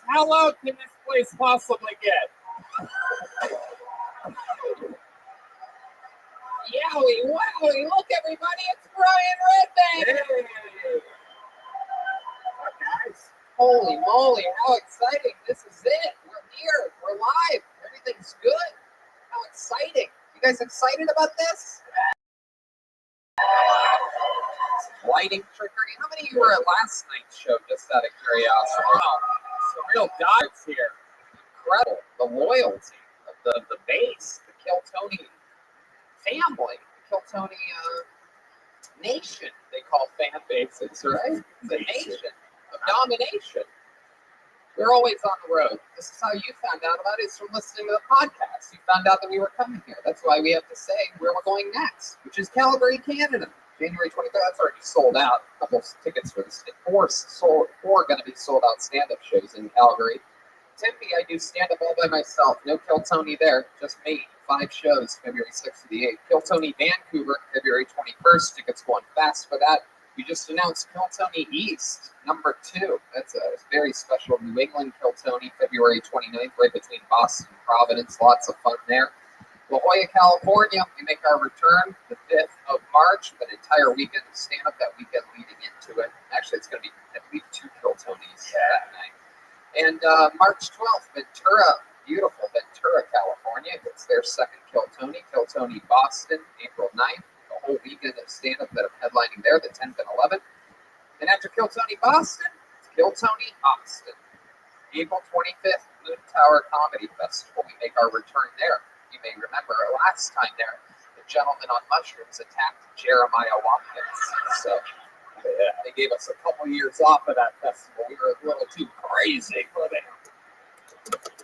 How loud can this place possibly get? Yowie, wowie, look everybody, it's Brian Redband! Hey! What guys? Holy moly, how exciting. This is it. We're here. We're live. Everything's good. How exciting. You guys excited about this? Lighting trickery. How many of you were at last night's show, just out of curiosity? Wow, some real dots here. Incredible. The loyalty of the base, the Kill Tony family, the Kill Tony nation, they call fan bases, right? The nation of domination. We're always on the road. This is how you found out about it, is from listening to the podcast. You found out that we were coming here. That's why we have to say where we're going next, which is Calgary, Canada. January 23rd. That's already sold out. A couple of tickets for this. Four going to be sold out stand-up shows in Calgary. Tempe, I do stand-up all by myself. No Kill Tony there, just me. 5 shows, February 6th to the 8th. Kill Tony Vancouver, February 21st. Tickets going fast for that. We just announced Kill Tony East, number 2. That's a very special New England Kill Tony, February 29th, right between Boston and Providence. Lots of fun there. La Jolla, California, we make our return the 5th of March, with an entire weekend of stand-up that weekend leading into it. Actually, it's going to be, I believe, 2 Kill Tonys that night. And March 12th, Ventura, beautiful Ventura, California. It's their second Kill Tony Boston, April 9th. The whole weekend of stand-up that I'm headlining there, the 10th and 11th. And after Kill Tony Boston, it's Kill Tony Austin. April 25th, Moon Tower Comedy Festival. We make our return there. You may remember last time there, the gentleman on mushrooms attacked Jeremiah Watkins. So they gave us a couple years off of that festival. We were a little too crazy for them.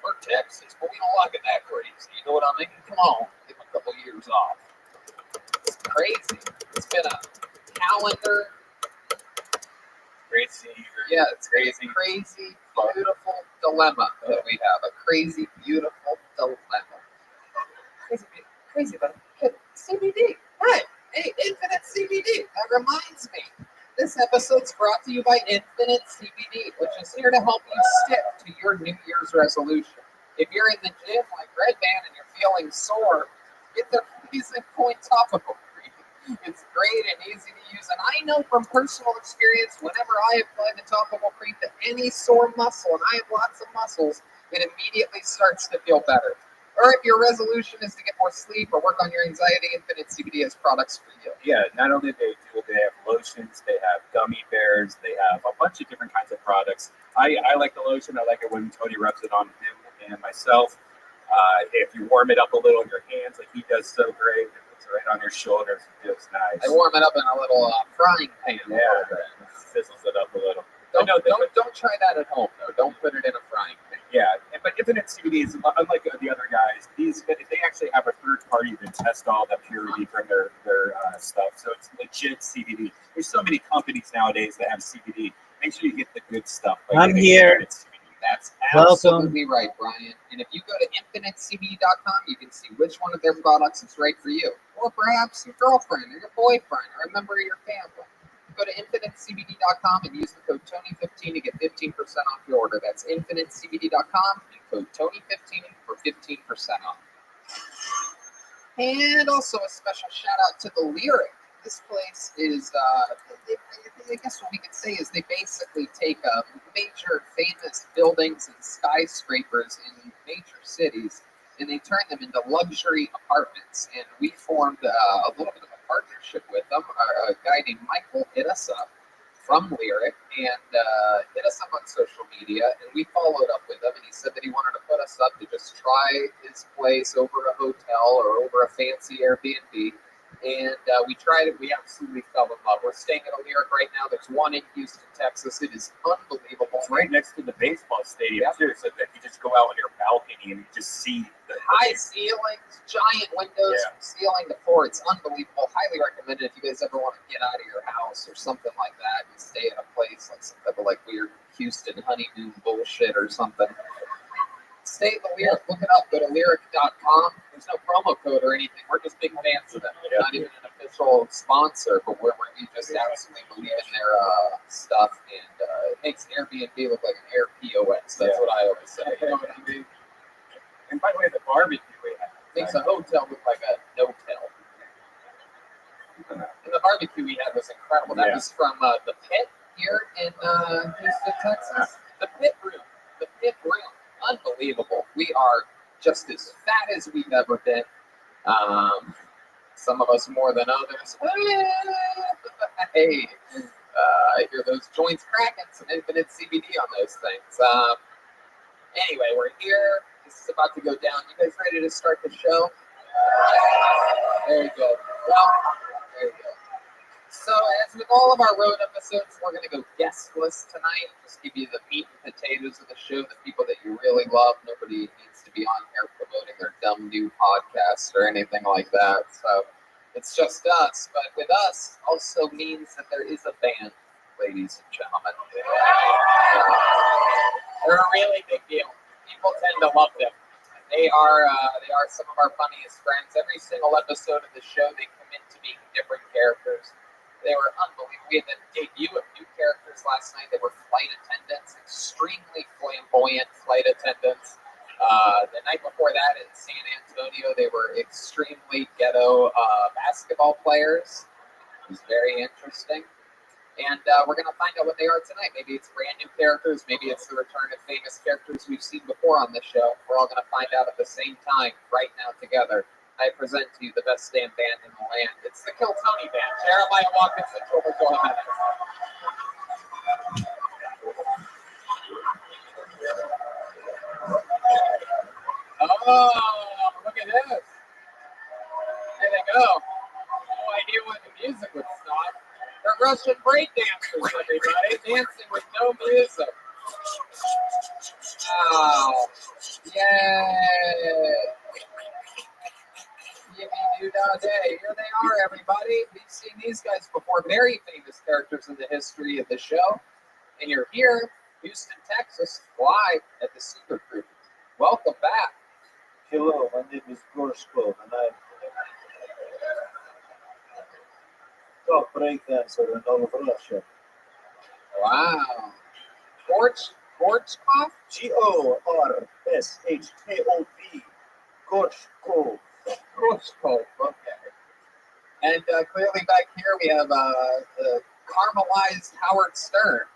We're Texas, but we don't like it that crazy. You know what I mean? Come on, give them a couple years off. It's crazy. It's been a calendar. Crazy. Yeah, it's crazy. Crazy, beautiful dilemma that we have. A crazy, beautiful dilemma. Crazy, but CBD. Right. Hey, Infinite CBD. That reminds me. This episode's brought to you by Infinite CBD, which is here to help you stick to your New Year's resolution. If you're in the gym like Redband and you're feeling sore, get the Freezing Point Topical Cream. It's great and easy to use. And I know from personal experience, whenever I apply the topical cream to any sore muscle, and I have lots of muscles, it immediately starts to feel better. Or if your resolution is to get more sleep or work on your anxiety, Infinite CBD has products for you. Yeah, not only they have lotions, they have gummy bears, they have a bunch of different kinds of products. I like the lotion. I like it when Tony rubs it on him and myself. If you warm it up a little in your hands, like he does so great, it puts it right on your shoulders. It feels nice. I warm it up in a little frying pan. Yeah, sizzles it up a little. Don't try that at home, though. Don't put it in a frying pan. Yeah, but Infinite CBD is, unlike the other guys, they actually have a third party to test all the purity from their stuff. So it's legit CBD. There's so many companies nowadays that have CBD. Make sure you get the good stuff. I'm here. That's absolutely right, Brian. And if you go to infinitecbd.com, you can see which one of their products is right for you. Or perhaps your girlfriend or your boyfriend or a member of your family. Go to infinitecbd.com and use the code Tony15 to get 15% off your order. That's infinitecbd.com and code Tony15 for 15% off. And also a special shout out to the Lyric. This place is, I guess what we could say is they basically take major famous buildings and skyscrapers in major cities and they turn them into luxury apartments. And we formed a little bit of a partnership with them. A guy named Michael hit us up from Lyric and hit us up on social media, and we followed up with him, and he said that he wanted to put us up to just try his place over a hotel or over a fancy Airbnb. And we tried it. We absolutely fell in love. We're staying at a Lyric right now. There's one in Houston, Texas. It is unbelievable. It's right next to the baseball stadium, too. So that you just go out on your balcony and you just see the high ceilings, giant windows from ceiling to floor. It's unbelievable. Highly recommended if you guys ever want to get out of your house or something like that and stay at a place like some type of like weird Houston honeymoon bullshit or something. Stay the Lyric. Look it up. Go to lyric.com. There's no promo code or anything. We're just big fans of them. They're not even an official sponsor, but we just absolutely believe in their stuff, and it makes Airbnb look like an Air POS. That's what I always say. You know what I mean? And by the way, the barbecue we have Makes a hotel look like a no-tell. And the barbecue we had was incredible. That was from the Pit here in Houston, Texas. The Pit Room. The Pit Room. Unbelievable. We are just as fat as we've ever been. Some of us more than others. Hey, I hear those joints cracking. Some infinite CBD on those things. Anyway, we're here. This is about to go down. You guys ready to start the show? Very good. Well, very good. So, as with all of our road episodes, we're going to go guestless tonight. Just give you the meat and potatoes of the show, the people that you really love. Nobody needs to be on here promoting their dumb new podcast or anything like that. So, it's just us. But with us also means that there is a band, ladies and gentlemen. They're a really big deal. People tend to love them. They are some of our funniest friends. Every single episode of the show, they commit to being different characters. They were unbelievable. We had the debut of new characters last night. They were flight attendants, extremely flamboyant flight attendants. The night before that in San Antonio, they were extremely ghetto basketball players. It was very interesting. And we're going to find out what they are tonight. Maybe it's brand new characters. Maybe it's the return of famous characters we've seen before on this show. We're all going to find out at the same time right now together. I present to you the best damn band in the land. It's the Kill Tony Band. Jeremiah Watkins and Gilbert Johannes. Oh, look at this. There they go. No idea when the music would stop. They're Russian breakdancers, everybody, dancing with no music. Wow. Yay. Yippee-doo-dah-day. Here they are, everybody. We've seen these guys before. Very famous characters in the history of the show. And you're here, Houston, Texas, live at the Secret Group. Welcome back. Hello, my name is Gorshko, and I'm top breakdancer in all of Russia. Wow. Gorchkov? Gorshkov. Gorshkov. Rothschild, okay. And clearly back here we have the caramelized Howard Stern.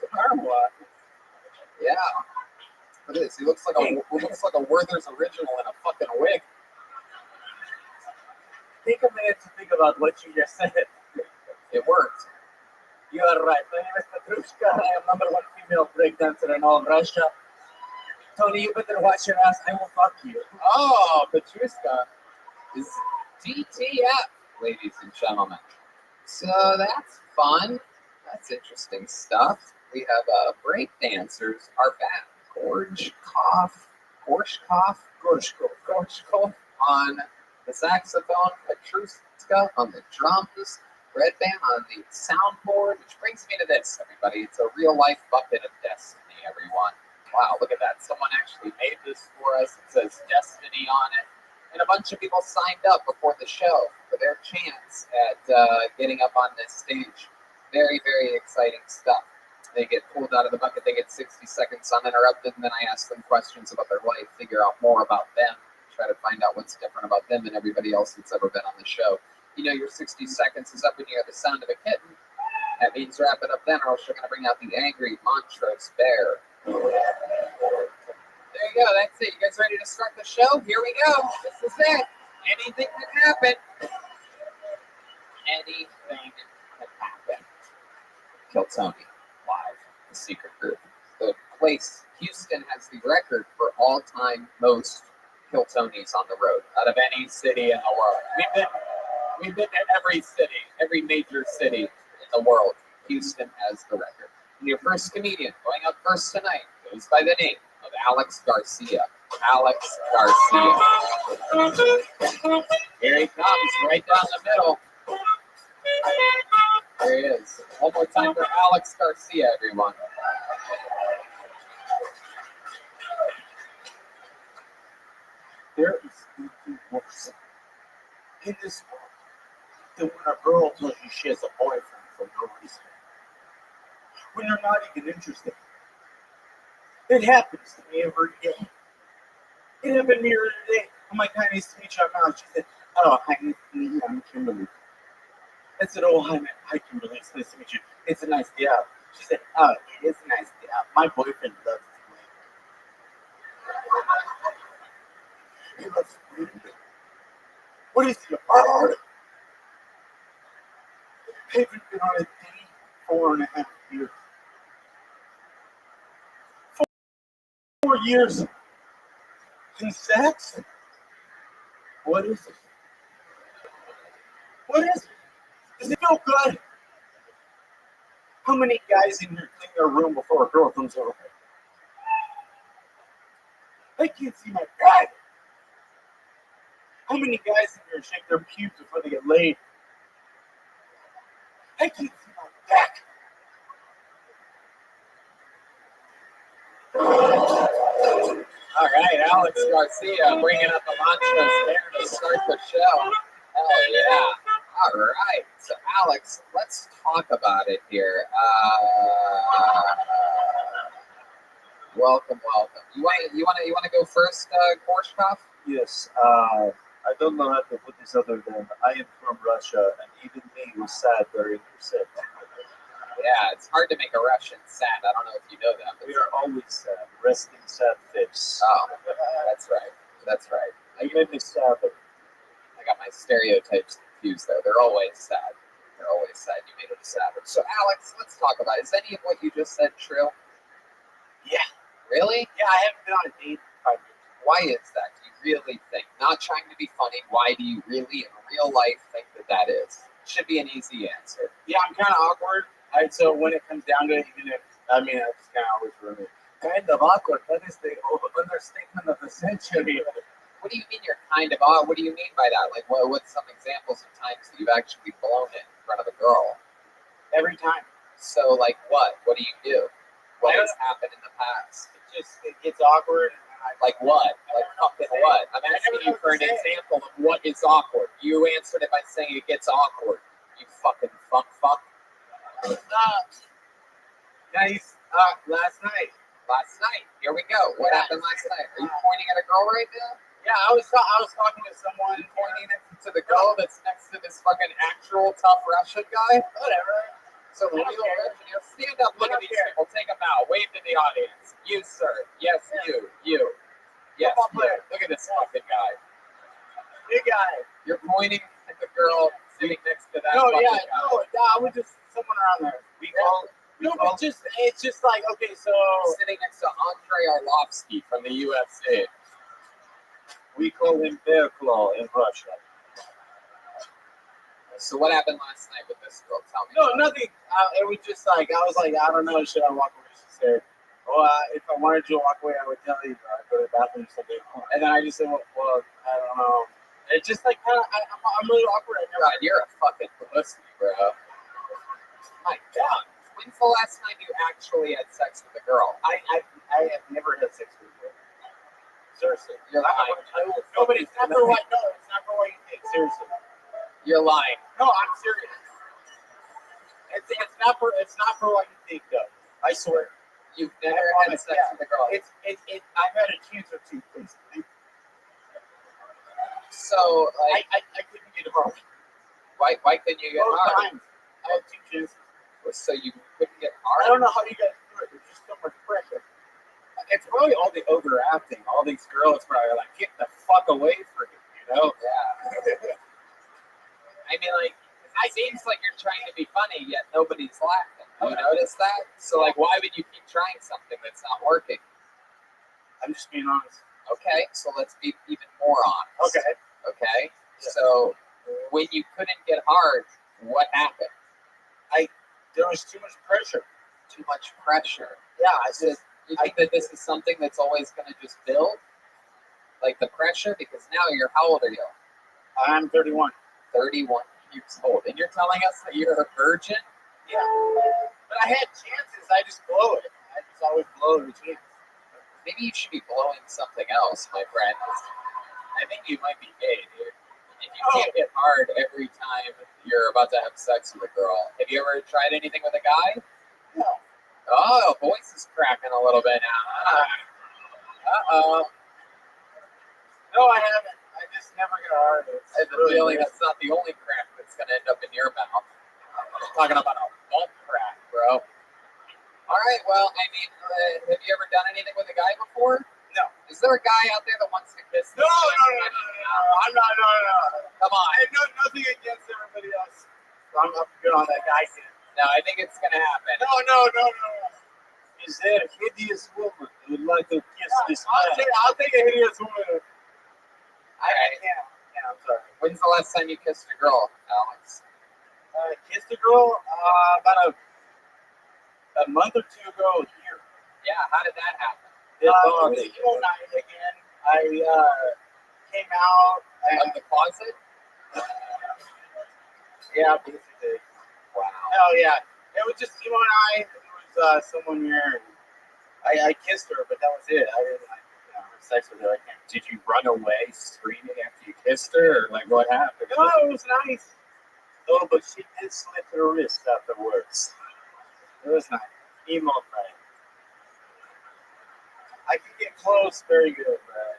Caramelized. Yeah. Look at this. He looks like a Werther's original in a fucking wig. Take a minute to think about what you just said. It worked. You are right. My name is Petrushka. I am number one female breakdancer in all of Russia. Tony, you better watch your ass. I will fuck you. Oh, Petrushka is DTF, ladies and gentlemen. So that's fun. That's interesting stuff. We have breakdancers are back. Gorshkov on the saxophone, Petrushka on the drums, Red Band on the soundboard, which brings me to this, everybody. It's a real-life bucket of destiny, everyone. Wow, look at that. Someone actually made this for us. It says Destiny on it. And a bunch of people signed up before the show for their chance at getting up on this stage. Very, very exciting stuff. They get pulled out of the bucket. They get 60 seconds uninterrupted, and then I ask them questions about their life, figure out more about them, try to find out what's different about them than everybody else that's ever been on the show. You know, your 60 seconds is up when you hear the sound of a kitten. That means wrap it up then, or else you're going to bring out the angry Montrose bear. There you go. That's it. You guys ready to start the show? Here we go. This is it. Anything can happen. Anything can happen. Kill Tony. Live. The Secret Group. The place, Houston has the record for all-time most Kill Tonys on the road out of any city in the world. We've been to every city, every major city in the world. Houston has the record. And your first comedian going up first tonight goes by the name of Alex Garcia. Alex Garcia. Here he comes, right down the middle. There he is. One more time for Alex Garcia, everyone. worse in this world than when a girl tells you she has a boyfriend for no reason. When you're not even interested. It happens to me every day. It happened to me today. I'm like, hi, nice to meet you. I'm out. She said, oh, hi, nice to meet you. I'm Kimberly. I said, oh, hi, Kimberly. It's nice to meet you. It's a nice day out. She said, oh, it is a nice day out. My boyfriend loves to win. He loves to win. What is your heart? I haven't been on a date 4.5 years. 4 years in sex? What is it? What is it? Does it feel good? How many guys in here clean their room before a girl comes over? I can't see my back. How many guys in here shake their pubes before they get laid? I can't see my back. All right, Alex Garcia bringing up the mantras there to start the show. Hell yeah. All right. So, Alex, let's talk about it here. Welcome. You want to go first, Korshkov? Yes, I don't know how to put this other than I am from Russia, and even me was sad during your set. Yeah, it's hard to make a Russian sad. I don't know if you know that. But We are always sad, resting sad face. Oh, that's right. You made me sad. I got my stereotypes confused there. They're always sad. You made them sad. So, Alex, let's talk about it. Is any of what you just said true? Yeah. Really? Yeah, I haven't been on a date in 5 years. Why is that? Do you really think? Not trying to be funny. Why do you really, in real life, think that is? Should be an easy answer. Yeah, I'm kind of awkward. So when it comes down to it, even if, it's kind of always rude. Kind of awkward. That is the understatement of the century. What do you mean you're kind of odd? What do you mean by that? Like, what's some examples of times that you've actually blown it in front of a girl? Every time. So, like, what? What do you do? What I has happened in the past? It gets awkward. Like what? Like fucking what? I'm asking you for an example of what is awkward. You answered it by saying it gets awkward. You fucking fuck. Nice. Last night. Here we go. What happened last night? Are you pointing at a girl right now? Yeah, I was talking to someone. Pointing to the girl that's next to this fucking actual tough Russian guy? Whatever. So the real Russian, stand up, look at these people, take a bow, wave to the audience. You, sir. Yes, you. Yes, you. Look at this fucking guy. Big guy. You're pointing at the girl sitting next to that No, fucking yeah, guy. no, I was just someone around there. But it's just like, okay, so Sitting next to Andre Arlovsky from the UFC. We call him Bear Claw in Russia. So what happened last night with this girl? Tell me. no, nothing. It was just like I was like, I don't know, should I walk away? She said, well, if I wanted you to walk away, I would tell you. I'd go to the bathroom or something. And then I just said, well, I don't know. It's just like kind of, I'm really awkward. God, you're a fucking pussy, bro. My God. When's the last time you actually had sex with a girl? I have never had sex with a girl. Seriously. You're lying. No, but it's not for what. No, it's not for what you think. Seriously. You're lying. No, I'm serious. It's not for what you think, though. I swear. You've never had sex with a girl. I've had a chance or two, basically. So, like, I couldn't get hard. why couldn't you get Both hard? times. I had 2 chances. So you couldn't get hard? I don't know how you guys do it. There's just so much pressure. It's probably all the overacting. All these girls probably are like, get the fuck away from me, you know? Yeah. I mean, like, it seems like you're trying to be funny, yet nobody's laughing. You notice that? So, like, why would you keep trying something that's not working? I'm just being honest. Okay, so let's be even more honest. Okay? So, when you couldn't get hard, what happened? There was too much pressure. Too much pressure. Yeah, You think that this is something that's always going to just build? Like the pressure? Because now how old are you? I'm 31. 31 years old. And you're telling us that you're a virgin? Yeah. But I had chances. I just blow it. I just always blow every chance. Maybe you should be blowing something else, my friend. I think you might be gay, dude. If you can't get hard every time you're about to have sex with a girl, have you ever tried anything with a guy? No. Oh, voice is cracking a little bit now. Uh-oh. No, I haven't. I just never get hard. I have a feeling that's not the only crack that's going to end up in your mouth. I'm talking about a butt crack, bro. All right, well, I mean, have you ever done anything with a guy before? No. Is there a guy out there that wants to kiss No. you? I'm not. No. Come on. I know nothing against everybody else. I'm up good on that guy shit. No, I think it's going to happen. No. Is there a hideous woman who would like to kiss this man? I'll take a hideous woman. All right. Yeah, I'm sorry. When's the last time you kissed a girl, Alex? Kissed a girl about a month or two ago here. Yeah, how did that happen? It was emo night again. I came out Out and of the closet? yeah, basically. Wow. Hell yeah. It was just emo night. It was someone here. I kissed her, but that was it. I didn't have sex with her. I can't. Did you run away screaming after you kissed her, or like what happened? No, it was nice. No, but she did slip her wrist afterwards. It was nice. Emo night. I can get close very good, but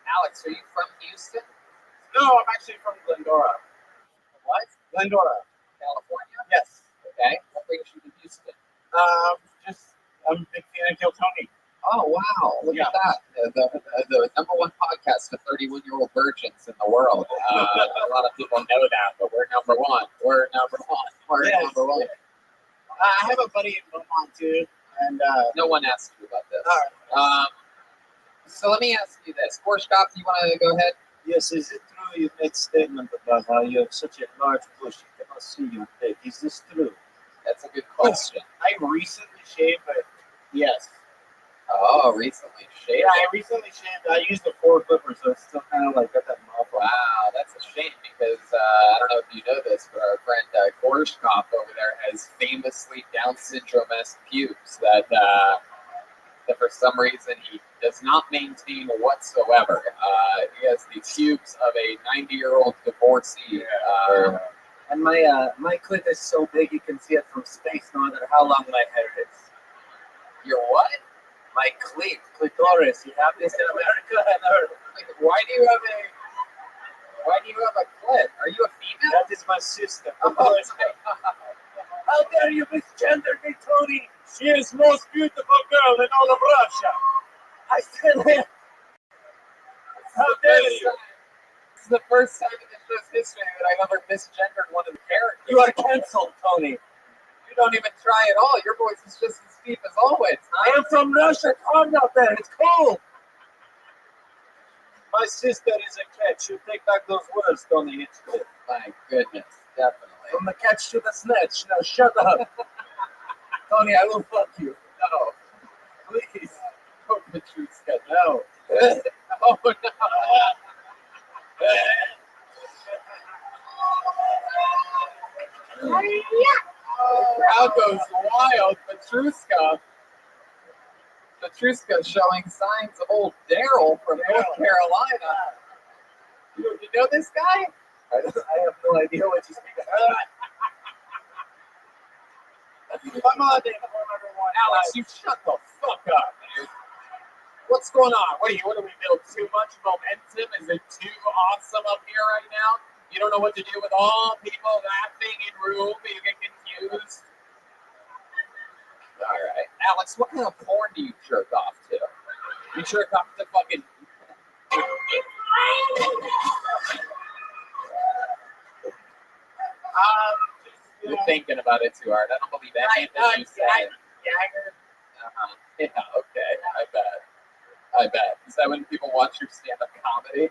Alex, are you from Houston? no, I'm actually from Glendora. What? Glendora. California? Yes. Okay. What brings you to Houston? I'm a big fan of Kill Tony. Oh, wow. Look at that. The number one podcast of 31-year-old virgins in the world. A lot of people know that, but we're number one. We're number one. Yes. Number one. I have a buddy in Beaumont too, and No one asked you about this. all right. So let me ask you this. Korshkov, do you want to go ahead? Yes, is it true you made statement about how you have such a large bush you cannot see your dick? Is this true? That's a good question. I recently shaved, but yes. Oh, recently shaved. Yeah, I recently shaved. I used the 4 clipper, so it's still kind of like got that mouth. Wow, that's a shame because I don't know if you know this, but our friend Korshkov over there has famously Down syndrome-esque pubes that for some reason he does not maintain whatsoever. He has the pubes of a 90-year-old divorcee. And my clit is so big you can see it from space, no matter how long my hair is. Your what? My clitoris. You have this in America and Earth. Why do you have a clit? Are you a female? That is my sister. Oh, How dare you misgender me, Tony? She is most beautiful girl in all of Russia. I still have. How dare you? This is the first time in the show's history that I've ever misgendered one of the characters. You are canceled, Tony. You don't even try at all. Your voice is just as deep as always. I am from Russia. Calm out there. It's cold. My sister is a catch. You take back those words, Tony. It's good. My goodness, definitely. From the catch to the snatch. Now shut up. Tony, I will fuck you. No, Please. oh, Petrushka, no. Oh no. The crowd goes wild. Petrushka showing signs of old Daryl from North Carolina. You know this guy? I have no idea what you speak about. Come on, Dave. Everyone. Alex, you shut the fuck up, dude. What's going on? What do we build too much momentum? Is it too awesome up here right now? You don't know what to do with all people laughing in room. You get confused. All right, Alex. What kind of porn do you jerk off to? You jerk off to fucking. You're thinking about it too hard. I don't believe anything you say. Yeah, okay. I bet. Is that when people watch your stand-up comedy?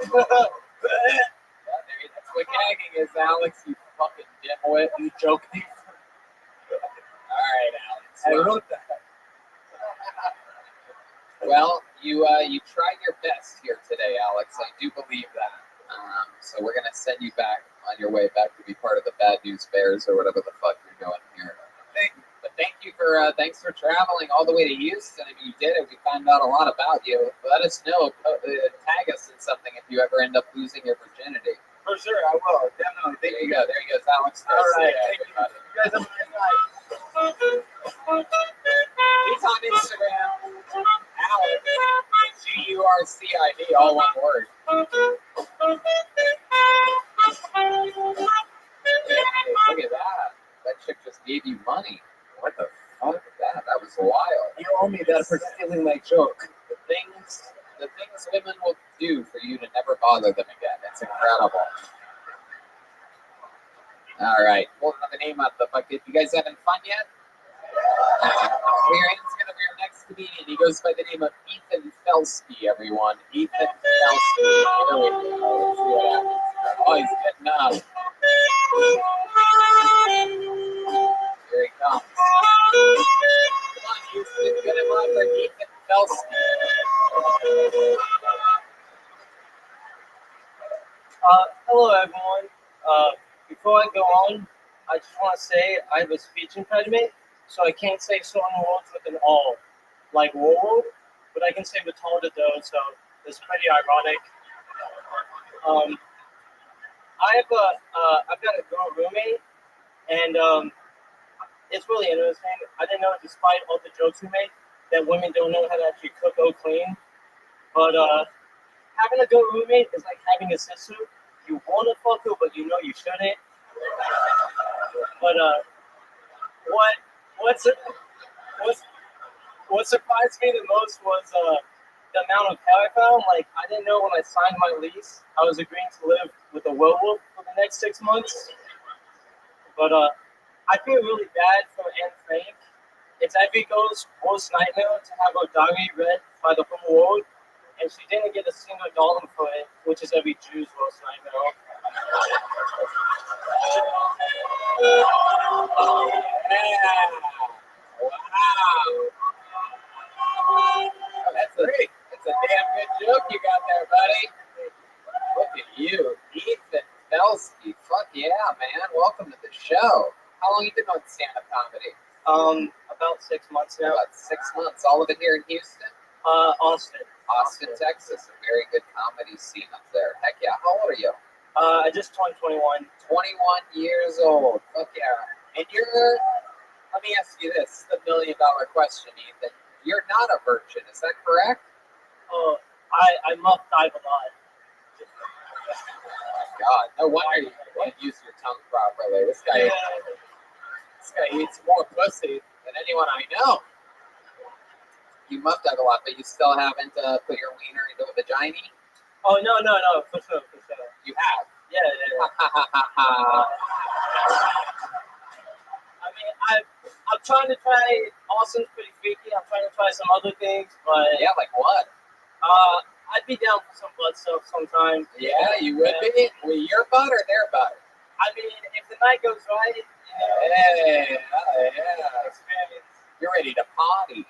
Yeah, that's what gagging is, Alex. You fucking dimwit. You joking? All right, Alex. I wrote that. Well, you tried your best here today, Alex. I do believe that. So we're gonna send you back on your way back to be part of the Bad News Bears or whatever the fuck you're doing here. But thank you for thanks for traveling all the way to Houston. I mean, you did it. We found out a lot about you. Let us know. Tag us in something if you ever end up losing your virginity. For sure, I will. Definitely. There you go. There you go. Alex. All right. Thank you. You guys have a nice night. He's on Instagram. Alex. GURCID, all one word. Look at that. That chick just gave you money. What the fuck is that? That was wild. You owe me that for stealing my joke. The things women will do for you to never bother them again. It's incredible. All right. Pulling the name out of the bucket. You guys having fun yet? Here's going to be our next comedian. He goes by the name of Ethan Felsky, everyone. Ethan Felsky. Here we go. Let's see what happens. Oh, he's getting up. Here he comes. Come on, Houston. Get him on for Ethan Felsky. Hello, everyone. Before I go on, I just want to say I have a speech impediment, so I can't say certain words with an all, like world, but I can say retarded though, so it's pretty ironic. I've got a girl roommate, and it's really interesting. I didn't know, despite all the jokes we make, that women don't know how to actually cook or clean. But having a good roommate is like having a sister. You want to fuck her, but you know you shouldn't. But what surprised me the most was the amount of hair I found. Like, I didn't know when I signed my lease I was agreeing to live with a werewolf for the next 6 months. But I feel really bad for Anne Frank. It's every girl's worst nightmare to have her diary read by the whole world, and she didn't get a single dollar for it, which is every Jew's worst nightmare. Wow. That's a damn good joke you got there, buddy. Look at you, Ethan Felsky. Fuck yeah, man. Welcome to the show. How long you been on stand-up comedy? About 6 months now. About 6 months. All of it here in Houston? Austin, Texas. A very good comedy scene up there. Heck yeah. How old are you? I just turned 21. 21 years old. Fuck yeah. And you're, let me ask you this, the $1 million question, Ethan. You're not a virgin, is that correct? I must dive a lot. God, no wonder you can't use your tongue properly. This guy eats more pussy than anyone I know. You must have a lot, but you still haven't put your wiener into a vagina? Oh, no, for sure. You have? Yeah. I mean, I'm trying to try, Austin's pretty freaky, I'm trying to try some other things, but... Yeah, like what? I'd be down for some butt stuff sometime. Yeah, you would be? Well, your butt or their butt? I mean, if the night goes right, Hey, experience. You're ready to potty.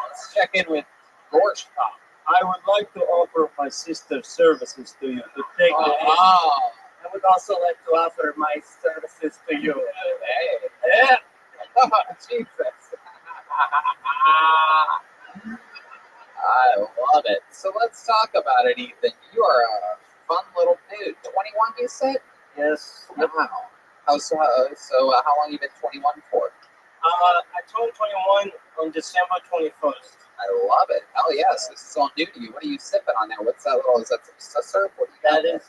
Let's check in with Rothschild. I would like to offer my sister's services to you to take the lead. Oh, I would also like to offer my services to you. hey. Yeah. Oh, Jesus. I love it. So let's talk about it, Ethan. You are a fun little dude. 21, you said? Yes. Wow. So how long you been 21 for? I turned 21 on December 21st. I love it. Hell yes. This is all new to you. What are you sipping on there? What's that little, is that some syrup? What do you got? That is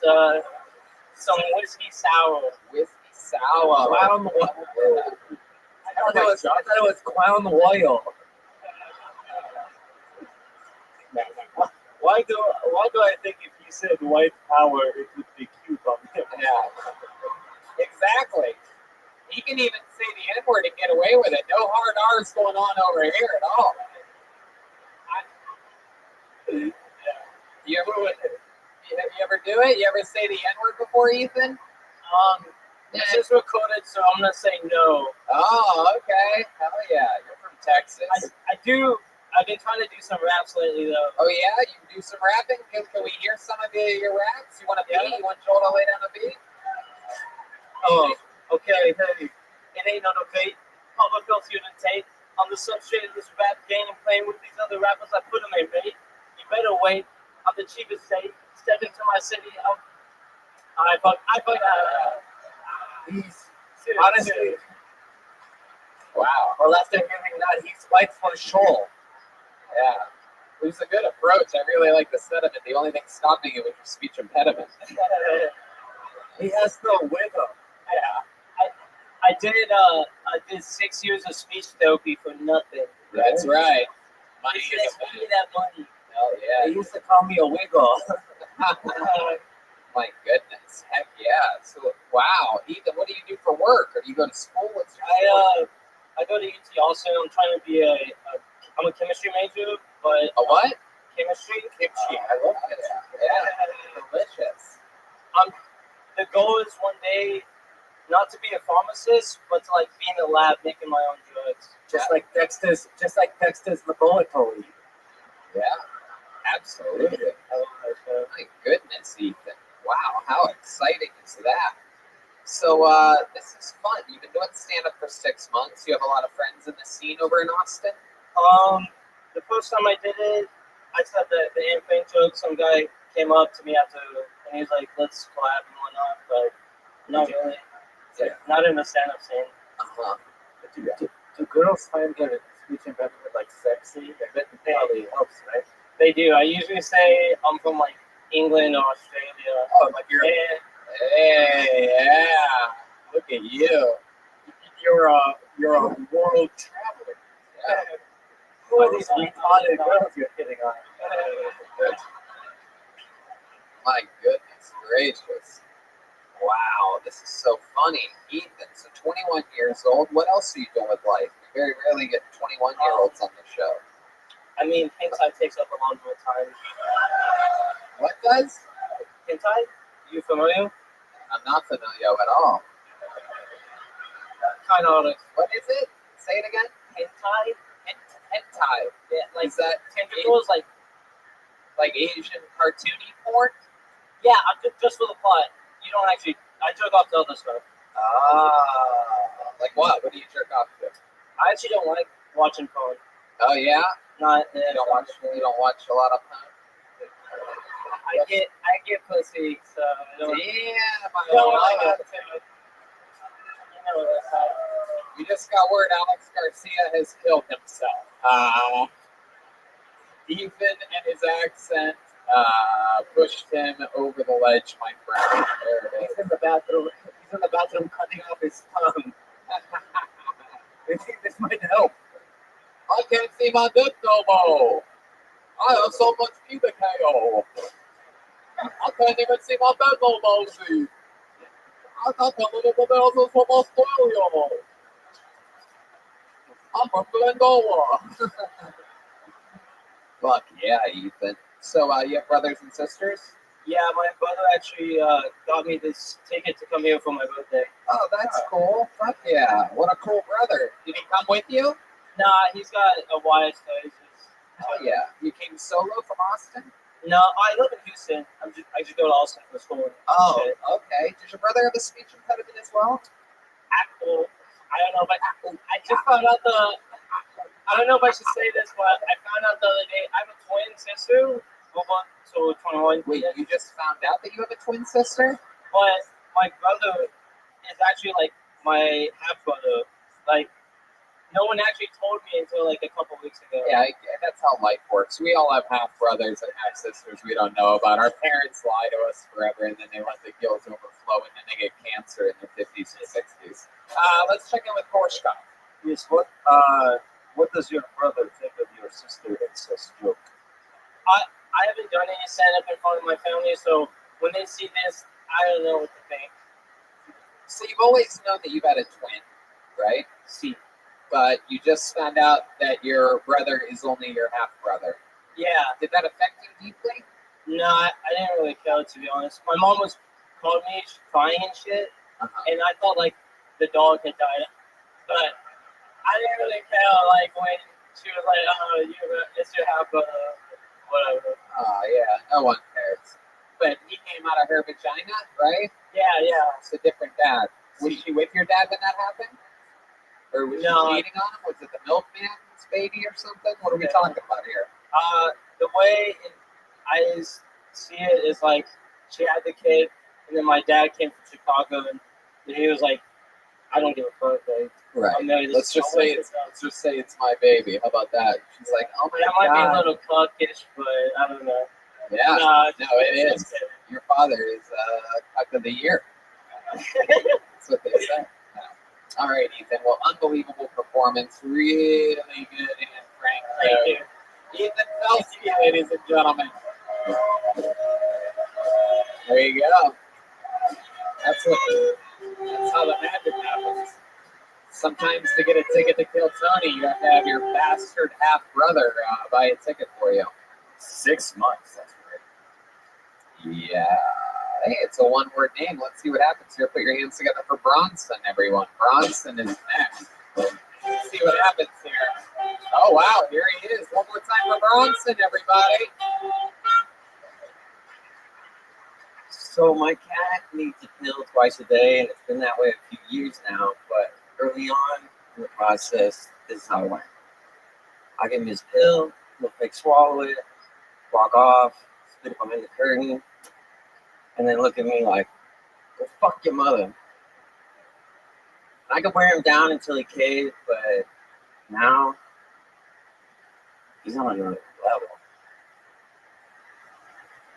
some whiskey sour. Whiskey sour. Clown oil. I thought it was clown oil. Why do I think if you said white power, it would be cute on him? Yeah. Exactly. He can even say the N-word and get away with it. No hard R's going on over here at all. You ever do it? You ever say the N-word before, Ethan? This is recorded, so I'm gonna say no. Oh, okay. Hell yeah. You're from Texas. I do. I've been trying to do some raps lately, though. Oh yeah, you do some rapping. Can we hear some of your raps? You want a beat? Yeah. You want Joel to lay down a beat? Oh, okay. Hey, it ain't no beat. Papa Phil's here to take. On the substrate of this rap game and playing with these other rappers, I put him in bait. You better wait. I'm the cheapest safe. Step into my city. I fuck. He's honestly, Wow. well, after hearing that, he's white for sure. Yeah. It was a good approach. I really like the sentiment. The only thing stopping you was your speech impediment. He has no wiggle. Yeah. I did 6 years of speech therapy for nothing. That's right. Money He is said, a "Give me that money." hell They yeah. used to call me a wiggle. My goodness. Heck yeah. So wow. Ethan, what do you do for work? Or do you go to school? What's your I go to UT also. I'm trying to be I'm a chemistry major, but a what? chemistry. Kimchi. I love it. Yeah. Delicious. The goal is one day not to be a pharmacist, but to like be in the lab making my own drugs. Just like Dexter's laboratory. Yeah. Absolutely. I love that show. My goodness, Ethan. Wow, how exciting is that? So this is fun. You've been doing stand-up for 6 months. You have a lot of friends in the scene over in Austin? The first time I did it, I said the airplane joke. Some guy came up to me after, and he was like, "Let's collab and whatnot," but not really. Yeah. Not in the stand-up scene. Uh-huh. Do girls find their speech impediment like sexy? That probably helps, right? They do. I usually say I'm from like England or Australia. Oh, like you're And Hey, yeah. Look at you. you're a world traveler. Yeah. Who are these retarded girls you're hitting on? My goodness gracious. Wow, this is so funny. Ethan, so 21 years old. What else are you doing with life? You very rarely get 21-year-olds on the show. I mean, hentai takes up a lot more time. What does? Hentai? You familiar? I'm not familiar at all. Kind of. What is it? Say it again. Hentai? Hentai. Yeah, like Is that tentacles, like Asian cartoony porn? yeah. I'm just for the plot. You don't actually. I took off the other stuff. Ah, like what? What do you jerk off to? I actually don't like watching porn. Oh yeah, Not. you don't watch. You don't watch a lot of porn. I get pussy, so I don't. Damn, I don't love like it. it. You know that's how. We just got word Alex Garcia has killed himself. Ethan and his accent pushed him over the ledge, my friend. There it He's in the bathroom. He's in the bathroom cutting off his tongue. I think this might help. I can't see my dick no more. I have so much pubic hair. I can't even see my bed no more. See. I got the little bells from Australia. I'm from Glendower. Fuck yeah, Ethan. So, you have brothers and sisters? Yeah, my brother actually got me this ticket to come here for my birthday. Oh, that's cool. Fuck yeah. What a cool brother. Did he come with you? Nah, he's got a wife, so he's just. Oh yeah. You came solo from Austin? No, I live in Houston. I just go to Austin for school. Oh, Shit. okay. Does your brother have a speech impediment as well? Apple. I don't know if I just found out I don't know if I should say this, but I found out the other day I have a twin sister. So 21. Wait, you just found out that you have a twin sister? But my brother is actually like my half brother. Like no one actually told me until like a couple weeks ago. Yeah, that's how life works. We all have half brothers and half sisters we don't know about. Our parents lie to us forever, and then they let the guilt overflow, and then they get cancer in their 50s and 60s. Let's check in with Korshkov. Yes. What does your brother think of your sister incest joke? I haven't done any stand-up in front of my family, so when they see this, I don't know what to think. So you've always known that you've had a twin, right? See. But you just found out that your brother is only your half brother. Yeah. Did that affect you deeply? No, I didn't really care, to be honest. My mom was calling me crying and shit, and I thought like the dog had died. But I didn't really care like when she was like, "Oh, it's your half brother," whatever. Oh yeah, no one cares. But he came out of her vagina, right? Yeah. It's a different dad. Was she with your dad when that happened? Or was No. she cheating on him? Was it the milkman's baby or something? What are we talking about here? The way I see it is like she had the kid, and then my dad came from Chicago, and he was like, "I don't give a fuck." Like, Right. I'm married. Let's just say it's my baby. How about that? She's like, oh my That might be a god. little cuckish, but I don't know. Yeah. Nah, No, it is. Your father is cuck of the year. That's what they say. No. All right, Ethan. Well, unbelievable performance. Really good and frank. Thank you. Ethan Felsky, ladies and gentlemen. There you go. That's how the magic happens. Sometimes to get a ticket to kill Tony, you have to have your bastard half brother buy a ticket for you. 6 months. That's great. Yeah. Hey, it's a one-word name. Let's see what happens here. Put your hands together for Bronson, everyone. Bronson is next. Let's see what happens here. Oh, wow. Here he is. One more time for Bronson, everybody. So my cat needs a pill twice a day, and it's been that way a few years now. But early on in the process, this is how it went. I give him his pill, he'll fake swallow it, walk off, spit it behind the curtain, and then look at me like, "Go fuck your mother." And I could wear him down until he caved, but now he's on another level.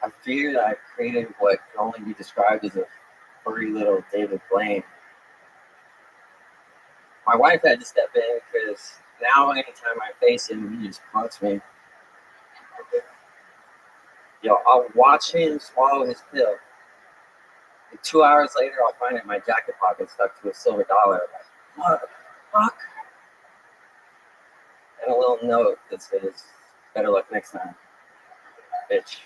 I fear that I created what can only be described as a furry little David Blaine. My wife had to step in because now anytime I face him, he just punks me. I'll watch him swallow his pill. And 2 hours later, I'll find it in my jacket pocket stuck to a silver dollar. Like, motherfucker. And a little note that says, "Better luck next time, bitch."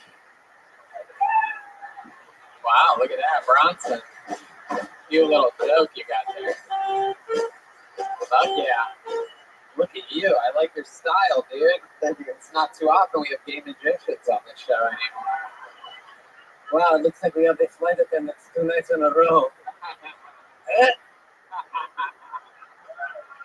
Wow, look at that, Bronson. Cute little joke you got there. Fuck yeah. Look at you. I like your style, dude. It's not too often we have gay magicians on the show anymore. Wow, it looks like we have this flight attendants 2 nights in a row.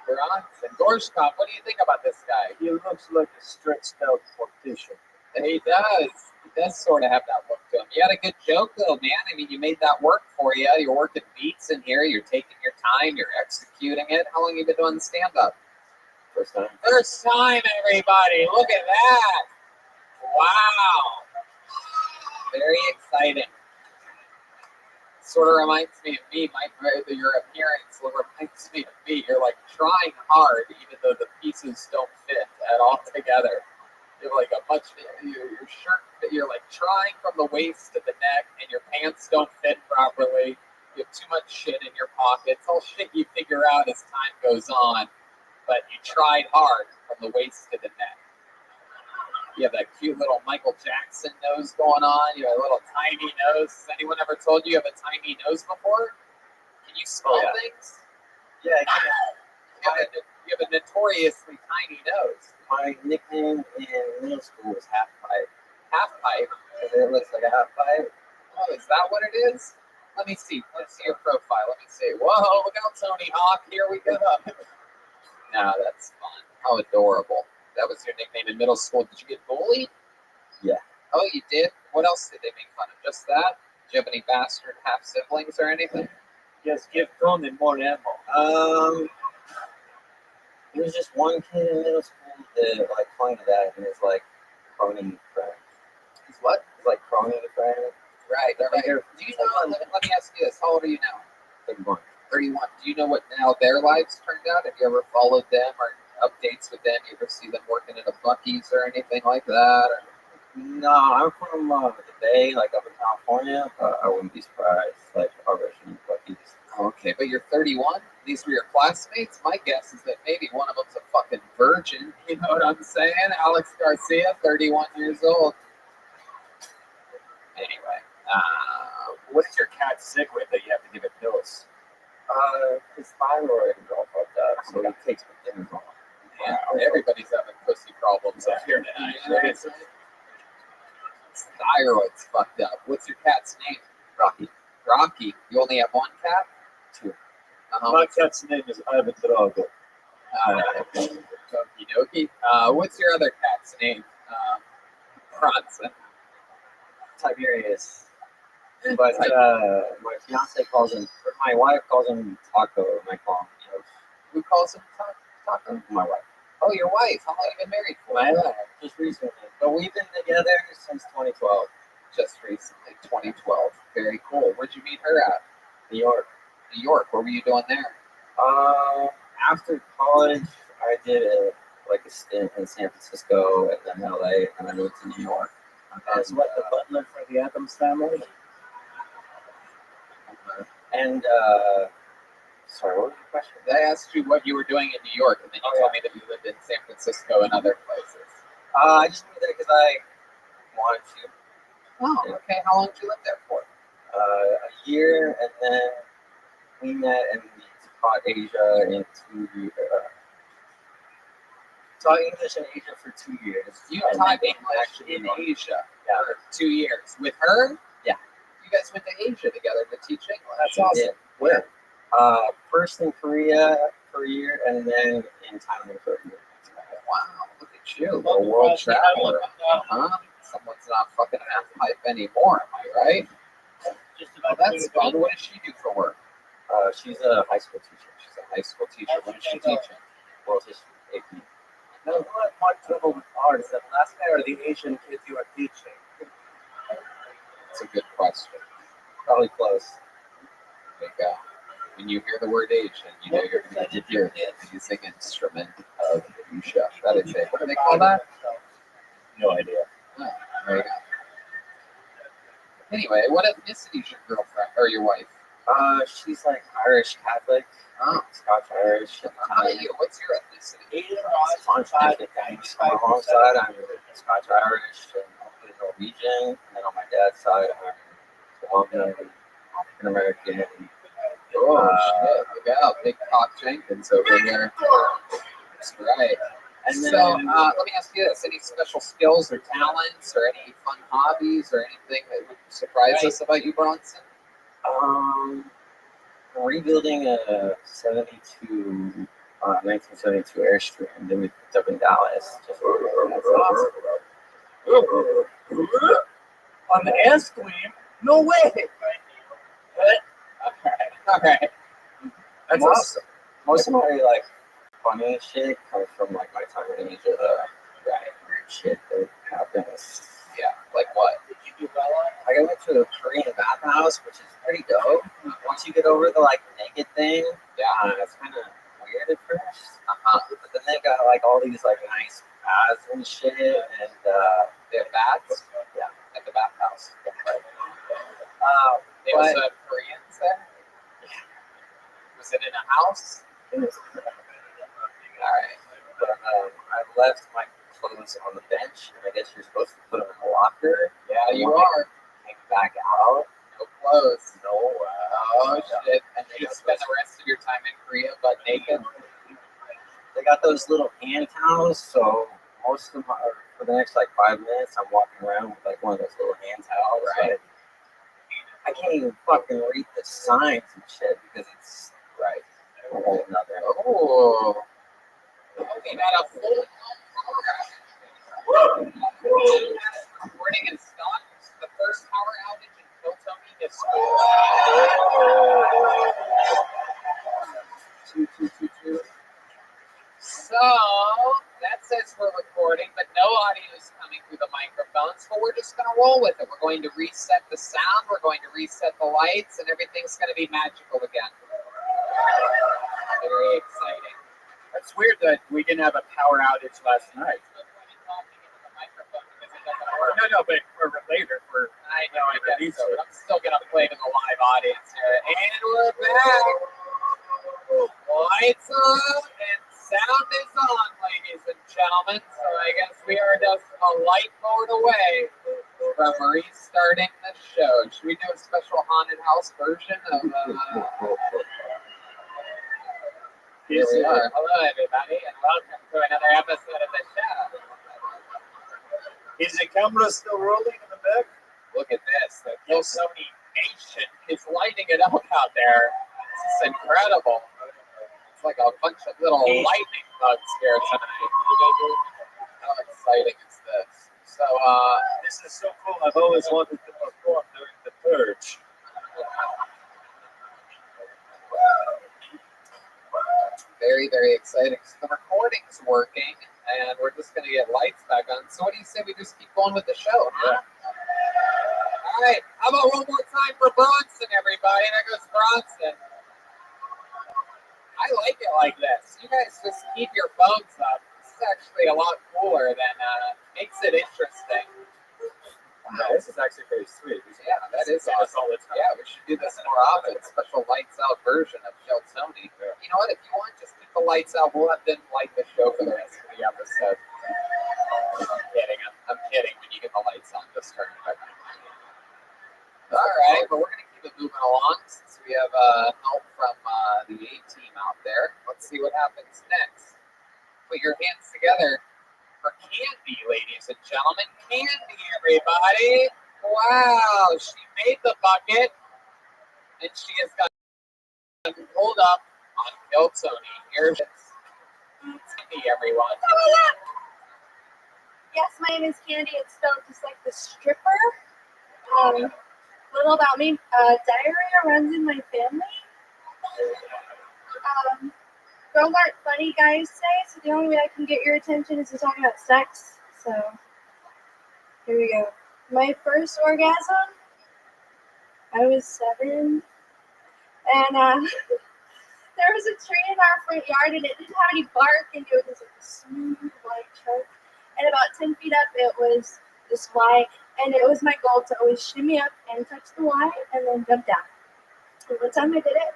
Bronson. Gorshkov, what do you think about this guy? He looks like a stretched out politician. And he does. He does sort of have that look to him. You had a good joke, though, man. I mean, you made that work for you. You're working beats in here. You're taking your time. You're executing it. How long have you been doing stand-up? First time. First time, everybody. Look at that. Wow. Very exciting. Sort of reminds me of me. Your appearance reminds me of me. You're like trying hard, even though the pieces don't fit at all together. You're like your shirt, you're like trying from the waist to the neck, and your pants don't fit properly. You have too much shit in your pockets. All shit you figure out as time goes on, but you tried hard from the waist to the neck. You have that cute little Michael Jackson nose going on. You have a little tiny nose. Has anyone ever told you you have a tiny nose before? Can you smell things? Yeah, I can. You have a notoriously tiny nose. My nickname in middle school was Half Pipe. Half pipe. Because it looks like a half pipe. Oh, is that what it is? Let me see. Let's see your profile. Let me see. Whoa, look out, Tony Hawk. Here we go. No, that's fun. How adorable. That was your nickname in middle school. Did you get bullied? Yeah. Oh, you did? What else did they make fun of? Just that? Did you have any bastard half siblings or anything? Just give Tony more ammo. There was just one kid in middle school that like clung to that, and it's like crony friend. He's what? It's like crony friend. Right. Do you know, let me ask you this. How old are you now? 31. 31. Do you know what how their lives turned out? Have you ever followed them or updates with them? You ever see them working at a Buc-ee's or anything like that? Or? No, I'm from the Bay, like up in California. I wouldn't be surprised. Like our Russian Buc-ee's. Okay, but you're 31? These were your classmates? My guess is that maybe one of them's a fucking virgin. You know what I'm saying? Alex Garcia, 31 years old. Anyway. What is your cat sick with that you have to give it pills? His thyroid is all fucked up, so he takes my dinners off. Yeah, everybody's having pussy problems up here tonight. Thyroid's fucked up. What's your cat's name? Rocky. Rocky. You only have one cat? 2. My cat's name is Ivan Drago. Okie dokie. What's your other cat's name? Bronson. Tiberius. But my fiance calls him, or my wife calls him Taco. And I call him, Who calls him Taco? my wife. Oh, your wife. How long have you been married for? My wife, just recently. But we've been together since 2012. Just recently, 2012. Very cool. Where'd you meet her at? New York. New York. What were you doing there? After college, I did a stint in San Francisco and then LA, and I moved to New York. That's what the butler for the Adams family. And sorry, what was your question? I asked you what you were doing in New York, and then you told me that you lived in San Francisco and other places. I just moved there because I wanted to. Oh, okay. How long did you live there for? A year, and then we met and we taught Asia in 2 years. Taught English in Asia for 2 years. You taught English in Asia for 2 years. With her? Yeah. You guys went to Asia together to teach English. That's awesome. Yeah. Where? First in Korea for a year, and then in Thailand for a year. Wow, look at you, little world traveler. Someone's not fucking half pipe anymore, am I right? Well, that's fun. What does she do for work? She's a high school teacher. She's a high school teacher. What is she teaching? World history, AP. Now, what my trouble with art is that last guy are the Asian kids you are teaching? That's a good question. Probably close. Like, when you hear the word Asian, you know you're going to hear an amazing instrument of Asia. That is it. What do they call that? No idea. Oh, there you go. Anyway, what ethnicity is your girlfriend or your wife? She's like Irish Catholic. Oh, Scotch Irish. how about you? What's your ethnicity? On my mom's side, I'm Scotch Irish and Norwegian, and then on my dad's side, I'm Colombian, African American. Oh shit! Look out, big Cock Jenkins over here. That's right. And then, So, let me ask you this: any special skills or talents, or any fun hobbies, or anything that would surprise us about you, Bronson? rebuilding a 1972 Airstream that we picked up in Dallas. Just On the Airstream? No way! All right. That's awesome. Most of my funny shit comes from my time in Asia. Weird shit that happens. Yeah, like what? Did you do well on? I went to a Korean bathhouse, which is pretty dope. Once you get over the naked thing, it's kind of weird at first. But then they got all these nice baths and shit, and They have baths? Yeah. At the bathhouse. Right. They But- also have Koreans there? Was it in a house? it was All right. But I left my clothes on the bench, and I guess you're supposed to put them in a locker. Yeah, you are. Came back out. No clothes. No. Oh, shit. And you spend the rest of your time in Korea butt naked? They got those little hand towels, so most of for the next 5 minutes, I'm walking around with one of those little hand towels. Right. I can't even fucking read the signs and shit because it's Right. a whole nother. Oh. We had a full recording in stock. The first power outage in Totomi history. 2222. So that says we're recording, but no audio is coming through the microphones. So we're just going to roll with it. We're going to reset the sound. We're going to reset the lights, and everything's going to be magical again. Very exciting. It's weird that we didn't have a power outage last night. No, but for later, I know, I guess so. But I'm still going to play to the live audience here. And we're back. Lights on and sound is on, ladies and gentlemen. So I guess we are just a light mode away from restarting the show. Should we do a special haunted house version of... Here we are. Hello, everybody, and welcome to another episode of the show. Is the camera still rolling in the back? Look at this. The Yosemite Nation is lighting it up out there. This is incredible. It's like a bunch of little lightning bugs here tonight. How exciting is this? So, This is so cool. I've always wanted to perform during the purge. very, very exciting. So the recording's working, and we're just going to get lights back on. So what do you say we just keep going with the show? Huh? All right. How about one more time for Bronson, everybody? There goes Bronson. I like it like this. You guys just keep your phones up. This is actually a lot cooler than makes it interesting. No, this is actually pretty sweet. Yeah, that is awesome. Yeah, we should do this more often. Special lights out version of Kill Tony. You know what? If you want, just keep the lights out. We'll have them light the show for the rest of the episode. I'm kidding. I'm kidding. When you get the lights on, just turn it back on. All right, but we're going to keep it moving along since we have help from the A-team out there. Let's see what happens next. Put your hands together for Candy, ladies and gentlemen. Candy, everybody. Wow, she made the bucket, and she has got pulled up on Kill Tony. Here it is. Candy, everyone. Yes, my name is Candy. It's spelled just like the stripper. Little about me. Diarrhea runs in my family. Girls aren't funny, guys say, so the only way I can get your attention is to talk about sex. So, here we go. My first orgasm, I was 7, and there was a tree in our front yard, and it didn't have any bark, and it was like a smooth white trunk. And about 10 feet up, it was this Y, and it was my goal to always shimmy up and touch the Y, and then jump down. And one time I did it,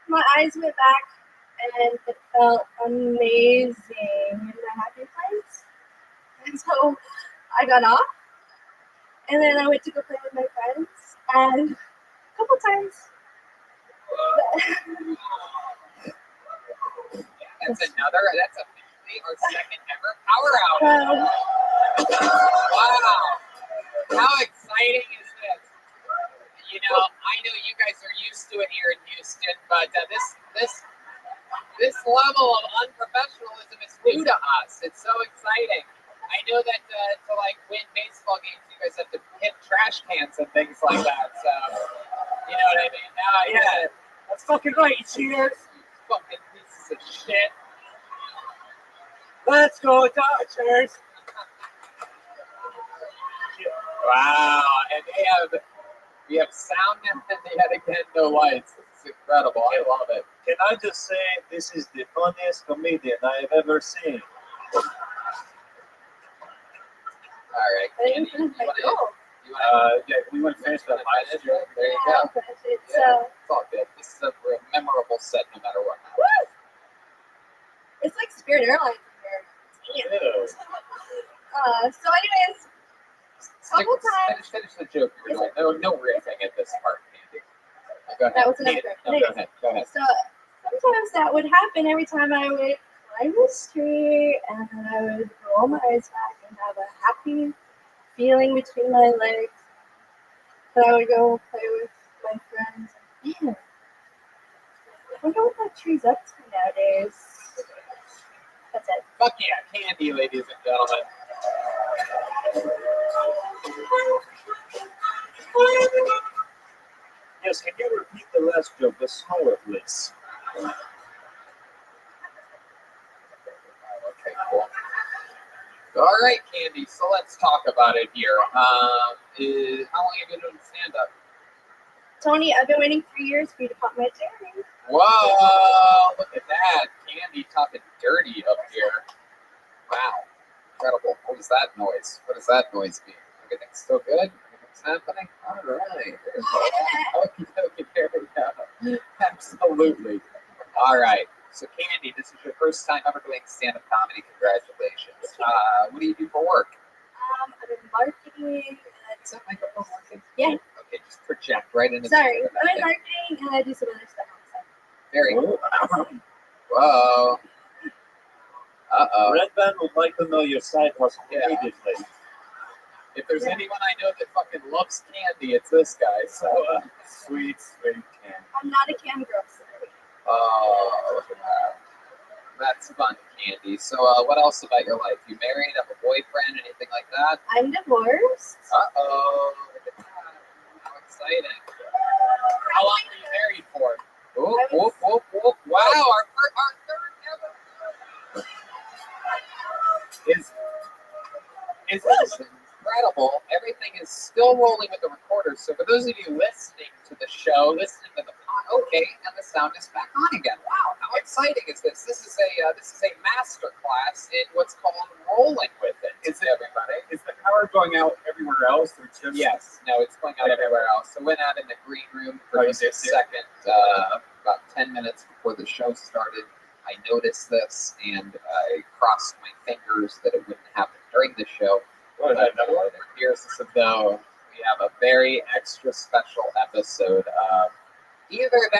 my eyes went back, and it felt amazing in my happy place. And so I got off, and then I went to go play with my friends, and a couple times. That's officially our second ever power hour. Wow. How exciting is this? You know, I know you guys are used to it here in Houston, but this level of unprofessionalism is new to us. It's so exciting. I know that to like win baseball games, you guys have to hit trash cans and things like that. So, you know what I mean? Now, yeah, That's fucking right, cheaters. fucking pieces of shit. Let's go, Dodgers. Wow, and we have sound and yet again no lights. It's incredible. I love it. Can I just say this is the funniest comedian I've ever seen? All right, Candy, We want to finish that last there you go. Yeah, it's all good. This is a memorable set no matter what. It's like Spirit Airlines in here. Ew. So anyways, couple times. Finish the joke you were doing. No riffing at this part, Candy. Go ahead. That was enough. No, go ahead. Go ahead. So sometimes that would happen every time I would climb this tree, and then I would roll my eyes back and have a happy feeling between my legs. Then I would go play with my friends. Man, I wonder what that tree's up to nowadays. That's it. Fuck yeah, Candy, ladies and gentlemen. Yes, can you repeat the last joke, but slower, please? Okay, cool. All right, Candy. So let's talk about it here. How long have you been doing stand-up? Tony, I've been waiting 3 years for you to pop my cherry. Whoa! Look at that, Candy talking dirty up here. Wow, incredible. What was that noise? What does that noise mean? Everything's still good? Everything's happening? All right. Okay, there we go. Absolutely. All right. So, Candy, this is your first time ever doing stand-up comedy. Congratulations. What do you do for work? I'm in marketing. Is that microphone working? Yeah. Okay, just project right into Sorry, the I'm in marketing and I do some other stuff on Very cool. Whoa. Uh-oh. Red Band would like to know your side hustle Yeah. immediately. If there's anyone I know that fucking loves candy, it's this guy. So, Sweet, sweet candy. I'm not a cam girl, sorry. Oh, look at that. That's fun, Candy. So, what else about your life? You married? Have a boyfriend? Anything like that? I'm divorced. Uh-oh. Look at that. How exciting. How long were you married for? Whoop, whoop, whoop, whoop. Wow, our third ever. Is this incredible? Everything is still rolling with the recorder. So for those of you listening to the show, listening to the okay, and the sound is back on again. Wow, how exciting is this? This is a master class in what's called rolling with it. Everybody? Is the power going out everywhere else? Or just Yes. No, it's going out everywhere else. So went out in the green room for just a second, about 10 minutes before the show started. I noticed this and I crossed my fingers that it wouldn't happen during the show. But it appears as though we have a very extra special episode. Either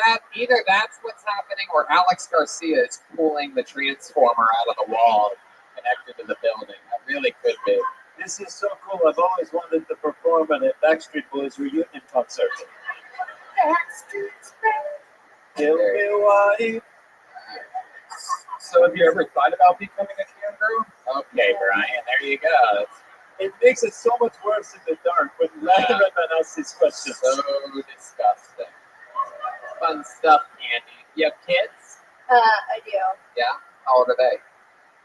that's what's happening, or Alex Garcia is pulling the transformer out of the wall connected to the building. That really could be. This is so cool. I've always wanted to perform at a Backstreet Boys reunion concert. Tell me why. So have you ever thought about becoming a kangaroo? Okay, Brian, there you go. It makes it so much worse in the dark when everyone asks these questions. So disgusting. Fun stuff, Andy. You have kids? I do. Yeah? How old are they?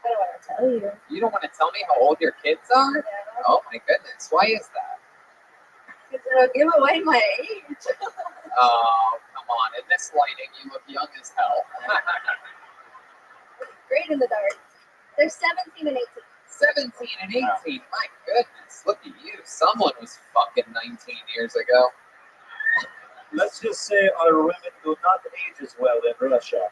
I don't want to tell you. You don't want to tell me how old your kids are? Yeah. Oh my goodness. Why is that? Because it'll give away my age. Oh, come on. In this lighting, you look young as hell. Great in the dark. They're 17 and 18. 17 and 18. My goodness. Look at you. Someone was fucking 19 years ago. Let's just say our women do not age as well in Russia.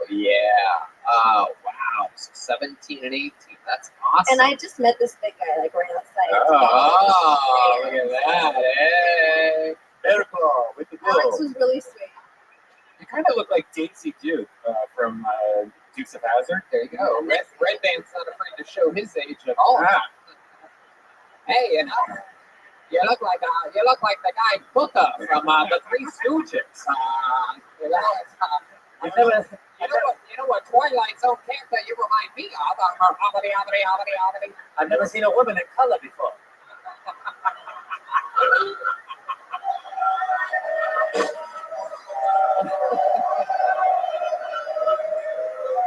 Yeah. Oh, wow. So 17 and 18. That's awesome. And I just met this big guy like right outside. Oh, look at that. Hey. Miracle with the Alex girl. was really sweet. You kind of look like Daisy Duke from Dukes of Hazzard. There you go. Red Band's not afraid to show his age at all. Hey, you know, you look like the guy Booker from the Three Stooges. You know what Twilight Zone character you remind me of? I've never seen a woman in color before.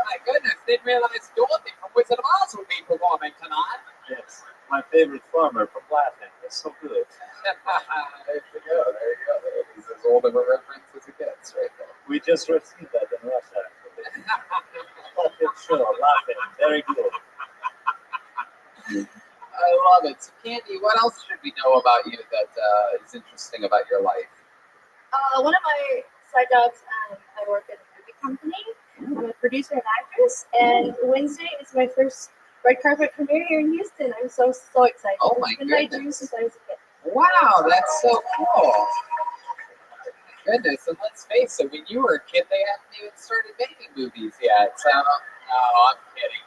My goodness, didn't realize Dorothy from Wizard of Oz would be performing tonight. Yes, my favorite farmer from Laughing. It's so good. There you go. It's as old of a reference as it gets, right there. We just received that in Russia. Fucking sure, Laughing. Very good. I love it. So, Candy, what else should we know about you that is interesting about your life? One of my side jobs, I work at a movie company. I'm a producer and actress, and Wednesday is my first red carpet premiere here in Houston. I'm so excited. Oh my It's been my dream goodness. since I was a kid. Wow, that's so cool. Goodness, and let's face it, when you were a kid, they hadn't even started making movies yet. So, no, I'm kidding.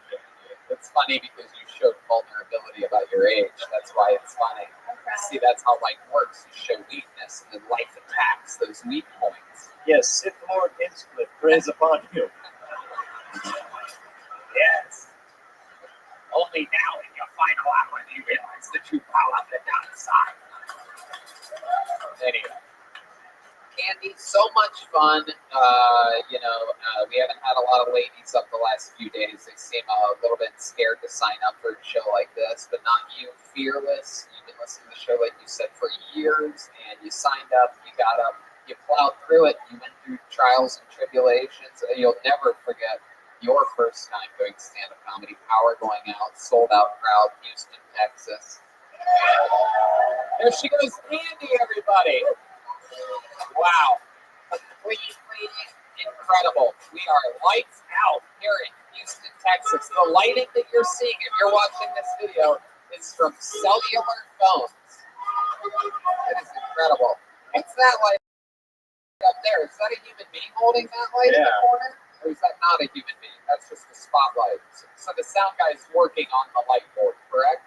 It's funny because you showed vulnerability about your age. That's why it's funny. See, that's how life works. You show weakness, and then life attacks those weak points. Yes, Sith Lord Innsmouth, praise upon you. Yes. Only now in your final hour do you realize the true power of the dark side. Anyway. Candy, so much fun. We haven't had a lot of ladies up the last few days. They seem a little bit scared to sign up for a show like this, but not you, fearless. You've been listening to the show, like you said, for years, and you signed up, you got up, you plowed through it, you went through trials and tribulations. You'll never forget your first time doing stand-up comedy, power going out, sold-out crowd, Houston, Texas. There she goes, Candy, everybody. Wow. Completely incredible. We are lights out here in Houston, Texas. The lighting that you're seeing, if you're watching this video, is from cellular phones. It is incredible. What's that light up there? Is that a human being holding that light in the corner? Or is that not a human being? That's just a spotlight. So the sound guy is working on the light board, correct?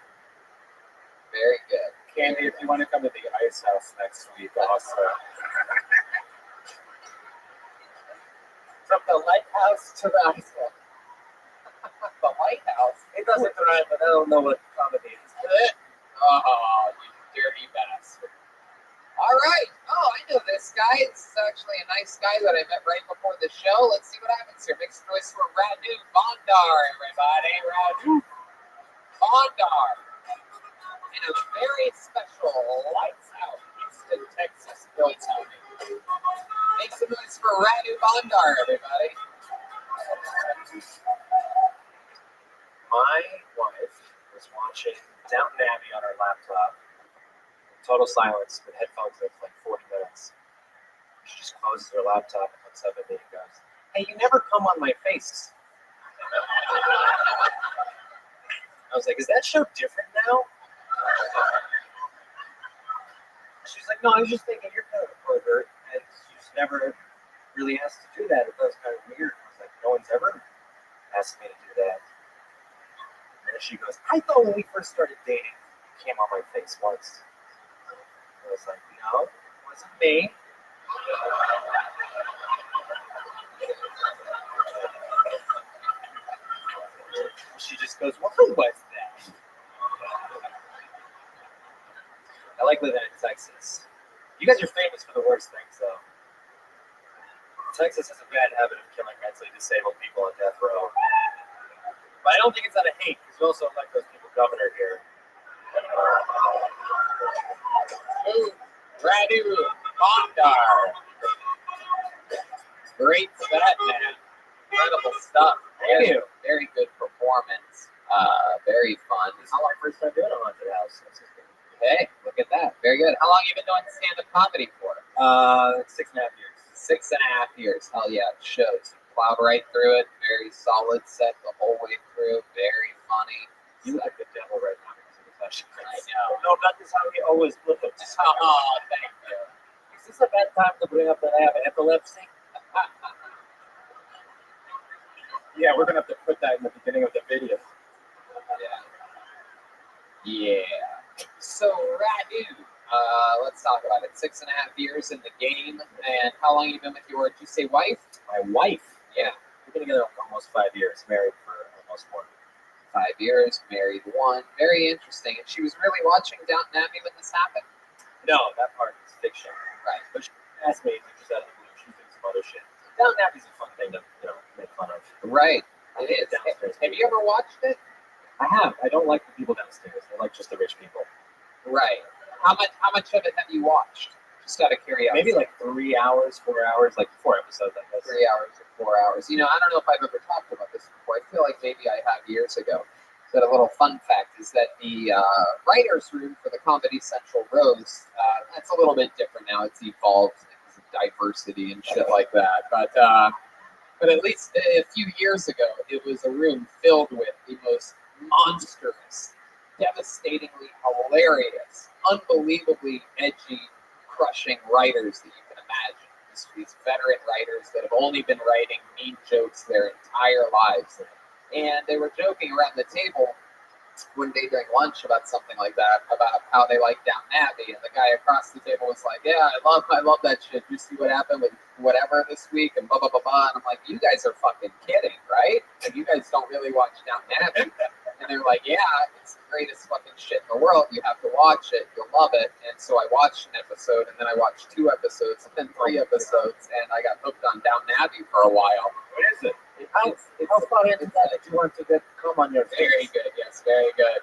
Very good. Candy, if you want to come to the Ice House next week, also. From the lighthouse to the ice wall. The lighthouse. It doesn't rhyme, but I don't know what comedy is. Oh, you dirty bastard. All right. Oh, I know this guy. This is actually a nice guy that I met right before the show. Let's see what happens here. Make some noise for Radu Bondar, everybody. Radu Bondar. In a very special Lights Out Houston, Texas building. Make some noise for Radu Bondar, everybody. My wife was watching Downton Abbey on her laptop. Total silence with headphones in for like 40 minutes. She just closes her laptop and looks up at me and goes, "Hey, you never come on my face." I was like, "Is that show different now?" She's like, "No, I was just thinking you're kind of a pervert and you just never really asked to do that. It was kind of weird." I was like, "No one's ever asked me to do that." And then she goes, "I thought when we first started dating, you came on my face once." I was like, "No, it wasn't me." She just goes, "Well, who was that?" I like living in Texas. You guys are famous for the worst things, though. Texas has a bad habit of killing mentally disabled people on death row. But I don't think it's out of hate, because we also elect those people governor here. Ooh, Radu Bondar. Great set, man. Incredible stuff. Thank you. Very good performance. Very fun. This is how I first started doing a haunted house. Hey, look at that. Very good. How long have you been doing stand-up comedy for? 6.5 years. 6.5 years. Hell yeah, it shows. Plowed right through it. Very solid set the whole way through. Very funny. You look like the devil right now because of the fashion. I know. No, that is how he always looked. Oh, thank you. Is this a bad time to bring up that I have epilepsy? Yeah, we're gonna have to put that in the beginning of the video. Yeah. So, Radu, let's talk about it. 6.5 years in the game, and how long have you been with your, did you say wife? My wife. Yeah. We've been together almost 5 years, married for almost 1. 5 years, married 1. Very interesting. And she was really watching Downton Abbey when this happened? No, that part is fiction. Right. But she asked me to just out of the blue. She's doing some other shit. Downton Abbey's a fun thing to, make fun of. Right. It is. Downstairs. Have you ever watched it? I have. I don't like the people downstairs. I like just the rich people. Right. How much of it have you watched? Just out of curiosity. Maybe like 3 hours, 4 hours, like 4 episodes, I guess. 3 hours or 4 hours. You know, I don't know if I've ever talked about this before. I feel like maybe I have years ago. But a little fun fact is that the writer's room for the Comedy Central Rose, that's a little bit different now. It's evolved because of diversity and shit like that. But at least a few years ago, it was a room filled with the most monstrous, devastatingly hilarious, unbelievably edgy, crushing writers that you can imagine. These veteran writers that have only been writing mean jokes their entire lives. And they were joking around the table one day during lunch about something like that, about how they like Downton Abbey, and the guy across the table was like, "Yeah, I love that shit. You see what happened with whatever this week and blah blah blah blah." And I'm like, "You guys are fucking kidding, right? And you guys don't really watch Downton Abbey." And they're like, "Yeah, it's the greatest fucking shit in the world. You have to watch it. You'll love it." And so I watched an episode, and then I watched 2 episodes, and then 3 episodes, and I got hooked on Downton Abbey for a while. What is it? How far into that you want to get come on your face? Very good, yes, very good.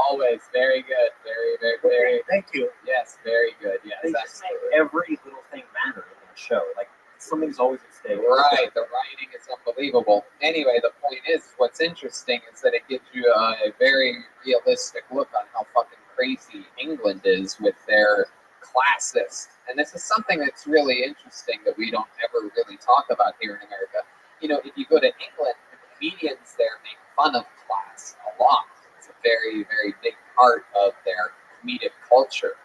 Always very good, very. Thank you. Yes, very good. Yes, They just make every little thing matter in the show. Like something's always at stake. right. The writing is unbelievable. Anyway, the point is, what's interesting is that it gives you a very realistic look on how fucking crazy England is with their classist. And this is something that's really interesting that we don't ever really talk about here in America. You know, if you go to England, the comedians there make fun of class a lot. It's a very, very big part of their comedic culture.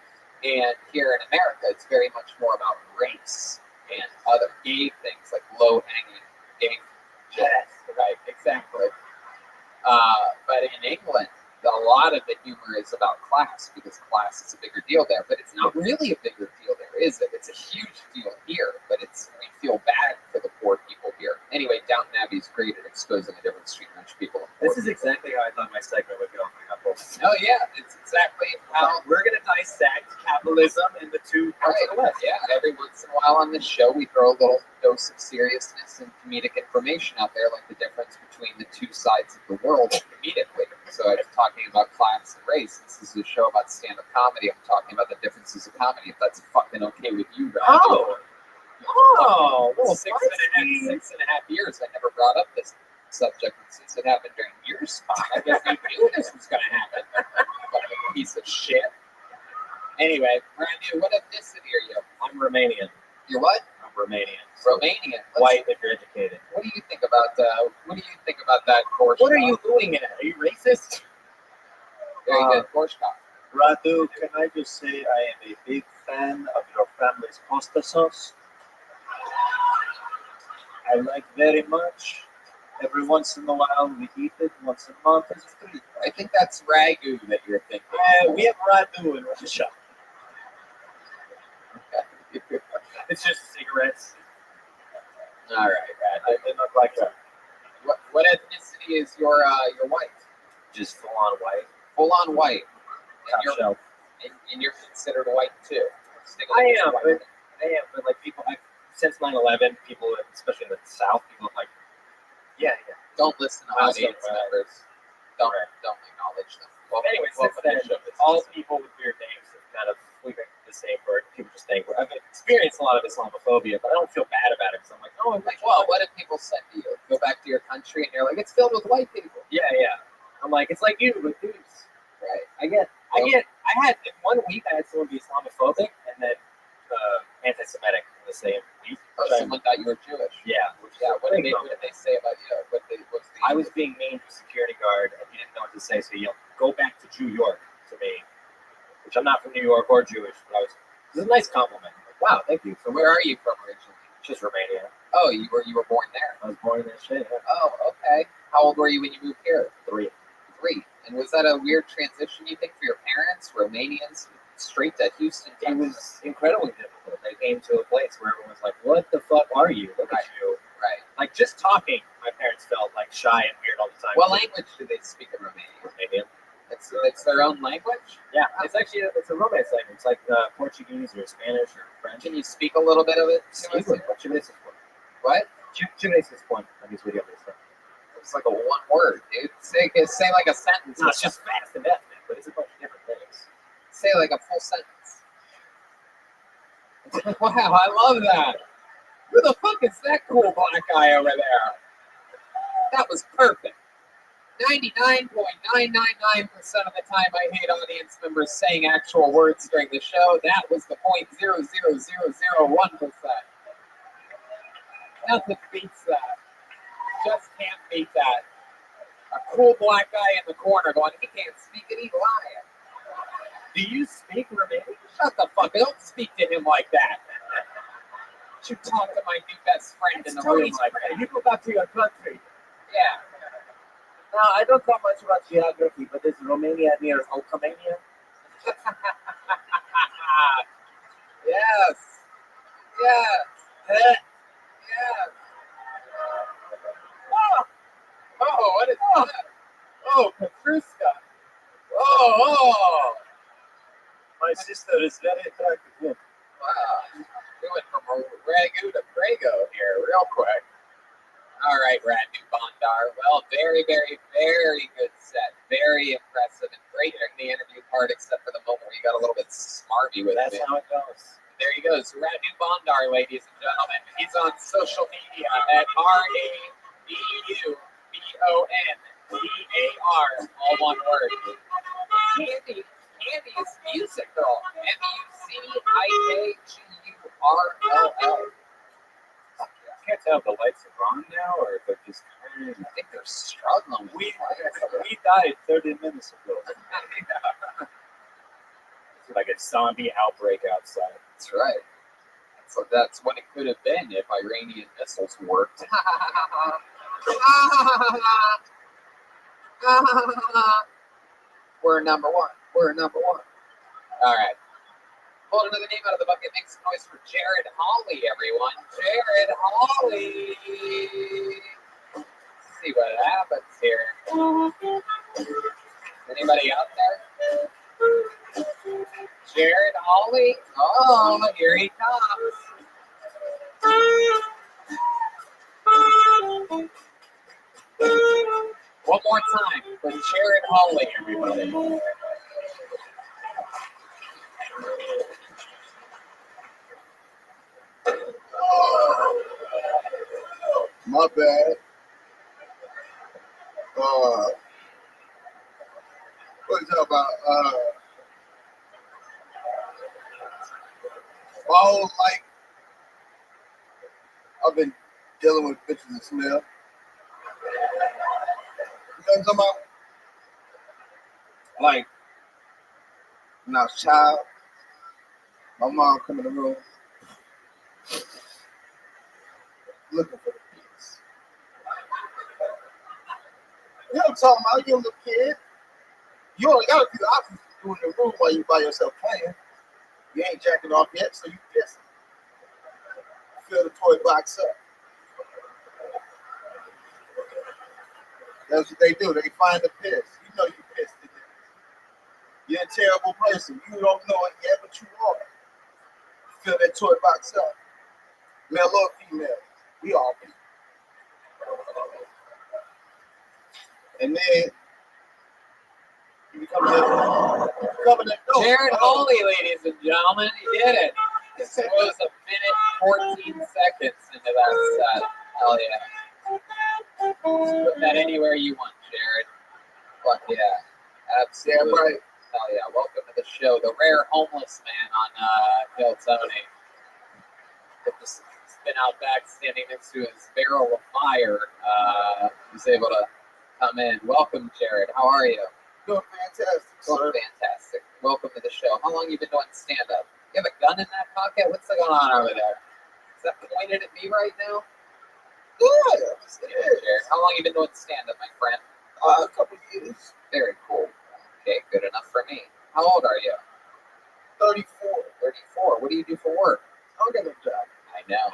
And here in America, it's very much more about race and other gay things, like low-hanging gay jokes. Right, exactly. But in England, a lot of the humor is about class because class is a bigger deal there, but it's not really a bigger deal there, is it? It's a huge deal here, but we feel bad for the poor people here. Anyway, Downton Abbey is great at exposing the difference between rich people and poor. This is exactly how I thought my segment would go. Oh yeah, it's exactly how We're going to dissect capitalism and the two parts of the West. Yeah, every once in a while on this show, we throw a little dose of seriousness and comedic information out there, like the difference between the two sides of the world comedically. So I'm talking about class and race. This is a show about stand-up comedy. I'm talking about the differences of comedy. If that's fucking okay with you, Rabbi. Well, Six and a half years, I never brought up this subject. And since it happened during your spot, I guess you knew this was going to happen. Fucking piece of shit. Anyway, Randy, what ethnicity are you? I'm Romanian. You're what? I'm Romanian. Romanian. White if you're educated. What do you think about that course? What are you doing at? Are you racist? Very good, Korshkov. Radu, can I just say I am a big fan of your family's pasta sauce. I like very much. Every once in a while we eat it, once a month. It's free. I think that's ragu that you're thinking. We have Radu in Russia. It's just cigarettes. All right, They look like that. What ethnicity is your wife? Just full on white. Full on white. Top shelf. And you're considered white too. I am, but like people, since 9/11, people, especially in the South, people are like, yeah. Don't listen to That's audience right. members. Don't acknowledge them. Well, Anyway, well, since then, all people with weird names have kind of sleeping the same word. People just think, I've experienced a lot of Islamophobia, but I don't feel bad about it because I'm like, oh, I'm like, well, what if people said to you, go back to your country, and you're like, it's filled with white people. yeah. I'm like, it's like you, but dudes. Right. I had in 1 week I had someone be Islamophobic and then anti-Semitic in the same week. Oh, someone thought you were Jewish. Yeah. What did they say about you? I was being mean to a security guard and he didn't know what to say, so he yelled, "Go back to New York" to me, which I'm not from New York or Jewish, but it was a nice compliment. Like, wow, thank you. So where are you from originally? Just Romania. Oh, you were born there. I was born in that shit. Yeah. Oh, okay. How old were you when you moved here? 3. And was that a weird transition, you think, for your parents, Romanians, straight to Houston, It Texas? was incredibly difficult. They came to a place where everyone was like, "What the fuck are you? Look at you!" Right. Like just talking, my parents felt like shy and weird all the time. What language do they speak in Romania? Romanian. It's their own language? Yeah, it's actually a Romance language. It's like Portuguese or Spanish or French. Can you speak a little bit of it? Sí, güey. Chimenez es bueno. What? Chimenez es bueno. Let me see what you It's like a one word, dude. Say like a sentence. No, it's just fast and ethnic, but it's a bunch of different things. Say like a full sentence. Wow, I love that. Who the fuck is that cool black guy over there? That was perfect. 99.999% of the time I hate audience members saying actual words during the show. That was the 0.00001%. Nothing beats that. Just can't beat that. A cool black guy in the corner going, he can't speak it, he's lying. Do you speak Romanian? Shut the fuck up. Don't speak to him like that. You talk to my new best friend in the room like that. You go back to your country. Yeah. Now, I don't know much about geography, but is Romania near Hulkamania? Yes. Yes. Yes. Oh, what is that? Oh, Petrushka. Oh. My sister is very attractive. Look. Wow. We went from Ragu to Prego here real quick. All right, Radu Bondar. Well, very, very, very good set. Very impressive and great during the interview part, except for the moment where you got a little bit smarmy with That's me. how it goes. There he goes, Radu Bondar, ladies and gentlemen. He's on social media at RADUBONDAR, all one word. Candy's Music Girl, MUCIAGURLL. I can't tell if the lights are on now or if they're just turning. I think they're struggling. We died 30 minutes ago. It's like a zombie outbreak outside. That's right. So that's what it could have been if Iranian missiles worked. We're number one. We're number one. All right. Pull another name out of the bucket. Make some noise for Jared Hawley, everyone. Jared Hawley. Let's see what happens here. Anybody out there? Jared Hawley. Oh, here he comes. One more time for Jared Hawley, everybody. My bad. What you talking about? My whole life, I've been dealing with bitches and smell. You know what I'm talking about? Like, when I was a child, my mom come in the room looking for the kids. You know what I'm talking about? You're a little kid. You only got a few options to do in the room while you by yourself playing. You ain't jacking off yet, so you piss. Fill the toy box up. That's what they do. They find the piss. You know you pissed in there. You're a terrible person. You don't know it yet, but you are. Fill that toy box up. Male or female. We all be. And then you come in the door. Jared Hawley, ladies and gentlemen, he did it. This was a minute 14 seconds into that set. Hell yeah. Just put that anywhere you want, Jared. Fuck yeah. Absolutely. Yeah, right. Hell yeah. Welcome to the show. The rare homeless man on Kill Tony. With the spin out back standing next to his barrel of fire. He's able to come in. Welcome, Jared. How are you? Doing fantastic, Doing sir. fantastic. Welcome to the show. How long you been doing stand-up? You have a gun in that pocket? What's going on over there? Is that pointed at me right now? Yeah. Just kidding, Jared. How long you been doing stand-up, my friend? A couple years. Very cool. Okay, good enough for me. How old are you? 34. 34. What do you do for work? I don't got no job. I know,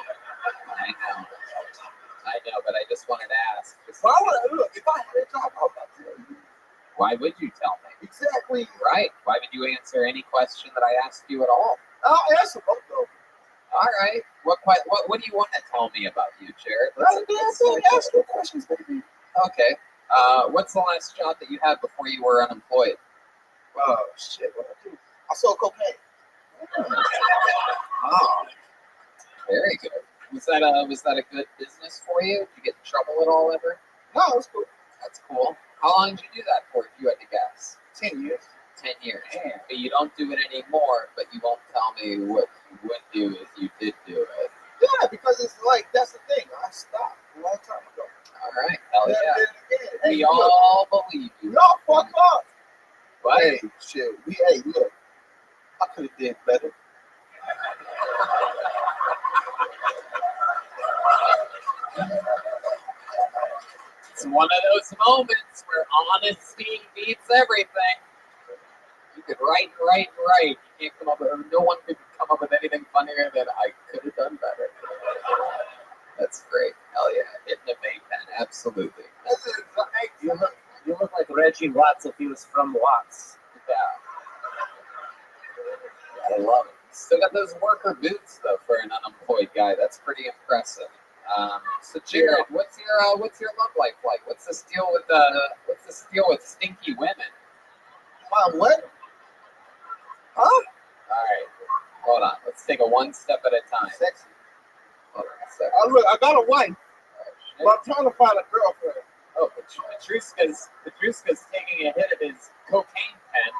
but I just wanted to ask. But I want to look. If I had a job, I would not tell you. Why would you tell me? Exactly. Right. Why would you answer any question that I asked you at all? I'll answer both though. All right. What do you want to tell me about you, Jared? Ask your questions, baby. Okay. What's the last job that you had before you were unemployed? Oh shit! What I do? I sold cocaine. Oh, very good. Was that a good business for you? Did you get in trouble at all ever? No, it's cool. That's cool. How long did you do that for, if you had to guess? 10 years. 10 years. Damn. But you don't do it anymore, but you won't tell me what you would do if you did do it. Yeah, because it's like, that's the thing. I stopped a long time ago. All right. Hell yeah. Hey, We all believe you. y'all fuck off. What? Hey, shit. Hey, look. I could have did better. It's one of those moments where honesty beats everything. You could write. You can't come up with, no one could come up with anything funnier than I could have done better. That's great. Hell yeah. Hitting the vape pen. Absolutely. Hey, You look like Reggie Watts if he was from Watts. Yeah. I love it. Still got those worker boots though for an unemployed guy. That's pretty impressive. So Jared, what's your love life like? What's the deal with stinky women? my what? Huh? All right, hold on. Let's take it one step at a time. Sexy. Hold on a second. Look, I got a wife, Oh, but I'm trying to find a girlfriend. Oh, Petruska's taking a hit of his cocaine pen.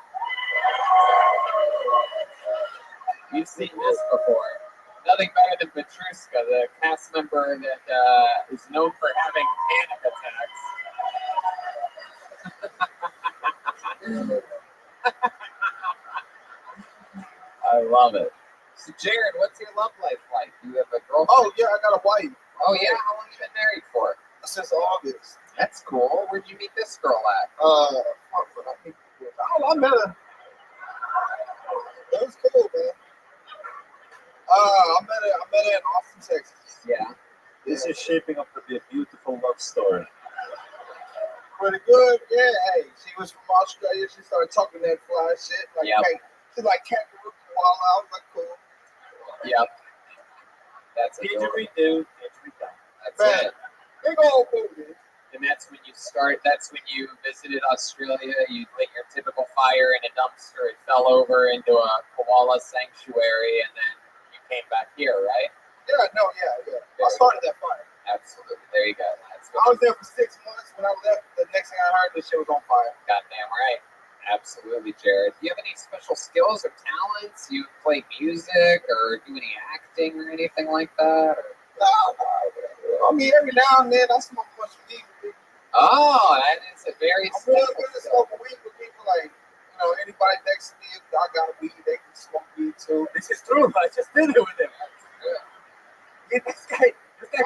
You've seen this before. Nothing better than Petruska, the cast member that is known for having panic attacks. I love it. So, Jared, what's your love life like? Do you have a girlfriend? Oh, yeah, I got a wife. Oh, yeah? How long you been married for? Since August. That's cool. Where'd you meet this girl at? I don't I met her. It was cool, man. I met her in Austin, Texas. Yeah. This is shaping up to be a beautiful love story. Pretty good, yeah. Hey, she was from Australia. She started talking that fly shit. Like, Yep. hey, she's like kangaroo koala. I was like, cool. Yep. That's adorable. Didgeridoo, didgeridoo. That's Man. it. Big old booty. And that's when you start. That's when you visited Australia. You lit your typical fire in a dumpster. It fell over into a koala sanctuary, and then you came back here, right? Yeah, no, yeah. I started that fire. Absolutely. There you go. That's I was there for 6 months. When I left, the next thing I heard, this shit was on fire. goddamn right. Absolutely, Jared. Do you have any special skills or talents? You play music or do any acting or anything like that? Or? No. I mean, every now and then I smoke a bunch of weed with people. Oh, that is a very I'm real special good at skill. smoking weed with people. Like, you know, anybody next to me, if I got weed, they can smoke weed too. This is true. I just did it with him. Yeah, this guy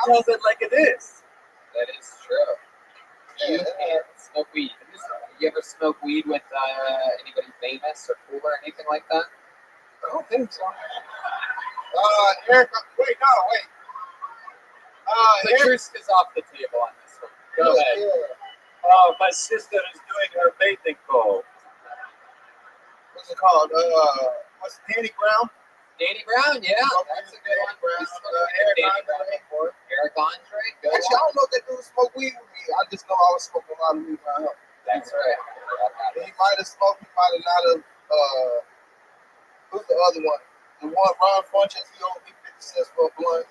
tells it like it is. That is true. You Yeah. can smoke weed. You ever smoke weed with anybody famous or cool or anything like that? I don't think so. Eric, wait. The Eric, truth is off the table on this one. Go ahead. Yeah. Oh, my sister is doing her mating call. What's it called? What's Danny Brown? Danny Brown, yeah, that's a good one. Brown. We smoked with Danny Brown before. Eric Andre, good Actually, I one. don't know if that dude smoked weed with me. I just know I was smoking a lot of weed around him. That's right. He might have smoked. He might have not have. Who's the other one? The one Ron Funches. He owed me 50 cents for a blunt.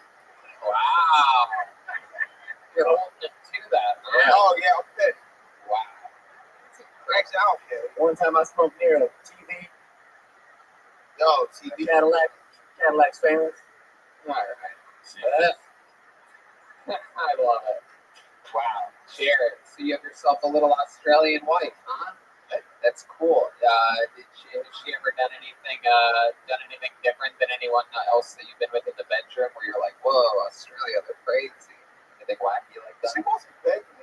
Wow. You're holding it to that. Huh? Oh yeah, I'm petty. Wow. Actually, I don't care. One time I smoked near a TV, Yo, TV. Cadillac's famous. All right. I love it. Wow. Jared, so you have yourself a little Australian wife, huh? That's cool. Has she ever done anything different than anyone else that you've been with in the bedroom where you're like, whoa, Australia, they're crazy? Anything wacky like that? She wants to pay me.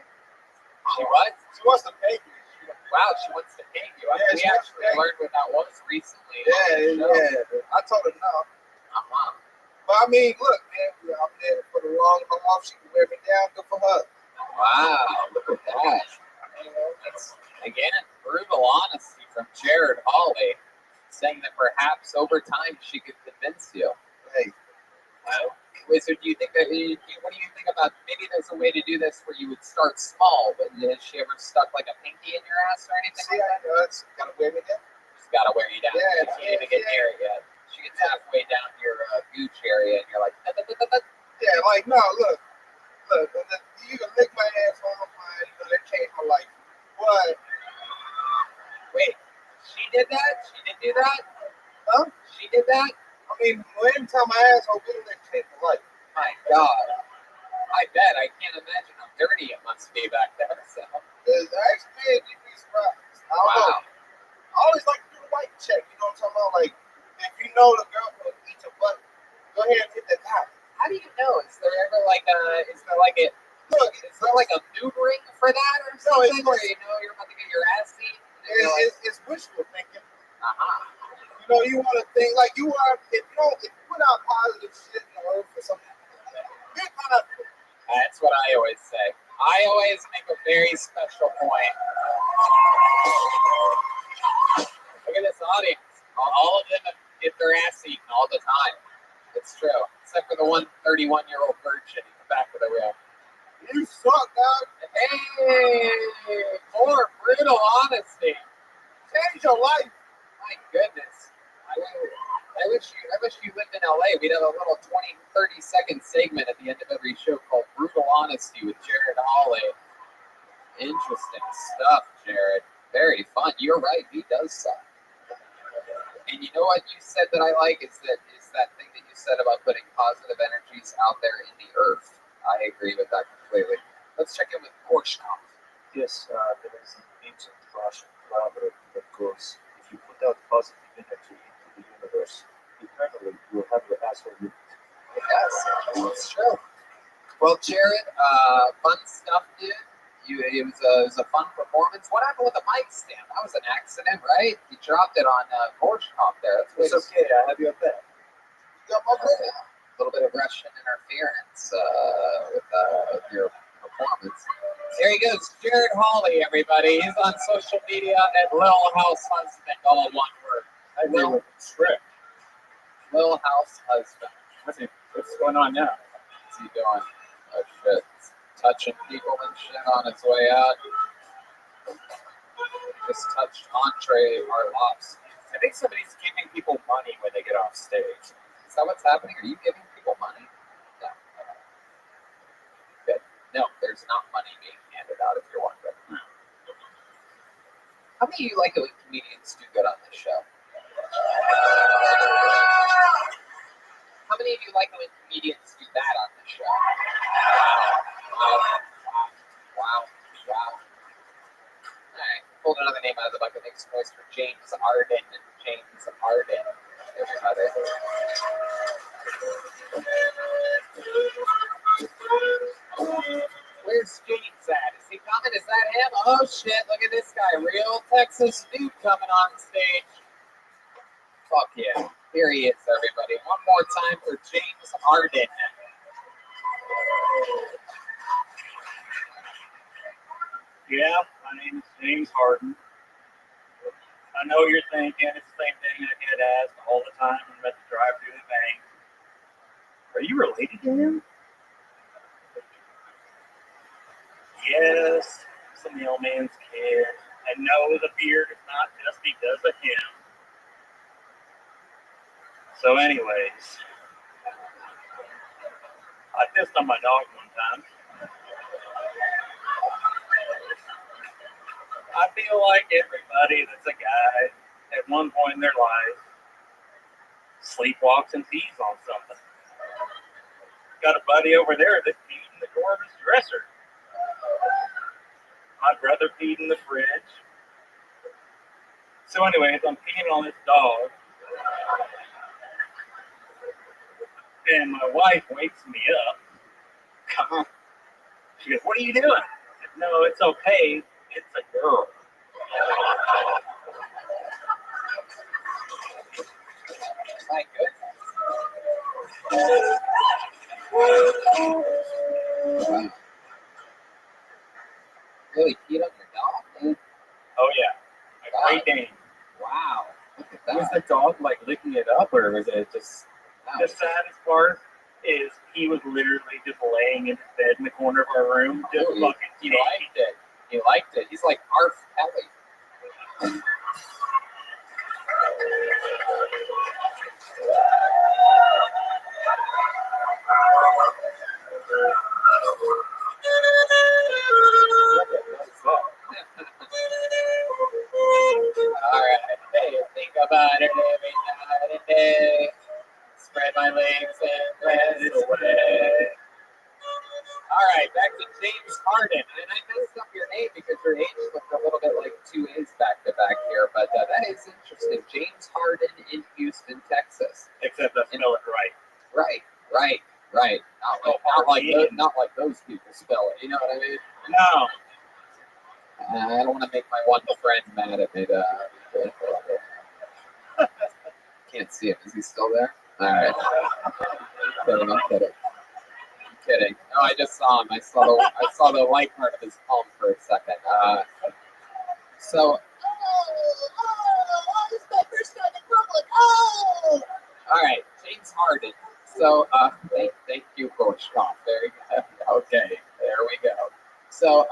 She what? She wants to pay me. Wow, she wants to pay you. Yeah, We she wants actually to pay you. learned what that was recently. Yeah. I told her no. Uh-huh. But I mean, look, man, I'm there for the long haul. She can wear me down. Good for her. Wow, look at that. You know? That's, again, brutal honesty from Jared Hawley, saying that perhaps over time she could convince you. Hey, So do you think that, what do you think about, maybe there's a way to do this where you would start small, but has she ever stuck like a pinky in your ass or anything see, like that? it's gotta wear me down. She's got to wear you down. Yeah, She can't even get near it yet. She gets halfway down your gooch area and you're like, Yeah, like, no, look, you can lick my ass on my mind. You know, that changed my life. What? wait, she did that? She did do that? Huh? She did that? I mean, every time my asshole do that changed my life. My God. I bet. I can't imagine how dirty it must be back there. So. Actually, you'd be surprised. I don't know. I always like to do the white check. You know what I'm talking about? Like, if you know the girl will eat your butt, go ahead and hit that top. How do you know? Is there ever like a Look, is there like a nude ring for that or No, something it's- where you know you're about to get your ass eaten? And you're like, it's wishful thinking. uh-huh. You know, you want to think like you are. If you put out positive shit in the earth for something, get positive. That's what I always say. I always make a very special point. Look at this audience. All of them get their ass eaten all the time. It's true. Except for the one 31-year-old virgin in the back of the room. You suck, dog. Hey! More brutal honesty. Change your life. My goodness. I wish you lived in LA. We'd have a little 30-second segment at the end of every show called Brutal Honesty with Jared Hawley. Interesting stuff, Jared. Very fun. You're right. He does suck. And you know what you said that I like is that thing that you said about putting positive energies out there in the earth. I agree with that completely. Let's check in with Rothschild. Yes, there is an ancient Russian proverb that goes, if you put out positive energy into the universe, eternally you will have your asshole lit. Yes, it's true. Well, Jared, fun stuff, dude. It was a fun performance. What happened with the mic stand? That was an accident, right? You dropped it on Gorshkov there. It's okay. I have you up there. A little bit of Russian interference with your performance. There he goes, Jared Hawley, everybody. He's on social media at Lil House Husband, all one word. I agree with the script. Lil House Husband. What's going on now? What's he doing? Oh shit. Touching people and shit on his way out. Just touched Entree Arlovsky. I think somebody's giving people money when they get off stage. Is that what's happening? Are you giving people money? No. Good. No, there's not money being handed out if you're wondering. How many of you like it when comedians do good on this show? How many of you like it when comedians do bad on this show? Wow. All right, pulled another name out of the bucket. Makes noise for James Arden. Everybody. Where's James at? Is he coming? Is that him? Oh shit, look at this guy. Real Texas dude coming on stage. Fuck yeah. Here he is, everybody. One more time for James Arden. Yeah, my name is James Harden. I know you're thinking it's the same thing I get asked all the time when I'm at the drive-thru the bank. Are you related to him? Yes, it's a mailman's kid. And no, the beard is not just because of him. So anyways, I pissed on my dog one time. I feel like everybody that's a guy at one point in their life sleepwalks and pees on something. Got a buddy over there that peed in the door of his dresser. My brother peed in the fridge. So anyways, I'm peeing on this dog. And my wife wakes me up. She goes, "What are you doing?" I said, "No, it's okay. It's a girl." My goodness. Really peed on your dog, man? Oh yeah, a Great Dane. Wow. Look at that. Was the dog like licking it up, or was it just? The saddest part is he was literally just laying in his bed in the corner of our room, just Ooh, fucking he liked it. He liked it. He's like Arf Kelly. All right. Hey, think about it every night and day. Spread my legs and rest away. All right, back to James Harden. And I messed up your name because your H looked a little bit like two A's back to back here, but that is interesting. James Harden in Houston, Texas. Except I spell it right. Right. Not like those people spell it. You know what I mean? No. I don't want to make my one friend mad at me. Can't see him. Is he still there? All right. I'm kidding. No, I just saw him. I saw the light part of his palm for a second. So. This is my first time in public. All right, James Harden. So, thank you, Coach Tom. Very good. Okay, there we go. So,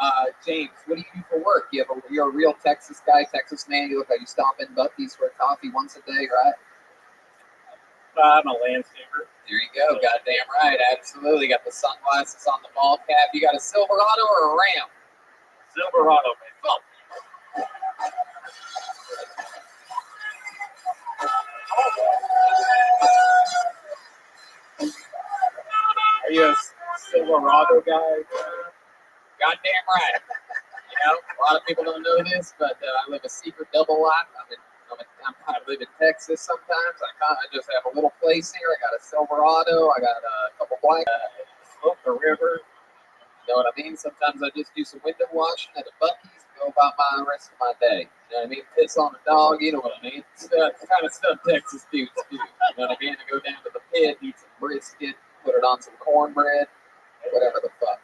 James, what do you do for work? You're a real Texas guy, Texas man. You look like you stop in Buc-ee's for coffee once a day, right? I'm a landscaper. There you go. Goddamn right. Absolutely. Got the sunglasses on the ball cap. You got a Silverado or a Ram? Silverado, man. Oh. Are you a Silverado guy? Goddamn right. You know, a lot of people don't know this, but I live a secret double life. I live in Texas sometimes. I just have a little place here. I got a Silverado. I got a couple black. Slope the river. You know what I mean? Sometimes I just do some window washing at a Buc-ee's and go about my rest of my day. You know what I mean? Piss on a dog, you know what I mean? Stuff, the kind of stuff Texas dudes do. You know what I mean? I go down to the pit, eat some brisket, put it on some cornbread, whatever the fuck.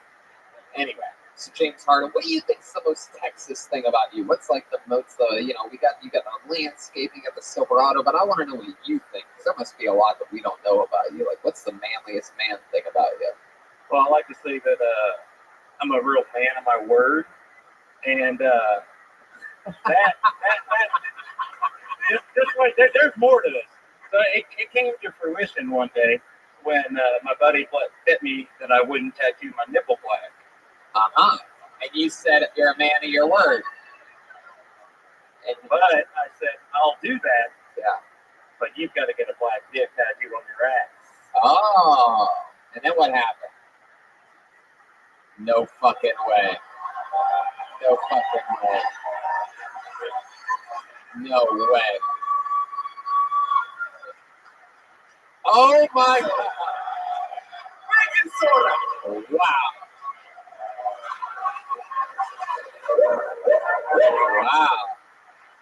Anyway, so James Harden, what do you think's the most Texas thing about you? What's like the most, you know, you got the landscaping of the Silverado, but I want to know what you think, because there must be a lot that we don't know about you. Like, what's the manliest man thing about you? Well, I like to say that I'm a real man of my word, and there's more to this. So it came to fruition one day when my buddy bit me that I wouldn't tattoo my nipple black. Uh-huh. And you said you're a man of your word. But I said, I'll do that. Yeah. But you've got to get a black dick tattoo on your ass. Oh. And then what happened? No fucking way. No fucking way. No way. Oh my God. Freaking soda. Wow. Wow.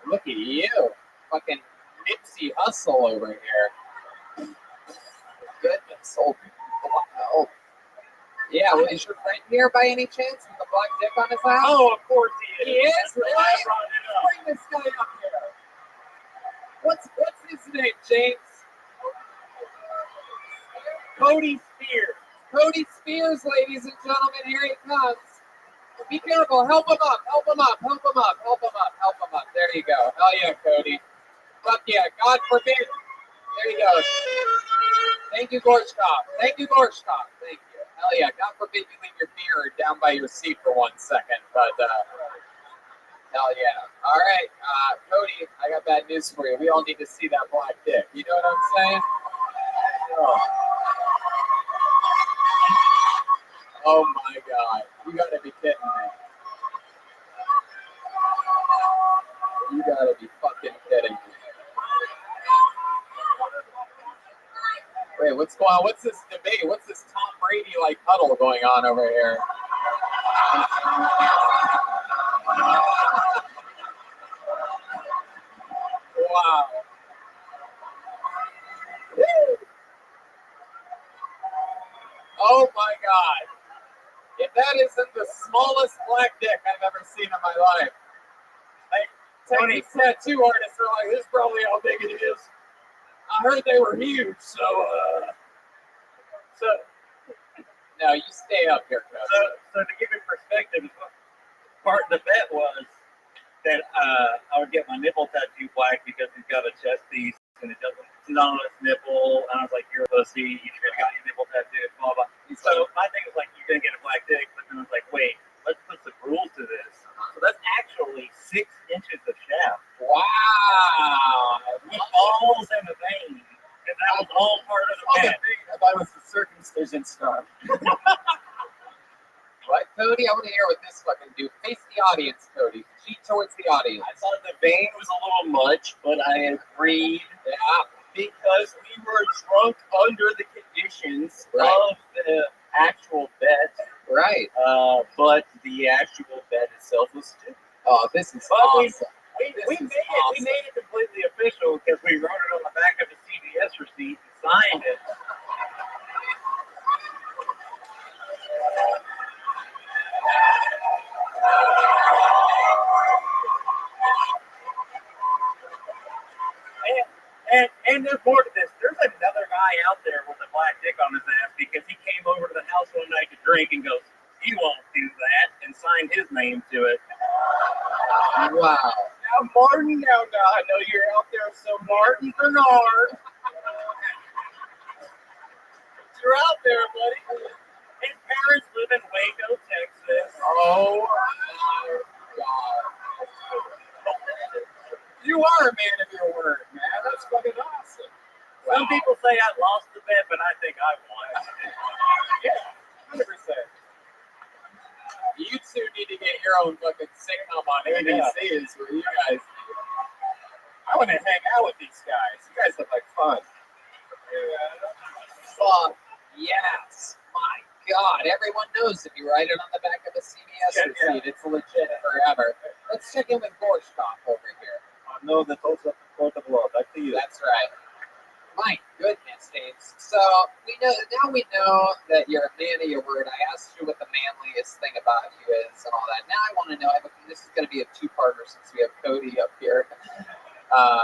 Look at you. Fucking Nipsey Hustle over here. Goodness. Oh. Yeah, well, is your friend here by any chance with the black dick on his ass? Oh, of course he is. He is? That's Really? why I brought it up. Bring this guy up here. What's his name, James? Cody Spears. Cody Spears, ladies and gentlemen, here he comes. Be careful, help him up, help him up, help him up, help him up, help him up. There you go. Hell yeah, Cody. Fuck yeah, God forbid. There you go. Thank you, Gorshkov. Thank you, Gorshkov. Thank you. Hell yeah, God forbid you leave your beer down by your seat for 1 second, but hell yeah. All right, Cody, I got bad news for you. We all need to see that black dick. You know what I'm saying? Oh my God. You gotta be kidding me. You gotta be fucking kidding me. Wait, what's going on? What's this debate? What's this Tom Brady like huddle going on over here? Wow. Woo. Oh my God. If that isn't the smallest black dick I've ever seen in my life. Like, Texas tattoo artists are like, this is probably how big it is. I heard they were huge, so no, you stay up here, Coach. So to give it perspective, part of the bet was that I would get my nipple tattoo black because he's got a chest piece and it's not on his nipple. And I was like, you're a pussy, you should have got your nipple tattooed, blah, blah. So my thing was like, you're going to get a black dick. But then I was like, wait, let's put some rules to this. So that's actually 6 inches of shaft. Wow. With balls and a vein. And that was all part of the bet. I thought it was the circumcision stuff. What, Cody? I want to hear what this fucking do. Face the audience, Cody. Cheat towards the audience. I thought the vein was a little much, but I agreed. Yeah. Because we were drunk under the conditions Right. of the actual bet. Right. But the actual bet itself was stupid. Oh, this is But awesome. we made it completely official because we wrote it on the back of the CVS receipt and signed it. And there's more to this. There's another guy out there with a black dick on his ass because he came over to the house one night to drink and goes, "You won't do that," and signed his name to it. Wow. Now, Martin, now, I know you're out there, so Martin Bernard, you're out there, buddy. His parents live in Waco, Texas. Oh my God. You are a man of your word, man. That's fucking awesome. Some people say I lost the bet, but I think I won. Yeah, 100%. You two need to get your own fucking sitcom on ABC is where you guys. I want to hang out with these guys. You guys look like fun. Fuck yes. My God, everyone knows if you write it on the back of a CVS receipt, it's legit forever. Let's check in with Gorshkopf over here. I know the total support of law. Back to you. That's right. My goodness, James. So we know that you're a man of your word. I asked you what the manliest thing about you is and all that. Now I want to know. This is going to be a two-parter since we have Cody up here. By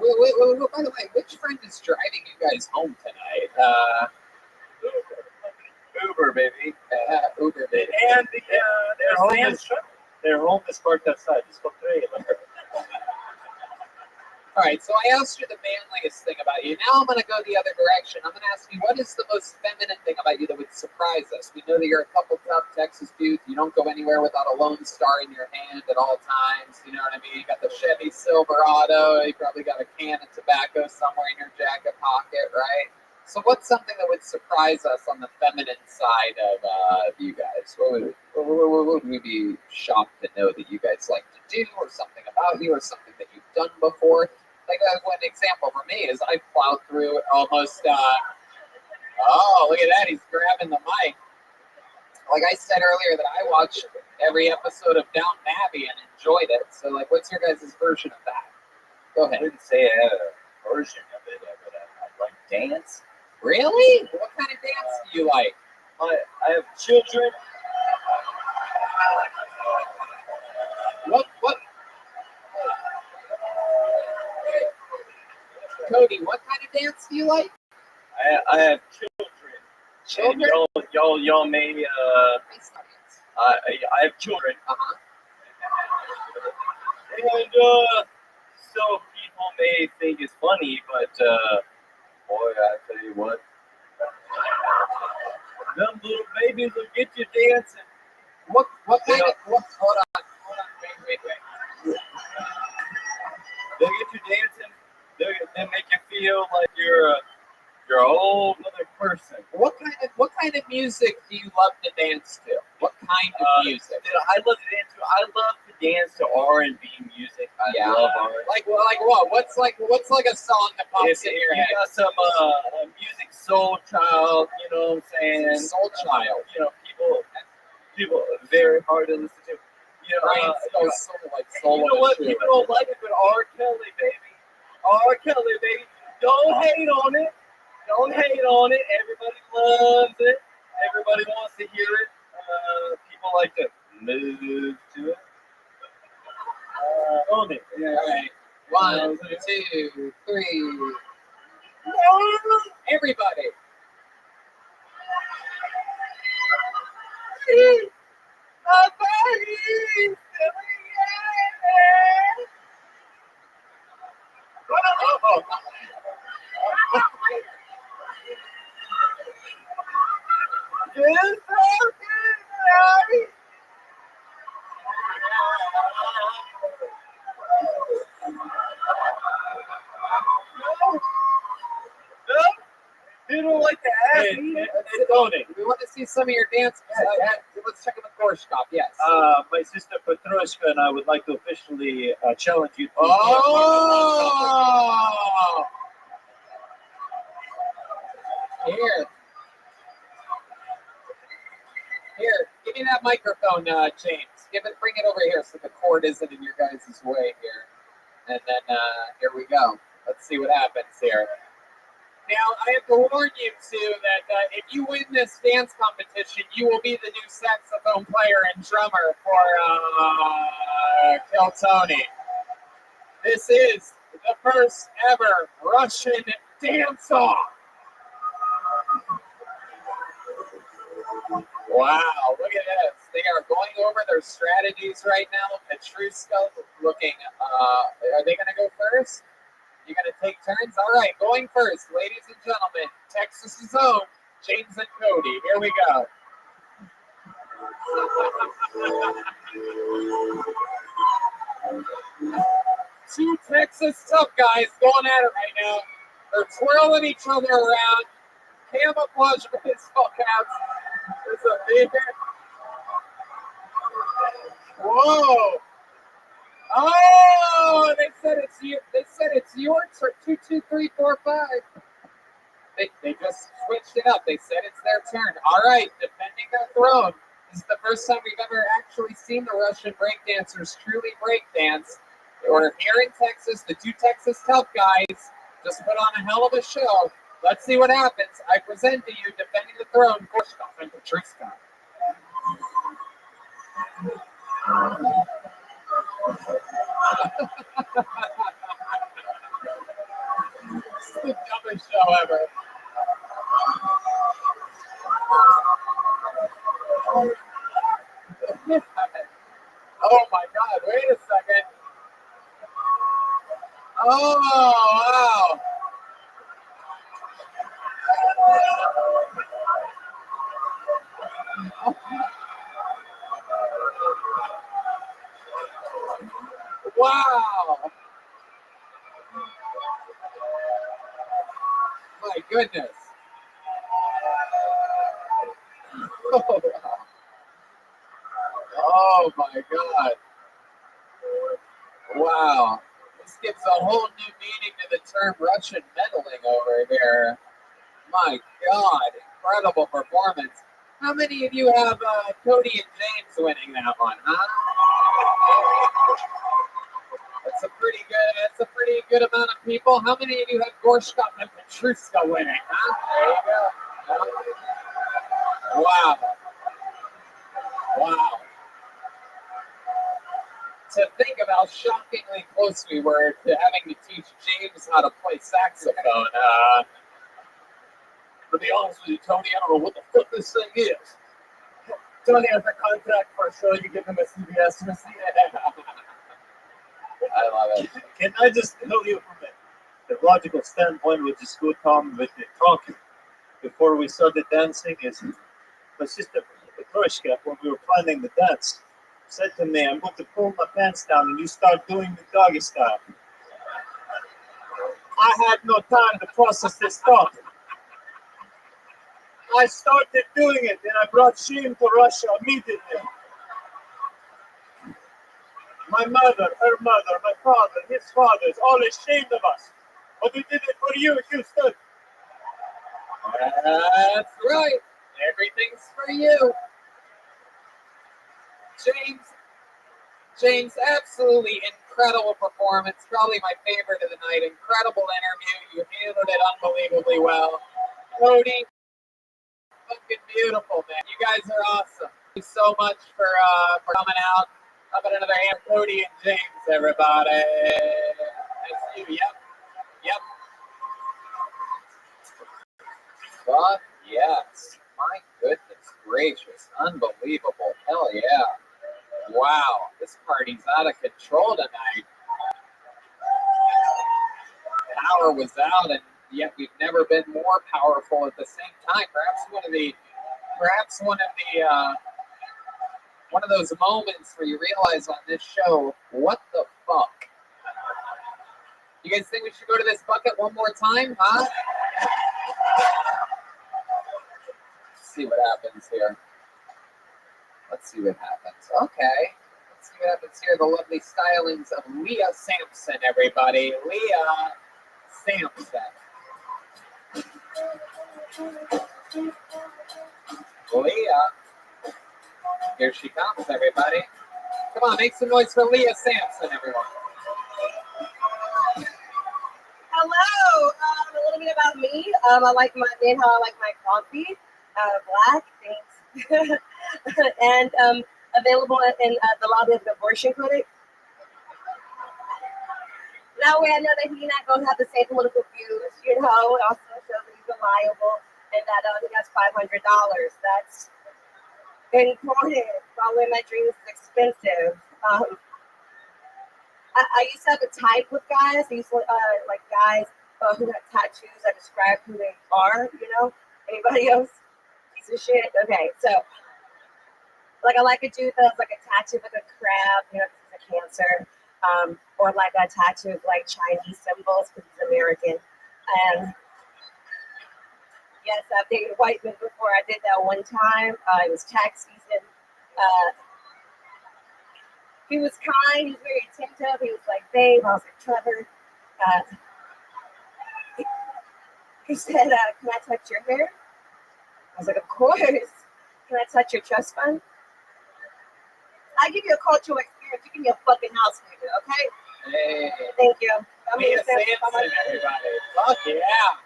the way, which friend is driving you guys home tonight? Uber, baby. Uber, baby. And their home is parked outside. It's called trailer. All right, so I asked you the manliest thing about you. Now I'm going to go the other direction. I'm going to ask you, what is the most feminine thing about you that would surprise us? We know that you're a couple tough Texas dudes. You don't go anywhere without a Lone Star in your hand at all times. You know what I mean? You got the Chevy Silverado. You probably got a can of tobacco somewhere in your jacket pocket, right? So what's something that would surprise us on the feminine side of you guys? What would we be shocked to know that you guys like to do, or something about you, or something that you've done before? Like one example for me is I plowed through almost. Oh, look at that! He's grabbing the mic. Like I said earlier, that I watched every episode of Downton Abbey and enjoyed it. So, like, what's your guys' version of that? Go I ahead. wouldn't say I had a version of it, but I like dance. Really? What kind of dance do you like? I have children. What? Cody, what kind of dance do you like? I have children. Children? And y'all may. I have children. Uh-huh. And so people may think it's funny, but boy, I tell you what, them little babies will get you dancing. What kind of? Hold on, wait. They'll get you dancing. They'll make you feel like you're a whole other person. What kind of music do you love to dance to? What kind of music? I love to dance to. I love to dance to R&B music. I love R&B. Like what? What's like a song that pops in your You head? got some music, Soul Child. You know what I'm saying? Soul Child. You know, people very hard to listen to. You know, Ryan spells soul like soul. you know what? on a shoe. People don't like it, but R. Kelly, baby. R. Kelly, baby. Don't hate on it. Don't hate on it. Everybody loves it. Everybody wants to hear it. People like to move to it. Own it. All right. 1, 2, 3. Everybody. You don't like to ask me? Tony, we want to see some of your dance. Let's check in with Gorshkopf. Yes. My sister Petrushka and I would like to officially challenge you. Oh! Here, give me that microphone, James. Bring it over here so the cord isn't in your guys' way here. And then here we go. Let's see what happens here. Now, I have to warn you, too, that if you win this dance competition, you will be the new saxophone player and drummer for Kill Tony. This is the first ever Russian dance-off. Wow, look at this. They are going over their strategies right now. Petrushka looking, are they going to go first? You're going to take turns? All right, going first, ladies and gentlemen, Texas's own James and Cody. Here we go. Two Texas tough guys going at it right now. They're twirling each other around. Camouflage baseball caps. There's a big. Whoa! Oh, they said it's your turn. 2, 2, 3, 4, 5. They just switched it up. They said it's their turn. All right, defending their throne. This is the first time we've ever actually seen the Russian breakdancers truly breakdance. We're here in Texas. The two Texas tough guys just put on a hell of a show. Let's see what happens. I present to you, defending the throne, Gorshkov and Petrushka. It's the dumbest show ever. Oh my God, wait a second. Oh, wow. Wow. My goodness. Oh my God. Wow. This gives a whole new meaning to the term Russian meddling over here. My God. Incredible performance. How many of you have Cody and James winning that one, huh? That's a pretty good amount of people. How many of you have Gorshkov and Petrushka winning, huh? There you go. Wow. Wow. To think of how shockingly close we were to having to teach James how to play saxophone. To be honest with you, Tony, I don't know what the fuck this thing is. Tony has a contract for a show. You give him a CBS receipt. I love it. Can I just tell you from the logical standpoint, which is good, Tom, with the talking before we started dancing, is my sister Petrushka, when we were planning the dance, said to me, I'm going to pull my pants down and you start doing the doggy style. I had no time to process this thought. I started doing it and I brought shame to Russia immediately. My mother, her mother, my father, his fathers, all ashamed of us. But we did it for you, Houston. That's right. Everything's for you. James, absolutely incredible performance. Probably my favorite of the night. Incredible interview. You handled it unbelievably well. Cody, fucking beautiful, man. You guys are awesome. Thank you so much for coming out. How about another hand, Cody and James, everybody? That's you. Yep. Fuck yes. My goodness gracious. Unbelievable. Hell yeah. Wow. This party's out of control tonight. Power was out, and yet we've never been more powerful at the same time. Perhaps one of those moments where you realize on this show, what the fuck? You guys think we should go to this bucket one more time, huh? Let's see what happens here. Okay. Let's see what happens here. The lovely stylings of Leah Sampson, everybody. Leah Sampson. Leah. Here she comes, everybody. Come on, make some noise for Leah Sampson, everyone. Hello. A little bit about me. I like how I like my coffee. Black, thanks. And available in the lobby of the abortion clinic. That way I know that he's not going to have the same political views, It also shows that he's reliable and that he has $500. That's important. Following my dreams is expensive. I used to have a type with guys. I used to like guys who have tattoos that describe who they are, Anybody else? Piece of shit? Okay, so like I like a dude that has like a tattoo like a crab, because he's a Cancer. Or like a tattoo of like Chinese symbols because he's American. And yes, I've dated white men before. I did that one time. It was tax season. He was kind. He was very attentive. He was like, babe. I was like, Trevor. He said, "Can I touch your hair?" I was like, "Of course." "Can I touch your trust fund?" I give you a cultural experience. You give me a fucking house, nigga. Okay? Hey, Thank you. I'm Leah gonna Sampson, everybody. Fuck yeah.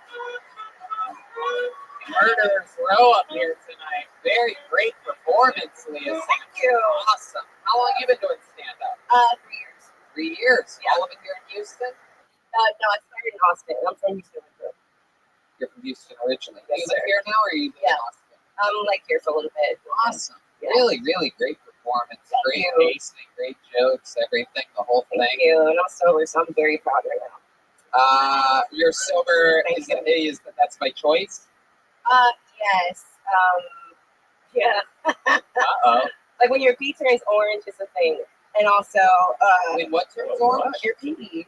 Murderers Row up here tonight. Very great performance, Leah Sampson. Thank you. Awesome. How long you been doing stand-up? 3 years. 3 years. Yeah. All of it here in Houston? No, I started in Austin. I'm from Houston. You're from Houston originally. Do Yes, you live sir. here now, or are you live Yeah. in Austin? I'm like here for a little bit. Awesome. Yeah. Really, really great performance. Thank Great you. pacing, great jokes, everything, the whole Thank thing. you. And I'm sober, so I'm very proud right now. You're sober. Thank Is that's by choice? Yes. Yeah. Uh-oh. Like when your pee turns orange is a thing. And also, Wait, what turns orange? your pee.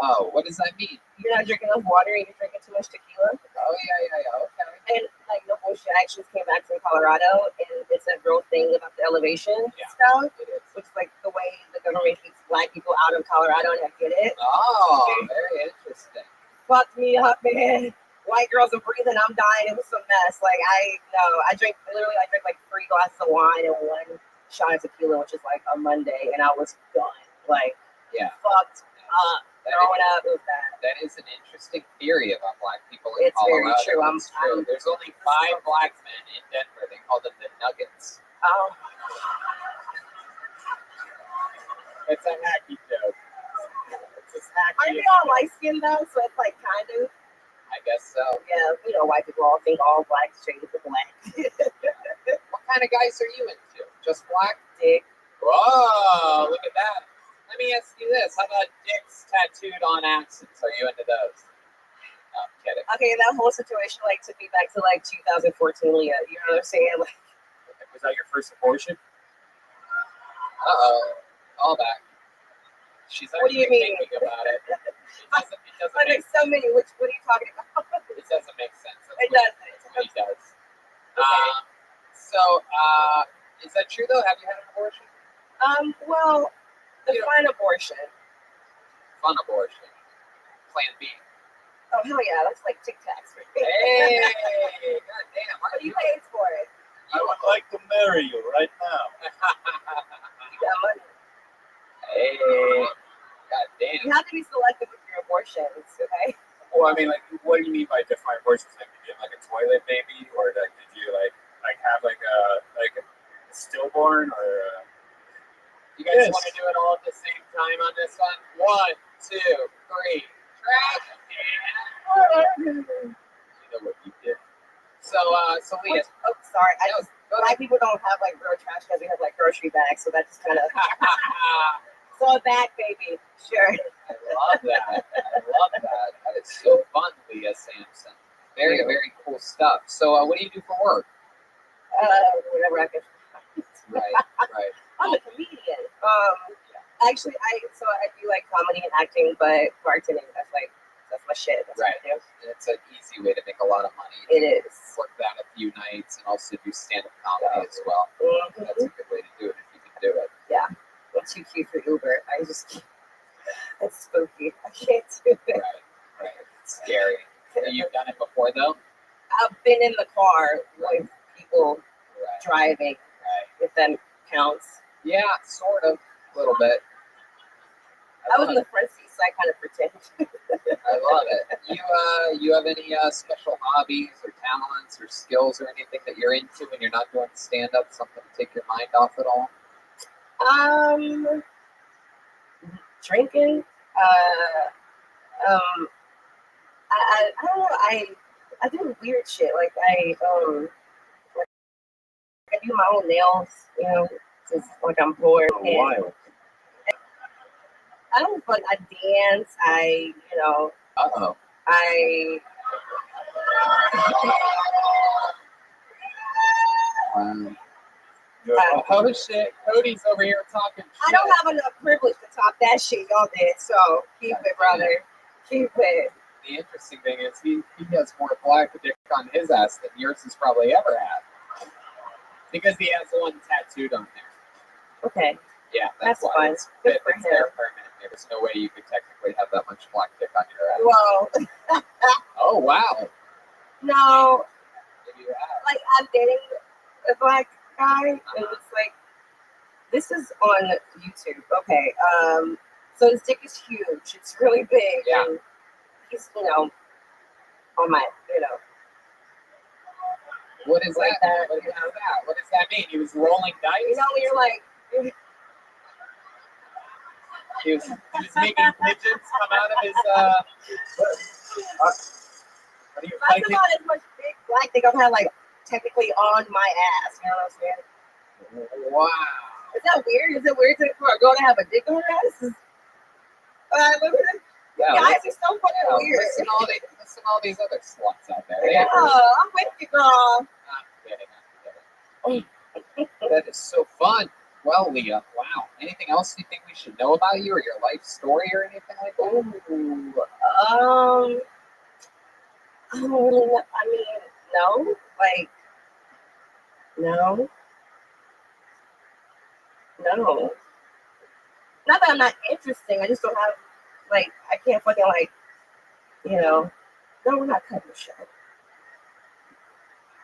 Oh, what does that mean? You're not drinking enough water and you're drinking too much tequila. Oh, yeah. Okay. And like no bullshit, I actually came back from Colorado and it's a real thing about the elevation Yeah. stuff. It is. Which is like the way the government keeps black people out of Colorado, and I get it. Oh, very interesting. Fucked me up, man. White girls are breathing, I'm dying. It was a mess. Like I drank like 3 glasses of wine and 1 shot of tequila, which is like a Monday, and I was done. Like Yeah. fucked up, throwing up. It was bad. That is an interesting theory about black people in It's very Colorado. true. It's true. There's only 5 black men in Denver. They call them the Nuggets. It's a hacky joke. It's a Aren't hacky. we all light skinned though? So it's like kind of I guess so. yeah. You know, white people all think all black shades of black. What kind of guys are you into? Just black? Dick. Whoa, look at that. Let me ask you this. How about dicks tattooed on accents? Are you into those? No, I'm kidding. Okay, that whole situation like took me back to like 2014, Leah. You know what I'm saying? Like, Was that your first abortion? Uh-oh. All back. She's What do you actually mean? thinking about it. It doesn't but make, there's so many. What are you talking about? it doesn't make sense. It That's doesn't. what he does. Okay. Is that true though? Have you had an abortion? Well, the You know- fine abortion. Fun abortion. Plan B. Oh hell yeah, that's like Tic Tacs. Hey, goddamn. What you paid for it? I would like to marry you right now. You got money. Hey, goddamn. You have to be selective with your abortions, okay? Well, I mean, like, what do you mean by define abortions? Like, did you have like a toilet baby, or like, did you like have like a stillborn, or? You guys Yes. want to do it all at the same time on this one? 1, 2, 3. Trash can. You know what you did. So Leah. Oh, sorry. Go Black people don't have like real trash cans. We have like grocery bags, so that just kind of. ahead. So a bag, baby. Sure. I love that. That is so fun, Leah Sampson. Very, very cool stuff. So, what do you do for work? Whatever I can. Right. I'm a comedian. Actually, I do like comedy and acting, but bartending, that's my shit. That's Right. what I do. It's an easy way to make a lot of money. It is. Work that a few nights and also do stand-up comedy as well. Mhm. That's a good way to do it if you can do it. I'm too cute for Uber. It's spooky. I can't do it. Right. It's scary. You've done it before, though? I've been in the car with people Right. driving, if that counts. Yeah, sort of. A little bit. I was in the front seat, so I kind of pretend. I love it. You have any special hobbies or talents or skills or anything that you're into when you're not doing stand-up? Something to take your mind off at all? Drinking. I don't know. I do weird shit. Like I do my own nails. You know, just like I'm bored. For a while. I don't. But I dance. Uh-oh. Oh, shit. Cody's over here talking shit. I don't have enough privilege to talk that shit y'all did. So keep it, brother. Keep it. The interesting thing is he has more black dick on his ass than yours has probably ever had. Because he has one tattooed on there. Okay. Yeah, That's why. fine. It's Good for there him. permanently. There's no way you could technically have that much black dick on your ass. Well, Oh, wow. No, Maybe you have. like I'm dating a black guy, and it's like this is on YouTube. Okay, so his dick is huge. It's really big. Yeah. And he's on my What is like that? that. What is that? What does that mean? He was rolling dice? When you're like. He was making pigeons come out of his what do you That's like? about as much big black dick I've had, like, technically on my ass. You know what I'm saying? Wow. Is that weird? Is it weird for a girl to have a dick on her ass? Look at this. Yeah, Guys are so fucking yeah, weird. listen to all these other sluts out there. Yeah, I'm with you, girl. I'm kidding. That is so fun. Well, Leah, wow. Anything else you think we should know about you or your life story or anything like that? Ooh, I don't really know. I mean, no. Like, no. No. Not that I'm not interesting. I just don't have, like, I can't fucking, like, no, we're not cutting the show.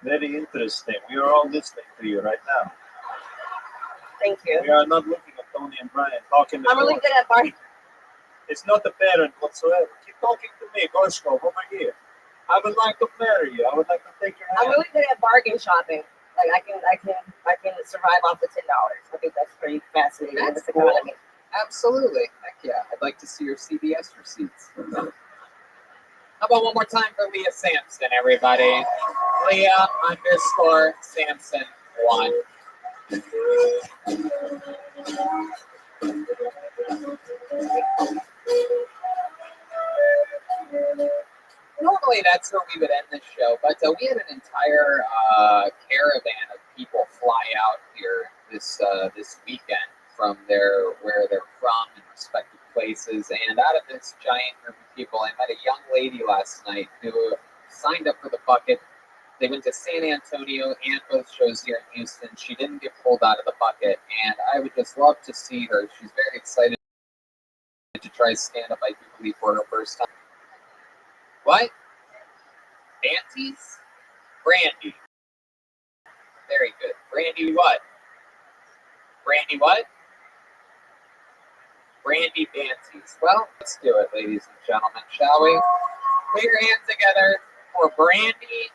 Very interesting. We are all listening to you right now. Thank you. We are not looking at Tony and Brian talking. I'm really good at bargaining. It's not a parent whatsoever. Keep talking to me. Gorshko, over here. I would like to marry you. I would like to take your hand. I'm really good at bargain shopping. Like I can survive off of $10. I think that's pretty fascinating. That's It's cool. economy. Absolutely. Heck yeah. I'd like to see your CBS receipts. How about one more time for Leah Sampson, everybody? Leah _ Sampson 1. Normally that's where we would end this show, but we had an entire caravan of people fly out here this weekend from where they're from and respective places. And out of this giant group of people, I met a young lady last night who signed up for the bucket. They went to San Antonio and both shows here in Houston. She didn't get pulled out of the bucket, and I would just love to see her. She's very excited to try stand-up, I do believe, for her first time. What? Banties? Brandy. Very good. Brandy what? Brandy what? Brandy Banties. Well, let's do it, ladies and gentlemen, shall we? Put your hands together for Brandy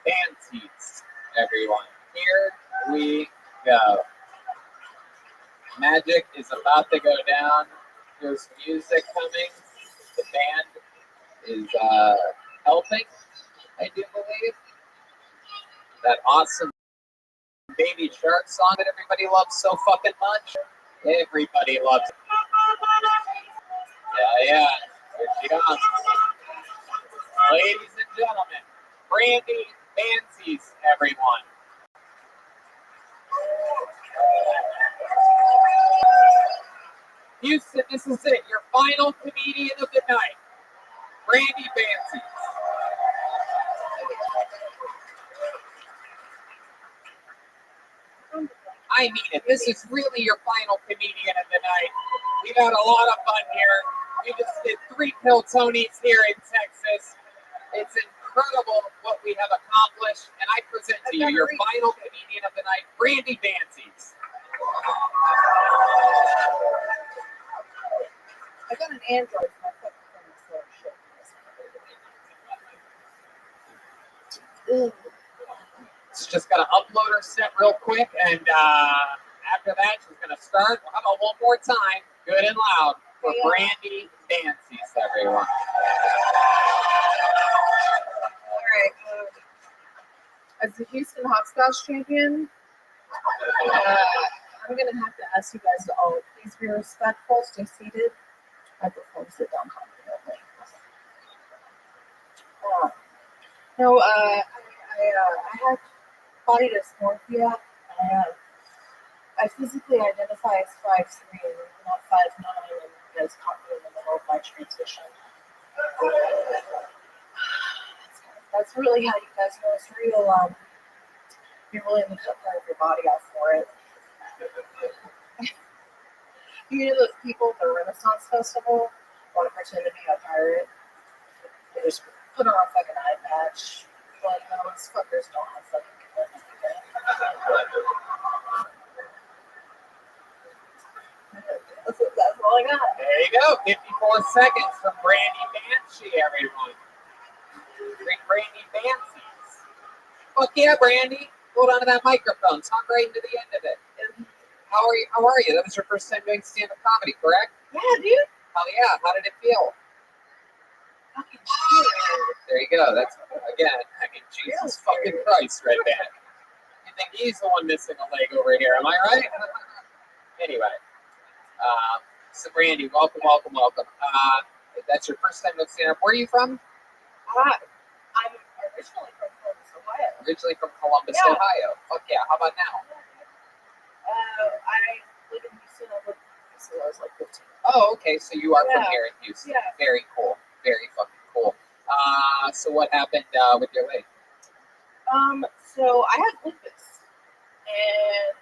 Banties, everyone. Here we go. Magic is about to go down. There's music coming. The band is helping, I do believe. That awesome Baby Shark song that everybody loves so fucking much. Everybody loves it. Yeah. Here she comes. Ladies and gentlemen, Brandy Banties, everyone. Houston, this is it. Your final comedian of the night, Brandy Banties. I mean it. This is really your final comedian of the night. We've had a lot of fun here. We just did 3 Pill Tonys here in Texas. It's incredible what we have accomplished. And I present to you your final comedian of the night, Brandy Banties. I got an Android. So I fucking shit. She's just got to upload her set real quick. And after that, she's going to start. How about one more time, good and loud, for Brandy Banties, everyone. All right. As the Houston Hopscotch champion, I'm going to have to ask you guys to all please be respectful, stay seated. I prefer to sit down confidently. I have body dysmorphia. I physically identify as 5'3", not 5'9", and that's caught me in the middle of my transition. That's really how you guys know it's real. You're willing to put part of your body out for it. You know those people at the Renaissance Festival want to pretend to be a pirate? They just put on a fucking eye patch, But those fuckers don't have fucking commitment. That's all I got. There you go. 54 seconds from Brandy Banshee, everyone. Drink Brandy Banshees. Fuck yeah, Brandy. Hold on to that microphone. Talk right into the end of it. How are you? How are you? That was your first time doing stand-up comedy, correct? Yeah, dude. Hell yeah. How did it feel? Fucking shit. There you go. That's, again, I mean, Jesus fucking Christ right there. You think he's the one missing a leg over here, am I right? Anyway. So Brandy, welcome. That's your first time doing stand-up. Where are you from? I'm originally from Columbus, Ohio. Originally from Columbus, Yeah. Ohio. Fuck yeah. How about now? I live in Houston. I lived in Houston when I was like 15. Oh, okay. So you are from Yeah. here in Houston. Yeah. Very cool. Very fucking cool. So what happened with your leg? So I have lupus, and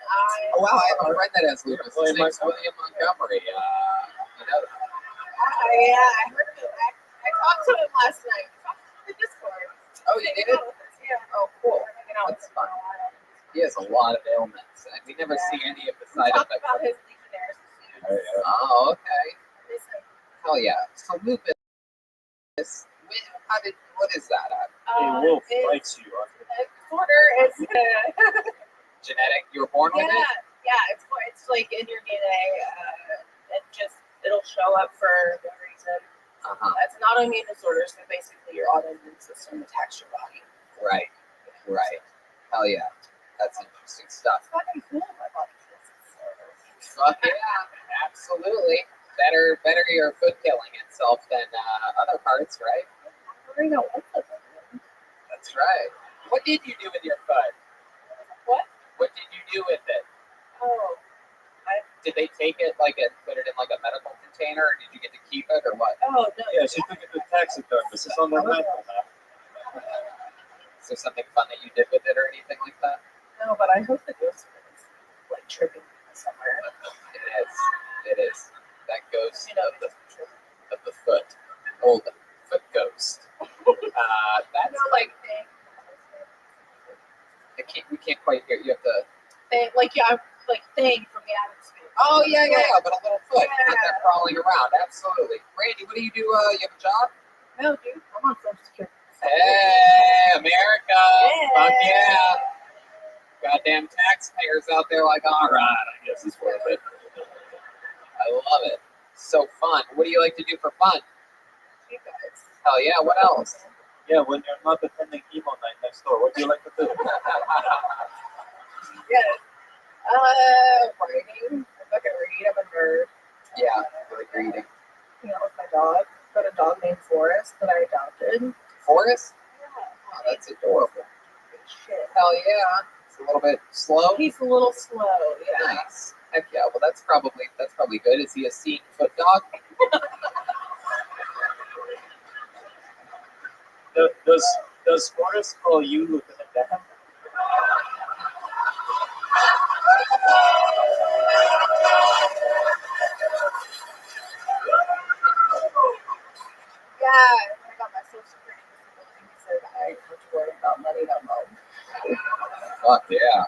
Oh wow, I have a friend that has lupus. His William name's William Montgomery. You know that? I heard of it. I talked to him last night. We talked to him in the Discord. Oh, you did? Yeah. Oh, cool. We're hanging out with That's him for fun. a while. He has a lot of ailments, and we never see any of the We side talked effects. about his Legionnaires disease. Oh, okay. Listen, Hell yeah. So lupus. What is that? A wolf it's bites you. a disorder. It's Genetic? You were born with it? it's like in your DNA. It'll show up for no reason. It's an autoimmune disorder, so basically your autoimmune system attacks your body. Right. Hell yeah. That's interesting stuff. It's fucking cool. My body feels it. Fuck yeah. Absolutely. Better your foot killing itself than other parts, right? I know what's up. That's right. What did you do with your foot? What? What did you do with it? Oh, Did they take it and put it in like a medical container, or did you get to keep it, or what? no. Yeah, she took it to taxidermist. It's on the rental now. Is there something fun that you did with it, or anything like that? No, but I hope the ghost is like tripping somewhere. It is. That ghost of the foot. Oh, the foot ghost. That's like thing. we can't quite hear. You have to. Thing, like thing from the atmosphere. Oh yeah, but a little foot, Yeah. not that crawling around. Absolutely. Randy, what do? You have a job? No, dude, I'm on Social Security. Hey, America! Yeah. Fuck yeah! Goddamn taxpayers out there, like, all right, I guess it's worth it. I love it. So fun. What do you like to do for fun? You guys. Hell yeah! What else? Yeah, when you're not attending emo night next door, what do you like to do? Yeah. Writing. I fucking read. I'm a nerd. Yeah, like reading. You know, with my dog. Got a dog named Forrest that I adopted. Forrest? Yeah. Oh, that's adorable. Shit. Hell yeah! It's a little bit slow. He's a little slow. Yeah. Nice. Heck yeah. Well, that's probably good. Is he a seeing foot dog? Does Forrest call you Lieutenant Beckham? Yeah. When I got my Social Security disability, he said I ain't much worried about money no more. Fuck yeah.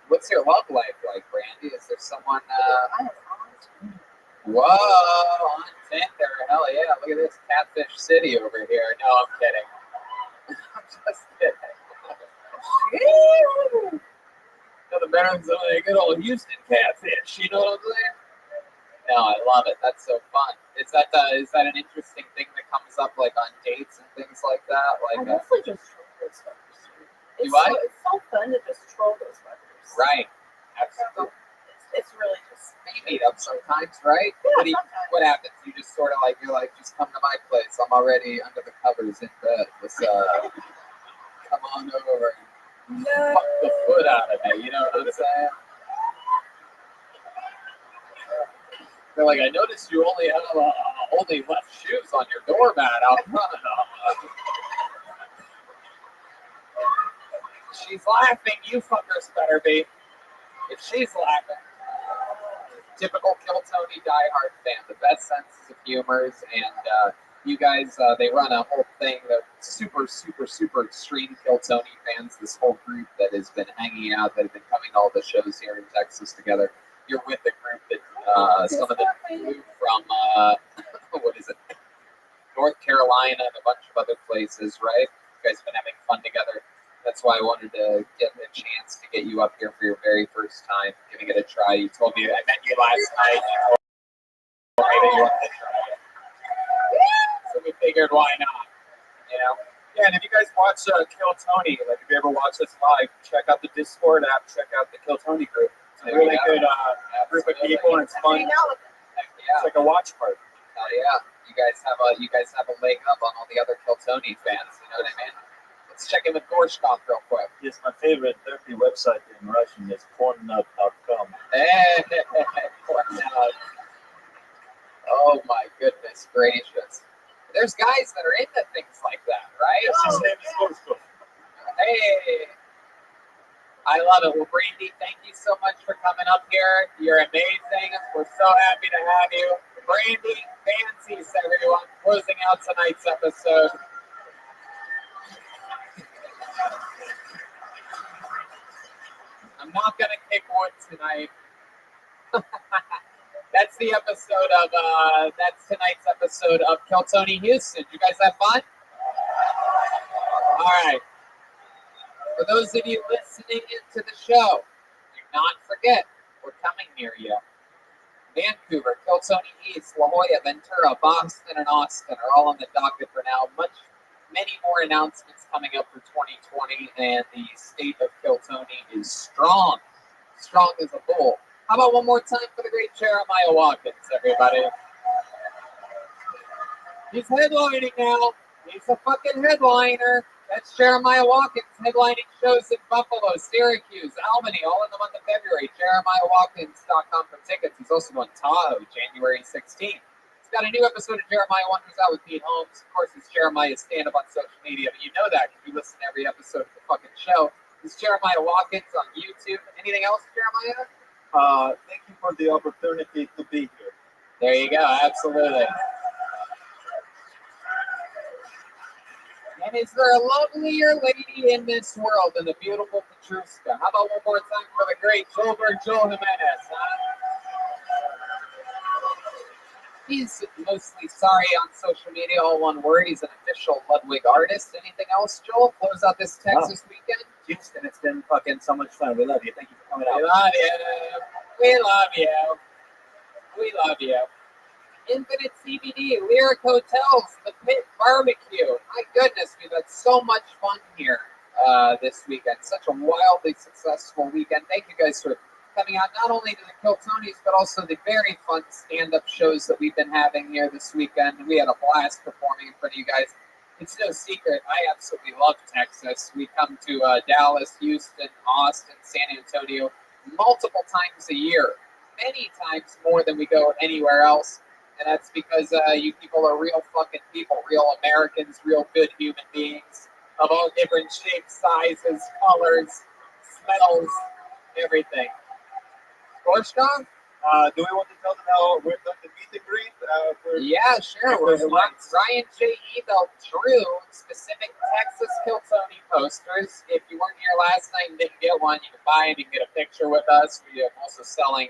What's your love life like, Brandy? Is there someone? I have on. Whoa, on Tinder. Hell yeah. Look at this catfish city over here. No, I'm kidding. I'm just kidding. Nothing better than some of the good old Houston catfish. You know what I'm saying? No, I love it. That's so fun. Is that an interesting thing that comes up like on dates and things like that? I mostly just troll those fuckers. You what? It's so fun to just troll those fuckers. Right. Absolutely. It's really just. You meet up sometimes, right? Yeah, What happens? You just sort of you're like, just come to my place. I'm already under the covers in bed. Let's come on over and No. fuck the foot out of me. You know what I'm saying? They're like, I noticed you only have only left shoes on your doormat out front. She's laughing. You fuckers better be. If she's laughing. Typical Kill Tony diehard fan. The best senses of humors and You guys, they run a whole thing. They're super, super, super extreme Kill Tony fans. This whole group that has been hanging out, that have been coming to all the shows here in Texas together. You're with the group that some of them flew from, what is it, North Carolina and a bunch of other places, right? You guys have been having fun together. That's why I wanted to get a chance to get you up here for your very first time, giving it a try. You told me I met you last night. You told me that you wanted to try it. So we figured, why not? You know? Yeah, and if you guys watch Kill Tony, like if you ever watch this live, check out the Discord app, check out the Kill Tony group. It's a really good group of people, and it's fun. Heck It's like a watch party. Hell yeah. You guys have a leg up on all the other Kill Tony fans, you know what I mean? Let's check in with Gorshkov real quick. Yes, my favorite dirty website in Russian is pornnut.com. Hey, Pornhub. Oh my goodness gracious. There's guys that are into things like that, right? Yes, his name is Gorshkov. Hey. I love it. Well, Brandy, thank you so much for coming up here. You're amazing. We're so happy to have you. Brandy, fancies, everyone. Closing out tonight's episode. I'm not gonna kick wood tonight. That's the episode of that's tonight's episode of Kill Tony Houston. You guys have fun? All right. For those of you listening into the show, do not forget we're coming near you. Vancouver, Kill Tony East, La Jolla, Ventura, Boston, and Austin are all on the docket for now. Many more announcements coming up for 2020, and the state of Kill Tony is strong as a bull. How about one more time for the great Jeremiah Watkins, everybody? He's headlining now. He's a fucking headliner. That's Jeremiah Watkins headlining shows in Buffalo, Syracuse, Albany, all in the month of February. JeremiahWatkins.com for tickets. He's also on Tahoe, January 16th. He's got a new episode of Jeremiah Wonders out with Pete Holmes. Of course, it's Jeremiah's stand-up on social media, but you know that because you listen to every episode of the fucking show. It's Jeremiah Watkins on YouTube. Anything else, Jeremiah? Thank you for the opportunity to be here. There you go. Absolutely. And is there a lovelier lady in this world than the beautiful Petrushka? How about one more time for the great Joel Jimenez, huh? He's mostly sorry on social media, all one word. He's an official Ludwig artist. Anything else, Joel? Close out this Texas weekend? Houston, it's been fucking so much fun. We love you. Thank you for coming out. We love you. We love you. We love you. Infinite CBD, Lyric Hotels, The Pit Barbecue. My goodness, we've had so much fun here this weekend. Such a wildly successful weekend. Thank you guys for coming out, not only to the Kill Tonys, but also the very fun stand-up shows that we've been having here this weekend. We had a blast performing in front of you guys. It's no secret, I absolutely love Texas. We come to Dallas, Houston, Austin, San Antonio multiple times a year, many times more than we go anywhere else. And that's because you people are real fucking people, real Americans, real good human beings of all different shapes, sizes, colors, smells, everything. Gorshkov? Do we want to tell them how we're going to meet and greet? Yeah, sure. We're Ryan J. Ebel drew specific Texas Kill Tony posters. If you weren't here last night and didn't get one, you can buy them. You can get a picture with us. We are also selling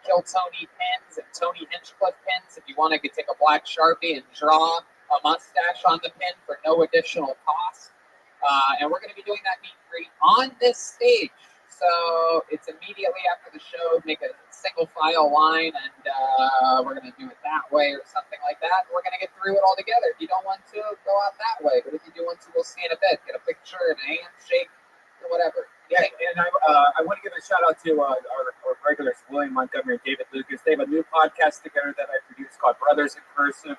Kill Tony pins and Tony Hinchcliffe pins. If you want, I could take a black Sharpie and draw a mustache on the pin for no additional cost. And we're going to be doing that meet and greet on this stage. So it's immediately after the show. Make a single file line, and we're going to do it that way or something like that. We're going to get through it all together. If you don't want to, go out that way. But if you do want to, we'll see in a bit. Get a picture and a handshake or whatever. Yeah, and I want to give a shout out to our regulars, William Montgomery and David Lucas. They have a new podcast together that I produce called Brothers in Cursive.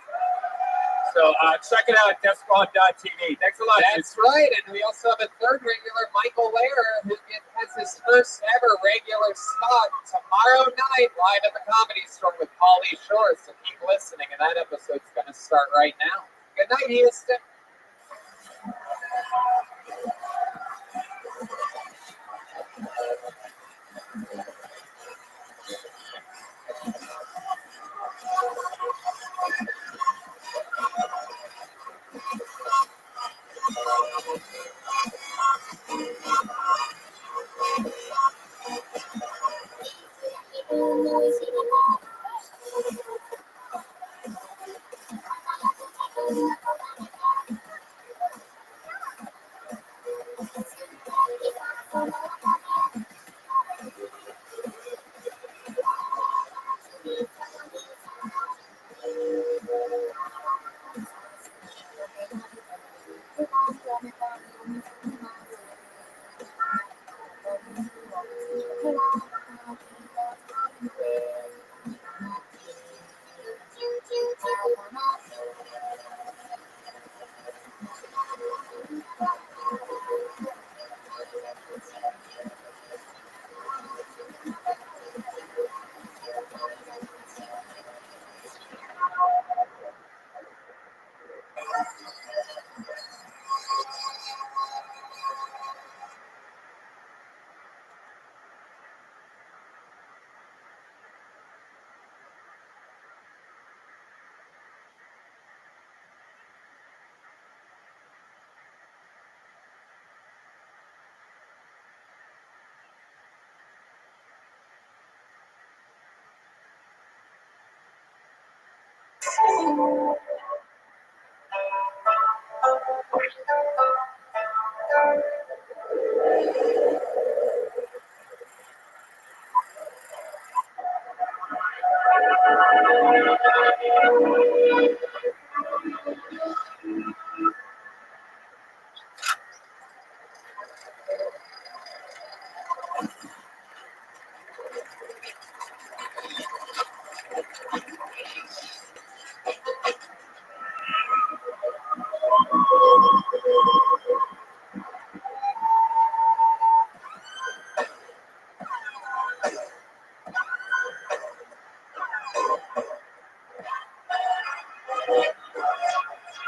So check it out, DeathSquad.tv. Thanks a lot. That's right. And we also have a third regular, Michael Lehrer, who has his first ever regular spot tomorrow night live at the Comedy Store with Pauly Shore. So keep listening, and that episode's going to start right now. Good night, Houston.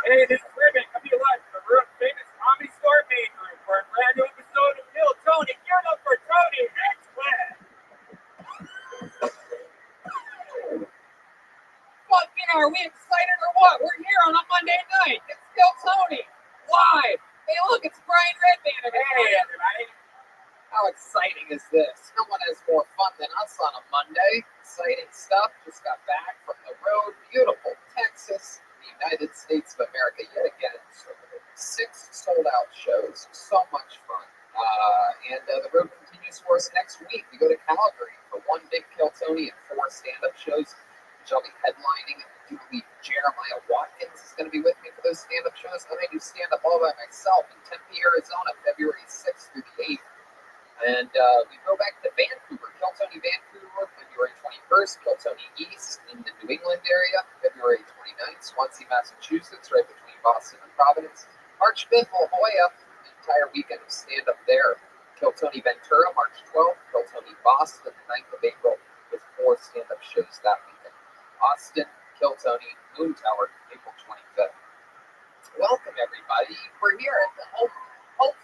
Hey, this is Rabbi coming to live from the world famous comedy store main room for a brand new episode of Kill Tony. Gear up for Tony next week. Fucking are we excited or what? We're here on a Monday night. It's Kill Tony. Live. Hey, look, it's Brian Redband. Hey, everybody. How exciting is this? No one has more fun than us on a Monday. Exciting stuff. Just got back from the road. Beautiful Texas, the United States of America, yet again. 6 sold-out shows. So much fun. And the road continues for us next week. We go to Calgary for one big Kill Tony and 4 stand-up shows, which I'll be headlining. I do believe Jeremiah Watkins is going to be with me for those stand-up shows. And I do stand-up all by myself in Tempe, Arizona, February 6th through the 8th. And we go back to Vancouver, Kill Tony Vancouver, February 21st, Kill Tony East in the New England area, February 29th, Swansea, Massachusetts, right between Boston and Providence, March 5th, La Jolla, the entire weekend of stand-up there, Kill Tony Ventura, March 12th, Kill Tony Boston, the 9th of April, with 4 stand-up shows that weekend. Austin, Kill Tony, Moon Tower, April 25th. Welcome, everybody. We're here at the Home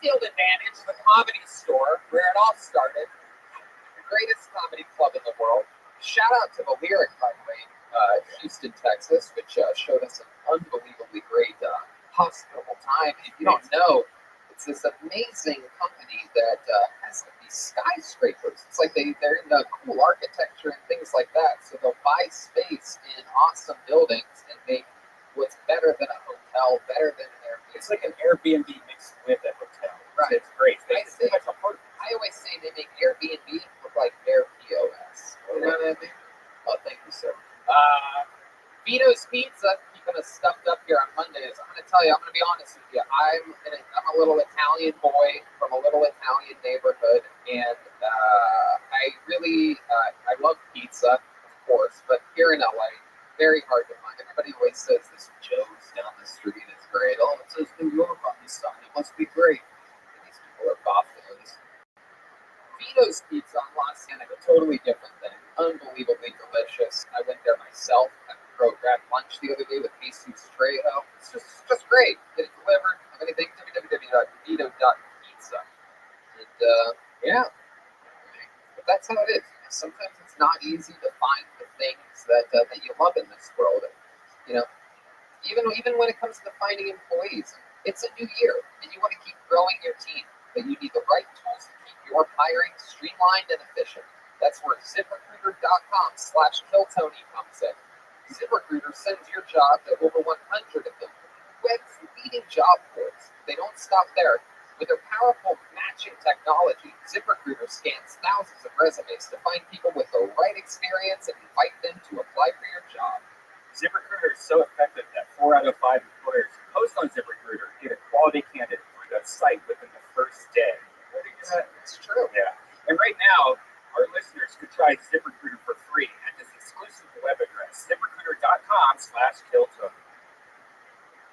Field Advantage, the comedy store, where it all started. The greatest comedy club in the world. Shout out to the Lyric, by the way, Houston, Texas, which showed us an unbelievably great, hospitable time. If you don't know, it's this amazing company that has these skyscrapers. It's like they're into cool architecture and things like that. So they'll buy space in awesome buildings and make what's better than a hotel, better than an Airbnb. It's like an Airbnb mixed with a hotel. Right. It's great. I always say they make Airbnb look like Air POS. You know what I mean? Oh, thank you, sir. Vito's Pizza, keeping us stuffed up here on Mondays. I'm going to tell you, I'm going to be honest with you. I'm a little Italian boy from a little Italian neighborhood, and I love pizza, of course, but here in LA, very hard to find. Everybody always says this Joe's down the street is great. Oh, it says New York on the sign. It must be great. And these people are Buffaloes. Vito's Pizza on Los Angeles, a totally different thing. Unbelievably delicious. I went there myself. I grabbed lunch the other day with Jesus Trejo. It's just great. Get it delivered. Anything, www.vito.pizza. And yeah. But that's how it is. Sometimes it's not easy to find the things that you love in this world. You know, even when it comes to finding employees, it's a new year, and you want to keep growing your team, but you need the right tools to keep your hiring streamlined and efficient. That's where ZipRecruiter.com/KillTony comes in. ZipRecruiter sends your job to over 100 of them. Web's leading job boards. They don't stop there. With their powerful matching technology, ZipRecruiter scans thousands of resumes to find people with the right experience and invite them to apply for your job. ZipRecruiter is so effective that 4 out of 5 employers who post on ZipRecruiter get a quality candidate 3 site within the first day. It's true. Yeah. And right now, our listeners could try ZipRecruiter for free at this exclusive web address, ZipRecruiter.com/KillTony.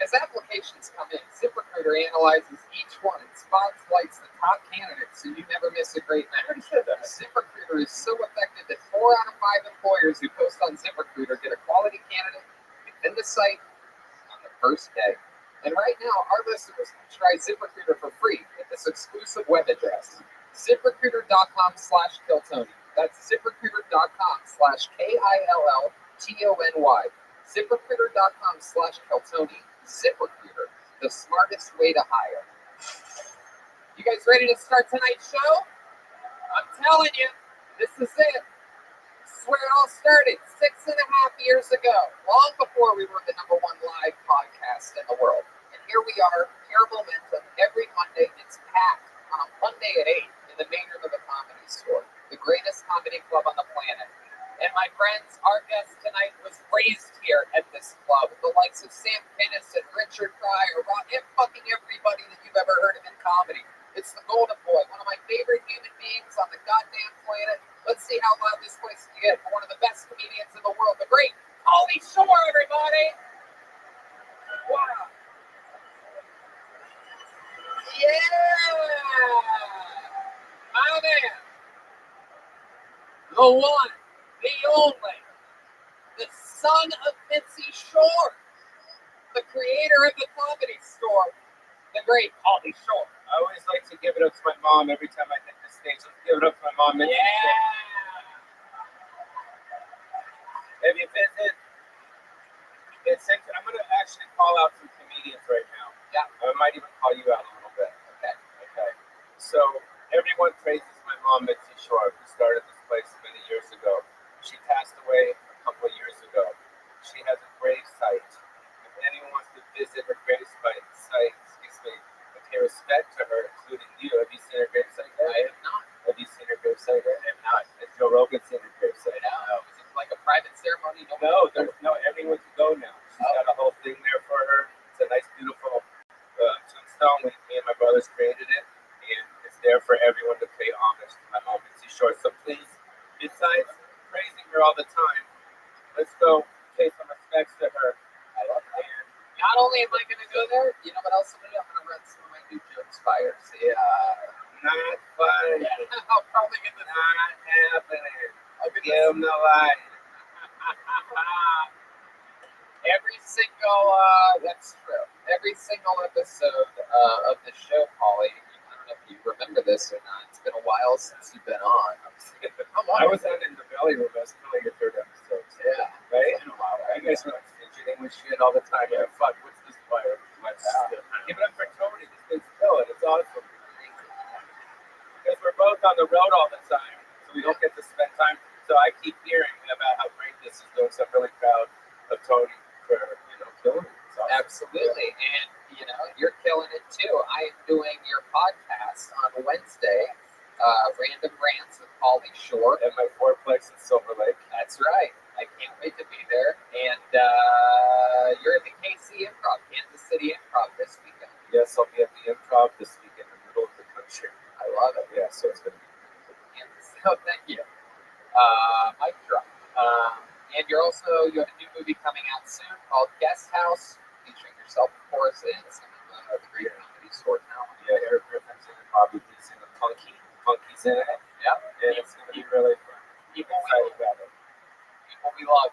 As applications come in, ZipRecruiter analyzes each one and spotlights the top candidates so you never miss a great match. ZipRecruiter is so effective that 4 out of 5 employers who post on ZipRecruiter get a quality candidate within the site on the first day. And right now, our listeners can try ZipRecruiter for free at this exclusive web address, ZipRecruiter.com/KillTony. That's ZipRecruiter.com/KILLTONY. ZipRecruiter.com/KillTony. ZipRecruiter, the smartest way to hire. You guys ready to start tonight's show? I'm telling you, this is it. This is where it all started 6.5 years ago, long before we were the #1 live podcast in the world. And here we are, pure momentum. Every Monday, it's packed on a Monday at 8 in the main room of the Comedy Store, the greatest comedy club on the planet. And my friends, our guest tonight was raised here at this club. The likes of Sam Kinnis and Richard Pryor, and fucking everybody that you've ever heard of in comedy. It's the Golden Boy, one of my favorite human beings on the goddamn planet. Let's see how loud this place can get for one of the best comedians in the world, the great Pauly Shore, everybody. Wow. Yeah. My man. The one, the only, the son of Mitzi Shore, the creator of the Comedy Store, the great Pauly Shore. I always like to give it up to my mom every time I hit the stage. Let's give it up to my mom. Yeah. If you visit, I'm going to actually call out some comedians right now. Yeah. I might even call you out a little bit. Okay. So everyone praises my mom, Mitzi Shore, who started this place many years ago. She passed away a couple of years ago. She has a grave site. If anyone wants to visit her grave site, pay respect to her, including you. Have you seen her grave site? I have not. Have you seen her grave site? I have not. Has Joe Rogan seen her grave site? No. Is it like a private ceremony? No, everyone can go now. She's got a whole thing there for her. It's a nice, beautiful tombstone. Me and my brothers created it, and it's there for everyone to pay homage to my mom, Mitzi Shore. So please, besides praising her all the time, let's go pay some respects to her. I love that. And not only am I going to go there, you know what else I'm going to do? I'm going to run some of my new jokes by her. Yeah. Not fun. Yeah, I'll probably get the Not happening. I'll give him the light. That's true. Every single episode of the show, Pauly, I don't know if you remember this or not. It's been a while since you've been on. I was on in the belly room. I was filming your third episode. Yeah. Right? It's been a while. You guys were like fidgeting with shit all the time. Yeah, fuck, what's this fire? Give it up for Tony. This thing's killing. It's awesome. Because we're both on the road all the time, so we don't get to spend time. So I keep hearing about how great this is doing. So I'm really proud of Tony for, killing it. Awesome. Absolutely. And, you're killing it too. I am doing your podcast on Wednesday, Random Rants with Pauly Shore. At my fourplex in Silver Lake. That's right. I can't wait to be there. And you're at the KC Improv, Kansas City Improv this weekend. Yes, I'll be at the Improv this weekend in the middle of the country. I love it. Yeah, so it's going to be Kansas. So thank you. Mic drop. And you have a new movie coming out soon called Guest House, featuring yourself, of course, and some of the great Comedy Store talent. Yeah, Eric Griffin's in it, Bobby D's in it, Punky's in it. Yeah. And it's going to be really fun. People we love.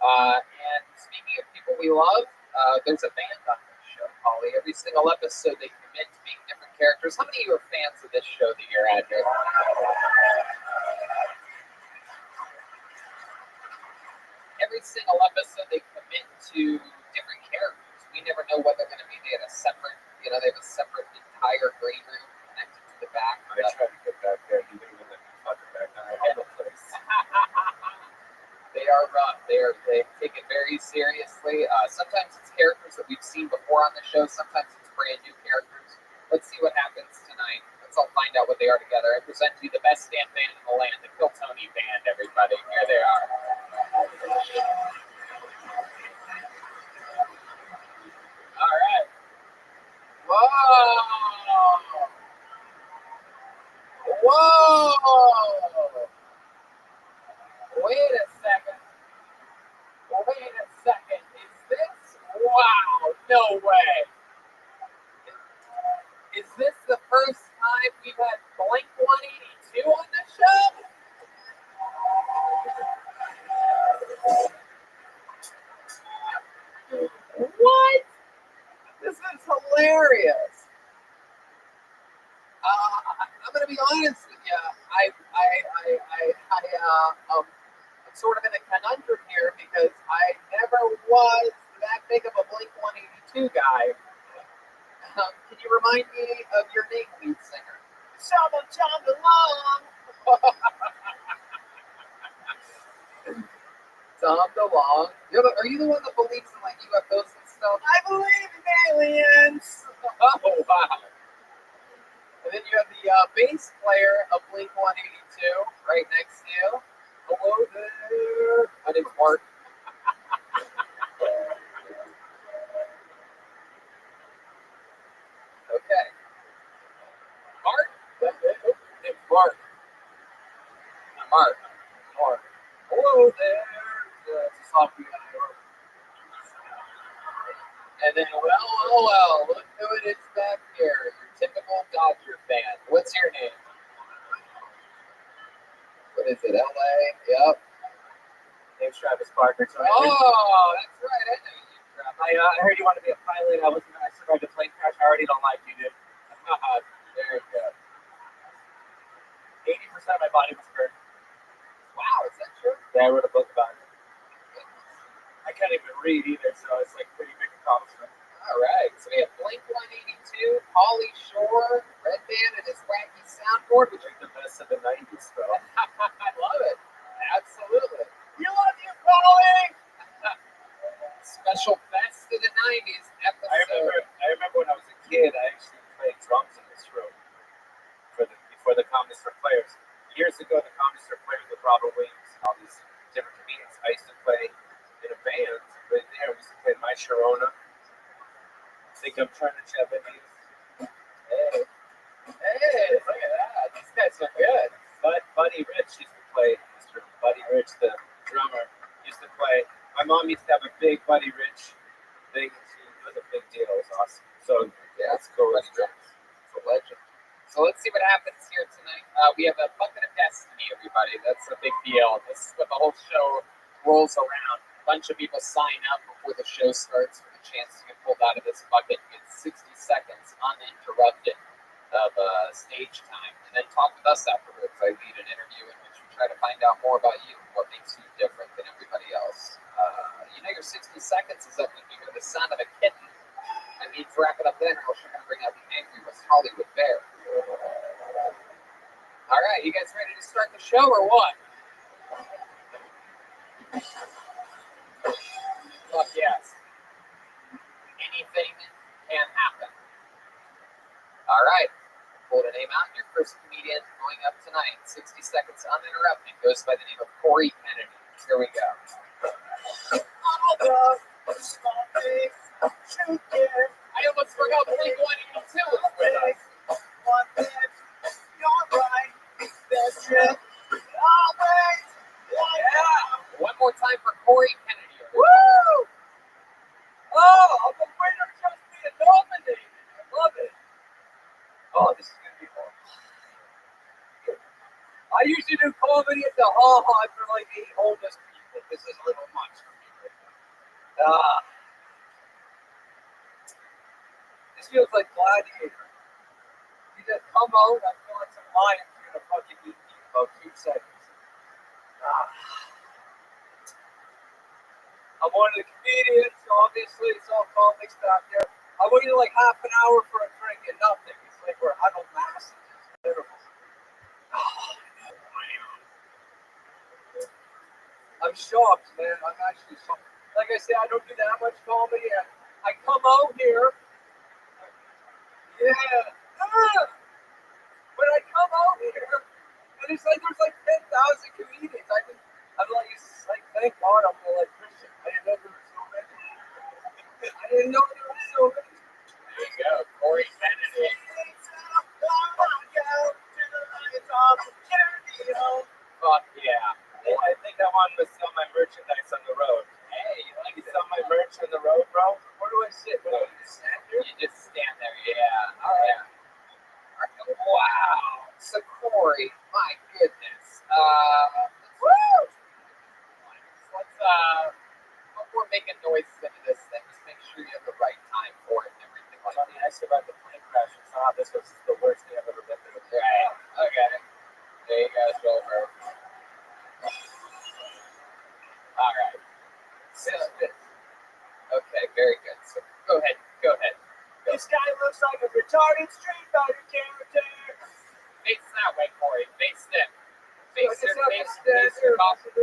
And speaking of people we love, there's a band on this show, Pauly. Every single episode they commit to being different characters. How many of you are fans of this show that you're at here? Every single episode they commit to different characters. We never know what they're going to be. They have a separate entire green room connected to the back. I try to get back there, even when the fucking back down all the place. They are rough. They take it very seriously. Sometimes it's characters that we've seen before on the show. Sometimes it's brand new characters. Let's see what happens tonight. Let's all find out what they are together. I present to you the best damn band in the land, the Kill Tony Band, everybody. Here they are. All right. Whoa! we've had Blink 182 on the show. What? This is hilarious. I'm gonna be honest with you. I'm sort of in a conundrum here because I never was that big of a Blink 182 guy. Can you remind me of your name, lead singer? Shama Chama Long. Tom DeLonge. Are you the one that believes in like UFOs and stuff? I believe in aliens. Oh wow! And then you have the bass player of Blink 182 right next to you. Hello there. My name's Mark. Okay. Mark? It's Mark. Mark. Mark. Hello there. It's a soft guy. And then, well, look who it is back here. Your typical Dodger fan. What's your name? What is it, LA? Yep. Name's Travis Parker. So Oh, that's right. I know you, Travis. I heard you want to be a pilot. I survived a plane crash. I already don't like you, dude. There you go. 80% of my body was burned. Wow, is that true? Yeah, I wrote a book about it. I can't even read either, so it's like pretty big accomplishment. All right. So we have Blink 182, Pauly Shore, Red Band, and his wacky soundboard, which Like the best of the 90s, bro. I love it. Absolutely. You love you, Pauly. Special best of the 90s episode. I remember when I was a kid, I actually played drums in this room before the Communist for Players. Years ago, the Communist for Players with Robert Williams and all these different comedians. I used to play in a band right there. We used to play My Sharona. Think I'm trying to Japanese. Hey, look at that. These guys are good. But Buddy Rich used to play in this room. Buddy Rich, the drummer, used to play. My mom used to have a big Buddy Rich thing. It was a big deal. It was awesome. So Yeah, that's cool. It's a legend. So let's see what happens here tonight. We have a bucket of destiny, everybody. That's a big deal. This is what the whole show rolls around. A bunch of people sign up before the show starts for the chance to get pulled out of this bucket and get 60 seconds uninterrupted of stage time. And then talk with us afterwards. I lead an interview in which we try to find out more about you, what makes you different than everybody else. Your 60 seconds is up when you hear the sound of a kitten. That means wrap it up then, or else you're going to bring out the angry West Hollywood bear. All right, you guys ready to start the show or what? Fuck yes. Anything can happen. All right, pull the name out. Your first comedian going up tonight. 60 seconds uninterrupted. Goes by the name of Corey Kennedy. Here we go. I almost forgot Blink 182 was with us. Yeah. One more time for Corey Kennedy. Woo! Oh, I'm afraid I'm just being nominated. I love it. oh, this is gonna be horrible. I usually do comedy at the ha-ha for like 8 homeless people. This is a little much for me right now. This feels like Gladiator. You just come out, I feel like some lions are gonna fucking eat me in about 2 seconds. I'm one of the comedians, so obviously it's all comics back there. I waited like half an hour for a drink and nothing. It's like we're huddled masses. It's terrible. I'm shocked, man. I'm actually shocked. Like I said, I don't do that much comedy. I come out here. Yeah. But I come out here, and it's like there's like 10,000 comedians. I'm like, thank God I'm an electrician. I didn't know there were so many. There you go, Corey Kennedy. Fuck yeah. I think I want to sell my merchandise on the road. Hey, you like You sell my merch on the road, bro? Where do I sit? Where do I just stand here? You just stand there, yeah. All right. Wow. asked about the plane crash and saw this was the worst thing I've ever been through. Right. Okay. There you go, Joker. All right. So, okay, very good. So go ahead. Go ahead. This guy looks like a retarded Street Fighter character. Face that way, Corey. Face it. Face your face. Face He your coffee.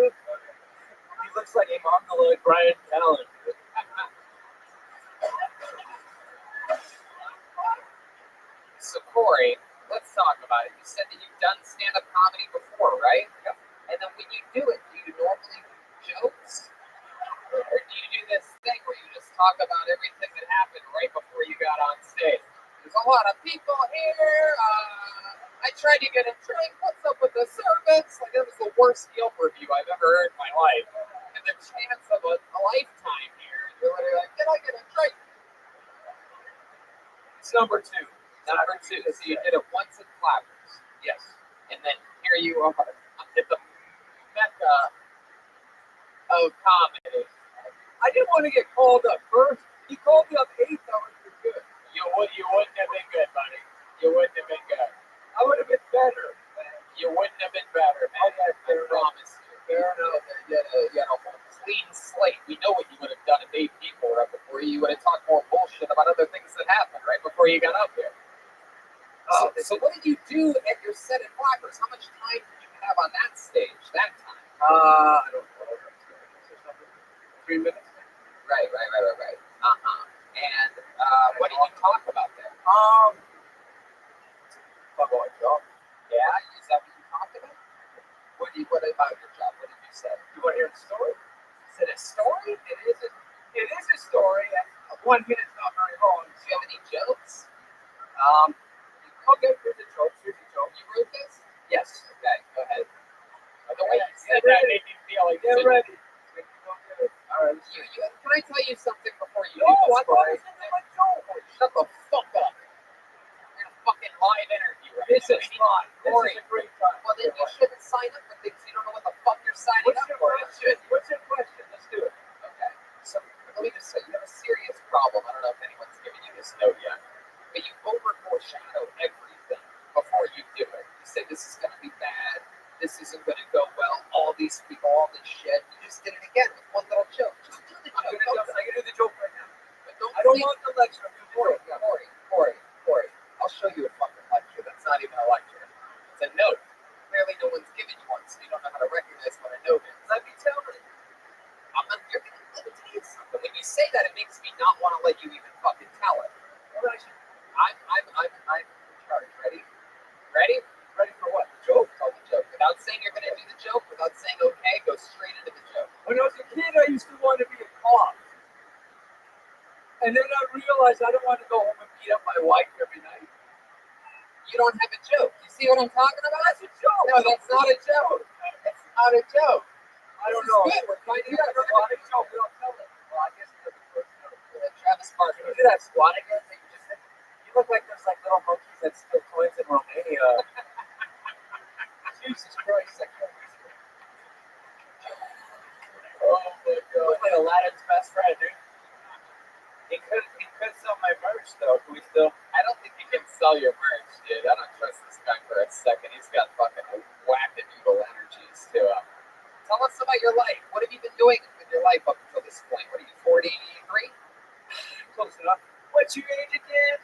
looks like a mongoloid Brian Callen. So Corey, let's talk about it. You said that you've done stand-up comedy before, right? Yep. And then when you do it, do you normally do jokes? Or do you do this thing where you just talk about everything that happened right before you got on stage? There's a lot of people here. I tried to get a drink. What's up with the service? Like, that was the worst Yelp review I've ever heard in my life. And the chance of a lifetime here. And you're literally like, can I get a drink? It's number 2. Number 2. So you did it once at Flappers. Yes. And then here you are at the mecca of comedy. I didn't want to get called up first. He called me up 8 hours for good. You wouldn't have been good, buddy. You wouldn't have been good. I would have been better. You wouldn't have been better, man. I promise you. Fair enough. You had a whole clean slate. We know what you would have done at 8 people right before you would have talked more bullshit about other things that happened right before you got up here. So what did you do at your set at Flappers? How much time did you have on that stage that time? I don't know. 3 minutes. Right. And what did you talk about there? Talk about my job. Yeah, is that what you talked about? What about your job? What did you say? You want to hear the story? Is it a story? It is a story. 1 minute's not very long. Do you have any jokes? Okay, here's a joke. You wrote this? Yes. Okay, go ahead. The way you said that made me feel like Get ready. All right. Can I tell you something before you No, do this, I thought Corey? it was my joke. Shut the fuck up. You're in a fucking live interview right This now. is fun. Corey. This is a great time. Well, then you shouldn't sign up for things you don't know what the fuck you're signing What's up your for. question? What's your question? Let's do it. Okay. So let me just say, you have a serious problem. I don't know if anyone's given you this note yet, but you foreshadow everything before you do it. You say this is going to be bad. This isn't going to go well. All these people, all this shit. You just did it again with one little joke. Just do the joke. I'm going to do the joke right now. But don't I don't say- want the lecture. I'm doing the joke. Corey. I'll show you a fucking lecture. That's not even a lecture. It's a note. Clearly, no one's given you one, so you don't know how to recognize what a note is. Let me tell you. Let me tell you something. When you say that, it makes me not want to let you even fucking tell it. I'm in charge. Ready? Ready for what? The joke. Tell the joke. Without saying you're going to do the joke, without saying okay, go straight into the joke. When I was a kid, I used to want to be a cop. And then I realized I don't want to go home and beat up my wife every night. You don't have a joke. You see what I'm talking about? That's a joke. No, that's not a joke. It's not a joke. I don't This know. is good. We're finding out. Well, I joke. We don't tell it. Well, I guess it's Travis Barker. you do that squat again thing you just said. You look like those like little monkeys that steal coins in Romania. Jesus Christ, that can't be true. Oh my God. You look like Aladdin's best friend, dude. He could sell my merch though. Can we still? I don't think you can sell your merch, dude. I don't trust this guy for a second. He's got fucking wackadoodle energies to him. Tell us about your life. What have you been doing with your life up until this point? What are you, 43? Close enough. What's your age again?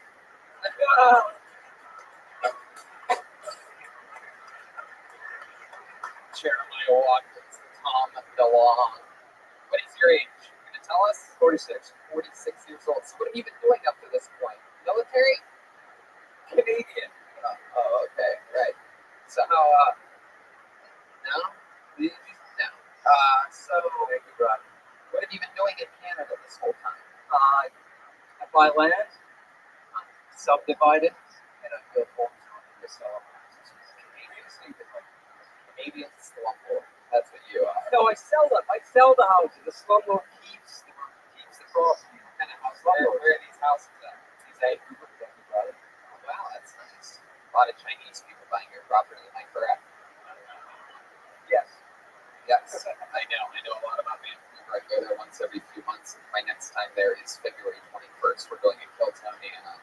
Jeremiah Watkins, Tom DeLong. What is your age? You gonna tell us? 46. 46 years old. So what have you been doing up to this point? Military? Canadian. Oh, okay, right. So how, no? No. So Thank you, brother. what have you been doing in Canada this whole time? I buy land, subdivide it, and I build homes on it to sell them. Canadian slumlord. That's what you are. No, I sell them. I sell the houses. The slumlord keeps the property. What kind of house? Where are these houses at? These eight? Wow, that's nice. A lot of Chinese people buying your property, am I correct? Yes. Yes, I know. I know a lot about Vancouver. I go there once every few months. My next time there is February 21st. We're going to Kiltoniana.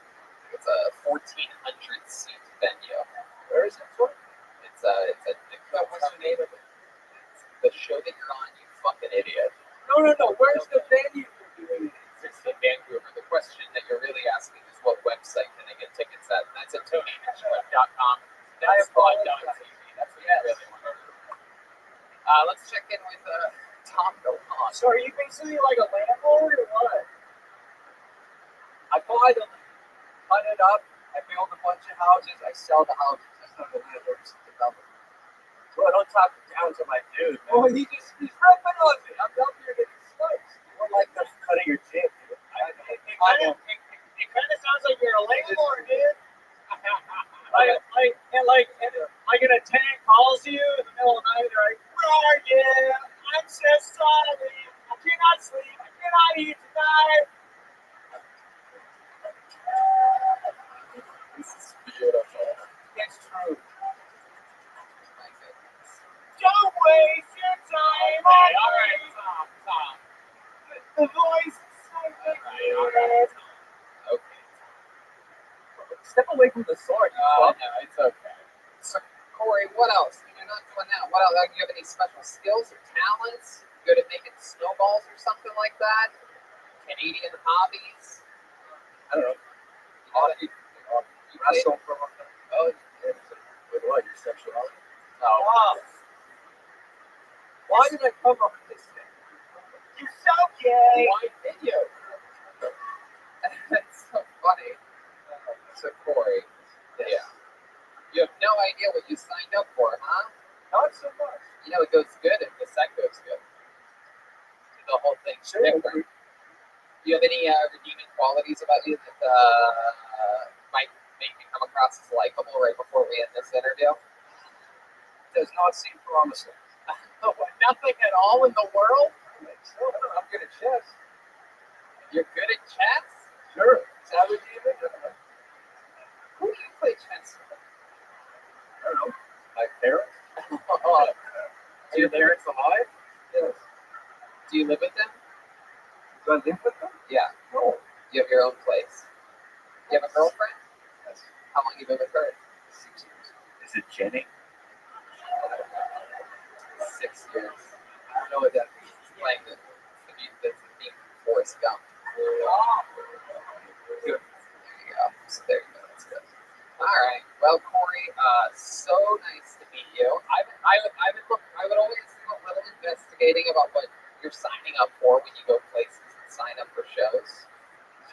it up. I build a bunch of houses. I sell the houses. That's not the landlord's development. Well, don't talk down to my dude, man. Oh, he's ripping on me. I'm down here getting sliced. You're like the cut of your jib, dude. It kind of sounds like you're a landlord, dude. Like an tenant calls you in the middle of the night, they're like, "Where are you? I'm so sorry. I cannot sleep. I cannot eat tonight." This is beautiful. It's true. Don't waste your time. All right, Tom. The voice is so good. All right. Okay. Step away from the sword. No, it's okay. So, Corey, what else? You're not doing that. What else? Do you have any special skills or talents? Good at making snowballs or something like that? Canadian hobbies? I don't know. You Wrestle for one thing. Oh, With what? Your sexuality? no. Why did I come up with this thing? You're so gay. Why did you? That's so funny. So, Corey, yeah. You have no idea what you signed up for, huh? Not so much. You know, it goes good if the set goes good. The whole thing's different. Do you have any redeeming qualities about you that might make me come across as likable right before we end this interview? Does not seem promising. Nothing at all in the world? I'm good at chess. You're good at chess? Sure. Is that redeeming? Who do you play chess with? I don't know. My parents? Do your parents alive? Yes. Do you live with them? Do I live with them? Yeah. No. You have your own place. You have a girlfriend? Yes. How long have you been with her? 6 years. Is it Jenny? 6 years. I don't know what that means. It's playing the theme from Forrest Gump. Good. There you go. So there you go. That's good. All right. Well, Corey, so nice to meet you. I would always do a little investigating about what you're signing up for when you go places and sign up for shows.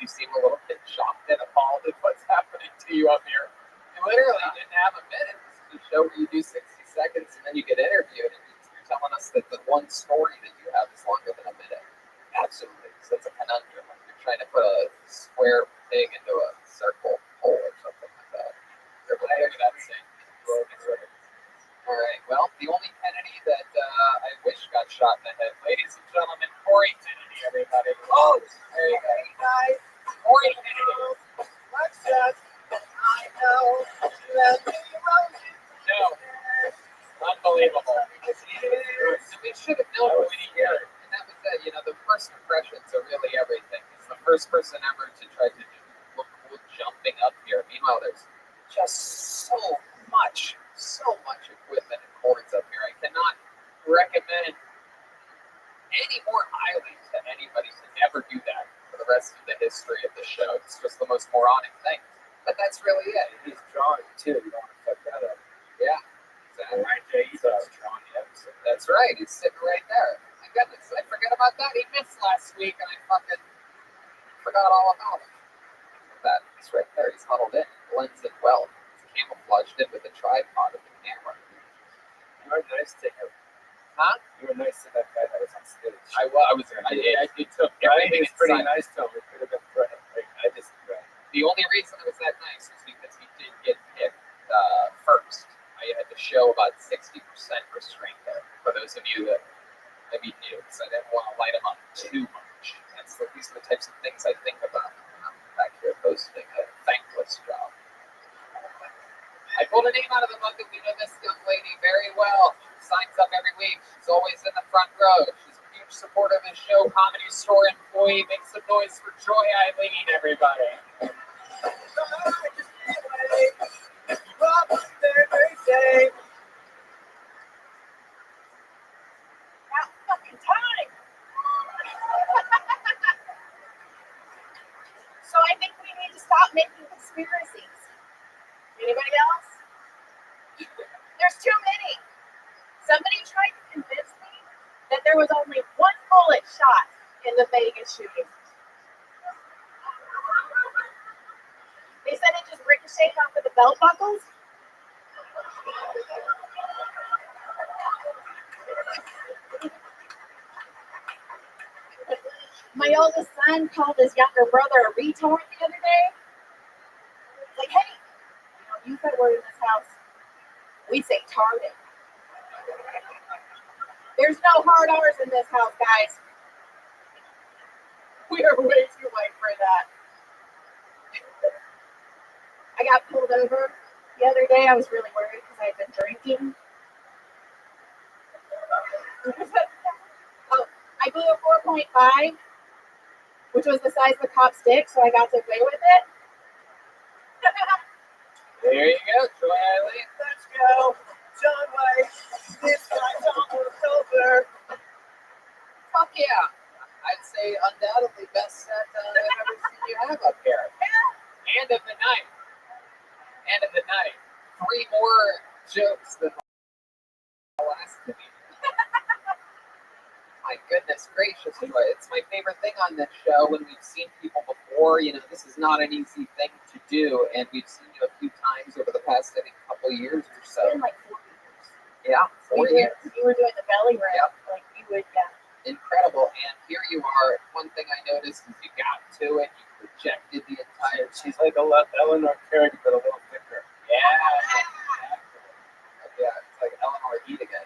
You seem a little bit shocked and appalled at what's happening to you up here. You literally didn't have a minute. This is a show where you do 60 seconds and then you get interviewed, and you're telling us that the one story that you have is longer than a minute. Absolutely. So it's a conundrum. You're trying to put a square pig into a circle hole or something like that. Whatever that saying. All right. Well, the only Kennedy that I wish got shot in the head, ladies and gentlemen, Corey Kennedy, everybody. Oh, there you go. Hey, guys. Corey Kennedy. Let's just, I know that No. Unbelievable. We should have known when he did it. And that was it. You know, the first impressions are really everything. He's the first person ever to try to look cool jumping up here. Meanwhile, there's just so much equipment and cords up here. I cannot recommend any more highly to anybody to never do that for the rest of the history of the show. It's just the most moronic thing. But that's really it. He's drawing too. You don't want to fuck that up. Yeah. Exactly. Right there, he's drawing the episode. That's right. He's sitting right there. My goodness, I forgot about that. He missed last week, and I fucking forgot all about it. That he's right there. He's huddled in. He blends in well. He's camouflaged in with a tripod of the camera. You were nice to him. Huh? You were nice to that guy that was on stage. I it took everything It's pretty inside. nice to him. It could have been threatened. I just The only reason it was that nice was because he did get picked first. I had to show about 60% restraint there. For those of you that maybe knew, because I didn't want to light him up too much. These are the types of things I think about when I'm back here hosting a thankless job. I pulled a name out of the book, and we know this young lady very well. She signs up every week. She's always in the front row. She's a huge supporter of the show, Comedy Store employee. Make some noise for Joy Eileen, everybody. About fucking time. So I think we need to stop making conspiracies. Anybody else? There's too many. Somebody tried to convince me that there was only one bullet shot in the Vegas shooting. They said shake off of the belt buckles. My oldest son called his younger brother a retard the other day. Like, hey, you don't use that word in this house. We say tarded. There's no hard R's in this house, guys. We are way too white for that. I got pulled over the other day. I was really worried because I had been drinking. Oh, I blew a 4.5, which was the size of a cop stick, so I got to play with it. There you go, Troy Eileen. Let's go. John White. This guy's almost over. Fuck yeah. I'd say undoubtedly best set I've ever seen you have up here. And of the night. And of the night. 3 more jokes than the last to me. My goodness gracious, Troy. It's my favorite thing on this show when we've seen people before. You know, this is not an easy thing to do, and we've seen you a few times over the past, I think, couple years or so. It's been like 4 years. Yeah, 4 years. You were doing the belly rub. Yep. Like you would, yeah. Incredible. And here you are. One thing I noticed is you got to it. You projected the entire. She's like a Eleanor character, but a little thicker. Yeah. Yeah, it's like Eleanor Heat again.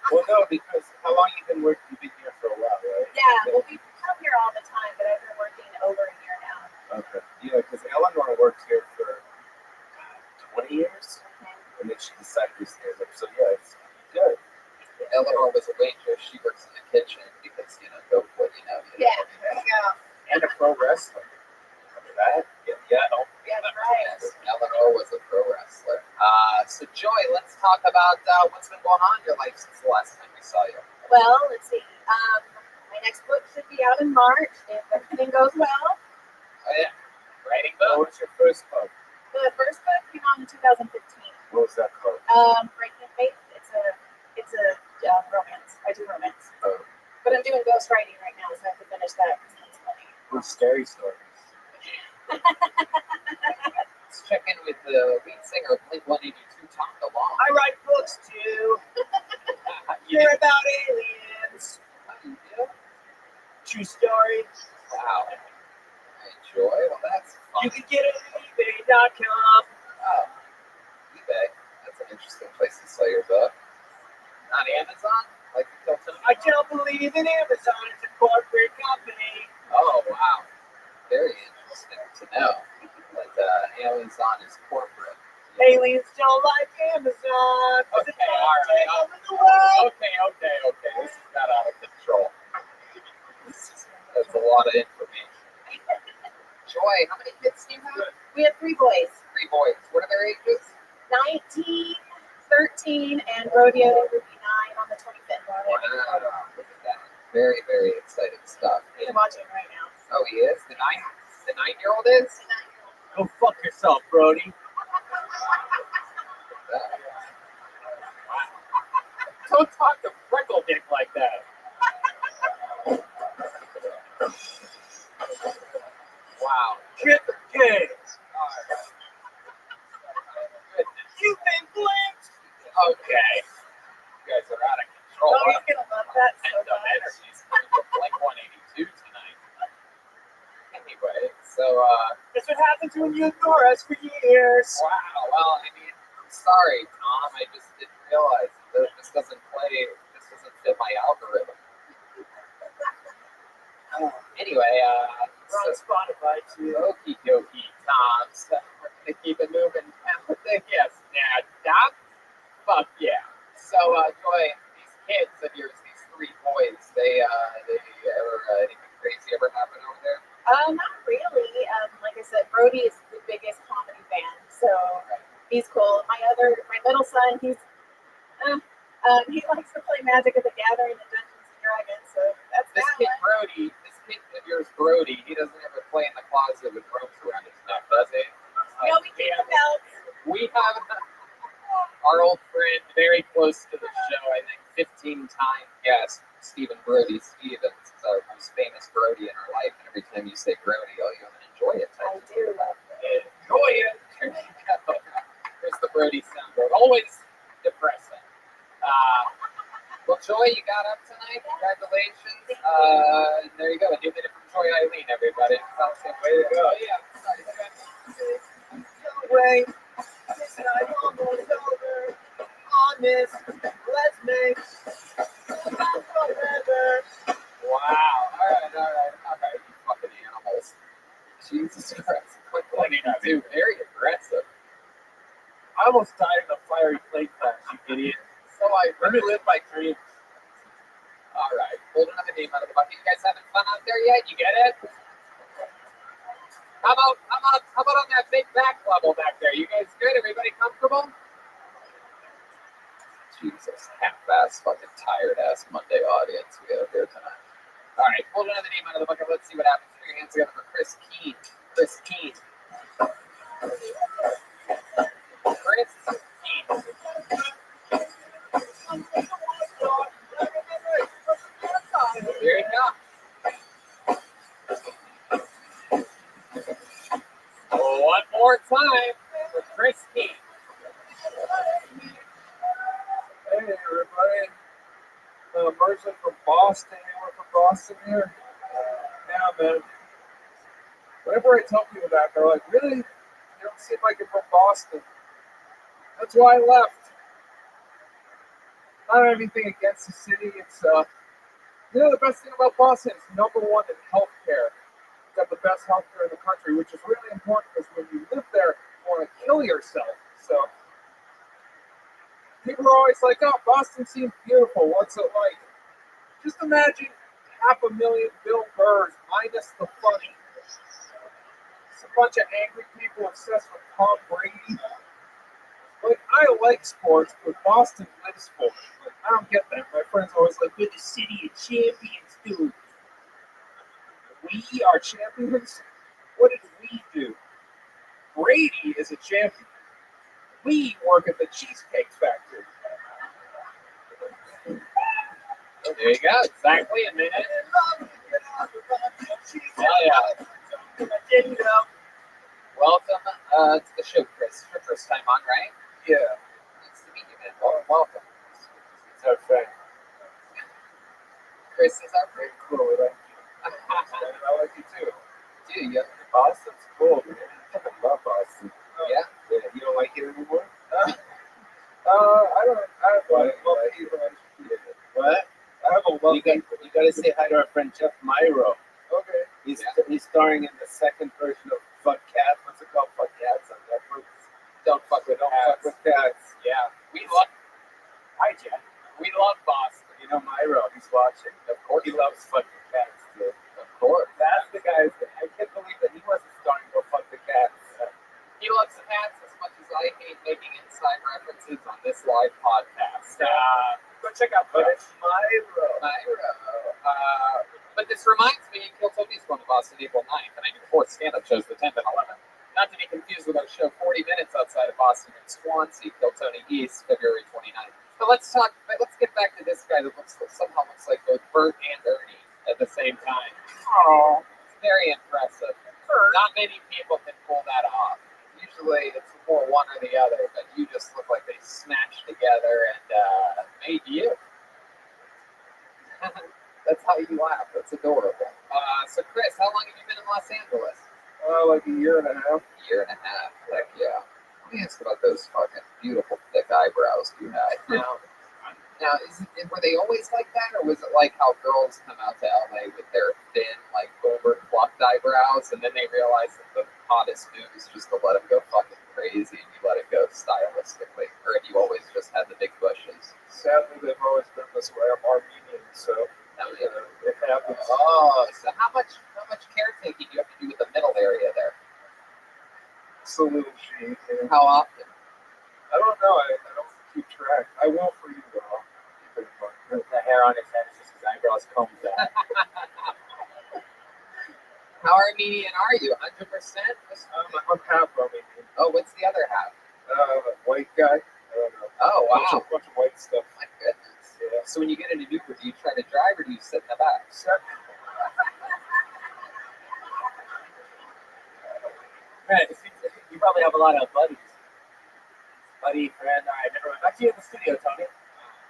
Well, no, because how long you been working? You've been here for a while, right? Yeah, well, we come here all the time, but I've been working over a year now. Okay. Yeah, because Eleanor worked here for 20 years, and then she decided to stay there. So yeah, it's good. Eleanor was a waitress. She works in the kitchen because, you know, go for it, you know. Yeah, yeah, And a pro wrestler. Remember that? Yeah. yeah, that's right. Yes, Eleanor was a pro wrestler. So, Joy, let's talk about what's been going on in your life since the last time we saw you. Well, let's see. My next book should be out in March if everything goes well. Oh, yeah. Writing What book. was your first book? The first book came out in 2015. What was that called? Breaking Faith. It's a romance. I do romance. Oh. But I'm doing ghostwriting right now, so I have to finish that. That's funny. With scary stories. Let's check in with the lead singer of Blink-182, Tom DeLonge. I write books too. They're about aliens. How do you do? True story. Wow. I enjoy. Well, that's fun. You can get it at ebay.com. Oh, eBay. That's an interesting place to sell your book. Not Amazon? Like you tell Tony? I don't believe in Amazon. It's a corporate company. Oh, wow. Very interesting to know. But Amazon is corporate. Aliens don't like Amazon. Okay, all right. Over the world. Okay. This is not out of control. That's a lot of information. Joy, how many kids do you have? We have 3 boys. 3 boys. What are their ages? 19, 13, and Rodeo will be 9 on the 25th. Wow. Look at that. Very, very exciting stuff. He's watching right now. Oh, he is? The 9-year-old is? Go fuck yourself, Brody. Don't talk to Freckle Dick like that. Wow. Get the kids. Goodness. You've been blinked. Okay. You guys are out of control. Oh, he's gonna love that so Momentum much. energies coming from Blink-182 tonight. Anyway, so, That's what happens when you ignore us for years. wow. Well, I mean, I'm sorry, Tom. I just didn't realize that this doesn't fit my algorithm. Anyway, We're on Spotify too. okie dokie, Tom. So we're gonna keep it moving. Yes, Dad. Stop. Fuck yeah. So, Joy, these kids of yours, these 3 boys, they ever anything crazy ever happen over there? Not really. Like I said, Brody is the biggest comedy fan, so he's cool. My middle son, he likes to play Magic of the Gathering and Dungeons and Dragons, so that's This that kid one. Brody, this kid of yours, Brody, he doesn't ever play in the closet with ropes around his neck, does he? No, we keep him out. We have our old friend, very close to the show, I think 15-time guest, Stephen Brody Stevens, is our most famous Brody in our life. And every time you say Brody, oh, you're going to enjoy it. I do love it. Enjoy it. for a December. Always depressing. Well, Joy, you got up tonight. Congratulations. There you go. A new minute from Joy Eileen, everybody. Way to go. Yeah. Way, this night almost over. On this, let's make forever. Wow. All right. You fucking animals. Jesus Christ. Quick lightning, too. Very aggressive. I almost died in a fiery plane crash, you idiot. So I Let me live my dreams. All right. Hold another name out of the bucket. You guys having fun out there yet? You get it? How about on that big back level back there? You guys good? Everybody comfortable? Jesus, half-ass, fucking tired-ass Monday audience we have here tonight. All right, hold another name out of the bucket. Let's see what happens. Put your hands together for Chris Keene. Chris Keene. Chris Keene. There you go. One more time for Chris Keene. Hey, everybody. Merchant from Boston. Anyone from Boston here? Yeah, man. Whenever I tell people that, they're like, really? You don't seem like you're from Boston. That's why I left. Not anything against the city. It's, the best thing about Boston is number one in healthcare. It's got the best healthcare in the country, which is really important because when you live there, you want to kill yourself. So, people are always like, oh, Boston seems beautiful. What's it like? Just imagine 500,000 Bill Burrs minus the funny. It's a bunch of angry people obsessed with Tom Brady. Like, I like sports, but Boston lives for it. Like, I don't get that. My friends are always like, we're the city of champions, dude. We are champions? What did we do? Brady is a champion. We work at the Cheesecake Factory. There you go. Exactly a minute. Hell yeah. Welcome to the show, Chris. Your first time on, right? Yeah, Nice to meet you, man. Welcome. it's our friend. Chris is our friend. Cool, we like you. And I like you too. Dude, you Boston's cool, man. I love Boston. yeah. Yeah, you don't like it anymore? I have a love-hate relationship. What? I have a love-hate. You got to say hi to our friend Jeff Myro. Okay. He's starring in the second version of Fuck Cats. What's it called? Fuck Cats on Netflix. Don't fuck with Cats. Yeah. We love. Hi, Jeff. We love Boston. You know Myro, he's watching. Of course, he loves fucking cats too. Of course. That's the guy. I can't believe that he wasn't starring for Fuck the Cats. He loves the cats as much as I hate making inside references on this live podcast. Go check out But Jeff. it's Myro. But this reminds me, Kill Tony's going to Boston April 9th, and I do 4 stand-up shows the 10th and 11th. Not to be confused with our show 40 minutes outside of Boston in Swansea, Kill Tony East, February 29th. But let's get back to this guy that somehow looks like both Bert and Ernie at the same time. Oh, It's very impressive. Not many people can pull that off. Usually it's more one or the other, but you just look like they smashed together and made you. That's how you laugh. That's adorable. So Chris, how long have you been in Los Angeles? like a year and a half. Year and a half. Heck yeah. Let me ask about those fucking beautiful thick eyebrows you had. Now, were they always like that, or was it like how girls come out to LA with their thin, like over-plucked eyebrows, and then they realize that the hottest move is just to let them go fucking crazy, and you let it go stylistically? Or have you always just had the big bushes? Sadly, they've always been this way. I'm Armenian, so it happens. Oh, so how much caretaking do you have to do with the middle area there? It's a little shade. Yeah. How often? I don't know. I don't keep track. I will for you, though. The hair on his head is just his eyebrows combed out. How Armenian are you? 100%? I'm half Armenian. Oh, what's the other half? White guy. I don't know. Oh, wow. Bunch of white stuff. My goodness. Yeah. So when you get in an Uber, do you try to drive or do you sit in the back? Right, you probably have a lot of buddies. buddy, friend. All right, never mind. Back to you in the studio, Tony.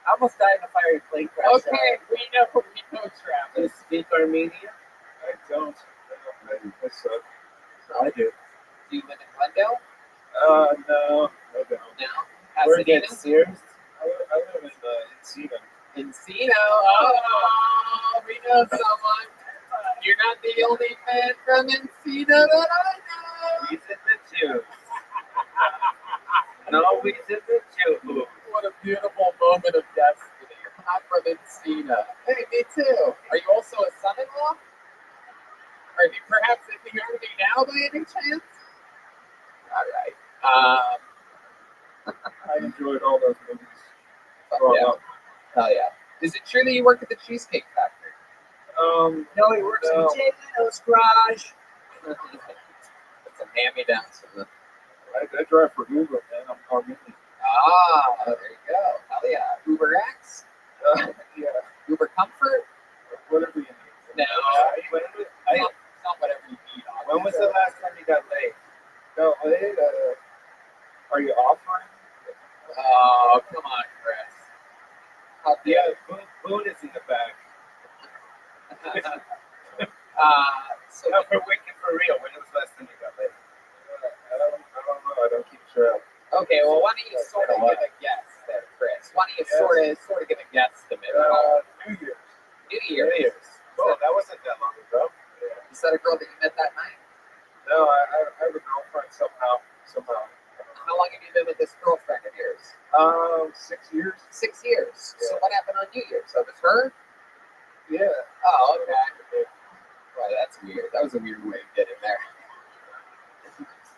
I almost died in a fiery plane crash. Okay, we know Travis. You speak Armenian? I don't. I suck. I do. Do you live in Glendale? No, I don't. No. We're Pasadena? getting serious. I live in Encino. Encino. Oh, we know someone. You're not the only man from Encino that I know. He's in the Jews. No, he's in the Jews. What a beautiful moment of destiny. I'm from Encino. Hey, me too. Are you also a son-in-law? Are you perhaps in the army now by any chance? All right. I enjoyed all those movies. Yeah. Hell yeah. Is it true that you work at the Cheesecake Factory? No, he works in J. Leno's garage. It's some hand-me-downs from the... I drive for Uber, man. I'm Armenian. Ah, there you go. Hell yeah. Uber X? Yeah, Uber Comfort? whatever you need. No. It's not whatever you need. When was the last time you got laid? No, laid? Are you offering? Oh, come on, Chris. How dare Yeah, Boone is in the back. so No, for real. When was the last time you got laid? I don't know. I don't keep track. okay, well, why don't you sort of give a guess there, Chris? Why don't you sort of give a guess to me? New Year's. New Year's. Oh, that wasn't that long ago. Yeah. Is that a girl that you met that night? No, I have a girlfriend somehow. How long have you been with this girlfriend of yours? 6 years. 6 years. So Yeah. what happened on New Year's? So it was her? Yeah. Oh, okay. Well, that's weird. That was a weird way to get in there.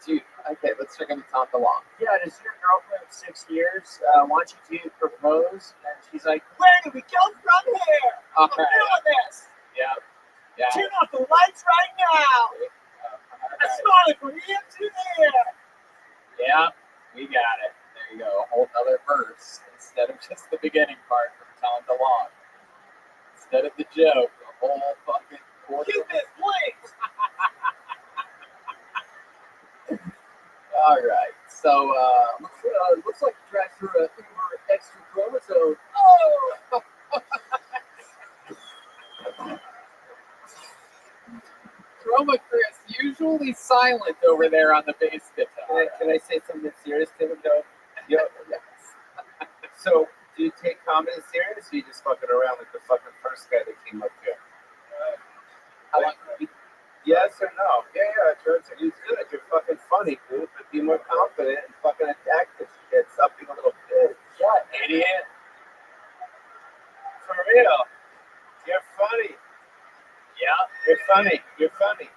Dude, okay, let's check on Tom DeLong. Yeah, this is your girlfriend of 6 years. Wants you to propose, and she's like, "Where do we go from here? All I'm right. doing this. Yeah. Yeah. Turn off the lights right now. I'm smiling from ear to ear." Yeah, we got it. There you go. A whole other verse instead of just the beginning part from Tom DeLong. Instead of the joke, a whole fucking quarter. Cupid, please. All right. So, looks like you tried for a extra chromosome. Oh! Chroma Chris, usually silent over there on the bass guitar. Can I say something serious to him, though? Yes. So, do you take comedy serious, or you just fucking around like the fucking first guy that came up here? How long have you Yes or no? Yeah, George, he's good. You're fucking funny, dude. But be more confident and fucking attack this shit. Stop being a little bitch. What, idiot? For real. You're funny. Yeah. You're funny. You're funny.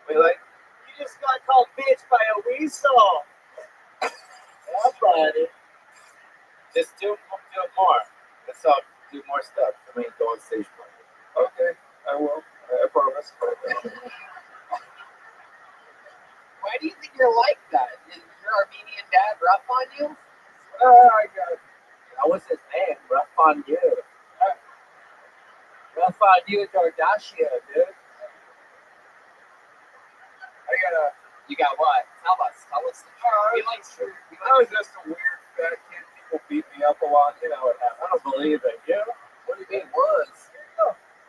We like. You just got called bitch by a weasel. Yeah, buddy. Just do more. Let's all do more stuff. I mean, go on stage more. Okay, I will. I promise. Why do you think you're like that? Is your Armenian dad rough on you? I got it. That was his name. Rough on you. Rough on you, Dardashia, dude. You got what? Tell us. The truth. We like truth. I was just a weird fat kid. People beat me up a lot. You know what happened. I don't believe it. You know? What do you mean was?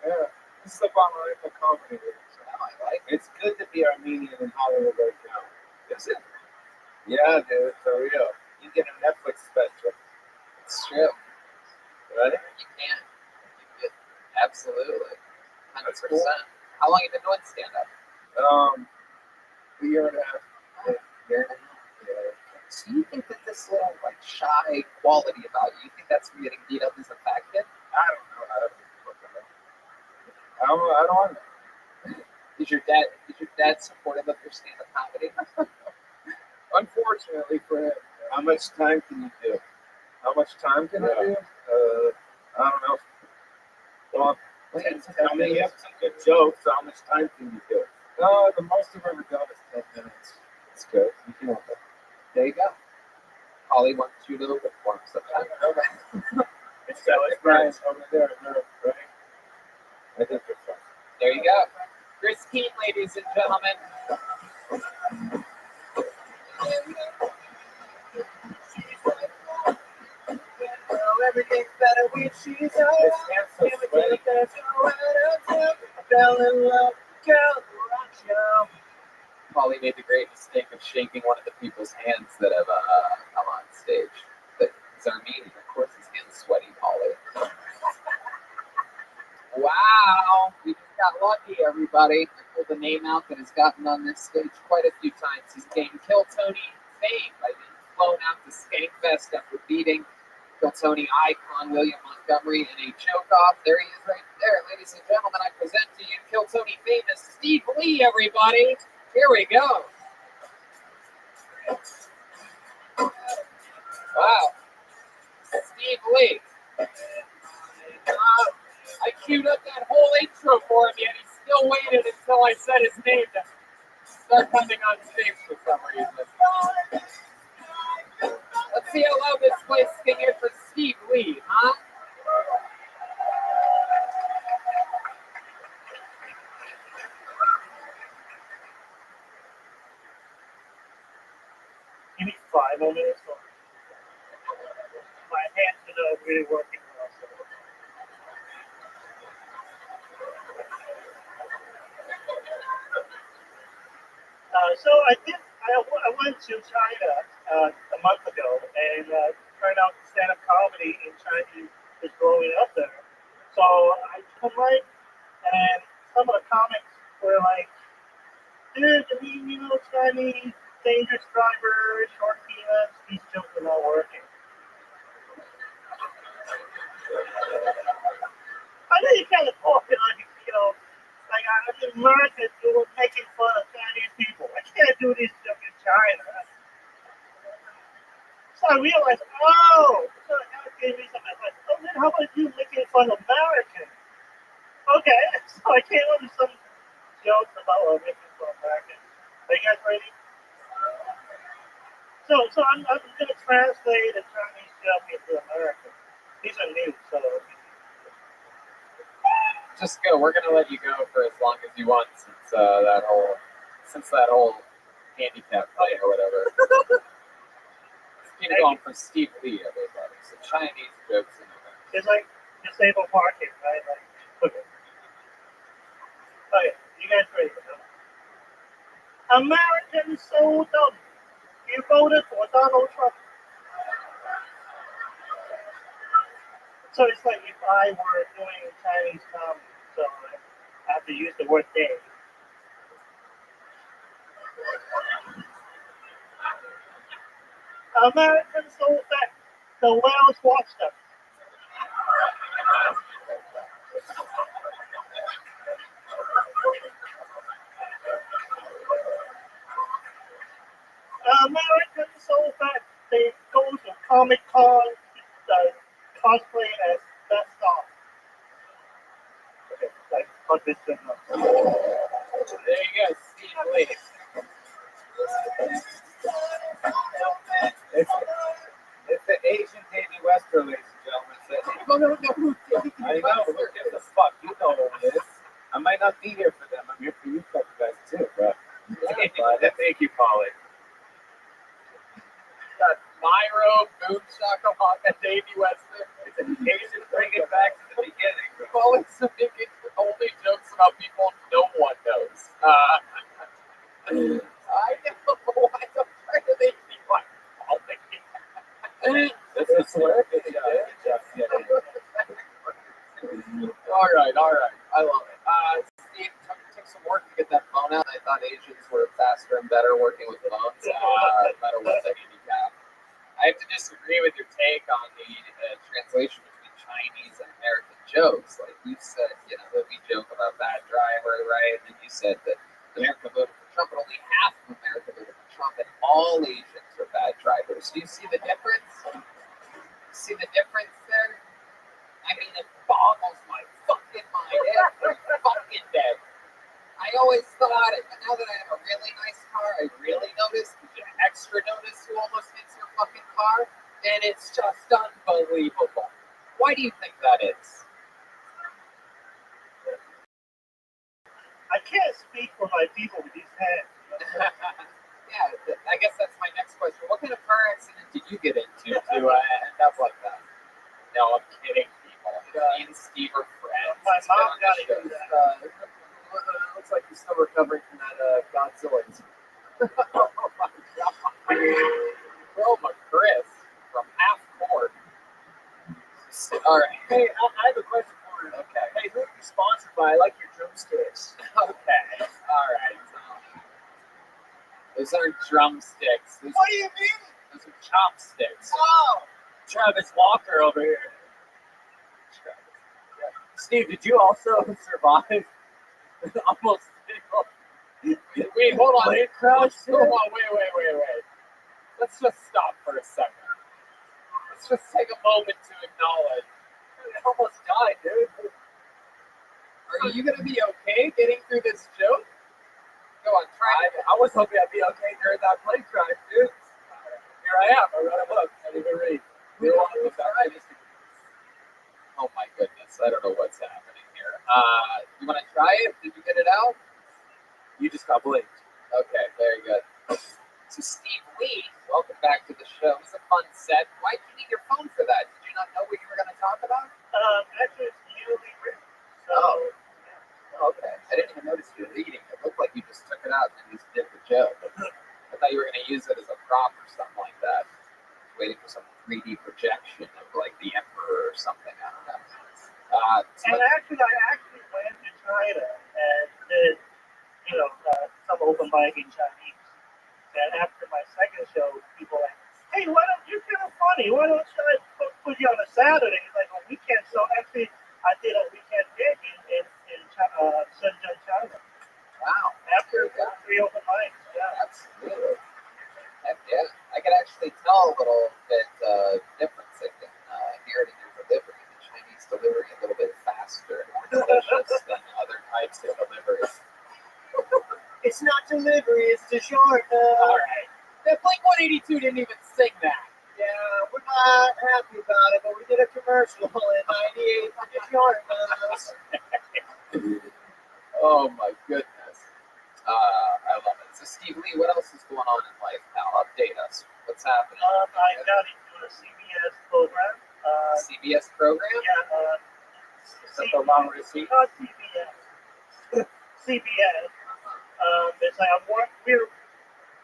Yeah. This is the Bonner comedy. Now I like it. It's good to be Armenian in Hollywood right now. Is it? Yeah, dude. For real. You get a Netflix special. It's true. Ready? You can. Absolutely. 100%. How long have you been doing stand-up? A year and a half. Year and a half. Yeah. So you think that this little like shy quality about you think that's from getting beat up as a fat kid? I don't know. I don't know. Is your dad supportive of your stand-up comedy? Unfortunately for him. How much time can you do? How much time can I do? I don't know. Well, tell me you have some good jokes. So how much time can you do? The most I've ever done is 10 minutes. It's good. You can have it. There you go. Holly wants you to perform sometime. It's nice over there, right? I think it's fun. There you go. Chris Keene, ladies and gentlemen. baby, she's all so sweaty. I fell in love, girl, rock show. Polly made the great mistake of shaking one of the people's hands that have come on stage. But it's Armenian, of course his hand's sweaty, Polly. Wow, we just got lucky, everybody. I pulled a name out that has gotten on this stage quite a few times. He's gained Kill Tony fame by being flown out to Skankfest after beating Kill Tony icon William Montgomery in a choke-off. There he is right there. Ladies and gentlemen, I present to you Kill Tony famous Steve Lee, everybody. Here we go. Wow. Steve Lee. I queued up that whole intro for him, yet he still waited until I said his name to start coming on stage for some reason. Let's see how loud this place can get for Steve Lee, huh? You need 5 more minutes. Or my hands are not really working well. So I went to China a month ago, and turned out stand-up comedy in China is growing up there. So I come right, and some of the comics were like, dude, I mean, you know, Chinese, dangerous driver, short peanuts, these jokes are not working. I know you kind of talk like, you know, like I'm in America doing making fun of Chinese people. I can't do this stuff in China. So I realized, so that gave me some advice. Oh, then how about you making fun of Americans? Okay, so I came up with some jokes about making fun of Americans. Are you guys ready? So I'm going to translate a Chinese joke into American. These are new, so. Just go. We're gonna let you go for as long as you want since that whole handicap fight or whatever. Let's keep it going for Steve Lee, everybody. So Chinese jokes in there. It's like disabled parking, right? Like, okay, you guys ready? Americans so dumb. You voted for Donald Trump. So it's like if I were doing Chinese comedy, so I have to use the word they. Americans so fat, the whales watch them. Americans so fat, they go to Comic Con, cosplay as best off. Okay, like cut this thing up. There you go, Steve Lee. It's the Asian Davey Wester, ladies and gentlemen. I know, who gives a fuck? You know who it is. I might not be here for them. I'm here for you fucking guys too, bro. Thank you, Polly. Got Myro, Boom Shakalaka, Davey Wester. It's an Asian. Bring it back to the beginning. We've always making only jokes about people no one knows. I know. Why the frick are they like This is swear. All right. I love it. Steve, it took some work to get that phone out. I thought Asians were faster and better working with phones, no matter what the handicap. I have to disagree with your take on the translation between Chinese and American jokes. Like you said, you know, that we joke about bad driver, right? And then you said that America voted for Trump, but only half of America voted for Trump, and all Asians are bad drivers. Do you see the difference? See the difference there? I mean, it boggles my fucking mind every fucking day. I always thought it, but now that I have a really nice car, I really notice, you extra notice who almost hits your fucking car, and it's just unbelievable. Why do you think that is? I can't speak for my people with these hands. Yeah, I guess that's my next question. What kind of car accident did you get into to end up like that? No, I'm kidding. gotta shows. do that. Looks like you're still recovering from that Godzilla incident. Oh my god. Roma Chris from half court. All right. Hey, I have a question for you. Okay. Hey, who are you sponsored by? I like your drumsticks. Okay. All right. Those aren't drumsticks. Those, What do you mean? those are chopsticks. Oh, Travis Walker over here. Steve, did you also survive? Almost. Wait, hold on. Plane crash? Hold on. Wait. Let's just stop for a second. Let's just take a moment to acknowledge. I almost died, dude. Are you gonna be okay getting through this joke? Go on, try it. I was hoping I'd be okay during that plane crash, dude. Here I am. I wrote a book. I didn't even read. Go on, try it. Oh my goodness, I don't know what's happening here. You want to try it? Did you get it out? You just got blinked. Okay, very good. So Steve Lee, welcome back to the show. It was a fun set. Why did you need your phone for that? Did you not know what you were going to talk about? Actually, it's newly written. So, Oh, okay. I didn't even notice you were reading. It looked like you just took it out and just did the joke. I thought you were going to use it as a prop or something like that. Waiting for some 3D projection of like the Emperor or something. I don't know. and actually, I actually went to China and did, some open mic in Chinese. And after my second show, people were like, hey, why don't you're kind of funny? Why don't I put you on a Saturday? It's like a weekend. So actually, I did a weekend gig in Shenzhen, China. Wow. After 3 open mics. Yeah. Absolutely. Heck yeah. I can actually tell a little bit difference. I can hear it in your delivery. The Chinese delivery a little bit faster and more delicious than other types of delivery. It's not delivery, it's DiGiorno. All right. That Blink 182 didn't even sing that. Yeah, we're not happy about it, but we did a commercial in '98 for DiGiorno's. Oh my goodness. I love it. So Steve Lee, what else is going on in life, pal? Update us. What's happening? I got into a CBS program. CBS program? Yeah, Is that the long receipt? not CBS. CBS. It's like we're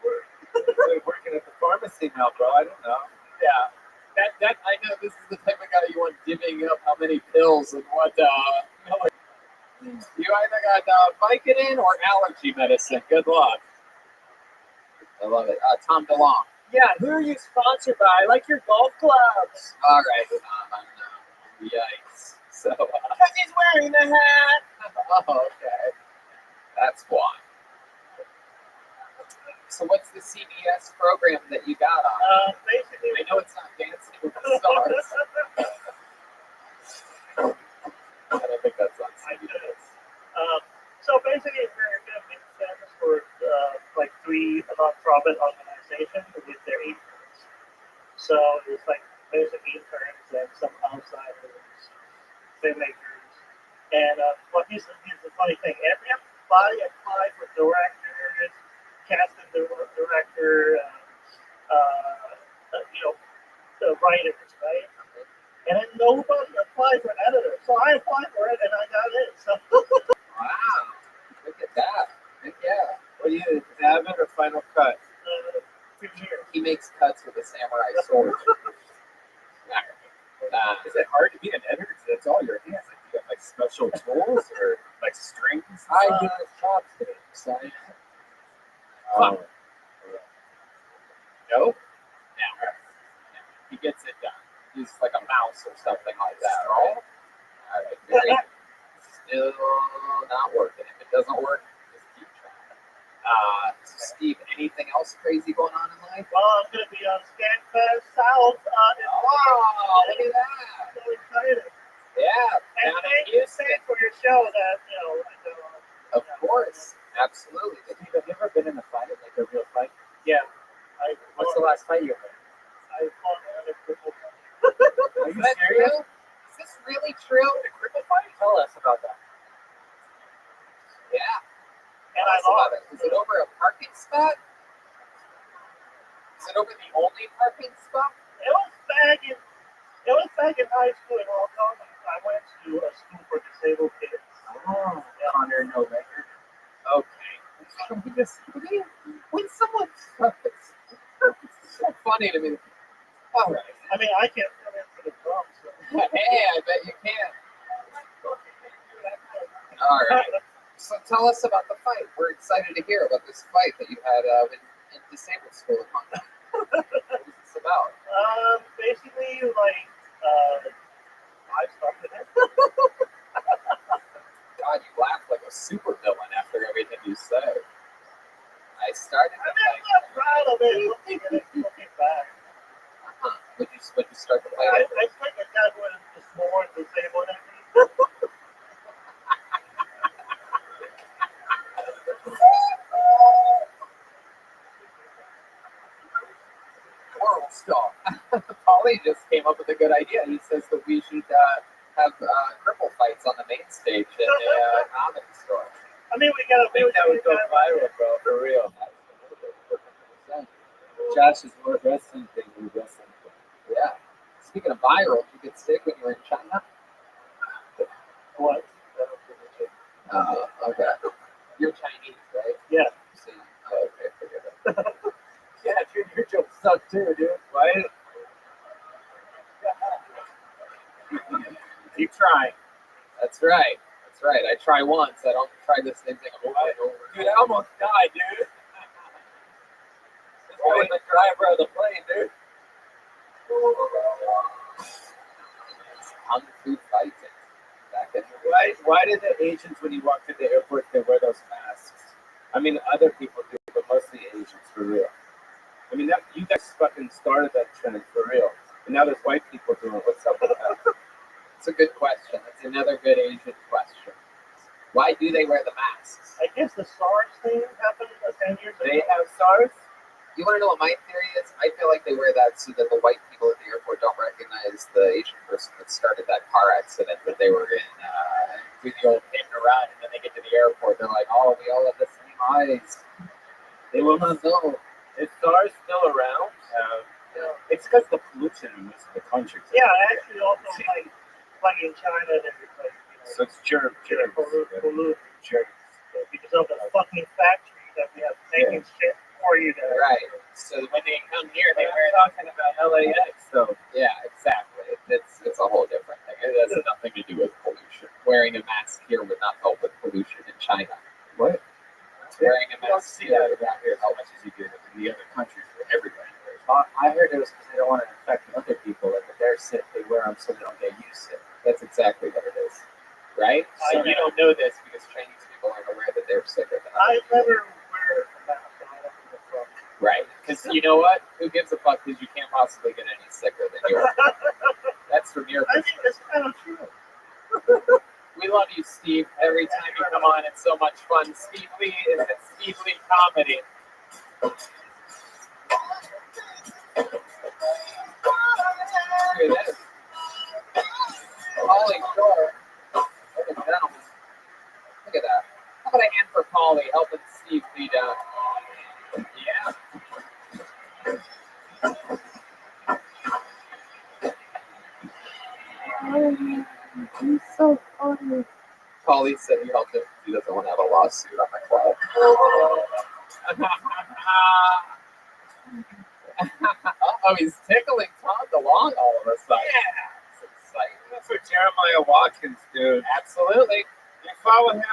We're working at the pharmacy now, bro. I don't know. Yeah. That I know this is the type of guy you want divvying up how many pills and what you either got Vicodin or allergy medicine. Good luck. I love it. Tom DeLong. Yeah, who are you sponsored by? I like your golf clubs. All right, Tom. I know. Yikes. So, Because he's wearing the hat. oh, okay. That's why. So, what's the CBS program that you got on? basically. I know it's not Dancing with the Stars. I don't think that's on CBS. So basically, we're going to make sense for like 3 nonprofit organizations with their interns. So it's like basic interns and some outsiders, filmmakers. And here's the funny thing: everybody applied for directors, casting director, the writers, right? And then nobody applied for editor. So I applied for it and I got it. So Wow. Look at that. Heck yeah. What do you have it or Final Cut? Premiere. He makes cuts with a samurai sword. Is it hard to be an editor? Because that's all your hands. Like, you have like special tools or like strings? I use chopsticks. Oh. No? No. He gets it done. He's like a mouse or something like that, right? All right. Very good. Still not working. If it doesn't work, just keep trying. Steve, anything else crazy going on in life? Well, I'm going to be on Scanfest South. Oh, look at that. So excited. Yeah. And Down in thank you Houston. for your show that, Of course. Absolutely. Steve, have you ever been in a fight, like a real fight? Yeah. What's the last fight you were in? I fought another cripple. Are Is you that serious? true? Is this really true? The cripple fight? Tell us about that. Yeah. And Tell I us about lost. it. Was it over a parking spot? Is it over the only parking spot? It was back in high school in Hong Kong. I went to a school for disabled kids. Oh, Connor November. Okay. When someone it's so funny to me. All right. I mean, I can't come in for the drums. So. Hey, I bet you can. All right. So tell us about the fight. We're excited to hear about this fight that you had in disabled school. What was this about? Basically, like, I started it. God, you laugh like a supervillain after everything you say. I started I the mean, I'm fight. not proud of it. Looking back. Would you start the I fight? think a guy was more disabled than me. World star. Paulie just came up with a good idea. He says that we should have cripple fights on the main stage at the comedy store. I mean, we got to I think that would go viral, bro, for real. Josh is more wrestling thing than wrestling. Yeah. Speaking of viral, did you get sick when you were in China? What? Okay. You're Chinese, right? Yeah. So, okay, forget it. Yeah, dude, your jokes suck too, dude. Why? Keep trying. That's right. That's right. I try once. I don't try the same thing over and over. Dude, I almost died, dude. This guy was the driver of the plane, dude. Kung Fu fighting. Back in the Why did the Asians, when you walk through the airport, they wear those masks? I mean, other people do, but mostly Asians, for real. I mean, you guys fucking started that trend, for real. And now there's white people doing it. What's up with that? It's a good question. That's another good Asian question. Why do they wear the masks? I guess the SARS thing happened 10 years ago. They have SARS? You want to know what my theory is? I feel like they wear that so that the white people at the airport don't recognize the Asian person that started that car accident that they were in. Do the old hit and run, and then they get to the airport. They're like, oh, we all have the same eyes. They will not know. Is SARS still around? It's because the pollution in most of the countries. Yeah, actually, also like in China, they're like, So it's germs. pollute Germs. because of the fucking factory that we have making shit for you there. Right. So when they come here, they We're wear talking about LAX, so Yeah, exactly. It's a whole different thing. It has nothing to do with pollution. Wearing a mask here would not help with pollution in China. what? Wearing a You don't mask see that around here as much as you do in the other countries where everybody wears them. I heard it was because they don't want to infect other people. Like if they're sick, they wear them so they don't get you sick. That's exactly what it is. Right? So you don't know this because Chinese people aren't aware that they're sicker than I other people. never wear a mask. I don't give a fuck. Right. Because you know what? Who gives a fuck? Because you can't possibly get any sicker than you are. That's from your I think perspective. it's kind of true. We love you, Steve. Every time you come on, it's so much fun. Steve Lee is at Steve Lee Comedy. Look at this. Paulie Shore. What a gentleman. Look at that. How about a hand for Paulie helping Steve Lee down? Yeah. He's so funny. Paulie said he helped him. He doesn't want to have a lawsuit on the club. Oh, he's tickling Tom DeLong all of a sudden. Yeah. It's exciting. That's what Jeremiah Watkins, dude. Absolutely. You follow him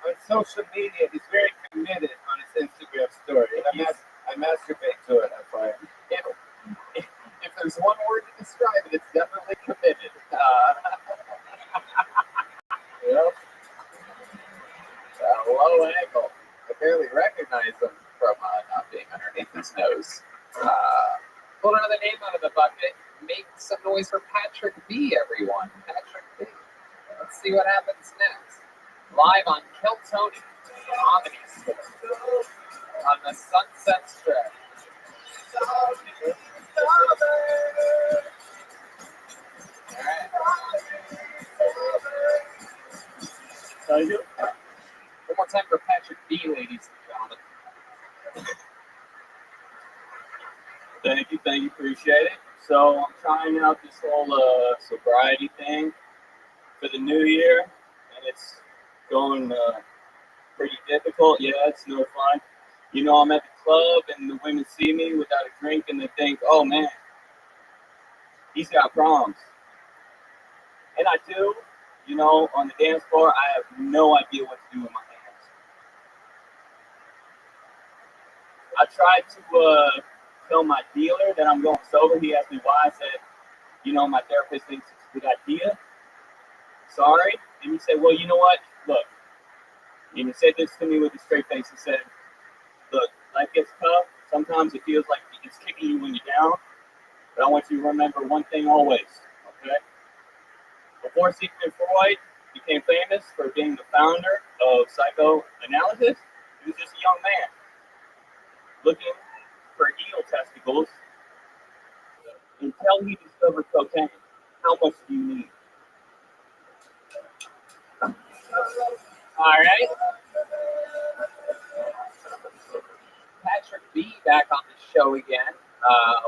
on social media. He's very committed on his Instagram story. And I masturbate to it. That's why. If there's one word to describe it, it's definitely committed. Yep. Low angle. I barely recognize him from not being underneath his nose. Pull another name out of the bucket. Make some noise for Patrick B, everyone. Patrick B. Let's see what happens next. Live on Kill Tony Comedy Store on the Sunset Strip. All right. One more time for Patrick B, ladies and gentlemen. Thank you, appreciate it. So I'm trying out this whole sobriety thing for the new year, and it's going pretty difficult. Yeah, it's no fun. You know, I'm at the club and the women see me without a drink and they think, oh man, he's got problems. And I do. You know, on the dance floor, I have no idea what to do with my hands. I tried to tell my dealer that I'm going sober. He asked me why. I said, you know, my therapist thinks it's a good idea. Sorry. And he said, well, you know what? Look. And he said this to me with a straight face. He said, look, life gets tough. Sometimes it feels like it's kicking you when you're down. But I want you to remember one thing always, okay? Before Sigmund Freud became famous for being the founder of psychoanalysis, he was just a young man looking for eel testicles until he discovered cocaine. How much do you need? All right. Patrick B back on the show again.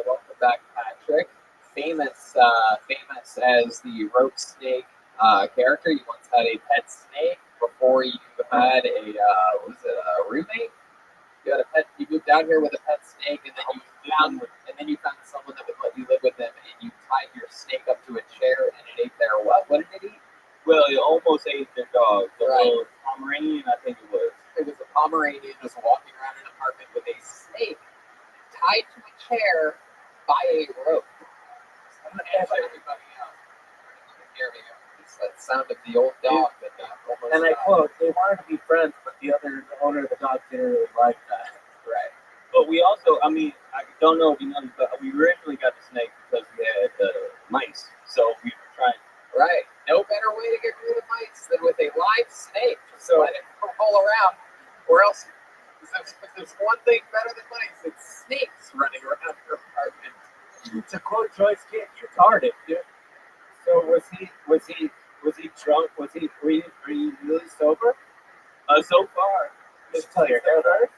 Welcome back, Patrick. Famous as the rope snake character. You once had a pet snake before you had a roommate. You had a pet. You moved down here with a pet snake, and then you found someone that would let you live with them, and you tied your snake up to a chair, and it ate their what? What did it eat? Well, it almost ate their dog. The Right. little Pomeranian, I think it was. It was a Pomeranian just walking around an apartment with a snake tied to a chair by a rope. I'm going to ask everybody else. You can hear me. It's that sound of the old dog that almost And I died. quote, they wanted to be friends, but the owner of the dog didn't really like that. Right. But we also, I mean, I don't know if you know, but we originally got the snake because we had mice. So we were trying. Right. No better way to get rid of mice than with a live snake. So let it roll around. Or else, if there's one thing better than mice, it's snakes running around your apartment. To quote Joyce Kid, you're retarded, dude. So was he drunk? Were you really sober? So far, Just tell your hair hurt.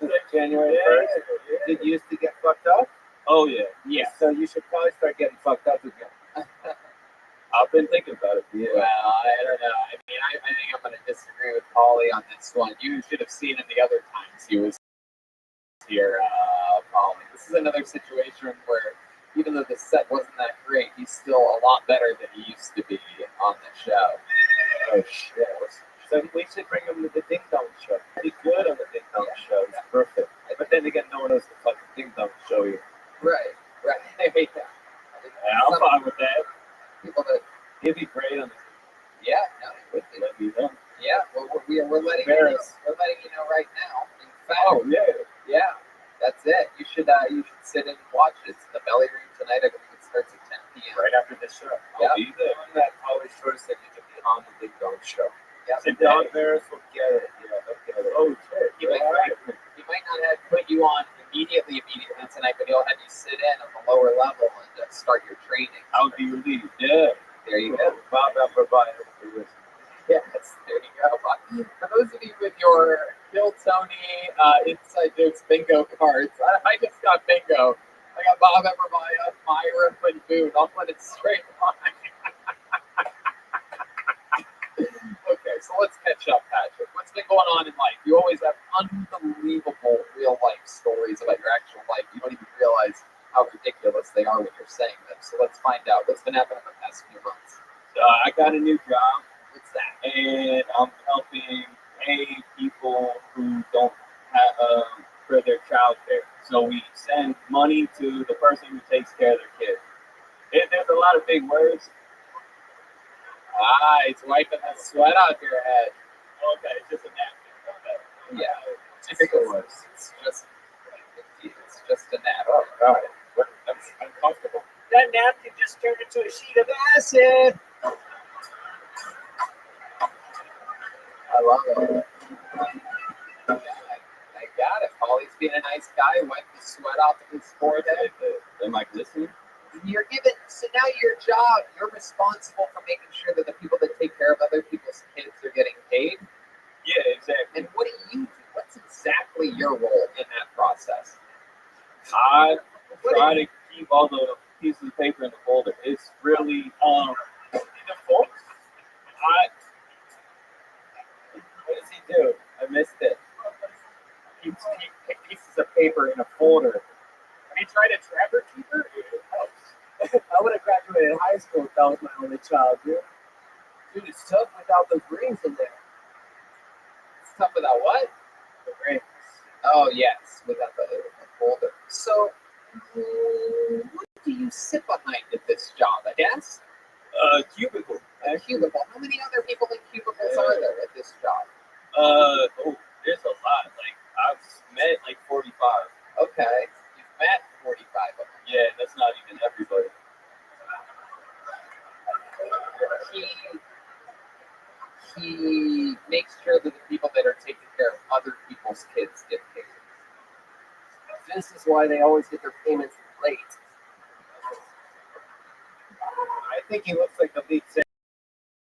Since January 1st, did you used to get fucked up? oh yeah, Yeah. So you should probably start getting fucked up again. I've been thinking about it. Well, I don't know. I mean, I think I'm going to disagree with Paulie on this one. You should have seen him the other times he was here, Paulie. This is another situation where, even though the set wasn't that great, he's still a lot better than he used to be on the show. Oh shit. So we should bring him to the Ding Dong Show. He's good on the Ding Dong Show. It's perfect. But then again, no one knows the fucking Ding Dong Show either. Right. Yeah, I'm fine with that. People that, He'd be great on the yeah, no, it would be. let me know. Yeah, well, we're letting you know. We're letting you know right now. In fact, Oh yeah. yeah, that's it. You should sit in and watch it. It's in the Belly Room tonight. I believe it starts at 10 p.m. Right after this show. Yeah. I'll be there. That always short said you could be on the Ding Dong Show. Yeah. And Dog Bears will get it. Yeah, they'll get it. Oh shit. He might not have put you on immediately tonight, but he'll have you sit in on the lower level and start your training. I would be relieved. Yeah. There you go. Bob Everbody. Yes, there you go. For those of you with your Kill Tony Inside Jokes bingo cards, I just got bingo. I got Bob Everbody, Myra, and Boone. I'll put it straight line. Okay, so let's catch up, Patrick. What's been going on in life? You always have unbelievable real life stories about your actual life. You don't even realize how ridiculous they are when you're saying them. So let's find out what's been happening in the past few months. I got a new job. What's that? And I'm helping pay people who don't have for their child care. So we send money to the person who takes care of their kid. There's a lot of big words. It's wiping the sweat off your head. Okay, it's just a napkin. Okay. Yeah, it's just a nap. Oh, God. That's uncomfortable. That napkin just turned into a sheet of acid. I love it. I got it. Paulie's being a nice guy. Wipe the sweat off of his forehead. Am I listening? You're given, so now your job, you're responsible for making sure that the people that take care of other people's kids are getting paid. Yeah, exactly. And what do you do? What's exactly your role in that process? I try to keep all the pieces of paper in the folder. It's really In the folks? do. I missed it. Keep pieces of paper in a folder. Have you tried a Trapper Keeper? I would have graduated high school if that was my only child, dude. Dude, it's tough without those rings in there. It's tough without what? The rings. Oh, yes, without the folder. So, what do you sit behind at this job? A desk? Cubicle. A cubicle. How many other people in cubicles are there at this job? There's a lot. Like, I've met like 45. Okay, you've met 45 of them. Yeah, that's not even everybody. He makes sure that the people that are taking care of other people's kids get paid. This is why they always get their payments late. I think he looks like the lead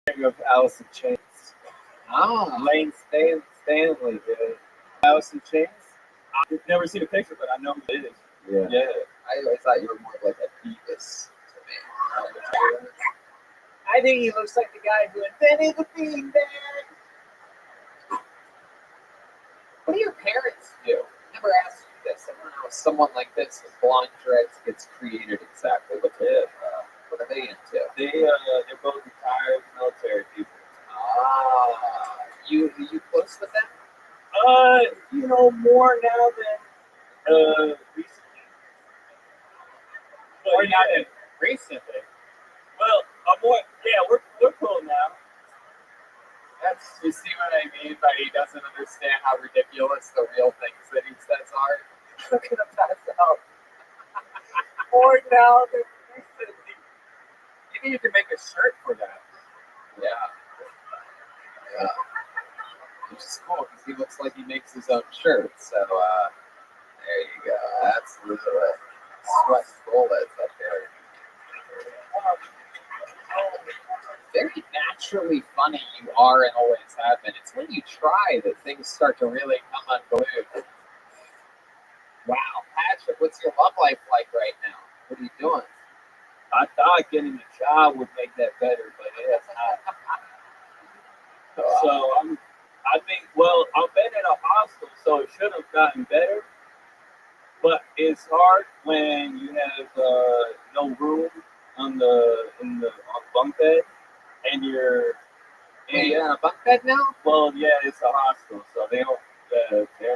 singer of Alice in Chains. Ah, Lane Stanley, dude. Alice in Chains? I've never seen a picture, but I know who it is. Yeah. Yeah. I always thought you were more like a Beavis to me. I think he looks like the guy who invented the beanbag. What do your parents do? Never asked you this. I don't know if someone like this with blonde dreads gets created exactly. What are they into? They're both retired military people. Ah, you close with them? More now than recently. Or But not yeah, recently? well, we're cool now. You see what I mean by he doesn't understand how ridiculous the real things that he says are? I'm gonna pass out. More now than recently. Maybe you can make a shirt for that. Yeah. Which is cool because he looks like he makes his own shirt. So there you go. That's the sweat bullets up there. Very naturally funny you are and always have been. It's when you try that things start to really come unglued. Wow, Patrick, what's your love life like right now? What are you doing? I thought getting a job would make that better, but it has not. So I've been at a hostel, so it should have gotten better. But it's hard when you have no room on the bunk bed, and you're You're in a bunk bed now? well, yeah, it's a hostel, so they're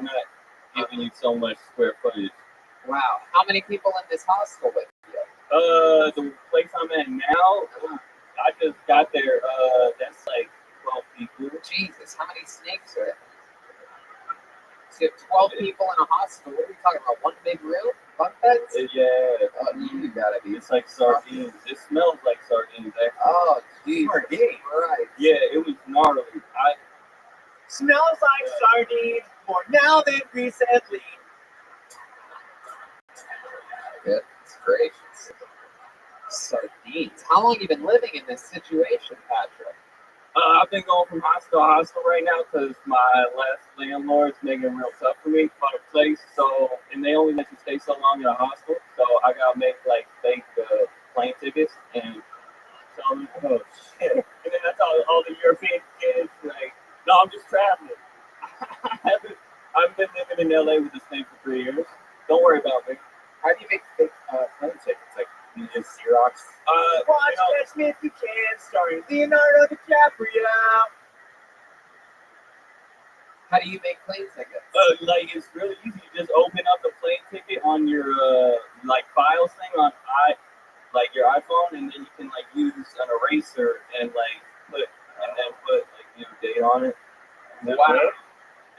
not giving you so much square footage. Wow. How many people in this hostel with you? The place I'm at now, I just got there. That's like 12 people. Jesus, how many snakes are there? So you have 12 people in a hostel. What are we talking about? One big room? Bunk beds? Yeah, Oh, you gotta be. it's like sardines. It smells like sardines. Actually. Oh, geez. Sardines? Right. Yeah, it was gnarly. Smells like sardines more now than recently. Goodness gracious. Sardines. How long have you been living in this situation, Patrick? I've been going from hostel to hostel right now because my last landlord's making it real tough for me for a place. So, and they only let you stay so long in a hostel. So I gotta make like fake plane tickets and tell them, oh shit. And then that's all the European kids like, no, I'm just traveling. I've been living in LA with this thing for 3 years. Don't worry about me. How do you make fake plane tickets? Like, you just Xerox? Watch Catch Me If You Can, starring Leonardo DiCaprio. How do you make plane tickets? Like it's really easy. You just open up the plane ticket on your like files thing on your iPhone, and then you can like use an eraser and like put date on it. Wow.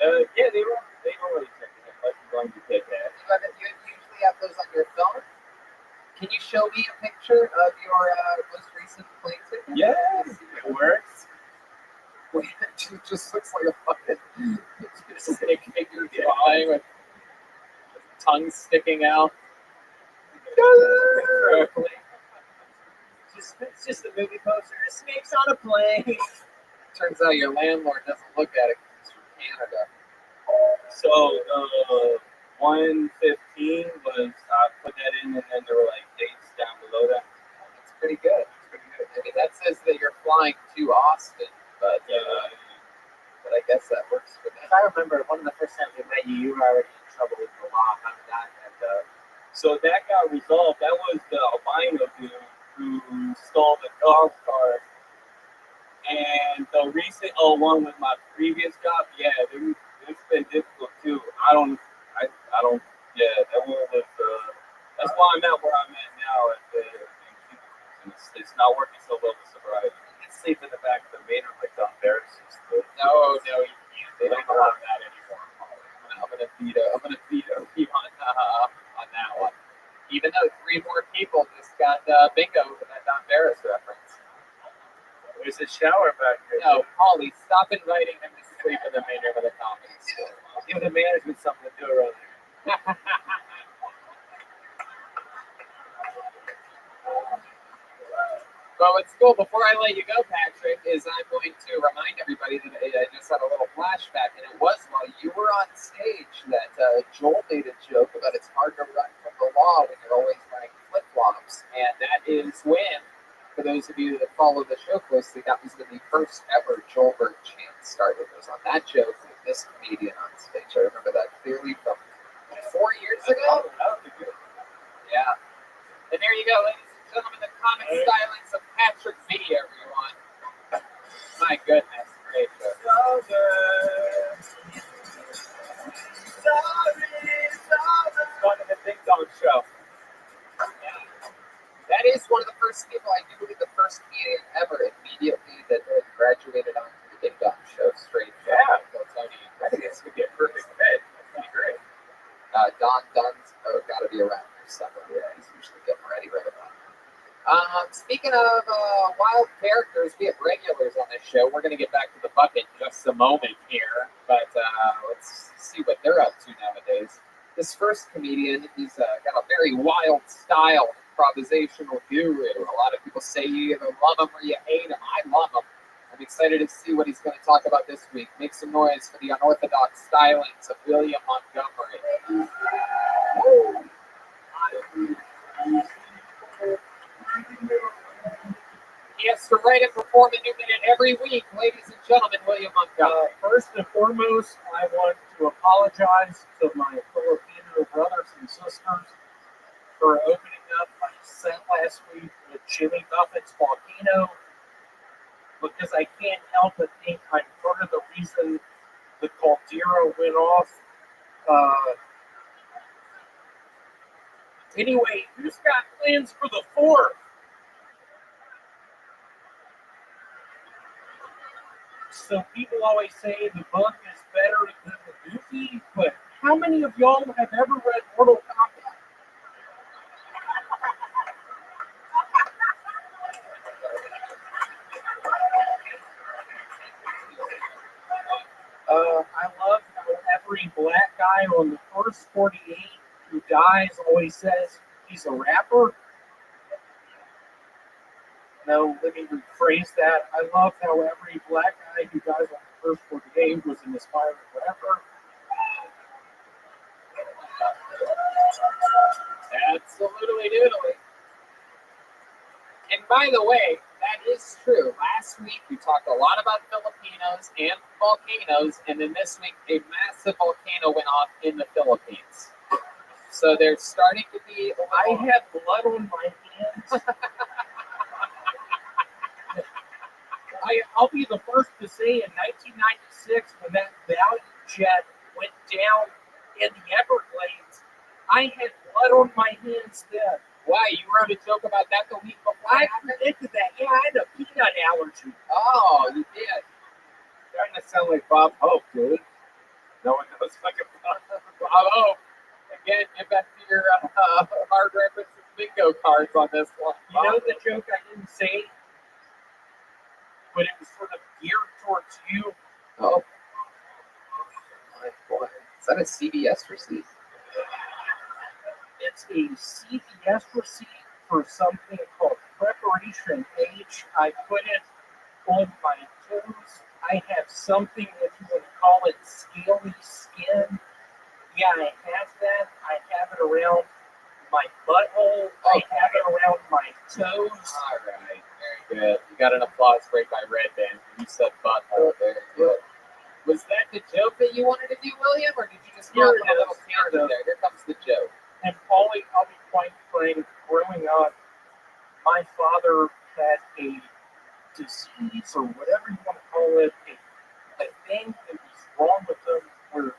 Yeah, they don't really check it unless you're going to take that. You usually have those on your phone? Can you show me a picture of your most recent plane ticket? Yes, it works. Wait, it just looks like a fucking stick figure drawing with tongue sticking out. It's just a movie poster. Snakes on a plane. Turns out your landlord doesn't look at it because he's from Canada. So 115 was I put that in, and then there were like dates down below that. That's pretty good. That's pretty good. I mean, that says that you're flying to Austin, but I guess that works remember one of the first times we met you, you were already in trouble with the law. How did that end up? So that got resolved. That was the albino dude who stole the golf cart. And the recent one with my previous job, yeah, it's been difficult too. I don't, yeah, that one was, that's why I'm at where I'm at now. It's not working so well with sobriety. You can sleep in the back of the manor like Don Barrett's used to. No, you can't. They don't allow that anymore. I'm gonna veto you on that one. Even though 3 more people just got bingo with that Don Barris reference. There's a shower back here. No, Paulie, stop inviting him to sleep in the manor of the comedy store. Give the management something to do around here. Well, what's cool, before I let you go, Patrick, is I'm going to remind everybody that I just had a little flashback, and it was while you were on stage that Joel made a joke about it's hard to run from the law when you're always wearing flip-flops, and that is when, for those of you that follow the show closely, that was when the first ever Joelberg chant started. It was on that joke with this comedian on stage. I remember that clearly from 4 years ago. Yeah. And there you go, ladies and gentlemen, the comic stylings of Patrick V, everyone. My goodness gracious. Going to the Big Dog Show. That is one of the first people, I do believe the first comedian ever immediately that had graduated onto the Big Dog Show straight from Tony. I think this would be a perfect fit. That's pretty great. Don Dunn's got to be around there somewhere. Yeah, he's usually getting ready right about now. Speaking of wild characters, we have regulars on this show. We're going to get back to the bucket in just a moment here, but let's see what they're up to nowadays. This first comedian, he's got a very wild style, improvisational guru. A lot of people say you either love him or you hate him. I love him. I'm excited to see what he's going to talk about this week. Make some noise for the unorthodox stylings of William Montgomery. He has to write and perform a new minute every week, ladies and gentlemen. William Montgomery. First and foremost, I want to apologize to my Filipino brothers and sisters for opening up my set last week with Jimmy Buffett's Volcano, because I can't help but think I'm part of the reason the Caldera went off. Anyway, who's got plans for the 4th? So people always say the book is better than the movie, but how many of y'all have ever read Mortal Kombat? I love how every black guy on the first 48 who dies always says he's a rapper. No, let me rephrase that. I love how every black guy who dies on the first 48 was an aspiring rapper. Absolutely doodly. And by the way, that is true. Last week we talked a lot about Filipinos and volcanoes, and then this week a massive volcano went off in the Philippines. So there's starting to be. I have blood on my hands. I'll be the first to say in 1996, when that Valiant jet went down in the Everglades, I had blood on my hands then. Why? You wrote a joke about that the week before? I predicted that. Yeah, I had a peanut allergy. Oh, you did. Starting to sound like Bob Hope, dude. No one knows fucking Bob Hope. Again, get back to your hard references bingo cards on this one. You know the joke I didn't say? But it was sort of geared towards you. Oh. My boy. Is that a CBS receipt? It's a CVS receipt for something called Preparation H. I put it on my toes. I have something, if you would call it, scaly skin. Yeah, I have that. I have it around my butthole. I have it around my toes. All right. Very good. You got an applause break by Red Band. You said butthole. Very good. Was that the joke that you wanted to do, William, or did you just go Here off it on a little is. tangent there? Here comes the joke. And Paulie, I'll be quite frank, growing up, my father had a disease or whatever you want to call it, a thing that was wrong with him where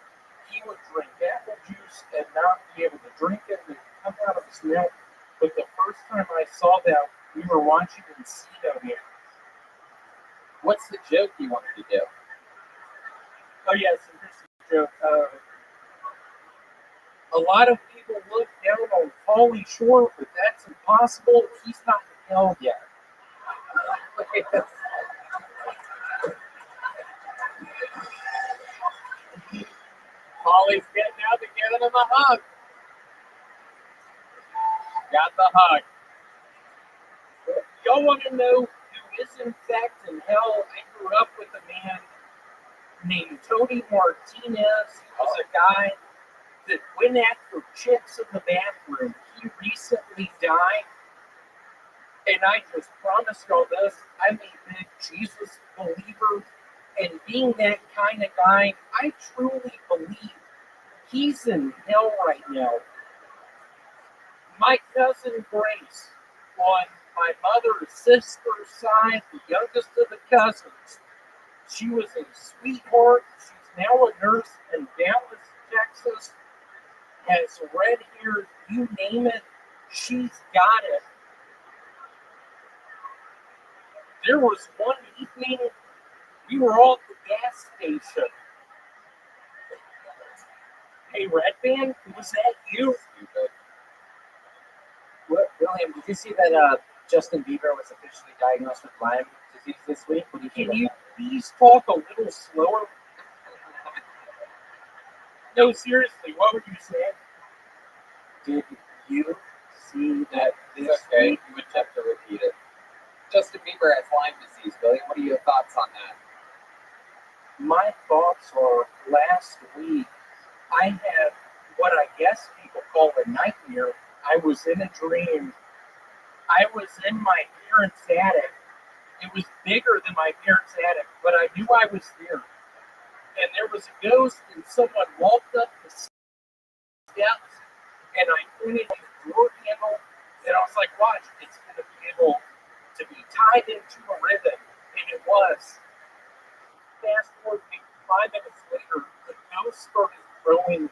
he would drink apple juice and not be able to drink it and it would come out of his mouth. But the first time I saw that, we were watching Encino here. What's the joke you wanted to do? Oh, yes, and here's the joke. A lot of people look down on Paulie Shore, but that's impossible. He's not in hell yet. Polly's getting out and giving him a hug. Got the hug. Y'all want to know who is in fact in hell? I grew up with a man named Tony Martinez. He was a guy that went after chicks in the bathroom. He recently died. And I just promise y'all this, I'm a big Jesus believer. And being that kind of guy, I truly believe he's in hell right now. My cousin Grace, on my mother's sister's side, the youngest of the cousins, she was a sweetheart. She's now a nurse in Dallas, Texas. Has red hair, you name it, she's got it. There was one evening, we were all at the gas station. Hey, Red Band, was that you? William, did you see that Justin Bieber was officially diagnosed with Lyme disease this week? What do you think? Can you please talk a little slower? No, seriously, what were you saying? Did you see that this Okay, week? you would have to repeat it. Justin Bieber has Lyme disease, William. What are your thoughts on that? My thoughts are last week, I had what I guess people call a nightmare. I was in a dream. I was in my parents' attic. It was bigger than my parents' attic, but I knew I was there. And there was a ghost, and someone walked up the steps, and I pointed to the door handle, and I was like, watch, it's going to be able to be tied into a ribbon. And it was. Fast forward 5 minutes later, the ghost started throwing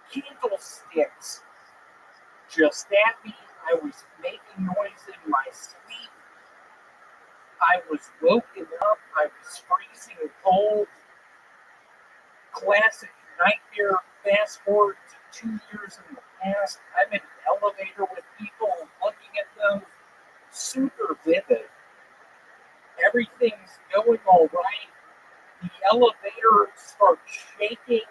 candlesticks just at me. I was making noise in my sleep. I was woken up. I was freezing cold. Classic nightmare. Fast forward to 2 years in the past. I'm in an elevator with people looking at them. Super vivid. Everything's going all right. The elevator starts shaking.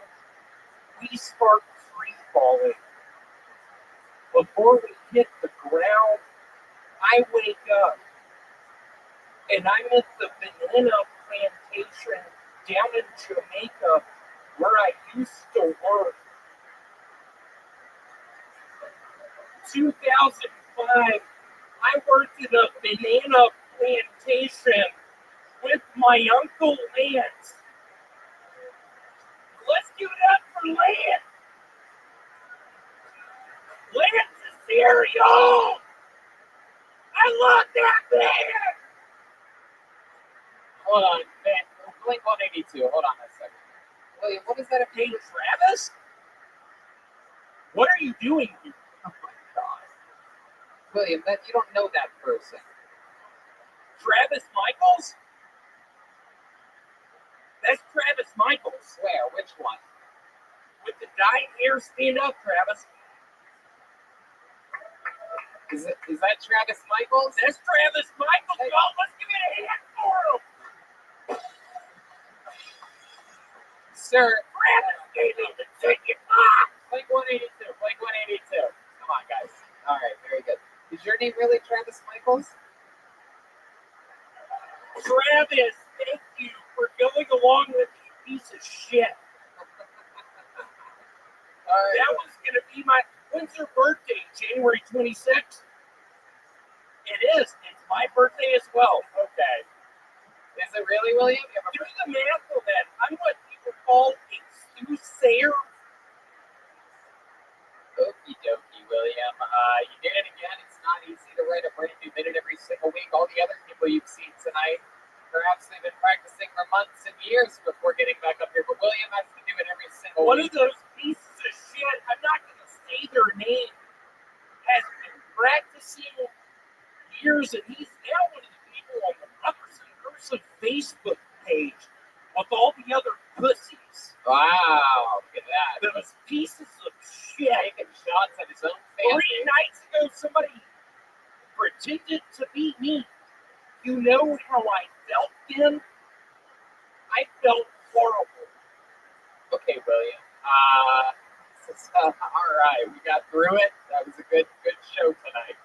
We start free falling. Before we hit the ground, I wake up and I'm at the banana plantation down in Jamaica where I used to work. 2005, I worked at a banana plantation with my Uncle Lance. Let's give it up for Lance. Lance is here, y'all. I love that man. Hold on, man. Blink 182. Hold on a second. William, what is that? Hey, Travis? What are you doing here? Oh my God. William, that you don't know that person. Travis Michaels? That's Travis Michaels. Where? Which one? With the dyed hair, stand up, Travis. Is that Travis Michaels? That's Travis Michaels, y'all. Let's give it a hand for him. Sir, Travis gave me the ticket box. Blink 182. Blink 182. Come on, guys. All right, very good. Is your name really Travis Michaels? Travis, thank you for going along with me, piece of shit. All right. That was going to be my... When's your birthday? January 26th? It is. It's my birthday as well. Okay. Is it really, William? Do the math on that. I'm what you microphone a soothsayer? Okie dokie, William. You did it again. It's not easy to write a brand new minute every single week. All the other people you've seen tonight, perhaps they've been practicing for months and years before getting back up here. But William has to do it every single One week. of those pieces of shit, I'm not going to say their name, has been practicing years, and he's now one of the people on the Rubbers and Cursive Facebook page with all the other pussies. Wow, look at that. Those pieces of shit. Taking shots at his own family. 3 nights ago, somebody pretended to be me. You know how I felt then? I felt horrible. Okay, William. All right, we got through it. That was a good show tonight.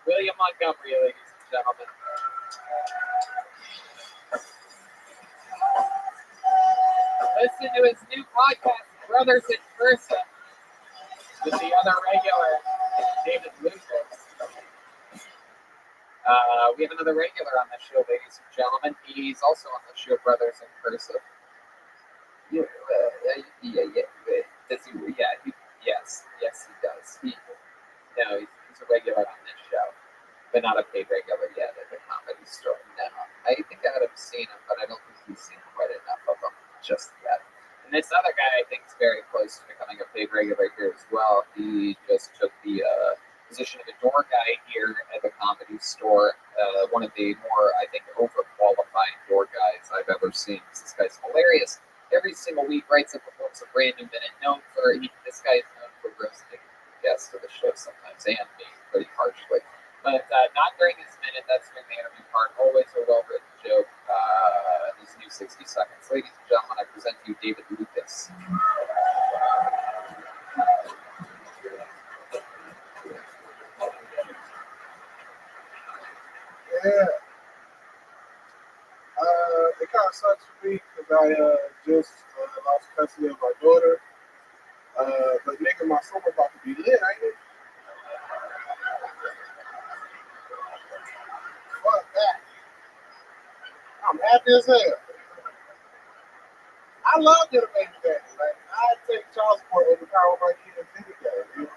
William Montgomery, ladies and gentlemen. Listen to his new podcast, Brothers in Person, with the other regular, David Lucas. We have another regular on the show, ladies and gentlemen. He's also on the show, Brothers in Person. Yes, he does. He's a regular on this show, but not a paid regular yet at the Comedy Store. No, I think I would have seen him, but I don't think he's seen quite enough of them just yet. And this other guy, I think, is very close to becoming a paid regular here as well. He just took the position of a door guy here at the Comedy Store. One of the more, I think, overqualified door guys I've ever seen. This guy's hilarious. Every single week writes and performs a brand new minute. This guy is known for roasting guests of the show sometimes, and me pretty harshly. But not during his minute, that's during the interview part. Always a well-written joke. His new 60 seconds. Ladies and gentlemen, I present to you David Lucas. Yeah. It kind of sucks for me because I just lost custody of my daughter. But nigga, my summer about to be lit, ain't it? Fuck that. I'm happy as hell. I love getting a baby daddy. Like, I take child support over power my kids any day. You know?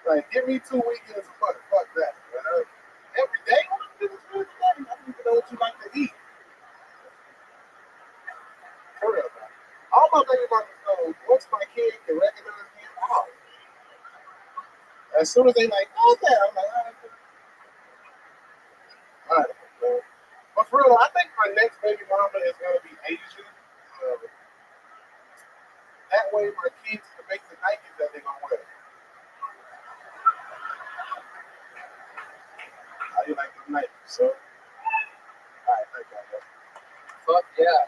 Like, give me 2 weekends a month. Fuck that. Every day, I want to do this every day. I don't even know what you like to eat. For real, man. All my baby mamas know, once my kid can recognize me, I'm out. As soon as they like, oh, that, I'm like, all right. But for real, I think my next baby mama is going to be Asian. That way my kids can make the Nikes that they're going to wear. How do you like the Nikes, so? All right, thank you. Fuck yeah.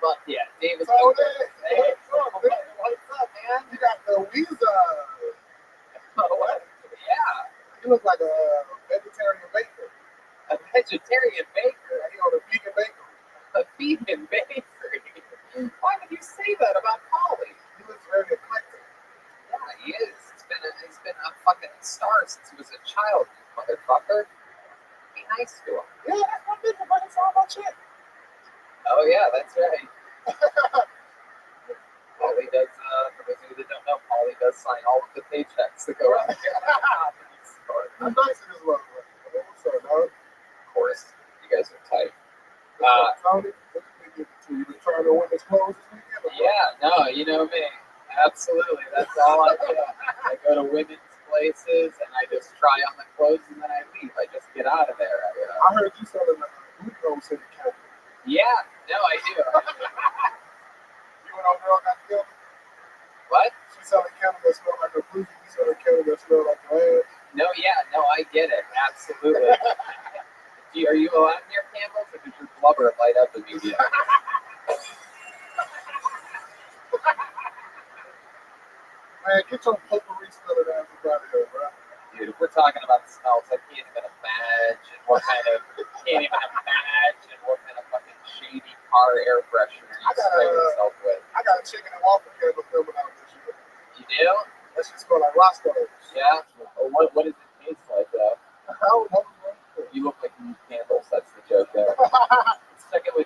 Fuck yeah. David So, Lucas. hey, what's up, man? You got the Weezer. What? Yeah. You look like a vegetarian baker. A vegetarian baker. You know, the vegan baker. A vegan bakery. Why would you say that about Polly? He looks very eclectic. Yeah, he is. He's been a fucking star since he was a child, you motherfucker. Be nice to him. Yeah, that's one thing about it's all about shit. Oh yeah, that's right. Polly does, for those of you that don't know, Polly does sign all of the paychecks that go out there. I'm nice in this motherfucker. What's up, dog? Of course, you guys are tight. Tony, what you been getting to? You been trying to win this clothes this weekend? Yeah, no, you know me. Absolutely, that's all I do. I go to women's places and I just try on the clothes and then I leave. I just get out of there. I heard you selling boot coats in the county. Yeah, no, I do. You and old girl got together? What? She selling candles that smell like a booty. You selling candles that smell like a ass. No, yeah, no, I get it. Absolutely. Are you allowed in your candles or does your blubber light up immediately? Man, get your potpourri smelling ass out of here, bro. Dude, if we're talking about smells, I can't even imagine what kind of fucking shady car air freshener you spray yourself with. I got a chicken and waffle candle filming out this year. You do? That shit smell like Roscoe's. Yeah? Well, what does it taste like, though? I don't know.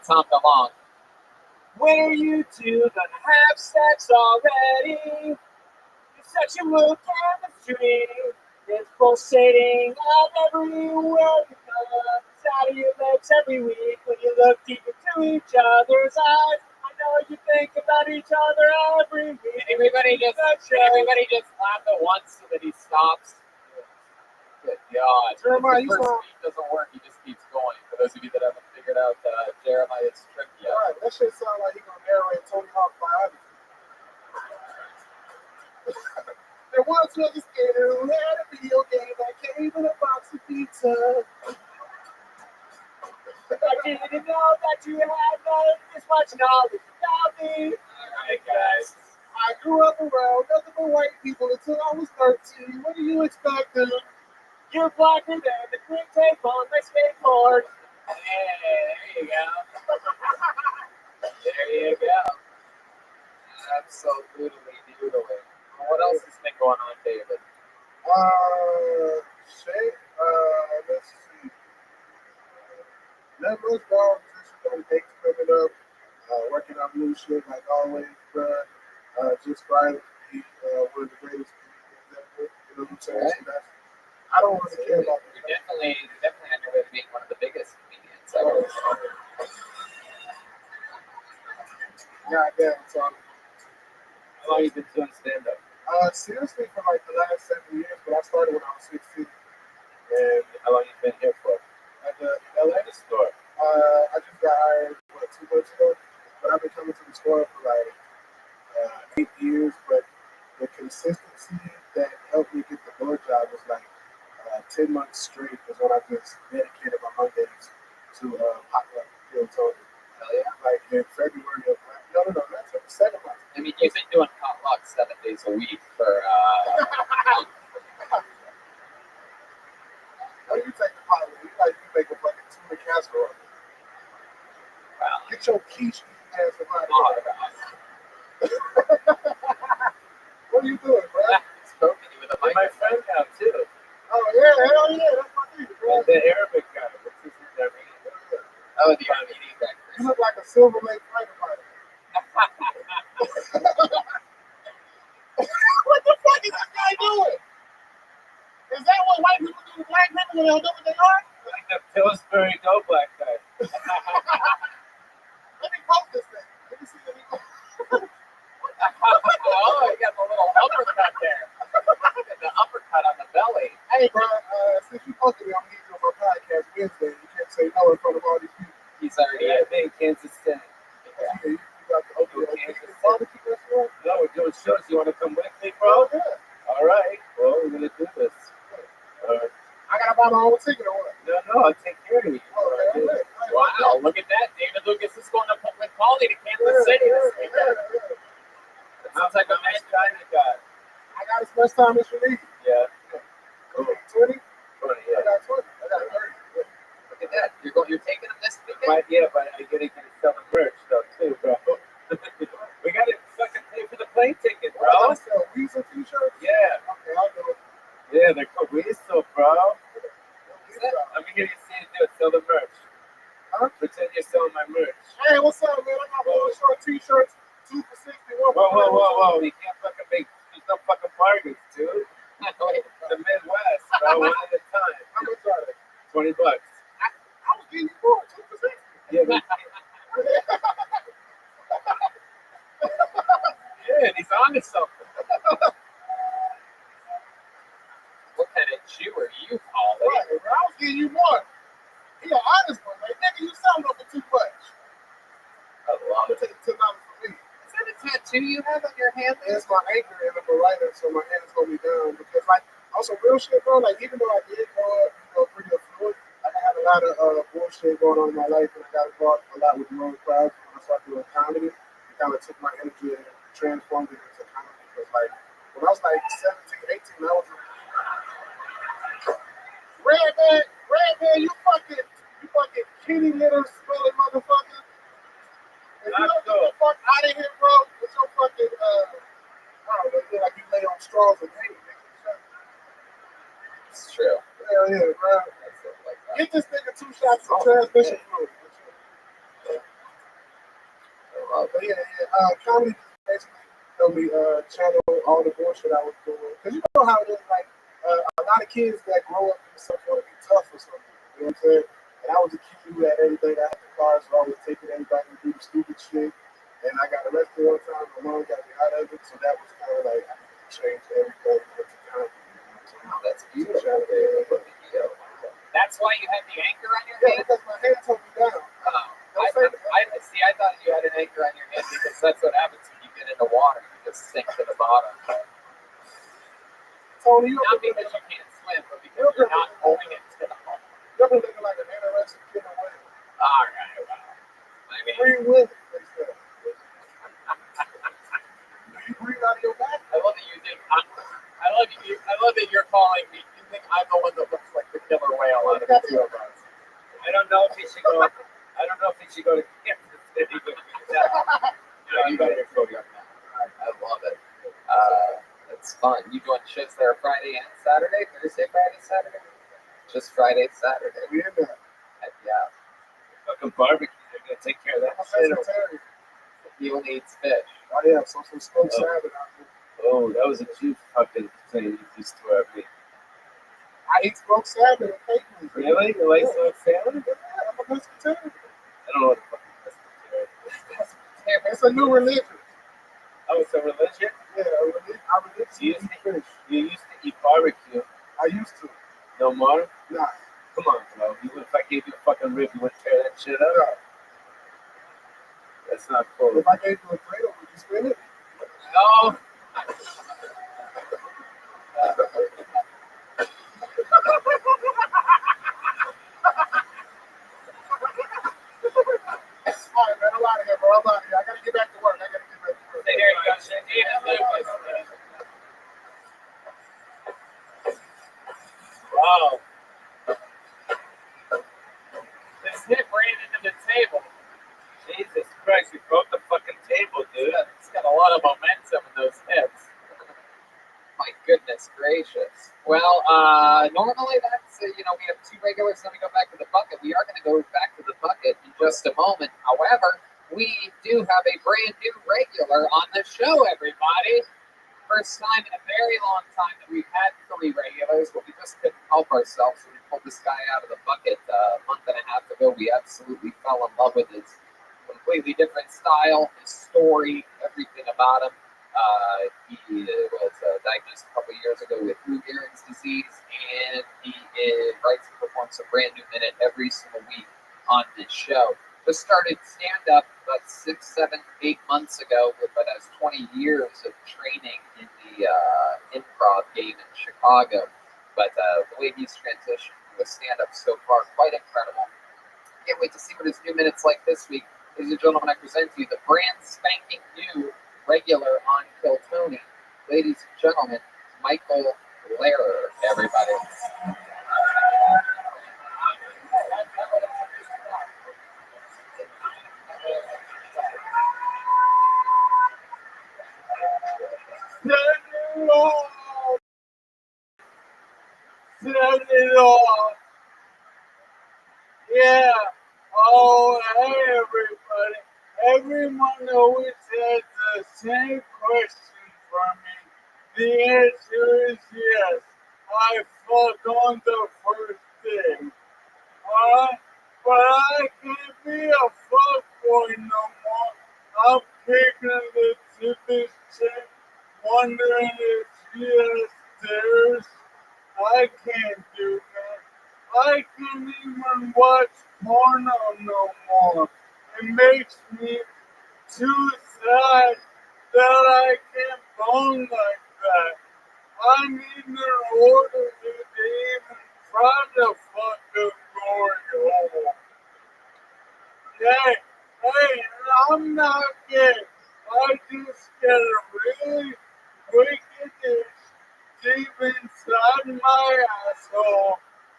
it's not that long. When are you two gonna have sex already? It's such a real chemistry. It's pulsating out everywhere you come. It's out of your lips every week when you look deep into each other's eyes. I know you think about each other every week. Everybody just laugh at once so that he stops. Good God. Jeremiah, If you the first saw. beat doesn't work, he just keeps going. For those of you that haven't figured out Jeremiah's trick yet. Right, that shit sound like he gonna narrate Tony Hawk's biography. There once was a skater who had a video game that came in a box of pizza. I didn't know that you had this much knowledge about me. Alright, guys. I grew up around nothing but white people until I was 13. What do you expect, dude? You're blacker than the green tape on my skateboard. Hey, there you go. There you go. Absolutely doodling. What else has been going on, David? Shit. Let's see. Nothing much dog. Just on dates coming up. Working on new shit like always, bruh. Just trying to be one of the greatest comedians ever. You know what I'm saying? Right. So that's, I don't really care about You're definitely on your way to being one of the biggest comedians ever. goddamn. So, How long you been doing stand-up? seriously, for like the last 7 years, but I started when I was 16. And how long you been here for? At the LA At the store. I just got hired 2 months ago, but I've been coming to the store for like 8 years. But the consistency that helped me get the door job was like 10 months straight. Was when I just dedicated my Mondays to potluck here in Tony. Hell yeah. Like in February of no, that's 7 months. I mean, you've been doing potluck 7 days a week for. How do you take the potluck? You like you make a fucking tuna casserole. Well, Get your quiche ass oh, about God. What are you doing, bro? Spoken to with a And my mic. friend now too. Oh yeah, hell yeah, that's my dude, bro. The Arabic guy. What's his name? Oh, the Armenian You breakfast. look like a Silver Lake fighter fighter. What the fuck is this guy doing? Is that what white people do to black people when they don't know what they are? Like the Pillsbury Go Black guy. Let me post this thing. Let me see the Oh, you got the little uppercut there. The uppercut on the belly. Hey, bro, since you posted me, I'm going to need you on my podcast Wednesday. You can't say no in front of all these people. He's already Yeah, in. in Kansas City. Yeah, you got to open your barbecue restaurant. No, we're doing shows. You want to come with me, Oh, bro? yeah. All right. Well, we're gonna do this. I got to buy my own ticket or what? No, I'll take care of you. Okay, okay. Wow, look at that. David Lucas is going to Public Quality to Kansas City this weekend. It sounds like a How much man. time you got? I got as much time as you need. Yeah. 20? 20, I yeah. got 20. I got 30. Look at that. You're taking him this weekend? But yeah, but I gotta get some merch though too, bro. We gotta fucking pay for the plane ticket, Bro, I bro. sell Weezer t-shirts. Yeah. Okay, I'll do it. Yeah, they're cool. We still, bro. Weezer. Let me hear you say it. Do it. Sell the merch. Huh? Pretend you're selling my merch. Hey, what's up, man? I got one short t-shirts, 2 for 60. Whoa. You can't fucking make. There's no fucking bargains, dude. Wait, The Midwest, bro. One at a time. How much are they? $20. I was getting you more, 2 for 60. Yeah, but, yeah, he's on to something. what kind of Jew are you, Polly? Right, bro. I was getting you more. He an honest one, like, nigga, you selling them for too much. I love I'm it. gonna take $10 from me. Is that a tattoo you have on your hand? And it's my anchor and I'm a writer, so my hands hold me down. Because, like, on some real shit, bro, like, even though I did grow up, pretty affluent, like, I had a lot of bullshit going on in my life, and I got involved a lot with wrong crowds. When I started doing comedy, it kind of took my energy and transformed it into comedy. Because, like, when I was, like, 17, 18, I was Redman, you fucking kitty litter smelling motherfucker. If you don't get the fuck out of here, bro, with your fucking, I don't know, you look like you lay on straws and hay, nigga. It's true. Hell yeah, bro. That's something like that. Get this nigga 2 shots of transmission fluid. But yeah, comedy basically helped me channel all the bullshit I was doing. Because you know how it is, like, a lot of kids that grow up in stuff want to be tough or something. You know what I'm saying? And I was a kid who had everything. I had the car, so I was taking everybody to do the stupid shit. And I got arrested one time. My mom got me out of it. So that was kind of like, I changed everything into comedy. Wow, that's beautiful. That's why you had the anchor on your Yeah, hand? because my hands hold me down. I thought you had an anchor on your hand because that's what happens when you get in the water. You just sink to the bottom. Tony, you Not because you can't swim, but because you're not holding it to the bottom. You're looking like an anorexic kid away. All right, well, I mean, Free will, they said. Do you breathe out of your back? I love that you think. I love that you're calling me. You think I'm the one that looks like the killer whale out of the two of us. I don't know if he should go. I don't know if he should go to Kansas City. You got your photograph now. I love it. It's fun. You doing shows there Friday and Saturday? Thursday, Friday, Saturday? Just Friday, Saturday. We in there. Heck yeah. Fucking barbecue. They're gonna take care of that shit. He only eats fish. Oh, yeah, so some smoked salmon out there. Oh, that was a cheap fucking thing you just threw at me. I eat smoked salmon and bacon. Really? You like smoked salmon? Yeah, I'm a pescatarian. I don't know what the fuck It's a new religion. Oh, it's a religion? Yeah, our religion You eat fish. used to eat barbecue. I used to. No more? Nah. Come on, bro. If I gave you a fucking rib, you would tear that shit up? That's not cool. If I gave you a cradle, would you spin it? No. All right, man, I'm out of here, bro. I'm out of here. I gotta get back to work. There you go. Wow. This hit ran into the table. Jesus Christ, you broke the fucking table, dude. It's got a lot of momentum in those hits. My goodness gracious. Well, normally that's, we have two regulars, then we go back to the bucket. We are going to go back to the bucket in just a moment. However, we do have a brand new regular on the show, everybody. First time in a very long time that we've had three regulars, but we just couldn't help ourselves. So we pulled this guy out of the bucket a month and a half ago. We absolutely fell in love with his completely different style, his story, everything about him. He was diagnosed a couple years ago with Lou Gehrig's disease, and he writes and performs a brand new minute every single week on this show. Just started stand-up about 6, 7, 8 months ago, but has 20 years of training in the improv game in Chicago. But the way he's transitioned with stand-up so far, quite incredible. Can't wait to see what his new minute's like this week. Ladies and gentlemen, I present to you the brand spanking new regular on Kill Tony. Ladies and gentlemen, Michael Lehrer, everybody. Set it off. Yeah. Oh, hey, everybody. Everyone always has the same question for me. The answer is yes. I fuck on the first day. Alright? But I can't be a fuckboy no more. I'm kicking the to this chick, wondering if she has stairs. I can't do that. I can't even watch porno no more. It makes me too sad that I can't bone like that. I need an order to even try to fuck a girl. Hey, I'm not gay. I just get a really wicked itch deep inside my asshole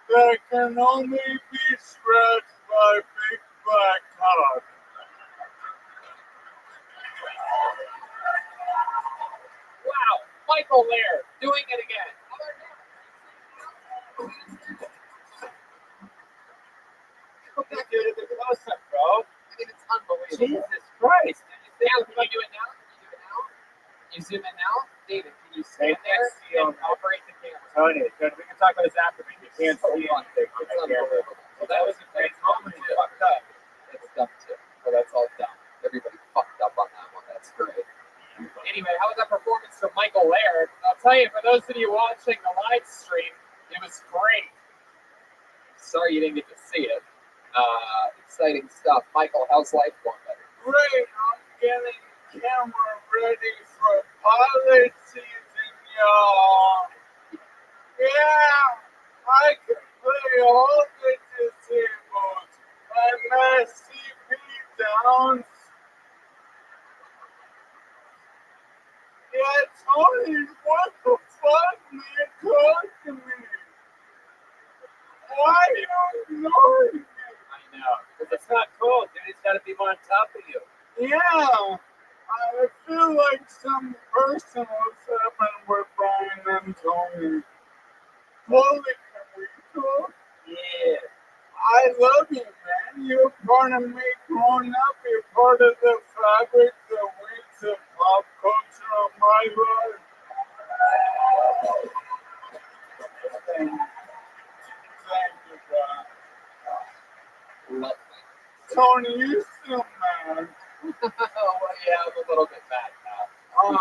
that can only be scratched by big black cock. Wow, Michael Lehrer doing it again. Go back to the close-up, bro. I mean, it's unbelievable. Jesus Christ, dude, you Now, can you do it now? Can you do it now? You zoom in now? David, can you stand there and operate the camera? Tony, we can talk about this after, but you can't see anything. It's unbelievable. So that was a great moment. Fucked up. It's dumb too. So that's all dumb. Everybody fucked up on that one. That's great. Anyway, how was that performance from Michael Laird? I'll tell you, for those of you watching the live stream, it was great. Sorry you didn't get to see it. Exciting stuff. Michael, how's life going better? Great, I'm getting camera ready for pilot season, y'all. Yeah, I can play all the disabled MSCP downs. Yeah, Tony, what the fuck, man? Talk to me. Why are you ignoring me? I know. Because it's not cool, dude. He's got to be more on top of you. Yeah, I feel like some person was happening with Brian and Tony. Holy, can we talk? Yeah. I love you, man. You're part of me growing up. You're part of the fabric, the weights of pop culture of my life. Thank you. Thank you, God. Lovely. Tony, you still mad? Well, yeah, I'm a little bit mad now. We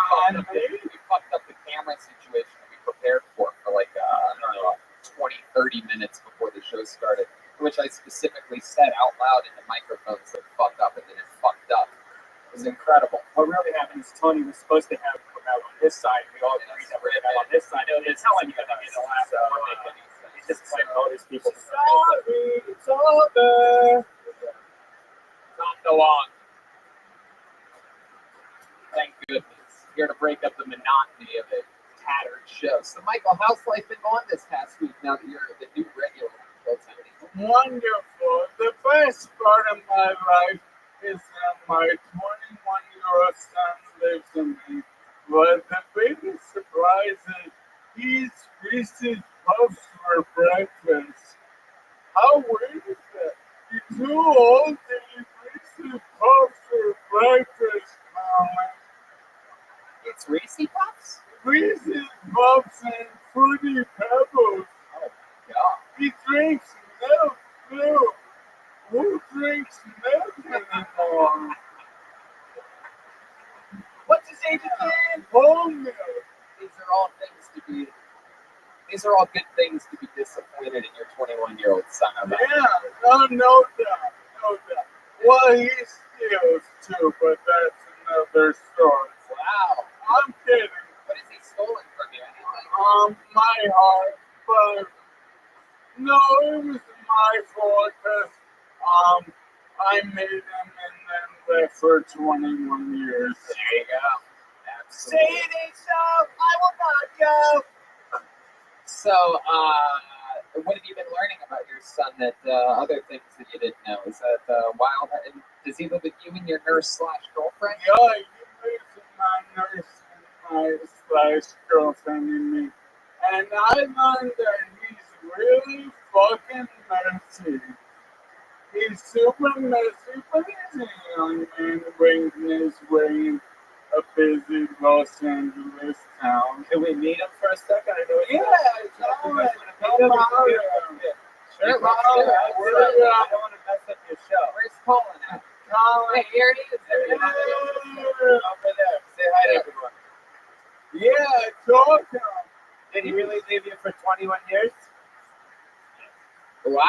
fucked up the camera situation that we prepared for like, I don't know, 20, 30 minutes before the show started, which I specifically said out loud in the microphones that fuck up, and then it fucked up. It was incredible. What really happened is Tony was supposed to have come out on this side. We all agreed that we're going to have on this side. It's how I'm going to be the last one. He just like noticed people. Sorry, it's over. Not go on. Thank goodness. Here to break up the monotony of a tattered show. So, Michael, how's life been going this past week now that you're the new regular? Wonderful. The best part of my life is that my 21-year-old son lives with me. But the biggest surprise is he eats Reese's Puffs for breakfast. How weird is that? You're too old to eat Reese's Puffs for breakfast, Colin. It's Reese's Puffs? Reese's Puffs and Fruity Pebbles. Oh, God. He drinks milk, too. Who drinks milk anymore? What's his age again? Whole milk. These are all good things to be disappointed in your 21-year-old son about. Yeah, no doubt, no doubt. Well, he steals too, but that's another story. Wow. I'm kidding. What has he stolen from you? Anything? My heart, but no, it was my fault because I made him and then left for 21 years. There you go. Say it ain't so, I will not go. So, what have you been learning about your son that other things that you didn't know? Is that wild? And does he live with you and your nurse/girlfriend? Yeah, he lives in my nurse/girlfriend and me. And I learned that he's really fucking messy. He's super messy, but he's a young man winging his way in a busy Los Angeles town. Can we meet him for a second? I know Come out. Sure, let's do it. I don't want to mess up your show. Where's Colin at? Hey, here he is. There he is. Over there. Say hi to everyone. Yeah, talk to him. Did he really leave you for 21 years? Wow,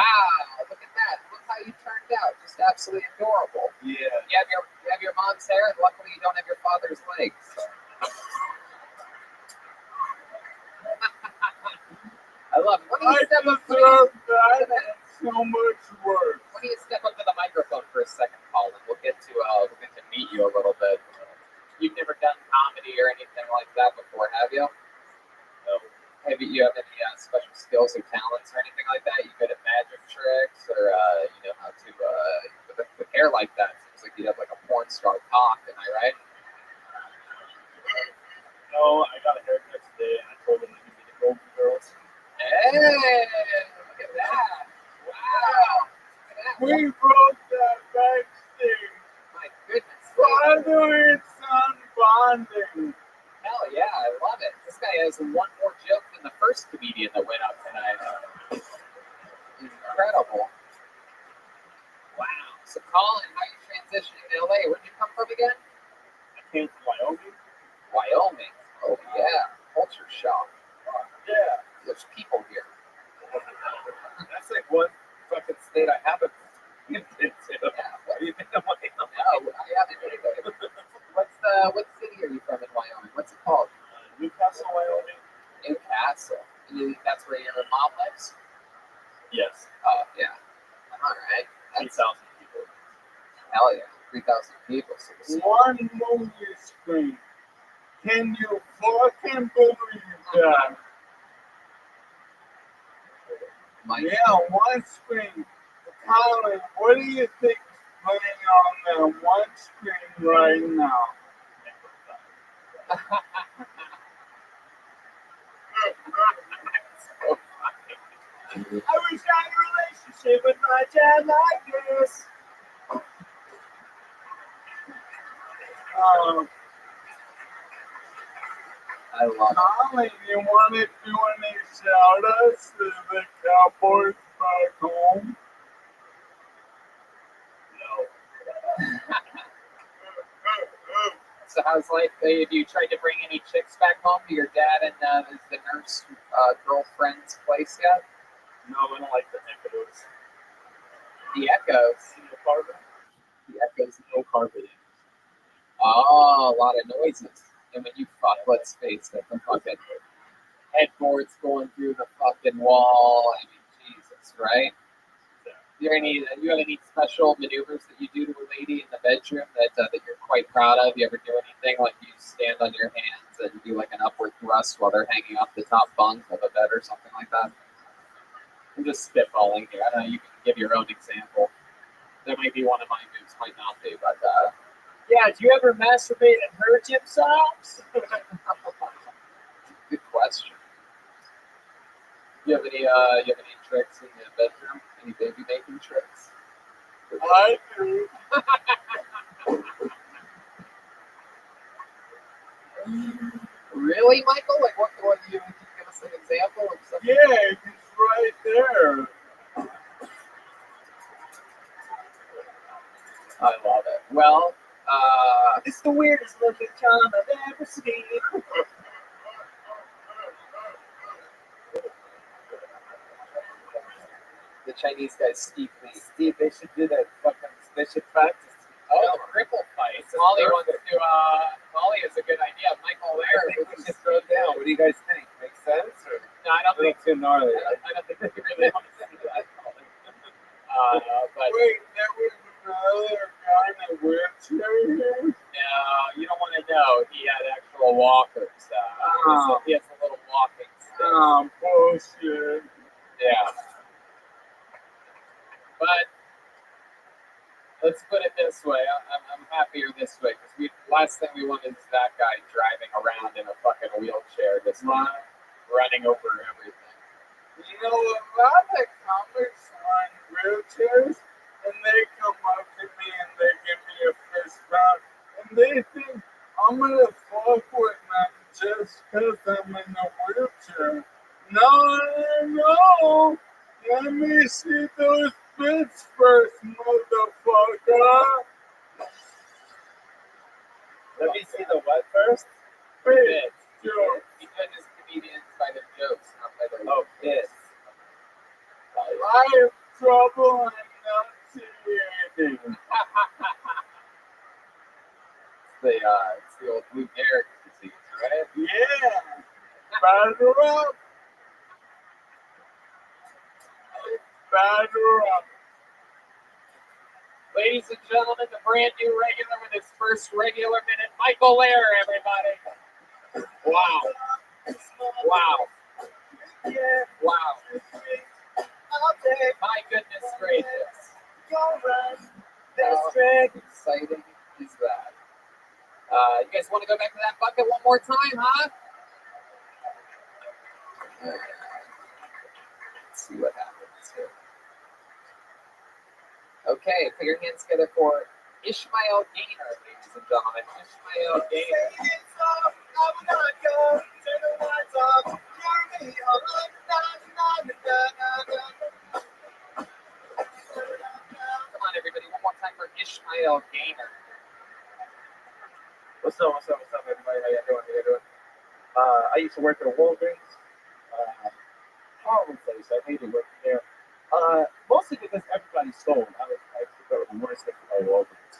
look at that. Look how you turned out. Just absolutely adorable. Yeah. You have your mom's hair, and luckily you don't have your father's legs. I love it. Why don't you step up to that and so much work. Why don't you step up to the microphone for a second, Colin? We'll get to meet you a little bit. You've never done comedy or anything like that before, have you? No. Have you have any special skills or talents or anything like that? You good at magic tricks, or you know how to with hair like that? Seems like you have like a porn star cock. Am I right? No, I got a haircut today, and I told them to give me the Golden Girls. Hey, look at that! Wow! Look at that. We broke that backstage. My goodness! By the way, has one more joke than the first comedian that went up tonight. Incredible. Wow. So Colin, how are you transitioning to LA? Where'd you come from again? I came from Wyoming. Wyoming. Oh yeah. Culture shock. Yeah. There's people here. That's like one fucking state I haven't been to. Yeah. What do you think of Wyoming? No, I haven't either. What city are you from in Wyoming? What's it called? Newcastle, Wyoming. Newcastle. That's where your mom lives? Yes. Oh yeah. All right. 3,000 people. Hell yeah. 3,000 people. So this One movie screen. Can you fucking believe that? Mike, Yeah, one screen. Colin, what do you think is playing on that one screen right now? I wish I had a relationship with my dad like this. I love it. Colin, you want to do any shout-outs to the Cowboys back home? So how's life? Have you tried to bring any chicks back home to your dad and the nurse girlfriend's place yet? No, I don't like the echoes. The echoes. No carbon. The echoes. No carbon. Oh, a lot of noises. And when you fuck, let's face it, the fucking headboards going through the fucking wall. I mean, Jesus, right? Do you have any special maneuvers that you do to a lady in the bedroom that you're quite proud of? You ever do anything like you stand on your hands and do like an upward thrust while they're hanging off the top bunk of a bed or something like that? I'm just spitballing here. I don't know. You can give your own example. That might be one of my moves, might not be, but Yeah, do you ever masturbate in her gym socks? good question. You have any tricks in the bedroom? Any baby making tricks? I do. Really, Michael? Like what you can you give us an example of something? Yeah, it's right there. I love it. Well, It's the weirdest looking Tom I've ever seen. the Chinese guys Steve Lee. Steve, they should do that fucking. They should practice. Oh, the cripple fight. Molly wants to. Molly is a good idea. Michael I there. think we should throw it down. What do you guys think? Makes sense? Or No, I don't a little think. too gnarly. I don't think we really want to see that. But Wait, there was another guy in a wheelchair here? no, you don't want to know. He had actual walkers. He has a little walking stick. Oh, bullshit. Yeah. But let's put it this way. I'm happier this way because last thing we wanted is that guy driving around in a fucking wheelchair, just running over everything. You know, a lot of comics are in wheelchairs, and they come up to me and they give me a fist bump, and they think I'm gonna fuck with them just because I'm in a wheelchair. No. Let me see those bits first, motherfucker. Let me see the what first? Bits. Sure. He judges comedians by their jokes, not by their Oh, this. I have trouble enunciating. It's the old Lou Gehrig disease, right? Yeah. Batter up. Batter up. Ladies and gentlemen, the brand new regular with his first regular minute, Michael Lair, everybody. Wow. My goodness gracious. How exciting is that? You guys want to go back to that bucket one more time, huh? Let's see what happens here. Okay, put your hands together for Ishmael Gaynor, ladies and gentlemen. Ishmael Gaynor. What's up, everybody? How you doing? I used to work at a Walgreens. Horrible place. I hated working there. Mostly because everybody stole. I was like the worst thing about Walgreens.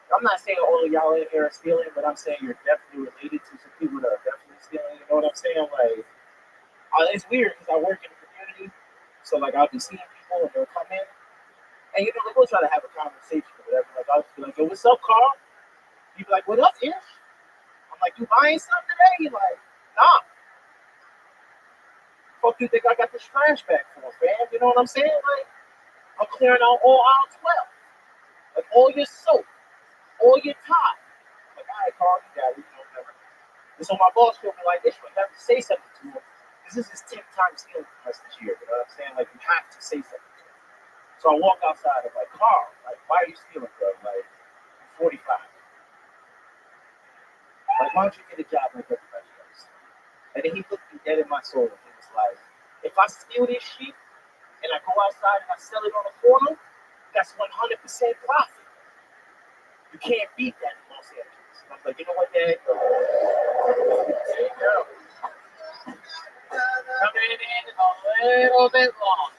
I'm not saying all of y'all in here are stealing, but I'm saying you're definitely related to some people that are definitely stealing. You know what I'm saying? Like, it's weird because I work in the community, so like I'll be seeing people and they'll come in, and you know like, we'll try to have a conversation or whatever. Like I'll just be like, "Yo, what's up, Carl?" He'd be like, "What up, Ish?" I'm like, "You buying something today?" He's like, "Nah." Fuck you think I got this trash bag for, fam? You know what I'm saying? Like, I'm clearing out all aisle 12. Like, all your soap, all your tie. Like, all right, Carl, you got it. You know, whatever. And so my boss told me, like, this, you have to say something to him. This is his 10th time stealing from us this year. You know what I'm saying? Like, you have to say something to him. So I walk outside. I'm like, Carl, like, why are you stealing, bro? Like, I'm 45. Like, why don't you get a job like everybody else? And then he looked me dead in my soul and he was like, if I steal this shit and I go outside and I sell it on the corner, that's 100% profit. You can't beat that in Los Angeles. And I was like, you know what, Dad? There you go. Coming in a little bit long.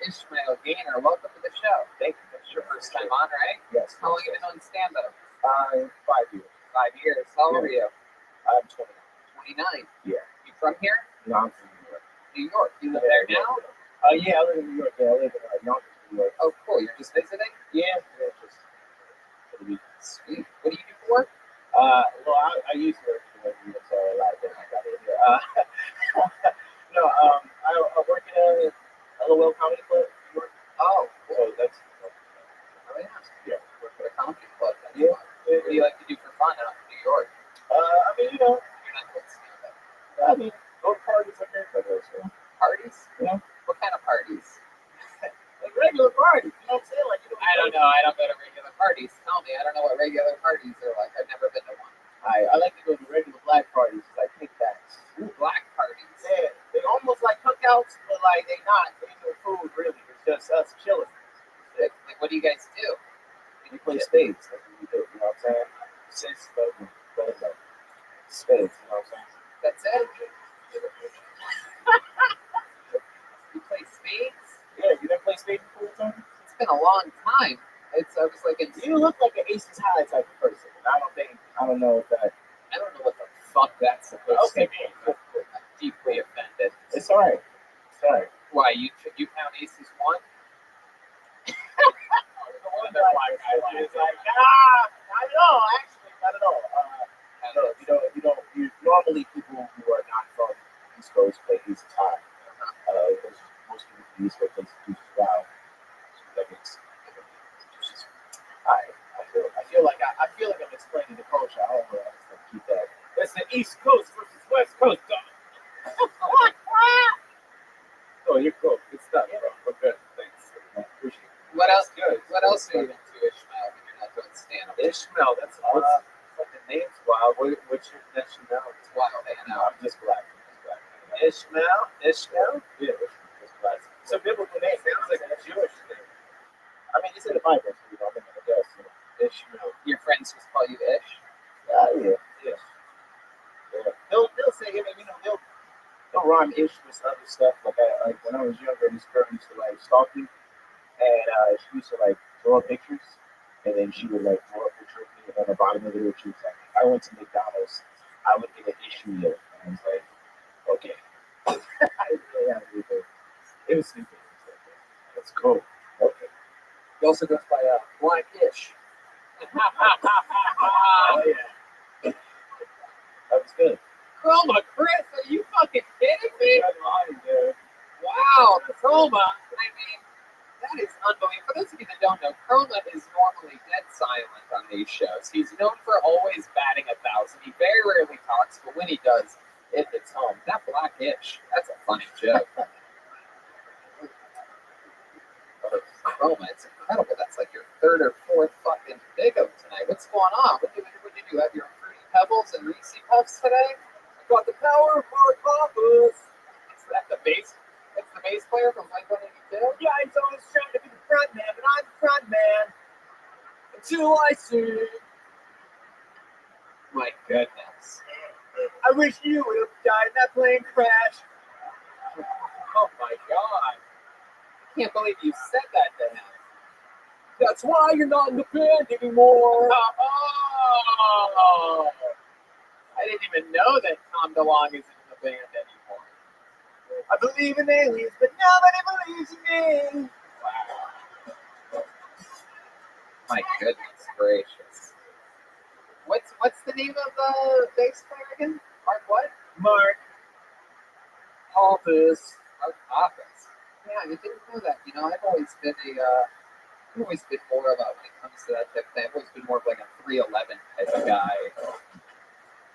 Ishmael Gainer, welcome to the show. Thank you. It's your first time on, right? Yes. How long have you been on stand-up? 5 years. 5 years. How old are you? I'm 29. 29. Yeah. You from here? No, I'm from New York. New York. You live there now? Yeah, I live in New York. Yeah, I live in Yonkers, New York. Oh, cool. You're just visiting? Yeah, just for the week. Sweet. What do you do for work? Well, I used to work for you, so a lot of things I got in here. No, I work at a LOL Comedy Club in New York. Oh, So cool. that's Oh, yeah. yeah. Work at a comedy club. That's Yeah. fun. What do you like to do for fun out in New York? I mean, you know, You're not doing stand-up. I mean, go to parties up there, but also, Parties? Yeah. What kind of parties? like regular parties. You know what I'm saying? Like, you know, I don't know. I don't go to regular parties. Tell me. I don't know what regular parties are like. I've never been to one. I like to go to regular black parties, like kickbacks. Ooh, black parties. Yeah, they're almost like cookouts, but like they not. They ain't no food really. It's just us chilling. Like, what do you guys do? We play spades. That's what we do. You know what I'm saying? Since spades. You know what I'm saying? That's it. You play spades? Yeah, you didn't play spades before, Tony? It's been a long time. I was like, You look like an Aces High type of person. And I don't know if that. I don't know what the fuck that's supposed Okay, to be. cool. I'm deeply offended. It's all right. It's all right. Why you count aces one? It's like, not at all. Actually, not at all. No, you normally people who are not from the East Coast play Aces High. Because most people from the East Coast play Deuces Wild. So that makes. I feel like I'm explaining the culture. I don't know. I just want to keep that. It's the East Coast versus West Coast, dog. Oh, you're cool. Good stuff, bro. We're good. Thanks. I appreciate it. What else? Good. What else are you into, Ishmael? When you're not doing stand-up? Ishmael, that's fucking name's wild. What's your nationality? It's wild. I No, know. I'm just black. Ishmael? Yeah, just black. It's a biblical name. Sounds like a Jewish name. I mean, it's in the Bible, so you know, I guess. You know, Ishmael. Your friends just call you Ish? Yeah. They'll say, I mean, you know, they'll rhyme Ish with other stuff. Like when I was younger, this girl used to like stalk me, and she used to like draw pictures, and then she would like draw a picture of me, and on the bottom of it, she was like, "I went to McDonald's, I would get an issue meal." And I was like, "Okay." I didn't really have anything. It was stupid. That's cool. Okay. He also goes by Black Ish. Oh yeah. That was good. Chroma, Chris, are you fucking kidding me? Wow, Chroma. I mean, that is unbelievable. For those of you that don't know, Chroma is normally dead silent on these shows. He's known for always batting 1,000. He very rarely talks, but when he does, it hits home. That Black Ish, that's a funny joke. Chroma, it's incredible. That's like your third or fourth fucking big of tonight. What's going on? What did you do? Have your Fruity Pebbles and Reese Puffs today? I got the power of Mark Hoppus. Is that the bass? That's the bass player from Blink-182? Yeah, he's always trying to be the front man, but I'm the front man until I see My goodness. I wish you would have died in that plane crash. Oh my God. I can't believe you said that to him. That's why you're not in the band anymore. Oh. I didn't even know that Tom DeLonge isn't in the band anymore. I believe in aliens, but nobody believes in me. Wow. My goodness gracious. What's the name of the bass player again? Mark what? Mark Office. Mark Office. Yeah, I didn't know that. You know, I've always been more of a, when it comes to that type of thing, I've always been more of like a 311 type of guy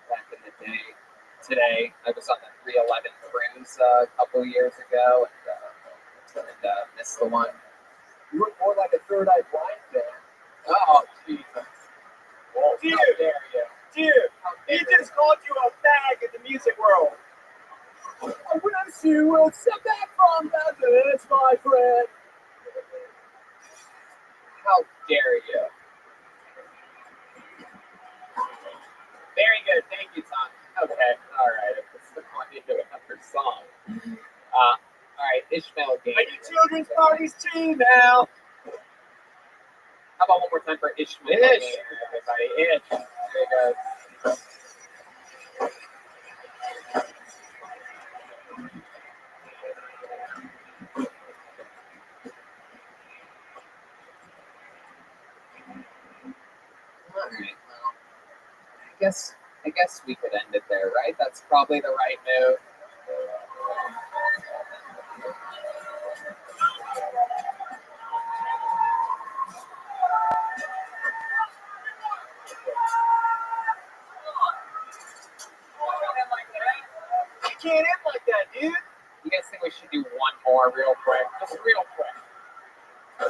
back in the day. Today, I was on the 311 cruise a couple years ago and missed the one. You look more like a third eye blind man. Oh, Jesus. Well, Dude. how dare you? Dude, he just called you a fag in the music world. I wish you would step back from that, it's my friend. How dare you? Very good. Thank you, Tom. Okay. All right. It's the one to do another song. All right. Ishmael game. I do children's parties too now. How about one more time for Ishmael? Ish. Everybody. Ish. There you go. All right. Well, I guess we could end it there, right? That's probably the right move. You can't end like that, dude. You guys think we should do one more real quick? Just real quick. All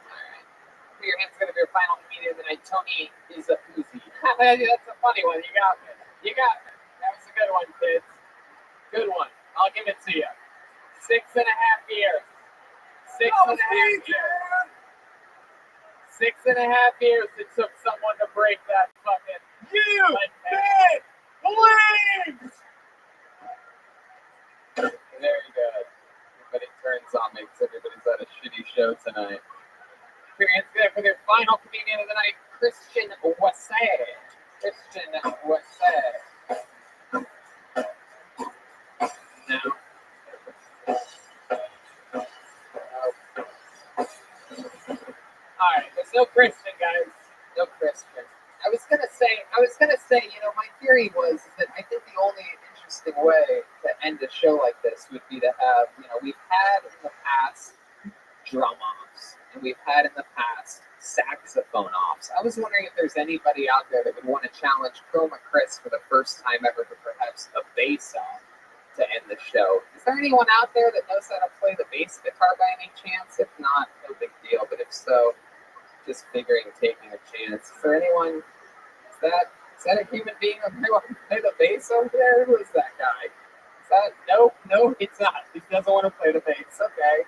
right. Put your hands together for your final comedian of the night. Tony is a Poozy. That's a funny one. You got me. You got me. That was a good one, kids. Good one. I'll give it to you. 6.5 years. 6.5 years. 6.5 years it took someone to break that fucking. You big flames! Very good. Everybody turns on me because everybody's at a shitty show tonight. Put your hands together for their final comedian of the night, Christian Wassay. Christian Wassay. Now. Alright, there's no Christian, guys. No Christian. I was gonna say, you know, my theory was that I think the only interesting way to end a show like this would be to have, you know, we've had in the past drum offs, and we've had in the past saxophone offs. I was wondering if there's anybody out there that would want to challenge Chroma Chris for the first time ever for perhaps a bass off to end the show. Is there anyone out there that knows how to play the bass guitar by any chance? If not, no big deal, but if so, just figuring taking a chance. Is there anyone? Is that a human being over there want to play the bass over there? Who is that guy? Is that no, it's not. He doesn't want to play the bass. Okay.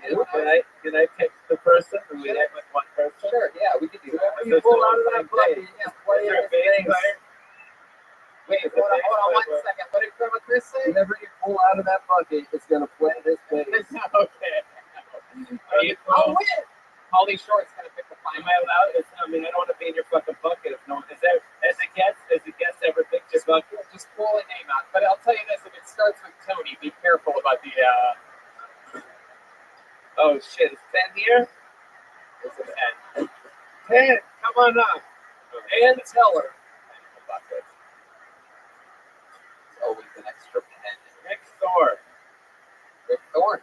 Can I pick the person? Or we end with one person? Sure. Yeah, we could do that. You pull out of that bucket. Yeah, play it. Wait, hold on 1 second. What did Chroma Chris say? Whenever you pull out of that bucket, it's gonna play this bass. Okay. I'll win. Pauly Short's gonna pick the final. Am I allowed? I mean, I don't want to be in your fucking bucket if no one is there. As a guest ever picked your bucket? Just pull a name out. But I'll tell you this: if it starts with Tony, be careful about the. Oh shit! Is 10 here? It's a 10. 10. Come on up. And Teller. Bucket. It's always an extra pen. Rick Thorne. Rick Thorne.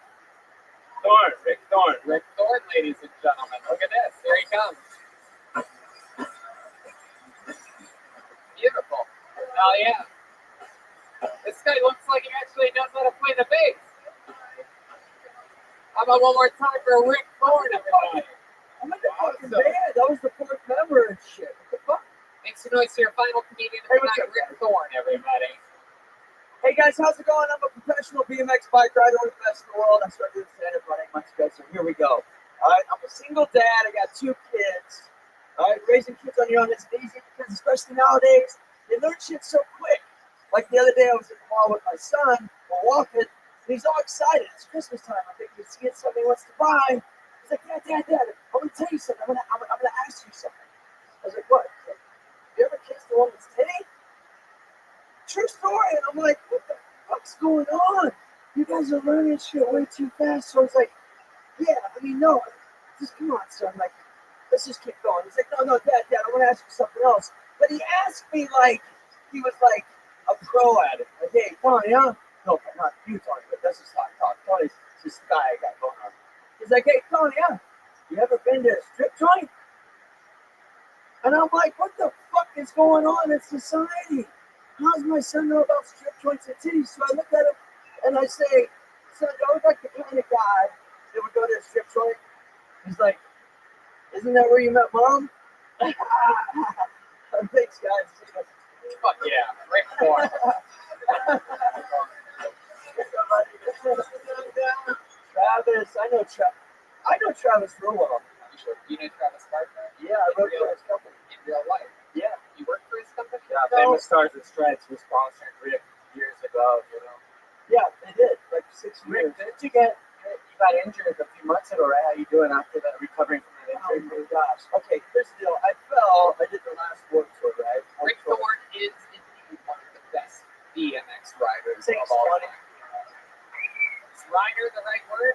Rick Thorne. Rick Thorne, ladies and gentlemen. Look at this. Here he comes. Beautiful. Oh, yeah. This guy looks like he actually knows how to play the bass. How about one more time for Rick Thorne, everybody? I'm in the fucking band. That was the fourth member and shit. What the fuck? Make some noise for your final comedian of the night, Rick Thorne, everybody. Hey guys, how's it going? I'm a professional BMX bike rider, one of the best in the world. I started doing stand-up running months ago, so here we go. All right, I'm a single dad. I got 2 kids. All right, raising kids on your own is easy because especially nowadays, they learn shit so quick. Like the other day, I was at the mall with my son, we're walking, and he's all excited. It's Christmas time. I think he's seeing something he wants to buy. He's like, Dad, I'm gonna tell you something. I'm gonna ask you something. I was like, what? He's like, you ever kissed a woman's titty? True story. And I'm like, what the fuck's going on? You guys are learning shit way too fast. So I was like, yeah, no, just come on, son. Like, let's just keep going. He's like, no, Dad, I want to ask you something else. But he asked me like he was like a pro at it. Like, hey, Tony, huh? No, not you, Tony, but that's just how I talk. Tony's this guy I got going on. He's like, hey, Tony, huh? You ever been to a strip joint? And I'm like, what the fuck is going on in society? How does my son know about strip joints and titties? So I look at him and I say, son, I look like the kind of guy that would go to a strip joint. He's like, isn't that where you met Mom? Thanks, guys. Fuck yeah, Rick Ford. Travis, I know Travis real well. You know Travis Barker? Yeah, I wrote for his company. In real life? Yeah. You work for his company? Yeah, Famous Stars and Stripes was sponsored Rick years ago, you know. Yeah, they did, like 6 Rick, years. you got injured a few months ago, right? How you doing after that, recovering from that Oh injury? my gosh. Okay, here's the deal. I fell. I did the last work tour, right? Rick Ford is indeed one of the best BMX riders Thanks, of all buddy. time. Is rider the right word?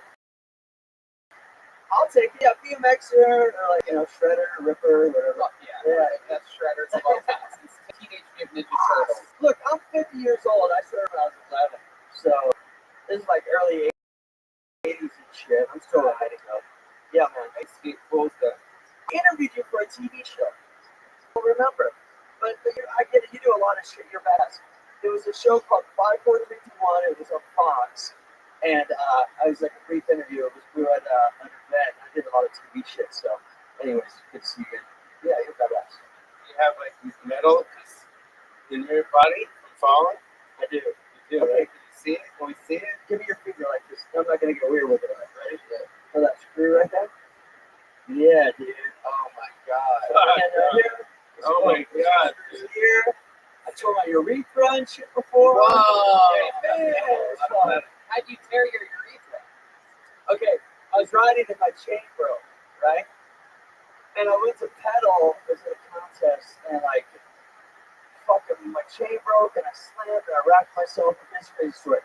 I'll take it. Yeah, BMXer or like, shredder, ripper, whatever. Fuck yeah. Yeah. That's shredders of all time. Since Teenage Mutant Ninja Turtles. Look, I'm 50 years old. I started when I was 11. So this is like early 80s and shit. I'm still riding though. Yeah, man. I skate rules that. I interviewed you for a TV show. I don't remember. But I get it. You do a lot of shit. You're badass. There was a show called 54321. It was on Fox. And I was like a brief interview. We were at an event. I did a lot of TV shit. So, anyways, good to see you. Yeah, you're badass. You have like these medals in your body from falling? I do. You do, Okay. right? Can you see it? Can we see it? Give me your finger like this. I'm not going to get weird with it. Ready? So that screw right there? Yeah, dude. Oh my god. And here. Oh my god. Here. I tore my urethra and shit before. Whoa. Yeah, it's fun. How'd you tear your urethra? Okay, I was riding and my chain broke, right? And I went to pedal. It was at a contest, and like, fucking, my chain broke, and I slammed, and I racked myself with this crazy story.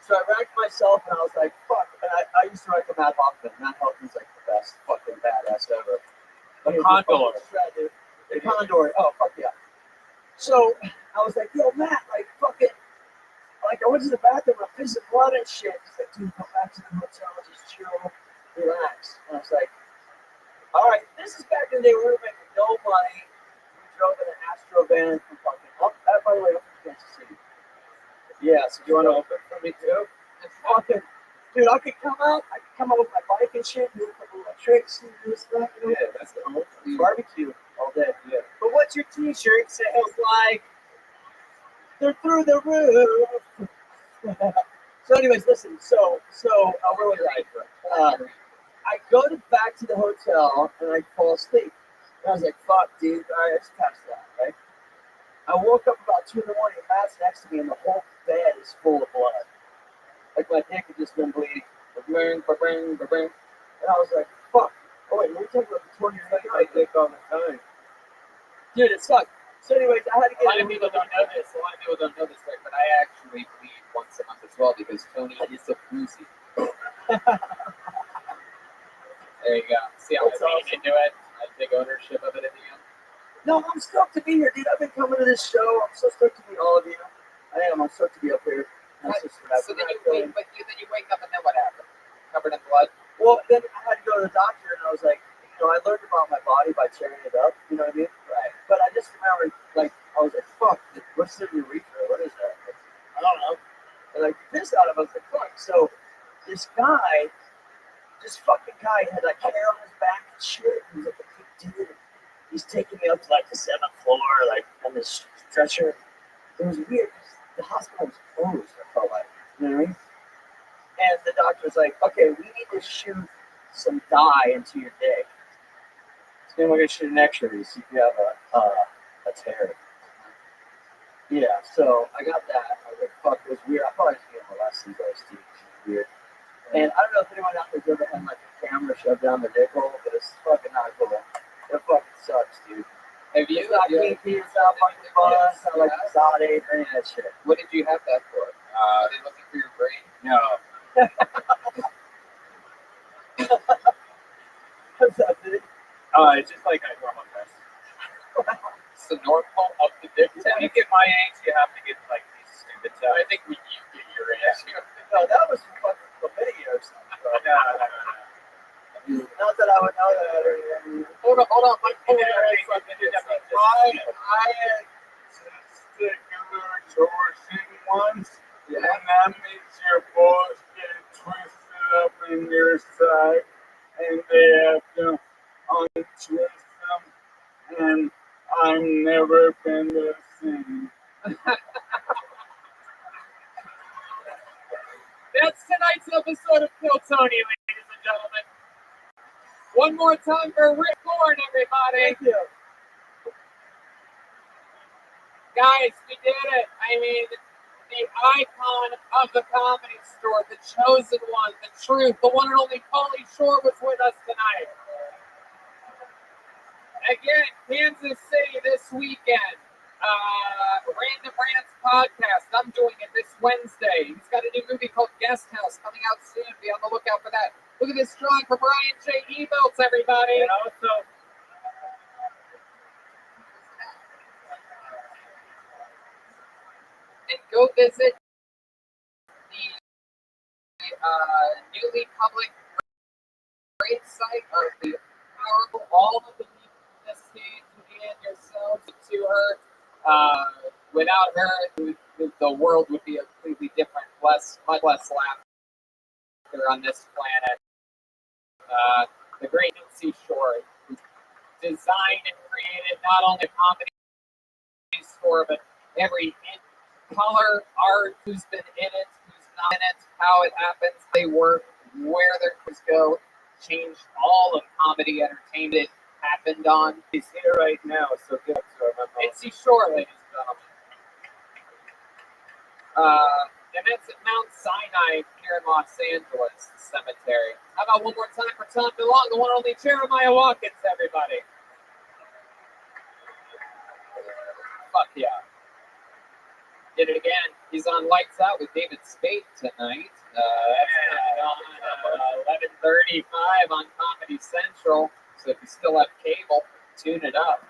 So I racked myself, and I was like, fuck. And I used to ride for Matt Hoffman. Matt Hoffman's like the best fucking badass ever. The Condor. The Condor. Oh, fuck yeah. So I was like, yo, Matt, like, fucking, like, I went to the bathroom, I'm pissing blood and shit. He's like, dude, come back to the hotel, just chill, relax. And I was like, all right, this is back in the day where we were making no money. We drove in an Astro van from fucking, by the way, I'm from Kansas City. Yeah, so You want to open for me too? it's fucking, dude, I could come out with my bike and shit, do a couple of tricks and do stuff, Yeah, that's cool. barbecue all day. Yeah. But what's your t-shirt sales like? They're through the roof. So anyways, listen, so where was I? I go back to the hotel and I fall asleep. And I was like, fuck, dude, all right, I just passed out, right? I woke up about 2 in the morning, Matt's next to me, and the whole bed is full of blood. Like my dick had just been bleeding. And I was like, fuck. Oh wait, we're talking about the 20 years I dick all the time. Dude, it sucked. So anyways, I had to A get lot of people don't know this. Right? But I actually bleed once a month as well because Tony is a floozy. There you go. See how That's I leaned into it? I take ownership of it in the end. No, I'm stoked to be here, dude. I've been coming to this show. I'm so stoked to meet all of you. I am. I'm stoked to be up here. My sister and I- So then you wake up and then what happened? Covered in blood? Well, then I had to go to the doctor, and I was like, I learned about my body by tearing it up. You know what I mean? Right. But I just remembered, like, I was like, fuck, what's the urethra? What is that? Like, I don't know. And like, pissed out of it. I was like, fuck. So this fucking guy had like hair on his back and shit. He was like a big dude. He's taking me up to like the 7th floor, like on this stretcher. It was weird. The hospital was closed, I felt like. You know what I mean? And the doctor was like, okay, we need to shoot some dye into your dick. Then we're gonna shoot an X-ray to see if you have a tear. Yeah, so I got that. I was like, fuck, it was weird. I probably just gave molested those teeth. It's weird. And I don't know if anyone out there's ever had like a camera shoved down their dick hole, but it's fucking not cool. It fucking sucks, dude. Have you? It's not clean teeth, it's not fucking fun, it's not like exotic or any of that shit. What did you have that for? Are they looking for your brain? No. What's up, dude? It's just like a normal test. It's the North Pole of the dick When you test. get my age, you have to get like these stupid tests. I think when you get your age. No, that was from fucking chlamydia or something. No. Not that I would know that or anything. Hold on, my phone. I had testicular torsion once, and that makes your balls get twisted up in your side, and they have to untwist them, and I've never been the same. That's tonight's episode of Kill Tony, ladies and gentlemen. One more time for Rick Horn, everybody. Thank you. Guys, we did it. I mean, the icon of the Comedy Store, the chosen one, the truth, the one and only Pauly Shore was with us tonight. Again, Kansas City this weekend. Random Rants podcast. I'm doing it this Wednesday. He's got a new movie called Guest House coming out soon. Be on the lookout for that. Look at this drawing for Brian J. Evelts, everybody. And also, And go visit the newly public great site of the powerful, all of the people in this stage and yourselves to her. Without her, the world would be a completely different, much less laughter on this planet. The great Nancy Shore, who designed and created not only a comedy store, but every color, art, who's been in it, who's not in it, how it happens, they work, where their crews go, changed all of comedy entertainment happened on. he's here right now, so good up to our Nancy Shore, ladies and gentlemen. And that's at Mount Sinai here in Los Angeles Cemetery. How about one more time for Tom DeLong, the one and only Jeremiah Watkins, everybody? Fuck yeah. Did it again. He's on Lights Out with David Spade tonight. That's on 11:35 on Comedy Central. So if you still have cable, tune it up.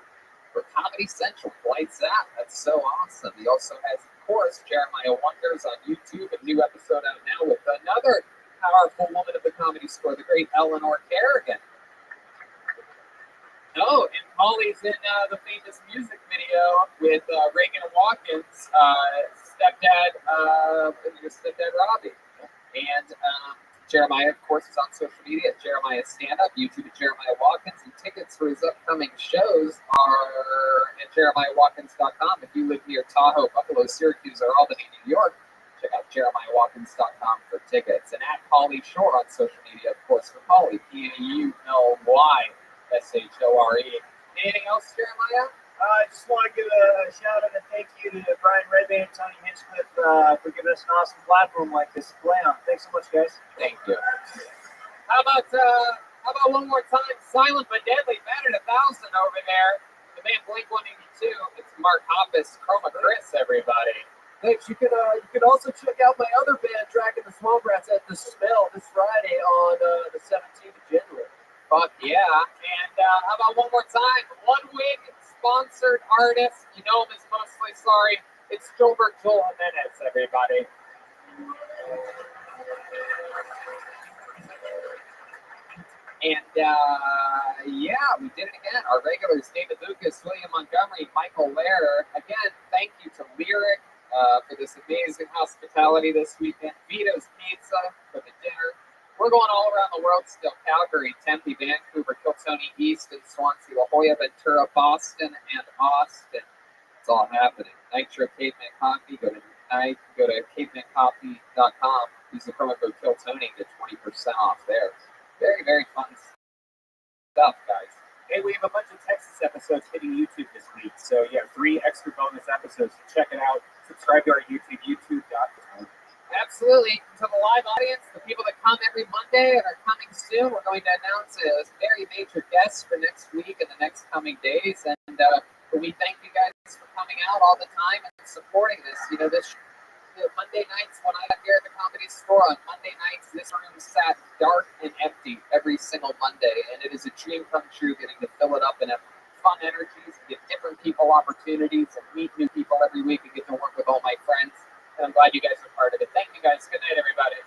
For Comedy Central, Lights Out. That's so awesome. He also has, of course, Jeremiah Wonders on YouTube. A new episode out now with another powerful woman of the Comedy Store, the great Eleanor Kerrigan. Oh, and Molly's in the famous music video with Reagan Watkins, your stepdad Robbie. And Jeremiah, of course, is on social media at Jeremiah Stand Up, YouTube at Jeremiah Watkins, and tickets for his upcoming shows are at JeremiahWatkins.com. If you live near Tahoe, Buffalo, Syracuse, or Albany, New York, check out JeremiahWatkins.com for tickets. And at Pauly Shore on social media, of course, for Pauly, PAULYSHORE. Anything else, Jeremiah? I just want to give a shout out and thank you to Brian Redband and Tony Hinchcliffe for giving us an awesome platform like this to play on. Thanks so much, guys. Thank you. How about one more time? Silent but deadly, battered 1,000 over there. The band Blink 182. It's Mark Hoppus, Chroma Chris, everybody. Thanks. You can also check out my other band, Tracking the Small Brats, at The Smell this Friday on the 17th of January. Fuck yeah. And how about one more time? One Wig sponsored artist. You know him as Mostly Sorry. It's Joelberg Joel Jimenez, everybody. And yeah, we did it again. Our regulars, David Lucas, William Montgomery, Michael Lehrer. Again, thank you to Lyric for this amazing hospitality this weekend. Vito's Pizza for the dinner. We're going all around the world still. Calgary, Tempe, Vancouver, Kiltony, Easton, Swansea, La Jolla, Ventura, Boston, and Austin. It's all happening. Nitro Caveman Coffee. Go to cavemancoffee.com. Use the promo code KillTony and get 20% off there. Very, very fun stuff, guys. Hey, we have a bunch of Texas episodes hitting YouTube this week. So, yeah, 3 extra bonus episodes. So check it out. Subscribe to our YouTube, youtube.com. Absolutely. To the live audience, the people that come every Monday and are coming soon, we're going to announce a very major guest for next week and the next coming days. And we thank you guys for coming out all the time and supporting this. You know, this Monday nights when I got here at the Comedy Store on Monday nights, this room sat dark and empty every single Monday. And it is a dream come true getting to fill it up and have fun energies, give different people opportunities, and meet new people every week and get to work with all my friends. And I'm glad you guys are part of it. Thank you guys. Good night, everybody.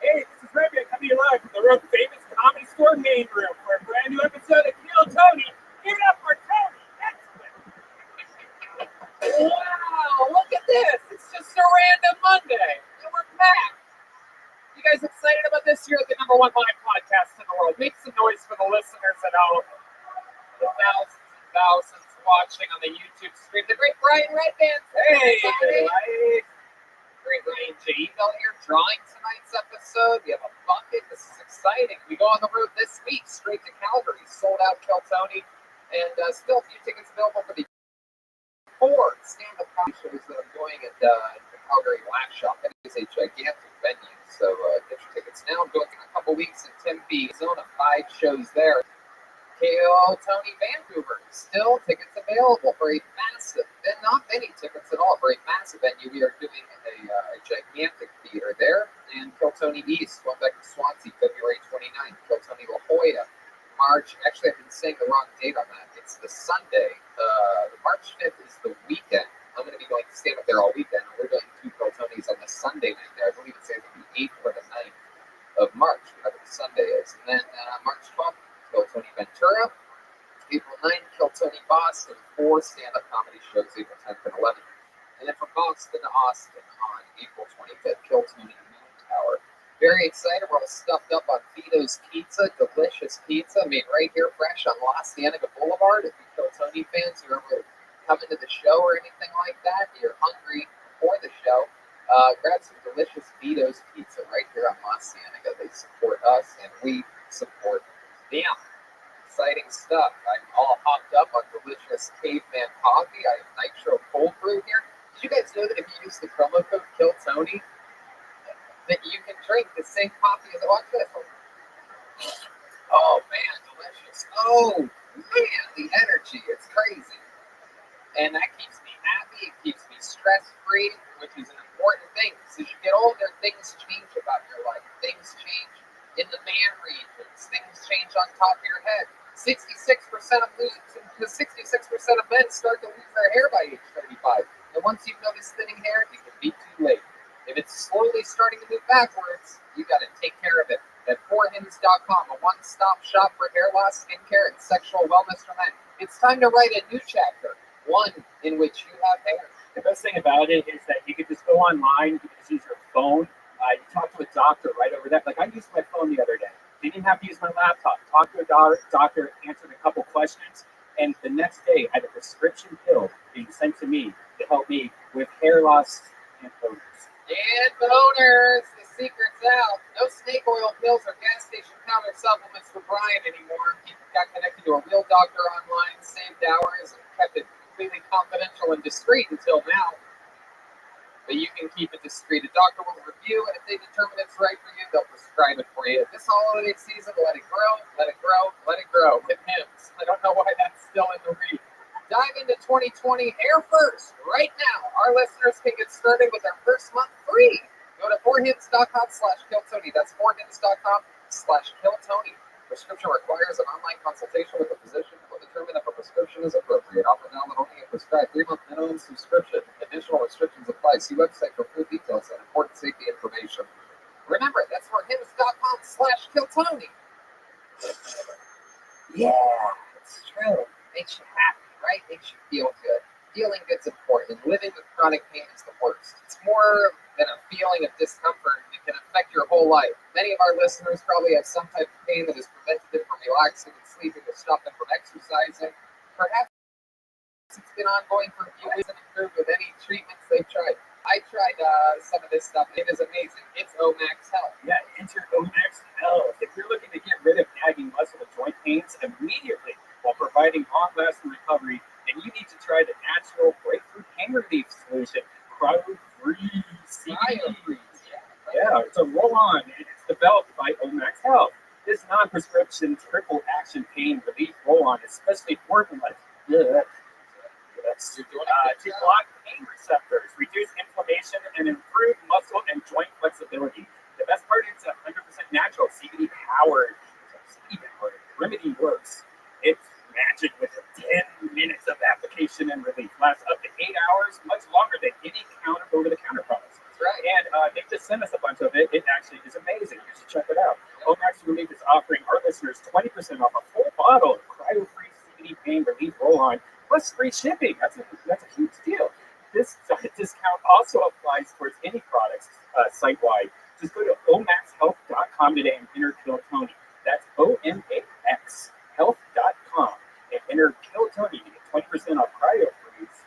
Hey, this is Rabbi coming to you live from the world famous Comedy Store main room for a brand new episode of Kill Tony. Give it up for Tony. Wow, look at this. It's just a random Monday. And we're back. You guys excited about this? You're the #1 live podcast in the world. Make some noise for the listeners at home. The thousands and thousands watching on the YouTube stream. The great Brian Redband. Hey, everybody. Great Ryan J. Eagle here drawing tonight's episode. We have a bucket. This is exciting. We go on the road this week straight to Calgary. Sold out Kill Tony. And still a few tickets available for the 4 stand-up comedy shows that I'm doing at the Calgary Laugh Shop. That is a gigantic venue. So get your tickets now. I'm going in a couple weeks in Tempe, Arizona. 5 shows there. Kill Tony Vancouver. Still tickets available for a massive, and not many tickets at all, for a massive venue. We are doing a gigantic theater there. And Kill Tony East, going back to Swansea, February 29th. Kill Tony La Jolla, March. Actually, I've been saying the wrong date on that. It's the Sunday. March 5th is the weekend. I'm going to be going to stand up there all weekend. And we're doing 2 Kill Tonys on the Sunday night there. I believe it's either the 8th or the 9th of March, whatever the Sunday is. And then March 12th, Kill Tony Ventura. April 9th, Kill Tony Boston. 4 stand-up comedy shows, April 10th and 11th. And then from Boston to Austin on April 25th, Kill Tony Moon Tower. Very excited. We're all stuffed up on Vito's Pizza. Delicious pizza made right here fresh on La Cienega Boulevard. If you Kill Tony fans, you're ever coming to the show or anything like that, you're hungry for the show, grab some delicious Vito's Pizza right here on La Cienega. They support us and we support them. Exciting stuff. I'm all hopped up on delicious caveman coffee. I have nitro cold brew here. Did you guys know that if you use the promo code Kill Tony, that you can drink the same coffee as watch this? Oh man, delicious. Oh man, the energy, it's crazy. And that keeps me happy, it keeps me stress-free, which is an important thing. Because as you get older, things change about your life. Things change in the man regions. Things change on top of your head. 66% of men start to lose their hair by age 35. And once you've noticed thinning hair, it can be too late. If it's slowly starting to move backwards, you got to take care of it. At 4hints.com, a one-stop shop for hair loss, skincare, and sexual wellness for men. It's time to write a new chapter, one in which you have hair. The best thing about it is that you can just go online, you can just use your phone. You talk to a doctor right over that. Like I used my phone the other day. Didn't even have to use my laptop. Talked to a doctor, answered a couple questions, and the next day I had a prescription pill being sent to me to help me with hair loss and boners. And boners, the secret's out. No snake oil pills or gas station counter supplements for Brian anymore. He got connected to a real doctor online, saved hours, and kept it completely confidential and discreet until now. But you can keep it discreet. A doctor will review, and if they determine it's right for you, they'll prescribe it for you. This holiday season, let it grow, let it grow, let it grow. With Hims. I don't know why that's still in the read. Dive into 2020 hair first right now. Our listeners can get started with their first month free. Go to 4hints.com/killtony. That's 4hints.com/killtony. Prescription requires an online consultation with a physician who will determine if a prescription is appropriate. Offer now that only a prescribed 3-month minimum subscription. Additional restrictions apply. See website for full details and important safety information. Remember, that's 4hints.com/killtony. Yeah, it's true. Makes you happy, right? Makes you feel good. Feeling good's important. Living with chronic pain is the worst. It's more than a feeling of discomfort. It can affect your whole life. Many of our listeners probably have some type of pain that has prevented them from relaxing and sleeping or stopped them from exercising. Perhaps it's been ongoing for a few weeks and improved with any treatments they've tried. I tried some of this stuff. It is amazing. It's Omax Health. Yeah, enter Omax Health. If you're looking to get rid of nagging muscle and joint pains immediately while providing long-lasting recovery, then you need to try the natural breakthrough pain relief solution, Cryo-Free CBD. Yeah, it's a roll-on, and it's developed by Omax Health. This non-prescription triple-action pain relief roll-on is specially formulated to block pain receptors, reduce inflammation, and improve muscle and joint flexibility. The best part is 100% natural, CBD powered. Remedy works. It's magic with 10 minutes of application and relief. Lasts up to 8 hours, much longer than any over-the-counter products. That's right. And they just sent us a bunch of it. It actually is amazing. You should check it out. Omax Relief is offering our listeners 20% off a full bottle of cryo-free CBD pain relief roll-on, plus free shipping. That's a huge deal. This discount also applies towards any products site-wide. Just go to omaxhealth.com today and enter KillTony. That's OMAX health.com and enter KillTony to get 20% off cryo-freeze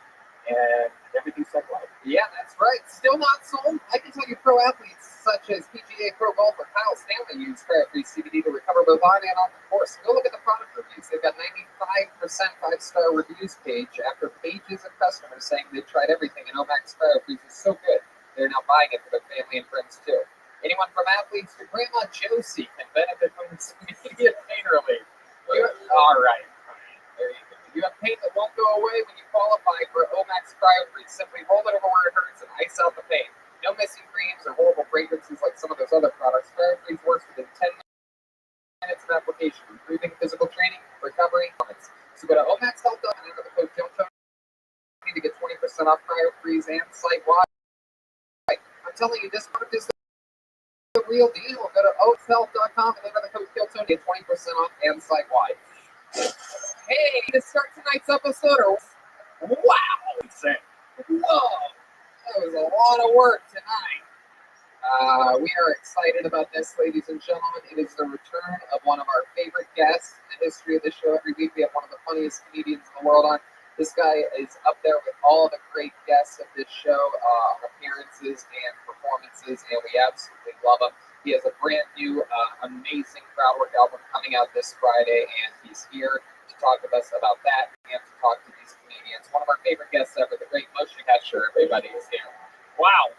and everything site-wide. Yeah, that's right. Still not sold? I can tell you pro athletes such as PGA Pro golfer Kyle Stanley use Cryo-Free CBD to recover both on and off the course. Go look at the product reviews. They've got 95% 5-star reviews page after pages of customers saying they've tried everything, and Omax Cryo-Freeze is so good, they're now buying it for their family and friends too. Anyone from athletes to Grandma Josie can benefit from this immediate pain relief. All right. There you go. You have pain that won't go away when you qualify for Omax Cryo-Freeze. Simply roll it over where it hurts and ice out the pain. No missing creams or horrible fragrances like some of those other products. Cryo-Freeze works within 10 minutes of application, improving physical training, recovery, performance. So go to omaxhealth.com and enter the code KILLTONY to get 20% off Cryo-Freeze and site-wide. I'm telling you, this product is the real deal. Go to oathhealth.com and enter the code KILLTONY to get 20% off and site-wide. Hey, to start tonight's episode, wow, Insane. whoa, that was a lot of work tonight. We are excited about this, ladies and gentlemen. It is the return of one of our favorite guests in the history of this show. Every week we have one of the funniest comedians in the world on. This guy is up there with all the great guests of this show, appearances and performances, and we absolutely love him. He has a brand new, amazing crowd work album coming out this Friday, and he's here to talk with us about that and to talk to these comedians. One of our favorite guests ever, the great Moshe Kasher. Everybody is here. Wow.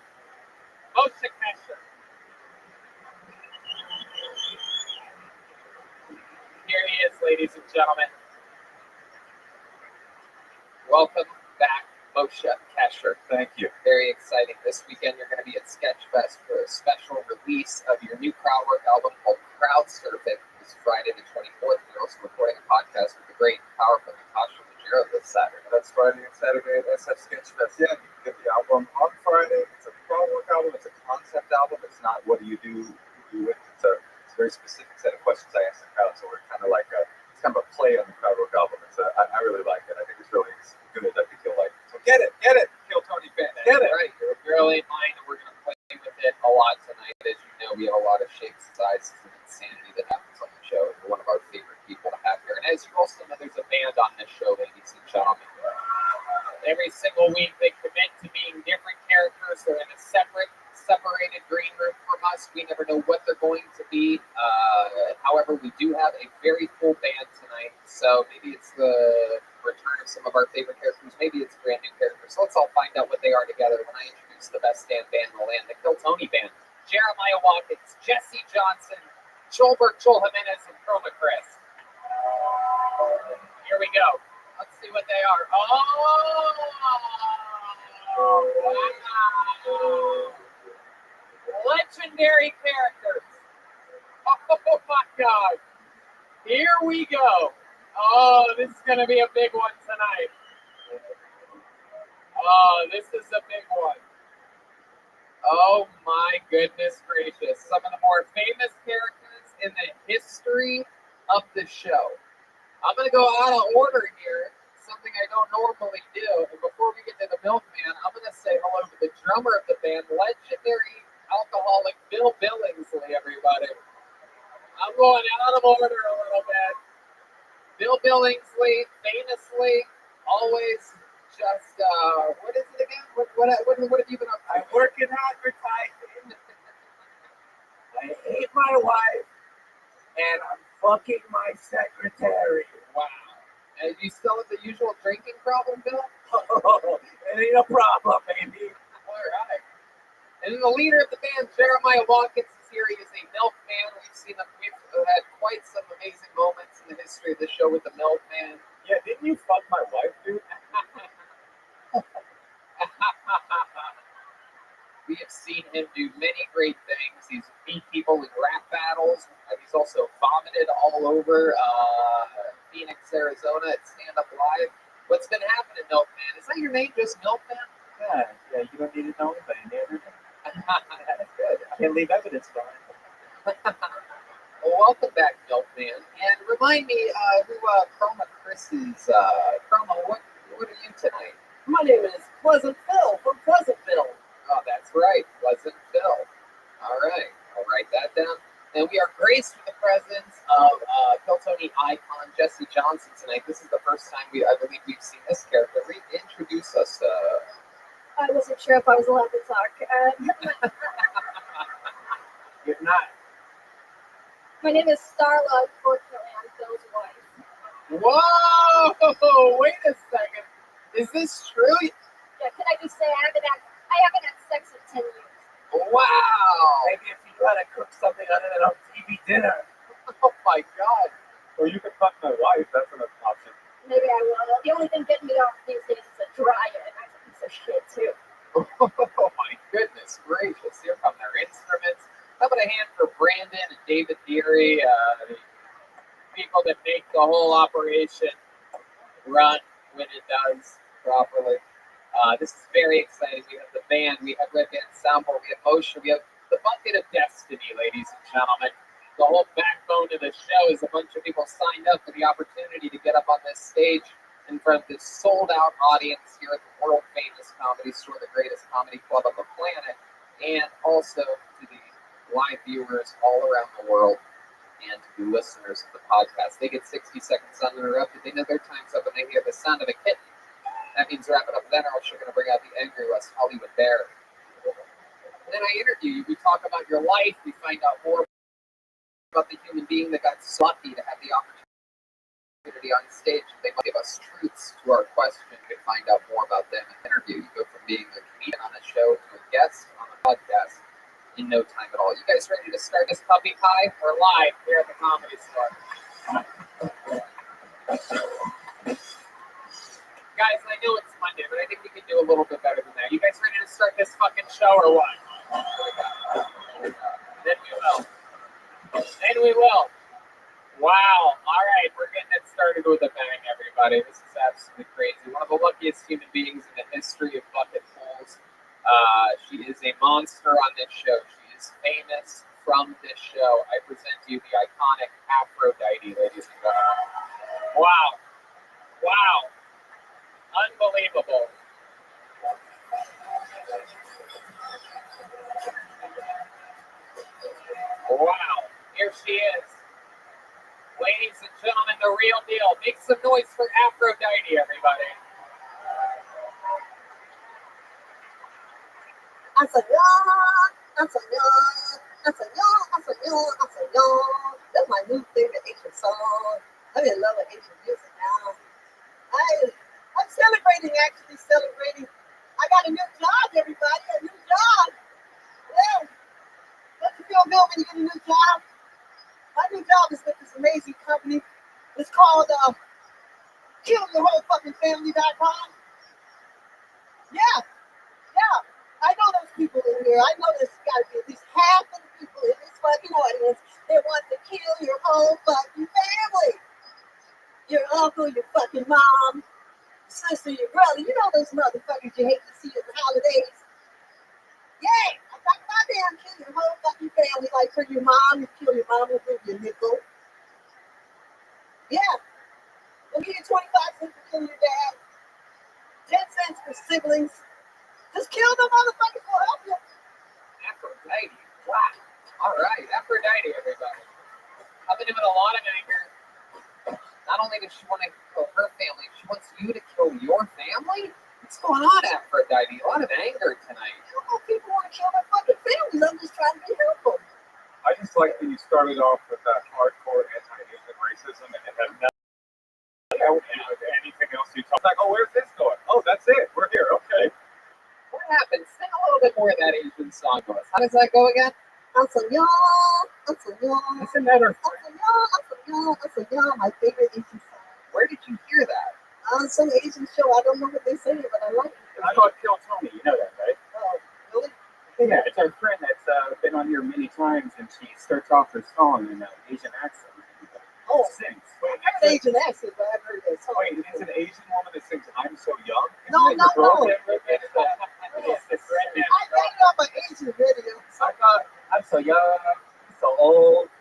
Moshe Kasher. ladies and gentlemen. Welcome back, Moshe Kesher. Thank you. Very exciting. This weekend you're going to be at Sketchfest for a special release of your new crowdwork album called Crowd Surfing. This Friday the 24th. You're also recording a podcast with the great and powerful Natasha Leggero this Saturday. That's Friday and Saturday at SF Sketchfest. Yeah, you can get the album on Friday. It's a crowdwork album. It's a concept album. It's not what do you do with it. It's a very specific set of questions I ask the crowd. So we're kind of like it's kind of a play on the crowdwork album. I really like it. I think it's really good. I think you'll like it. So get it, Kill Tony fan. Get it. Right, you're a girl ain't mine, and we're going to play with it a lot tonight. As you know, we have a lot of shapes, sizes, and insanity that happens on the show. You're one of our favorite people to have here. And as you also know, there's a band on this show, ladies and gentlemen. Every single week, they commit to being different characters. They're in a separated green room from us. We never know what they're going to be. However, we do have a very full band tonight. So maybe it's the return of some of our favorite characters. Maybe it's brand new characters. So let's all find out what they are together when I introduce the best damn band in the land, the Kill Tony Band. Jeremiah Watkins, Jesse Johnson, Joel Jimenez, and Chroma Chris. Here we go. Let's see what they are. Oh, wow. Legendary characters. Oh, my God. Here we go. Oh, this is going to be a big one tonight. Oh, this is a big one. Oh, my goodness gracious. Some of the more famous characters in the history of the show. I'm going to go out of order here, something I don't normally do. And before we get to the milkman, I'm going to say hello to the drummer of the band, legendary alcoholic Bill Billingsley, everybody. I'm going out of order a little bit. Bill Billingsley, famously, always just, what is it again? What have you been up to? I work in advertising. I hate my wife, and I'm fucking my secretary. Wow. And you still have the usual drinking problem, Bill? Oh, it ain't a problem, baby. All right. And the leader of the band, Jeremiah Watkins, is here. He is a milkman. We've had quite some amazing moments in the history of the show with the milkman. Yeah, didn't you fuck my wife, dude? We have seen him do many great things. He's beat people in rap battles. He's also vomited all over Phoenix, Arizona at Stand Up Live. What's been happening, Milkman? Is that your name, just Milkman? Yeah, you don't need to know anybody. That's good. Can't leave evidence behind. Well, welcome back, Milkman. And remind me who Chroma Chris is. Chroma, what are you tonight? My name is Pleasant Phil from Pleasantville. Oh, that's right, Pleasant Phil. All right, I'll write that down. And we are graced with the presence of Kill Tony icon Jesse Johnson tonight. This is the first time I believe we've seen this character. Introduce us. I wasn't sure if I was allowed to talk. You're not. My name is Starla. Unfortunately, I'm Phil's wife. Whoa! Wait a second. Is this true? Yeah, can I just say I haven't had sex in 10 years. Wow! Maybe if you know how to cook something other than a TV dinner. Oh my God! Or you can fuck my wife. That's an option. Maybe I will. The only thing getting me off these days is a dryer, and that's a piece of shit too. Oh my goodness gracious! Here come their instruments. How about a hand for Brandon and David Deary, the people that make the whole operation run when it does properly. This is very exciting. We have the band, we have Red Band Soundboard, we have Motion, we have the Bucket of Destiny, ladies and gentlemen. The whole backbone of the show is a bunch of people signed up for the opportunity to get up on this stage in front of this sold-out audience here at the world-famous Comedy Store, the greatest comedy club on the planet, and also to the live viewers all around the world and to the listeners of the podcast. They get 60 seconds uninterrupted. They know their time's up when they hear the sound of a kitten. That means wrap it up then, or else you're going to bring out the angry West Hollywood Bear. And then I interview you. We talk about your life. We find out more about the human being that got lucky to have the opportunity on stage. They might give us truths to our question. You can find out more about them in the interview. You go from being a comedian on a show to a guest on a podcast in no time at all. You guys ready to start this puppy pie? We're live here at the Comedy Store. show or what? Then we will. Then we will. Wow. All right, we're getting it started with a bang, everybody. This is absolutely crazy. One of the luckiest human beings in the history of bucket pools. She is a monster on this show. She is famous from this show. I present to you the iconic Aphrodite, ladies and gentlemen. Wow. Wow. Unbelievable. Wow. Here she is. Ladies and gentlemen, the real deal. Make some noise for Aphrodite, everybody. That's my new favorite Asian song. I'm in love with Asian music now. I'm actually celebrating. I got a new job, everybody, a new job. Yeah. Don't you feel good when you get a new job? My new job is with this amazing company. It's called KillYourWholeFuckingFamily.com. Yeah. I know those people in here. I know there's got to be at least half of the people in this fucking audience that want to kill your whole fucking family. Your uncle, your fucking mom, sister, your brother. You know those motherfuckers you hate to see at the holidays. Yeah, I'm talking about them. Kill your whole fucking family. Like for your mom, you kill your mom, we'll give you a nickel. Yeah. We'll give you 25 cents for killing your dad. 10 cents for siblings. Just kill the motherfuckers, will help you. Aphrodite. Wow. All right. Aphrodite, everybody. Coming in with a lot of anger. Not only does she want to kill her family, she wants you to kill your family? What's going on, Aphrodite? A lot of anger tonight. I don't know if people want to kill their fucking families. I'm just trying to be helpful. I just like that you started off with that hardcore anti-Asian racism and it had nothing to do with anything else you talk. Like, oh, where's this going? Oh, that's it. We're here. Okay. What happened? Sing a little bit more of that Asian song to us. How does that go again? I'm so young. Isn't that our My favorite Asian song. Where did you hear that? On some Asian show. I don't know what they say, but I like it. I know it Kill Tony. You know that, right? Oh, really? Yeah, it's our friend that's been on here many times, and she starts off her song in an Asian accent. Oh, sings. I heard Asian accent, but I've heard that song. Wait, it's an Asian woman that sings "I'm So Young." No. It's the friend that I got it on my Asian video. I'm so young, so old.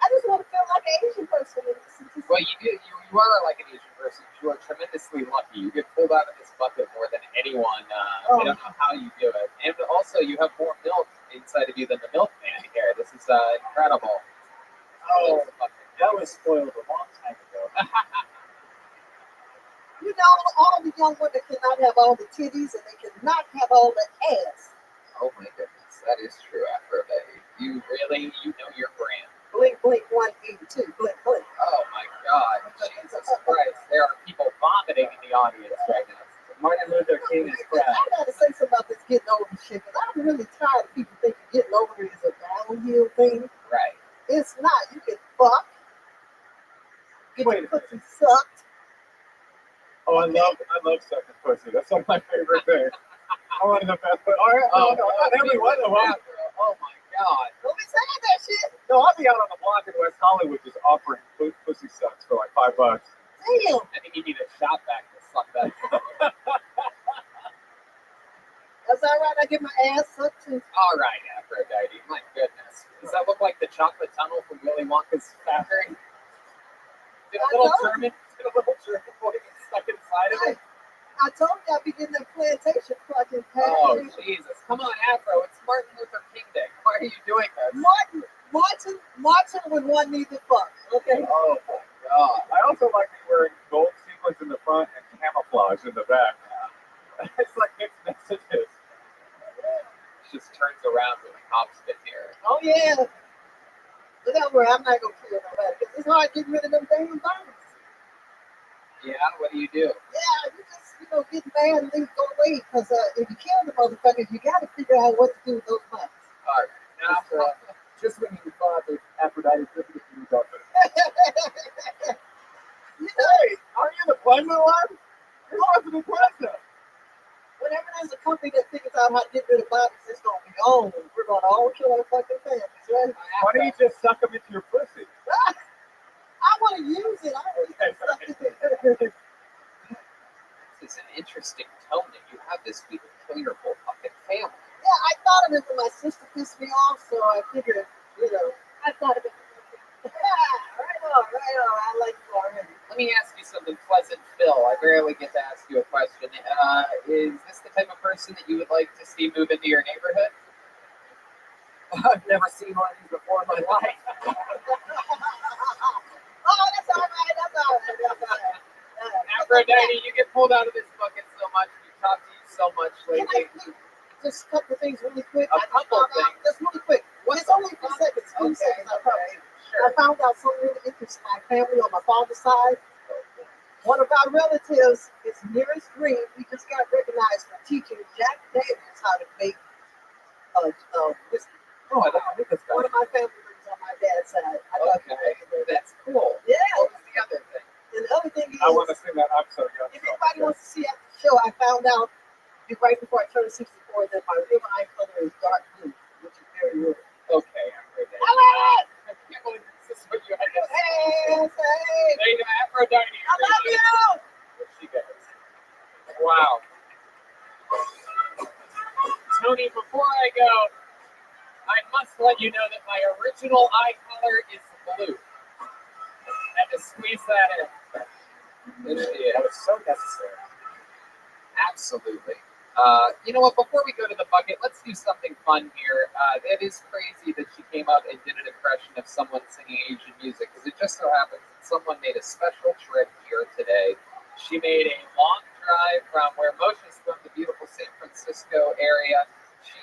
I just want to feel like an Asian person. Well, you are like an Asian person. You are tremendously lucky. You get pulled out of this bucket more than anyone. I don't know how you do it. And also, you have more milk inside of you than the milkman here. This is incredible. Oh, that was spoiled a long time ago. You know, all the young women cannot have all the titties and they cannot have all the ass. Oh my goodness, that is true, Aphrodite. You know your brand. Blink, blink, 182, blink, blink. Oh my God, Jesus Christ! There are people vomiting in the audience right now. Martin Luther King is proud. I gotta say something about this getting over shit, because I'm really tired of people thinking getting over is a downhill thing. Right. It's not. You can fuck. Get your pussy sucked. Oh, I love sucking pussy. That's like my favorite thing. I want the best. All right, not every one of them. Oh my God. Don't be saying that shit. No, I'll be out on the block in West Hollywood just offering pussy sucks for like $5. Damn. I think you need a shot back to suck that. That's all right. I get my ass sucked too. All right, Aphrodite. My goodness. Does that look like the chocolate tunnel from Willy Wonka's factory? Did a little German boy get stuck inside of it? I told you I'd be getting that plantation fucking pack. Oh, Jesus. Come on, Afro. It's Martin Luther King Day. Why are you doing this? Martin would want me to fuck. Okay. Oh, my God. I also like wearing gold sequins in the front and camouflage in the back. It's like mixed messages. Just turns around when the cops get here. Oh, yeah. But don't worry, I'm not going to kill nobody. Because it's hard getting rid of them damn birds. Yeah, what do? Yeah, you just, get mad and things go away. Because if you kill the motherfuckers, you got to figure out what to do with those bodies. All right. Now, just when you thought that Aphrodite was going to be doctor. You know, Hey, are you the pleasure one? You're supposed to be pleasure. whenever they there's a company that figures out how to get rid of bodies, it's gonna be on. We're gonna all kill our fucking families, right? Why don't you just suck them into your pussy? I want to use it. I already have something. This is an interesting tone that you have this week. Kill your whole fucking family. Yeah, I thought of it when my sister pissed me off, so I figured, I thought of it. right on. I like you already. Let me ask you something pleasant, Phil. I rarely get to ask you a question. Is this the type of person that you would like to see move into your neighborhood? I've never seen one of these before in my life. Oh, that's all right. Aphrodite, you get pulled out of this bucket so much. We talked to you so much Can lately. I just a couple of things really quick? A couple things. Just really quick. It's only a few seconds. I found out something really interesting. My family on my father's side, one of our relatives is nearest green. We just got recognized for teaching Jack Daniels how to make whiskey. Oh, I don't think this guy. One of my family members on my dad's side. I thought you Okay, were that's cool. Yeah. What was the other thing? And the other thing is, I want to see that. I'm sorry. if anybody wants to see after the show, I found out right before I turned 64 that my real eye color is dark blue, which is very rare. Okay, Aphrodite. I love it! I can't believe this is what you had to say. Hey! There you go, Aphrodite. I love you! There she goes. Wow. Tony, before I go, I must let you know that my original eye color is blue. And to squeeze that in. That was so necessary. Absolutely. You know what? Before we go to the bucket, let's do something fun here. It is crazy that she came out and did an impression of someone singing Asian music, because it just so happens that someone made a special trip here today. She made a long drive from where Moshe's from, the beautiful San Francisco area. She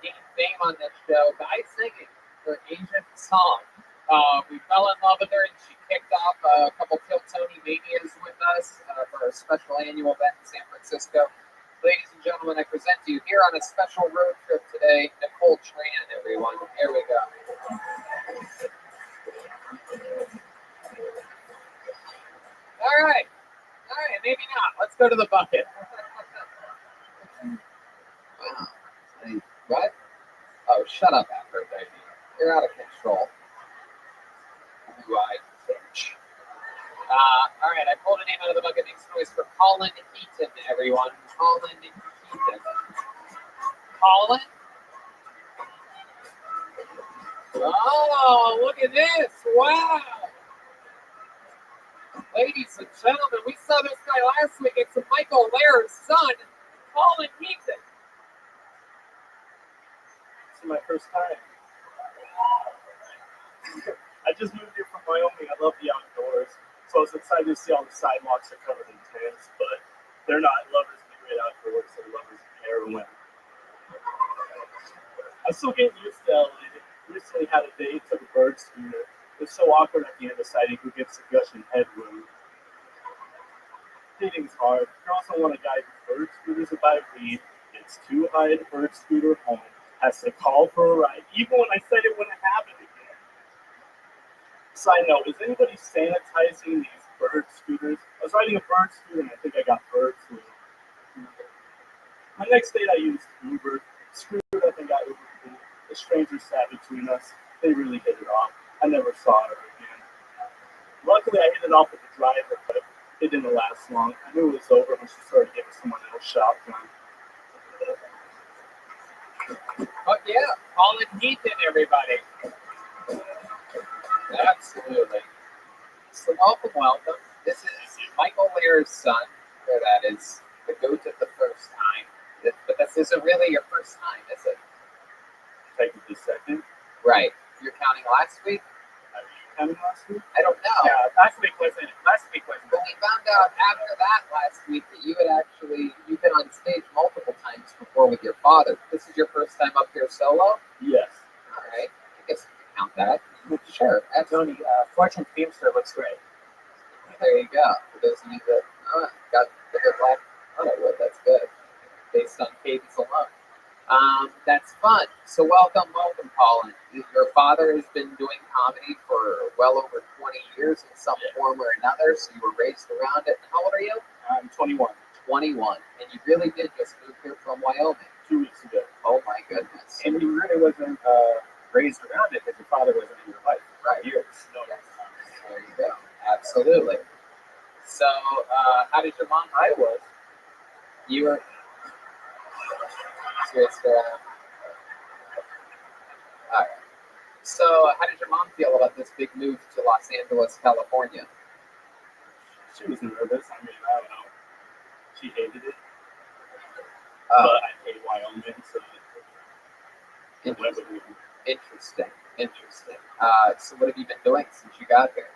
gained fame on this show by singing her Asian song. We fell in love with her, and she kicked off a couple Kill Tony Manias with us for a special annual event in San Francisco. Ladies and gentlemen, I present to you here on a special road trip today, Nicole Tran, everyone. Here we go. All right, maybe not. Let's go to the bucket. Wow. What? Oh, shut up, Aphrodite. You're out of control. Blue-eyed bitch. All right, I pulled a name out of the bucket. Makes noise for Colin Heaton, everyone. Colin Heaton. Colin? Oh, look at this. Wow. Ladies and gentlemen, we saw this guy last week. It's Michael Lair's son, Colin Heaton. This is my first time. I just moved here from Wyoming. I love the outdoors. So I was excited to see all the sidewalks are covered in tents, but they're not lovers of the great outdoors. They're lovers of the air and wind. I'm still getting used to LA. Recently had a date, took a bird scooter. It's so awkward at the end deciding who gets the gushing headroom. Dating's hard. Girls don't want a guy who bird scooters about weed, gets too high at a bird scooter home, has to call for a ride, even when I said it wouldn't happen again. Side note, is anybody sanitizing these bird scooters? I was riding a bird scooter and I think I got bird flu. My next date I used Uber, screwed up and got Uber flu. A stranger sat between us. They really hit it off. I never saw her again. Luckily I hit it off with the driver, but it didn't last long. I knew it was over when she started giving someone else shotgun. Oh, yeah. Colin Heaton, everybody. Absolutely. So welcome. This is Michael Lair's son. There that is. The goat of the first time. But this isn't really your first time, is it? Technically second. Right. You're counting last week? Are you counting last week? I don't know. Yeah, last week wasn't. But we found out after that last week that you've been on stage multiple times before with your father. This is your first time up here solo? Yes. All right. I guess we can count that. Sure. Tony, Fortune Teamster looks great. There you go. For those of you that got the black Hollywood, that's good. Based on cadence alone. That's fun. So welcome, Colin. Your father has been doing comedy for well over 20 years in some form or another, so you were raised around it. How old are you? I'm 21. 21, and you really did just move here from Wyoming. 2 weeks ago. Oh my goodness. And you really wasn't raised around it because your father wasn't in your life for Right. years. No. Yes. There you go. Absolutely. So, how did your mom? I was. You were. Serious, all right. So, how did your mom feel about this big move to Los Angeles, California? She was nervous. I mean, I don't know. She hated it. But I hate Wyoming, so I went with it. Interesting. So, what have you been doing since you got here?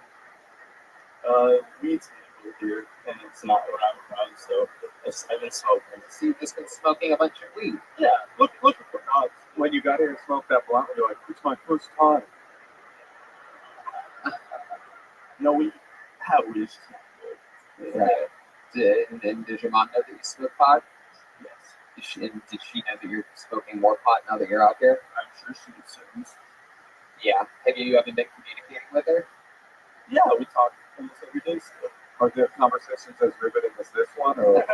Weed's legal here, and it's not what I'm from, so I've been smoking. So, you've just been smoking a bunch of weed. Yeah, look at when you got here and smoked that blunt, you're like, it's my first time. No, we have weed. It's not good. Right. And does your mom know that you smoke pot? Yes. Did she know that you're smoking more pot now that you're out here? I'm sure she assumes. Yeah. Have you been communicating with her? Yeah, we talk almost every day still. Are there conversations as riveting as this one? Or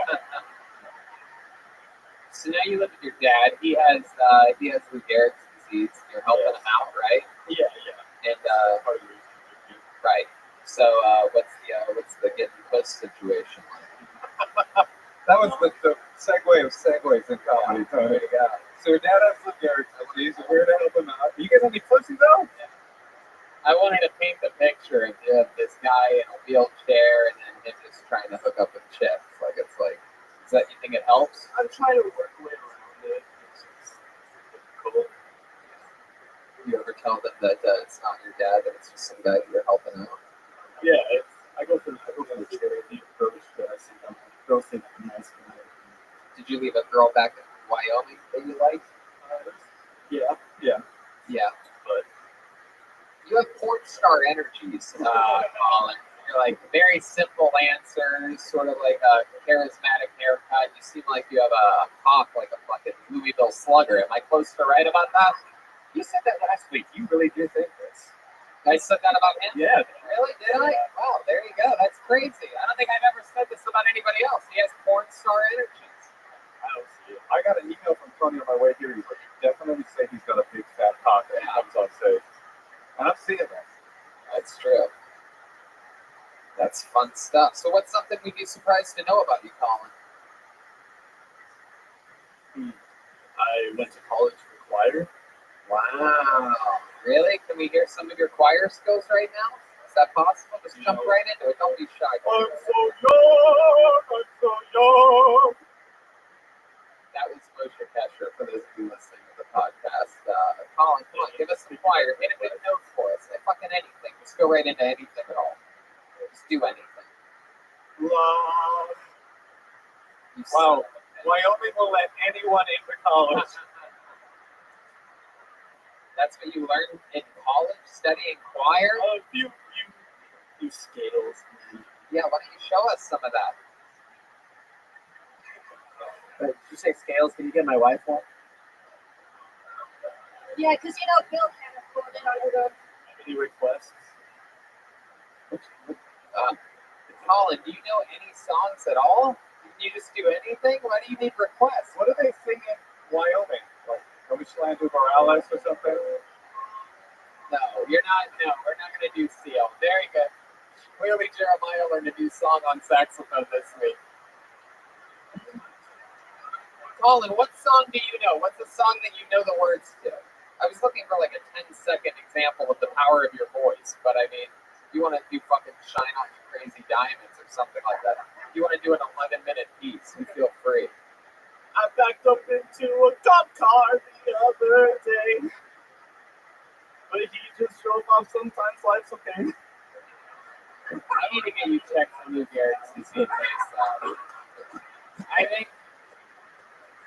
So now you live with your dad. He has Lou Gehrig's disease. You're helping him out, right? Yeah. And Part of the reason we do. right. So what's the getting close situation like? That was the segue of segues in comedy, Tony. Yeah. So your dad has Lou Gehrig's disease, and we're here to help him out. You guys have any pussy though? I wanted to paint the picture of this guy in a wheelchair and then him just trying to hook up with chicks. Is that, you think it helps? I'm trying to work my way around it. It's difficult. You ever tell them that it's not your dad, that it's just some guy that you're helping out? Yeah, I go for the charity approach, but I think girls think I'm nice. Did you leave a girl back in Wyoming that you like? Yeah. But you have porn star energies, Colin. You're like very simple answers, sort of like a charismatic haircut. You seem like you have a cock like a fucking Louisville Slugger. Am I close to right about that? You said that last week. You really do think this? I said that about him? Yeah. Really? Did I? Wow, there you go. That's crazy. I don't think I've ever said this about anybody else. He has porn star energies. I don't see it. I got an email from Tony on my way here. He's like, definitely say he's got a big fat cock that he comes on stage. And I'm seeing that. That's true. That's fun stuff. So what's something we'd be surprised to know about you, Colin? I went to college for choir. Wow. Really? Can we hear some of your choir skills right now? Is that possible? Just jump right into it. Don't be shy. I'm so young. That was Moshe Kesher for those of you listening to the podcast. Colin, come on, give us some choir. Hit a big note for us. Fucking anything. Just go right into anything at all. Just do anything. Love. Wow. Wyoming will let anyone into college. That's what you learned in college, studying choir? A few scales. Yeah, why don't you show us some of that? Did you say scales? Can you get my wife one? Yeah, because Bill kind of pulled it on his own. Any requests? Colin, do you know any songs at all? Can you just do anything? Why do you need requests? What do they sing in Wyoming? Like Rothschild of our allies or something? No, you're not. No, we're not going to do Seal. Very good. Clearly, Jeremiah learned a new song on saxophone this week. Colin, what song do you know? What's a song that you know the words to? I was looking for like a 10-second example of the power of your voice, but I mean, if you want to do fucking Shine On You Crazy Diamonds or something like that, if you want to do an 11-minute piece, you feel free. I backed up into a cop car the other day, but he just drove off. Sometimes life's okay. I need to get you checked for Lou Gehrig's disease.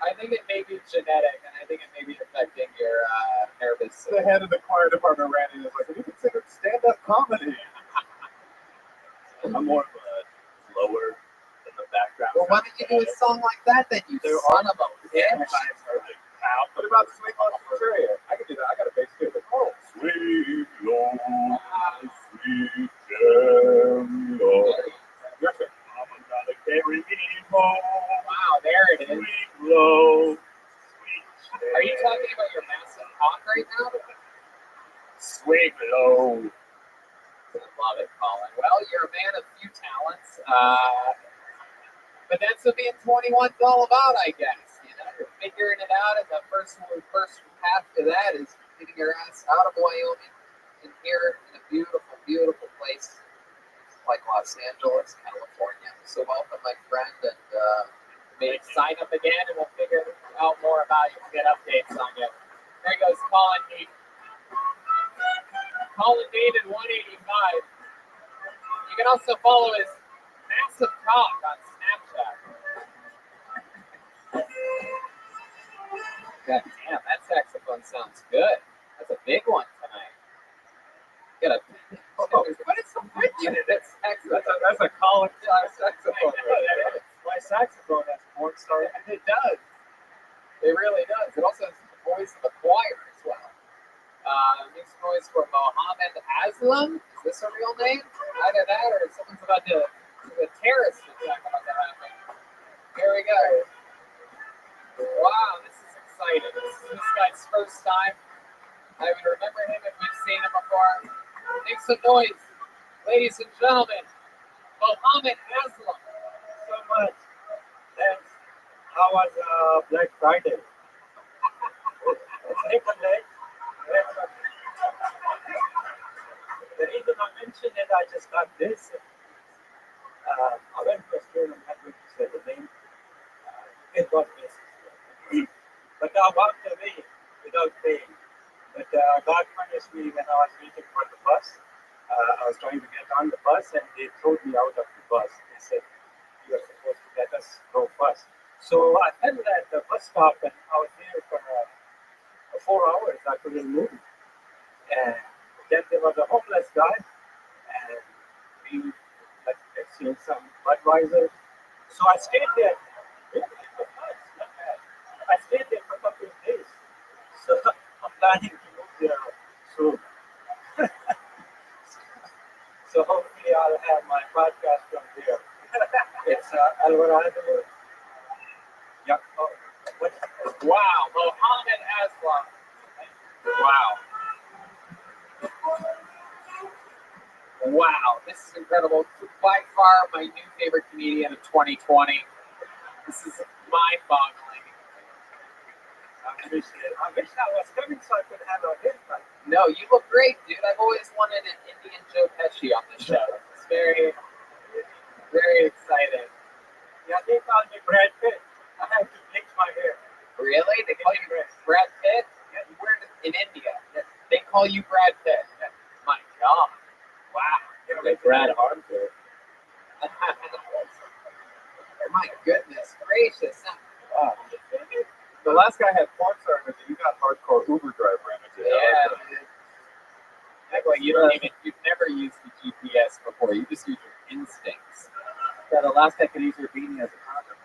I think it may be genetic, and I think it may be affecting your nervous system. The head of the choir department ran in and was like, "Have you considered stand-up comedy?" I'm more of a lower in the background. Well, why don't you do a song like that then, you son of a bitch? What about Sweet Lord Centurion? I can do that. I got a bass too. But, oh, Sweet Lord, sweet Lord. Your turn. Mama gotta carry me home. But that's what being 21's all about, I guess. You know, you're figuring it out, and the first path to that is getting your ass out of Wyoming and here in a beautiful, beautiful place like Los Angeles, California. So welcome, my friend, and maybe sign up again, and we'll figure out more about you. We'll get updates on you. There goes Colin David. Colin David 185. You can also follow his massive cock on Snapchat. God damn, that saxophone sounds good. That's a big one tonight. Got a what is the width in it? That's a Colin saxophone. My saxophone has porn star. It does. It really does. It also has the voice of the choir as well. Makes noise for Mohammed Aslam. Is this a real name? Either that or someone's about to, a terrorist attack about to happen. Here we go. Wow, this is exciting. This is this guy's first time. I would remember him if we've seen him before. Make some noise, ladies and gentlemen. Mohammed Aslam. So much. Thanks. How was Black Friday? It's neck and neck. The reason I mentioned it, I just got this. I went to a store, I'm not going to say the name. It was this. But I walked away without paying. But God punished me when I was waiting for the bus. I was trying to get on the bus, and they threw me out of the bus. They said, "You are supposed to let us go first." So I fell at the bus stop, and I was there for 4 hours. I couldn't move. And then there was a homeless guy, and we exchanged some Budweiser. So I stayed there. I stayed there for a couple of days. So I'm planning to move there soon. So hopefully I'll have my podcast from there. It's Alvarado. Yeah. Oh, Wow, Mohammed Aslam. Wow. Wow, this is incredible. By far my new favorite comedian of 2020. This is mind-boggling. I wish I was coming so I could have a haircut. No, you look great, dude. I've always wanted an Indian Joe Pesci on the show. It's very, very exciting. Yeah, they call me Brad Pitt. I have to bleach my hair. Really? They call you Brad Pitt? Yeah, you were in India. They call you Brad Pitt. My God. Wow. Like Brad Harmford. My goodness gracious. Wow. The last guy had porn star with you. You got hardcore Uber driver images. Yeah. Act like you've never used the GPS before. You just use your instincts. Yeah, the last guy could use your beanie as a condom.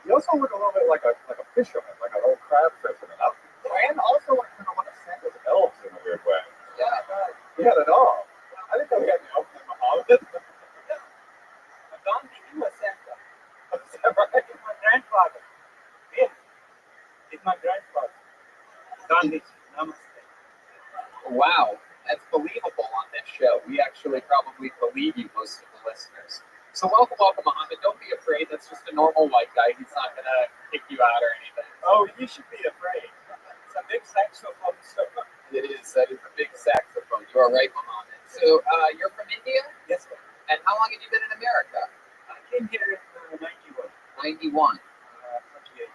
You also look a little bit like a fisherman, like an old crab fisherman. And also like kind of want to send with elves in a weird way. Yeah. You had it all. I didn't know we had the elf in Muhammad. Gandhi, he was sent. Is that right? He's my grandfather. Him. He's my grandfather. Gandhi, namaste. Wow, that's believable on this show. We actually probably believe you, most of the listeners. So welcome, Muhammad. Don't be afraid. That's just a normal white guy. He's not going to kick you out or anything. Oh, you should be afraid. It's a big saxophone. It is. That is a big saxophone. You are right, Muhammad. So you're from India? Yes, sir. And how long have you been in America? I came here in 91. 91. 28.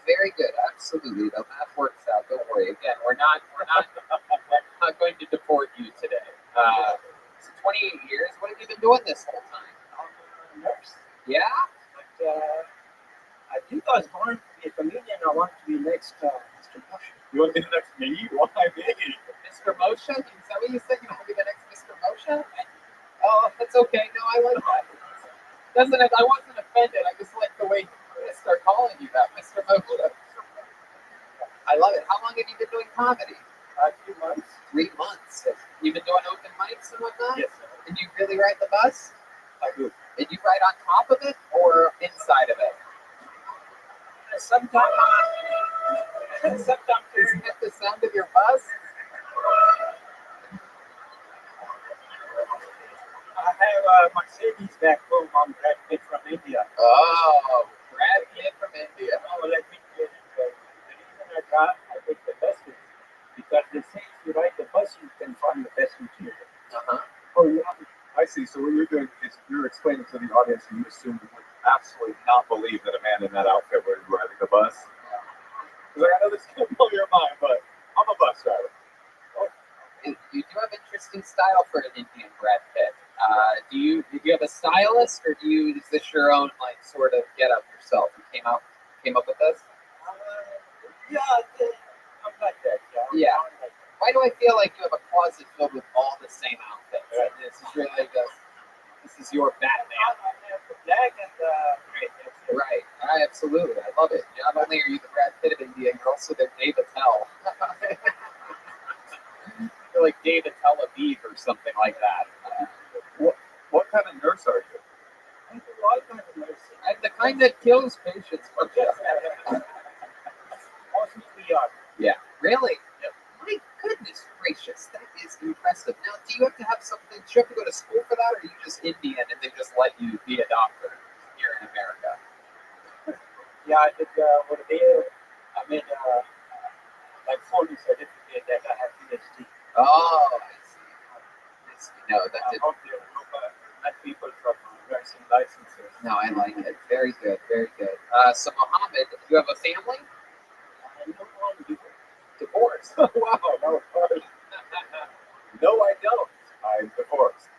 Very good. Absolutely. The math works out. Don't worry. Again, we're not going to deport you today. So 28 years. What have you been doing this whole time? I'm a nurse. Yeah? But I think I was born to be a comedian. I want to be next Mr. Bush. You want to be the next me? Why me? Mr. Moshe? Is that what you said? You want to be the next Mr. Moshe? Oh, that's okay. No, I like that. I wasn't offended. I just like the way you start calling you that, Mr. Moshe. I love it. How long have you been doing comedy? 3 months. 3 months. You've been doing open mics and whatnot? Yes, sir. And you really ride the bus? I do. And you ride on top of it or inside of it? Sometimes you get the sound of your bus? I have Mercedes back home on Brad Pitt from India. Oh, Brad Pitt from India. Oh, let me get it. The reason I got, I take the buses because they say if you ride the bus, you can find the best material. Uh-huh. Oh, yeah. I see. So what you're doing is you're explaining to the audience and you assume would absolutely not believe that a man in that outfit was riding the bus. Because I know this is going to blow your mind, but I'm a bus driver. You do have interesting style for an Indian, Brad Pitt. Do you have a stylist, or is this your own like sort of get up yourself? You came up with this? Yeah, I'm like that. Yeah. Why do I feel like you have a closet filled with all the same outfits? Right. This is really this is your Batman. I have the black and the gray. Right. Absolutely. I love it. Not only are you the Brad Pitt of India, you're also their David Tell. You're like David Tel Aviv or something like that. What kind of nurse are you? I do all kinds of nursing. I'm the kind that kills patients. Mostly PR. Yeah. Really? Yep. My goodness gracious, that is impressive. Now, do you have to have something? Do you have to go to school for that, or are you just Indian and they just let you be a doctor here in America? Yeah, I did over there. I made like 40 certificate that I have PhD. Oh, I see. No, that I did. hope they met people from nursing licenses. No, I like it. Very good. Very good. So, Mohammed, you have a family? I don't want to do it. Divorce. Wow, that was hard. No, I don't. I'm divorced.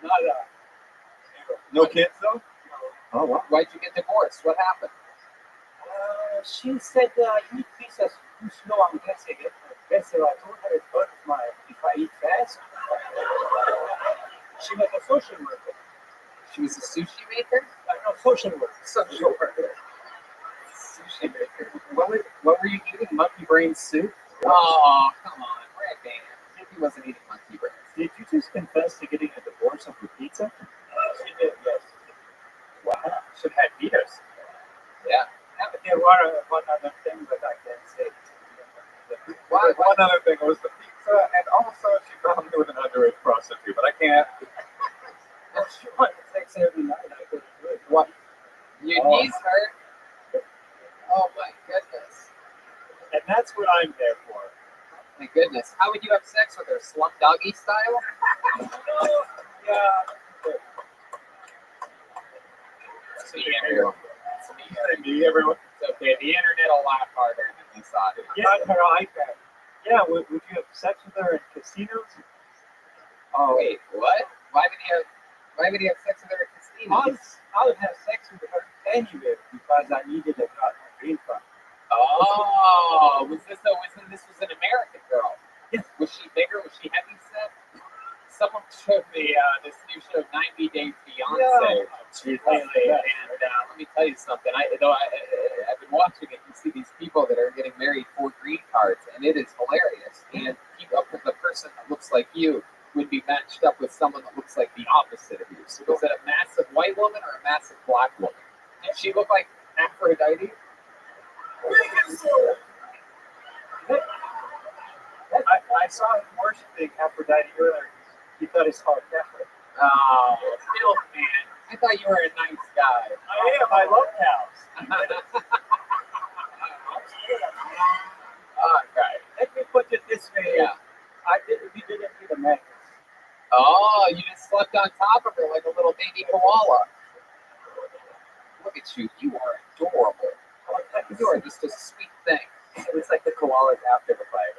Not zero. No kids, though? No. Oh, wow. Why'd you get divorced? What happened? She said, eat pieces too slow, I'm guessing it. So I told her it hurts if I eat fast. She was a social worker. She was a sushi maker? No, social worker. Social worker. Sushi maker. What were you eating? Monkey brain soup? Oh, come on. We're a band. He wasn't eating monkey brains. Did you just confess to getting a divorce over pizza? She did, yes. Wow. Should have beat us. Yeah. There were one other thing, but I can't say. One other thing was the pizza, and also she found me with an underage prostitute, but I can't. She wanted sex every night. I couldn't do it. What? Your knees hurt? Oh, my goodness. And that's what I'm there for. My goodness. How would you have sex with her? Slum doggy style? Yeah. It's me, everyone. It's me, everyone. It's okay. The internet will laugh harder than we thought. Yeah, her iPad. Yeah, would you have sex with her in casinos? Oh, wait, what? Why would he have sex with her at casinos? I would have sex with her anywhere because I needed a green card. Oh, this was an American girl? Yes. Was she bigger? Was she heavy set? Someone showed me this new show, 90 Day Fiancé, lately, and let me tell you something. I've been watching it. You see these people that are getting married for green cards, and it is hilarious. And the person that looks like you would be matched up with someone that looks like the opposite of you. So was it a massive white woman or a massive black woman? Did she look like Aphrodite? I saw him worshiping Aphrodite earlier. He thought it's called Catholic. Oh, still, man. I thought you were a nice guy. I am. I love cows. All right. Let me put it this way. Yeah. We didn't need a mattress. Oh, you just slept on top of her like a little baby koala. Look at you. You are adorable. You are just a sweet thing. It's like the koalas after the fight.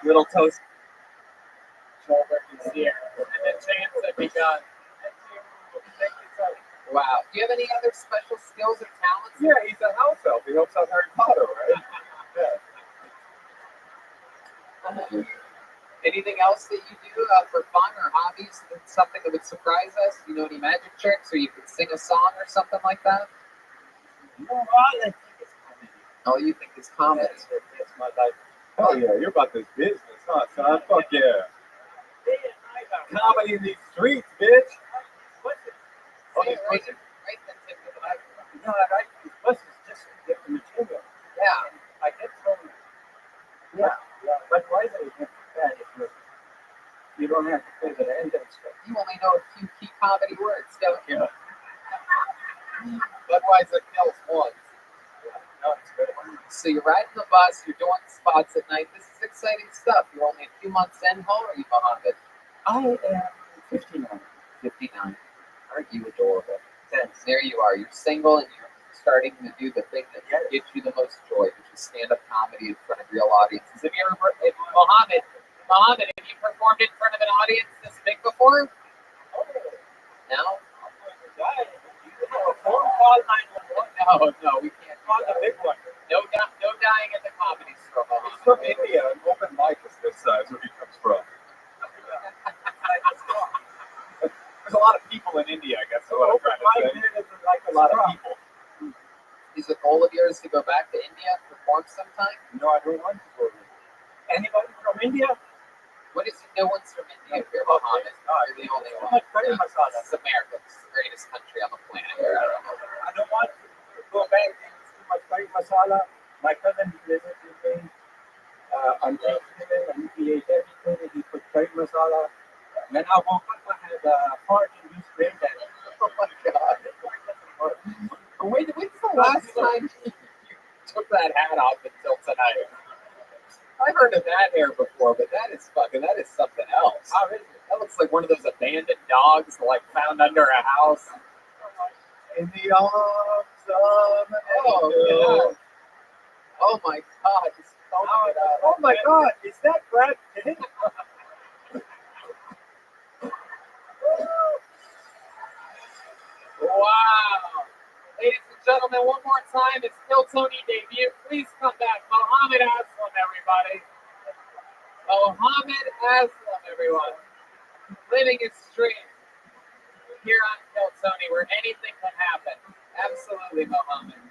Little toast shoulder is here. And the chance that we got. Wow. Do you have any other special skills or talents? Yeah, he's a house elf. He helps out Harry Potter, right? Yeah. Anything else that you do for fun or hobbies? Something that would surprise us? You know, any magic tricks, or you could sing a song or something like that? No, all I think is comedy. All you think is comedy. That's my life. Oh, yeah, you're about this business, huh, son? Fuck yeah. Comedy in these streets, bitch. What's it? Oh, you right that tip to the mic. No, I like these buses just to get the material. Yeah. I get some. Yeah. But why is it bad? don't have to pay the end extra. You only know a few key comedy words, don't you? Yeah. Budweiser kills once. No, it's good. So you're riding the bus, you're doing spots at night. This is exciting stuff. You're only a few months in. How old are you, Mohammed? I am 59. 59. Aren't you adorable? There you are. You're single and you're starting to do the thing that gives you the most joy, which is stand-up comedy in front of real audiences. Have you ever, Mohammed, have you performed in front of an audience this big before? No? No, we can't. On the big one. No dying at the comedy store, He's Mohammed. from India. An open mic is this size where he comes from. There's a lot of people in India, I guess. Is what I'm trying to say. Like a lot of people. Is a goal of yours to go back to India and perform sometime? No, I don't want to go there. Anybody from India? What is it? No one's from India here, Mohammed. You're the only one. Curry masala. This is America. This is the greatest country on the planet. Here. I don't know. I don't want to go back and see my curry masala. My cousin visited me. I'm taking him and he ate everything and he put curry masala. When I woke up, I had a fart and you sprayed that. Oh my God. When's the last time you took that hat off until tonight? I've heard of that hair before, but that is something else. How is it? That looks like one of those abandoned dogs like found under a house. In the arms of an angel. Oh my God. Oh my God, is that Brad Pitt? Wow. Ladies and gentlemen, one more time, it's Kill Tony debut. Please come back. Mohammed Aslam, everybody. Mohammed Aslam, everyone. Living his dream here on Kill Tony, where anything can happen. Absolutely, Mohammed.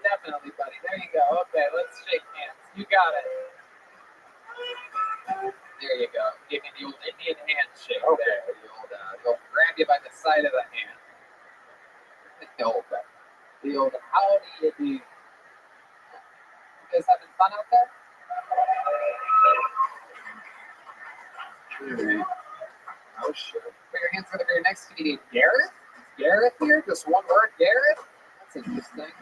Definitely, buddy. There you go. Okay, let's shake hands. You got it. There you go. Give me the old Indian handshake. Okay. There. The old grab you by the side of the hand. The old how do you do? You guys having fun out there? All right. Oh, sure. Put your hands over there next to me. Gareth? Is Gareth here? Just one word, Gareth? That's interesting.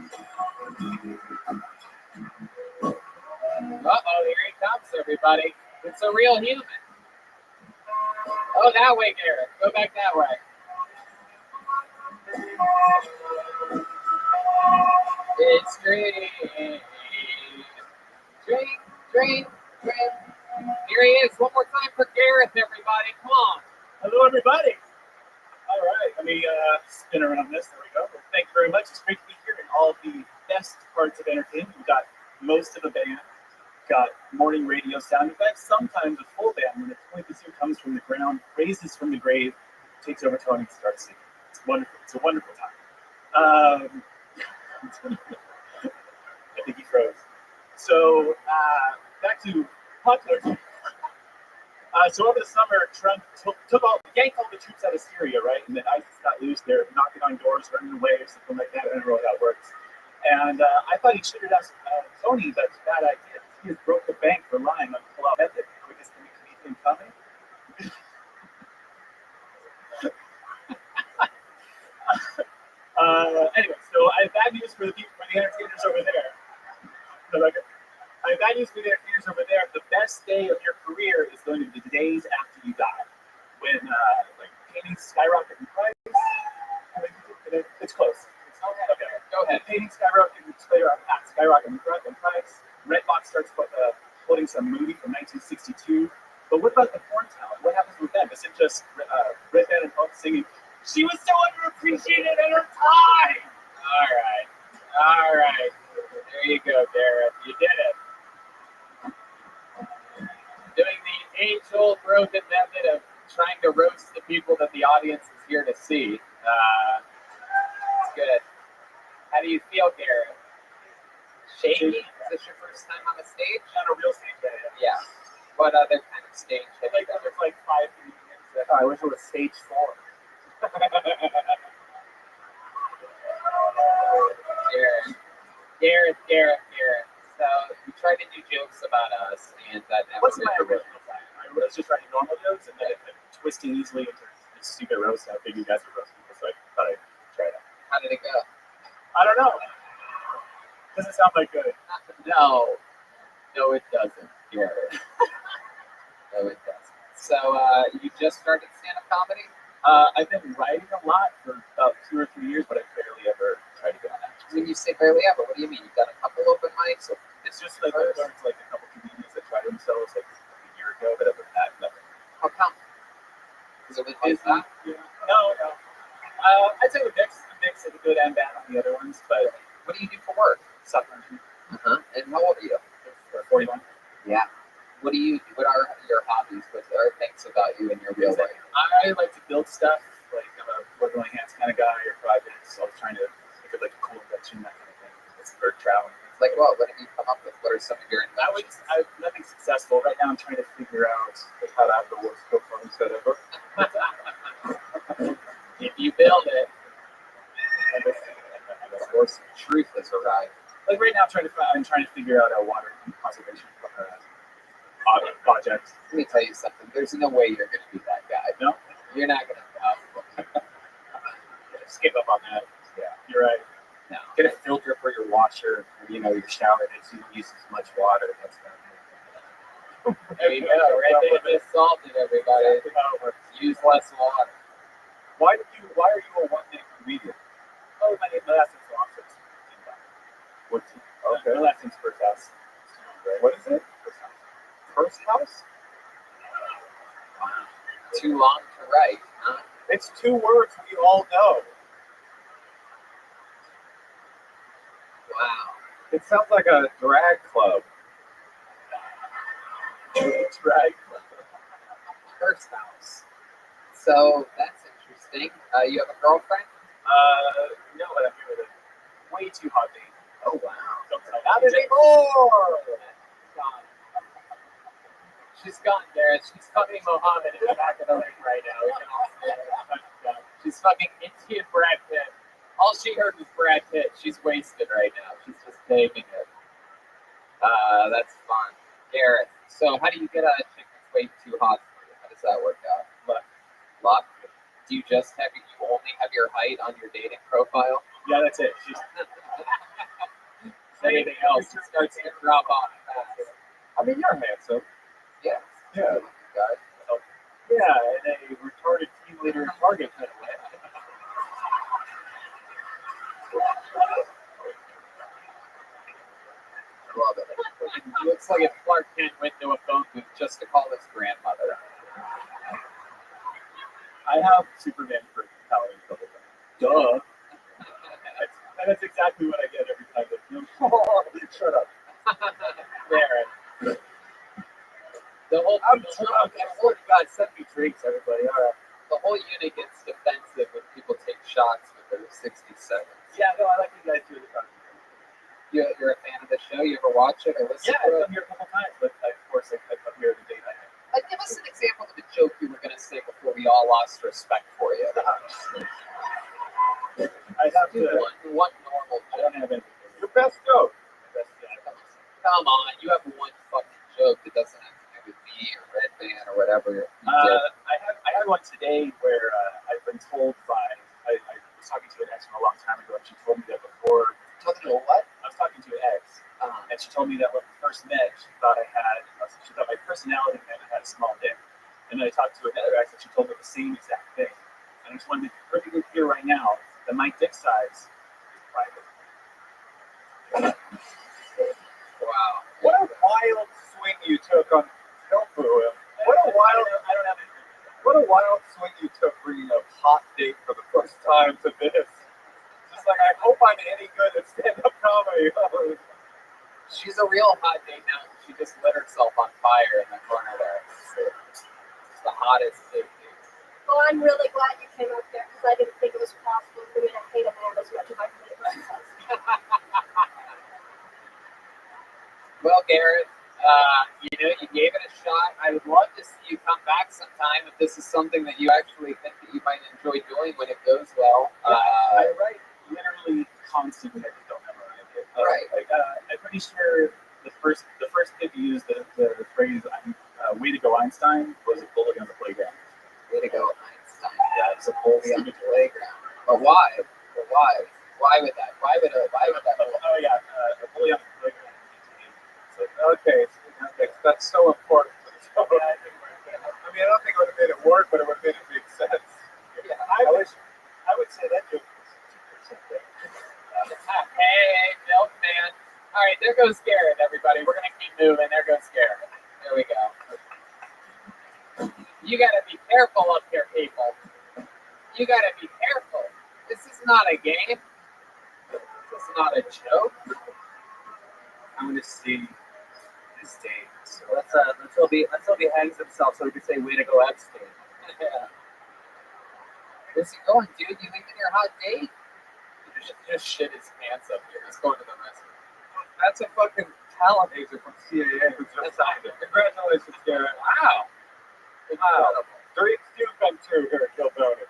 Uh-oh, here he comes, everybody. It's a real human. Oh, that way, Gareth. Go back that way. It's great. Drink. Here he is. One more time for Gareth, everybody. Come on. Hello, everybody. All right, let me spin around this. There we go. Well, thank you very much. It's great to be here in all the best parts of entertainment. We've got most of the band, got morning radio sound effects, sometimes a full band when the point this year comes from the ground, raises from the grave, takes over Tony and starts singing. It's wonderful. It's a wonderful time. I think he froze. So back to popular. So over the summer, Trump yanked all the troops out of Syria, right? And then ISIS got loose. They're knocking on doors, running away, or something like that. I don't know how that works. And I thought he should have asked Tony that's a bad idea. He has broke the bank for lying on pull-out method. We just didn't see anything coming. Anyway, so I have bad news for the entertainers over there. I have bad news for the entertainers over there. The best day of your career is going to be the days after you die, when like paintings skyrocket in price. It's close. Okay, go ahead. Paintings skyrocket in price. Redbox starts quoting some movie from 1962. But what about the porn talent? What happens with them? Is it just Red Band and Punk singing? She was so underappreciated at her time. All right. There you go, Gareth. You did it. Doing the age-old broken method of trying to roast the people that the audience is here to see. It's good. How do you feel, Gareth? Shaky? Is this your first time on the stage? On a real stage, Yeah. What other kind of stage? I think there's like 5 minutes. I wish it was stage 4. Gareth. So you try to do jokes about us, and that What's my original time? My I was just writing normal jokes, and then twisting easily into this stupid roast. I figured you guys were roasting, so I thought I'd try it out. How did it go? I don't know. Doesn't sound like good. No, it doesn't. Garrett. No, it doesn't. So you just started stand-up comedy? I've been writing a lot for about 2 or 3 years, but I barely ever tried to get on that. When you say barely ever, what do you mean? You've done a couple open mics? Or It's just like I learned like a couple comedians that tried themselves like a year ago, but other than that, nothing. how come? Is it with his No. I'd say the mix is a good and bad on the other ones, but What do you do for work? suffering. And how old are you? 41. Yeah. What are your hobbies? What are things about you in your real life? I like to build stuff. Like I'm a wood my hands kind of guy, or projects. So I was trying to think of like a cool invention, that kind of thing. It's bird traveling. Like what? What have you come up with? What are some of your inventions? I've nothing successful right now. I'm trying to figure out how to have the worst performance set ever. If you build it, and of course, truth has arrived. Like right now, I'm trying to figure out a water conservation project. Let me tell you something. There's no way you're going to be that guy. No, You're not going to. skip up on that. Yeah, you're right. No. Get a filter for your washer, or, your shower head, so you don't use as much water. That's There you go. Right there. Just solved it, everybody. exactly how it works. Use less water. Why are you a one-man comedian? Oh, my last name's Rothschild. What's it? Okay. My last name's First House. What is it? First House? Wow. Too long to write, huh? It's 2 words we all know. Wow. It sounds like a drag club. Drag club. First house. So that's interesting. You have a girlfriend? No, but I'm here with a way too hot date. Oh wow. Not anymore. She's gone there. She's fucking Mohammed in the back of the ring right now. We can all see it. She's fucking Indian Brad Pitt. All she heard was Brad Pitt. She's wasted right now. She's just taking it. That's fun. Garrett, so how do you get a chick that's way too hot for you? How does that work out? Luck. Do you only have your height on your dating profile? Yeah, that's it. She's Anything else starts to drop off faster. I mean, you're handsome. Yes. Yeah. Guys. Yeah, in a retarded team leader target kind of way. I love it. It looks like if Clark Kent went to a phone booth just to call his grandmother. I have Superman for Halloween couple times. Duh. That's exactly what I get every time. Shut up. There. The whole I'm drunk. I swear to God, send me drinks, everybody. All right. The whole unit gets defensive when people take shots with their 60 seconds. Yeah, no, I like you guys do the talking. You're a fan of the show? You ever watch it or listen Yeah, to I've it? come here a couple times, but of course, I come here the day I have. Give us an example of a joke you were going to say before we all lost respect for you. I have Do to. one normal I joke. don't have anything. Your best joke. Come on, you have one fucking joke that doesn't have to do with me or Red Band or whatever you did. I had one today where I've been told by I was talking to an ex from a long time ago, and she told me that before. Talking to what? I was talking to an ex, and she told me that when we first met, she thought my personality meant I had a small dick. And then I talked to another ex, and she told me the same exact thing. And I just wanted to be pretty clear right now that my dick size is private. Wow. What a wild swing you took on. Don't boo him. What a wild swing you took bringing a hot date for the first time to this. Just like, I hope I'm any good at stand-up comedy. She's a real hot date now. She just lit herself on fire in the corner there. It's the hottest date. Well, I'm really glad you came up there because I didn't think it was possible for me to hate a man as much as I hate myself. Well, Garrett, you gave it a shot. I would love to see you come back sometime if this is something that you actually think that you might enjoy doing when it goes well. I write literally constantly. I just don't memorize it. Right. I'm pretty sure the first kid to use the phrase "I'm way to go Einstein" be on the playground. But why? But why? Why would that? Why would that? Oh yeah, a bully on the playground. It's like, okay, that's so important. I mean, I don't think it would have made it work, but it would have made it make sense. Yeah, I would say that joke was 2% there. Hey, milkman. All right, there goes Garrett, everybody. We're going to keep moving. There goes Garrett. There we go. You got to be careful up here, people. You got to be careful. This is not a game. This is not a joke. I'm going to see this date. So Let's hope he hangs himself so we can say, "Way to go, Epstein." Yeah. Where's he going, dude? You leaving your hot date? He just shit his pants up here. He's going to the restroom. that's a fucking talent agent from CAA who just signed it. Congratulations, Garrett. Wow. Wow. Dreams do come true here at Gilbert.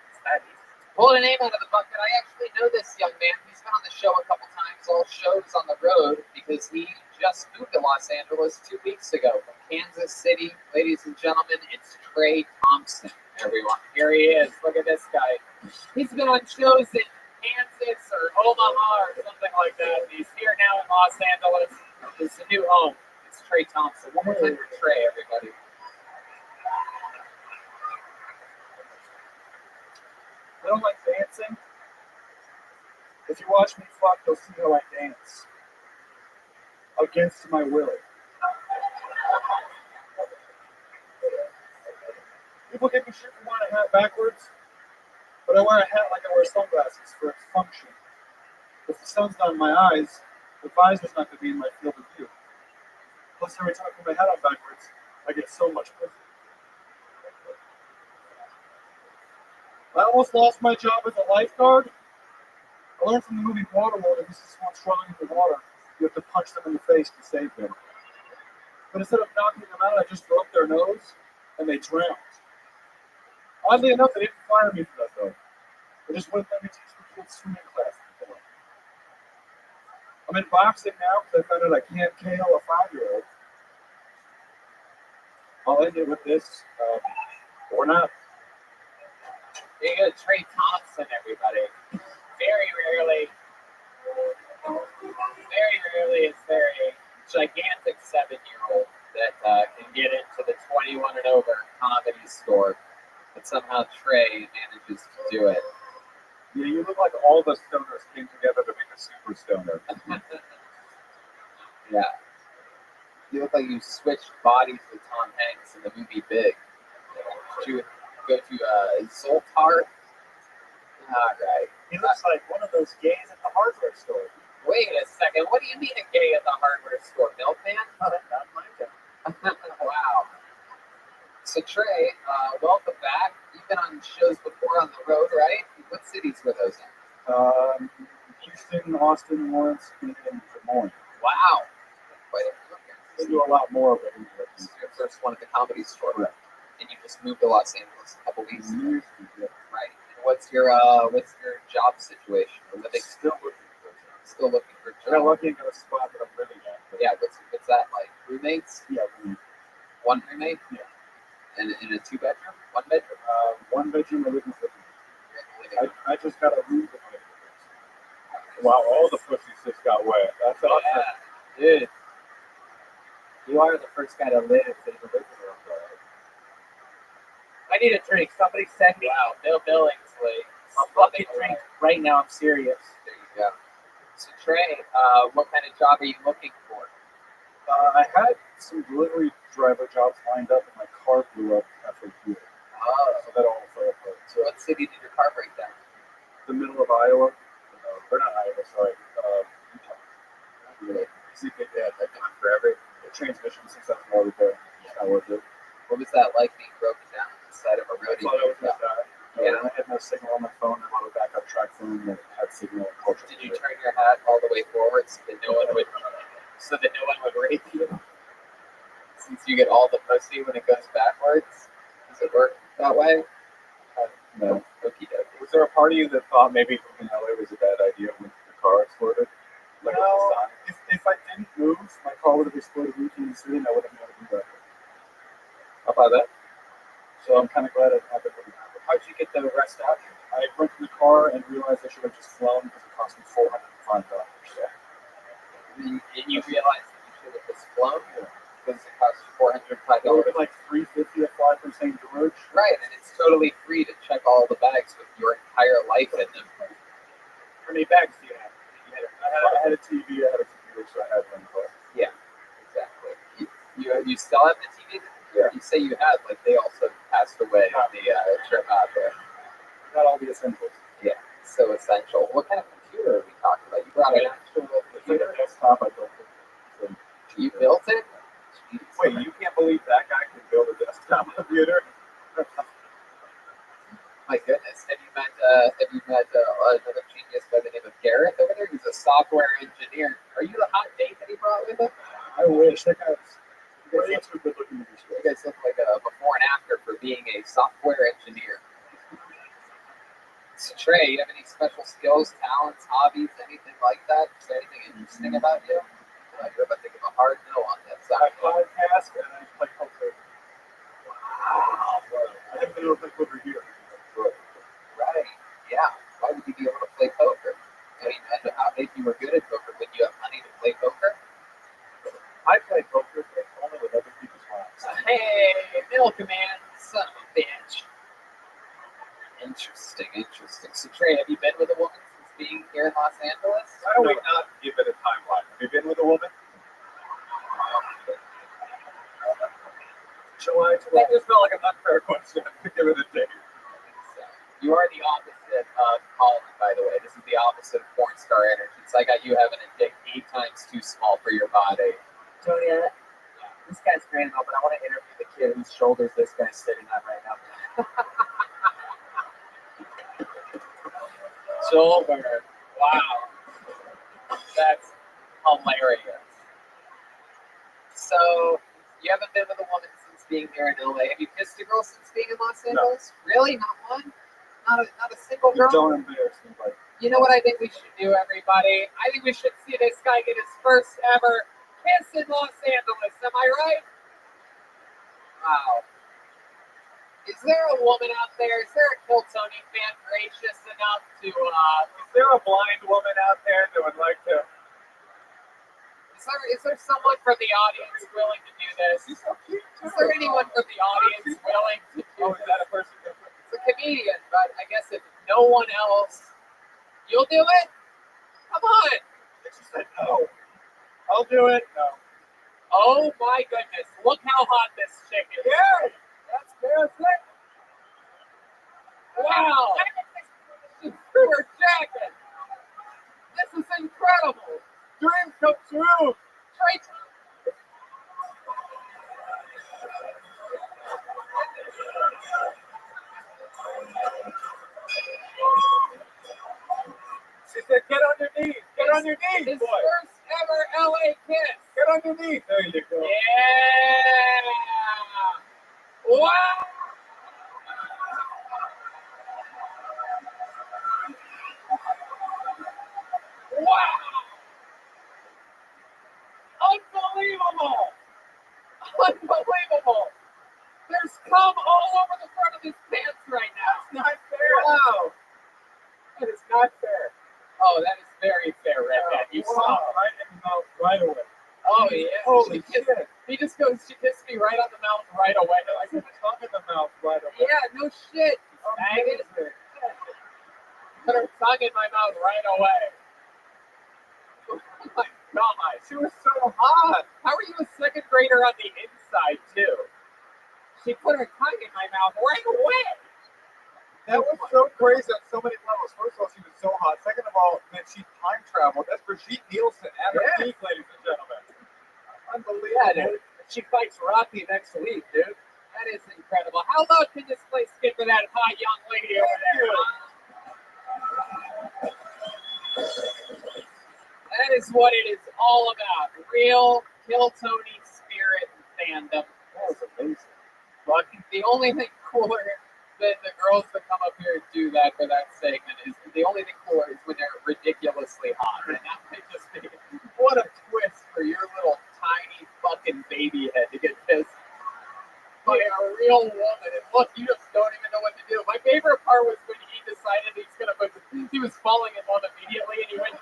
Pull a name out of the bucket. I actually know this young man. He's been on the show a couple times, all shows on the road, because he just moved to Los Angeles 2 weeks ago from Kansas City. Ladies and gentlemen, it's Trey Thompson, everyone. Here he is. Look at this guy. He's been on shows in Kansas or Omaha or something like that. He's here now in Los Angeles. It's a new home. It's Trey Thompson. One more time for Trey, everybody. I don't like dancing. If you watch me fuck, you'll see how I dance. Against my will. People give me shit for wearing a hat backwards, but I wear a hat like I wear sunglasses for its function. If the sun's not in my eyes, the visor's not going to be in my field of view. Plus, every time I put my hat on backwards, I get so much pussy. I almost lost my job as a lifeguard. I learned from the movie Waterworld that this is someone struggling in the water. You have to punch them in the face to save them. But instead of knocking them out, I just broke their nose and they drowned. Oddly enough, they didn't fire me for that though. They just wouldn't let me teach the kids swimming class. I'm in boxing now because I found out I can't KO a 5-year-old. I'll end it with this, or not. There you go, Trey Thompson, everybody. Very rarely is there a gigantic 7-year-old that can get into the 21 and over comedy store, but somehow Trey manages to do it. Yeah, you look like all the stoners came together to make a super stoner. Yeah. You look like you switched bodies with Tom Hanks in the movie Big. Did you go to Zoltar? All right. He looks like one of those gays at the hardware store. Wait a second. What do you mean a gay at the hardware store, Milkman? Not my job. Wow. So Trey, welcome back. You've been on shows before on the road, right? What cities were those in? Houston, Austin, Lawrence, and Des Moines. Wow. Quite a few here. They do a lot more of it. This is your first one at the comedy store. Correct. And you just moved to Los Angeles a couple weeks ago. Yeah. Right. And what's your job situation? Or living? Still looking for a job. Still looking for a I got job. lucky and got a spot that I'm living at. But Yeah, what's that like? Roommates? yeah, One roommate? Yeah. And in a 2-bedroom? 1 bedroom? 1 bedroom, I live in the Living. I just got a room for my wow, all the pussies just got wet. That's awesome. Yeah, dude. You are the first guy to live in the living room, bro. I need a drink. Somebody send me Wow, Bill Billingsley. a fucking drink right now. I'm serious. There you go. So Trey, what kind of job are you looking for? I had some delivery driver jobs lined up, and my car blew up after here. So that all fell apart. So what city did your car break down? The middle of Iowa, or not Iowa, sorry, Utah. Really? Yeah, that took forever. The transmission, 6,000 repair. It's not worth it. What was that like being broken down on the side of a road? I thought I was going to die. Yeah. I had no signal on my phone. I bought a backup track phone that had signal. Did you turn your hat all the way forward so that no one would rape you? Since you get all the pussy when it goes backwards, does it work that way? No. Okie dokie. Was there a part of you that thought maybe moving to LA was a bad idea when the car exploded? Like No. if I didn't move, my car would have exploded in the city and I would have been able to do that. How about that? So I'm kind of glad it happened. How'd you get the rest out here? I went to the car and realized I should have just flown because it cost me $405. And you realize that you should have just flown because it costs you $405. It would be like $350 a fly from St. George. Right, and it's totally free to check all the bags with your entire life in them. How many bags do you have? I had a TV, I had a computer, so I had one car. Yeah, exactly. You still have the TV? Yeah. You say you had, like they also passed away on the trip out there. Got all the essentials. Yeah, so essential. What kind of computer are we talking about? You brought an actual It's like computer? a desktop, I built it. So, You built it? Jeez. wait, you can't believe that guy can build a desktop computer? My goodness, have you met another genius by the name of Garrett over there? He's a software engineer. Are you the hot date that he brought with him? I wish. That guy's way too good looking to be You straight. guys look like a before and after for being a software engineer. So Trey, you have any special skills, talents, hobbies, anything like that? Is there anything interesting about you? You're about to give a hard no on this. I podcast and I play poker. Wow. I haven't been able to play poker here. Right. Yeah. Why would you be able to play poker? I mean, if you were good at poker, would you have money to play poker? I play poker, but only with other people's wives. Hey, milkman, son of a bitch. Interesting. So Trey, have you been with a woman since being here in Los Angeles? Why don't we not give it a timeline? Have you been with a woman? July. That just felt like an unfair question. Give it a date. So, you are the opposite of Colin, by the way. This is the opposite of porn star energy. It's like you having a dick 8 times too small for your body. Tony, this guy's great, but I want to interview the kid whose shoulders this guy's sitting on right now. Silver. Wow. That's hilarious. So, you haven't been with a woman since being here in LA. Have you kissed a girl since being in Los Angeles? No. Really? Not one? Not a single girl? Don't embarrass me, buddy. You know what I think we should do, everybody? I think we should see this guy get his first ever kiss in Los Angeles. Am I right? Wow. Is there a woman out there? Is there a Kill Tony fan gracious enough to, Is there a blind woman out there that would like to? Is there someone from the audience willing to do this? She's so cute. Is there anyone from the audience willing to do Oh, is that a person? It's a comedian, but I guess if no one else, you'll do it? Come on. She said no. I'll do it. No. Oh my goodness. Look how hot this chick is. Yeah. That's fantastic. Wow. She threw her jacket. This is incredible. Dreams come true. Trey. She said, get on your knees. Get on your knees, His boy. first ever LA kiss. Get on your knees. There you go. Yeah. Wow. Wow. Unbelievable. Unbelievable. There's cum all over the front of his pants right now. It's not fair. Wow. That is not fair. Oh, that is very fair, Redhead. You saw Wow. Right in the mouth right away. Oh, yeah. Holy She kissed- shit. He just goes, she kissed me right on the mouth right away. I said, tongue in the mouth right away. Yeah, no shit. Faggot. Amazing. Put her tongue in my mouth right away. Oh my God. She was so hot. How are you a second grader on the inside, too? She put her tongue in my mouth right away. That was so crazy on so many levels. First of all, she was so hot. Second of all, that she time traveled. That's Brigitte Nielsen at her Yeah. peak, ladies and gentlemen. Unbelievable. Yeah, dude. She fights Rocky next week, dude. That is incredible. How loud can this place get for that hot young lady over there? That is what it is all about. Real Kill Tony spirit and fandom. That was amazing. Fucking the only thing cooler that the girls that come up here and do that for that segment is the only thing cooler is when they're ridiculously hot. And that might just be what a twist for your little tiny fucking baby head to get kissed by a real woman. And look, you just don't even know what to do. My favorite part was when he decided he was falling in love immediately, and he went,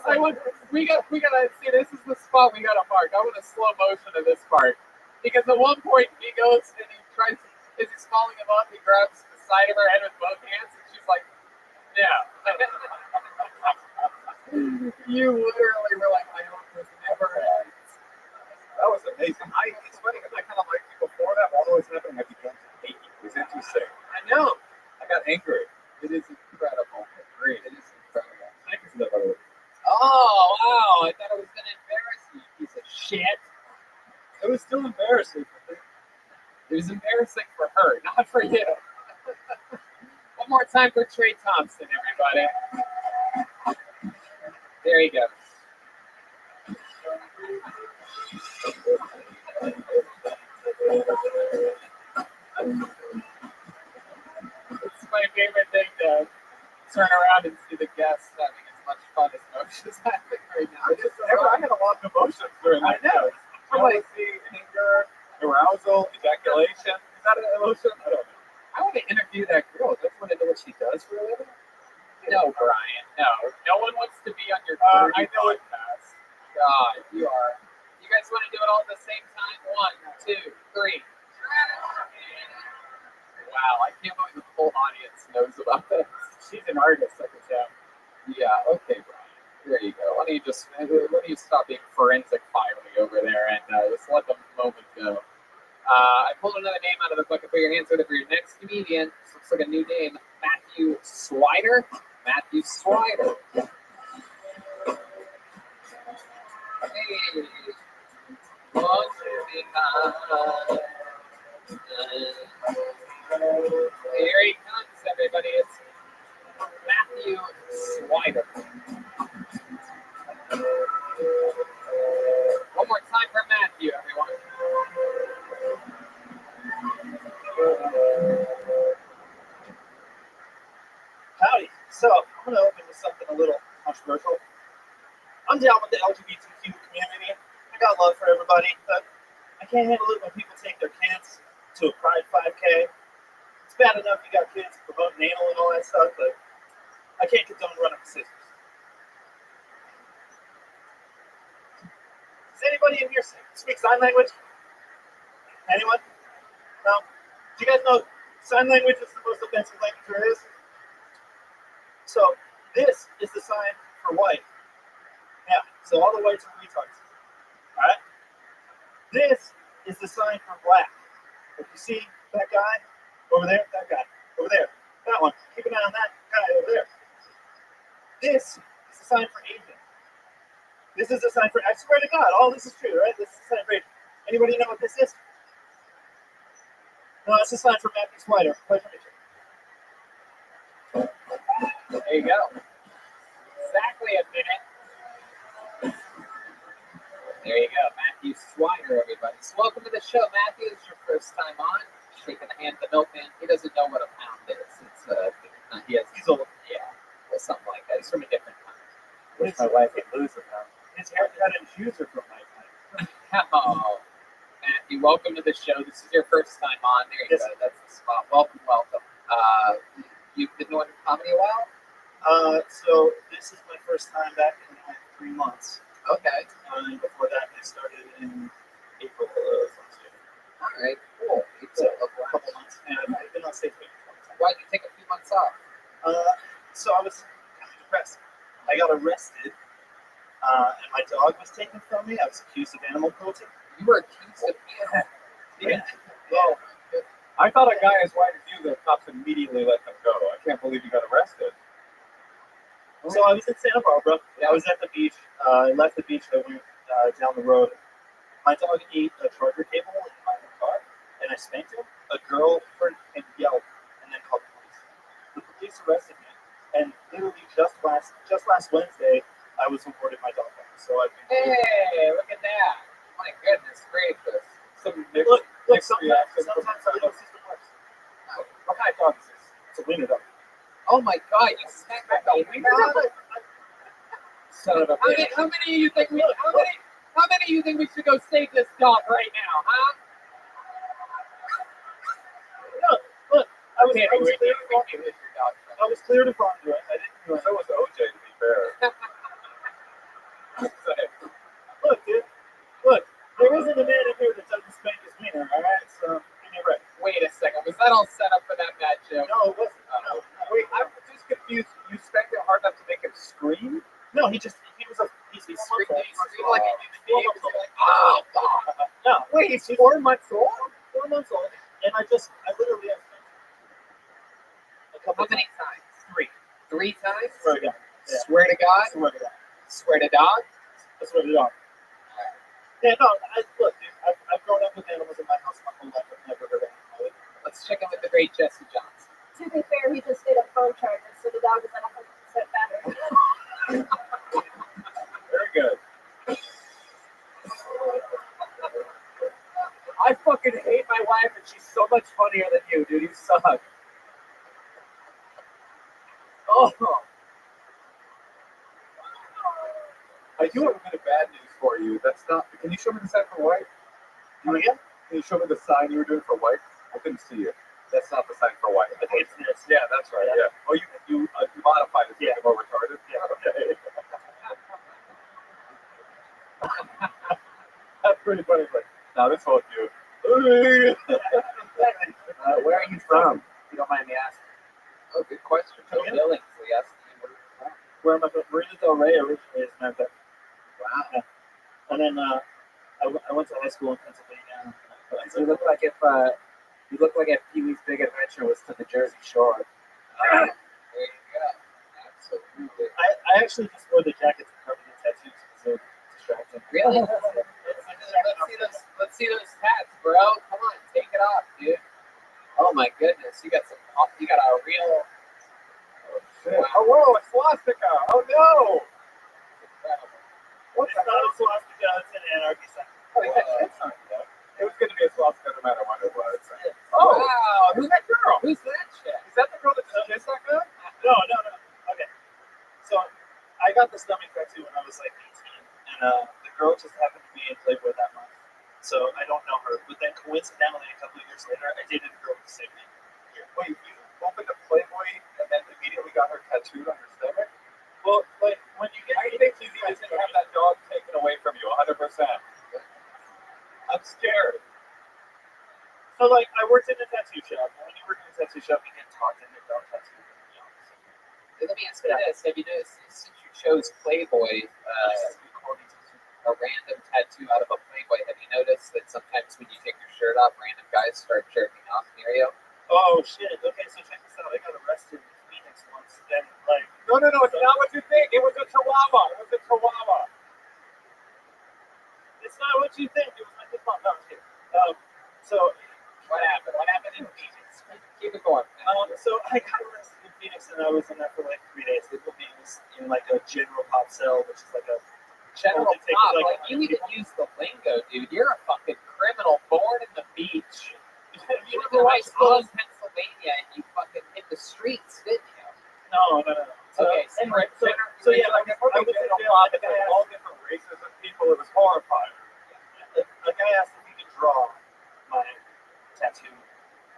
I went, we gotta see, this is the spot we gotta mark. I want a slow motion of this part. Because at one point he goes and he tries, as he's falling in love, he grabs the side of her head with both hands, and she's like, no. You literally were like, I hope this never ends. That was amazing. It's funny because I kind of liked you before that, but all of a sudden I began to hate you. It was interesting. I know. I got angry. It is incredible. Great. It is incredible. Thank you for that, by the way. Oh, wow. I thought it was going to embarrass you, piece of shit. It was still embarrassing. It was embarrassing for her, not for you. One more time for Trey Thompson, everybody. There he goes. It's my favorite thing to turn around and see the guests having as much fun as Moshe's having right now. I had a lot of emotions during I that. know. Jealousy, anger, arousal, ejaculation. Is that an emotion? I don't know. I want to interview that girl. Don't you want to know what she does for a living? No, Brian. No. No one wants to be on your I know it. podcast. God, you are. You guys want to do it all at the same time? 1, 2, 3. Wow, I can't believe the whole audience knows about this. She's an artist, I can tell. Yeah, okay, Brian. There you go. Why don't you stop being forensic filing over there and just let the moment go. I pulled another name out of the bucket. Put your hands together for your next comedian. This looks like a new name. Matthew Swider. Matthew Swider. Hey. Here he comes, everybody. It's Matthew Swider. One more time for Matthew, everyone. Howdy. So, I'm going to open with something a little controversial. I'm down with the LGBTQ community. I got love for everybody, but I can't handle it when people take their kids to a Pride 5K. It's bad enough you got kids promoting anal and all that stuff, but I can't condone running with sisters. Does anybody in here speak sign language? Anyone? No? Do you guys know sign language is the most offensive language there is? So, this is the sign for white. Yeah, so all the whites are retards. Alright? This is the sign for black. If you see that guy over there, that guy over there, that one, keep an eye on that guy over there. This is the sign for Asian. This is the sign for, I swear to God, all this is true, right? This is the sign for Asian. Anybody know what this is? No, it's the sign for Matthew Swider. Pleasure to meet you. There you go. Exactly a minute. There you go. Matthew Swider, everybody. So welcome to the show, Matthew. This is your first time on. Shaking the hand of the milkman. He doesn't know what a pound is. He's old. Yeah, or something like that. He's from a different time. Wish my wife could lose a pound. His haircut and shoes are from my time. Oh, Matthew, welcome to the show. This is your first time on. There you go. That's the spot. Welcome, welcome. You've been doing comedy a while? So this is my first time back in 3 months. Okay. And before that, I started in April of last year. All right, cool. So a couple months, and I've been on stage maybe 20 times. Why'd you take a few months off? So I was kind of depressed. I got arrested, and my dog was taken from me. I was accused of animal cruelty. You were accused of animal cruelty? Yeah. Well, I thought a guy as white as you, the cops immediately let them go. I can't believe you got arrested. so I was in Santa Barbara. I was at the beach. I left the beach. I went down the road. My dog ate a charger cable in my car, and I spanked him. A girl heard and yelled, and then called the police. The police arrested me, and literally just last Wednesday, I was awarded my dog back. So I've been Hey, look at that. My goodness gracious. Some mixed, look. mixed Sometimes reactions. our little system works. What kind of dog is this? It's a wiener dog. Oh my God, you smacked like a wiener dog? Son of a bitch. How many of you think we should go save this dog right now, huh? Look, I I was Can't clear wait to to make you hit your dog. I was clear to conduit. I didn't do it. So was OJ, to be fair. Look, dude. Look, there isn't a man in here that doesn't spank his wiener, all right? So, give me a break. Wait a second. Was that all set up for that bad joke? No, it wasn't. No. Wait, I'm just confused. You spanked it hard enough to make him scream? No, he was a, he's He 4 screamed, months he old. screamed like a human being. Four He months was like, oh, God. No, Wait, he's 4 months old? 4 months old. And I literally have a couple How many times? Three. 3 times? Swear to God. Yeah. Swear to God? Swear to God. Swear to dog? I swear to God. Yeah, no, look, dude, I've grown up with animals in my house my whole life. I've never heard anything. Let's check in with the great Jesse Johnson. To be fair, he just did a phone charger, so the dog is at 100% battery. Very good. I fucking hate my wife, and she's so much funnier than you, dude. You suck. Oh. I do have a bit of bad news for you. That's not. Can you show me the sign for white? Come again? Can you show me the sign you were doing for white? I couldn't see it. That's not the sign for white. Okay, it's this. Yeah, that's right. Yeah. Yeah. Oh, you modified it to make it more retarded. Yeah. Okay. That's pretty funny. Like, now this won't do. Where are you from? If you don't mind me asking. Oh, good question. Joe Yeah. Billingsley asked me where you're from. Where am I from? Marina Del Rey originally is Memphis. Wow. And then I went to high school in Pennsylvania. You look like if Pee-wee's Big Adventure was to the Jersey Shore. There you go. Absolutely. I actually just wore the jacket to cover the tattoos because they're distracting. Really? Let's see those tats, bro. Come on, take it off, dude. Oh my goodness, you got a real. Oh, whoa, a swastika. Oh, no. Incredible. What It's the not hell? a swastika, it's an anarchy sign. Oh, yeah, that's not good. It was going to be a swastika no matter what it was. Oh, wow. Who's that girl? Who's that chick? Is that the girl that just kissed that guy? No. Okay. So I got the stomach tattoo when I was like 18, and the girl just happened to be in Playboy that month. So I don't know her. But then coincidentally, a couple of years later, I dated a girl with the same name. Wait, you opened a Playboy and then immediately got her tattooed on her stomach? Well, like when you get I think you need to have that dog taken away from you, 100%. I'm scared. so like I worked in a tattoo shop. And when you work in a tattoo shop, you get taught in the dog tattoo. Let me ask you this: have you noticed since you chose Playboy, a random tattoo out of a Playboy? Have you noticed that sometimes when you take your shirt off, random guys start jerking off near you? Oh shit! Okay, so check this out. I got arrested in Phoenix once, and like No, it's not what you think. It was a chihuahua. it's not what you think. It was like this mom. No, I'm kidding. So What happened? What happened in Phoenix? Keep it going. so I got arrested in Phoenix, and I was in there for like 3 days. They put me in like a general pop cell, which is like a General only takes, Pop, like, like you even use the lingo, dude. You're a fucking criminal born in the beach. You went to high school in Pennsylvania and you fucking hit the streets, didn't you? No. So, Okay, anyway, so yeah, like I I was in general jail. pop, The it's guy like asked- all different races of people. It was horrifying. the guy asked if he could draw my tattoo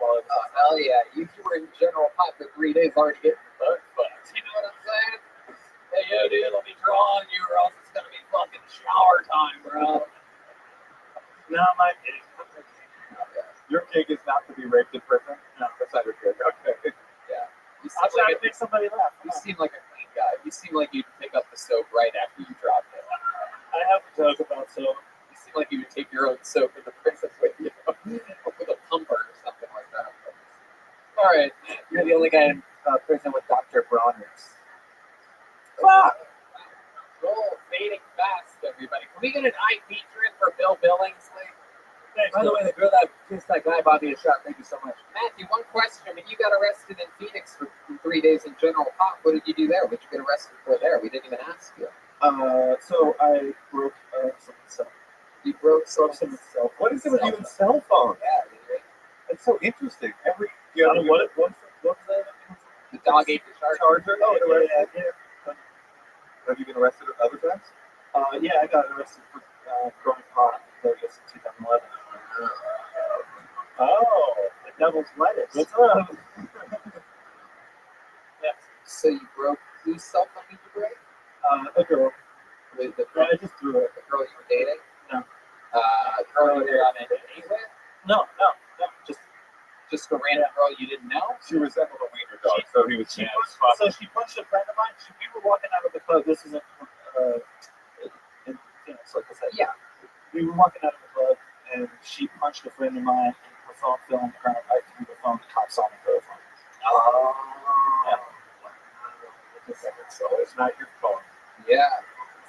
while I was. Oh, hell yeah. You were in General Pop for 3 days already getting the butt fucked. You know what I'm saying? Hey, yo, dude, let me draw on you or else it's going to be fucking shower time, bro. No, my kidding. Your gig is not to be raped in prison? No. That's not your gig. Okay. Yeah. You I'm seem, trying like to make somebody laugh. you seem like a clean guy. You seem like you'd pick up the soap right after you dropped it. I have a joke about soap. You seem like you would take your own soap in the prison with you. With a pumper or something like that. All right. You're the only guy in prison with Dr. Bronner's. Fuck! Roll fading fast, everybody. Can we get an eye feature in for Bill Billingsley? By the way, the girl that kissed that guy bought me a shot. Thank you so much. Matthew, one question. When you got arrested in Phoenix for 3 days in General Pop, what did you do there? What did you get arrested for there? We didn't even ask you. So I broke someone's cell. You broke Someone's cell. What is it with you and cell phones? Yeah, dude. It's so interesting. What What was that? The dog ate the charger. charger? Oh, yeah. Have you been arrested other times? Yeah, I got arrested for growing pot in Vegas in 2011. Oh, The devil's lettuce. What's up? So you broke whose cell phone did you break? A girl. With the I just threw it. girl you were dating? No. Girl you were on a date with? No. Just a random girl you didn't know? She resembled a wiener dog, so he was She mad as punched, fuck. so she punched a friend of mine. We were walking out of the club. This is in Phoenix, like I said. Yeah. We were walking out of the club, and she punched a friend of mine, and her phone fell on the ground. I threw the phone. The cops saw me throw the phone. Oh. So it's not your fault. Yeah.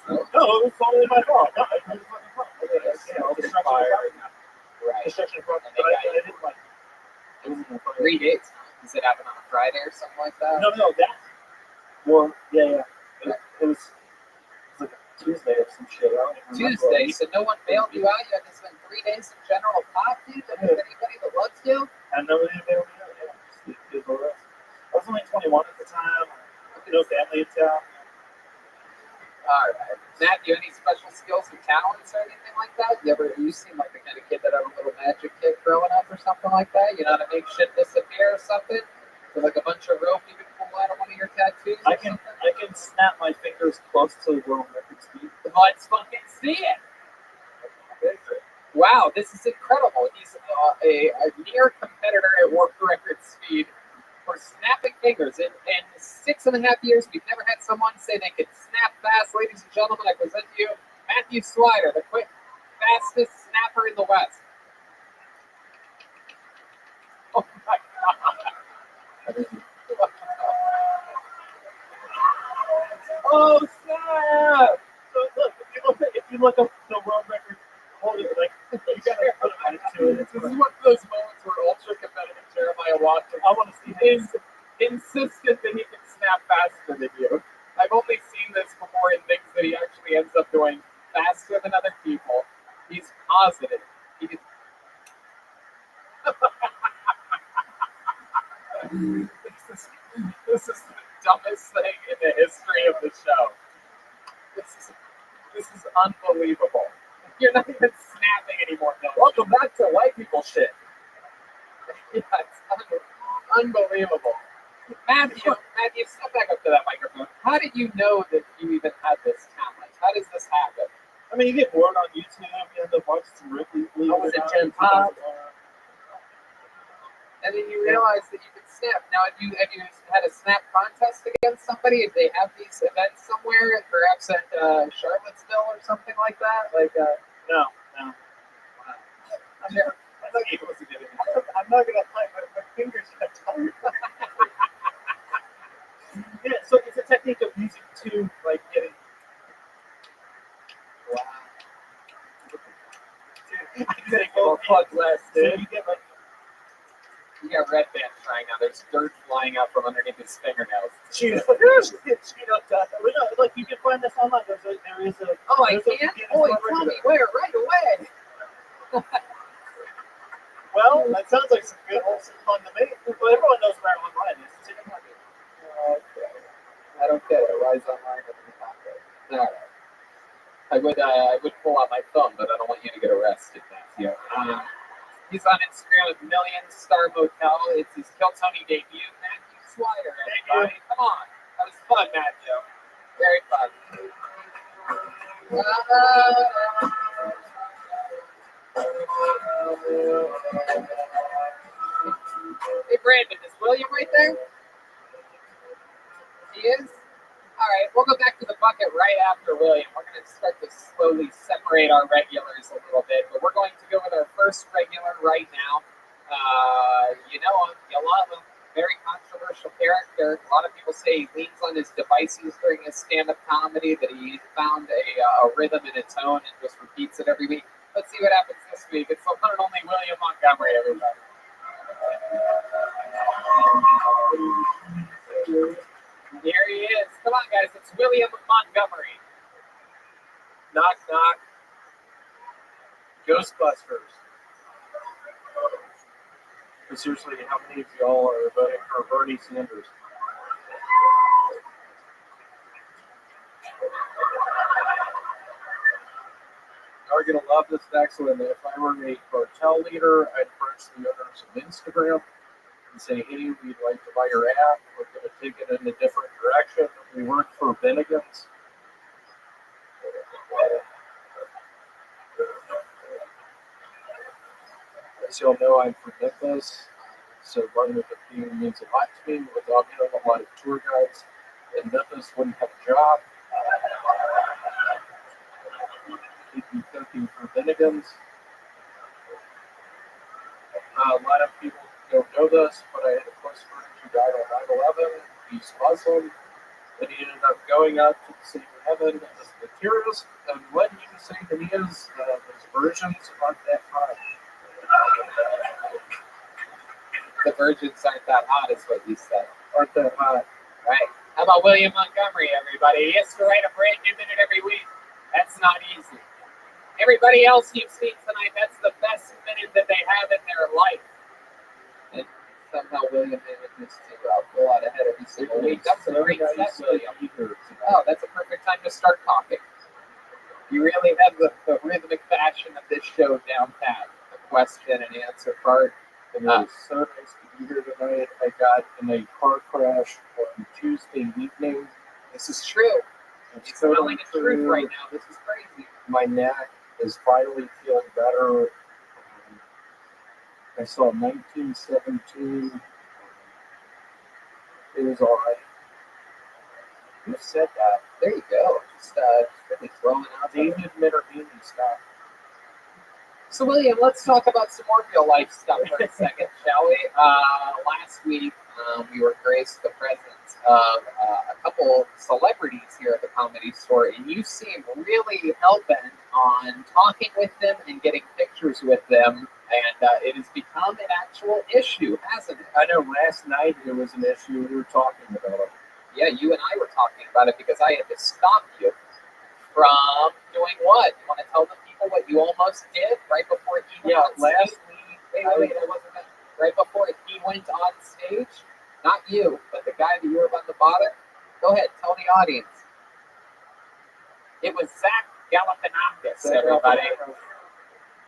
No, it was totally my fault. No, I threw the fucking phone. Open fire. Right. Destruction of property. And they got you. I didn't like it. It wasn't a fire. 3 days. Does it happen on a Friday or something like that? No, that. Well, yeah. It was like a Tuesday or some shit. I don't even remember. Tuesday, so no one bailed you out. You had to spend 3 days in general pop, dude. That is anybody that loves you. And nobody bailed me out. Yeah. I was only 21 at the time. No family in town. All right. Matthew, any special skills or talents or anything like that? You seem like the kind of kid that had a little magic kid growing up or something like that. You know how to make shit disappear or something? With like a bunch of rope you can pull out of one of your tattoos. I can snap my fingers close to the world record speed. Let's fucking see it. Wow, this is incredible. He's a near competitor at world record speed for snapping fingers. In 6.5 years, we've never had someone say they could snap fast. Ladies and gentlemen, I present to you Matthew Slider, the fastest snapper in the West. Oh my God. Oh, snap! So look, if you look up the world record, hold it like you gotta put it into it. This is one of those moments where ultra competitive Jeremiah Watkins I want to see is insistent that he can snap faster than you. I've only seen this before in things that he actually ends up doing faster than other people. He's positive. This is the dumbest thing in the history of the show. This is unbelievable. You're not even snapping anymore. No. Welcome back to white people shit. Yeah, it's unbelievable. Matthew, step back up to that microphone. How did you know that you even had this talent? How does this happen? I mean, you get bored on YouTube. You end up watching some Ripley. How was it Gen Pop? And then you realize that you can snap. Now, have you had a snap contest against somebody? If they have these events somewhere, perhaps at Charlottesville or something like that? No. Wow. I'm not gonna play my fingers are tired. Yeah, so it's a technique of using two, like getting. Wow. Dude, example plug less, dude. So you get like. You got red bands trying now. There's dirt flying out from underneath his fingernails. Cheat up that. Look, you can find this online. There is a. Oh, I can? Boy, tell me where right away. Well, that sounds like some good wholesome fun to me. Well, everyone knows where online is. It's in Okay. I don't get it. Why is online in the pocket? All right. I would pull out my thumb, but I don't want you to get arrested, Matthew. He's on Instagram with Million Star Motel. It's his Kill Tony debut. Matthew Slider, everybody. Come on. That was fun, Matthew. Very fun. Hey, Brandon, is William right there? He is? All right, we'll go back to the bucket right after William. We're going to start to slowly separate our regulars a little bit, but we're going to go with our first regular right now. You know him, you love him. Very controversial character. A lot of people say he leans on his devices during his stand-up comedy, that he found a rhythm and a tone and just repeats it every week. Let's see what happens this week. It's the one and only William Montgomery, everybody. Here he is. Come on, guys. It's William Montgomery. Knock, knock. Ghostbusters. But seriously, how many of y'all are voting for Bernie Sanders? Are going to love this next one. If I were a cartel leader, I'd approach the owners of Instagram. and say, hey, we'd like to buy your app. We're going to take it in a different direction. We work for Bennigan's. As you'll know, I'm from Memphis, so running with the team means a lot to me. Without him, a lot of tour guides in Memphis wouldn't have a job. He'd be cooking for Bennigan's. A lot of people don't know this, but I had a close friend who died on 9/11. He's Muslim, and he ended up going up to the city of heaven as a materialist. And what he was saying to me is those virgins aren't that hot. The virgins aren't that hot, is what you said. Aren't that hot? Right. How about William Montgomery, everybody? He has to write a brand new minute every week. That's not easy. Everybody else you've seen tonight, that's the best minute that they have in their life. And somehow William manages to pull out ahead every single week. That's a great set, William. Oh, that's a perfect time to start talking. You really have the rhythmic fashion of this show down pat. The question and answer part. And it was so nice to be here tonight. I got in a car crash on Tuesday evening. This is true. It's It's totally smelling the truth right now. This is crazy. My neck is finally feeling better. I saw 1917. It was all right. Who said that? There you go. Just really throwing out David Minervini stuff. So, William, let's talk about some more real life stuff for a second, shall we? Last week, we were graced the presence of a couple celebrities here at the Comedy Store, and you seem really hell-bent on talking with them and getting pictures with them, and it has become an actual issue, hasn't it? I know last night it was an issue. We were talking about it. Yeah, you and I were talking about it because I had to stop you from doing what? You want to tell the people what you almost did right before he went on last stage? week. Wait, that wasn't it. Right before he went on stage? Not you, but the guy that you were about to bother? Go ahead, tell the audience. It was Zach Galifianakis, everybody.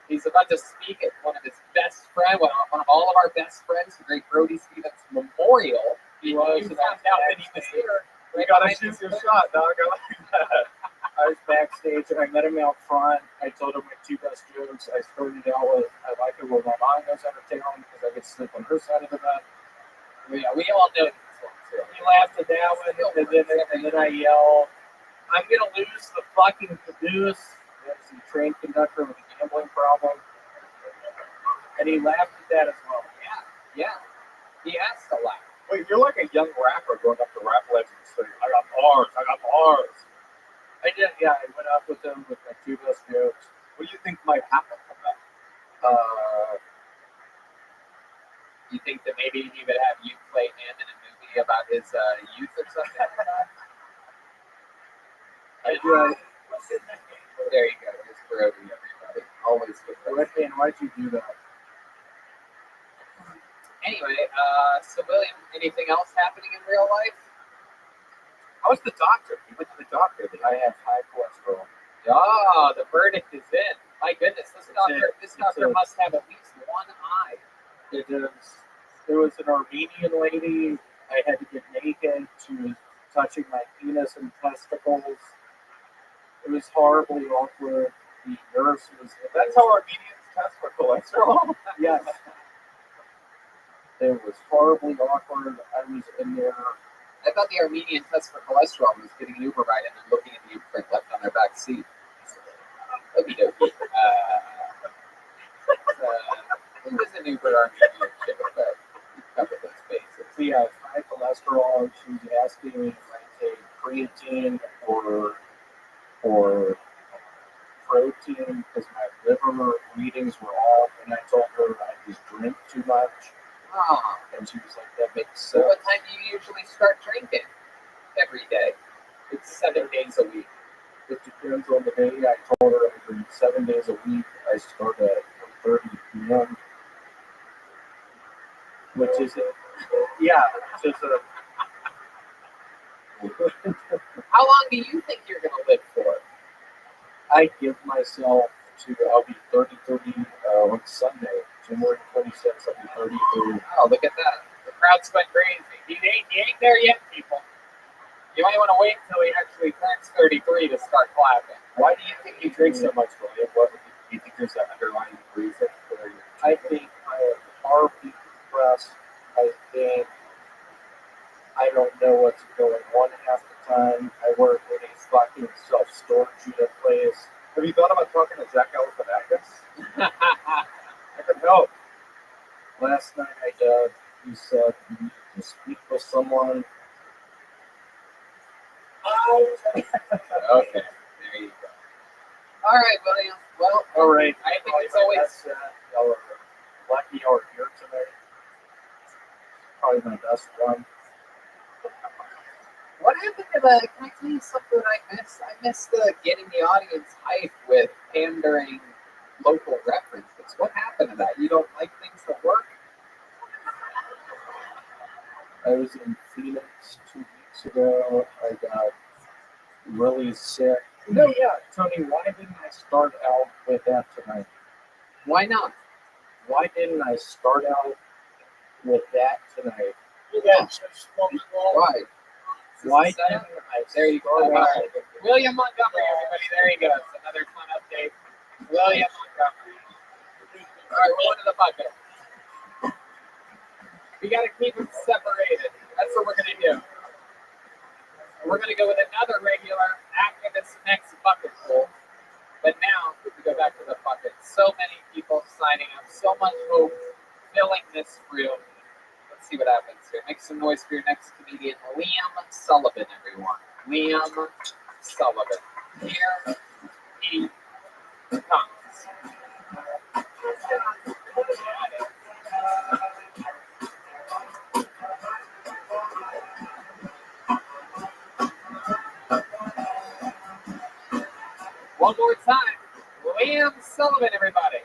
He's about to speak at one of his best friends, one of all of our best friends, the great Brody Stevens Memorial. You found out that he was here. We gotta shoot your shot, dog. I like that. I was backstage and I met him out front. I told him my two best jokes. I started out with, I like it when my mom goes out of town because I get to sleep on her side of the bed. Yeah, we all know this one too. He laughed at that one, and then I yelled, I'm gonna lose the fucking caboose. That's the train conductor with a gambling problem. And he laughed at that as well. Yeah. He has to laugh. Wait, you're like a young rapper going up to rap legends saying, I got bars. I did, yeah. I went up with him with my two best jokes. What do you think might happen from that? You think that maybe he would have you play him in a movie about his youth or something like that? There you go. Here's Brody, everybody. Always good. Man, why'd you do that? Anyway, so William, anything else happening in real life? How was the doctor? You went to the doctor. I have high cholesterol. Oh, the verdict is in. My goodness, this doctor a- must have at least one eye. It is. There was an Armenian lady. I had to get naked. She was touching my penis and testicles. It was horribly awkward. The nurse was. That's how Armenians test for cholesterol? Yes. It was horribly awkward. I was in there. I thought the Armenian test for cholesterol was getting an Uber ride and then looking at the imprint left on their back seat. Okie dokie. It was an Uber Armenian chick, but we covered those bases. We have high cholesterol. She was asking me if I take creatine or protein because my liver readings were off, and I told her I just drink too much. Oh, And she was like, that makes so sense. what time do you usually start drinking? Every day. It's 7 days a week. It depends on the day. I told her I drink 7 days a week. I start at 30 p.m. Which is just a. How long do you think you're going to live for? I give myself I'll be 33 on Sunday, January 26th. I'll be 33. Oh, look at that. Crowd's went crazy. He ain't there yet, people. You might want to wait until he actually turns 33 to start clapping. Why do you think you drink so much, William? What do you think there's an underlying reason for your I think I am horribly depressed. I think I don't know what's going on half the time. I work in a fucking self-storage unit place. Have you thought about talking to Zach Galifianakis? I could help. Last night I did. He said you need to speak with someone. Okay, there you go. All right, William. Well, All right. I think it's always. Y'all are lucky you're here tonight. Probably my best one. What happened to the? Can I tell you something I missed? I missed the getting the audience hyped with pandering local references. What happened to that? You don't like things that work? I was in Phoenix 2 weeks ago. I got really sick. No, yeah, Tony, why didn't I start out with that tonight? Why not? Why didn't I start out with that tonight? Why? Why didn't I There you go. start All out right. William Montgomery, everybody. There he goes. Another fun update. William Montgomery. All right, we're going to the bucket. We got to keep them separated. That's what we're going to do. We're going to go with another regular after this next bucket pool. But now, we go back to the bucket. So many people signing up. So much hope filling this room. Let's see what happens here. Make some noise for your next comedian, Liam Sullivan, everyone. Liam Sullivan. Here he comes. One more time. Liam Sullivan, everybody.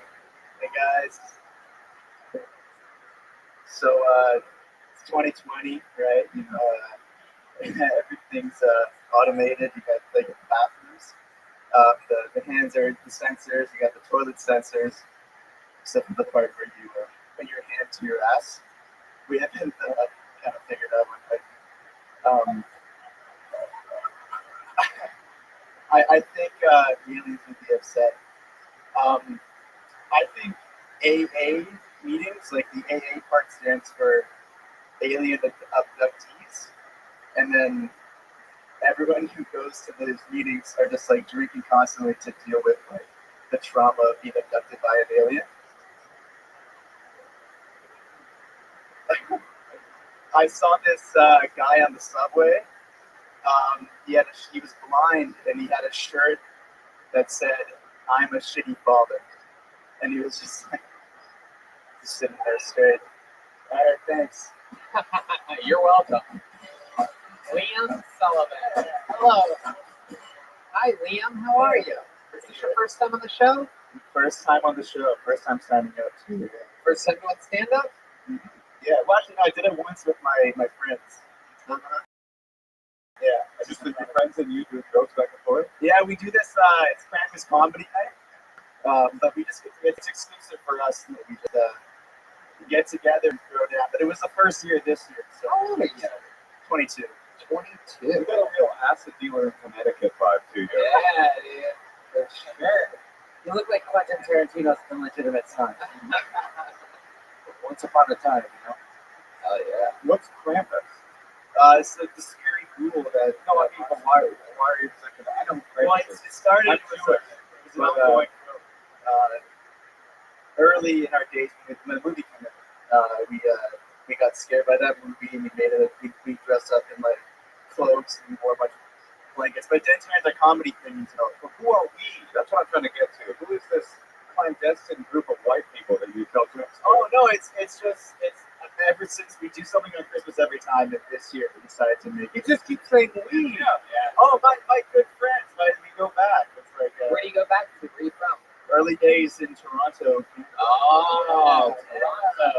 Hey guys. So it's 2020, right? Everything's automated. You got like the bathrooms. The hands are the sensors. You got the toilet sensors. Except for the part where you put your hand to your ass. We haven't kind of figured out what. I think the aliens would be upset. I think AA meetings, like the AA part stands for alien abductees, and then everyone who goes to those meetings are just like drinking constantly to deal with like the trauma of being abducted by an alien. I saw this guy on the subway. He was blind and he had a shirt that said, "I'm a shitty father," and he was just like sitting there straight. All right, thanks. You're welcome. Liam Sullivan. Hello. Hi, Liam. How are you? Is this your first time on the show? First time on the show. First time signing up too. First time doing stand-up? Yeah, well, actually, no, I did it once with my friends. Yeah, Just with your friends and you doing jokes back and forth? Yeah, we do this. It's practice comedy night, but it's exclusive for us. We just get together and throw down. But it was the first year this year. So How old are you? 22. 22. You got a real acid dealer in Connecticut vibe to you. Yeah, dude. For sure. You look like Quentin Tarantino's illegitimate son. Once upon a time, you know? Oh, yeah. What's Krampus? It's like the scary ghoul that. No, I mean, why are you thinking that? I know who Well, Krampus is. it started. I'm It was Jewish. an ongoing early in our days when the movie came out. We got scared by that movie and we made it. We dressed up in like cloaks and wore a bunch of blankets. But then turned into comedy things. But who are we? That's what I'm trying to get to. Who is this clandestine group of white people that you tell jokes to? Oh no, it's ever since we do something on Christmas every time. And this year we decided to make it. You just keep saying we. Yeah. Oh, my good friends. We go back. It's like Where do you go back to? Where are you from? early days in Toronto. Oh, Toronto.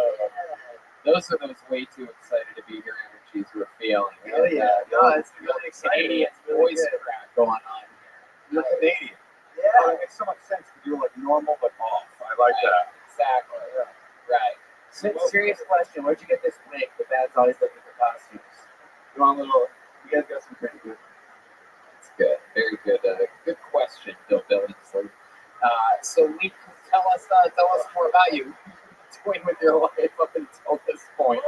Those are those way too excited to be here energies we're feeling. Oh yeah, no, it's really exciting. Canadian It's really voice good. crack going on here. You're Canadian. Yeah. It makes so much sense to do like normal but off. I like that. Exactly. Right. Serious question. Where'd you get this wig? The dad's always looking for costumes. You want a little? You guys got some pretty good. That's good. Very good. Good question, Bill Billingsley. So Lee, tell us more about you. What's going with your life up until this point?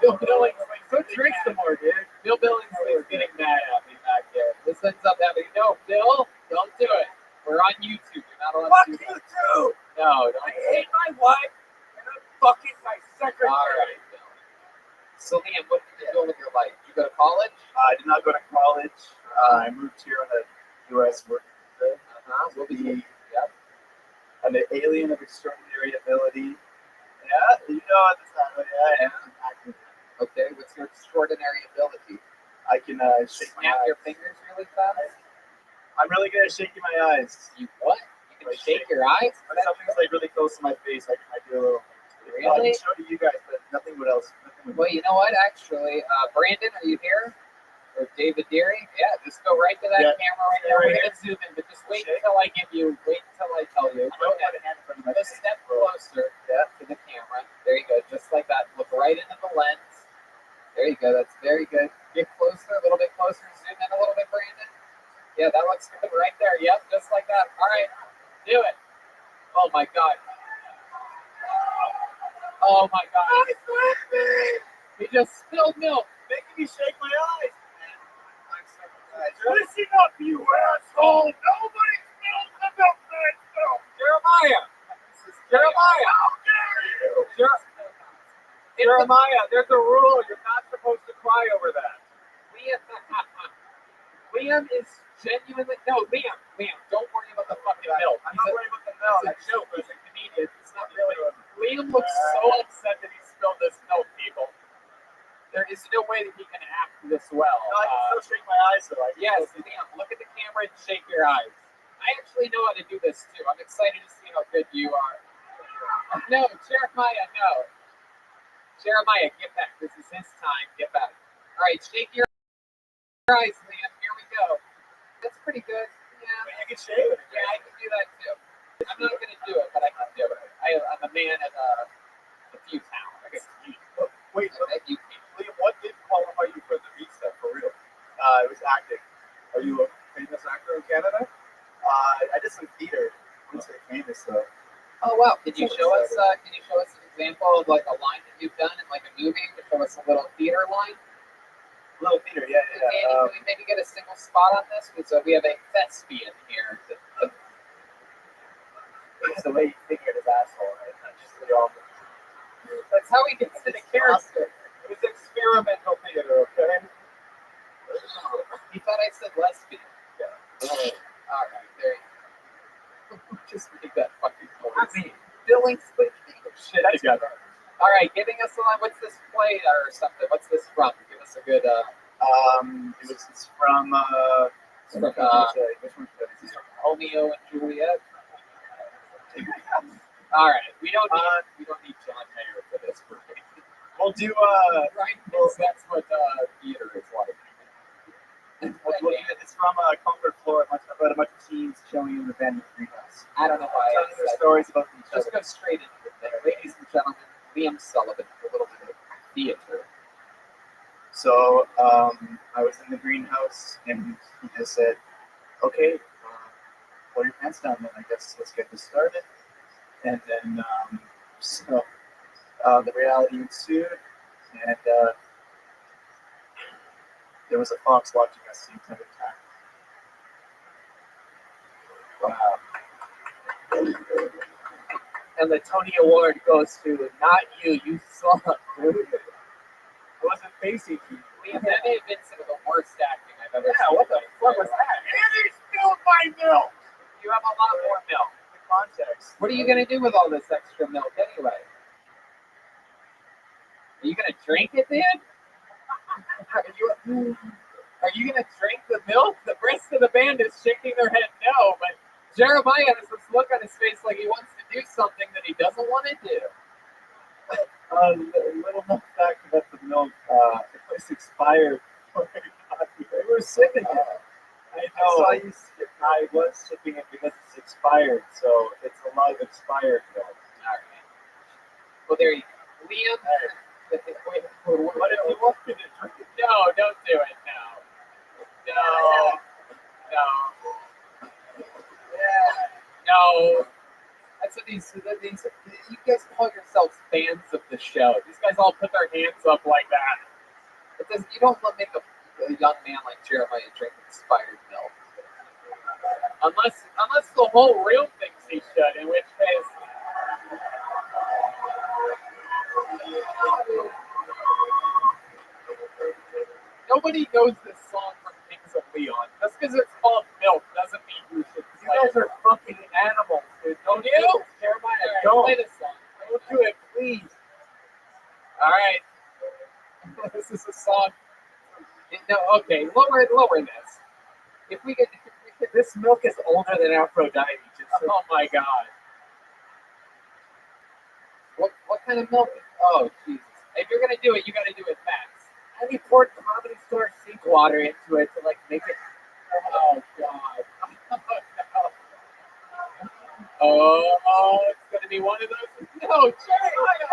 Bill Billingsley, go drink some more, dude. Bill Billingsley is getting mad at me back there. This ends up happening. No, Bill, don't do it. We're on YouTube. You're not allowed Fuck to do you that. too! No, don't. I hate my wife and I'm fucking my secretary. All right, Bill. So, Liam, what did you do with your life? Did you go to college? I did not go to college. I moved here on a U.S. work visa. What was The- it? Yep. I'm an alien of extraordinary ability. Yeah, you know at the time. Yeah, Okay, what's your extraordinary ability? I can shake my Snap eyes. your fingers really fast? I'm really good at shaking my eyes. You what? You can Like shake your eyes? When something's like really close to my face, I do a little. I Really? can show it to you guys, but nothing would else. Nothing would Well, you know what, actually, Brandon, are you here? Or David Deary? Yeah, just go right to that Yeah. camera right there. We're going to zoom in, but just wait until I tell you. I don't have a hand in front of my Just face. step closer to the camera. There you go, just like that. Look right into the lens. There you go, that's very good. Get closer, a little bit closer. Zoom in a little bit, Brandon. Yeah, that looks good right there. Yep, just like that. All right, do it. Oh, my God. Oh, my God. He just spilled milk. Making me shake my eyes. Listen up, you asshole! Nobody spills the milk that milk! Jeremiah. Jeremiah. How dare you! Jeremiah, there's a rule. You're not supposed to cry over that. Liam is genuinely Liam, don't worry about the fucking milk. I'm not worried about the milk. It's a joke. He's a comedian. It's not really. Liam looks so upset that he spilled this milk, people. There is no way that he can act this well. No, I can still shake my eyes though. Yes, Liam, look at the camera and shake your eyes. I actually know how to do this too. I'm excited to see how good you are. No, Jeremiah, no. Jeremiah, get back. This is his time. Get back. All right, shake your eyes, Liam. Here we go. That's pretty good. Yeah. You can shake it. Yeah, I can do that too. I'm not going to do it, but I can do it. I'm a man of a few talents. Wait, so I bet you can. Liam, what did qualify you for the Reed stuff for real? It was acting. Are you a famous actor in Canada? I did some theater. I wouldn't say famous though. Oh wow! Can you show us? Can you show us an example of like a line that you've done in like a movie? To show us a little theater line. Little theater, yeah. Danny, can we maybe get a single spot on this? So we have a thespian here. It's the way he figured his asshole, right? Not just the all. That's how he gets to the character. It was experimental theater, okay? He thought I said lesbian. Yeah. All right, there you go. Just make that fucking noise. I mean, Billingsley. shit together. All right, giving us a line. What's this play or something? What's this from? Give us a good. It's from It's from, which one's this is from Romeo and Juliet. All right, we don't need John Mayer for this. We'll do Right? Because that's what theater is like. it's from Concord, Florida, about a bunch of teens showing in the band greenhouse. I don't know why. Telling their stories about each Just other. go straight into it there. Ladies and gentlemen, Liam Sullivan, a little bit of theater. So I was in the greenhouse, and he just said, "Okay, pull your pants down, then I guess let's get this started." And then the reality ensued, and there was a fox watching us the entire time. Wow. And the Tony Award goes to not you, you suck, dude. I wasn't facing you. Liam, that may have been some of the worst acting I've ever seen. Yeah, what the fuck was that? And he spilled my milk! You have a lot more milk. The context. What are you going to do with all this extra milk anyway? Are you going to drink it, dude? Are you going to drink the milk? The rest of the band is shaking their head no, but Jeremiah has this look on his face like he wants to do something that he doesn't want to do. Little known fact about the milk, it was expired. We were sipping it. I know. I was sipping it because it's expired, so it's a lot of expired milk. All right. Well, there you go. Liam, what if you want me to drink it? No, don't do it now. No, no. That's what these. You guys call yourselves fans of the show. These guys all put their hands up like that. It says you don't make a young man like Jeremiah drink expired milk. Unless the whole room thinks he should, in which case. Nobody knows this song from Kings of Leon. Just because it's called Milk doesn't mean you should play it. You guys are fucking animals, dude. Don't you? Jeremiah, Right, don't. play this song. Don't do it, please. All right. This is a song. No, okay. Lower this. If we get This milk is older than Aphrodite. oh my God. What kind of milk? Oh Jesus! If you're gonna do it, you got to do it fast. And he poured Comedy Store sink water into it to like make it. Oh God. Oh, it's gonna be one of those. No, Jeremiah.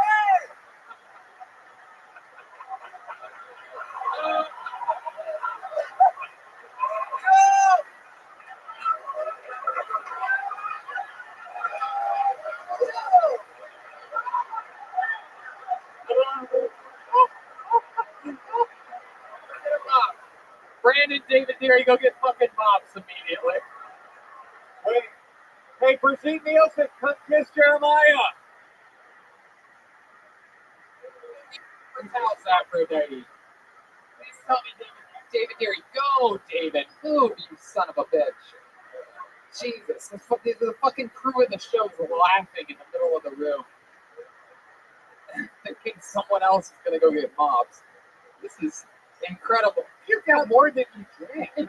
Brandon, David, Deary, go get fucking mops immediately. Wait. Hey, Brigitte Nielsen, come kiss Jeremiah. Towels, Aphrodite. Please tell me, David, Deary, go, David. Move, you son of a bitch. Jesus, the fucking crew of the show is laughing in the middle of the room. Thinking someone else is gonna go get mops. This is incredible. You got more than you drank. You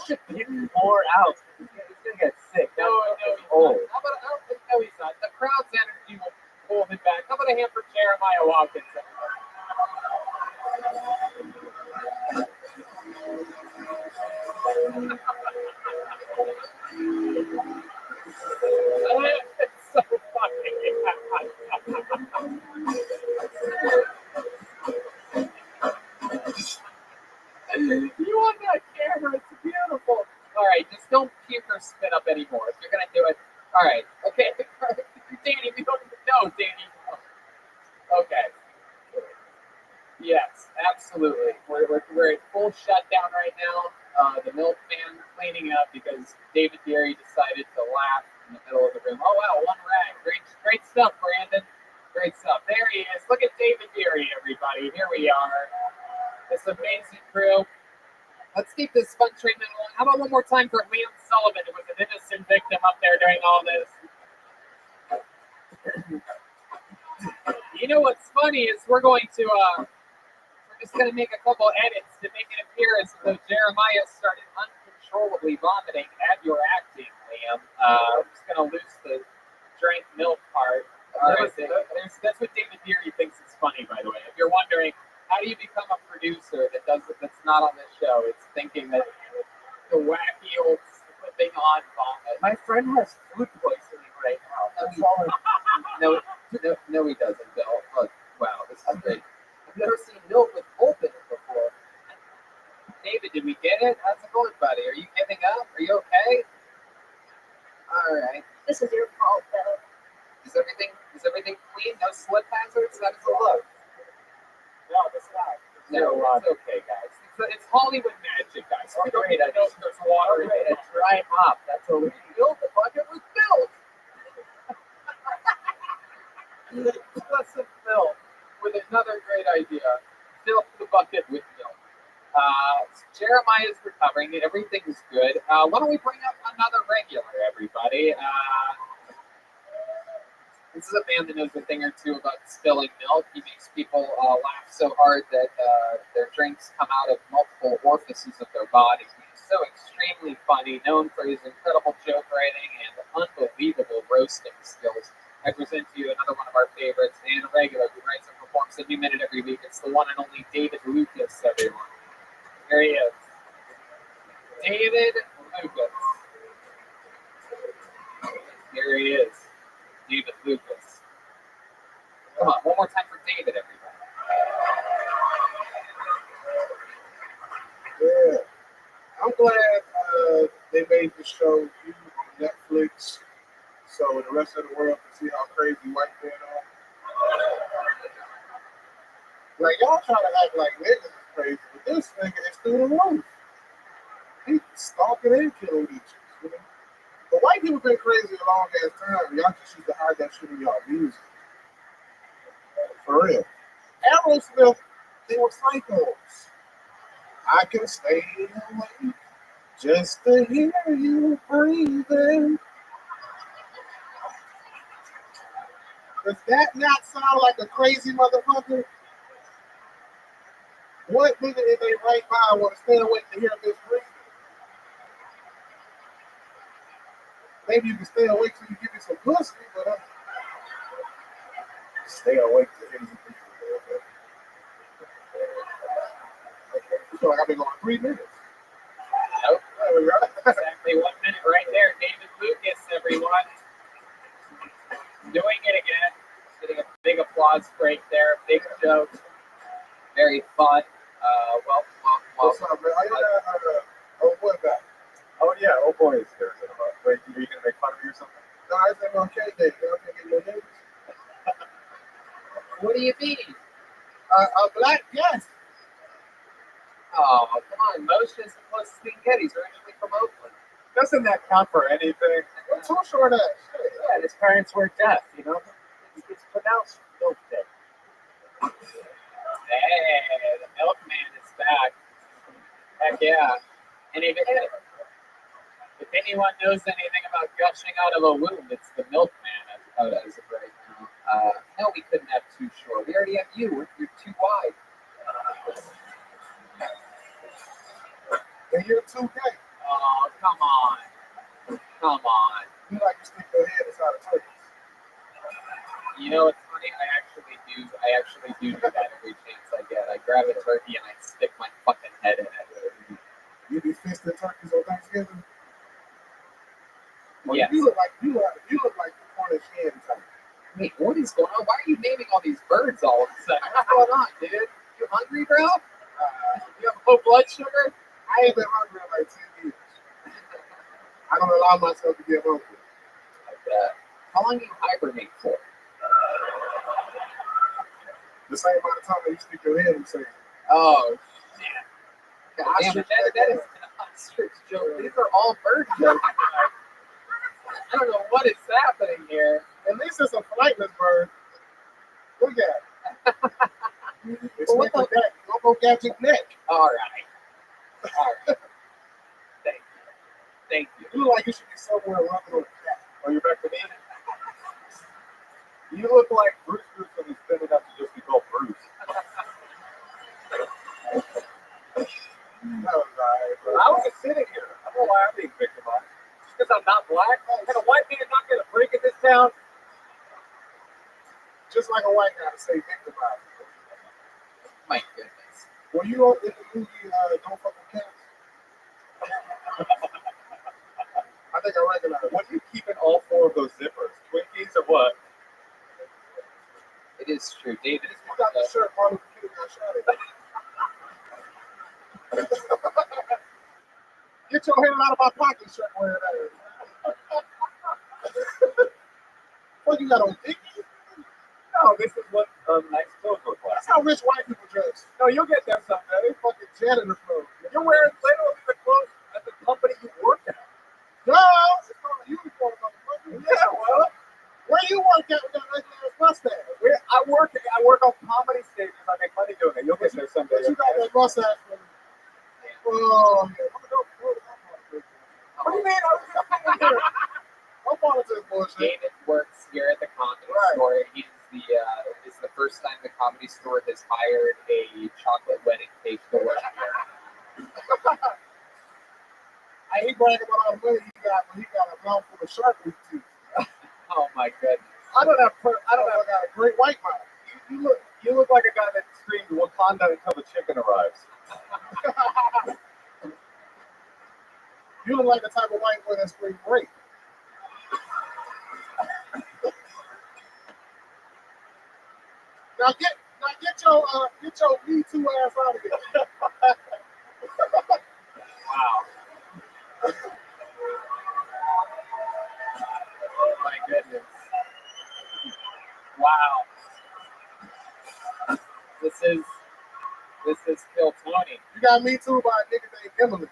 should pick more out. He's gonna get sick. No, he's old. not. How about, I don't think, no, he's not. The crowd's energy will pull him back. How about a hand for Jeremiah Watkins? It's so funny. You on that camera? It's beautiful. All right, just don't puke or spit up anymore. If you're gonna do it, all right, okay. Danny, we don't know, Danny. Okay. Yes, absolutely. We're at full shutdown right now. The milkman cleaning up because David Deary decided to laugh in the middle of the room. Oh wow, one rag. Great stuff, Brandon. Great stuff. There he is. Look at David Deary, everybody. Here we are. This amazing crew. Let's keep this fun treatment going. How about one more time for Liam Sullivan, who was an innocent victim up there during all this? You know what's funny is we're just going to make a couple edits to make it appear as though Jeremiah started uncontrollably vomiting at your acting, Liam. We're just going to lose the drank milk part. All right, that's what David Deary thinks is funny, by the way. If you're wondering, how do you become a producer that's not on this show? It's thinking that the wacky old slipping on vomit. My friend has food poisoning right now. That's all. No, he doesn't, Bill. Look, wow, this is great. I've never seen milk with pulp in it before. David, did we get it? How's it going, buddy? Are you giving up? Are you okay? All right. This is your fault, though. Is everything clean? No slip hazards? How does it look? No, it's not. No, it's okay, guys. It's Hollywood magic, guys. We don't Great, need to know if there's water in it. A dry mop. That's what we Fill the bucket with milk. Listen, Phil, with another great idea. Fill the bucket with milk. Jeremiah's recovering. Everything's good. Why don't we bring up another regular, everybody? This is a man that knows a thing or two about spilling milk. He makes people laugh so hard that their drinks come out of multiple orifices of their body. He's so extremely funny, known for his incredible joke writing and unbelievable roasting skills. I present to you another one of our favorites and a regular who writes and performs a new minute every week. It's the one and only David Lucas, everyone. Here he is. David Lucas. Here he is. David Lucas. Come on, one more time for David, everybody. Yeah. I'm glad they made the show You on Netflix so the rest of the world can see how crazy white men are. Like, y'all try to act like niggas is crazy, but this nigga is through the roof. He's stalking and killing bitches. You know? The white people been crazy a long ass time. Y'all just used to hide that shit in y'all music. For real. Aerosmith, they were psychos. I can stay awake just to hear you breathing. Does that not sound like a crazy motherfucker? What nigga in their right mind want to stay awake to hear this breathing? Maybe you can stay awake till you give me some pussy, but stay awake to hear you breathing. Okay. You feel like I've been going 3 minutes. Nope. Exactly 1 minute right there. David Lucas, everyone. Doing it again. Getting a big applause break there. Big joke. Very fun. Well. What's up, man? How you oh boy back? Oh yeah, oh boy is here. Wait, are you gonna make fun of me or something? No, I said on K Day. Y'all can't get no names. What do you mean? A black guest. Oh, come on. Moshe is the closest we can get. He's originally from Oakland. Doesn't that count for anything? What's too short of that shit? Yeah, and his parents were deaf, you know? It's pronounced milk day. Hey, the milkman is back. Heck yeah. And if anyone knows anything about gushing out of a womb, it's the milkman as of right now. No, we couldn't have too short. We already have you. You're too wide. And you're too gay. Oh, come on. Come on. You like to stick your head inside a turkey. You know what's funny? I actually do that every chance I get. I grab a turkey and I stick my fucking head in it. You be fisting turkeys on Thanksgiving? Well, Yes. You look like the Cornish hen type. Wait, what is going on? Why are you naming all these birds all of a sudden? What's going on, dude? You hungry, bro? You have low blood sugar? I ain't been hungry in like 10 years. I don't allow myself to get hungry. Like that. How long do you hibernate for? The same amount of time that you stick your head in sand. Oh, shit. Damn, that is an ostrich joke. These are all bird jokes. I don't know what is happening here. At least it's a flightless bird. Look at it. It's What like a neck. Don't go gadget neck. All right. All right. Thank you. You look like you should be somewhere rubbing on a cat. Oh, you're back to me? You look like Bruce Willis is thin enough to just be called Bruce. No, right. I was just sitting here. I don't know why I'm being victimized. Just because I'm not black? Can a white man not get a break in this town? Just like a white guy to say victimized. My goodness. Were you in the movie Don't Fuck with Cats? I think I recognize it. What are you keeping all 4 of those zippers? Twinkies or what? It is true. David is You got the shirt Martin Luther King got shot at. Get your hand out of my pocket, shirt wearing that. What you got on Dickies? No, this is what nice clothes look like. That's how rich white people dress. No, you'll get them someday. They fucking janitor clothes. You're wearing literally the clothes at the company you work at. No, it's not a uniform, motherfucker. Yeah, well, Where you work at with that nice ass mustache? I work on comedy stages. I make money doing it. You'll get there someday. But you got that mustache for me. Oh, yeah. What do you mean? I'm politics bullshit. David works here at the comedy store. He's it's the first time the comedy store has hired a chocolate wedding cake to work here. I ain't bragging about all the money he got, but he got a mouthful of shark teeth. Oh my goodness. I don't have got a great white mouth. You look like a guy that screamed Wakanda until the chicken arrives. You look like the type of white boy that screams rape. Now get your Me Too ass out of here. Wow. Oh my goodness. Wow. This is Kill Tony. You got Me Too by a nigga named Emily.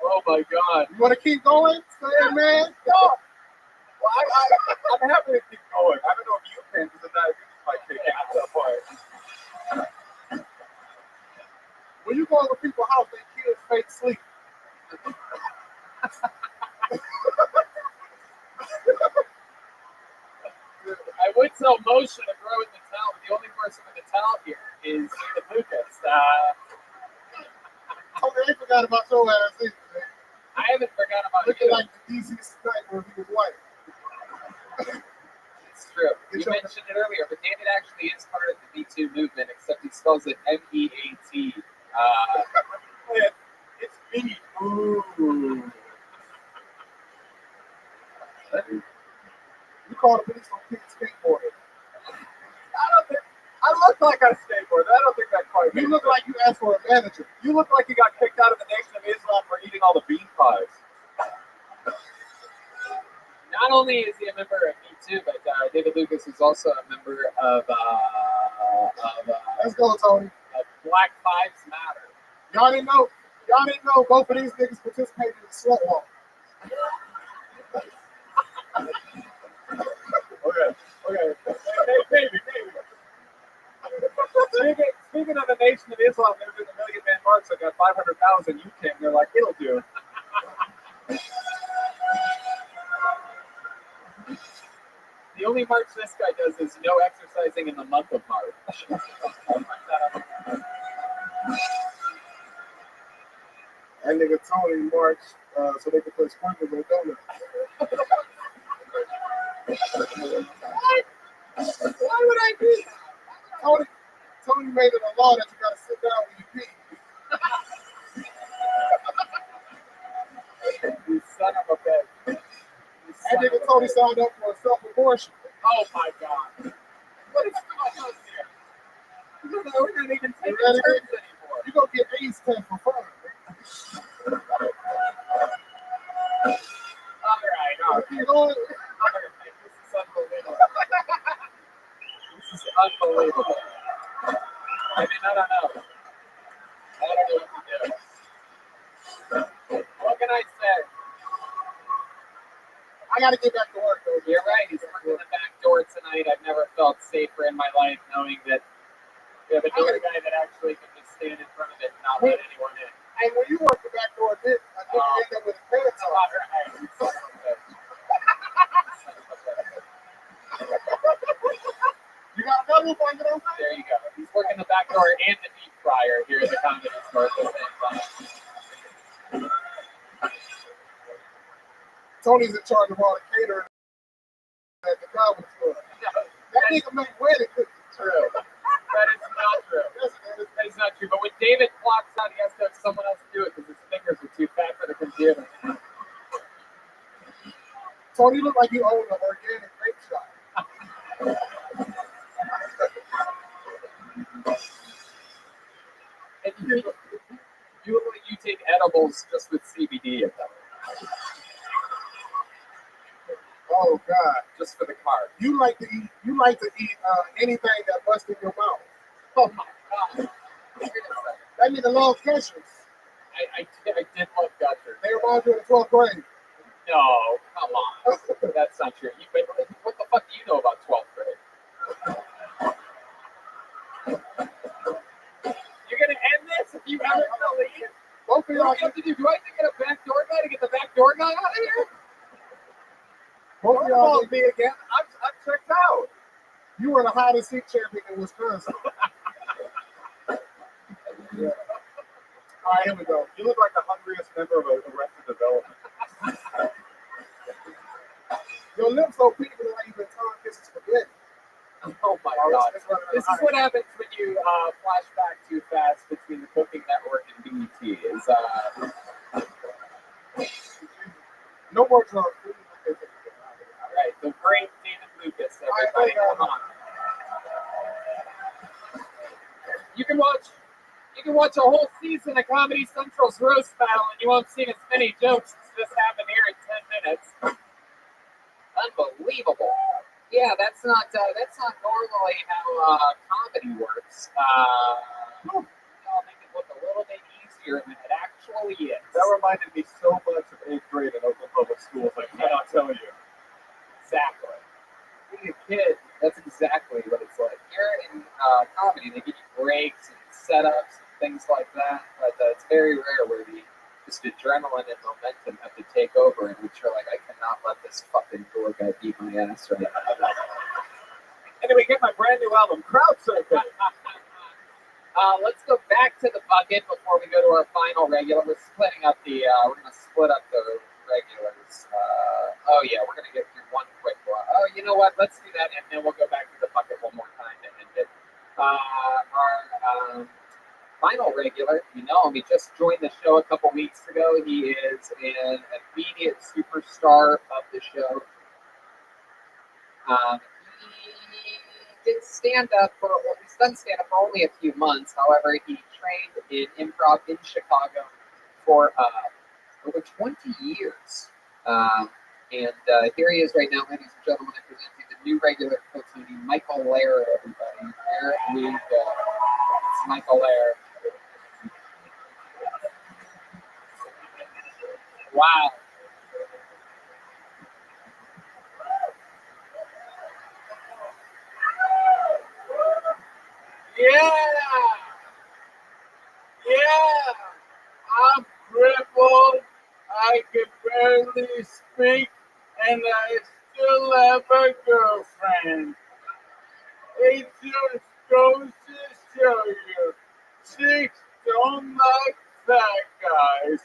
Oh my God. You want to keep going? Say it, man. Go. Well, I'm happy to keep going. I don't know if you can, because the diabetes might kick in at some point. When you go over people's house, they kids fake sleep. I would tell Moshe to grow in the towel, but the only person with the towel here is David Lucas. Oh, they forgot about your ass either, man. I haven't forgot about Looking you. like the DC sniper if he was white. It's true. You mentioned it earlier, but David actually is part of the Me Too movement, except he spells it M-E-A-T. It's me. Ooh. You call the police on kids skateboarding. I look like I skateboard. I don't think that quite. You look like you asked for a manager. You look like you got kicked out of the Nation of Islam for eating all the bean pies. Not only is he a member of Me Too, but David Lucas is also a member of Let's go, Tony. Black Lives Matter. Y'all didn't know both of these niggas participated in the slut walk. Okay. Maybe. Speaking of the Nation of Islam, there's been a million man march that got 500,000. You can. They're like, it'll do. The only march this guy does is no exercising in the month of March. That nigga Tony marched so they could put sprinkles on donuts. Why would I do that? Tony made it a law that you gotta sit down when you pee. You son of a bitch. That nigga Tony signed up for a self-abortion. Oh my God. What is going on here? We're not even taking turns anymore. You gonna get AIDS test for fun. All right. You know what? This is unbelievable. I mean, I don't know what to do. What can I say? I gotta get back to work, though. You're right. He's working the back door tonight. I've never felt safer in my life knowing that we have a door guy that actually can just stand in front of it and not let anyone in. And when you work the back door, I think you end up with his pants on. You got another one, you know? There you go. He's working the back door and the deep fryer here at the Comedy Store at the same time. Tony's in charge of all the catering at the Comedy Store. That nigga make wedding cookies. True. That is not true. That is not true. But when David clocks out, he has to have someone else do it because his fingers are too fat for the computer. Tony, you look like you own an organic grape shop. And you look like you take edibles just with CBD in them. Oh God! Just for the card. You like to eat anything that busts in your mouth. Oh my God! That nigga loves gushers. I did love gushers. They remind you of the 12th grade. No, come on. That's not true. What the fuck do you know about 12th grade? You're gonna end this if you haven't leave? Both of What y'all do you have to do? Do I have to get a back door guy to get the back door guy out of here? Both of y'all me again. I'm checked out. You were the hottest seat champion in Wisconsin. Yeah. All right, here we go. You look like the hungriest member of Arrested Development. Your lips so pink that like you've been tongue kissing spaghetti. Oh my God. This is what happens when you flash back too fast between the Cooking Network and BET. No more drugs. The great David Lucas, everybody. Come on. You can watch a whole season of Comedy Central's roast battle, and you won't see as many jokes as just happened here in 10 minutes. Unbelievable. Yeah, that's not normally how comedy works. I'll make it look a little bit easier than it actually is. That reminded me so much of 8th grade in Oakland Public Schools. I cannot tell you. Exactly. Being a kid, that's exactly what it's like. Here in comedy, they give you breaks and setups and things like that, but it's very rare where the just adrenaline and momentum have to take over, and which you're like, I cannot let this fucking door guy beat my ass right now. And then we get my brand new album, Crowd Surfing. Let's go back to the bucket before we go to our final regular. We're splitting up the. We're gonna split up the regulars. Oh yeah, we're gonna get through one quick one. Oh, you know what? Let's do that, and then we'll go back to the bucket one more time to end it. Our final regular, you know him. He just joined the show a couple weeks ago. He is an immediate superstar of the show. He did stand up he's done stand up for only a few months. However, he trained in improv in Chicago for over 20 years. And here he is right now, ladies and gentlemen, presenting the new regular Coatini, Michael Lair, everybody. Here we go. It's Michael Lair. Wow. Yeah, yeah, I'm crippled. I can barely speak, and I still have a girlfriend. It just goes to show you, chicks don't like fat guys.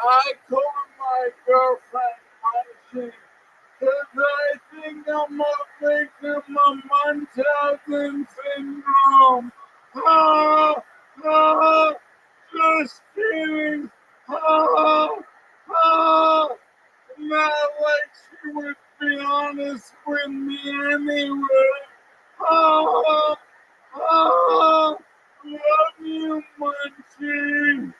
I call my girlfriend Munchie, 'cause I think I'm a victim of Munchausen syndrome. Ah, ah, just kidding. Ah, ah. Not like she would be honest with me anyway. Ah, ah, love you, Munchie.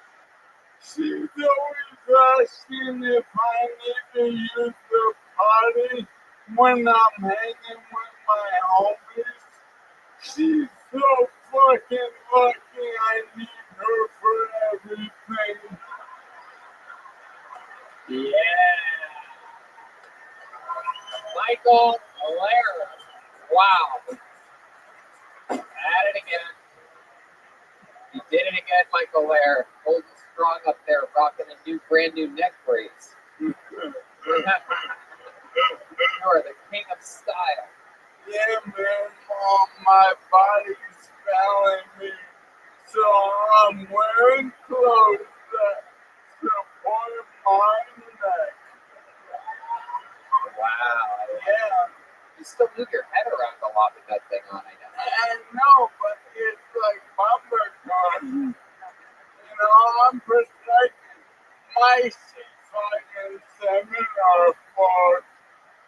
She's always asking if I need to use the potty when I'm hanging with my homies. She's so fucking lucky I need her for everything. Yeah. Michael Lair. Wow. At it again. He did it again, Michael Lair. Holding strong up there, rocking a brand new neck brace. You are the king of style. Yeah, man, my body's failing me, so I'm wearing clothes that support my neck. Wow. Yeah, You still move your head around a lot with that thing on, I know. I know, but it's like bumper cars. You know, I'm protected. My C5 and 7 are fucked,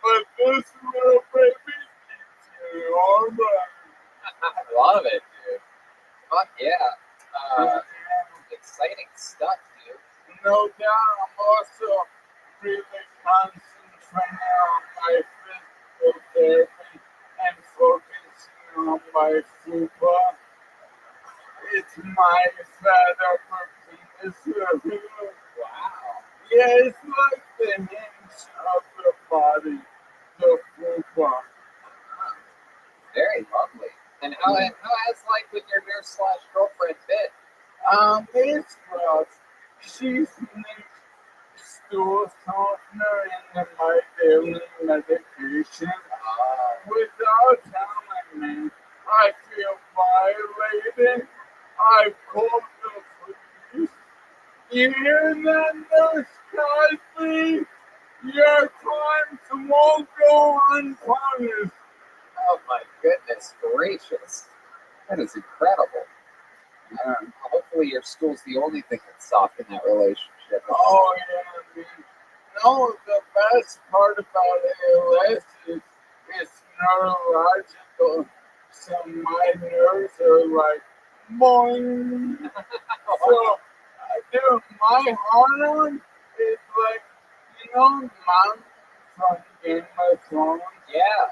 but this little baby keeps me all right. I love it, dude. Fuck yeah. Exciting stuff, dude. No doubt, I'm also really concentrating on my physical therapy and focusing on my fupa. It's my fat upper penis. Wow. Yeah, it's like the hinge of the body, the fupa. Very lovely. And how has life with your nurse/girlfriend been? It's rough. She's mixed stool softener into my daily medication. Without telling me, I feel violated. I called the police. You hear that, Nurse Cosby? Your crimes won't go unpunished. Oh my goodness gracious. That is incredible. Hopefully your school's the only thing that's soft in that relationship. Oh, yeah, man. know, the best part about ALS is neurological. So my nerves are like, boing. So, dude, my hormone is like, Mom from Game of Thrones. Yeah.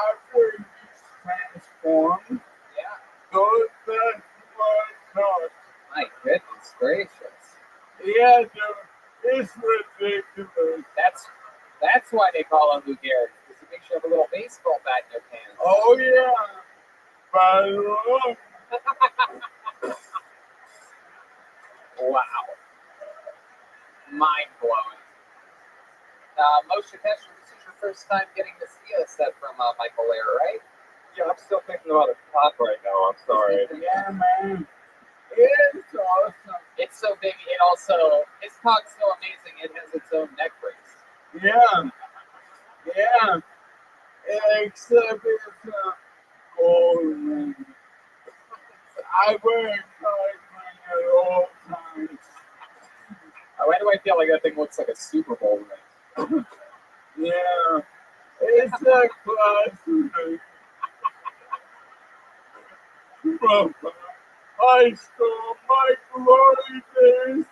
After he's transformed, Yeah. those that blood. My goodness gracious. Yeah, dude, it's ridiculous. That's why they call him Lou Gehrig, because it makes you have a little baseball bat in your hands. Oh yeah, but Wow. Mind blowing. Moshe Kesher, this is your first time getting to see a set from Michael Lair, right? Yeah, I'm still thinking about a talk right now. I'm sorry. yeah, man, it's awesome. It's so big. It also, his talk's so amazing, it has its own neck brace. Yeah, except it's golden. I wear a tight at all times. Why do I feel like that thing looks like a Super Bowl ring? Yeah, it's a classic. From high school, my glory days,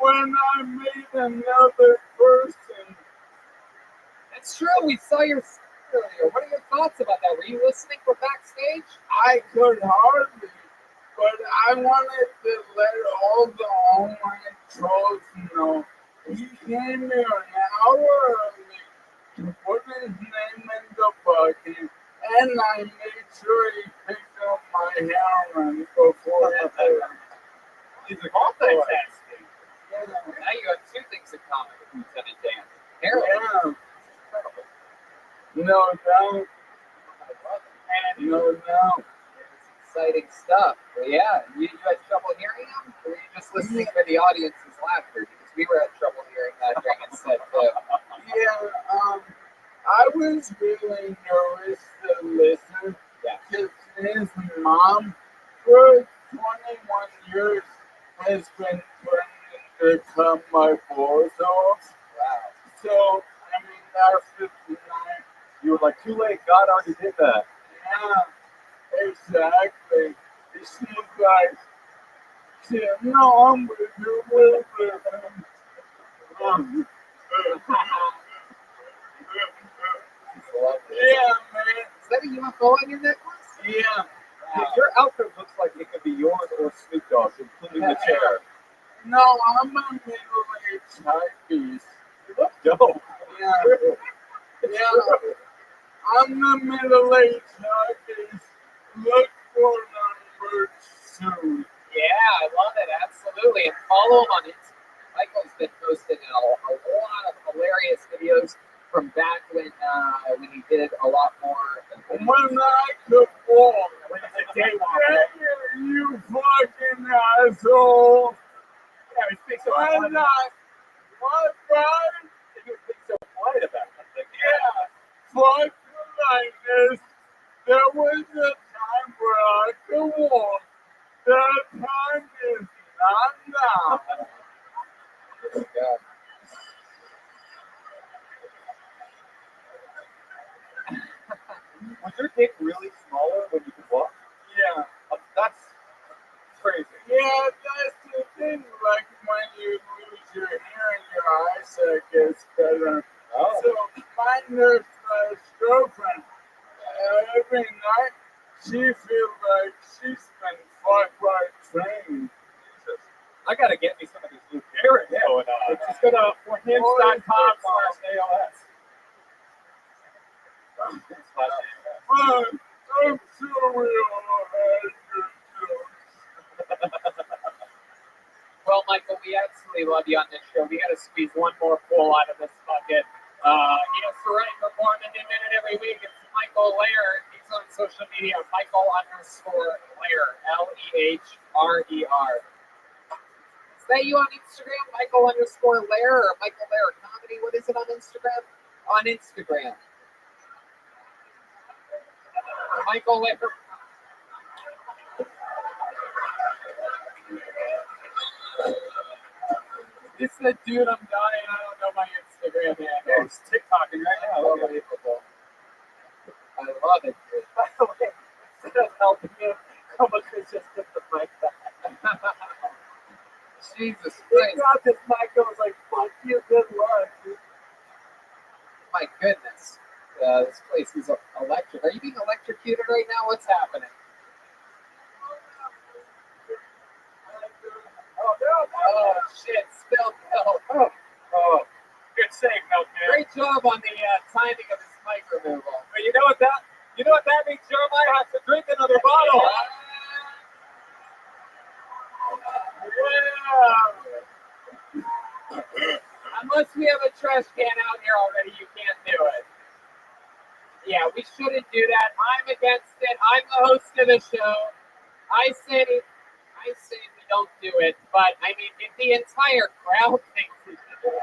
when I made another person. That's true. We saw your earlier. What are your thoughts about that? Were you listening from backstage? I could hardly, but I wanted to let all the online trolls know he came here an hour early to put his name in the bucket, and I made sure he picked up my heroin before He's a multitasking. Yeah. Now you have two things in common with Lieutenant Dan. Heroin. Incredible. No doubt. And No doubt. it's exciting stuff. But yeah, you had trouble hearing him? Or were you just listening for the audience's laughter? Because we were having trouble hearing that during his set too. Yeah, I was really nervous to listen because his mom, for 21 years, has been threatening to cut my balls off. Wow. So, after tonight, You were like, too late. God already did that. yeah, exactly. She's like, no, I'm with you, with him. Yeah, man. Is that a UFO on your necklace? Yeah. Wow. Your outfit looks like it could be yours or Snoop Dogg's, including the chair. No, I'm a middle-aged hypebeast. You look dope. Yeah. Yeah. I'm the middle-aged hypebeast. Look for number 2. Yeah, I love it. Absolutely. And follow him on Instagram. Michael's been posting a lot of hilarious videos from back when he did a lot more. When I could walk. When he was a daywalker. You fucking asshole. Yeah, he speaks so Why polite. not? What, Brian? He speaks so polite about it. Like, Yeah. Fuck politeness. There was a time where I could walk. That time is not now. Oh my God. Was your dick really smaller when you could walk? Yeah. That's crazy. Yeah, that's the thing. Like when you lose your hair and your eyesight gets better. Oh. So my nurse/girlfriend, every night, she feels like she's been fucked by a train. Jesus. I gotta get me some of these Lou Gehrig going on. Just go to forhints.com/ALS. I'm sure we all had good jokes. Well, Michael, we absolutely love you on this show. We got to squeeze one more pool out of this bucket. He has to write performing in minute every week. It's Michael Lair. He's on social media, Michael_Lair, Leher. Is that you on Instagram, Michael_Lair, or Michael Lair Comedy? What is it on Instagram? On Instagram. Michael Lair. He said, dude, I'm dying. I don't know my Instagram handle. It's TikToking right now. Look at it. Unbelievable. I love it, dude. By the way, instead of helping him, Coma could just get the mic back. Jesus He Christ. dropped his mic and was like, fuck you, good luck. My goodness. This place is electric. Are you being electrocuted right now? What's happening? Oh, shit. Spilled milk. Oh, good save, Milkman. Great job on the timing of his mic removal. But you know what that means? Jeremiah has to drink another bottle. Unless we have a trash can out here already, you can't do it. Yeah, we shouldn't do that. I'm against it. I'm the host of the show. I say we don't do it, but I mean, if the entire crowd thinks we should do it.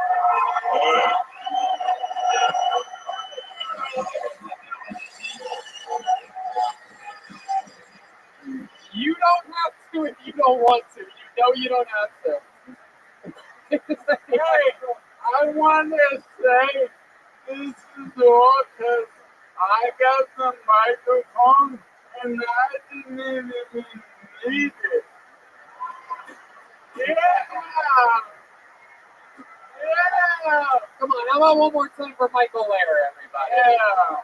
You don't have to if you don't want to. You know you don't have to. Hey, I want to say this is all because I got the microphone and I didn't even need it. Yeah! Yeah! Come on, how about one more time for Michael Lair, everybody? Yeah!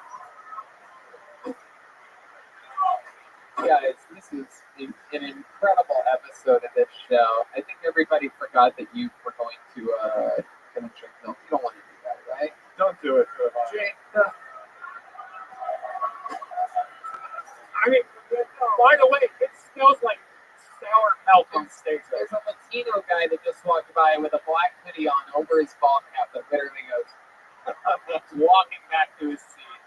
Guys, this is an incredible episode of this show. I think everybody forgot that you were going to drink milk. You don't want to do that, right? Don't do it, Jeremiah. Jake, I mean, by the way, it smells like sour milk on stage. there's a Latino guy that just walked by with a black hoodie on over his ball cap that literally goes, walking back to his seat.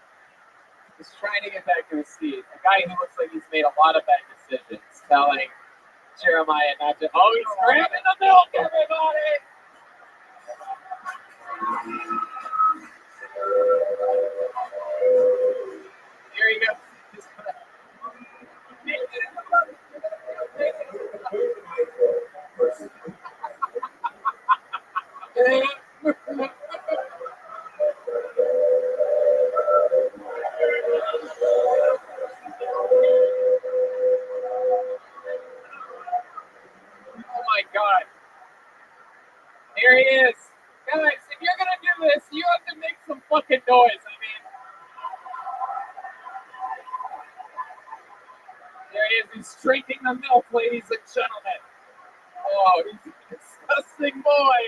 He's trying to get back to his seat. A guy who looks like he's made a lot of bad decisions, telling Jeremiah not to. Oh, he's grabbing the milk, everybody! Here he goes. Oh my God. Here he is. Guys, if you're going to do this, you have to make some fucking noise. I mean, there he is. He's drinking the milk, ladies and gentlemen. Oh, he's a disgusting boy.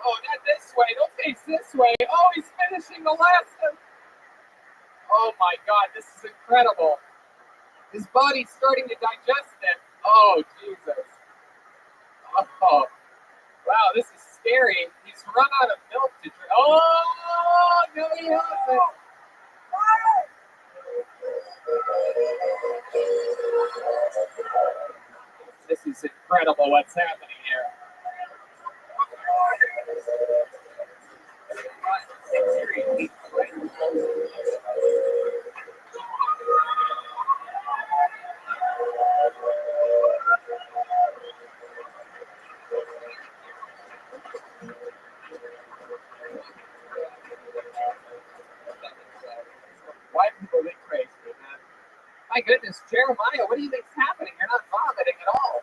Oh, not this way. Don't face this way. Oh, he's finishing the last one. Oh my God, this is incredible. His body's starting to digest it. Oh, Jesus. Oh, wow, this is scary. He's run out of milk to drink. Oh, no, he hasn't. This is incredible what's happening here. Why people get crazy, man? My goodness, Jeremiah, what do you think's happening? You're not vomiting at all.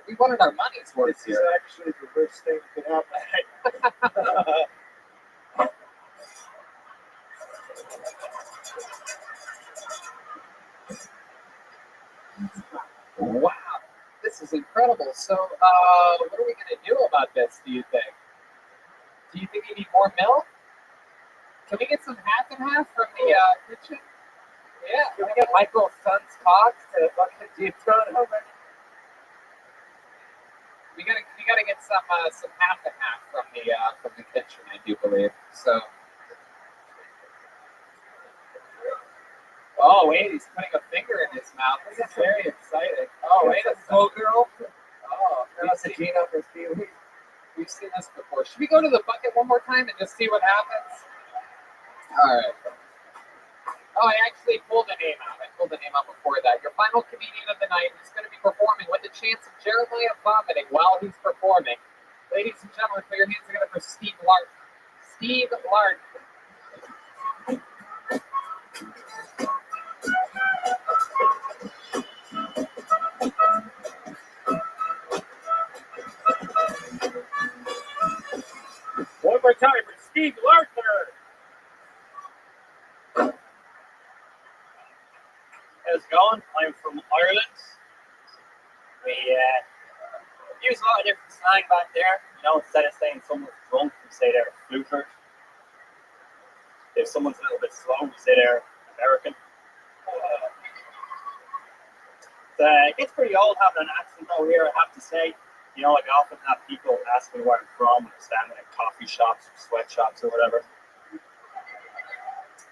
We wanted our money's worth This is here. actually the worst thing that could happen. Wow, this is incredible. So, what are we going to do about this, do you think? Do you think you need more milk? Can we get some half and half from the kitchen? Yeah, can we get Michael's son's cock to fucking deep throat over? We gotta get some half and half from the kitchen, I do believe. So. Oh wait, he's putting a finger in his mouth. This is very exciting. Oh wait, a slow girl. Oh, that's a Gene up his feet. We've seen this before. Should we go to the bucket one more time and just see what happens? All right. Oh, I actually pulled the name out. I pulled the name out before that. Your final comedian of the night is going to be performing with the chance of Jeremiah vomiting while he's performing. Ladies and gentlemen, put your hands together for Steve Lark. Steve Lark. One more time for Steve Larker. How's it going? I'm from Ireland. We use a lot of different slang back there. You know, instead of saying someone's drunk, we say they're fluter. If someone's a little bit slow, we say they're American. It gets pretty old having an accent out here, I have to say. You know, like I often have people ask me where I'm from when I'm standing in coffee shops or sweatshops or whatever.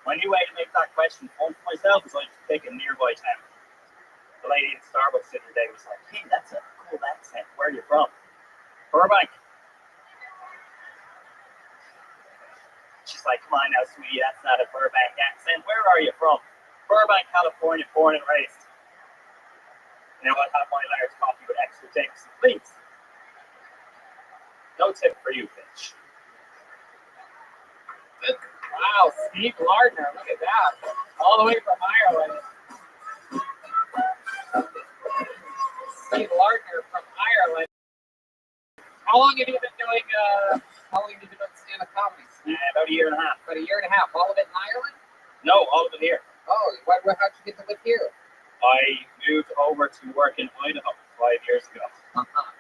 My new way to make that question fun for myself is I just pick a nearby town. The lady in Starbucks the other day was like, "Hey, that's a cool accent. Where are you from?" Burbank. She's like, "Come on now, sweetie, that's not a Burbank accent. Where are you from?" "Burbank, California, born and raised." "Now I'll have my large coffee with extra Jameson, please." "No tip for you, bitch." Wow, Steve Lardner, look at that. All the way from Ireland. Steve Lardner from Ireland. How long have you been doing stand-up comedy? About a year and a half. About a year and a half. All of it in Ireland? No, all of it here. Oh, how'd you get to live here? I moved over to work in Idaho 5 years ago.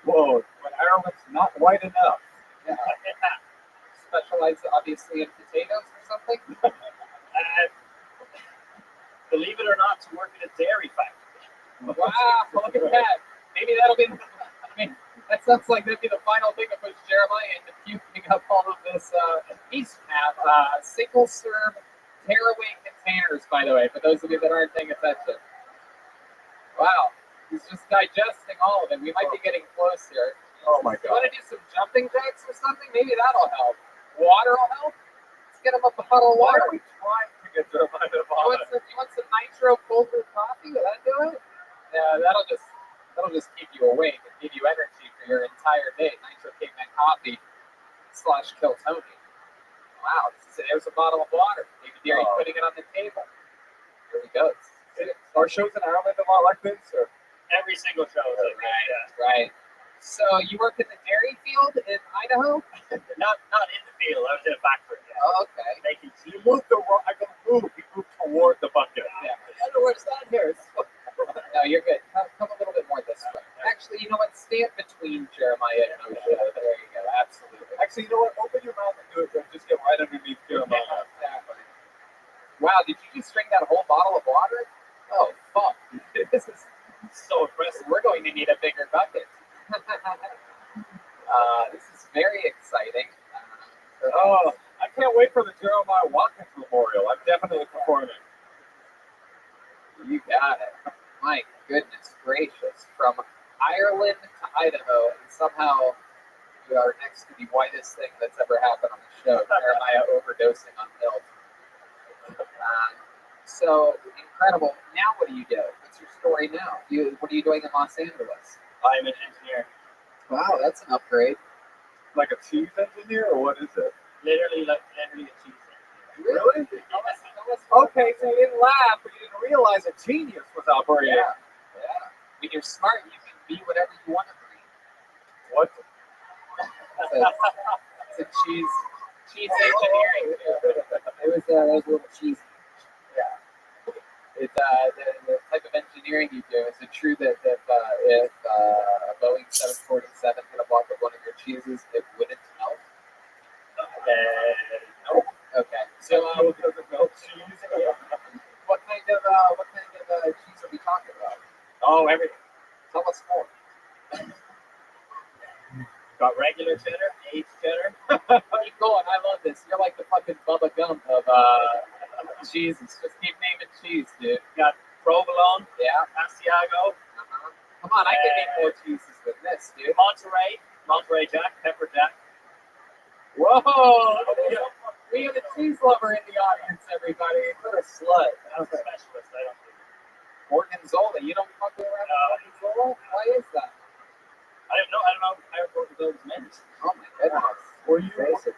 Whoa, when Ireland's not white enough. Yeah. Specialized, obviously, in potatoes or something? Believe it or not, to work in a dairy factory. Wow, look at that. Maybe that'll be, that sounds like that'd be the final thing that puts Jeremiah into puking up all of this. He's have single-serve tearaway containers, by the way, for those of you that aren't paying attention. Wow, he's just digesting all of it. We might be getting close here. Oh my You God. want to do some jumping jacks or something? Maybe that'll help. Water will help. Let's get him up a bottle of Why water. are we trying to get to a mind of You want some nitro cold brew coffee? Will that do it? Yeah, that'll just keep you awake and give you energy for your entire day. Nitro Caveman Coffee / Kill Tony. Wow, there's a bottle of water. Maybe Derry putting it on the table. Here we go. Are shows in Ireland a lot like this? Or? Every single show is like that. Right. So you work in the dairy field in Idaho? Not in the field. I was in a factory. Yeah. Oh, okay. Making tea. You moved I can move. You moved toward the bucket. Yeah. I don't know where to stand here. No, you're good. Come a little bit more this way. Actually, you know what? Stand between Jeremiah and Osha. There you go. Absolutely. Actually, you know what? Open your mouth and do it. Just get right underneath Jeremiah. Exactly. Wow, did you just drink that whole bottle of water? Oh, fuck. This is so impressive. We're going to need a bigger bucket. This is very exciting. I can't wait for the Jeremiah Watkins Memorial. I'm definitely performing. You got it. My goodness gracious. From Ireland to Idaho, and somehow we are next to the whitest thing that's ever happened on the show. Jeremiah overdosing on milk. So incredible. Now what do you do? What's your story now? What are you doing in Los Angeles? I'm an engineer. Wow, that's an upgrade. Like a cheese engineer, or what is it? Literally a cheese engineer. Really? Okay, so you didn't laugh, but you didn't realize a genius was operating. Yeah. When you're smart, you can be whatever you want to be. What? It's a cheese engineering. It was a little cheesy. Yeah. It's the type of engineering you do. Is it true that if a Boeing 747 hit a block of one of your cheeses, it wouldn't melt? Nope. Okay. So doesn't melt cheese. what kind of cheese are we talking about? Oh, everything. Tell us more. Got regular cheddar, aged cheddar. Keep going. I love this. You're like the fucking Bubba Gump of cheeses. Just keep naming cheese, dude. Got provolone, Yeah. Asiago, Come on, I can make more cheeses than this, dude. Monterey Jack, pepper jack. Whoa! We have a cheese lover in the audience, everybody. What a slut. I'm a specialist. I don't do it. Gorgonzola. You don't fuck with Gorgonzola? Why is that? I don't know. I don't work with those men. Oh my goodness. Were you raised on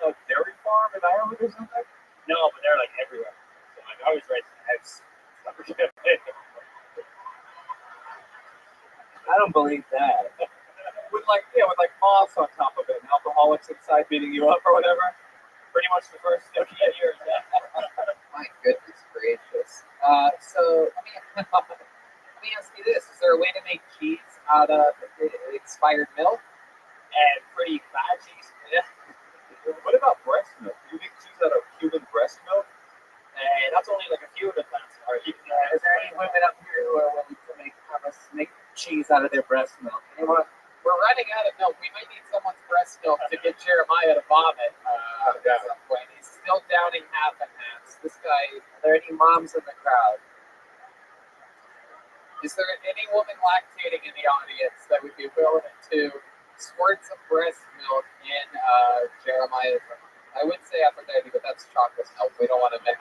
a dairy farm in Ireland or something? No, but they're like everywhere. So like, I was raised in a house. I don't believe that. with like moss on top of it and alcoholics inside beating you up or whatever. Pretty much the first 30 years. My goodness gracious. So let me ask you this: is there a way to make cheese out of expired milk? And pretty bad cheese. Yeah. What about breast milk? Do you make cheese out of human breast milk? And that's only like a few of the plants. Is there any women up here who are willing to have us make cheese out of their breast milk? Anyone? We're running out of milk. We might need someone's breast milk to get Jeremiah to vomit at some point. He's still downing half and halves. This guy. Are there any moms in the crowd? Is there any woman lactating in the audience that would be willing to squirt some breast milk in Jeremiah's? I would say Aphrodite, but that's chocolate milk. We don't want to mix.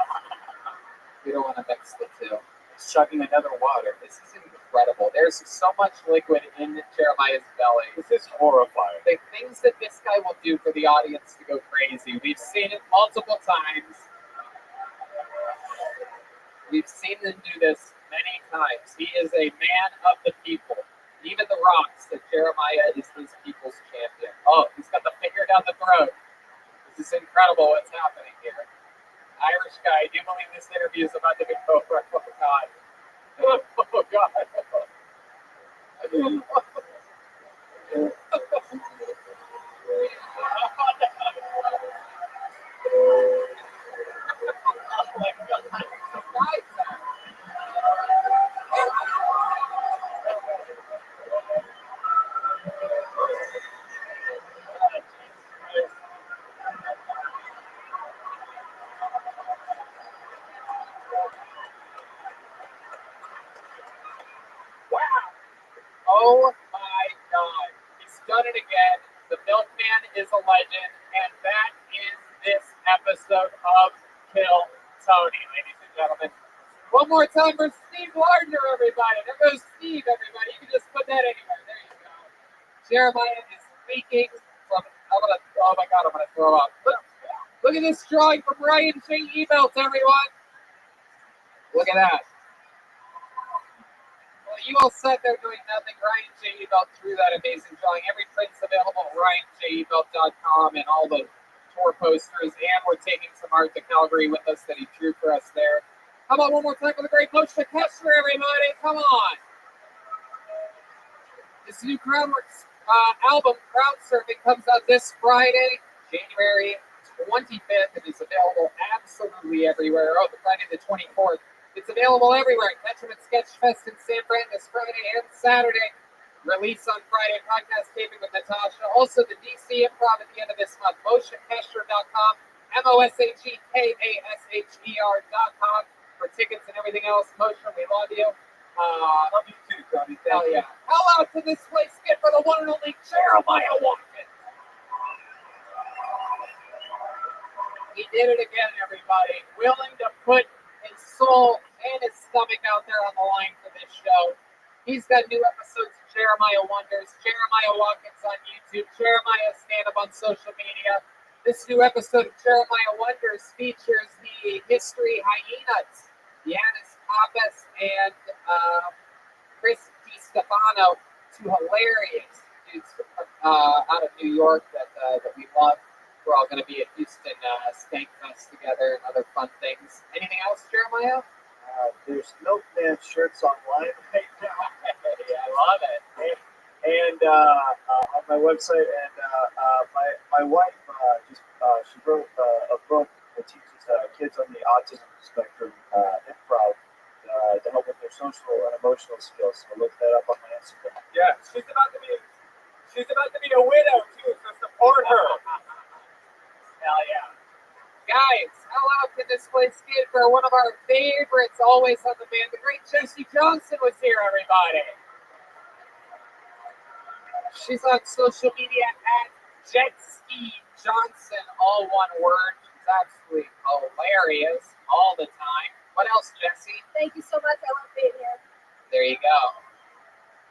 We don't want to mix the two. He's chugging another water. This is incredible. There's so much liquid in Jeremiah's belly. This is horrifying. The things that this guy will do for the audience to go crazy. We've seen it multiple times. We've seen him do this many times. He is a man of the people. Even The Rock said Jeremiah is his people's champion. Oh, he's got the finger down the throat. This is incredible what's happening here. Irish guy, do you believe this interview is about to be over? Oh, God. Oh, God. Oh my God. He's done it again. The milkman is a legend, and that is this episode of Kill Tony, ladies and gentlemen. One more time for Steve Lardner, everybody. There goes Steve, everybody. You can just put that anywhere. There you go. Jeremiah is speaking from, oh my God, I'm going to throw up. Look at this drawing from Ryan J. Ebelt, everyone. Look at that. Well, you all sat there doing nothing. Ryan J. Ebelt drew that amazing drawing. Every print's available at RyanJEbelt.com and all the tour posters. And we're taking some art to Calgary with us that he drew for us there. How about one more time for the great Coach Kessler, everybody? Come on. This new Crowdworks album, Crowd Surfing, comes out this Friday, January 25th. It is available absolutely everywhere. Oh, the Friday the 24th. It's available everywhere. Catch them at Sketchfest in San Fran this Friday and Saturday. Release on Friday. Podcast taping with Natasha. Also, the DC Improv at the end of this month. MotionKesher.com. MotionKasher.com for tickets and everything else. Motion, we love you. Love you too, Tony. Hell yeah. How out to this place get for the one and only Jeremiah Watkins. He did it again, everybody. Willing to put his soul and his stomach out there on the line for this show. He's got new episodes of Jeremiah Wonders, Jeremiah Watkins on YouTube, Jeremiah Stand Up on social media. This new episode of Jeremiah Wonders features the History Hyenas, Yanis Pappas and Chris DiStefano, two hilarious dudes out of New York that we love. We're all going to be at Houston Stank Fest together and other fun things. Anything else, Jeremiah? There's Milkman shirts online right now. Yeah, I love it. And on my website, and my wife she wrote a book that teaches kids on the autism spectrum improv to help with their social and emotional skills. So look that up on my Instagram. Yeah, she's about to be play skid for one of our favorites, always on the band. The great Jessie Johnson was here, everybody. She's on social media at Jetski Johnson, all one word. She's absolutely hilarious all the time. What else, Jessie? Thank you so much. I love being here. There you go.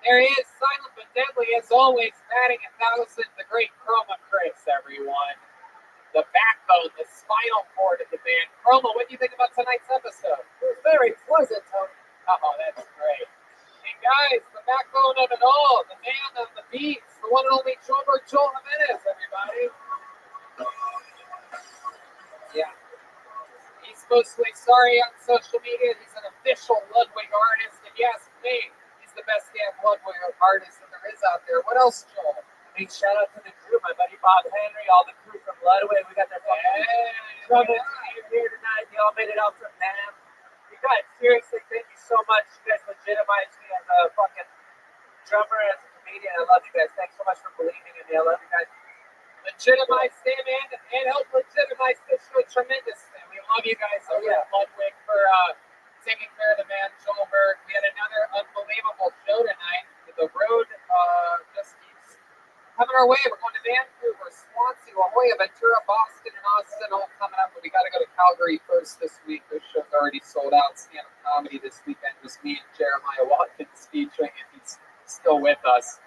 There he is, silent but deadly, as always, batting 1,000, the great Chroma Chris, everyone. The backbone, the spinal cord of the band. Chroma, what do you think about tonight's episode? It was very pleasant, Tony. Oh, that's great. And guys, the backbone of it all, the man on the beats, the one and only Joel Jimenez, everybody. Yeah. He's mostly sorry on social media. He's an official Ludwig artist, and yes, me. The best damn Ludwig artist that there is out there. What else, Joel? Big shout out to the crew, my buddy Bob Henry, all the crew from Ludwig. We got their fucking drumming team here tonight. They all made it out from Nam. You guys, seriously, thank you so much. You guys legitimized me as a fucking drummer, as a comedian. I love you guys. Thanks so much for believing in me. I love you guys. Legitimize Sam and help legitimize this show tremendously. We love you guys over at Ludwig for taking care of the man, Joelberg. We had another unbelievable show tonight. The road just keeps coming our way. We're going to Vancouver, Swansea, La Jolla, Ventura, Boston, and Austin all coming up. But we got to go to Calgary first this week. This show's already sold out. Stand-up comedy this weekend was me and Jeremiah Watkins featuring, if he's still with us.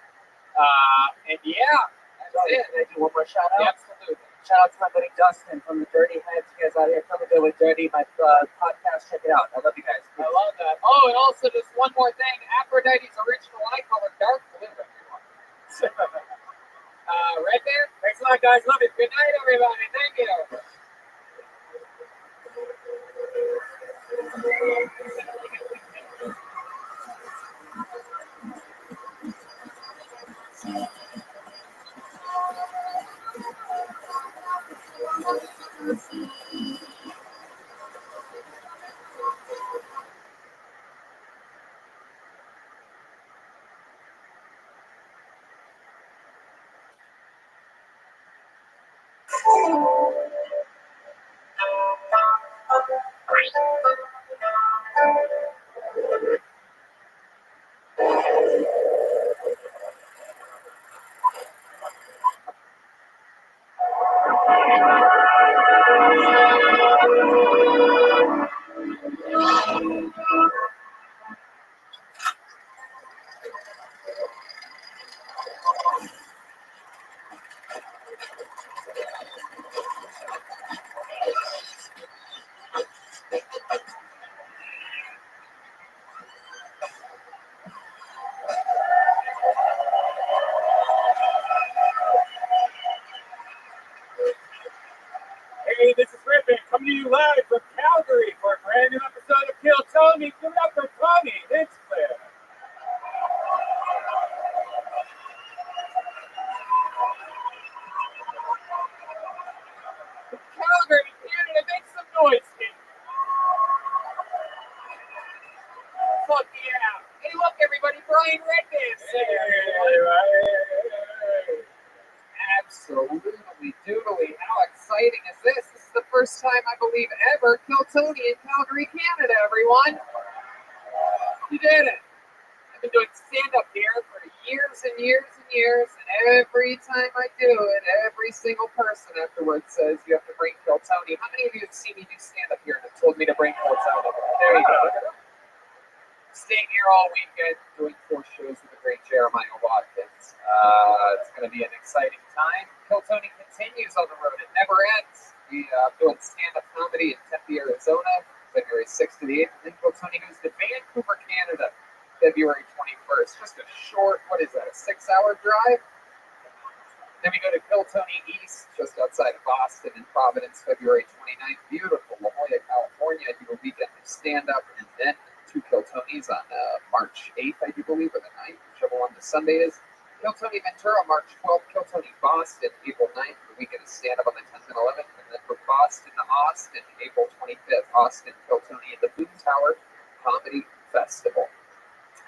And yeah, that's it. Can I do one more shout out? Yeah, absolutely. Shout out to my buddy Dustin from the Dirty Heads. You guys out here coming good with Dirty, my podcast. Check it out. I love you guys. I love that. Oh, and also just one more thing. Aphrodite's original eye color, dark blue, everyone. Right there. Thanks a lot, guys. Love it. Good night, everybody. Thank you. Hey, this is Rabbi coming to you live from Calgary for a brand new episode of Kill Tony. Give it up for Tony. It's clear. Calgary, Canada, make some noise, kid. Fuck yeah. Hey, look, everybody, Brian Redman's here. Absolutely, doodly. How exciting is this? This is the first time, I believe, ever Kill Tony in Calgary, Canada, everyone. You did it. I've been doing stand-up here for years and years and years, and every time I do it, every single person afterwards says you have to bring Kill Tony. How many of you have seen me do stand-up here and have told me to bring Kill Tony? There you go. Staying here all weekend, doing 4 shows with the great Jeremiah Watkins. It's going to be an exciting time. Kill Tony continues on the road. It never ends. We doing stand-up comedy in Tempe, Arizona, February 6th to the 8th. And then Kill Tony goes to Vancouver, Canada, February 21st. Just a short, what is that, a 6-hour drive? Then we go to Kill Tony East, just outside of Boston in Providence, February 29th. Beautiful, La Jolla, California. I do a weekend of stand-up, and then 2 Kill Tonys on March 8th, I do believe, or the 9th, whichever one the Sunday is. Kill Tony Ventura, March 12th. Kill Tony Boston, April 9th, the weekend of stand-up on the 10th and 11th. And then from Boston to Austin, April 25th, Austin, Kill Tony at the Boom Tower Comedy Festival.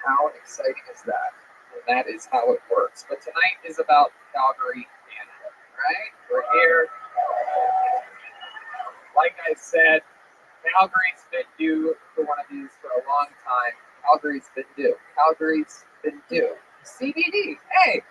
How exciting is that? And that is how it works. But tonight is about Calgary, Canada, right? We're here. Like I said, Calgary's been due for one of these for a long time. Calgary's been due. Calgary's been due. CBD. Hey,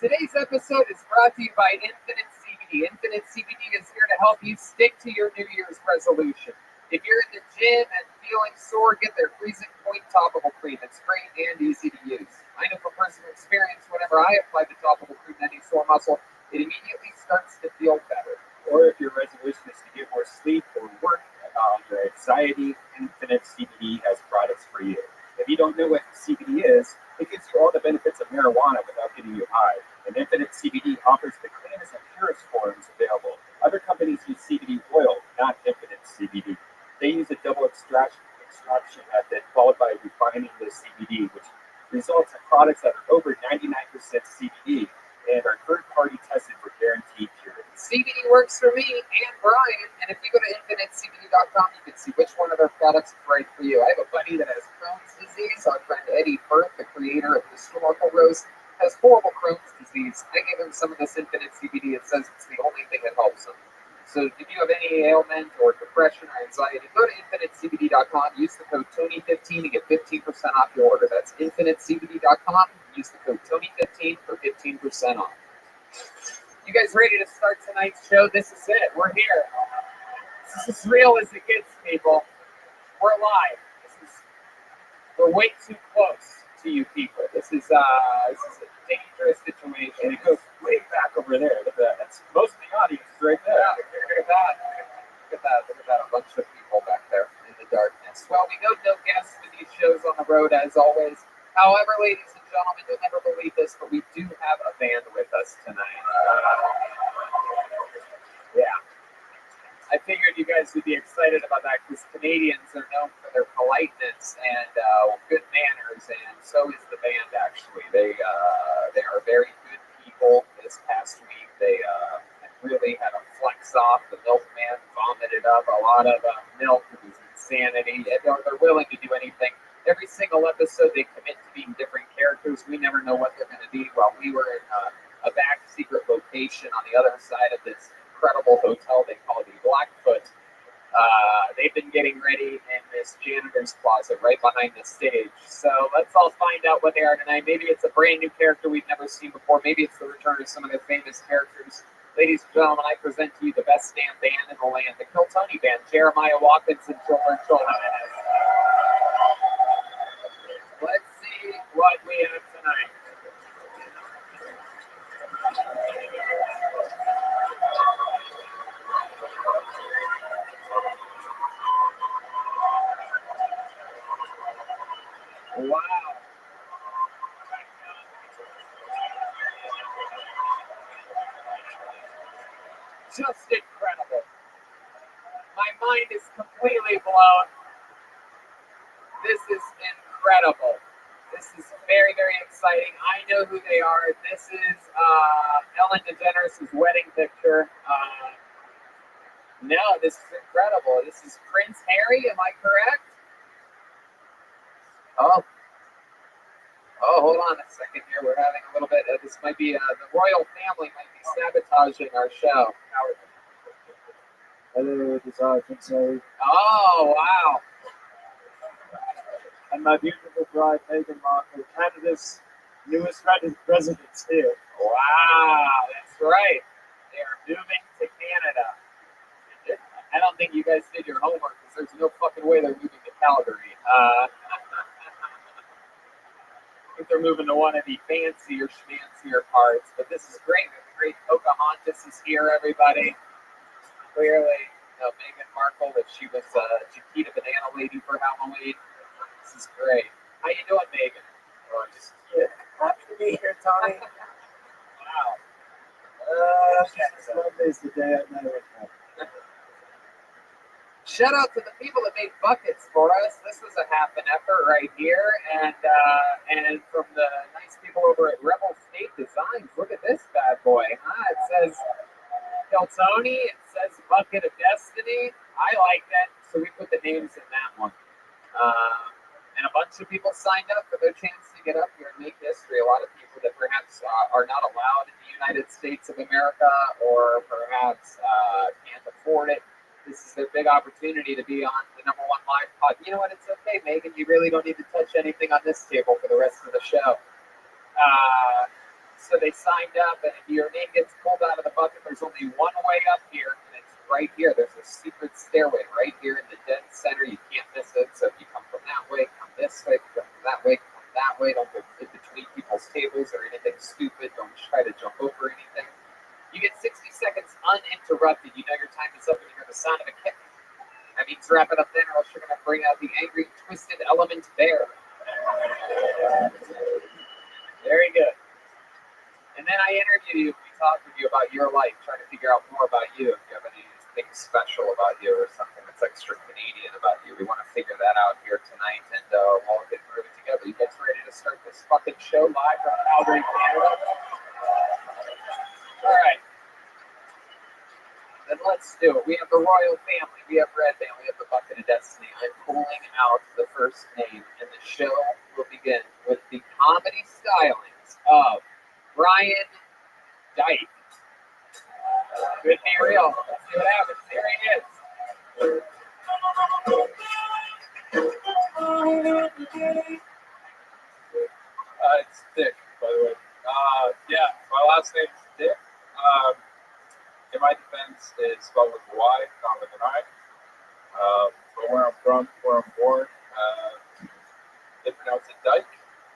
today's episode is brought to you by Infinite CBD. Infinite CBD is here to help you stick to your New Year's resolution. If you're in the gym and feeling sore, get their freezing point topical cream. It's great and easy to use. I know from personal experience, whenever I apply the topical cream to any sore muscle, it immediately starts to feel better. Or if your resolution is to get more sleep or work on your anxiety, Infinite CBD has products for you. If you don't know what CBD is, it gives you all the benefits of marijuana without getting you high. And Infinite CBD offers the cleanest and purest forms available. Other companies use CBD oil, not Infinite CBD. They use a double extraction method followed by refining the CBD, which results in products that are over 99% CBD and are third-party tested for guaranteed purity. CBD works for me and Brian, and if you go to infinitecbd.com, you can see which one of their products is right for you. I have a buddy that has Crohn's disease. Our friend Eddie Firth, the creator of the Historical Roast, has horrible Crohn's disease. I gave him some of this Infinite CBD. It says it's the only thing that helps him. So if you have any ailment or depression or anxiety, go to infinitecbd.com, use the code TONY15 to get 15% off your order. That's infinitecbd.com, use the code TONY15 for 15% off. You guys ready to start tonight's show? This is it. We're here. This is as real as it gets, people. We're live. We're way too close to you people. This is a dangerous situation. And it goes way back over there. Look at that. That's most of the audience is right there. Yeah, look at that. Look at that. A bunch of people back there in the darkness. Well, we go no guests for these shows on the road as always. However, ladies and gentlemen, you'll never believe this, but we do have a band with us tonight. Yeah. I figured you guys would be excited about that because Canadians are known for their politeness and good manners, and so is the band, actually. They are very good people. This past week, they really had a flex off. The milkman vomited up a lot of milk. It was insanity. They're willing to do anything. Every single episode, they commit to being different characters. We never know what they're going to be. While we were in a back secret location on the other side of this incredible hotel they call the Blackfoot, they've been getting ready in this janitor's closet right behind the stage. So let's all find out what they are tonight. Maybe it's a brand new character we've never seen before. Maybe it's the return of some of their famous characters. Ladies and gentlemen, I present to you the best damn band in the land, the Kill Tony Band, Jeremiah Watkins and Children Children. Let's see what we have tonight. Wow. Just incredible. My mind is completely blown. This is incredible. This is very, very exciting. I know who they are. This is Ellen DeGeneres' wedding picture. No, this is incredible. This is Prince Harry, am I correct? Oh, hold on a second here. We're having a little bit. This might be the royal family might be sabotaging our show. Hello, this is Prince Harry. Oh, wow. And my beautiful bride, Meghan Markle, Canada's newest residence here. Wow, that's right. They are moving to Canada. I don't think you guys did your homework because there's no fucking way they're moving to Calgary. I think they're moving to one of the fancier, schmancier parts. But this is great. The great Pocahontas is here, everybody. Clearly, Meghan Markle, that she was Chiquita Banana Lady for Halloween. This is great. How you doing, Megan? Oh, just happy to be here, Tony. Wow. Monday's the day I met her. Shout out to the people that made buckets for us. This was a half an effort right here, and from the nice people over at Rebel State Designs. Look at this bad boy. It says Kill Tony. It says Bucket of Destiny. I like that, so we put the names in that one. And a bunch of people signed up for their chance to get up here and make history. A lot of people that perhaps are not allowed in the United States of America, or perhaps can't afford it. This is their big opportunity to be on the #1 live pod. You know what? It's okay, Megan. You really don't need to touch anything on this table for the rest of the show. So they signed up, and if your name gets pulled out of the bucket, there's only one way up here, and it's right here. There's a secret stairway right here in the dead center. You can't miss it. So if you come from that way, come this way. If you come from that way, come that way. Don't go in between people's tables or anything stupid. Don't try to jump over anything. You get 60 seconds uninterrupted. You know your time is up when you hear the sound of a kick. That means wrap it up then, or else you're going to bring out the angry, twisted element bear. Very good. And then I interview you. We talk with you about your life, trying to figure out more about you. If you have anything special about you or something that's extra Canadian about you, we want to figure that out here tonight, and we'll get through it together. You guys ready to start this fucking show live from Calgary, Canada? All right. Then let's do it. We have the Royal Family. We have Red Band. We have the Bucket of Destiny. I'm pulling out the first name, and the show will begin with the comedy stylings of Brian Dyke. Good be real. Let's see what happens. Here he is. It's Dick, by the way. Yeah, my last name's Dick. In my defense, it's spelled with a Y, not with an I. But where I'm from, where I'm born, they pronounce it Dyke,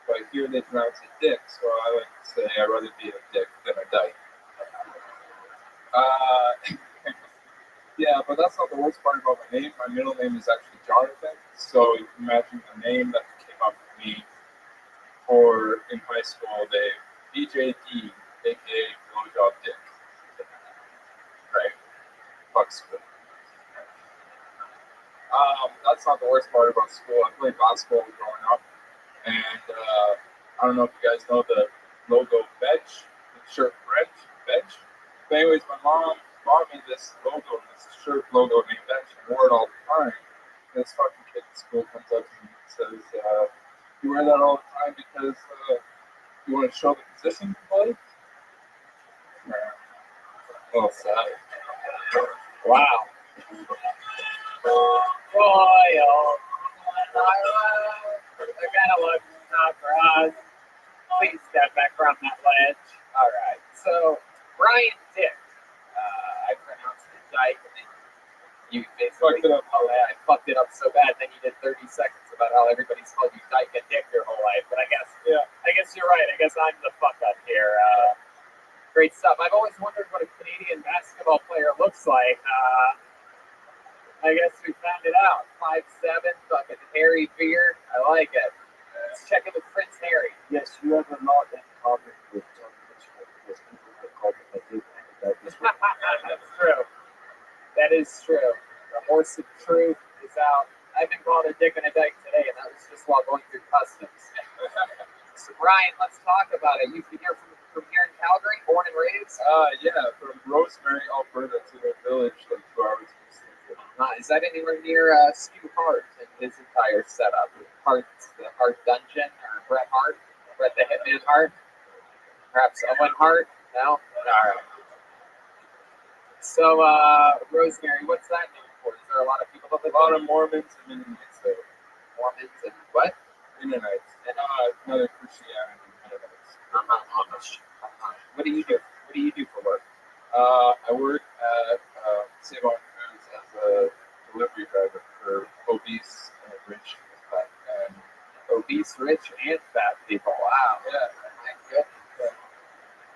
but here they pronounce it Dick, so I like to say I'd rather be a Dick than a Dyke. Yeah, but that's not the worst part about my name. My middle name is actually Jonathan, so you can imagine the name that came up with me for in high school, BJD, aka Blowjob Dick. Right? Fuck school. That's not the worst part about school. I played basketball growing up, and I don't know if you guys know the logo Bench, the shirt Bench. But anyways, my mom bought me this logo, this shirt logo named Bench, and wore it all the time. And this fucking kid at school comes up to me and says, "You wear that all the time because you want to show the position you play?" Oh, sad. Wow. Royal. They're kind of looking out for us. Please step back from that ledge. All right. So, Brian Dick. I pronounced it Dyke, and then you basically fucked it up. Oh, yeah, I fucked it up so bad. Then you did 30 seconds about how everybody's called you Dyke and Dick your whole life. But I guess you're right. I guess I'm the fuck up here. Great stuff. I've always wondered what a Canadian basketball player looks like. I guess we found it out. 5'7", fucking hairy beard. I like it. Let's check in with Prince Harry. Yes, you have a lot in common with John Rothschild because people have called him a dick and a dyke. That's true. That is true. The horse of truth is out. I've been called a dick and a dyke today, and that was just while going through customs. So, Brian, let's talk about it. You've been here from here in Calgary, born and raised? Yeah, from Rosemary, Alberta to a village like 2 hours east. Is that anywhere near Stu Hart and his entire setup? The Hart Dungeon, or Bret Hart? Bret the Hitman Hart? Perhaps Owen Hart? No? All right. So, Rosemary, what's that name for? Is there a lot of people that live A lot of Mormons and Mennonites there. Mormons and what? Mennonites. And another Christianity Mennonites. Amish. What do you do? What do you do for work? I work at Save On Foods as a delivery driver for obese, rich, fat, and obese, rich, and fat people. Wow. Yeah. My goodness.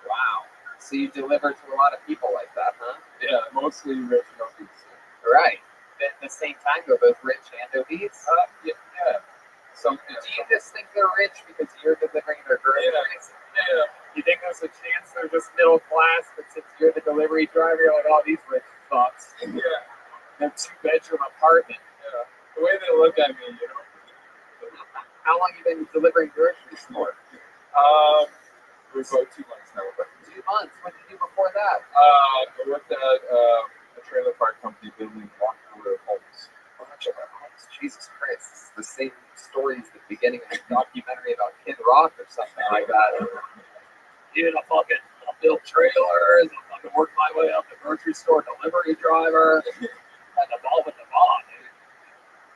Wow. So you deliver to a lot of people like that, huh? Yeah, mostly rich and obese. Right. At the same time, they're both rich and obese? Yeah. So do you just think they're rich because you're delivering their groceries? Yeah. You think there's a chance they're just middle class, but since you're the delivery driver, you're like, oh, these rich fucks. Yeah. They're 2-bedroom apartment. Yeah. The way they look at me, you know. How long have you been delivering groceries for? We're about 2 months now. But 2 months. What did you do before that? I worked at a trailer park company building modular homes. Modular homes. Jesus Christ. This is the same story as the beginning of a documentary about Kid Rock or something like that. Dude, I'll build trailers. I'll fucking work my way up the grocery store delivery driver. the ball with the ball, dude.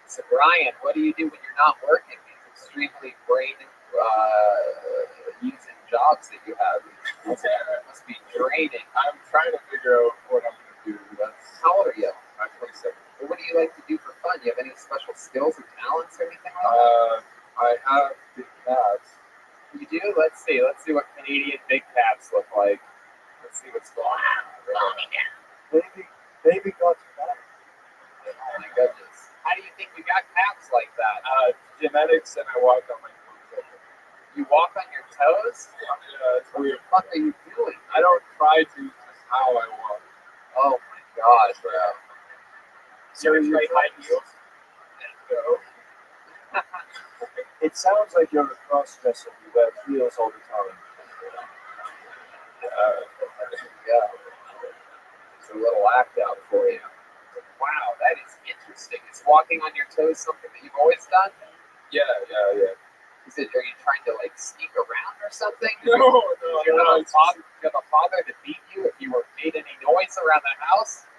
So Brian, what do you do when you're not working? These extremely brain using jobs that you have. It must be draining. I'm trying to figure out what I'm going to do. How old are you? I'm 27. Well, what do you like to do for fun? Do you have any special skills or talents or anything like that? I have big calves. You do? Let's see. Let's see what Canadian big calves look like. Let's see what's going on. Baby got you back. Oh my goodness. How do you think you got calves like that? Genetics, and I walk on my toes. You walk on your toes? It's weird. What the fuck are you doing? I don't try to, just how I walk. Oh my gosh, bro. So you try high heels? No. It sounds like you're a cross-dresser. You wear heels all the time. Yeah. It's a little act out for you. Wow, that is interesting. Is walking on your toes something that you've always done? Yeah. Are you trying to like sneak around or something? No. Do you have a father to beat you if you made any noise around the house?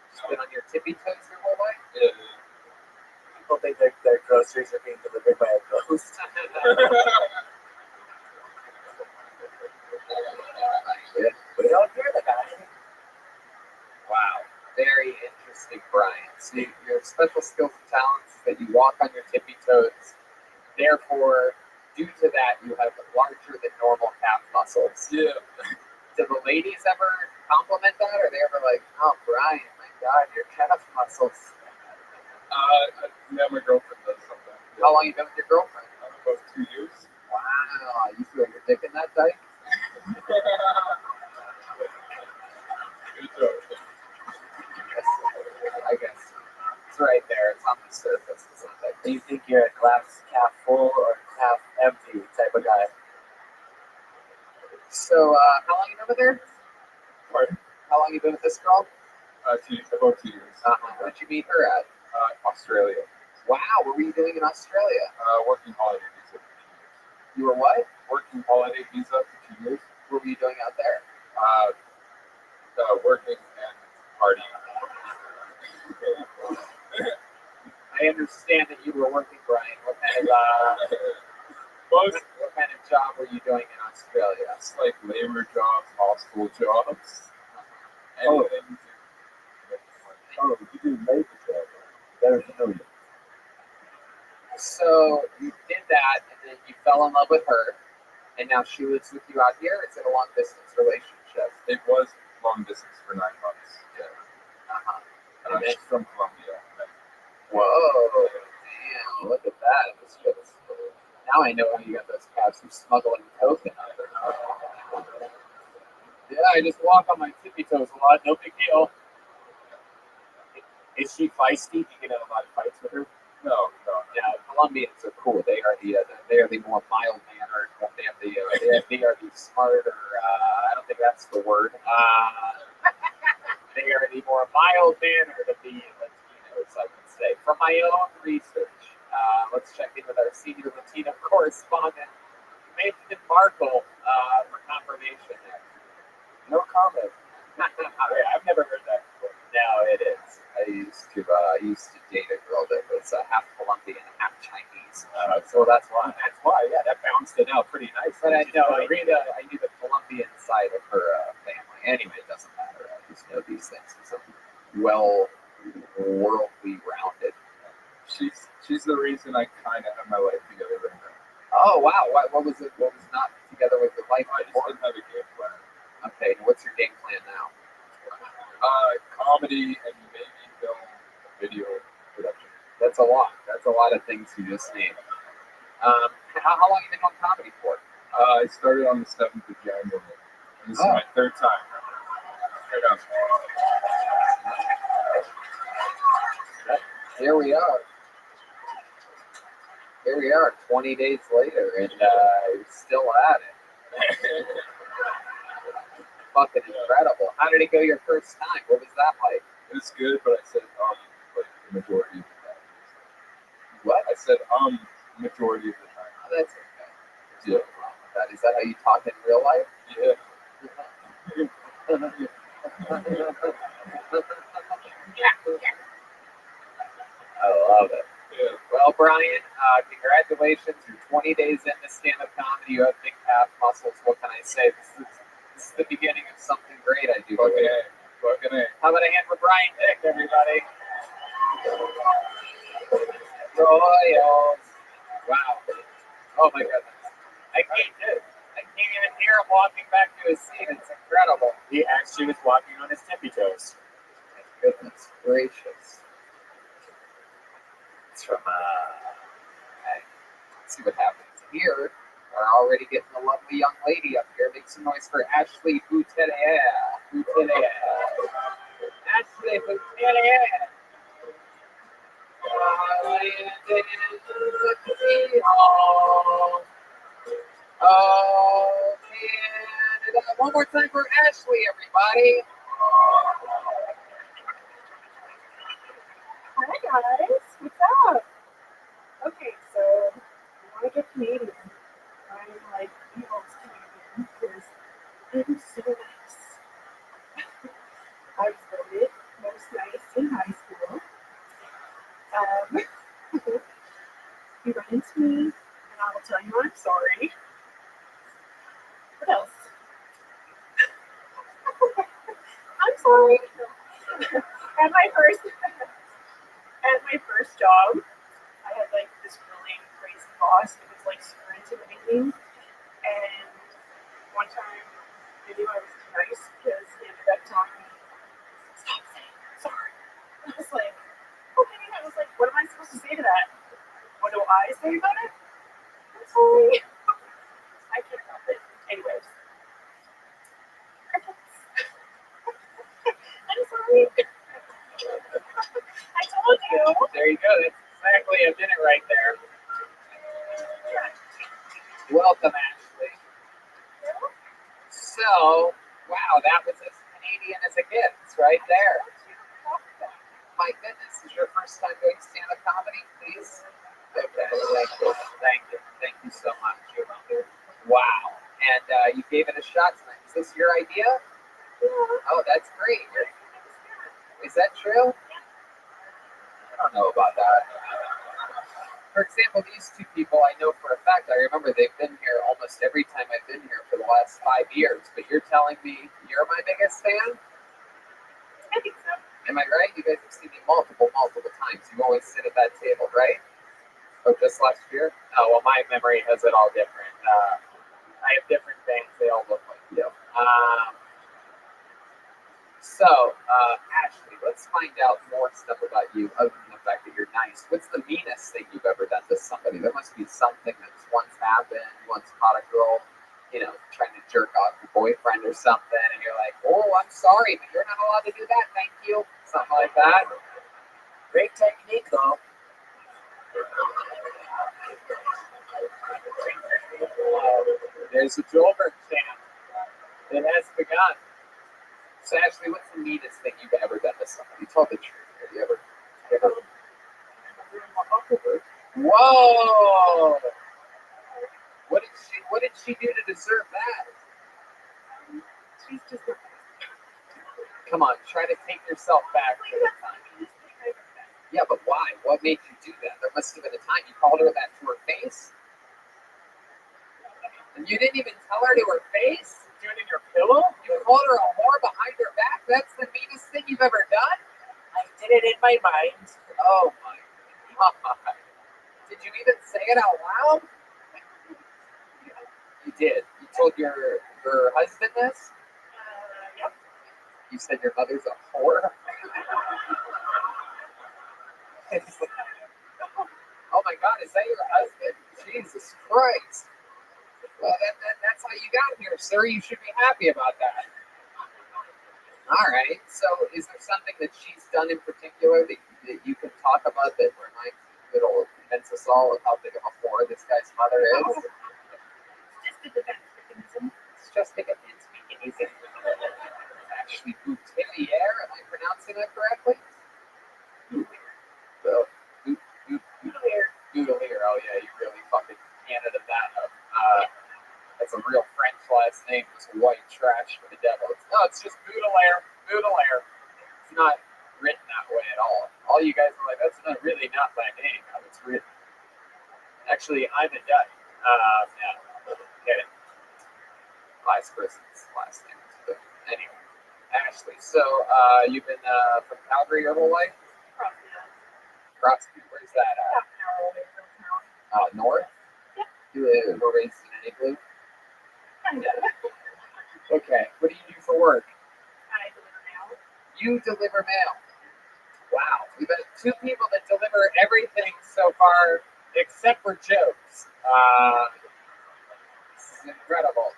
Just been on your tippy toes your whole life? Yeah. People think their groceries are being delivered by a ghost. We don't hear the guy. Wow, very interesting, Brian. So your special skills and talents is that you walk on your tippy toes. Therefore, due to that, you have larger than normal calf muscles. Yeah. Do the ladies ever compliment that? Or are they ever like, oh, Brian, my God, your calf muscles? Yeah, my girlfriend does sometimes. How long you been with your girlfriend? About 2 years. Wow, you feel your dick in that dyke? Good job. I guess. It's right there. It's on the surface. It's not that Do you think you're a glass half full or half empty type of guy? So, how long you been with her? Pardon? How long you been with this girl? About 2 years. Where'd you meet her at? Australia. Wow, what were you doing in Australia? Working holiday visa for 2 years. You were what? Working holiday visa for 2 years. What were you doing out there? Working and partying. I understand that you were working, Brian. What kind of job were you doing in Australia? It's like labor jobs, hospital jobs. Oh. Anything Oh, you do labor job. Better to know you. So you did that, and then you fell in love with her, and now she lives with you out here. Is it a long distance relationship? It was long distance for 9 months. Yeah. And And then, I'm from Colombia. whoa, damn! Look at that. Now I know how you got those calves from smuggling coke in under. Yeah, I just walk on my tippy toes a lot. No big deal. Is she feisty? Do you get in a lot of fights with her? No. Yeah, Colombians are cool. They are the more mild mannered. They are the smarter. I don't think that's the word. They are the more mild mannered of the Latinos, I would say. From my own research, let's check in with our senior Latino correspondent, Nathan Markle, for confirmation there. No comment. I've never heard that before. No, it is. I used to date a girl that was half Colombian, half Chinese. So that's why. Yeah, that bounced it out pretty nice. But I knew the Colombian side of her family. Anyway, it doesn't matter. I just know these things because I'm worldly rounded. She's the reason I kind of have my life together right now. Oh wow! What was it? What was not together with your life? I just didn't have a game plan. Okay, what's your game plan now? Comedy and maybe film, video production. That's a lot. That's a lot of things you just named. How long have you been on comedy for? I started on the 7th of January. And this is my 3rd time. Right on. Here we are. 20 days later, and you're still at it. Fucking incredible. How did it go your first time? What was that like? It was good, but I said like the majority of the time. What? I said majority of the time. Oh, that's okay. There's no problem with that. Is that how you talk in real life? Yeah. I love it. Well, Brian, congratulations. You're 20 days into stand-up comedy. You have big calf muscles. What can I say? This is the beginning of something great, I do believe. How about a hand for Brian Dick, everybody? Royals. Wow. Oh, my goodness. I can't even hear him walking back to his seat. It's incredible. He actually was walking on his tippy toes. Goodness gracious. It's from, okay. Let's see what happens here. We're already getting a lovely young lady up here. Make some noise for Ashley Boutellier. Ashley Boutellier. Oh, Canada. One more time for Ashley, everybody. Hi guys, what's up? Okay, so I want to get Canadian. I'm like the most Canadian because I'm so nice. I was voted most nice in high school. You run into me, and I will tell you I'm sorry. What else? I'm sorry. At my first job, I had like this really crazy boss that was like super intimidating. And one time, I knew I was too nice because he ended up telling me, "Stop saying sorry." I was like, okay. I was like, what am I supposed to say to that? What do I say about it? I'm sorry. I can't help it. Anyways. I'm sorry. I told you. There you go. That's exactly a minute right there. Welcome, Ashley. So, wow, that was as Canadian as it gets right there. My goodness, is your first time doing stand-up comedy, please? Okay, thank you so much. Wow, and you gave it a shot tonight. Is this your idea? Yeah. Oh, that's great. Is that true? I don't know about that. For example, these two people I know for a fact, I remember they've been here almost every time I've been here for the last 5 years, but you're telling me you're my biggest fan? I think so. Am I right? You guys have seen me multiple times. You always sit at that table, right? Oh, just last year? Oh, well, my memory has it all different. I have different things. They all look like you. So, Ashley, let's find out more stuff about you other than the fact that you're nice. What's the meanest thing you've ever done to somebody? There must be something that's once happened, once caught a girl, trying to jerk off your boyfriend or something, and you're like, oh, I'm sorry, but you're not allowed to do that, thank you. Something like that. Great technique, though. There's a Joelberg chant. It has begun. So, Ashley, what's the neatest thing you've ever done to somebody? Tell the truth. Have you ever? Whoa! What did she do to deserve that? She's just not. Come on, try to take yourself back to the time. Yeah, but why? What made you do that? There must have been a time you called her that to her face. And you didn't even tell her to her face? Do it in your pillow? You called her a whore behind her back? That's the meanest thing you've ever done? I did it in my mind. Oh my God. Did you even say it out loud? You did. You told your husband this? Yep. You said your mother's a whore? Oh my God, is that your husband? Jesus Christ. Well, that's how you got here, sir. You should be happy about that. All right. So, is there something that she's done in particular that you can talk about that reminds you, that'll convince us all of how big of a whore this guy's mother is? Just a defense mechanism. It's just a defense mechanism. Actually, Boutillier, am I pronouncing that correctly? Boutillier. Oh yeah, you really fucking Canada that up. That's a real French last name. Just white trash for the devil. No, it's just Baudelaire. It's not written that way at all. All you guys are like, that's not really not my name. How it's written. Actually, I'm a Dutch. Yeah, get it. Vice person's last name. But anyway, Ashley. So, you've been from Calgary your whole life? Crosby. Where's that at? Half an hour away from town. North? Yeah. You were raised in any blue? Kind of. Okay. What do you do for work? I deliver mail. You deliver mail. Wow. We've got two people that deliver everything so far except for jokes. This is incredible.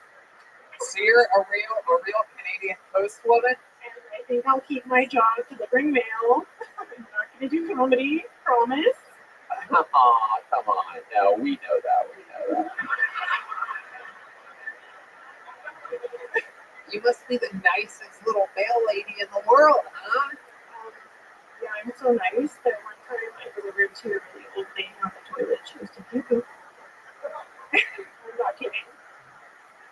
So you're a real Canadian Post woman? And I think I'll keep my job delivering mail. I'm not going to do comedy, promise. Aw, come on. No, we know that. We know that. You must be the nicest little mail lady in the world, huh? Yeah, I'm so nice that one time I delivered to a really old lady on the toilet. She was too cute. I'm not kidding.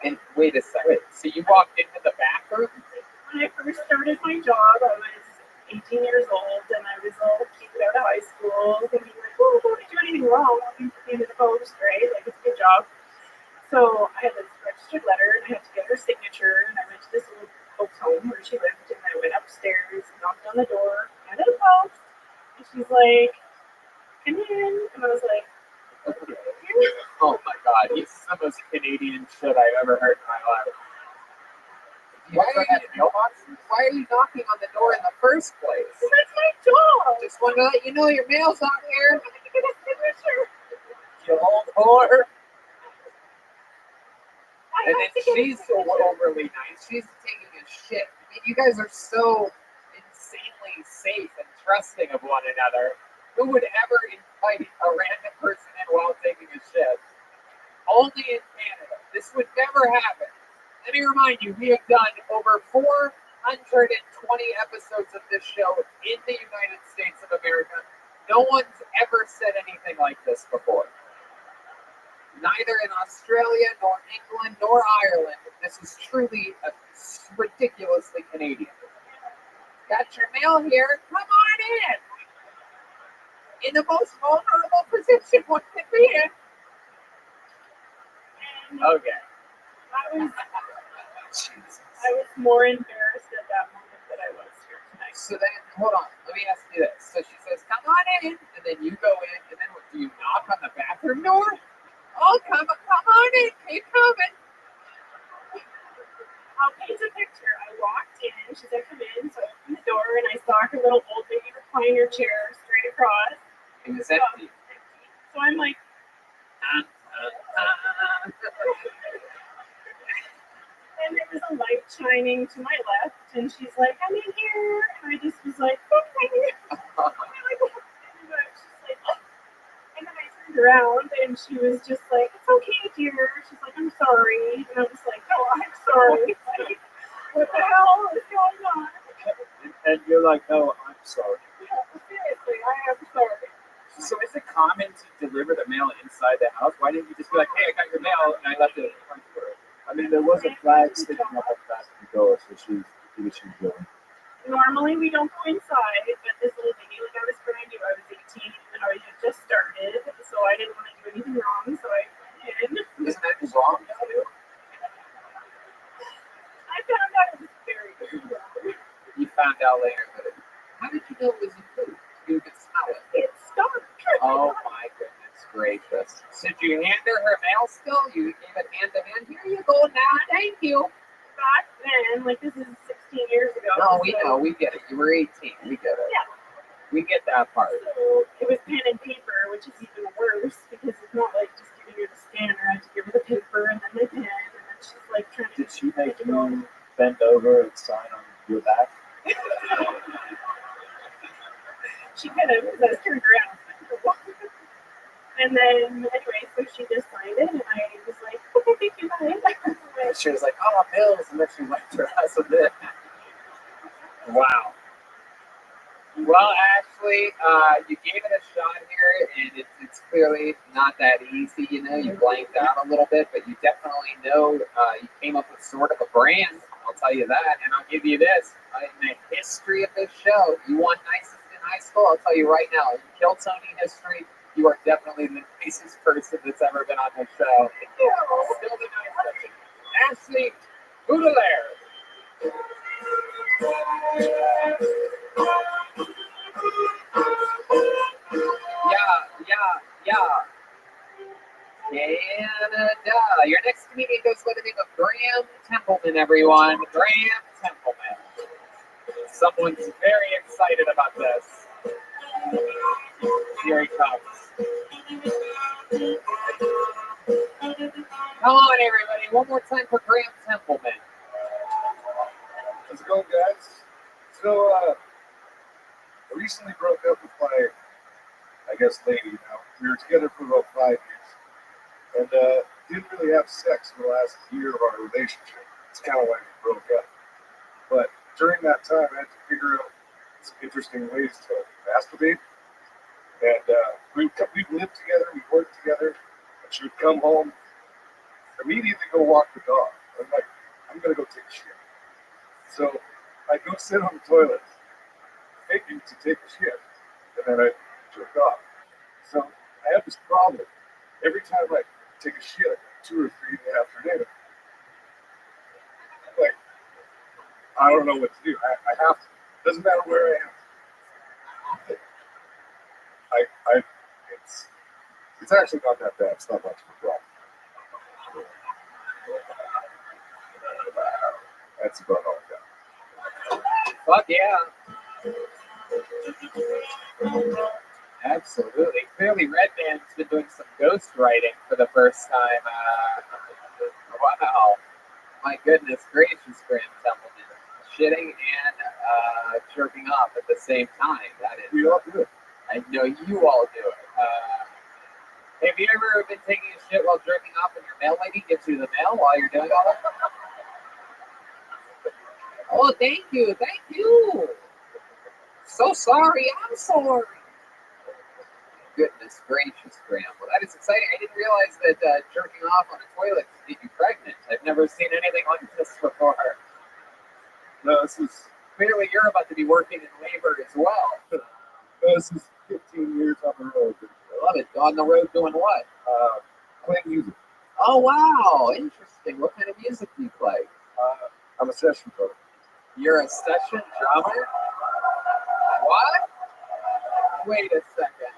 And wait a second. So you walked into the bathroom? When I first started my job, I was 18 years old, and I was all cute out of high school, thinking like, oh, don't do anything wrong. I'll be in the post, right? Like, it's a good job. So I had this registered letter, and I had to get her signature, and I went to this old folks' home where she lived, and I went upstairs, knocked on the door, handed a post, and she's like, come in, and I was like, okay. Oh my God, this is the most Canadian shit I've ever heard in my life. Why are you knocking on the door in the first place? That's my job. Just want to let you know your mail's on here. I have to get a signature. You old whore. I And then have to get a she's so signature. overly nice. She's taking a shit. I mean, you guys are so insanely safe and trusting of one another. Who would ever invite a random person in while taking a shit? Only in Canada. This would never happen. Let me remind you, we have done over 420 episodes of this show in the United States of America. No one's ever said anything like this before. Neither in Australia, nor England, nor Ireland. This is truly ridiculously Canadian. Got your mail here. Come on in. In the most vulnerable position one can be in. Okay. I was more embarrassed at that moment than I was here tonight. So then, hold on. Let me ask you this. So she says, come on in. And then you go in. And then what, do you knock on the bathroom door? Oh, come on in. Keep coming. I'll paint a picture. I walked in. She said, come in. So I opened the door and I saw her little old lady recliner chair straight across. It was empty. So I'm like, and there was a light shining to my left, and she's like, I'm in here, and I just was like, okay. And she's like, oh. And then I turned around, and she was just like, it's okay, dear. She's like, I'm sorry. And I was like, no, I'm sorry. Like, what the hell is going on? And you're like, no, I'm sorry. Yeah, seriously, I am sorry. So is it common to deliver the mail inside the house? Why didn't you just be like, hey, I got your mail, and I left it at the front door? I mean, there was a flag sticking up at the back of the door, so she was doing. Normally we don't go inside, but this little lady, like I was brand new, I was 18 and I had just started, so I didn't want to do anything wrong, so I went in. Isn't that wrong? I found out it was very wrong. You found out later, but how did you know it was a food? You could smell it. It stunk. Oh my goodness gracious. So did you hand her mail still? You gave it hand to hand? Here you go now, thank you. Back then, like this is 16 years ago. No, we know, we get it. You were 18, we get it. Yeah. We get that part. So it was pen and paper, which is even worse because it's not like just giving her the scanner. I had to give her the paper and then the pen, and then she's like trying to. Did she make you bend over and sign on your back? She could have, because I was turned around. And then, anyway, so she just signed it, and I was like, okay, thank you, bye. She was like, oh, bills, and then she went to us with it. Wow. Well, Ashley, you gave it a shot here, and it's clearly not that easy. You know, you blanked out a little bit, but you definitely know you came up with sort of a brand. I'll tell you that, and I'll give you this. In the history of this show, you won nicest in high school. I'll tell you right now, in Kiltony history, you are definitely the nicest person that's ever been on this show. Still the nicest. Ashley Boudelaire. Yeah. Canada. Your next comedian goes by the name of Graham Templeman, everyone. Graham Templeman. Someone's very excited about this. Here he comes. Come on, everybody. One more time for Graham Templeman. How's it going, guys? So, I recently broke up with my, lady now. We were together for about 5 years. And didn't really have sex for the last year of our relationship. It's kind of why we broke up. But during that time, I had to figure out some interesting ways to masturbate. And we'd live together, we'd work together, and she would come home, immediately go walk the dog. I'm like, I'm going to go take a shit. So I'd go sit on the toilet, thinking to take a shit, and then I'd jerk off. So I have this problem. Every time I take a shit at 2 or 3 in the afternoon, like, I don't know what to do. I have to. Doesn't matter where I am. It's actually not that bad. It's not much of a problem. That's about all I got. Fuck yeah. Absolutely. Clearly, Redman's been doing some ghost writing for the first time. Wow. My goodness gracious, Graham Templeman. Shitting and jerking off at the same time. That is. We all do it. I know you all do it. Have you ever been taking a shit while jerking off and your mail lady gives you the mail while you're doing all that? Oh, thank you. So sorry. I'm sorry. Goodness gracious, Graham. Well, that is exciting. I didn't realize that jerking off on a toilet could get you pregnant. I've never seen anything like this before. No, this is Clearly, you're about to be working in labor as well. this is 15 years on the road. I love it. On the road doing what? Playing music. Oh, wow. Interesting. What kind of music do you play? I'm a session player. You're a session drummer? What? Wait a second.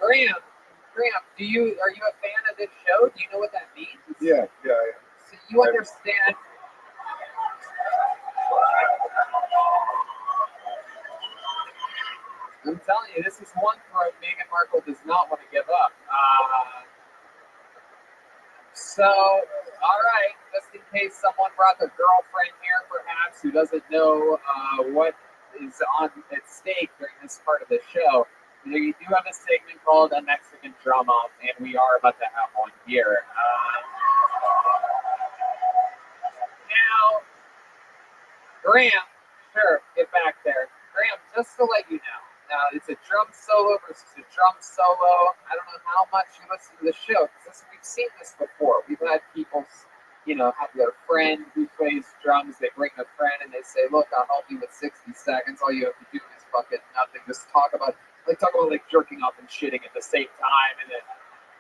Graham, are you a fan of this show? Do you know what that means? Yeah, I am. So you understand. I'm telling you, this is one throat Meghan Markle does not want to give up. So, all right, just in case someone brought their girlfriend here, perhaps, who doesn't know what is at stake during this part of the show, you do have a segment called A Mexican Drum Off, and we are about to have one here. Now, Graham, sure, get back there. Graham, just to let you know, now it's a drum solo versus a drum solo. I don't know how much you listen to the show, because we've seen this before. We've had people, have their friend who plays drums. They bring a friend and they say, "Look, I'll help you with 60 seconds. All you have to do is fucking nothing. Just talk about jerking off and shitting at the same time, and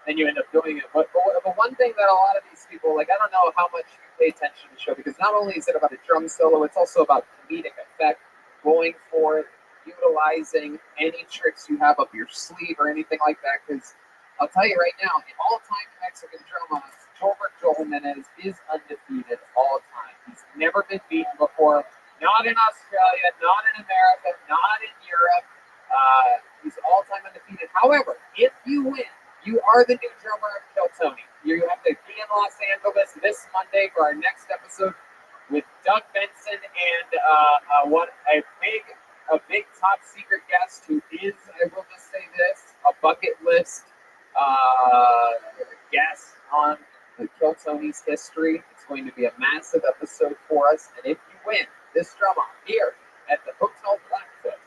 then you end up doing it." But one thing that a lot of these people, I don't know how much you pay attention to the show, because not only is it about a drum solo, it's also about comedic effect, going for it, utilizing any tricks you have up your sleeve or anything like that. Because I'll tell you right now, in all-time Mexican drum-offs, Tolbert Jimenez is undefeated all time. He's never been beaten before. Not in Australia, not in America, not in Europe. He's all-time undefeated. However, if you win, you are the new drummer of Kiltony. You have to be in Los Angeles this Monday for our next episode with Doug Benson and a big top secret guest who is, I will just say this, a bucket list guest on the Kiltony's history. It's going to be a massive episode for us. And if you win this drum off here at the Hotel Blackfoot,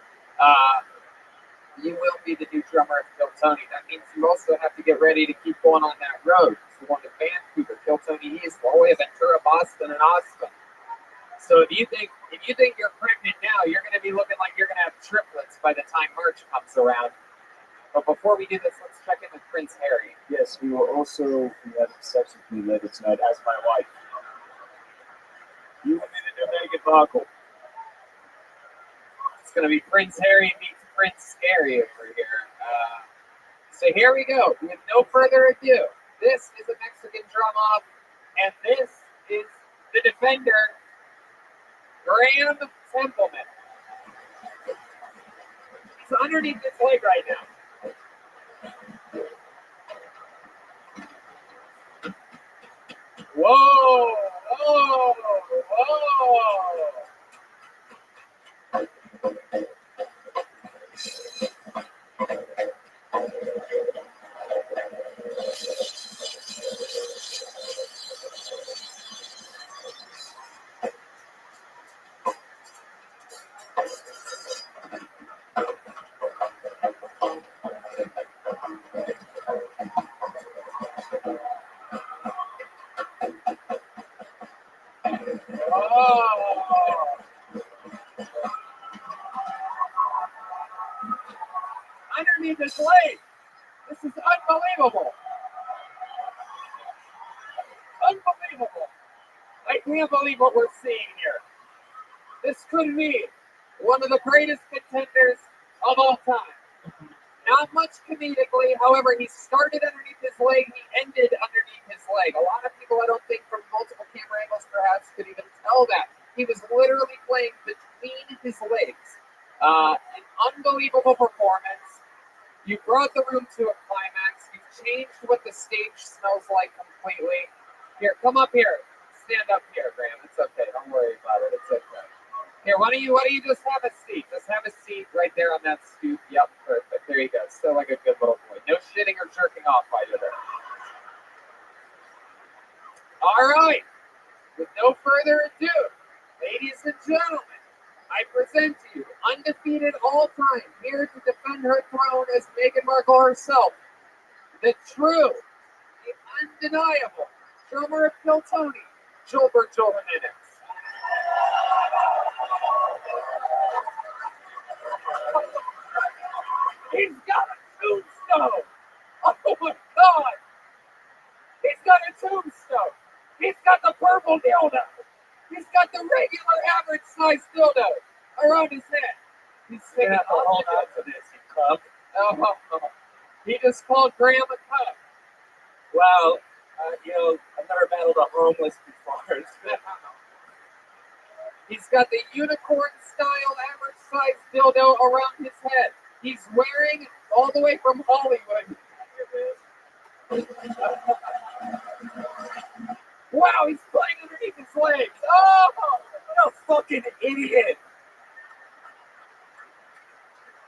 you will be the new drummer of Kiltony. That means you also have to get ready to keep going on that road. So going to Vancouver, Kiltony East, all the way to Ventura, Boston, and Austin. So if you think you're pregnant now, you're going to be looking like you're going to have triplets by the time March comes around. But before we do this, let's check in with Prince Harry. Yes, we will also have sex with me later tonight as my wife. You will be the new Meghan Markle. It's going to be Prince Harry meets Prince Scary over here. So here we go. With no further ado, this is a Mexican drum off, and this is the defender, Graham Templeman. He's underneath his leg right now. Whoa! Whoa! Whoa! Underneath his leg. This is unbelievable. Unbelievable. I can't believe what we're seeing here. This could be one of the greatest contenders of all time. Not much comedically, however, he started underneath his leg, he ended underneath his leg. A lot of people, I don't think, from multiple camera angles perhaps, could even tell that. He was literally playing between his legs. An unbelievable performance. You brought the room to a climax. You changed what the stage smells like completely. Here, come up here. Stand up here, Graham. It's okay. Don't worry about it. It's okay. Here, why don't you just have a seat? Just have a seat right there on that stoop. Yep, perfect. There you go. Still like a good little boy. No shitting or jerking off while you're there. All right. With no further ado, ladies and gentlemen, I present to you, undefeated all time, here to defend her throne as Meghan Markle herself, the true, the undeniable drummer of Kiltony, Gilbert Jimenez. He's got a tombstone! Oh my God! He's got a tombstone! He's got the purple dildo! He's got the regular average size dildo around his head. He's singing hold on to this, you cup. Oh, he just called Graham a cup. Well, I've never battled a homeless before. He's got the unicorn-style average size dildo around his head. He's wearing all the way from Hollywood. Wow, he's playing underneath his legs. Oh, what a fucking idiot.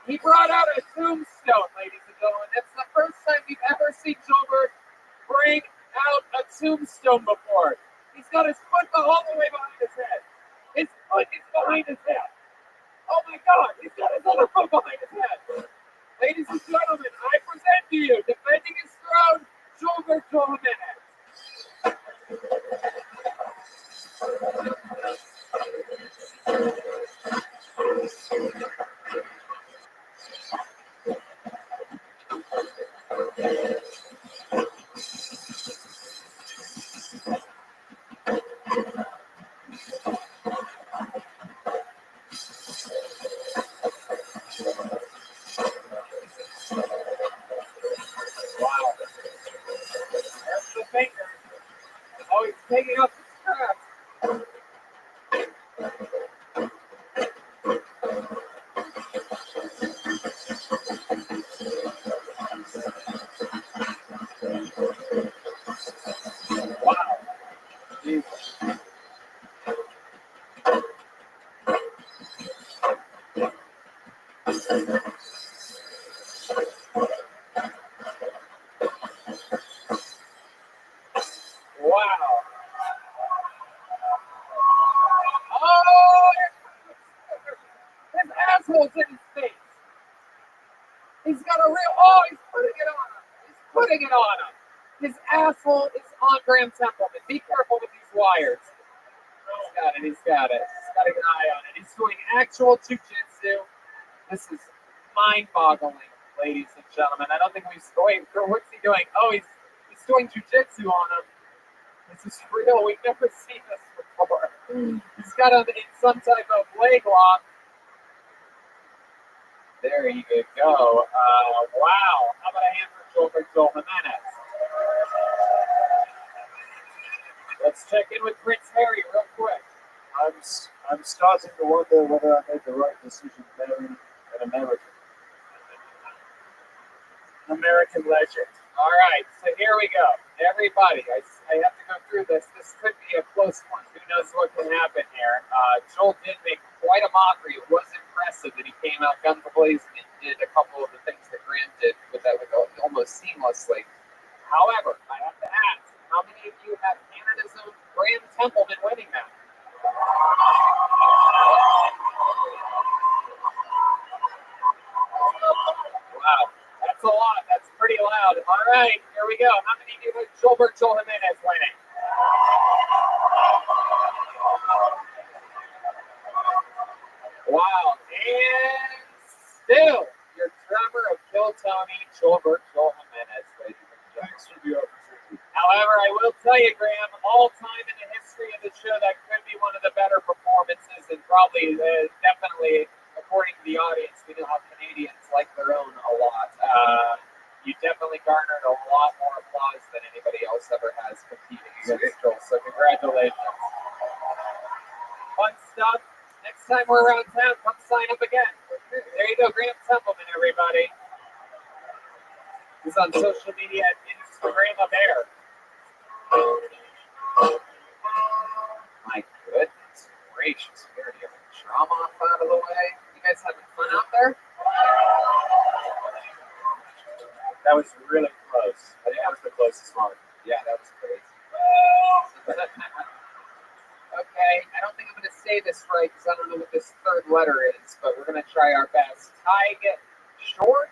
He brought out a tombstone, ladies and gentlemen. That's the first time we've ever seen Gilbert bring out a tombstone before. He's got his foot all the way behind his head. His foot is behind his head. Oh my God, he's got his other foot behind his head. Ladies and gentlemen, I present to you, defending his throne, Gilbert Jimenez. Wow. There's the finger. Oh, he's taking up the straps. Wow. Jesus. holes in his face. He's got a real, oh, he's putting it on him. He's putting it on him. His asshole is on Graham Templeman. Be careful with these wires. He's got it, he's got it. He's got an eye on it. He's doing actual jujitsu. This is mind-boggling, ladies and gentlemen. I don't think we've, wait, what's he doing? Oh, he's doing jujitsu on him. This is real. We've never seen this before. He's got him in some type of leg lock. There you go. Wow. How about a hand for Joel Jimenez? Let's check in with Prince Harry real quick. I'm starting to wonder whether I made the right decision marrying an American. American legend. All right, so here we go. Everybody, I have to go through this. This could be a close one. Who knows what can happen here? Joel did make quite a mockery. It was impressive that he came out guns blazing and did a couple of the things that Graham did with that almost seamlessly. However, I have to ask, how many of you have Canada's own Graham Templeman winning that? Wow. That's a lot. That's pretty loud. All right, here we go. How many of you have Joel Jimenez winning? Wow. And still, your drummer of Kill Tony, Joel Jimenez, ladies and gentlemen. Thanks for the opportunity. However, I will tell you, Graham, all time in the history of the show, that could be one of the better performances, and probably, definitely, according to the audience, we know how Canadians like their own a lot. You definitely garnered a lot more applause than anybody else ever has competing against Joel. So congratulations. Fun stuff. Next time we're around town, come sign up again. There you go, Graham Templeman, everybody. He's on social media at Instagram of Air. My goodness gracious. We already have a trauma off out of the way. You guys having fun out there? That was really close. I think that was the closest one. Yeah, that was crazy. Okay, I don't think I'm going to say this right because I don't know what this third letter is, but we're going to try our best. Tig Short,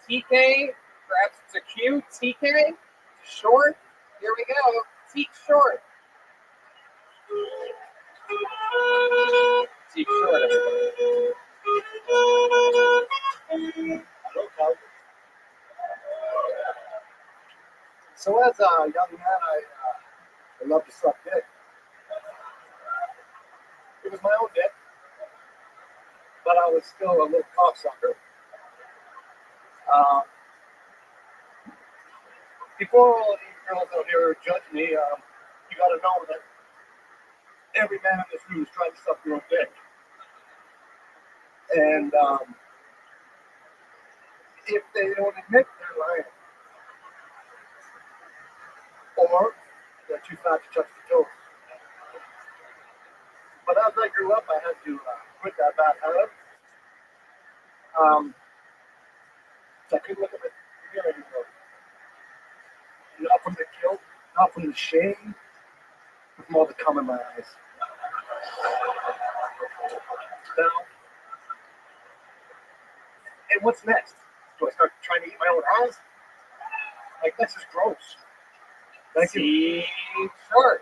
TK, perhaps it's a Q, TK, Short. Here we go, Teak Short. Teak Short, everybody. Hello, Calvin. So as a young man, I love to suck dick. It was my own dick, but I was still a little cocksucker. Before all of these girls out here judge me, you got to know that every man in this room is trying to suck your own dick. And if they don't admit they're lying, or they're too fat to touch the toes. But as I grew up, I had to quit that bad habit. So I couldn't look at my video anymore. Not from the guilt, not from the shame, but from all the cum in my eyes. Now, and what's next? Do I start trying to eat my own ass? Like, that's just gross. Thank you. Short.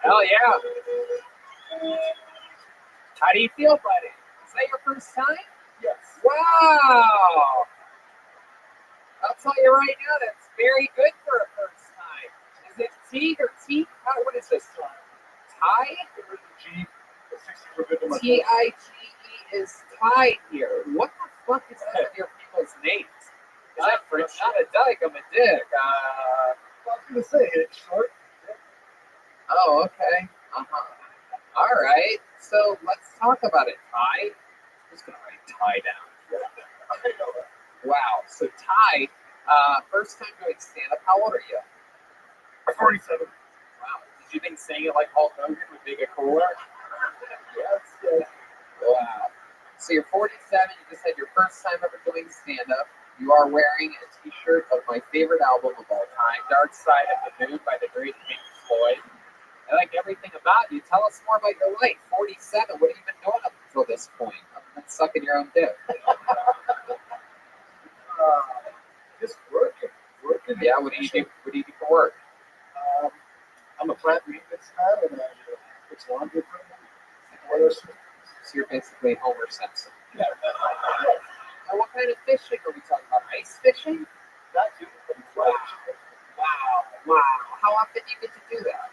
Hell yeah. How do you feel, buddy? Is that your first time? Yes. Wow. I'll tell you right now, that's very good for a first time. Is it T or T? What is this? Tie? G. The T-I-G-E is tie here. What the fuck is that with your people's names? Is that French? Not a dyke, I'm a dick. I was going to say it's short. Oh, okay. All right. So let's talk about it. Tie. I'm just going to write tie down. I know that. Wow. So Ty, first time doing stand-up. How old are you? 47. Wow. Did you think saying it like Hulk Hogan would make it cooler? Yes. Wow. So you're 47. You just had your first time ever doing stand-up. You are wearing a T-shirt of my favorite album of all time, Dark Side of the Moon by the great Pink Floyd. I like everything about you. Tell us more about your life. 47. What have you been doing up till this point? Other than sucking your own dick. Just working. Yeah, what do you do? What do you do for work? I'm a plant maintenance guy, and it's laundry equipment. So you're basically Homer Simpson. Yeah. Now, what kind of fishing are we talking about? Ice fishing? Not too Wow. Wow. How often do you get to do that?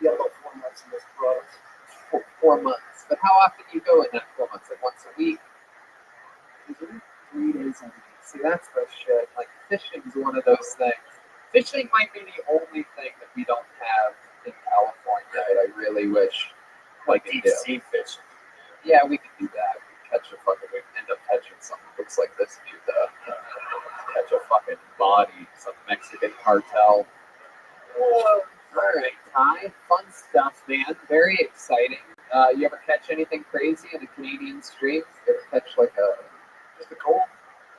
Yeah, about 4 months in this pro. 4 months. But how often do you go in that 4 months? Like once a week? 3 days a week. See, that's the shit. Like, fishing is one of those things. Fishing might be the only thing that we don't have in California that I really wish we could Deep do. sea fish. Yeah, we could do that. We end up catching something that looks like this dude, catch a fucking body, some Mexican cartel. All right, Ty, fun stuff, man. Very exciting. You ever catch anything crazy in a Canadian stream? You ever catch just a cold?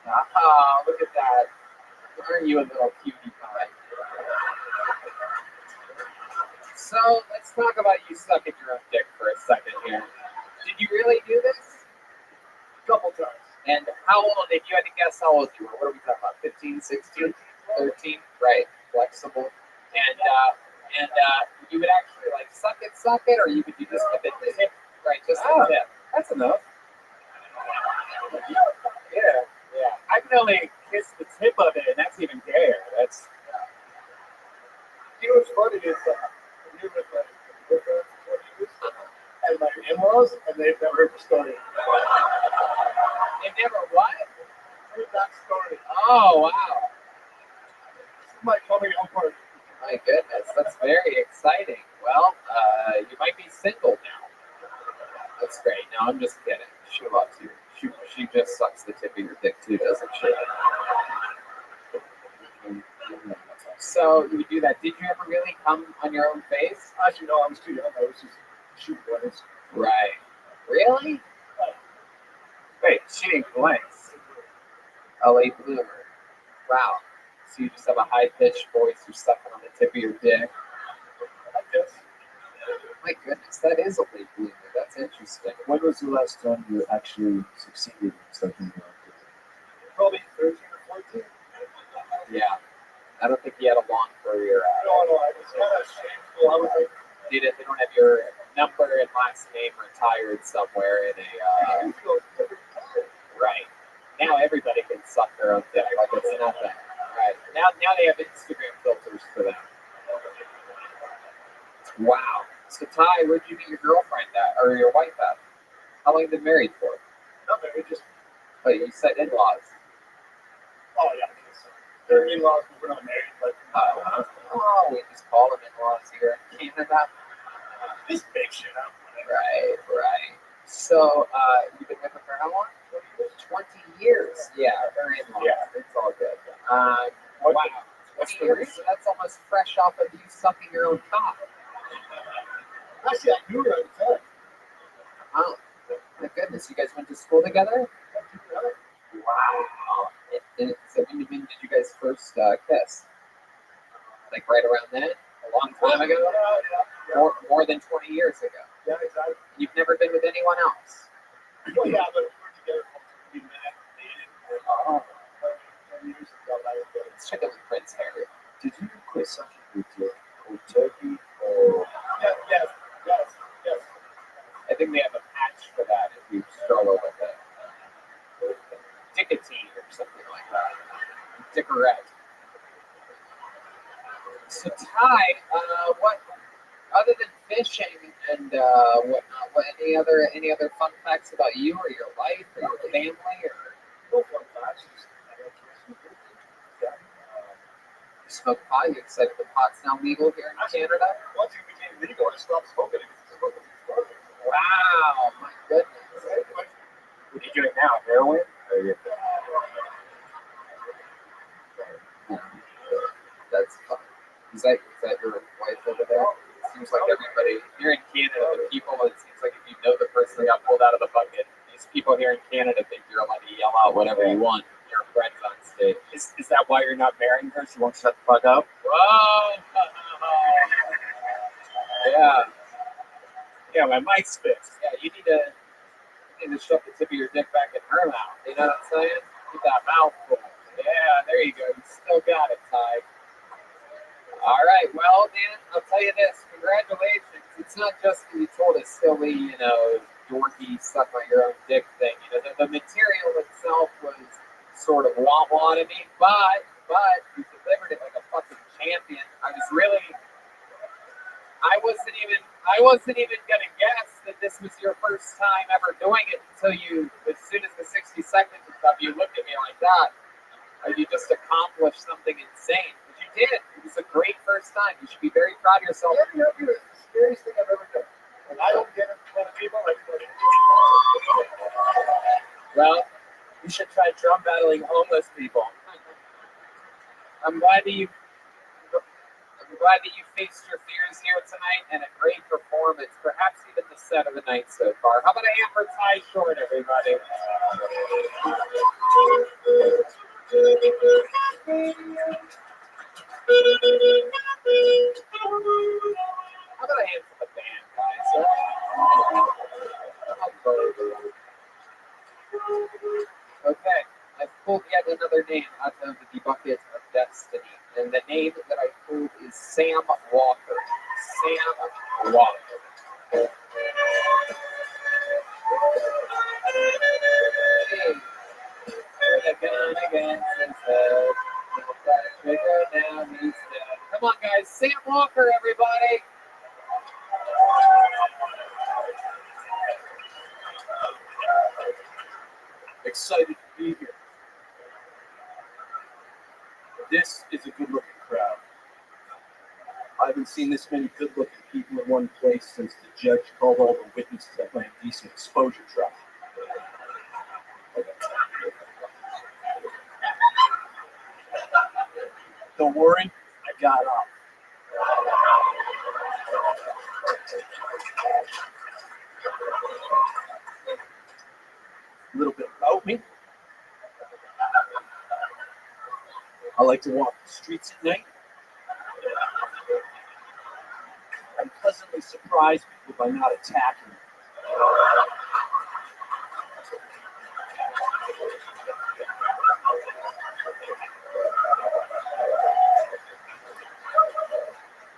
Ah, look at that. Aren't you a little cutie pie? So let's talk about you sucking your own dick for a second here. Did you really do this? A couple times. And how old, if you had to guess how old you were, what are we talking about, 15, 16, 13? Right, flexible. And you would actually suck it, or you would do just a bit the tip, right, just the tip. That's enough. Yeah. I can only kiss the tip of it, and that's even gayer. That's You know what's funny is I'm here with my and my in-laws, and they've never heard the story. They never what? Heard that story. Oh, wow. This is my coming out party. My goodness, that's very exciting. Well, you might be single now. That's great. No, I'm just kidding. She loves you. She just sucks the tip of your dick too, doesn't she? So you would do that. Did you ever really come on your own face? Actually, no, I was too young. I was just shooting bullets. Right. Really? wait, shooting blanks. A late bloomer. Wow. So you just have a high-pitched voice. You're sucking on the tip of your dick. I guess. My goodness, that is a late bloomer. That's interesting. When was the last time you actually succeeded in something like Probably 13 or 14. Yeah. I don't think he had a long career out. No, I was kind of shameful. I was like, They don't have your number and last name retired somewhere in a right. Now everybody can suck their own dick like it's nothing. Right. Now they have Instagram filters for them. Wow. So Ty, where'd you meet your girlfriend at, or your wife at? How long have you been married for? not married, just, Oh, you said in-laws. oh yeah. They're in-laws, but we're not married. But Oh, we just call them in-laws here in Canada. this big shit up. Right. So, you've been with her for how long? 20 years. Yeah, her in-laws. Yeah. It's all good. Wow. 20 years? So that's almost fresh off of you sucking your own cock. Actually, I knew her at the time. Oh, my goodness. You guys went to school together? Wow. So when did you guys first kiss? Like right around then? A long time ago? Yeah. More than 20 years ago. Yeah, exactly. You've never been with anyone else? Well, yeah, but we were together for 2 dated. Oh. 10 years ago, I was there. Let's check out with Prince Harry. Did you quit sucking with your cold turkey or Yes. I think they have a patch for that if you struggle with it. Nicotine or something like that. Dickerette. So Ty, what other than fishing and whatnot, any other fun facts about you or your life or your family or No fun facts. you smoke pot? You excited that pot's now legal here in Canada? Once it became legal, I stopped smoking it. Wow, my goodness. What are you doing now? Heroin? Or you- That's fun. Is that your wife over there? Seems like everybody here in Canada, the people, it seems like if you know the person that got pulled out of the bucket, these people here in Canada think you're allowed to yell out whatever you want. Your friends on stage. Is that why you're not marrying her? She won't shut the fuck up? Whoa! Yeah. Yeah, my mic's fixed. Yeah, you need to shove the tip of your dick back in her mouth. You know what I'm saying? Get that mouth full. Yeah, there you go. You still got it, Ty. All right, well, man, I'll tell you this. Congratulations. It's not just that you told a silly, dorky, suck on your own dick thing. The material itself was sort of wah-wah to me, but you delivered it like a fucking champion. I wasn't even gonna guess that this was your first time ever doing it until as soon as the 60 seconds was up, you looked at me like that. You just accomplished something insane. But you did. It was a great first time. You should be very proud of yourself. It's the scariest thing I've ever done. And I don't get it from other people like that. Well, you should try drum battling homeless people. I'm glad that you faced your fears here tonight, and a great performance, perhaps even the set of the night so far. How about a hand for Ty Short, everybody? How about a hand for the band, guys? Okay, I've pulled yet another name out of the bucket of destiny, and the name that I pulled is Sam Walker. Sam Walker. Come on, guys. Sam Walker, everybody. Excited to be here. This is a good-looking crowd. I haven't seen this many good-looking people in one place since the judge called all the witnesses at my indecent exposure trial. Don't worry, I got up. A little bit about me. I like to walk the streets at night. I'm pleasantly surprised people by not attacking me.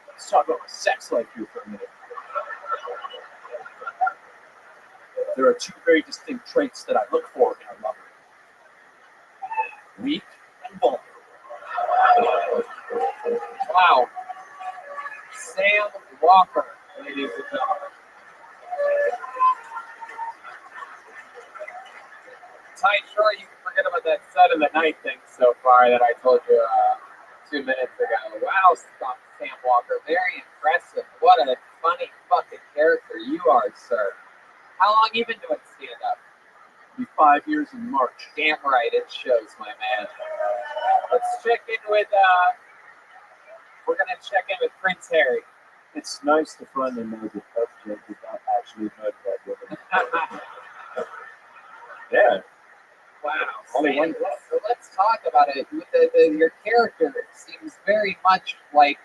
Let's talk about my sex life here for a minute. There are two very distinct traits that I look for in a lover. Weak and vulnerable. Wow. Sam Walker, ladies and gentlemen. Ty Short, you can forget about that set of the night thing so far that I told you 2 minutes ago. Wow, Sam Walker, very impressive. What a funny fucking character you are, sir. How long you been doing stand-up? Be 5 years in March. Damn right, it shows, my man. Let's check in with, we're going to check in with Prince Harry. It's nice to finally know that Rothschild did not actually murder that woman. Yeah. Wow. Only one. So let's talk about it. Your character seems very much like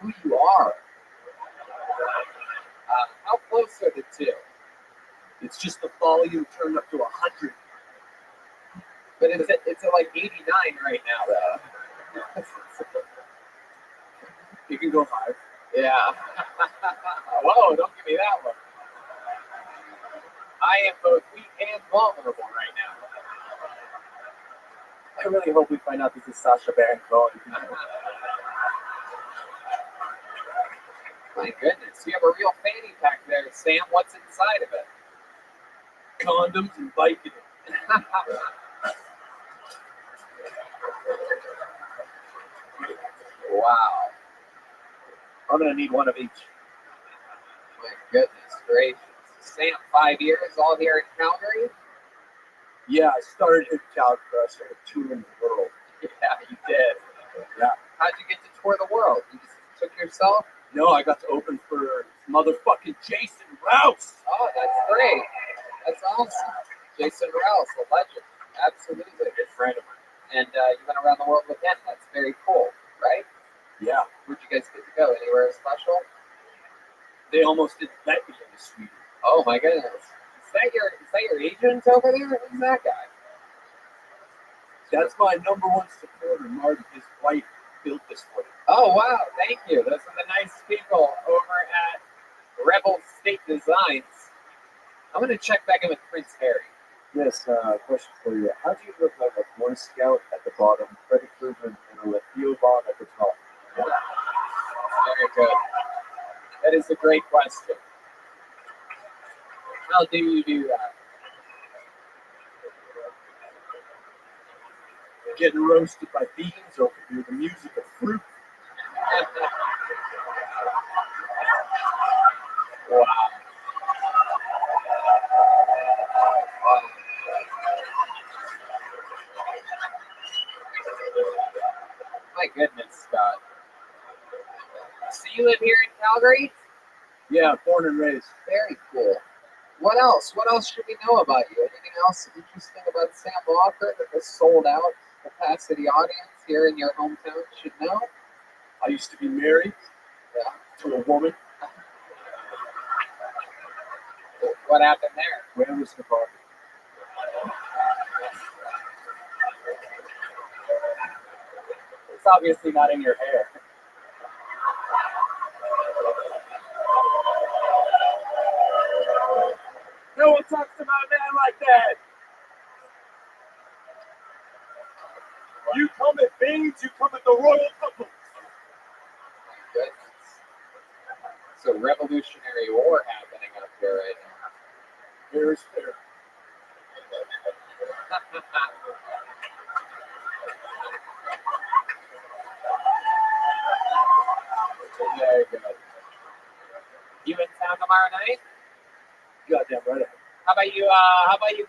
who you are. How close are the two? It's just the volume turned up to 100. But it's at like 89 right now, though. You can go higher. Yeah. Whoa, don't give me that one. I am both weak and vulnerable right now. I really hope we find out this is Sacha Baron Cohen. My goodness, you have a real fanny pack there, Sam. What's inside of it? Condoms and Vicodin. Wow. I'm going to need one of each. My goodness gracious. Sam, 5 years, all here in Calgary? Yeah, I started in Calgary. I started touring the world. Yeah, you did. Yeah. How'd you get to tour the world? You just took yourself? No, I got to open for motherfucking Jason Rouse. Oh, that's great. That's awesome. Jason Rouse, a legend. Absolutely. A good friend of mine. And you went around the world with him. That's very cool, right? Yeah. Where'd you guys get to go? Anywhere special? They almost didn't let me into Sweden. Oh my goodness. Is that your agent over there? Who's that guy? That's my number one supporter, Marty. His wife built this for him. Oh wow, thank you. Those are the nice people over at Rebel State Designs. I'm gonna check back in with Prince Harry. Yes, question for you. How do you look like a Boy Scout at the bottom, Freddy Krueger and a Lefio Bond at the top? Very good. That is a great question. How do you do that? Getting roasted by beans over here, the music of fruit. Wow. My goodness, Scott. So you live here in Calgary? Yeah, born and raised. Very cool. What else? What else should we know about you? Anything else interesting about Sam Walker that was sold out capacity audience here in your hometown should know? I used to be married to a woman. What happened there? Where was the party? It's obviously not in your hair. No one talks about a man like that. You come at babes, you come at the royal couple. Goodness. It's a revolutionary war happening up here right now. Fair is fair. Very good. You in town tomorrow night? Goddamn right. How about you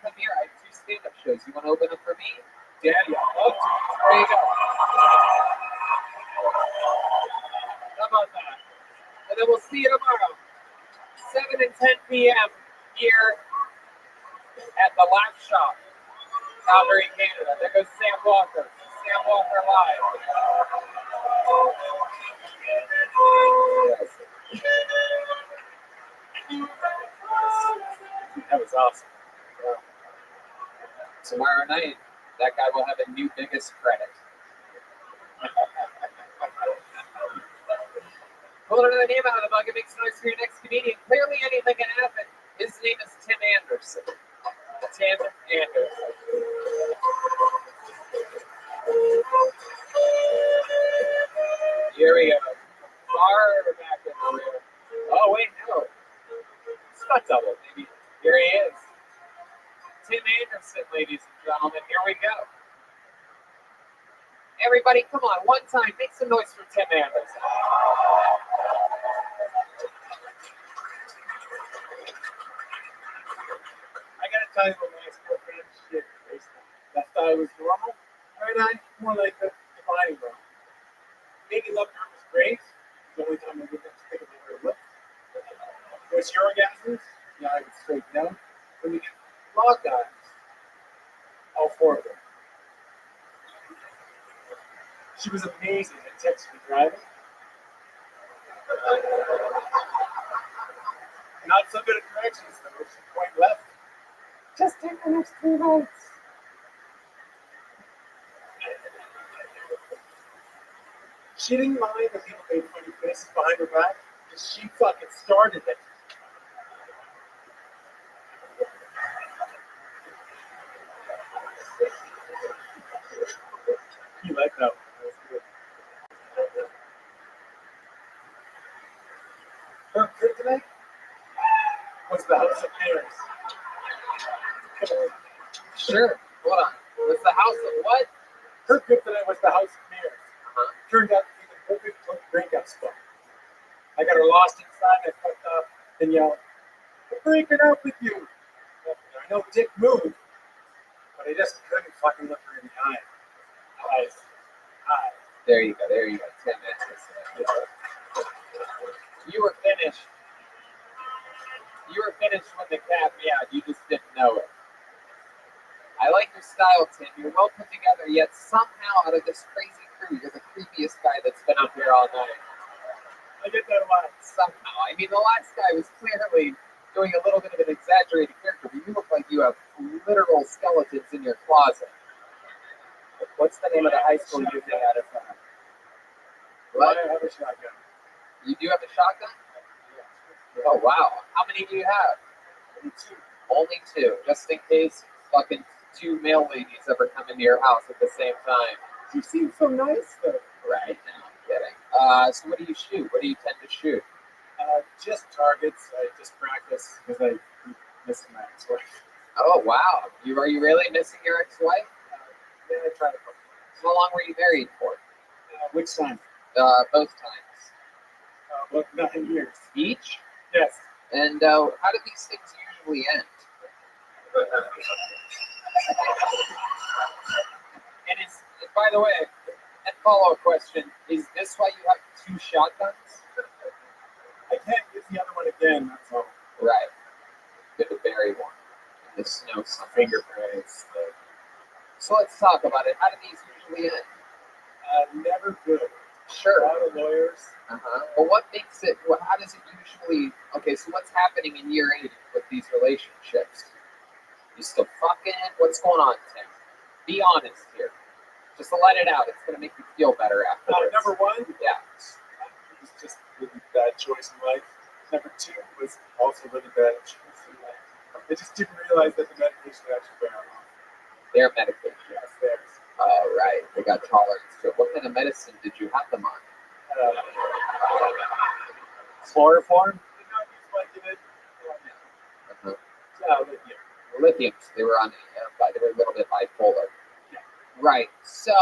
come here? I have 2 stand-up shows. You want to open them for me? Daddy, I'd love to. There you go. How about that? And then we'll see you tomorrow, 7 and 10 p.m. here at the Laugh Shop, Calgary, Canada. There goes Sam Walker. Sam Walker live. Yes. That was awesome. Tomorrow night, that guy will have a new biggest credit. Pull another name out of the mug and make some noise for your next comedian. Clearly anything can happen. His name is Tim Anderson. Tim Anderson. Here we go. Far back in the rear. Oh, wait, no. Stunt double, maybe. Here he is. Tim Anderson, ladies and gentlemen. Here we go. Everybody, come on, one time, make some noise for Tim Anderson. I gotta tell you what my ex-girlfriend shit is. That thought it was normal. Right on, more like a defining wrong. Making love to her was great. The only time I would have to think about her lip. What's your orgasms? Yeah, I would straight down. When we get locked eyes, all 4 of them. She was amazing at texting driving. Not so good at directions though. She point left. Just take the next 3 rights. She didn't mind when people made funny faces behind her back because she fucking started it. You like that one? That was good. Her kryptonite was the House of Mirrors. Sure. Hold on. Was the house of what? Her kryptonite was the House of Mirrors. Turned out to be the perfect breakup spot. I got her lost inside, I fucked up, and yelled, "I'm breaking up with you." I know Dick moved, but I just couldn't fucking look her in the eye. Eyes. There you go. There you go. 10 minutes. You were finished. You were finished when the cat meowed. You just didn't know it. I like your style, Tim. You're well put together, yet somehow out of this crazy crew, you're the creepiest guy that's been up here all night. I get that a lot. Somehow. I mean, the last guy was clearly doing a little bit of an exaggerated character, but you look like you have literal skeletons in your closet. What's the name of the high school you did out of? What? I have a shotgun. You do have a shotgun? Oh, wow. How many do you have? Only two, just in case fucking two male ladies ever come into your house at the same time. You seem so nice, though. Right, no, I'm kidding. So what do you shoot? What do you tend to shoot? Just targets. I just practice because I keep missing my ex-wife. Oh, wow. Are you really missing your ex-wife? Yeah, I try to. How long were you married for? Which time? Both times. Well, 9 years. Each? Yes. And how do these things usually end? And by the way, a follow-up question, is this why you have two shotguns? I can't use the other one again, that's all. Right. Good to bury one in the snow. Fingerprints. So let's talk about it. How do these usually end? Never good. Sure. A lot of lawyers. But what makes it, how does it usually, okay, so what's happening in year 8 with these relationships? You still fucking? What's going on, Tim? Be honest here. Just let it out. It's going to make you feel better afterwards. Number 1? Yeah. It was just a really bad choice in life. Number 2 was also really bad choice in life. I just didn't realize that the medication actually went off. Their medication. Yes, theirs. Oh, right. They got tolerance to it. What kind of medicine did you have them on? Chloroform? Did not use Vicodin. Lithium. Lithium. They were on, they were a little bit bipolar. Yeah. Right. So,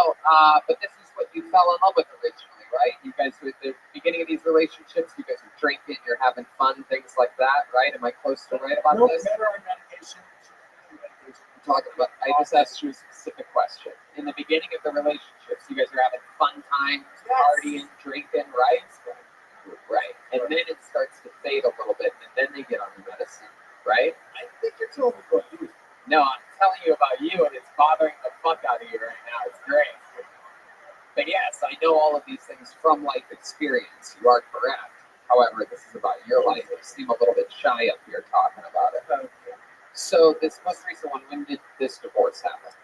but this is what you fell in love with originally, right? You guys were at the beginning of these relationships. You guys are drinking. You're having fun, things like that, right? Am I close to right about this? Better on medication. Talking about, I just asked you a specific question. In the beginning of the relationships, you guys are having fun times, partying, drinking, right? Right. And then it starts to fade a little bit, and then they get on the medicine, right? I think you're telling me about you. No, I'm telling you about you, and it's bothering the fuck out of you right now. It's great. But yes, I know all of these things from life experience. You are correct. However, this is about your life. You seem a little bit shy up here talking about it. So this most recent one, when did this divorce happen?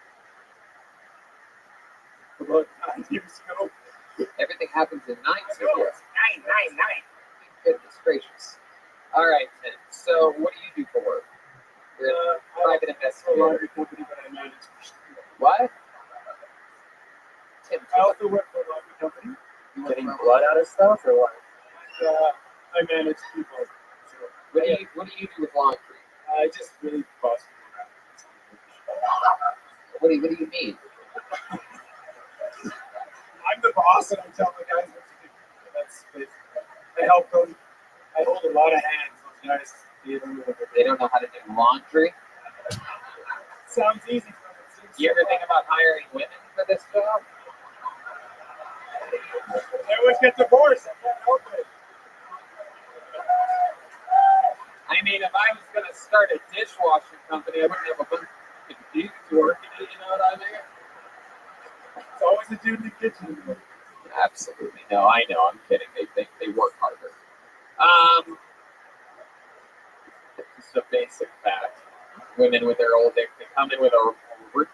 About 9 years ago. Everything happens in 9 years. Nine. Goodness gracious. All right, Tim. So what do you do for work? You're a private investigator. laundry company, but I manage. What? Tim, I also work for a laundry company. you Getting work for- blood out of stuff or what? I manage people. So What do you do with laundry? I just really boss people around. What do you mean? I'm the boss, and I tell the guys what to do. That's basically. I help them. I hold a lot of hands. Those guys, They don't know how to do laundry. sounds easy. But it seems Do you ever think about hiring women for this job? They always get divorced. I can't help it. I mean, if I was going to start a dishwashing company, I wouldn't have a bunch of dudes working it, you know what I mean? It's always a dude in the kitchen. Absolutely. No, I know. I'm kidding. They work harder. Just a basic fact. Women with their old, they come in with a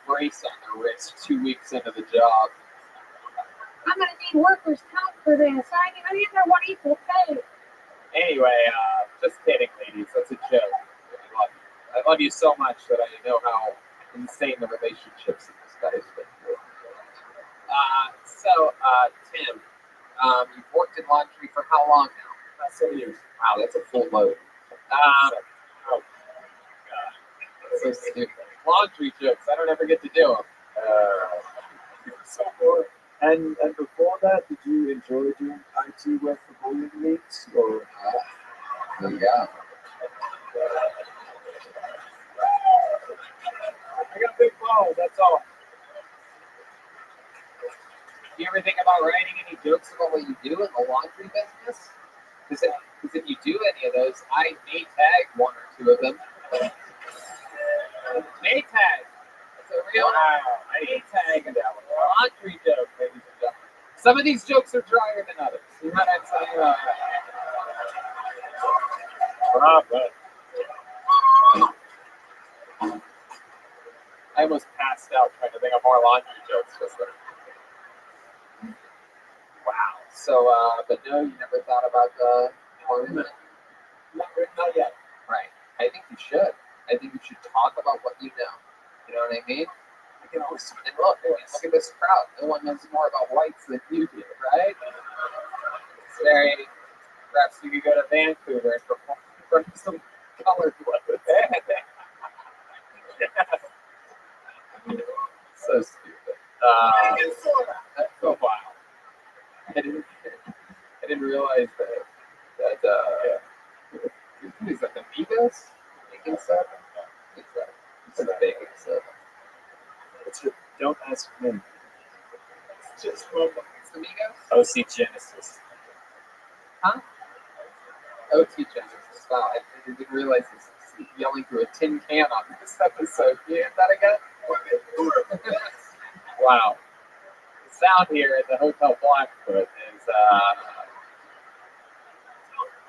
brace on their wrist 2 weeks into the job. I'm gonna need workers' comp for this. I need to want equal pay. Anyway, just kidding, ladies. That's a joke. I love you so much that I know how insane the relationships that this guy's been through. Tim, you've worked in laundry for how long now? 7 years. Wow, that's a full load. Oh, God. So stupid. Laundry jokes. I don't ever get to do them. So bored. And before that, did you enjoy doing IT work for bowling leagues? Or Yeah. I got big balls, that's all. Do you ever think about writing any jokes about what you do in the laundry business? Because if you do any of those, I may tag one or two of them. May tag. It's a real may tag laundry joke, ladies and gentlemen. Some of these jokes are drier than others. You know what I'm saying? Rabbi. I almost passed out trying to think of more laundry jokes just then. Wow. So, but no, you never thought about the tournament? Not yet. Right. I think you should. I think you should talk about what you know. You know what I mean? I can always And look at this crowd. No one knows more about whites than you do, right? It's very. Perhaps you could go to Vancouver and perform for some colored ones. So stupid. That's so wild. I didn't realize that is that the Migos making stuff? It's baking stuff. Don't ask me. It's just one. It's the Migos? OC Genesis. Huh? OT Genesis. Wow, I didn't realize this. Yelling through a tin can on this episode. Can you hear that again? Wow. The sound here at the Hotel Blackfoot is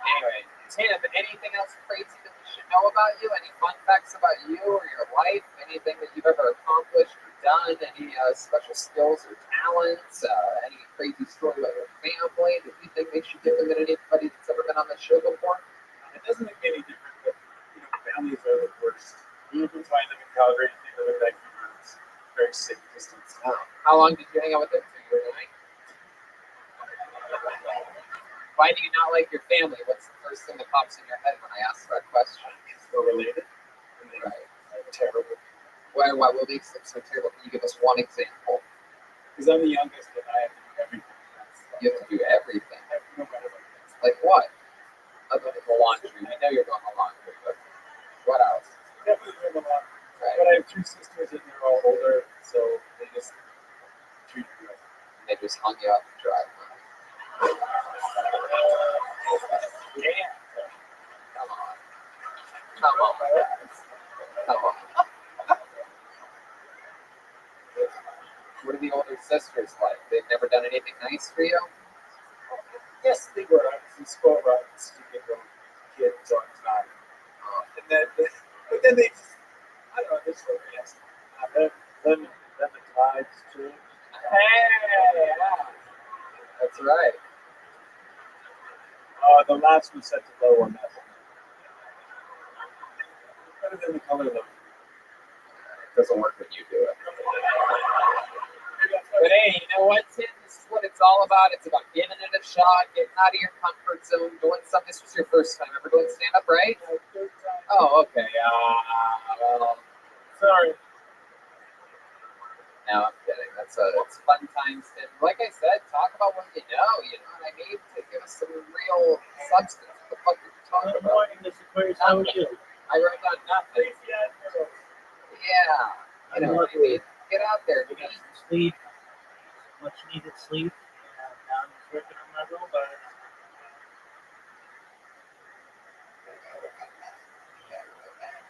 anyway. Tim, anything else crazy that we should know about you? Any fun facts about you or your life? Anything that you've ever accomplished or done? Any special skills or talents? Any crazy story about your family that you think makes you different than anybody that's ever been on the show before? It doesn't make me any different, but families are the worst. That's why I live in Calgary. They live in Vancouver. It's very safe distance. How long did you hang out with them? 2 years, right? Why do you not like your family? What's the first thing that pops in your head when I ask that question? We're related. And they Right. are terrible. Why what makes them so terrible? Can you give us one example? Because I'm the youngest and I have to do everything. You have to do everything. I have no matter what. Like what? Other than the laundry. I know you're doing the laundry, but what else? Definitely doing a lot. Right. But I have 2 sisters and they're all older, so they just treat me like They just hung you out to dry. yeah. Come on. Come on, guys. Come on. What are the older sisters like? They've never done anything nice for you? Yes, they were. I was in school, right? Stupid little kids on time. And then, but then they just, I don't know, they're so nasty. Then the tides changed. Hey, yeah. That's right. The last was set to low on that one. Better than the color low. It doesn't work when you do it. But hey, you know what, Tim? This is what it's all about. It's about giving it a shot, getting out of your comfort zone, doing something. This was your first time ever doing stand-up, right? Oh, okay. Well, Sorry. no, I'm kidding. It's fun times. And like I said, talk about what you know. You know what I mean? To give us some real substance. What the fuck did you talk Good about? morning, Mr. Aquarius. How are you? I wrote down nothing. Yeah. You know what I mean? Get out there. I got some sleep, much needed sleep. Now I'm just working on my robot.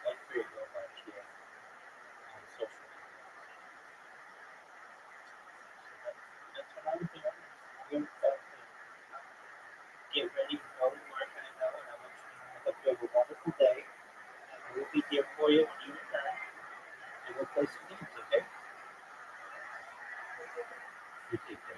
One for your robot here on social media. That's what I'm doing. I'm about to get ready to go to work. I know, and I want you to have a wonderful day. And I will be here for you when you return. And we'll play some games, okay? You take care.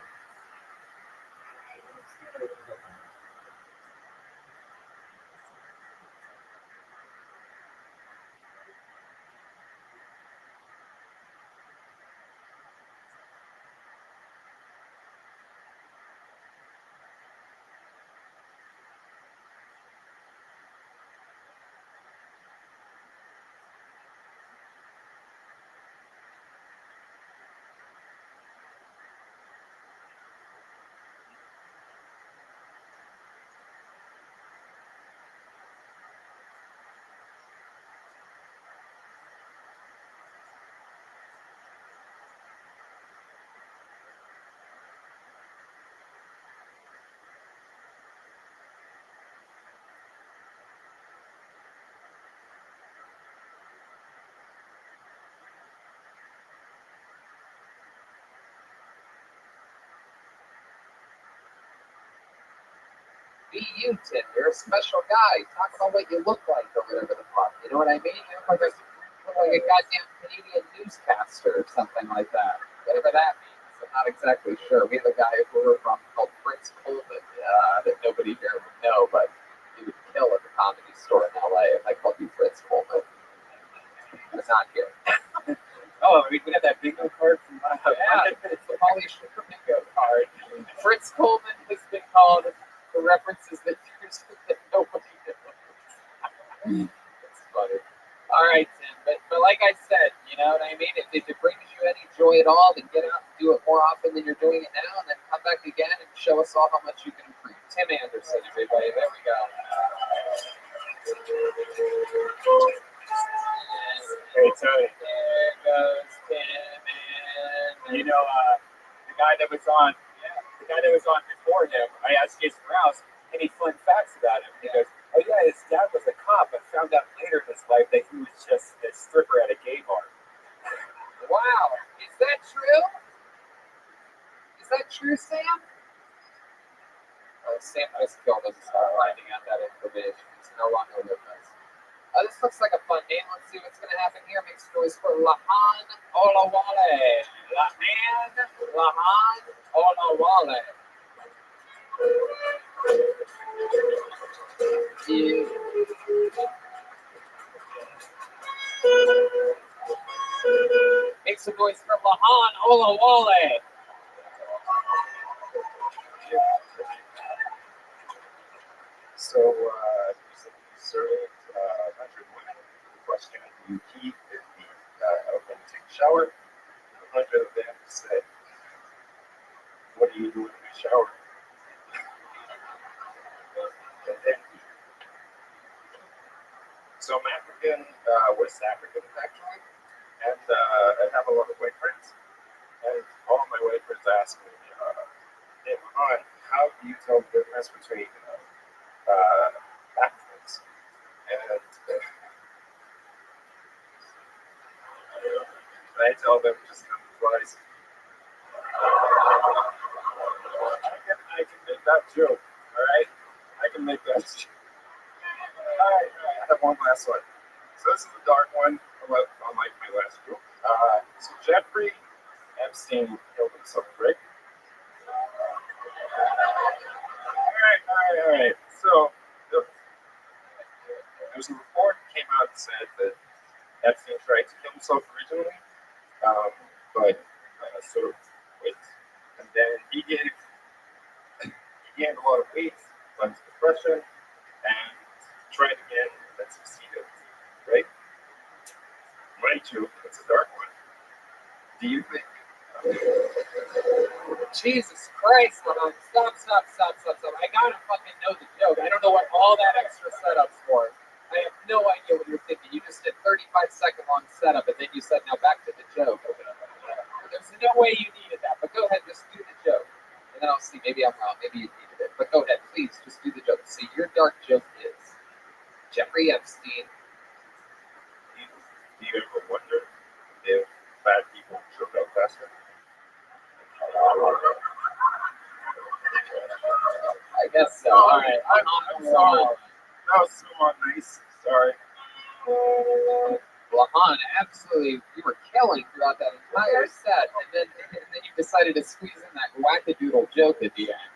Be you, Tim. You're a special guy. Talk about what you look like or whatever the fuck. You know what I mean? You look like a goddamn Canadian newscaster or something like that. Whatever that means. I'm not exactly sure. We have a guy who we're from called Prince Coleman that nobody here would know, but he would kill at the Comedy Store in LA if I called you Prince Coleman. It's not here. Oh, we have that bingo card from Yeah, it's the Molly Sugar bingo card. Fritz Coleman has been called for references that nobody knows. It's funny. All right, Tim. But like I said, you know what I mean? If it brings you any joy at all, then get out and do it more often than you're doing it now, and then come back again and show us all how much you can improve. Tim Anderson, everybody. There we go. Hey, Tony. There goes Tim. You know, the guy that was on before him, I asked Jason Rouse, any fun facts about him? He goes, oh yeah, his dad was a cop, but found out later in his life that he was just a stripper at a gay bar. Wow. Is that true? Is that true, Sam? Sam just killed us finding out that information. He's no longer with us. This looks like a fun name. Let's see what's going to happen here. Makes noise for Lahan Olawale. Lahan Olawale. Make some noise for Lahan Olawale. So, you said you served 100 women. The question you keep is when you take a shower. 100 of them said, what do you do in the shower? And then, so I'm African, West African actually, and I have a lot of white friends. And all my white friends ask me, hey, Mohan, how do you tell the difference between Africans? And I tell them just come twice. I can make that joke, all right? I can make that joke. All right, I have one last one. So this is a dark one, unlike my last joke. So Jeffrey Epstein killed himself, right? All right. So there was a report that came out and said that Epstein tried to kill himself originally, but sort of quit. And then he gained a lot of weight, went to depression, and tried again and succeeded. Right? Mind you, it's a dark one. Do you think? Jesus Christ, Lamont. Stop. I gotta fucking know the joke. I don't know what all that extra setup's for. I have no idea what you're thinking. You just did 35-second long setup, and then you said, now back to the joke. There's no way you needed that, but go ahead, just do the joke. And then I'll see, maybe I'm wrong, maybe you needed it. But go ahead, please, just do the joke. See, your dark joke is Jeffrey Epstein. Do you ever wonder if bad people choke out faster? I guess so. All right. I'm sorry. That was so nice. Sorry. Lahan, absolutely, you were killing throughout that entire set, and then you decided to squeeze in that wackadoodle joke at the end.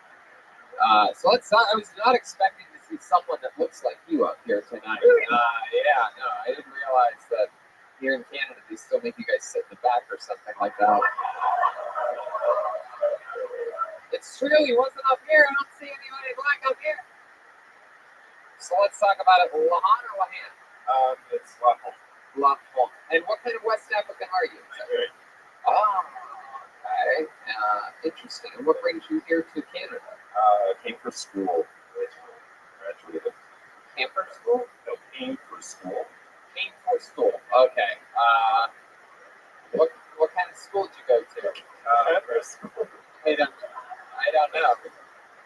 So let's. I was not expecting to see someone that looks like you up here tonight. I didn't realize that here in Canada they still make you guys sit in the back or something like that. It's true, he wasn't up here. I don't see anybody black up here. So let's talk about it. Lahan or Lahan? It's Lahan. Lahan. And what kind of West African are you? Nigerian. Oh, okay. Interesting. And what brings you here to Canada? Came for school. Graduated. Came for school? No, came for school. Came for school. Okay. What kind of school did you go to? I don't know.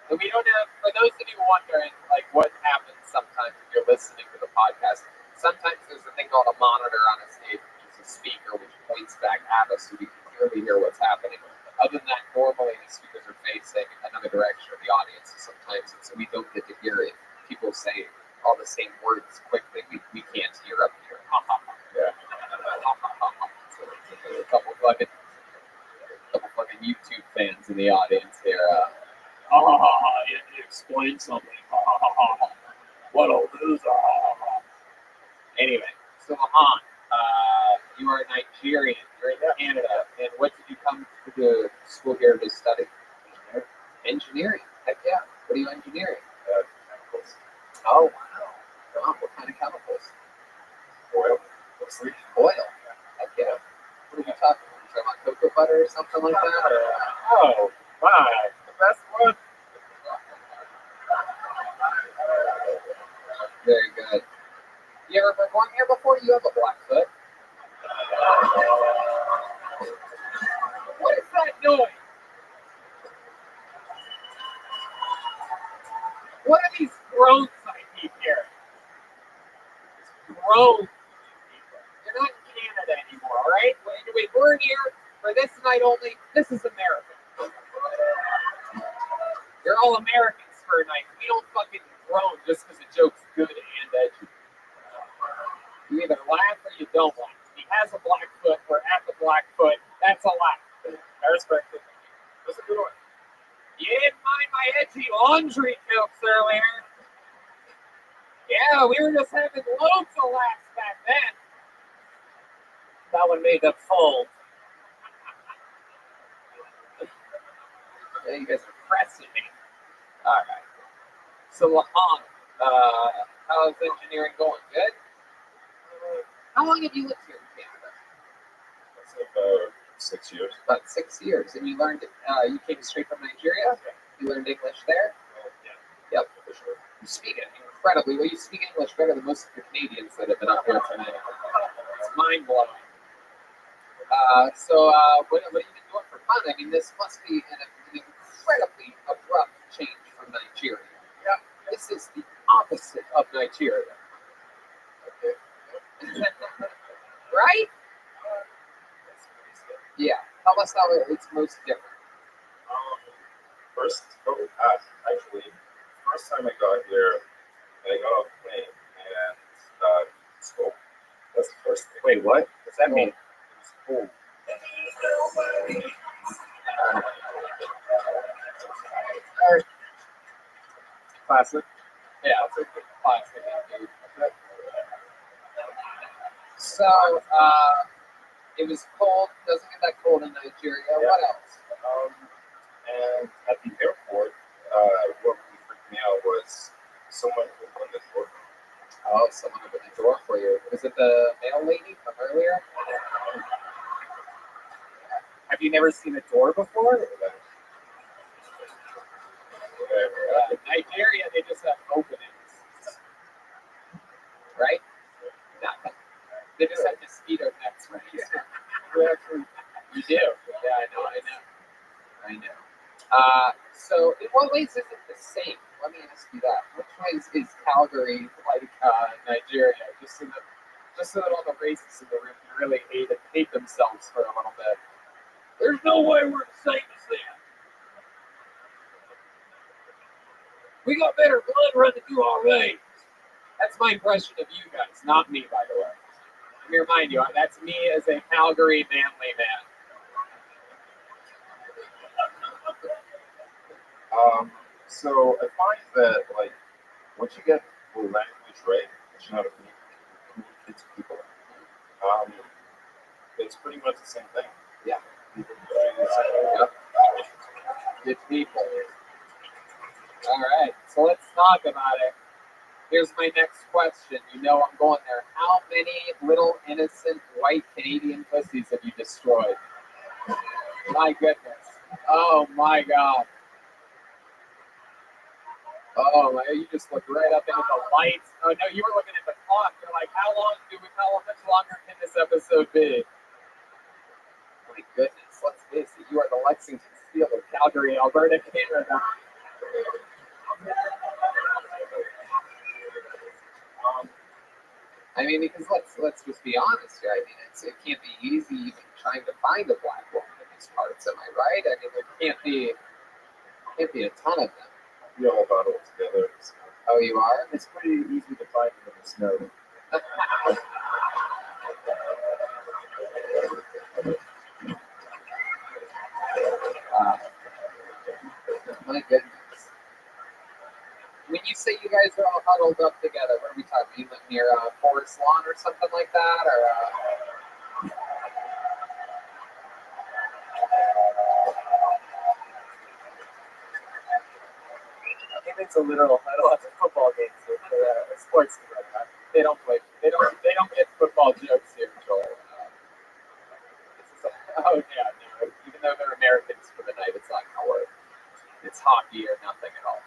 We don't have, for those of you wondering, like what happens sometimes if you're listening to the podcast, sometimes there's a thing called a monitor on a stage, which is a speaker which points back at us so we can clearly hear what's happening. Other than that, normally the speakers are facing another direction of the audience sometimes, and so we don't get to hear same words quickly. We can't hear up here. Yeah. A couple fucking YouTube fans in the audience here. You explain something. What I'll do is, Anyway, so Mahan, you are Nigerian. You're in Canada, and what did you come to the school here to study? Engineering. Heck yeah. What are you engineering? Chemicals. Oh wow. Wow. What kind of chemicals? Oil. Mostly. Oil. Heck yeah. What are you talking about? You talking about cocoa butter or something like that? Or? Oh, my. The best one. Very good. You ever performed here before? You have a black foot. What is that noise? What are these groans I keep hearing? Groans. You're not in Canada anymore, all right? Anyway, we're here for this night only. This is America. You're all Americans for a night. We don't fucking groan just because the joke's good and edgy. You either laugh or you don't laugh. He has a black foot. We're at the black foot. That's a laugh. I respect it. That's a good one. You didn't mind my edgy laundry jokes earlier. Yeah, we were just having loads of laughs back then. That one made them fold. Yeah, you guys are pressing me. All right. So, Lahan, how's engineering going? Good? How long have you lived here in Canada? That's about 6 years. About 6 years. And you learned, you came straight from Nigeria? You learned English there? Yeah. Yep. For sure. You speak it incredibly well. You speak English better than most of the Canadians that have been up here tonight. It's mind-blowing. So, what have you been doing for fun? I mean, this must be an incredibly abrupt change from Nigeria. Yeah. This is the opposite of Nigeria. Okay. Right? Yeah. Tell us how it's most different. First time I got here, I got off the plane and school. That's the first thing. Wait, what? What's that mean? It was cold. Classic. Yeah, it's a good classic. So, it was cold. Doesn't get that cold in Nigeria. Yeah. What else? And at the airport, what freaked me out was someone opened the door. Oh, someone opened the door for you. Was it the mail lady from earlier? Have you never seen a door before? Nigeria, they just have openings. Right? Nothing. They just have mosquito nets, right? You do. Yeah, I know. So, in what ways is it the same? Let me ask you that. Which ways is Calgary like Nigeria? Just so that all the racists in the room can really hate themselves for a little bit. There's no way we're the same as them. We got better blood running through our veins. That's my impression of you guys, not me, by the way. Let me remind you, that's me as a Calgary manly man. So I find that once you get the language right, once you know how to communicate to people, it's pretty much the same thing. Yeah. People doing the same thing. Good people. All right, so let's talk about it. Here's my next question. You know I'm going there. How many little innocent white Canadian pussies have you destroyed? My goodness. Oh my God. Oh, you just looked right up into the lights. Oh no, you were looking at the clock. You're like, how much longer can this episode be? My goodness, let's face it. You are the Lexington Steel of Calgary, Alberta, Canada. I mean, because let's just be honest here. I mean, it can't be easy even trying to find a black woman in these parts. Am I right? I mean, there can't be a ton of them. We all got it together. So. Oh, you are? It's pretty easy to find them in the snow. My goodness. When you say you guys are all huddled up together, what are we talking? You live near Forest Lawn or something like that? Or I think it's a literal huddle at the football games or sports team like that. they don't play. They don't get football jokes here, Joel. Oh yeah, no. Even though they're Americans for the night, it's not gonna work. It's hockey or nothing at all.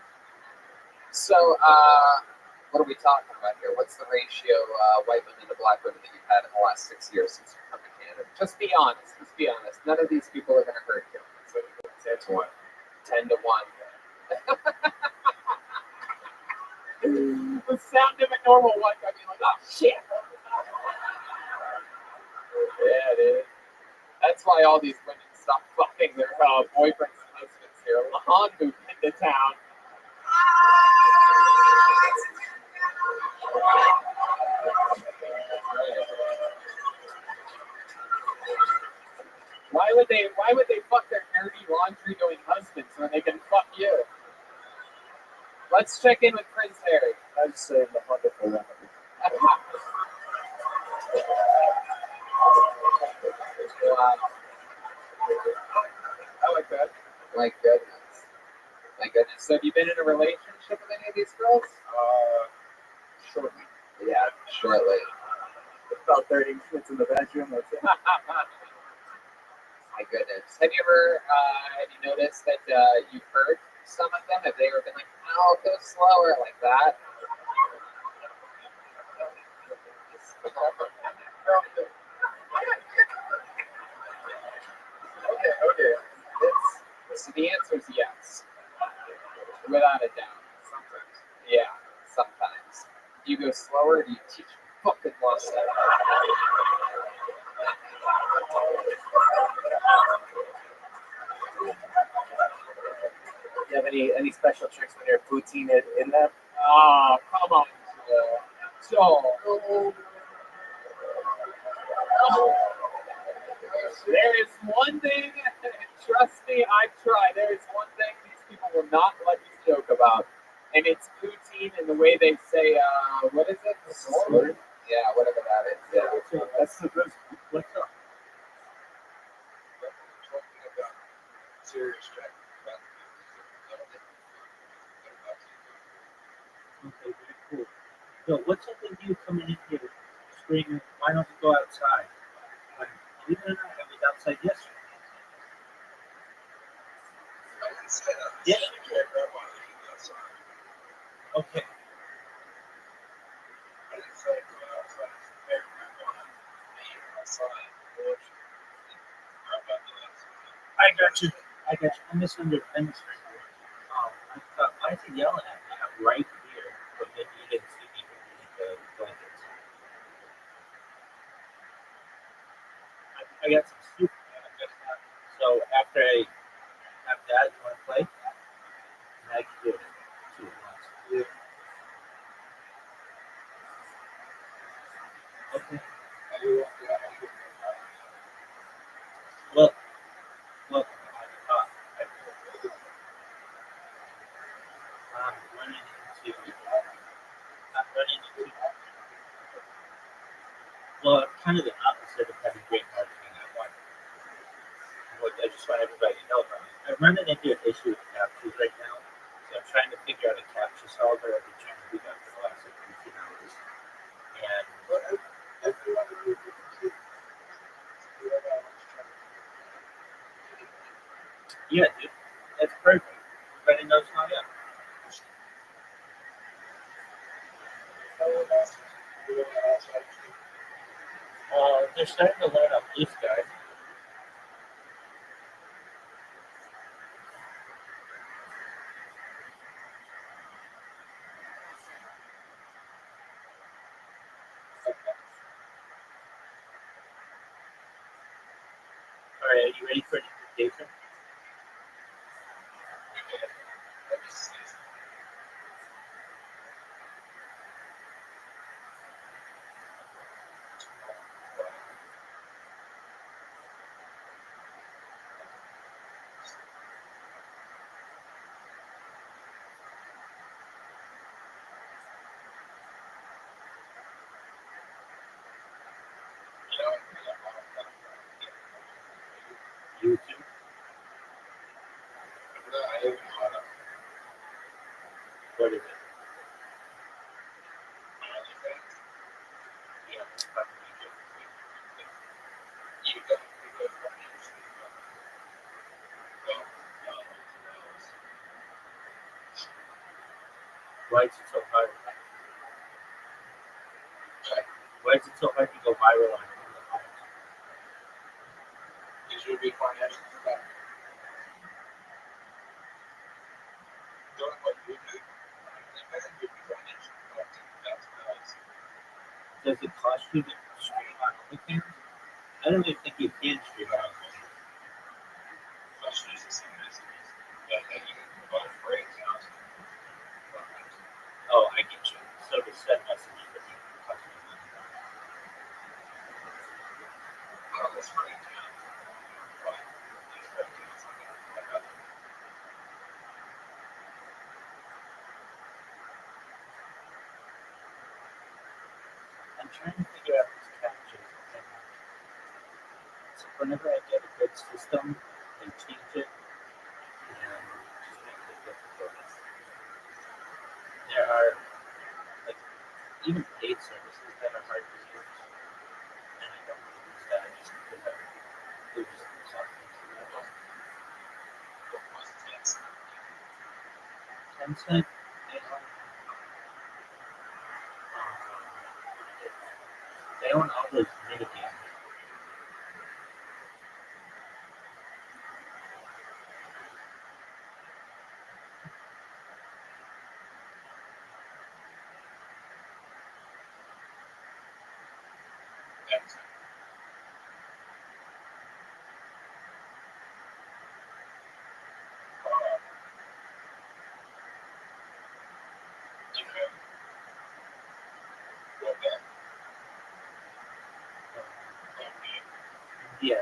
So, what are we talking about here? What's the ratio white women to black women that you've had in the last 6 years since you've come to Canada? Just be honest. Just be honest. None of these people are gonna hurt you. So, 10-1. 10 to 1. The sound of a normal one, I'd be like, oh shit. Yeah, dude. That's why all these women stop fucking their boyfriends and husbands here. Lahan moved into town. Why would they fuck their dirty laundry doing husbands when they can fuck you? Let's check in with Prince Harry. I'd say the wonderful remedy. Wow. I like that. My goodness. My goodness. So have you been in a relationship with any of these girls? Shortly. Yeah, shortly. About 30 minutes in the bedroom. That's it. My goodness. Have you noticed that you've heard some of them? Have they ever been like, oh, go slower like that? Okay. So the answer is yes. Without a doubt. Sometimes. Yeah, sometimes. Do you go slower or do you teach fucking lost that? Do you have any special tricks when you're poutine it in them? Oh, come on, Joel. There is one thing, trust me, I've tried. There is one thing these people will not let you joke about, and it's poutine and the way they say, what is it? Sword? Yeah, whatever that is. Yeah. That's the best. What's up? Serious check. Okay, very cool. So, what's up with you coming in here screaming, why don't we go outside? Believe it or not, I was outside yesterday. Yeah. Okay. I got you. I misunderstood. I thought, why is he yelling at me? I'm right here, but maybe you didn't see me underneath the blankets. I got some soup. So after I have that, you want to play? And I can do it. Two at once. Yeah. Okay. Look. I'm running into. Well, kind of the opposite of having great marketing. I just want everybody to know about it. I'm running into an issue with captures right now, so I'm trying to figure out a capture solver. I've been trying to do that for the last 15 hours. And yeah, dude, that's perfect. Everybody knows how I am. They're starting to learn on Blue Sky. All right, are you ready for an invitation? What is it? Why is it so hard? Why is it so hard to go viral on it? Because you'll be financially stuck. Doing what you do, I think you'll be financially stuck. That's nice. Does it cost you to stream on OnlyFans? I don't even think you can stream on OnlyFans. That's just the same messages. But then you can provide for accounts. Oh, I get you. So to send messages that you can cost you money. Oh, that's right. I'm trying to figure out this captcha thing. So whenever I get a good system, they change it and just make it difficult. There are like even paid services that are hard to use, and I don't want to use that just because they're just costing too much. Tencent, they own all those mini games. Yeah,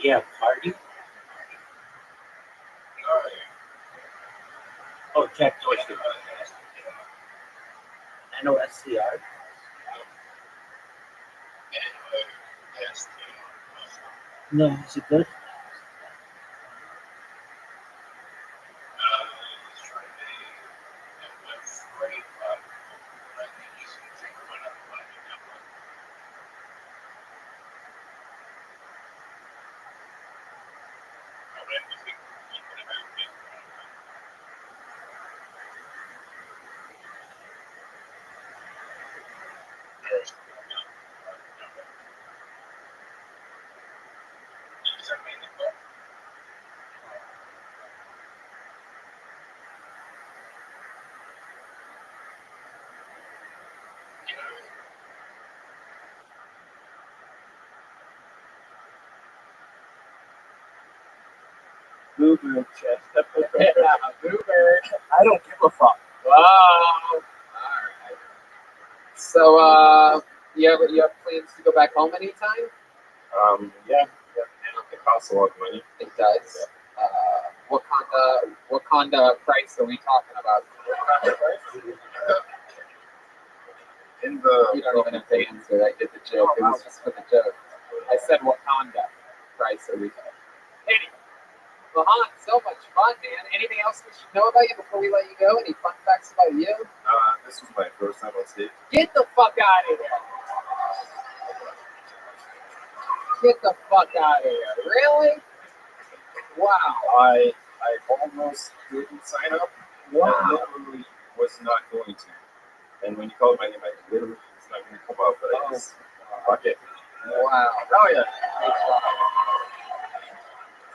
yeah, party. Oh, Jack Dorsey. NOSCR. No, is it good? Boo boo chest. Boober. I don't give a fuck. Wow. All right. So, you have plans to go back home anytime? Yeah. It costs a lot of money. It does. What kind of price are we talking about? In the You don't even have to answer. I did the joke. It was just for the joke. I said Wakanda price are we talking? Anyway, well, Han, so much fun, man. Anything else we should know about you before we let you go? Any fun facts about you? this was my first time on stage. Get the fuck out of here. Get the fuck out of here. Really? Wow. I almost didn't sign up. Wow. I literally was not going to. And when you called my name, I literally was not going to come up, but I just, fuck it. Wow. Oh, yeah.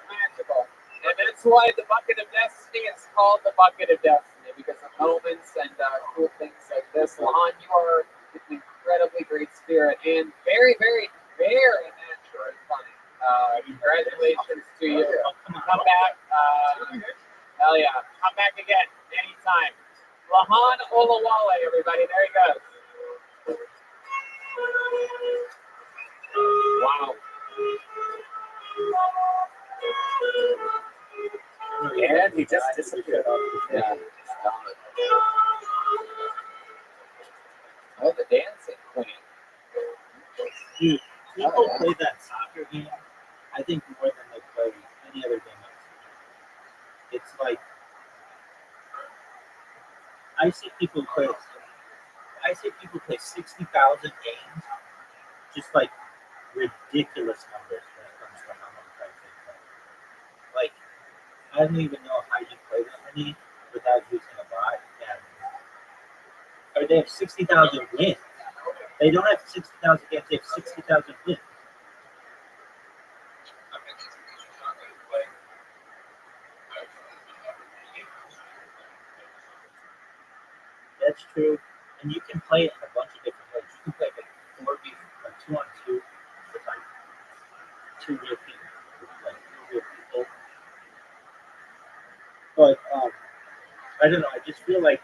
Magical. And that's why the bucket of destiny is called the bucket of destiny. because of moments and cool things like this. Lahan, you are an incredibly great spirit and very, very, very naturally funny. Congratulations to you. Come back. Hell yeah. Come back again anytime. Lahan Olawale, everybody. There he goes. Wow. And he just disappeared. Yeah. Oh, the dancing queen. Dude, people play that soccer game, I think, more than they play any other game. It's like, I see people play 60,000 games, just like ridiculous numbers when it comes to how many times they play. Like, I don't even know how you play that many without using a bot. And, or they have 60,000 wins. They don't have 60,000 games, they have 60,000 wins. That's true. And you can play it in a bunch of different ways. You can play like 4v, like 2-on-2 with like two real people. Like two real people. But I don't know, I just feel like,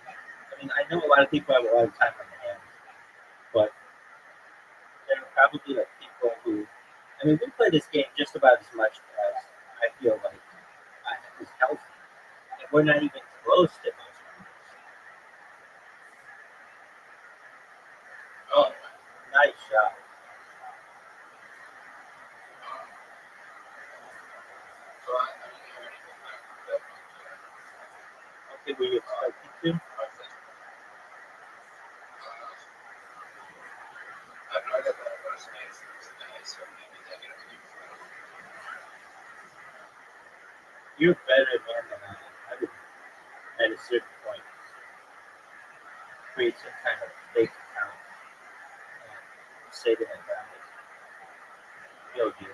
I mean, I know a lot of people have a lot of time on their hands, but there are probably like people who, I mean, we play this game just about as much as I feel like is healthy. And we're not even close to those numbers. Oh, nice shot. Okay, were you expecting to? You're better man than I am. I would, at a certain point, create some kind of fake account and say to my guys, yo, dude,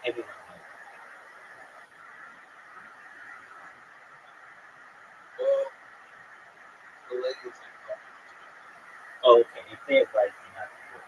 everyone knows. Oh, okay, if they advise me not to do it,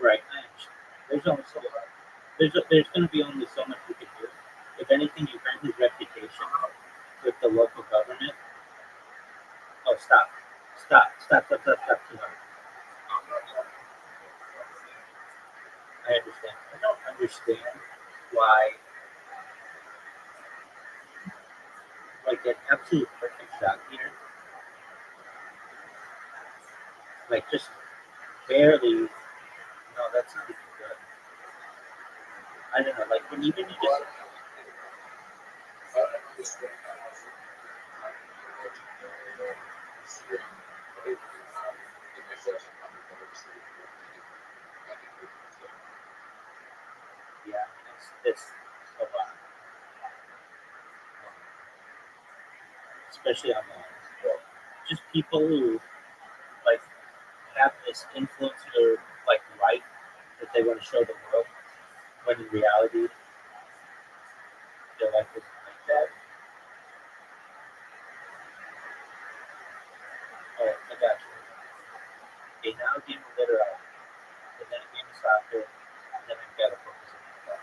right? I understand. There's only so much. There's going to be only so much we can do. If anything, you earn his reputation with the local government. Oh, stop. Too much. I understand. I don't understand why, like, an absolute perfect shot here, like, just barely, no, that's not even good. I don't know, like, when even you just, yeah, it's a lot, especially online. Just people who, like, have this influencer, like, life that they want to show the world, when in reality, their life isn't like that. Oh, I got you. Okay, now game of literary, and then a game of soccer, and then I've got to focus on that.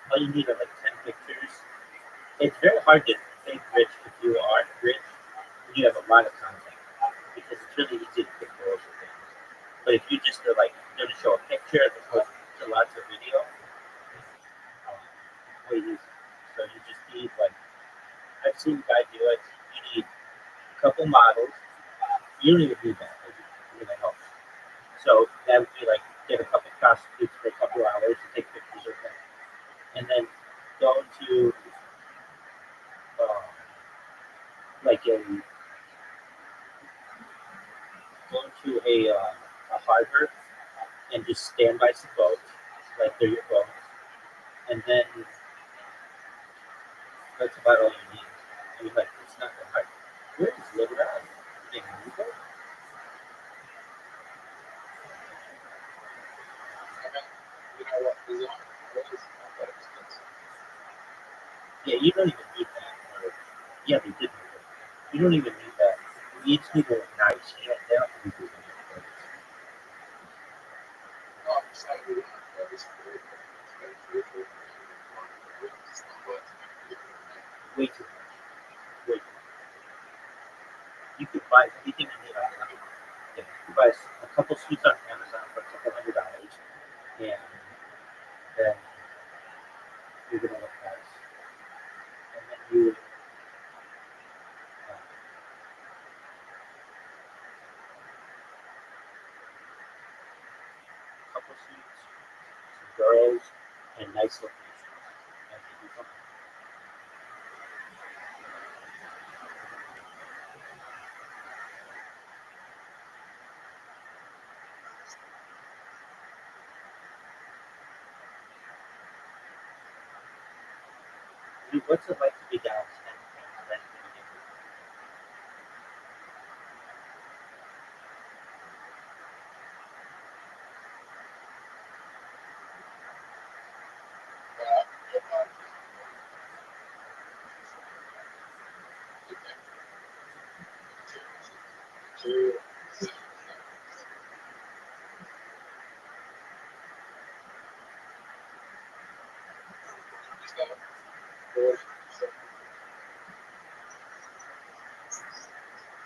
All you need are like 10 pictures. It's very hard to think rich if you are rich and you have a lot of content because it's really easy to pick those things. But if you just are like going to show a picture as opposed to lots of video, way easy. So you just need like I've seen guys do it. You need a couple models, You don't even need that. Like, it really helps. So that would be like get a couple of prostitutes for a couple of hours and take pictures of them, and then go to like a harbor and just stand by some boats, like they're your boats, and then that's about all you need. And you're like, it's not that hard. Where is Liberty? You can move it? You know what? As long as it is not that expensive. Yeah, you don't even need that. Or, yeah, they did move it. You don't even need that. You just need to look nice. You know, they don't have to do that. No, I'm excited. We don't have to go this way. It's got a tree tree. It's not what it's going to be. Way too much. Way too much. You could buy anything you need online. Yeah, you could buy a couple suits on Amazon for a couple $100, and then you're gonna look nice. And then you couple suits, some girls, and nice locations. And you'll be fine. Dude, what's it like to be down 10 pounds then to begin with?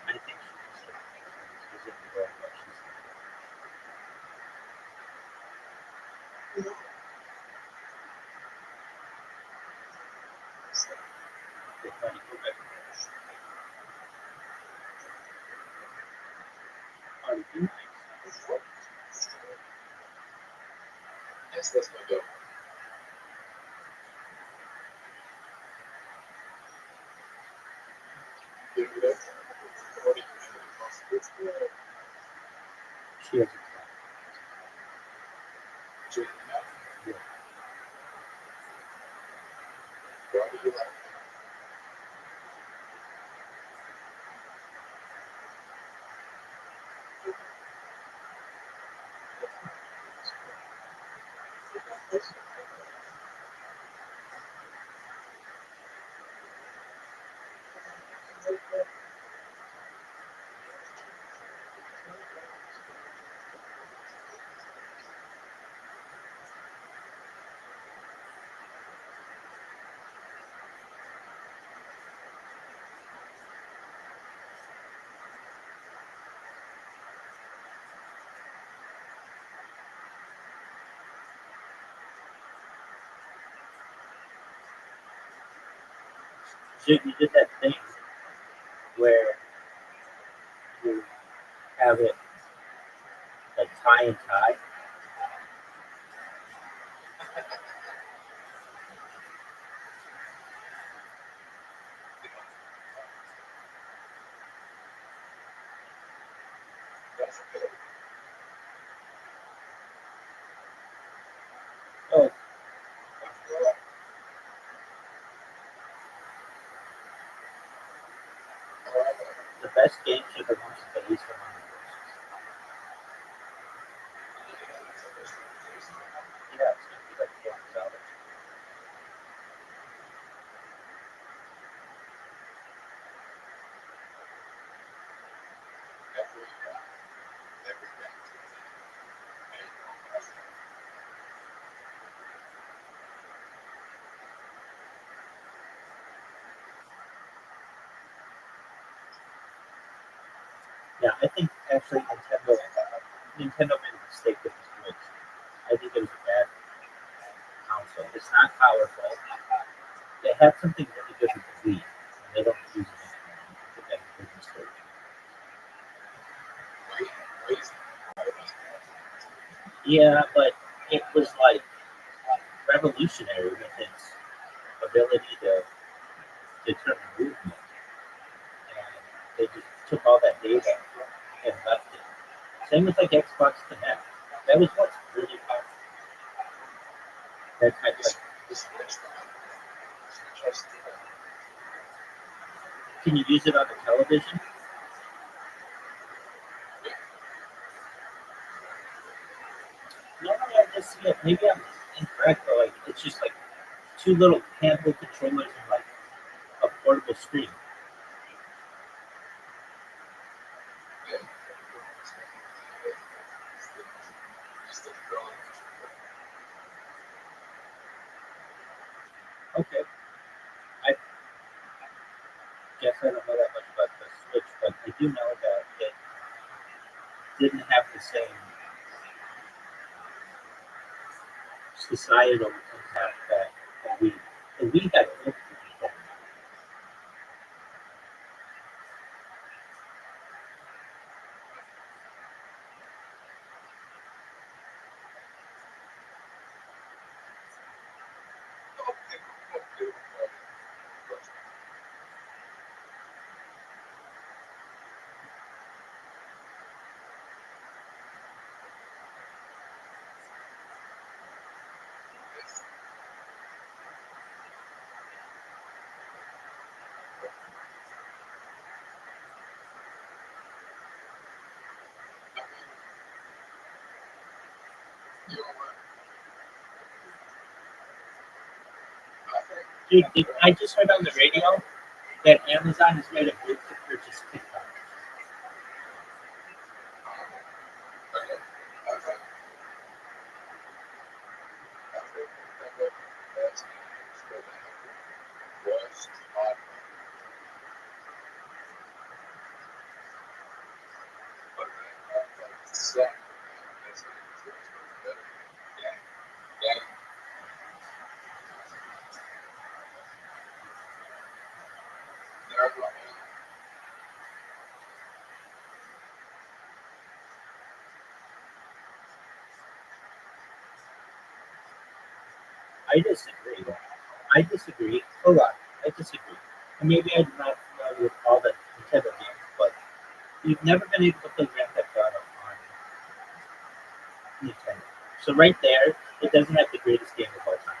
I think she's in the world, but she's trying to go back. Party too nice. Yes, that's my go. She has a Yeah. So you did that thing where you have it like tie and tie. Oh, the best games are the ones that least amount of resources. Yeah, it's gonna be like $400. Yeah, I think actually Nintendo made a mistake with this Switch. I think it was a bad console. It's not powerful. They had something really good with the Wii, and they don't use it anymore. I think that's a big mistake. Yeah, but it was like revolutionary with its ability to determine movement. And they just took all that data and left it. Same with like Xbox Connect. That was what's really powerful. That type of can you use it on the television? Normally I just see it. Maybe I'm incorrect, but like it's just like two little handheld controllers and like a portable screen. Okay. I guess I don't know that much about the Switch, but I do know that it didn't have the same societal impact that we had hoped to be. Dude, I just heard on the radio that Amazon has made a bid to purchase TikTok. I disagree. I disagree. Hold on. I disagree. And maybe I'm not familiar with all the Nintendo games, but you've never been able to play Grand Theft Auto on Nintendo. So right there, it doesn't have the greatest game of all time.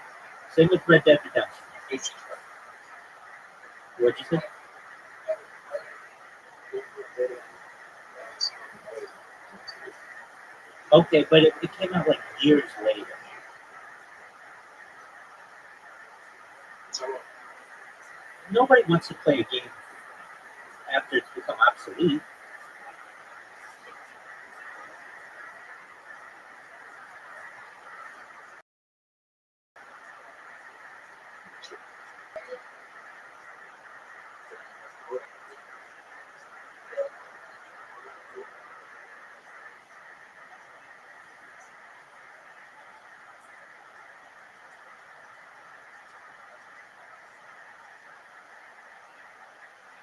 Same with Red Dead Redemption. What'd you say? Okay, but it came out like years later. Nobody wants to play a game after it's become obsolete.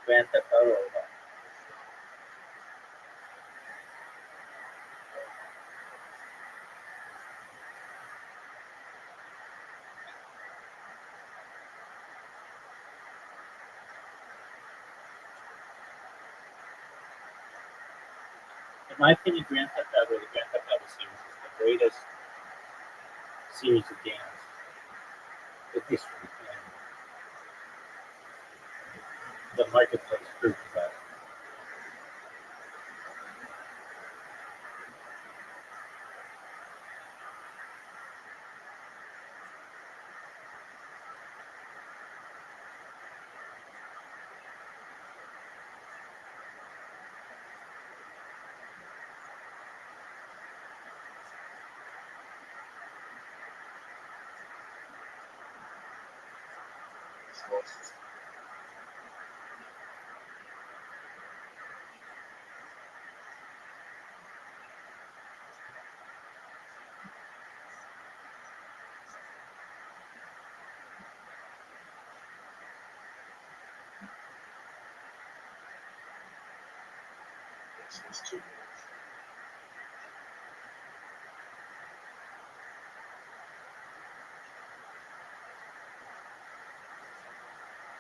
Grand Theft Auto. In my opinion, Grand Theft Auto, the Grand Theft Auto series is the greatest series of games in history. And the marketplace proves that.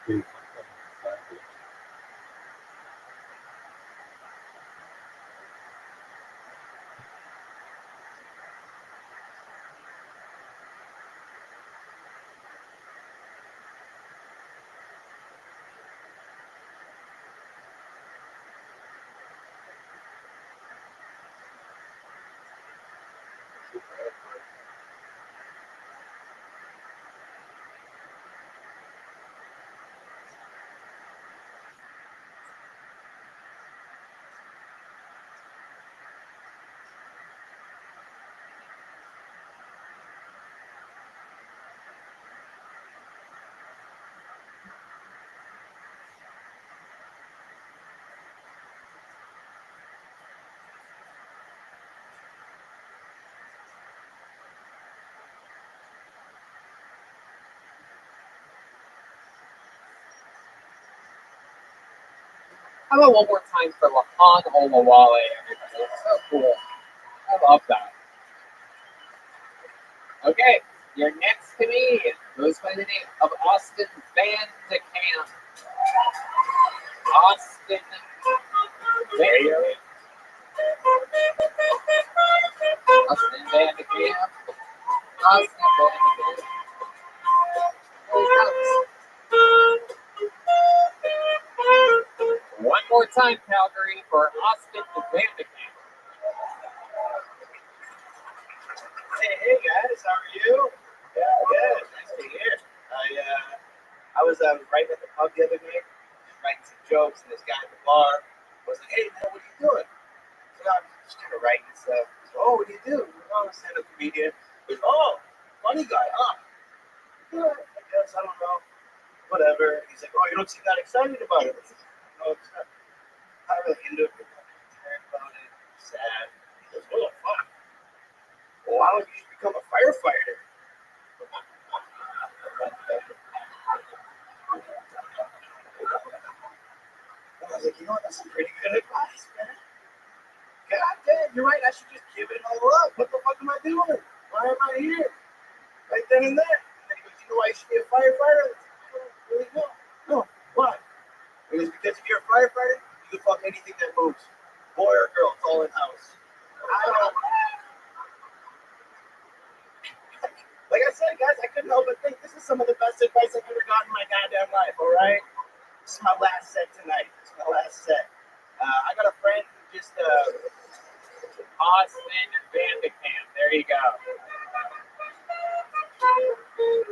to How about one more time for Lahan Olawale, everybody? It's so cool. I love that. Okay, your next comedian goes by the name of Austin Van de Kamp. Austin Van de Kamp. Austin Van de Kamp. Austin Van de Kamp. Here he comes. One more time, Calgary, for Austin Van de Kamp. Hey guys, how are you? Yeah, good. Nice to hear. I was writing at the pub the other night, just writing some jokes, and this guy at the bar was like, "Hey man, what are you doing?" So I'm just kind of writing stuff. So, "Oh, what do you do?" "Oh, I'm a stand-up comedian." He goes, "Oh, funny guy, huh?" "Yeah, I guess, I don't know. Whatever." He's like, "Oh, you don't seem that excited about it." I said, "No, it's not really into it. I'm concerned about it. I'm sad." He goes, "Oh, fuck. Well, why don't you just become a firefighter?" I was like, "You know what? That's some pretty good advice, man. God damn, you're right. I should just give it all up. What the fuck am I doing? Why am I here?" Right then and there. And then he goes, "You know why you should be a firefighter?" I don't really know. No, why? He goes, "Because if you're a firefighter, you can fuck anything that moves. Boy or girl, it's all in house." I don't. Like I said, guys, I couldn't help but think this is some of the best advice I've ever gotten in my goddamn life, all right? This is my last set tonight. This is my last set. I got a friend who just, Austin Van de Kamp. There you go.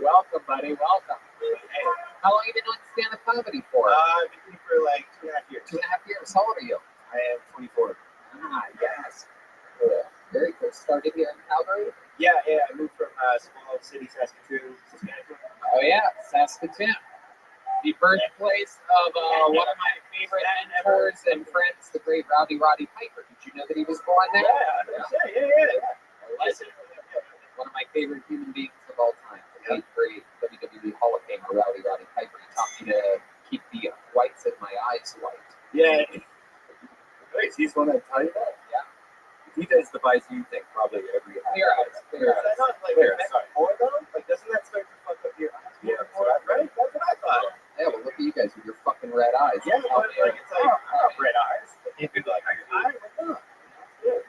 Welcome, buddy. Welcome. Hey, how long have you been doing stand-up comedy for? I've been doing it for like 2.5 years. 2.5 years. How old are you? I am 24. Ah, yes. Cool. Very cool. Started here in Calgary? Yeah. I moved from small city, Saskatoon. Oh, yeah. Saskatoon. The birthplace of one of my favorite mentors and friends, the great Roddy Piper. Did you know that he was born there? Yeah. Listen, one of my favorite human beings of all time, the late great WWE Hall of Famer Roddy Piper. He taught me to keep the whites in my eyes white. Yeah. Nice. He's the one that taught you that? Yeah. He does the Visine thing probably every Clear eyes. Is that not like more though? Like, doesn't that start to fuck up your eyes? Yeah, right? That's what I thought. Yeah, well, look at you guys with your fucking red eyes. Yeah, but like, it's like, red eyes. If you're like,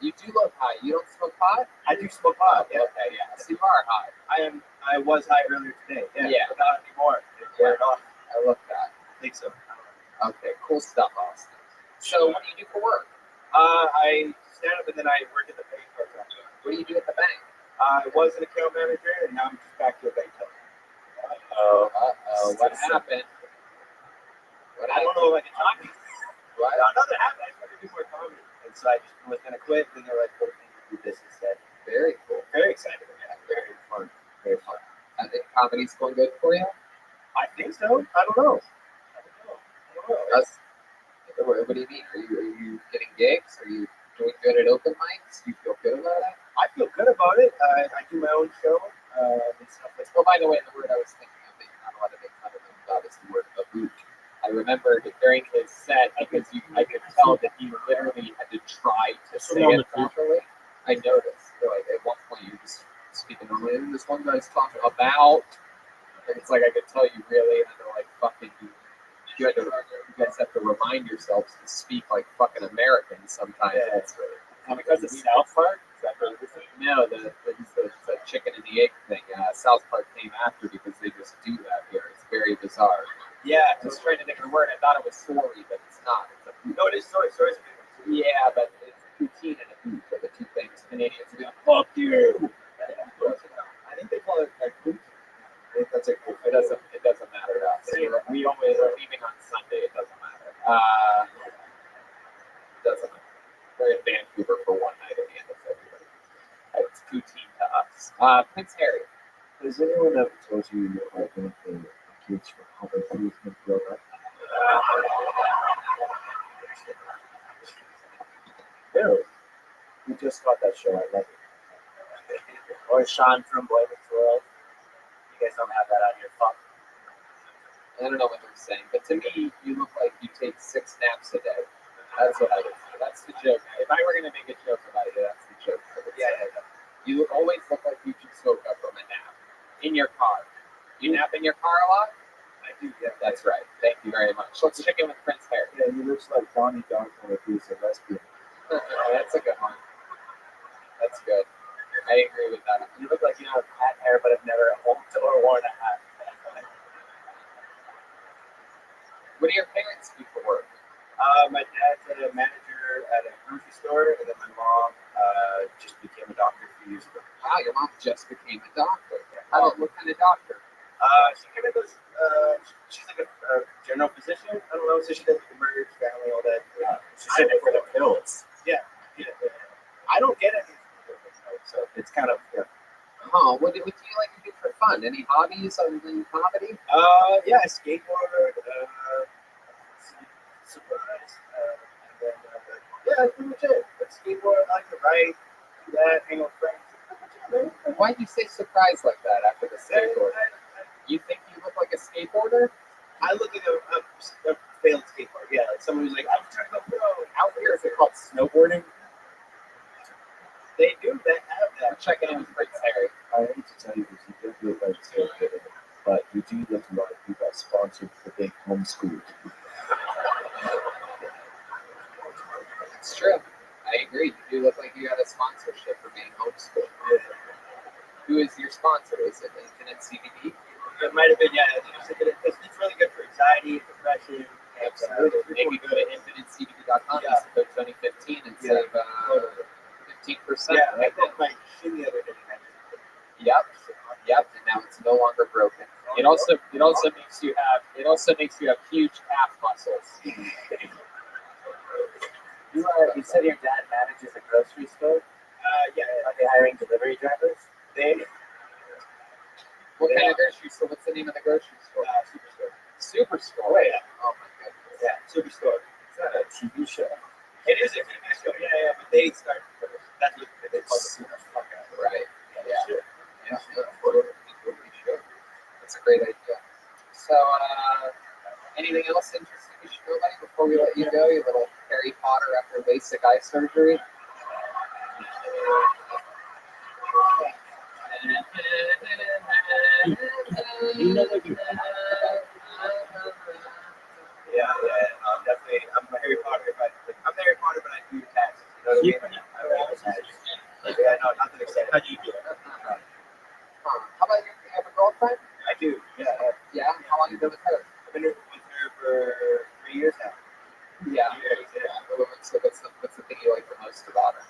You do look high. You don't smoke pot? I do smoke pot. Yeah. Okay, yeah. So you are high. I was high earlier today. Yeah. But not anymore. It's Yeah. wearing off. I look that. I think so. Okay, cool stuff, Austin. So what do you do for work? I stand up and then I work at the bank part-time. What do you do at the bank? I was an account manager and now I'm just back to a bank teller. What happened? I don't know if I can talk. What? Nothing happened. I just wanted to do more comedy. And so I just was going to quit. And they're like, "What can you do this instead?" Very cool. Very excited. Yeah, very fun. Very fun. I think comedy's going good for you? I think so. I don't know. What do you mean? Are you getting gigs? Are you doing good at open mics? Do you feel good about it? I feel good about it. I do my own show and stuff like that. Well, by the way, the word I was thinking of that you're not allowed to make fun of him about is the word baboot. I remember during his set, because I could tell that he literally had to try to say it properly. I noticed. Like at one point, you were just speaking normally, and this one guy's talking about, and it's like I could tell you really had to like fucking You guys have to remind yourselves to speak like fucking Americans sometimes. Yeah. Because of South Park? Is that what it is? No, the chicken and the egg thing. South Park came after because they just do that here. It's very bizarre. Yeah. I was trying to think of the word. I thought it was sorry, but it's not. No, it is sorry. Sorry. Yeah, but it's poutine and a boot are the two things Canadians do. Fuck you! I think they call it like poop. I think that's like It doesn't matter to us. We always are leaving on Sunday. It doesn't matter. It doesn't matter. We're in Vancouver for one night at the end of February. It's poutine to us. Prince Harry. Has anyone ever told you you look like one of the kids from Home Improvement growing up? No. We just got that show. I love it. Or Sean from Boy Meets World. You guys don't have that on your phone. I don't know what they're saying, but to me, you look like you take 6 naps a day. That's what I would say. That's the joke. If I were going to make a joke about it, that's the joke. Yeah. You always look like you just woke up from a nap in your car. You nap in your car a lot? I do, yeah. That's right. Thank you very much. Let's check in with Prince Harry. Yeah, he looks like Donnie Darko if he's a lesbian. That's a good one. That's good. I agree with that. You look like you have hat hair, but have never owned or worn a hat. What do your parents do for work? My dad's a manager at a grocery store, and then my mom just became a doctor a few years ago. Wow, your mom just became a doctor. What kind of doctor? She kind of does. She's like a general physician. I don't know, so she does emerge, family, all that. She's in it for the pills. Yeah. I don't get any, so it's kind of. Yeah. Oh, what do you like to do for fun? Any hobbies other than comedy? Yeah, I skateboard. Surprise. And then, yeah, that's pretty much it. Like skateboard, I like to write, do that, hang out with friends. Why do you say surprise like that after the skateboard? You think you look like a skateboarder? I look like a failed skateboarder. Yeah, like someone who's like, I'm trying to go pro. Out here, is it called snowboarding? They do. They have that. We're checking in with Prince Harry. I hate to tell you this, you don't look like a skateboarder, but you do look like you got sponsored for being homeschooled. It's true. I agree. You do look like you got a sponsorship for being homeschooled. Who is your sponsor? Is it Infinite CBD? It might have been, yeah. It's really good for anxiety, depression. Absolutely. Maybe go to infinitecbd.com, use the code Tony15 and save 15%. Yeah, I did my shin the other day. Yep. And now it's no longer broken. It also makes you have huge calf muscles. You said your dad manages a grocery store? Yeah. Are they hiring delivery drivers? What kind of grocery store? What's the name of the grocery store? Superstore. Oh, yeah. Oh my goodness. Yeah, Superstore. Is that a TV show? It is a TV show, yeah, but they started first. That's what they call it. Right. Yeah. That's a great idea. So, anything else interesting you should know about you before we let you go? You little Harry Potter after LASIK eye surgery. You know what you Yeah, definitely. I'm a Harry Potter, but I'm Harry Potter, but I do taxes. You know what I mean? Yeah, no, not that excited. How do you do it? How about you? You have a girlfriend? I do. Yeah. Yeah. How long have you been with her? I've been with her for 3 years now. Yeah. What's the thing you like the most about her?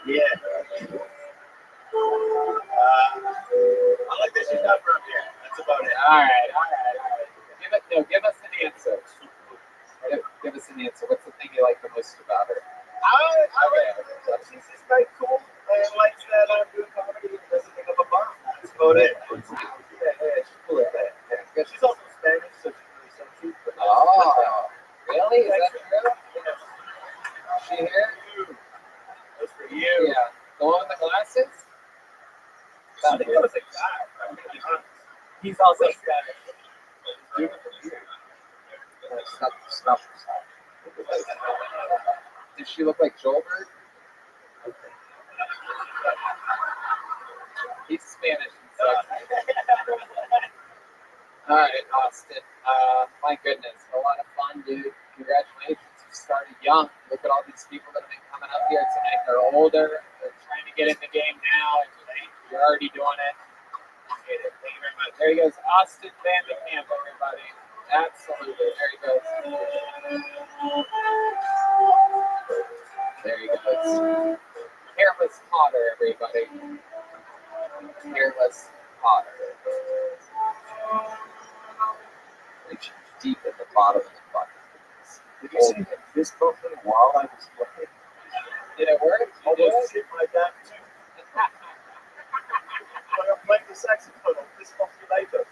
Yeah. I like that she's not from here. That's about it. All right. Give us an answer. Give us an answer. What's the thing you like the most about her? I like that she's just like cool and likes that I'm doing comedy and doesn't think I'm a bum. That's about it. Yeah, she's cool like that. Yeah. She's also Spanish, so she's really sexy. Oh, really? Is that true? Yeah. She here? That's for you. Yeah. The one with the glasses? I think it was a guy. I'm gonna be honest. He's also Spanish. Stop. Does she look like Joelberg? He's Spanish and stuff. All right, Austin. My goodness, a lot of fun, dude. Congratulations. You started young. Look at all these people that have been coming up here tonight. They're older. They're trying to get in the game now. And you're already doing it. Thank you very much. There he goes. Austin Vanderkamp, everybody. Absolutely. There he goes. There he goes. Hairless Potter, everybody. Hairless Potter. Reach deep at the bottom of the bucket. Did you see this company while I was playing? Did it work? Almost shit my back too. When I'm playing the saxophone, this company later.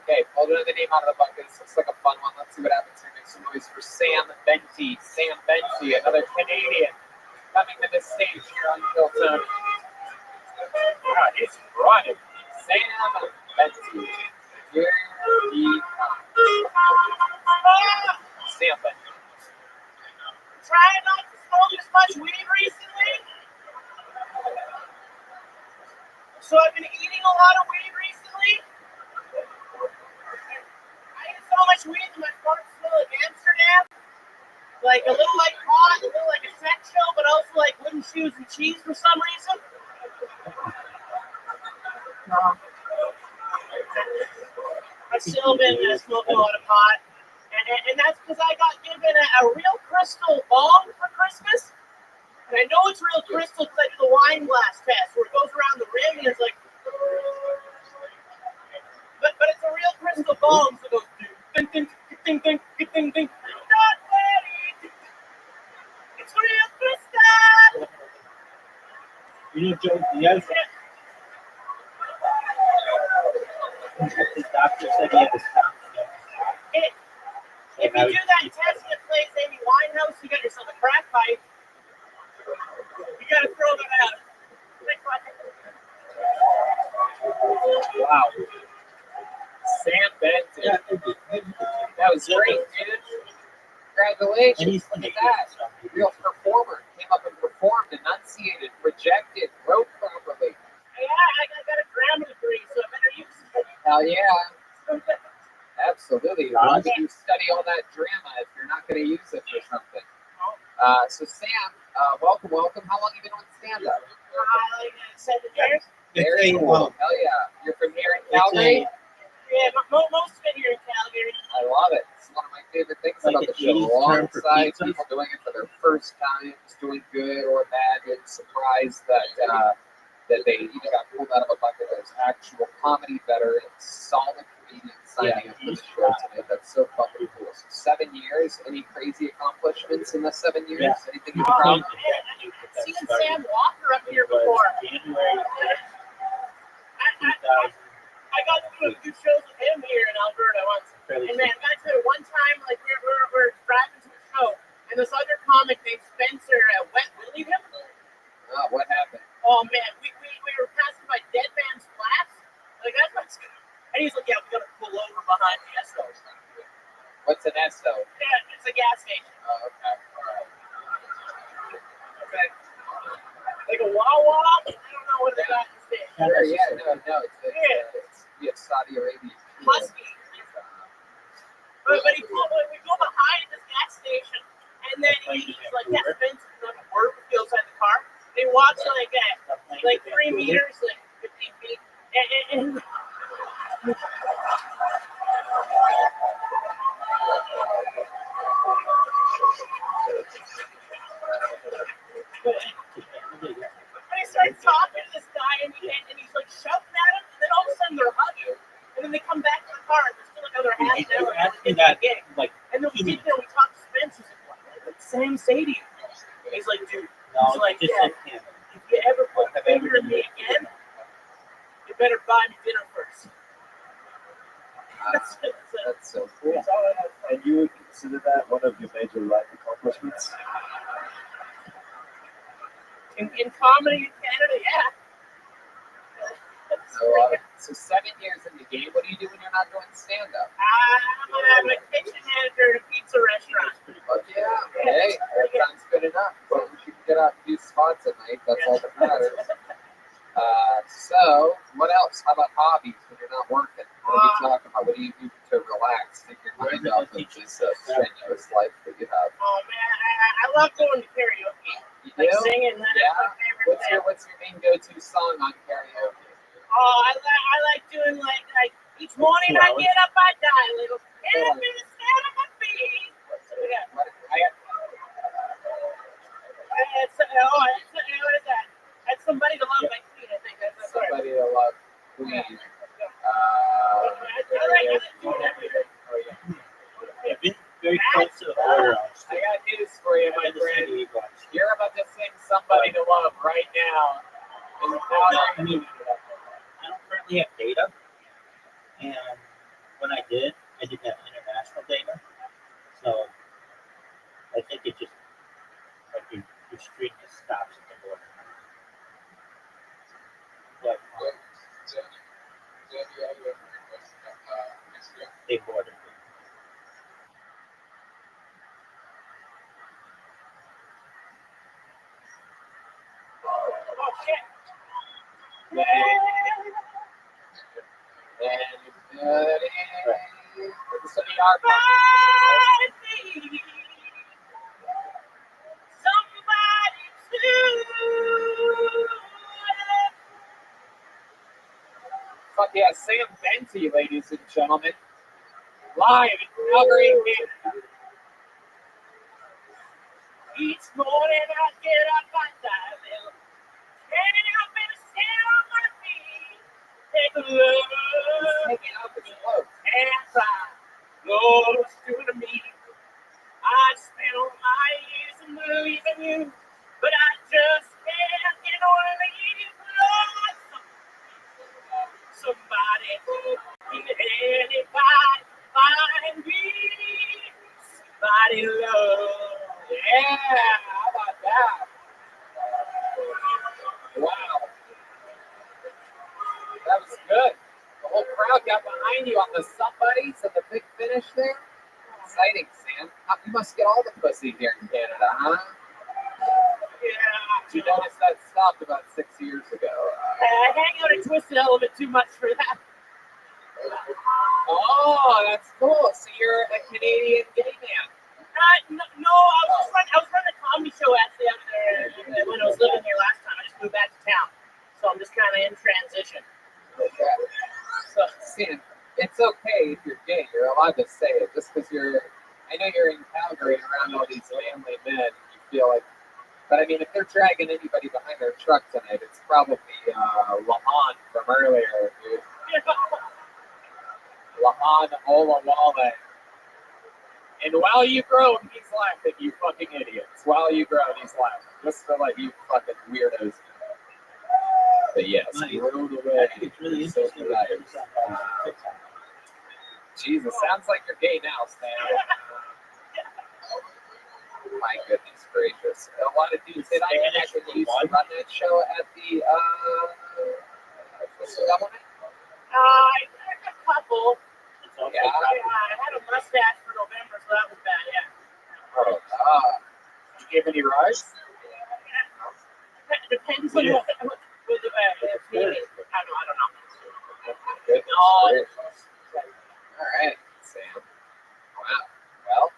Okay, pulled another name out of the bucket. This looks like a fun one. Let's see what happens here. Make some noise for Sam Benty. Sam Benty, another Canadian, coming to the stage here on Kilton. God, he's running. Sam Benty. Here he comes. Sam Benty. Trying not to smoke as much weed recently. So I've been eating a lot of weed recently. I ate so much weed that my farts smell like Amsterdam. Like a little like pot, a little like a sex show, but also like wooden shoes and cheese for some reason. I've still been smoking a lot of pot. And that's because I got given a real crystal bong for Christmas. And I know it's real crystal because I did the wine glass test where it goes around the rim and it's like, but it's a real crystal bong, so it goes ding ding ding ding ding ding ding. Not ready. It's real crystal. You know, Joe, yes. His doctor said he had to stop. If you do that test and it plays Amy Winehouse, you got yourself a crack pipe. You got to throw that out. Wow. Sam Benton. That was great, dude. Congratulations. Look at that. Real performer. Came up and performed, enunciated, projected, wrote properly. Yeah, I got a grammar degree, so I better use it. Hell yeah. Absolutely. Why do you study all that drama if you're not going to use it for something? So Sam, welcome. How long have you been on stand-up? Like 7 years. Very cool. Hell yeah. You're from here in Calgary? Yeah, most of it here in Calgary. I love it. It's one of my favorite things about the show. Alongside people doing it for their first time, doing good or bad, getting surprised that they either got pulled out of a bucket. There's actual comedy veterans, solid comedians signing up for the show today. That's so fucking cool. So 7 years. Any crazy accomplishments in the 7 years? Yeah. Anything you've done? I've seen Sam Walker up here before. January 2000. I got to do a few shows with him here in Alberta once. And man, I tell you, one time, like we're driving to a show, and this other comic named Spencer wet willied him. What happened? Oh man, we were passing by Dead Man's Flats. Like that's what's good. And he's like, yeah, we gotta pull over behind the Esso. What's an Esso? Yeah, it's a gas station. Oh, okay. All right. Okay. Like a Wawa. I don't know what the gas station. Sure, yeah, no, it's Saudi Arabia. Husky. But we go behind this gas station, and then he's like, yeah, Spencer doesn't work. He goes inside the car. And he walks like 3 meters, like 15 feet, and But he starts talking to this guy, and he's like shouting at him, and then all of a sudden they're hugging, and then they come back to the car, and there's still another half an hour. And then we sit there, we talk to Spencer, like Sam Sadie. He's like, dude, he's like, yeah, if you ever put a finger in me again, you better buy me dinner first. That's so cool. And you would consider that one of your major life accomplishments? In comedy in Canada, yeah. So 7 years in the game, what do you do when you're not doing stand-up? I'm a kitchen manager at a pizza restaurant. Oh, yeah. Hey, that sounds good enough. So you can get out and do spots at night. That's all that matters. hobbies when you're not working? What are you talking about? What do you do to relax, take your mind off of this strenuous life that you have? Oh man, I love going to karaoke. You Like do? singing, that's my favorite thing. What's your main go-to song on karaoke? Oh, I like doing like each morning I get up, I die a little. Get up and stand on my feet. Yeah. What is that? That's Somebody to Love by Queen, I think. That's Somebody to Love Queen. I like doing that. I've been very close to the border. I got news for you, my friend. You're about to sing Somebody to Love right now. I mean, I don't currently have data, and when I did have international data. So I think it just like your stream just stops at the border. But they border. Oh shit. Fuck yeah, Sam Benty, ladies and gentlemen. Live in Calgary, Canada. Each morning I get up, I dive in. Standing up and stand on my feet. Take a look. Take it up his clothes. And I Lord, to me. I spent all my years in believing you, but I just can't get on leave. Lord, somebody, anybody, find me. Somebody love. Yeah, how about that? Wow. That was good. The whole crowd got behind you on the somebodies at the big finish there. Exciting, Sam. You must get all the pussy here in Canada, huh? Yeah. You noticed that stopped about 6 years ago. I hang out at Twisted Element too much for that. Oh, that's cool. So you're a Canadian gay man. No, I was running a comedy show actually out there when I was living here last time. I just moved back to town, so I'm just kind of in transition. Okay. So, Sam, it's okay if you're gay. You're allowed to say it. Just because I know you're in Calgary around all these manly men. You feel like, but I mean, if they're dragging anybody behind their truck tonight, it's probably Lahan from earlier, dude. Lahan Olawale. And while you grow, he's laughing, you fucking idiots. While you grow, he's laughing. Just to let you fucking weirdos know. But yes, he rode away. It's really So interesting. Jesus, sounds like you're gay now, Sam. My goodness gracious. A lot of dudes that I actually used to run that show at the, what's that one? A couple. Yeah. I had a mustache for November, so that was bad, yeah. Oh, did you give any rides? Depends on what it's needed. I don't know. Goodness gracious. All right, Sam. Wow. Well,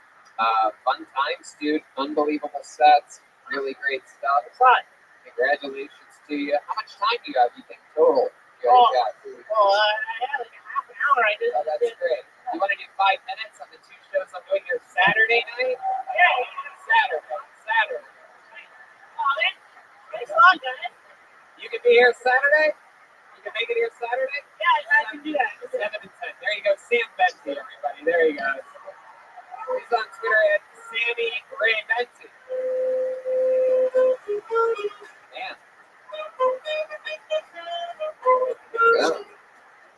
fun times, dude. Unbelievable sets. Really great stuff. Fun. Congratulations to you. How much time do you have, you think, total? I had like a half an hour. I did. Oh, that's great. You want to do 5 minutes on the 2 shows I'm doing here Saturday night? Yeah. Saturday. Oh, thanks a lot, guys. You can be here Saturday? You can make it here Saturday? Yeah, I can do that. 7 and 10. There you go. Sam Benty, everybody. There you go. He's on Twitter at Sammy Ray Benty. Man. Yeah.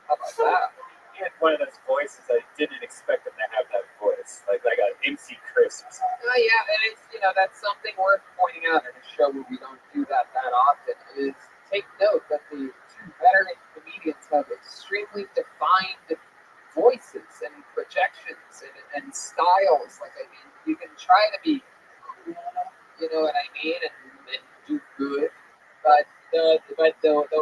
How about that? He had one of those voices I didn't expect him to have that voice. Like a MC Crisps. Oh yeah, and it's that's something worth pointing out in a show where we don't do that often. Is take note that the 2 veteran comedians have extremely defined voices and projections and styles. Like I mean, you can try to be cool, you know what I mean, and do good, but the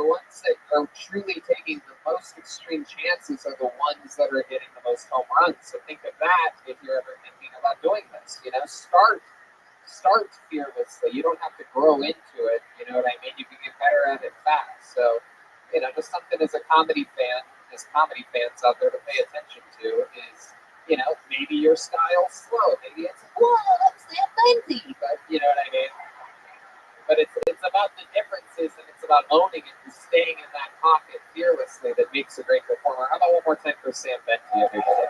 ones that are truly taking the most extreme chances are the ones that are hitting the most home runs. So think of that if you're ever thinking about doing this. You know, start fearlessly. You don't have to grow into it. You know what I mean? You can get better at it fast. So, you know, just something as comedy fans out there to pay attention to is, you know, maybe your style's slow. Maybe it's, whoa, that's that fancy. But you know what I mean? But it's about the differences, and it's about owning it and staying in that pocket fearlessly that makes a great performer. How about one more time for Sam Bentley, everybody?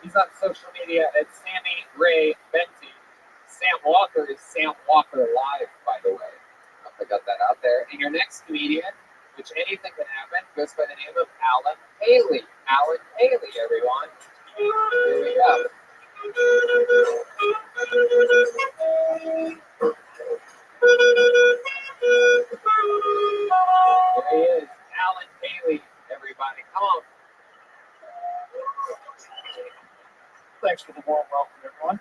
He's on social media at Sammy Ray Benty. Sam Walker is Sam Walker Live, by the way. I hope I got that out there. And your next comedian, which anything can happen, goes by the name of Alan Haley. Alan Haley, everyone. Here we go. There he is, Alan Haley, everybody. Come on. Thanks for the warm welcome, everyone.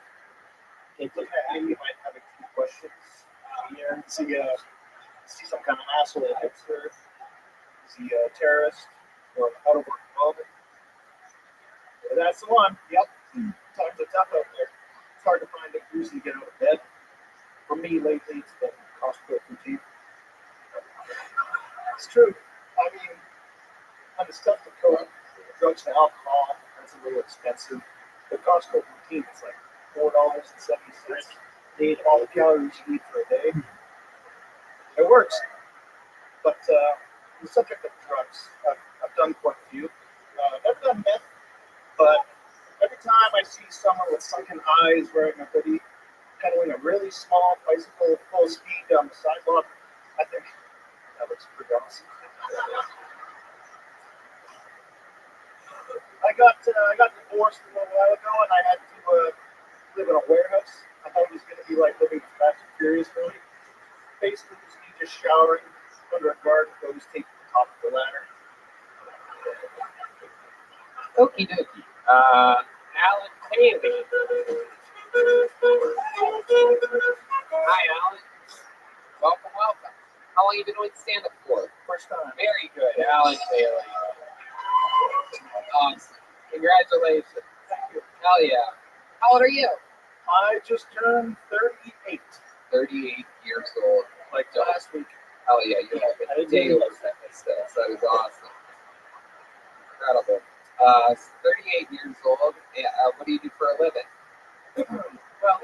Okay, looking at you, you might have a few questions here. See some kind of asshole hipster? Is he a terrorist or an out of work moment? That's the one. Yep. Times are tough out there. It's hard to find a reason to get out of bed. For me, lately, it's been Costco routine. It's true. I mean, on the stuff to cook, drugs and alcohol, that's a little expensive. The Costco routine is like $4.70. They eat all the calories you need for a day. It works. But the subject of drugs, I've done quite a few. Never done meth, but every time I see someone with sunken eyes wearing a hoodie, pedaling a really small bicycle full speed down the sidewalk, I think that looks pretty awesome. I got divorced a little while ago, and I had to live in a warehouse. I thought it was going to be like living in a Fast and Furious movie. Basically, just showering under a garden hose taped to the top of the ladder. Okie dokie. Alan Haley. Hi, Alan. Welcome. How long have you been doing stand-up for? First time. Very good, Alan Haley. Awesome. Congratulations. Thank you. Hell yeah. How old are you? I just turned 38. 38 years old. Like last week. Hell yeah, you have a day with that stuff. That is awesome. Incredible. 38 years old. Yeah, what do you do for a living? Well,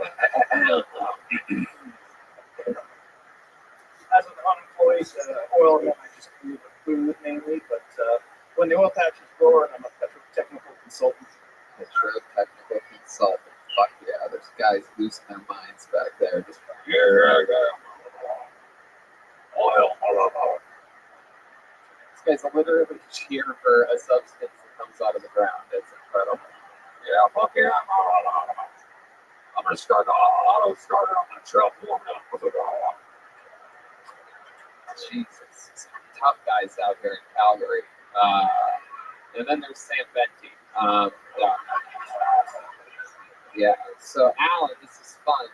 as an unemployed oil man, I just do the food mainly, but when the oil patch is growing, I'm a petrotechnical consultant. Petrotechnical consultant. Fuck yeah, there's guys losing their minds back there. Just oil. This guy's literally cheering for a substance that comes out of the ground. It's incredible. Yeah, fuck yeah. I'm gonna start the auto starter on my truck. Jesus, some tough guys out here in Calgary. And then there's Sam Benty. Yeah. So Alan, this is fun.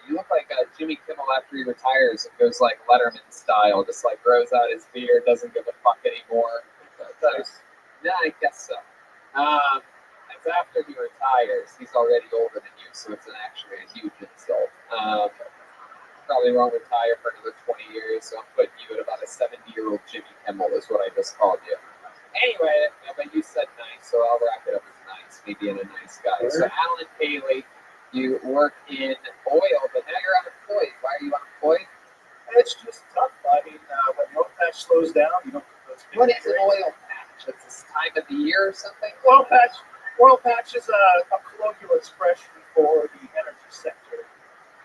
You look like Jimmy Kimmel after he retires and goes like Letterman style, just like grows out his beard, doesn't give a fuck anymore. Yeah, I guess so. As after he retires, he's already older than you, so it's actually a huge insult. Probably won't retire for another 20 years, so I'm putting you at about a 70-year-old Jimmy Kimmel is what I just called you. Anyway, but you said nice, so I'll wrap it up as nice, maybe in a nice guy. So Alan Haley, you work in oil, but now you're unemployed. Why are you unemployed? It's just tough. I mean, when the oil patch slows down, you don't get those big What is an oil patch? It's this time of the year or something? Oil patch is a colloquial expression for the energy sector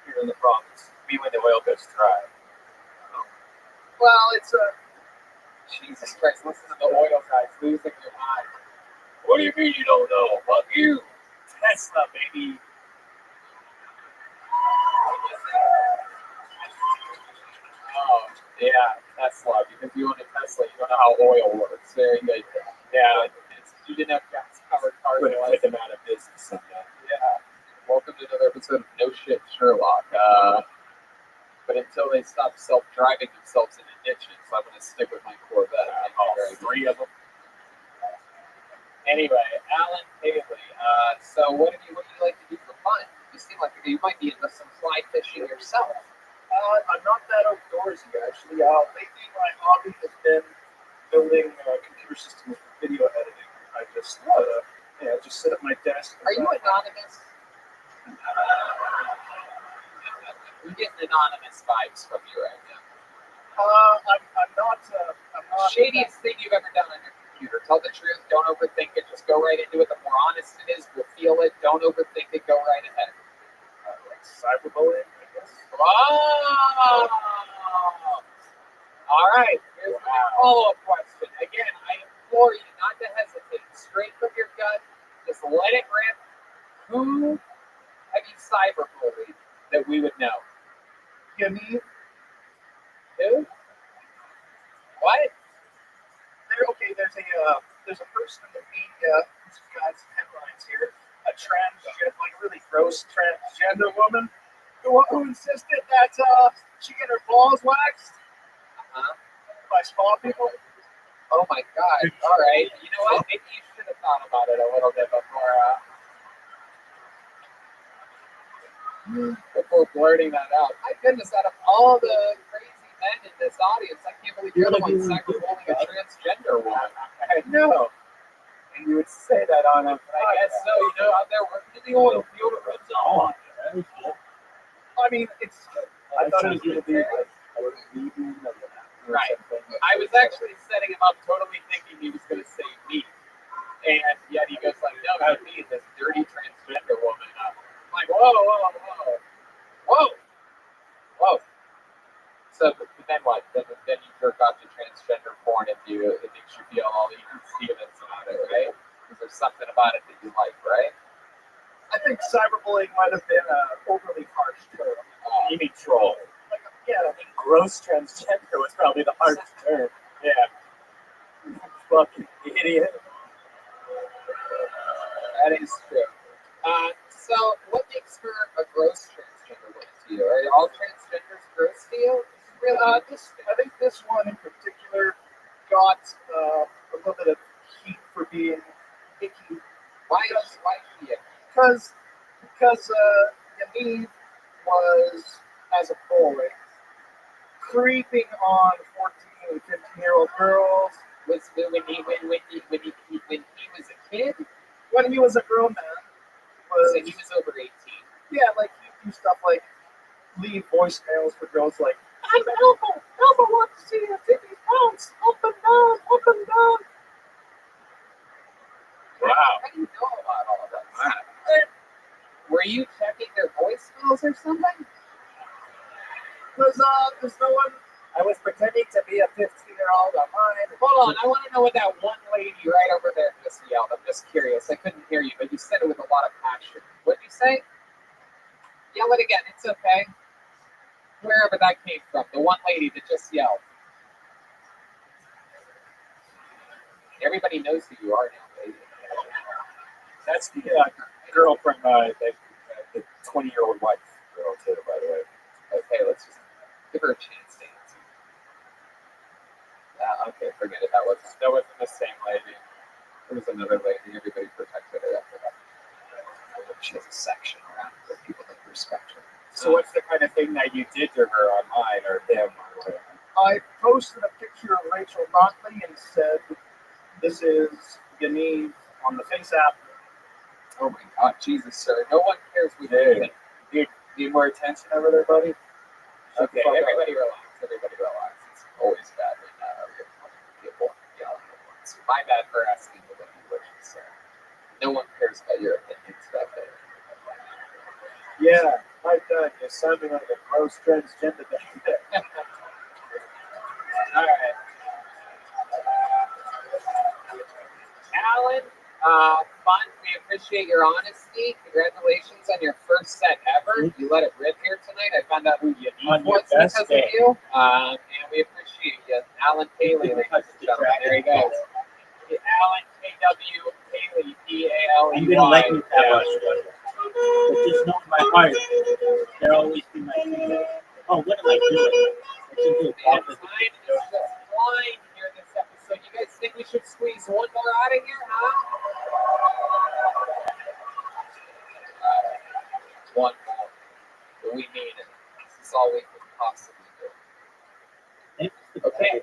here in the province. I mean, when the oil gets dry. Well, it's a... Jesus Christ, listen to the oil guys losing their mind. What do you mean you don't know? Fuck you. Tesla, baby. Oh, yeah, Tesla. Because you own a Tesla, you don't know how oil works. Very good. Yeah, you didn't have gas-powered cars. Would have put them out of business someday. Yeah. Welcome to another episode of No Shit Sherlock. But until they stop self-driving themselves into ditches, I'm going to stick with my Corvette. All three of them. Anyway, Alan Haley. So what do you like to do for fun? You seem like you might be into some fly fishing yourself. I'm not that outdoorsy, actually. Lately, my hobby has been building computer systems for video editing. I just sit at my desk. Are you anonymous? I'm getting anonymous vibes from you right now. I'm not. Shadiest thing you've ever done on your computer. Tell the truth. Don't overthink it. Just go right into it. The more honest it is, we'll feel it. Don't overthink it. Go right ahead. Like cyberbullying, I guess. Oh! All right. Here's my follow-up question. Again, I implore you not to hesitate. Straight from your gut. Just let it rip. Who have you cyberbullied that we would know? Me? Who? What? There's a person in the media who's got some headlines here. A really gross transgender woman who insisted that she get her balls waxed by spa people. Oh my God! All right. You know what? Maybe you should have thought about it a little bit before blurting that out. My goodness, out of all the crazy men in this audience, I can't believe you're the one cyberbullying a transgender woman. I know. And you would say that on a. I guess so. You know, out there working in the oil field, it rubs off. I mean, it's. I thought it was going to be like a medium of an actor or Right. something. I was actually setting him up, totally thinking he was going to say me, and yet he goes like, "No, not me, this dirty transgender woman." I'm like, whoa. So then what? Then you jerk off to transgender porn if it makes you feel all even Stevens about it, right? Because there's something about it that you like, right? I think cyberbullying might have been an overly harsh term. You mean troll? Gross transgender was probably the hardest term. Yeah. Fucking idiot. That is true. So what makes her a gross transgender woman to you? Are all transgenders gross to you? I think this one in particular got a little bit of heat for being icky. Why she icky? Because Yaniv was, as a boy, creeping on 14 and 15-year-old girls. When he was a kid? When he was a grown man. So he was over 18. Yeah, like he'd do stuff like leave voicemails for girls like, I'm Elmo wants to see your titties bounce up and down, up and down. Wow. How do you know about all of that? Wow. Were you checking their voicemails or something? There's no one. I was pretending to be a 15-year-old online. Hold on, I want to know what that one lady right over there just yelled. I'm just curious. I couldn't hear you, but you said it with a lot of passion. What did you say? Yell it again. It's okay. Wherever that came from, the one lady that just yelled. Everybody knows who you are now, baby. That's the girl from the 20-year-old wife girl too, by the way. Okay, let's just give her a chance to answer. Okay, forget it. That wasn't the same lady. It was another lady. Everybody protected her after that. She has a section around for people that respect her. So what's the kind of thing that you did to her online or him? I posted a picture of Rachel Notley and said, this is Yaniv on the Face app. Oh my God, Jesus, sir. No one cares what you think. Need more attention over there, buddy? Okay, everybody relax. Everybody relax. It's always bad when people yell at once. My bad for asking you what you wish to say. No one cares about your opinions that day. Yeah, my God, you're sounding like a gross transgender guy. All right. Alan, fun. We appreciate your honesty. Congratulations on your first set ever. You let it rip here tonight. I found out who you was because of you. And we appreciate you. Alan Haley, ladies and gentlemen. There he goes. Alan K.W. Haley, P-A-L-E-Y. You didn't like me that much, but just know in my heart, there'll always be my female. Oh, what am I doing? I can do Man, it. time is just flying here this episode. You guys think we should squeeze one more out of here, huh? One more. But we need it. This is all we can possibly do. Okay.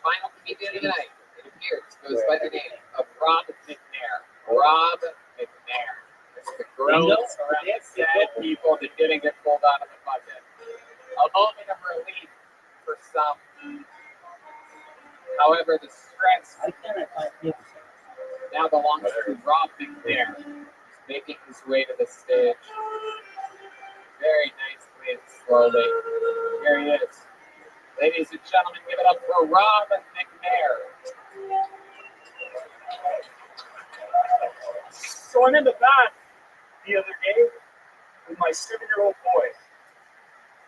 Final comedian of the night. It appears goes by the name of Rob McNair. Rob McNair. It's the groans around the sad people that didn't get pulled out of the bucket. A moment of relief for some. However, the stress now belongs to Rob McNair. He's making his way to the stage. Very nicely and slowly. Here he is. Ladies and gentlemen, give it up for Rob McNair. So I'm in the back the other day with my 7-year-old boy.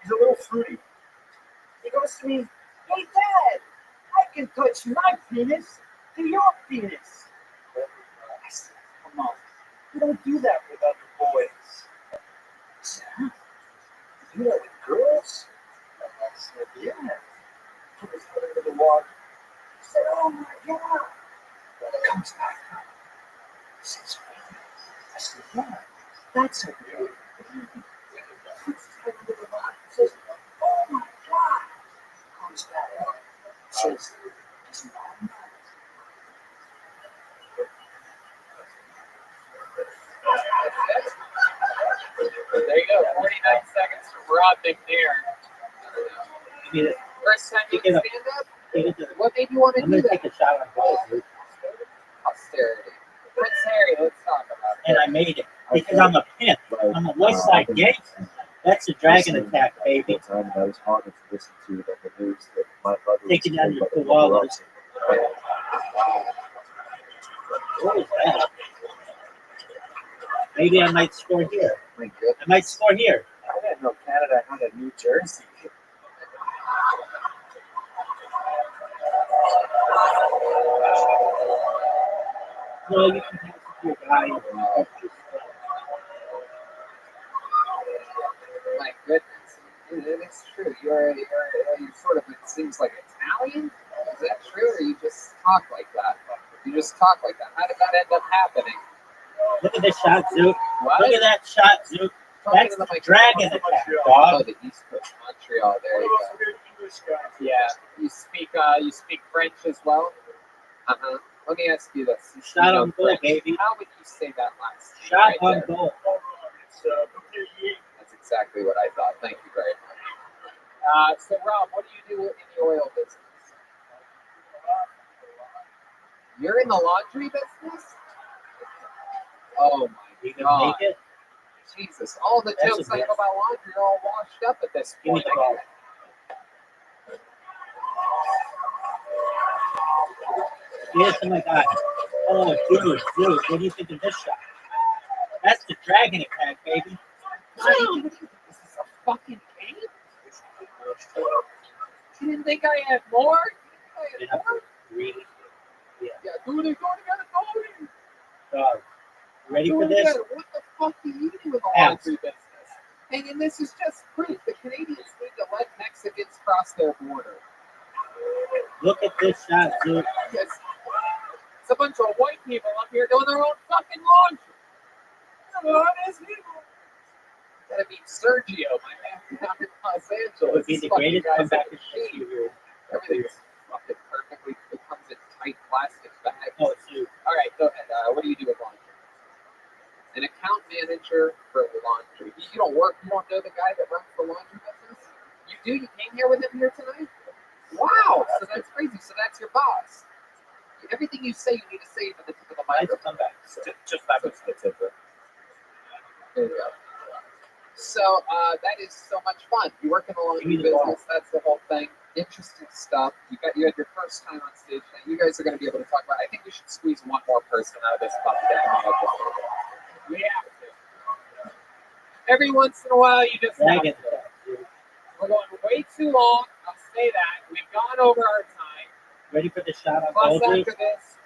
He's a little fruity. He goes to me, "Hey, Dad, I can touch my penis to your penis." I said, "Come on, we don't do that with other boys." He said, "Huh? You do that with girls?" And I said, "Yeah." He was put into the water. He said, "Oh my God." When it comes back up, he says, I said, "Yeah, that's a baby." He puts his head into the water. He says, "Oh my God." Comes back up. Says, "Isn't that nice?" There you go. 49 seconds from Rob McNair. First time you can stand up? What made you want to do that? Take a shot on both, dude. Posterity. Prince Harry, let's talk about it. And I made it because I'm a pimp. I'm a West Side gangster. That's a dragon attack, baby. Time that was harder to listen to than the news that my brother was Taking down your killed by the koalas. Rothschild. What was that? Maybe I might score here. My goodness. I might score here. I didn't know Canada had a New Jersey. No, you can pass it to your guy. My goodness. It's true. You're sort of, it seems like Italian. Is that true? Or you just talk like that? You just talk like that. How did that end up happening? Look at this shot, Zook. What? Look at that shot, Zook. That's the dragon attack, dog. Oh, the East Coast, Montreal. There you go. Yeah. You speak French as well? Uh-huh. Let me ask you this. Shot on goal, baby. How would you say that last name Shot right on there? goal. That's exactly what I thought. Thank you very much. So, Rob, what do you do in the oil business? You're in the laundry business? Oh, my You can God. make it? Jesus. All the That's jokes a I know mess. about laundry are all washed up at this Give me point. the ball. Here's to my guy. Oh, dude, what do you think of this shot? That's the dragon attack, baby. Wow, this is a fucking game? You didn't think I had more? You think I had more? Really? Yeah. Yeah, dude, they go together, Tony. Dog. Ready Do for it this? together. What the fuck do you do in the Abs. laundry business? And this is just proof. The Canadians need to let Mexicans cross their border. Look at this shot, dude. Yes. It's a bunch of white people up here doing their own fucking laundry. Gotta beat Sergio, my man, down in Los Angeles. It would be the Fucking greatest guy's comeback a in machine. history. Everything's fucking perfectly. It comes in tight plastic bags. Oh, it's you. All right, go ahead. What do you do with laundry? An account manager for laundry. You don't work. You don't know the guy that runs the laundry business. You do. You came here with him here tonight. Wow. So that's crazy. So that's your boss. Everything you say, you need to say it at the tip of the Nice microphone. comeback. Just that was the tip. There you go. So that is so much fun. You work in the laundry business. That's the whole thing. Interesting stuff. You had your first time on stage. Now you guys are going to be able to talk about. I think we should squeeze one more person out of this bucket. We have to. Every once in a while, you just have Dragon to. attack, dude. We're going way too long. I'll say that. We've gone over our time. Ready for the shot on Plus, goal, dude? after this,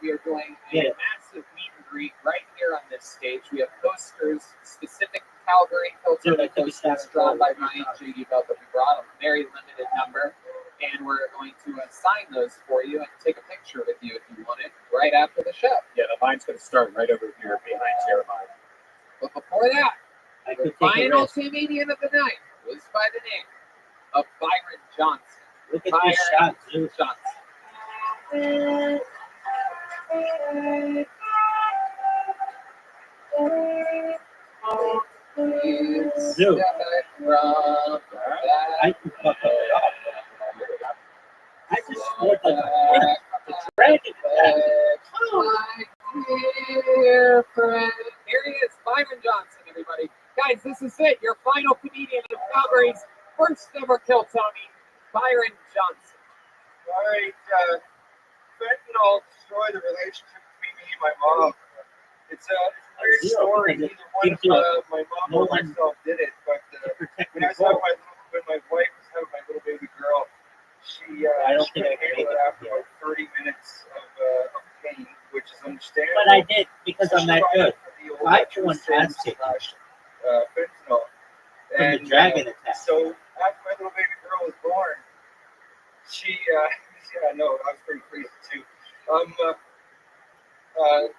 we are doing a Yeah. massive meet and greet right here on this stage. We have posters specific Calgary. Dude, I Filter think it's posters drawn by Ryan J.D. Belt that we brought. A very limited number. And we're going to sign those for you and take a picture with you if you want it right after the show. Yeah, the line's going to start right over here behind Jeremiah. But before that, I the could take a final risk. comedian of the night was by the name of Byron Johnson. Look at Byron this shot, dude. Johnson. Dude. I can fuck up. I just scored like a dragon. Dear friend. Here he is, Byron Johnson, everybody. Guys, this is it. Your final comedian of Calgary's first ever Kill Tony, Byron Johnson. All right, fentanyl destroyed the relationship between me and my mom. It's a weird story. Neither one of my mom or myself did it, but when I saw when my wife was having my little baby girl, she couldn't handle it after about 30 minutes of pain, which is understandable. But I did because I'm that good. I can one fantastic. Fentanyl. And the dragon attack. So after my little baby girl was born, she yeah, no, I was pretty crazy too.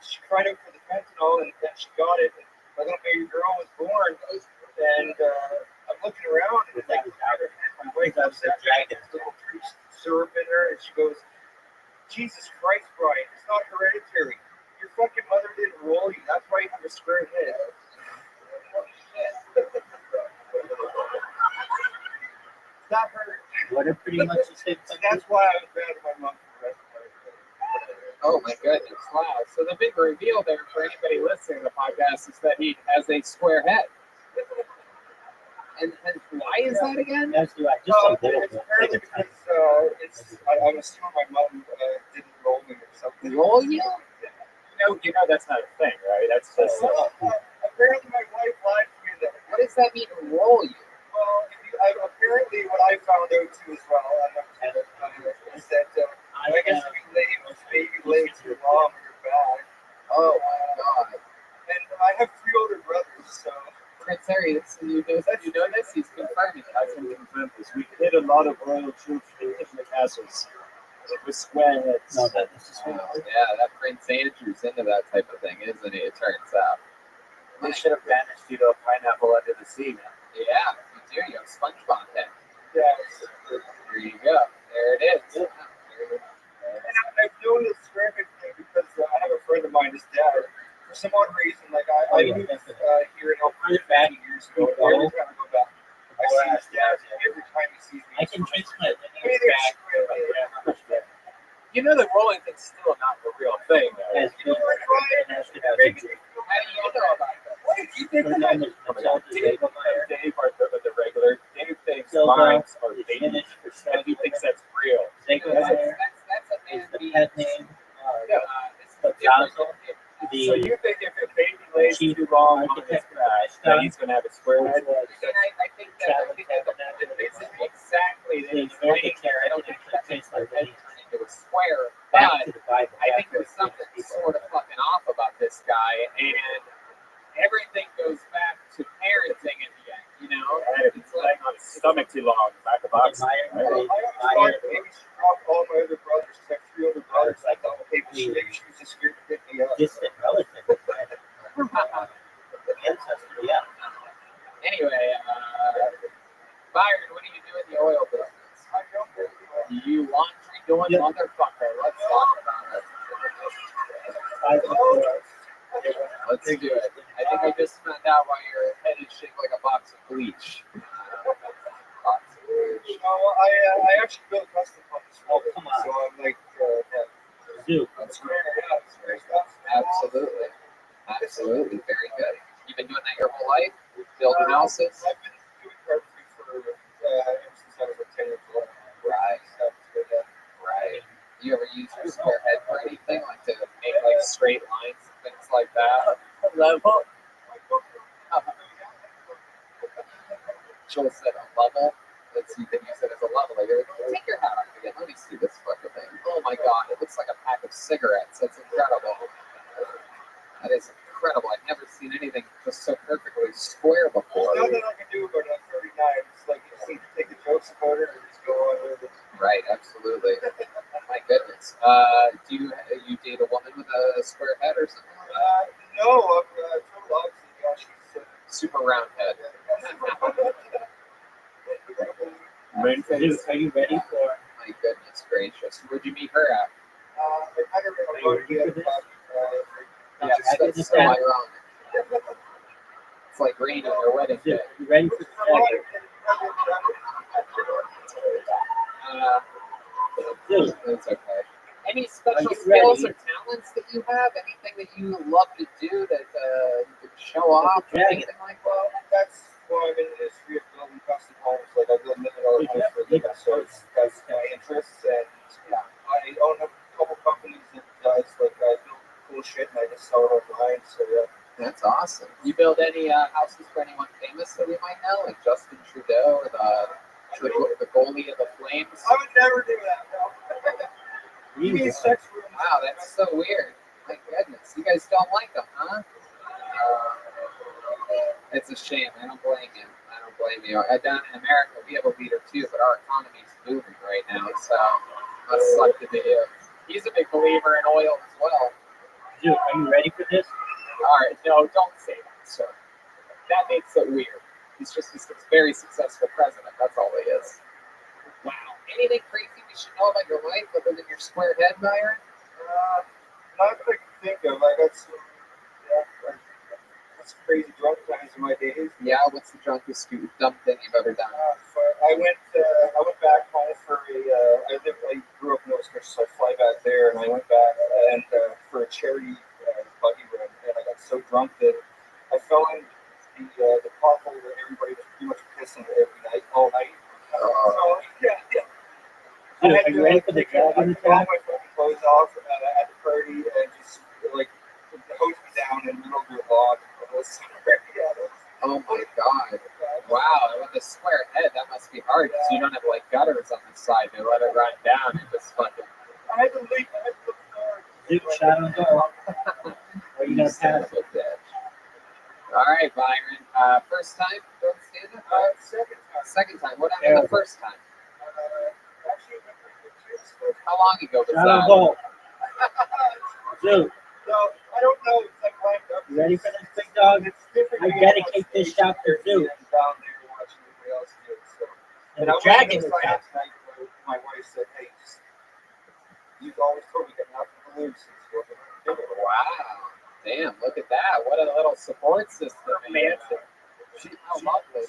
She cried out for the fentanyl, and then she got it. And my little baby girl was born, and I'm looking around, and like my wife has that little tree syrup in her, and she goes, "Jesus Christ, Brian, it's not hereditary. Your fucking mother didn't roll you. That's why you have a square head." That hurt. What a pretty much the same So thing. that's why I was mad at my mom for the rest of my life. Oh my goodness, wow. So the big reveal there for anybody listening to the podcast is that he has a square head. And why is that again? That's right. Just a little It's bit. apparently because I'm assuming my mom didn't roll me or something. Roll you? You know that's not a thing, right? That's just Apparently my wife lied to me that. What does that mean, roll you? Well, apparently what I found out too as well, is that I guess if you lay baby legs your mom or your back. Oh my god. And I have 3 older brothers, so. Prince Harry, you know this? He's confirming it. I can confirm this. We hit a lot of royal troops in the castles with square heads. No, this is Yeah, that Prince Andrew's into that type of thing, isn't he? It turns out. They should have banished you to a pineapple under the sea, man. Yeah, you do. You have SpongeBob head. Yeah. There you go. There it is. And I've known this square head thing because I have a friend of mine, his dad. For some odd reason, like I moved here in Alberta 15 years ago. Every time I go back, I see his dad. Every time he sees me, I can trace my hey there, back. You know the rolling thing's still not the real thing, though. As you know what, Ryan? How do you know about that? What did you think of that? Dave are the regular. Dave thinks Silver lines are is baby, finished for and he thinks that's real. That's a man Is the being pet name. this is a different Basil. So you think if a baby lays too long on his back, that he's going to have a square head? And I think that this is exactly the explaining here. I don't think that makes my head turn into a square, Back but to the Bible. I think there's something sort of fucking off about this guy, and everything goes back to parenting in the end, you know? And if he's laying on his stomach too long, back of box. I always thought maybe she dropped all my other brothers, because I have 3 older brothers. I thought, okay, maybe she was just scared to pick me up. Distant relative. Ancestor, yeah. Anyway, Byron, what do you do in the oil business? I don't really know. You laundry doing motherfucker. Let's talk about it. Let's do it. I think I just found out why your head is shaped like a box of bleach. Box of bleach. No, I actually built custom pumps. Come on. So I'm like, Zoo. that's rare. Yeah, it's rare stuff. Absolutely. Absolutely. Very good. You've been doing that your whole life? Building houses? I've been doing carpentry for ever since I was like 10 years old. Right. So, Right. You ever use your square head for anything? Like to make like straight lines and things like that? Level. Joel said a level. Let's see, then you said as a level. Like, take your hat off again. Let me see this fucking thing. Oh my god, it looks like a pack of cigarettes. That's incredible. That is incredible. I've never seen anything just so perfectly square before. There's nothing I can do about it. I'm 39. It's like you just need to take the jokes about it and just go on with it. Right, absolutely. My goodness. Do you date a woman with a square head or something like that? No, I'm total opposite. Yeah, she's Super round head. Dude, are you ready for? My goodness gracious. Where'd you meet her at? I never Are you ready for this? Yeah, that's so ironic. It's like rain on your wedding day. Dude, are you ready for the jacket? Dude, It's okay. Any special you skills ready? or talents that you have? Anything that you love to do that you could show off? Or Dragon. anything like that? That's why I'm in the industry of building custom homes. Like I build $1 million homes for a living, so that's my interest. And I own a couple companies that does like I build cool shit and I just sell it online. So yeah. That's awesome. You build any houses for anyone famous that we might know, like Justin Trudeau or the goalie of the Flames? I would never do that. No. You need sex rooms. Wow, that's so weird. My goodness, you guys don't like them, huh? It's a shame. I don't blame you. I don't blame you. Down in America, we have a leader too, but our economy's booming right now, so must suck to be you. He's a big believer in oil as well. dude, are you ready for this? All right, no, don't say that, sir. That makes it weird. He's just a very successful president. That's all he is. Wow. Anything crazy we should know about your life other than your square head, Byron? Not that I can think of. I got some, that's crazy drunk times in my days. Yeah, what's the drunkest dumb thing you've ever done? I went back home for I grew up in Nova Scotia, so I fly back there, and I went back and for a charity buggy run, and I got so drunk that I fell in the pothole that everybody was pretty much pissing every night, all night. So yeah. Dude, are you ready for the dragon all attack? my fucking clothes off at the party and just like hose me down in the middle of your lawn. Oh my god. Wow, with a square head, that must be hard because you don't have like gutters on the side to let it run down and just fucking. I had to leave. Dude, shot on goal. Are you gonna pass? All right, Byron. First time doing stand up? Second time. What happened the first time? How long ago was Shot on that? goal. Dude, No, I don't know. It's like lined up. you ready for this, big dog? It's different. I dedicate this shot to Dude. Down there watching everybody else do it. So. And I the went dragon inside attack. last night. My wife said, "Hey, you've always told me that nothing to lose." Wow. Damn, look at that. What a little support system. Man. How lovely.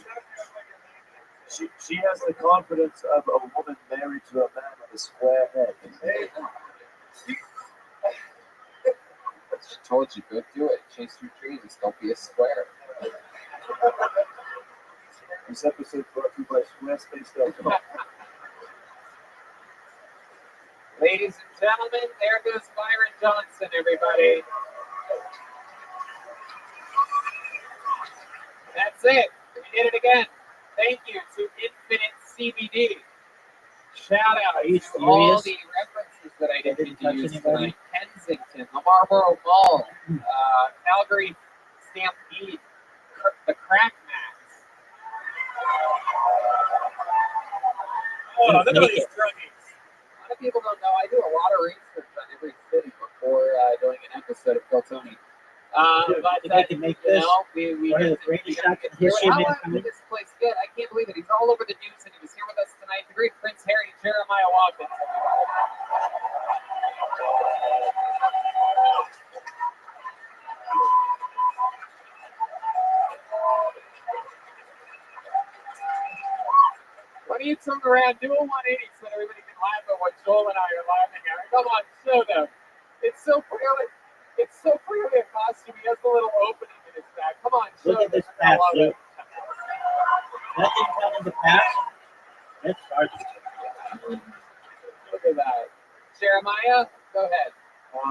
She has the confidence of a woman married to a man with a square head. She told you, go do it. Chase your dreams. Don't be a square. This episode brought to you by Squarespace.com. Ladies and gentlemen, there goes Byron Johnson, everybody. That's it. We did it again. Thank you to Infinite CBD. Shout out to all the references that I didn't get to use tonight. Kensington, the Marlboro Mall, Calgary Stampede, the Crack Mats. Oh, look at these druggies. A lot of people don't know I do a lot of research on every city before doing an episode of Kill Tony. But I can make this we one of the greatest shots in history. How long did this place get? I can't believe it. He's all over the news, and he was here with us tonight. The great Prince Harry Jeremiah Watkins. Why don't you turn around, do a 180 so that everybody can laugh at what Joel and I are laughing at? Come on, show them. It's so clearly a costume. He has a little opening in his back. Come on, show Look at this them. I pass, love dude. it. Nothing coming to pass. That's hard. Look at that. Jeremiah, go ahead.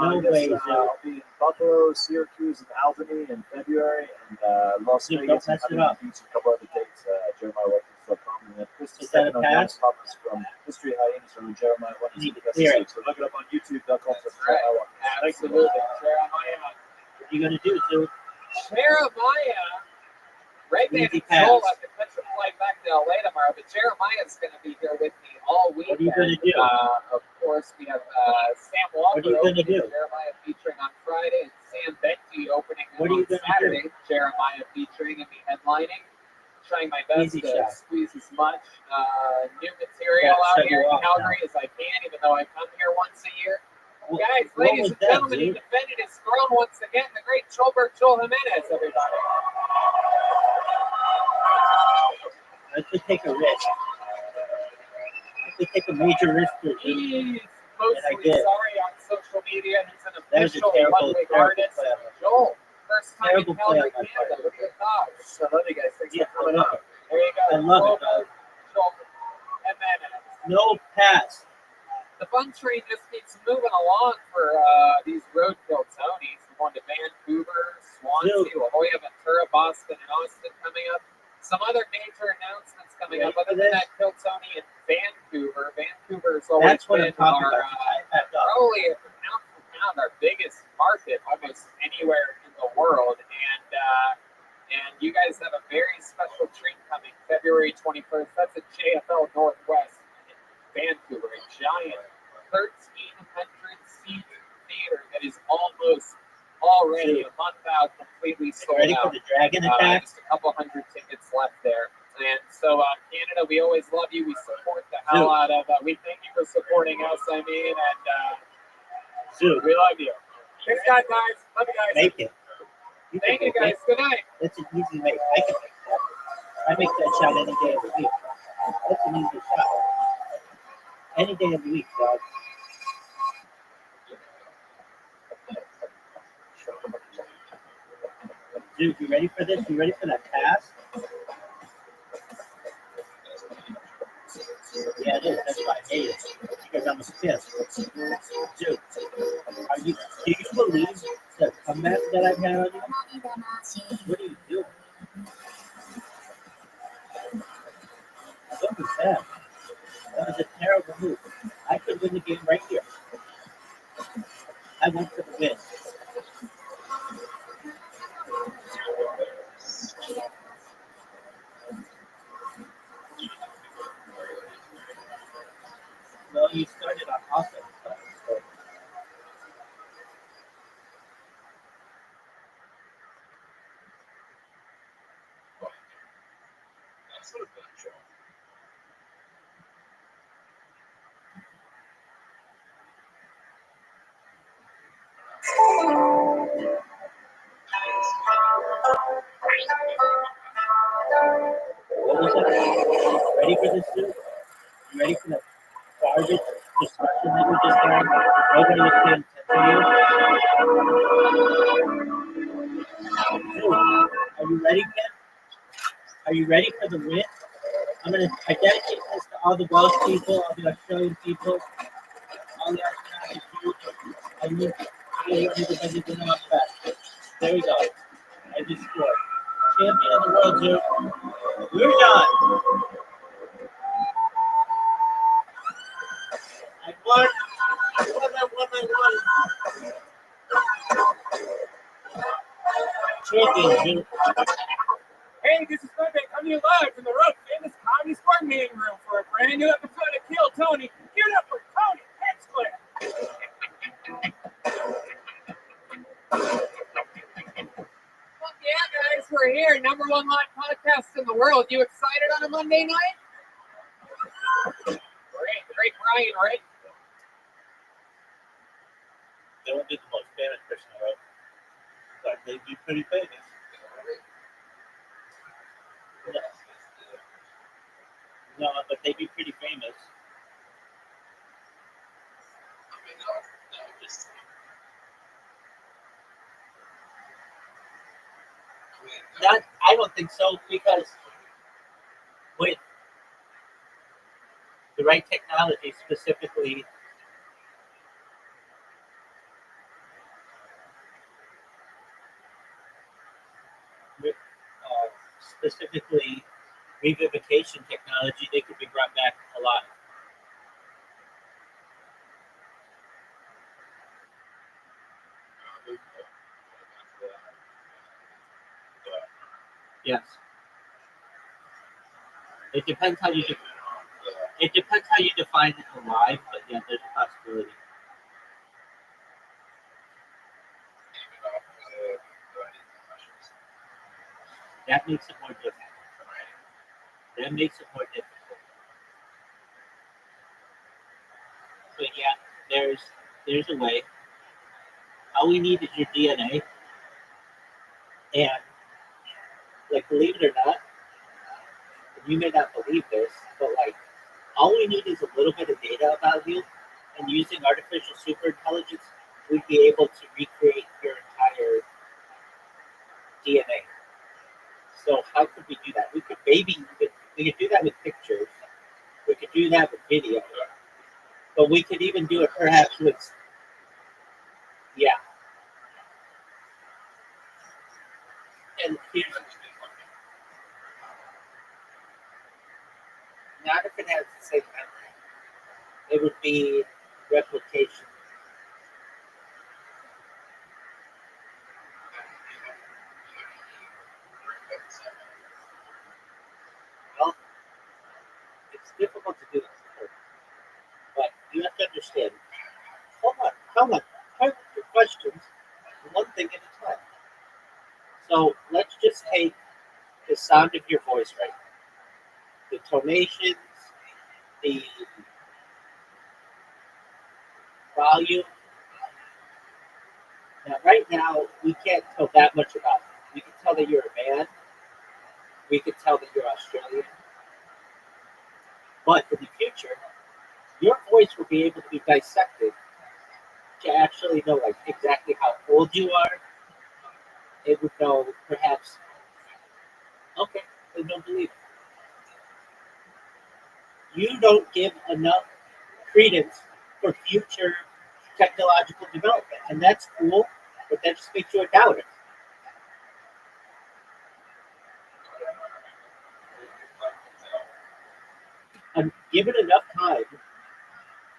No way, I'll be in Buffalo, Syracuse, and Albany in February, and Las Dude, Vegas, don't mess and it up. Beach, and a couple other dates. JeremiahWatkins.com, and then Chris Is that a on pass? Dennis Thomas from History Hyenas or Jeremiah Watkins. Need to clear it. So look it up on YouTube.com. That's right. Absolutely. Jeremiah, What are you gonna do, Sue? Jeremiah, Redman Easy and Joel pass. have to catch a flight back to LA tomorrow, but Jeremiah's going to be here with me all What are weekend. you gonna do? Of course, we have Sam Walker What are you gonna opening, do? Jeremiah featuring on Friday, and Sam Benji opening What are you on gonna Saturday. Jeremiah featuring and me headlining. Trying my best Easy to shot. squeeze as much new material Gotta out shut here you in off Calgary as I can, even though I come here once a year. What- Guys, what ladies was and that, gentlemen, he dude? defended his throne once again. The great Joel Jimenez, everybody. I could take a risk. I could take a major risk here, Sue. He's And I mostly did. sorry on social media. He's an That was a official terrible, Ludwig terrible artist. play on my part. Joel, first time Terrible in play on Calgary, my Canada. part. What are your thoughts? I love you guys. Thanks Yeah, for coming I love out. it. There you go. I love it, dog. Joel Jimenez. No pass. The fun train just keeps moving along for these roadkill Tonys. We're going to Vancouver, Swansea, La Jolla, Ventura, Boston, and Austin coming up. Some other major announcements coming up. Other than that, Kill Tony in Vancouver. Vancouver's always That's what I'm been talking our about. I backed up. probably pound for pound our biggest market almost anywhere in the world. And you guys have a very special treat coming February 21st. That's at JFL Northwest in Vancouver, a giant 1,300-seat theater that is almost already a month out, completely sold Ready for out. the dragon attack? Just a couple hundred tickets left there. And so, Canada, we always love you. We support the hell out of. We thank you for supporting us. I mean, and Zoo. we love you. Thanks, guys. Love you guys. Make it. Thank you, guys. Good night. That's an easy make. I can make that. I make that shot any day of the week. That's an easy shot. Any day of the week, dog. Dude, you ready for this? You ready for that pass? Yeah, it is. That's why I hate it. Because I'm a stiff. Dude, do you believe the comeback that I've had on you? What are you doing? What was that? That was a terrible move. I could win the game right here. I went for the win. Well, you started on offense. So. What was that? Ready for this, dude? You ready for the garbage discussion that we just had? Nobody was paying attention to you. Dude, are you ready, Ken? Are you ready for the win? I dedicate this to all the Welsh people, all the Australian people, all the Australian people. I need everybody to know best. There we go. I just scored. Champion of the world, dude. We're done. I won. Champion, dude. Hey, this is Rabbi coming to you live from the Road Famous Comedy Store meeting room for a brand new episode of Kill Tony. Give it up for Tony Hinchcliffe. Fuck yeah, guys, we're here. #1 live podcast in the world. You excited on a Monday night? Great, the great Brian, right? They won't be the most famous person in the world, but they'd be pretty famous. No, but they'd be pretty famous. That I don't think so, because with the right technology, specifically revivification technology, they could be brought back alive. Yes. It depends how you it depends how you define alive, but yeah, there's a possibility. That makes it more difficult. That makes it more difficult. But yeah, there's a way. All we need is your DNA, and like believe it or not, you may not believe this, but like all we need is a little bit of data about you, and using artificial superintelligence, we'd be able to recreate your entire DNA. So how could we do that? We could we could do that with pictures. We could do that with video. But we could even do it perhaps with yeah. And here's not if it has the same memory. It would be replication. Well, it's difficult to do this, but you have to understand. Hold on. Have your questions one thing at a time. So let's just take the sound of your voice right now. The tonations, the volume. Now, right now, we can't tell that much about you. We can tell that you're a man. We can tell that you're Australian. But in the future, your voice will be able to be dissected to actually know like exactly how old you are. It would know perhaps, okay, they don't believe it. You don't give enough credence for future technological development. And that's cool, but that just makes you a doubter. And given enough time,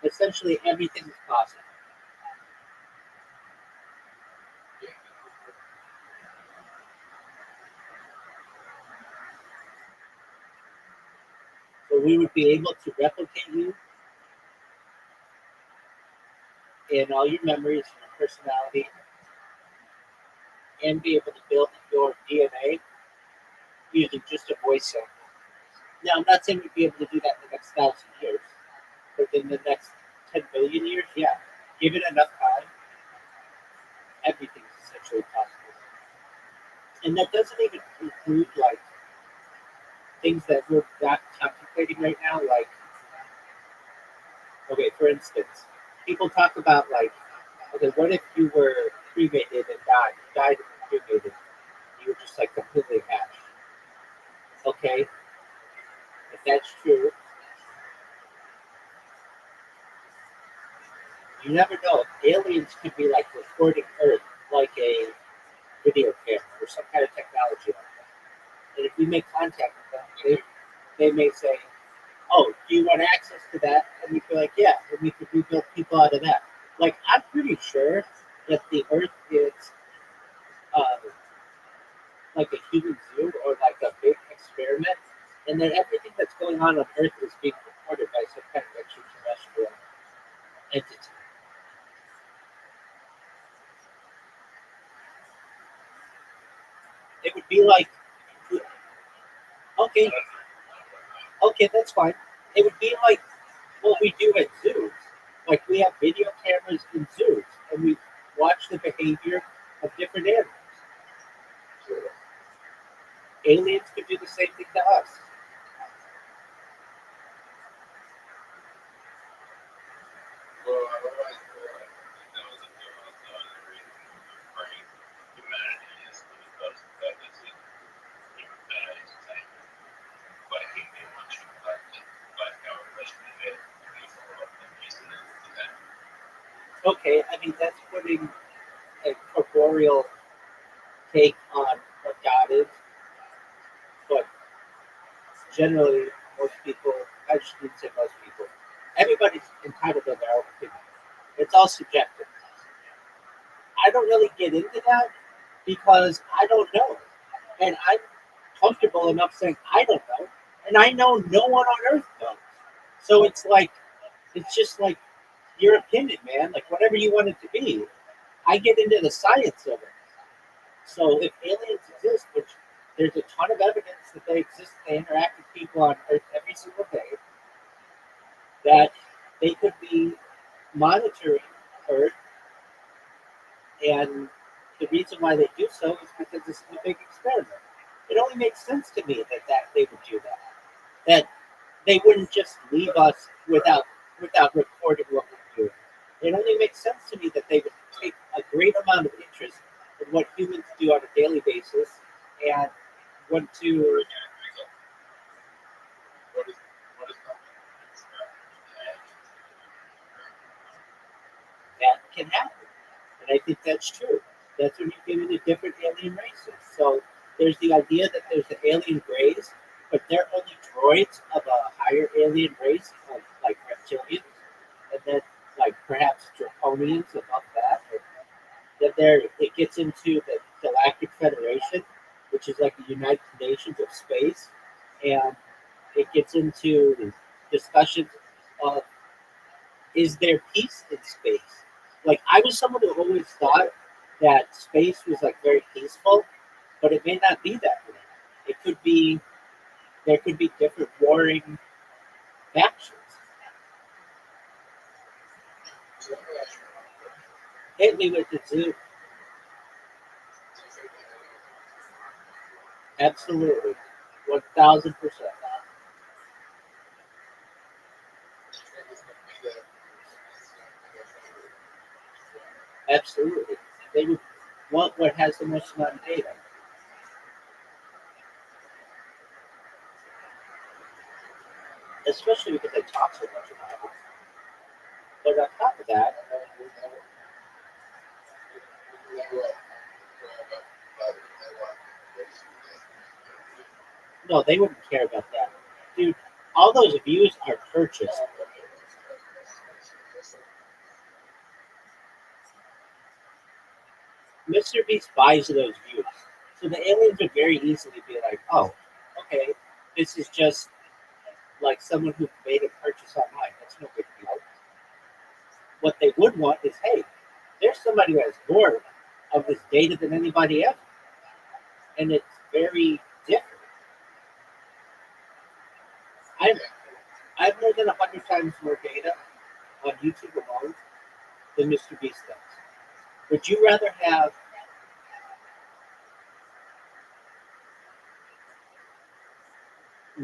essentially everything is possible. So we would be able to replicate you in all your memories and your personality and be able to build your DNA using just a voice sample. Now, I'm not saying we'd be able to do that in the next 1,000 years, but in the next 10 billion years, yeah. Given enough time, everything is essentially possible. And that doesn't even include like things that we're not contemplating right now, like, okay, for instance, people talk about like, okay, what if you were cremated and died and cremated, you were just like completely hatched. Okay, if that's true, you never know. Aliens could be like recording Earth like a video camera or some kind of technology like that. And if we make contact with them, they may say, oh, do you want access to that? And we'd be like, yeah, and we could rebuild people out of that. Like, I'm pretty sure that the Earth is like a human zoo or like a big experiment, and that everything that's going on Earth is being recorded by some kind of extraterrestrial entity. It would be like, okay, that's fine. It would be like what we do at zoos. Like we have video cameras in zoos, and we watch the behavior of different animals. Aliens could do the same thing to us. Okay, I mean that's putting a corporeal take on what God is, but generally most people, I shouldn't say most people, everybody's entitled to their own opinion. It's all subjective. I don't really get into that because I don't know. And I'm comfortable enough saying, I don't know. And I know no one on earth knows. So it's like, it's just like your opinion, man. Like whatever you want it to be. I get into the science of it. So if aliens exist, which there's a ton of evidence that they exist, they interact with people on Earth every single day, that they could be monitoring Earth, and the reason why they do so is because this is a big experiment. It only makes sense to me that they would do that. That they wouldn't just leave us without recording what we're doing. It only makes sense to me that they would take a great amount of interest in what humans do on a daily basis and want to. That can happen. And I think that's true. That's when you get into different alien races. So there's the idea that there's the alien race, but they're only droids of a higher alien race of like reptilians, and then like perhaps draconians above that. And then there it gets into the Galactic Federation, which is like the United Nations of space, and it gets into discussions of is there peace in space? Like I was someone who always thought that space was like very peaceful, but it may not be that way. It could be there could be different warring factions. Hit me with the zoo. Absolutely. 1000%. Absolutely. They would want what has the most amount of data. Especially because they talk so much about it. But on top of that, no, they wouldn't care about that. Dude, all those views are purchased. Mr. Beast buys those views. So the aliens would very easily be like, oh, okay, this is just like someone who made a purchase online. That's no big deal. What they would want is, hey, there's somebody who has more of this data than anybody else. And it's very different. I've more than 100 times more data on YouTube alone than Mr. Beast does. Would you rather have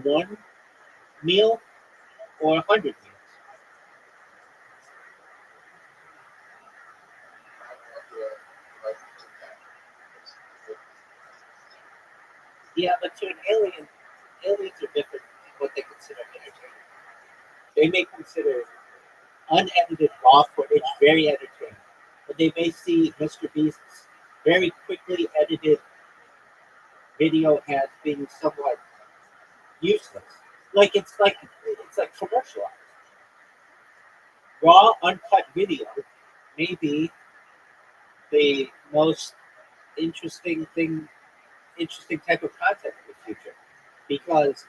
one meal or 100 meals? Yeah, but to an alien, aliens are different in what they consider entertainment. They may consider unedited raw footage very entertaining, but they may see Mr. Beast's very quickly edited video as being somewhat useless. It's like commercialized. Raw, uncut video may be the most interesting thing, interesting type of content in the future, because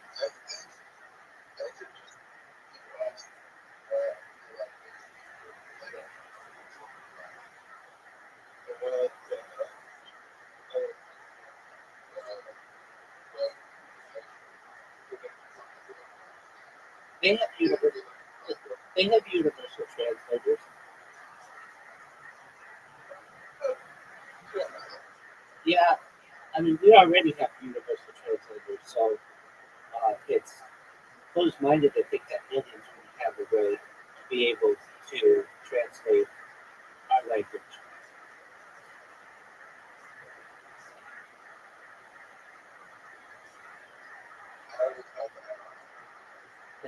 they have universal, they have universal translators. Yeah, I mean we already have universal translators, so it's closed-minded to think that aliens wouldn't have a way to be able to translate our language.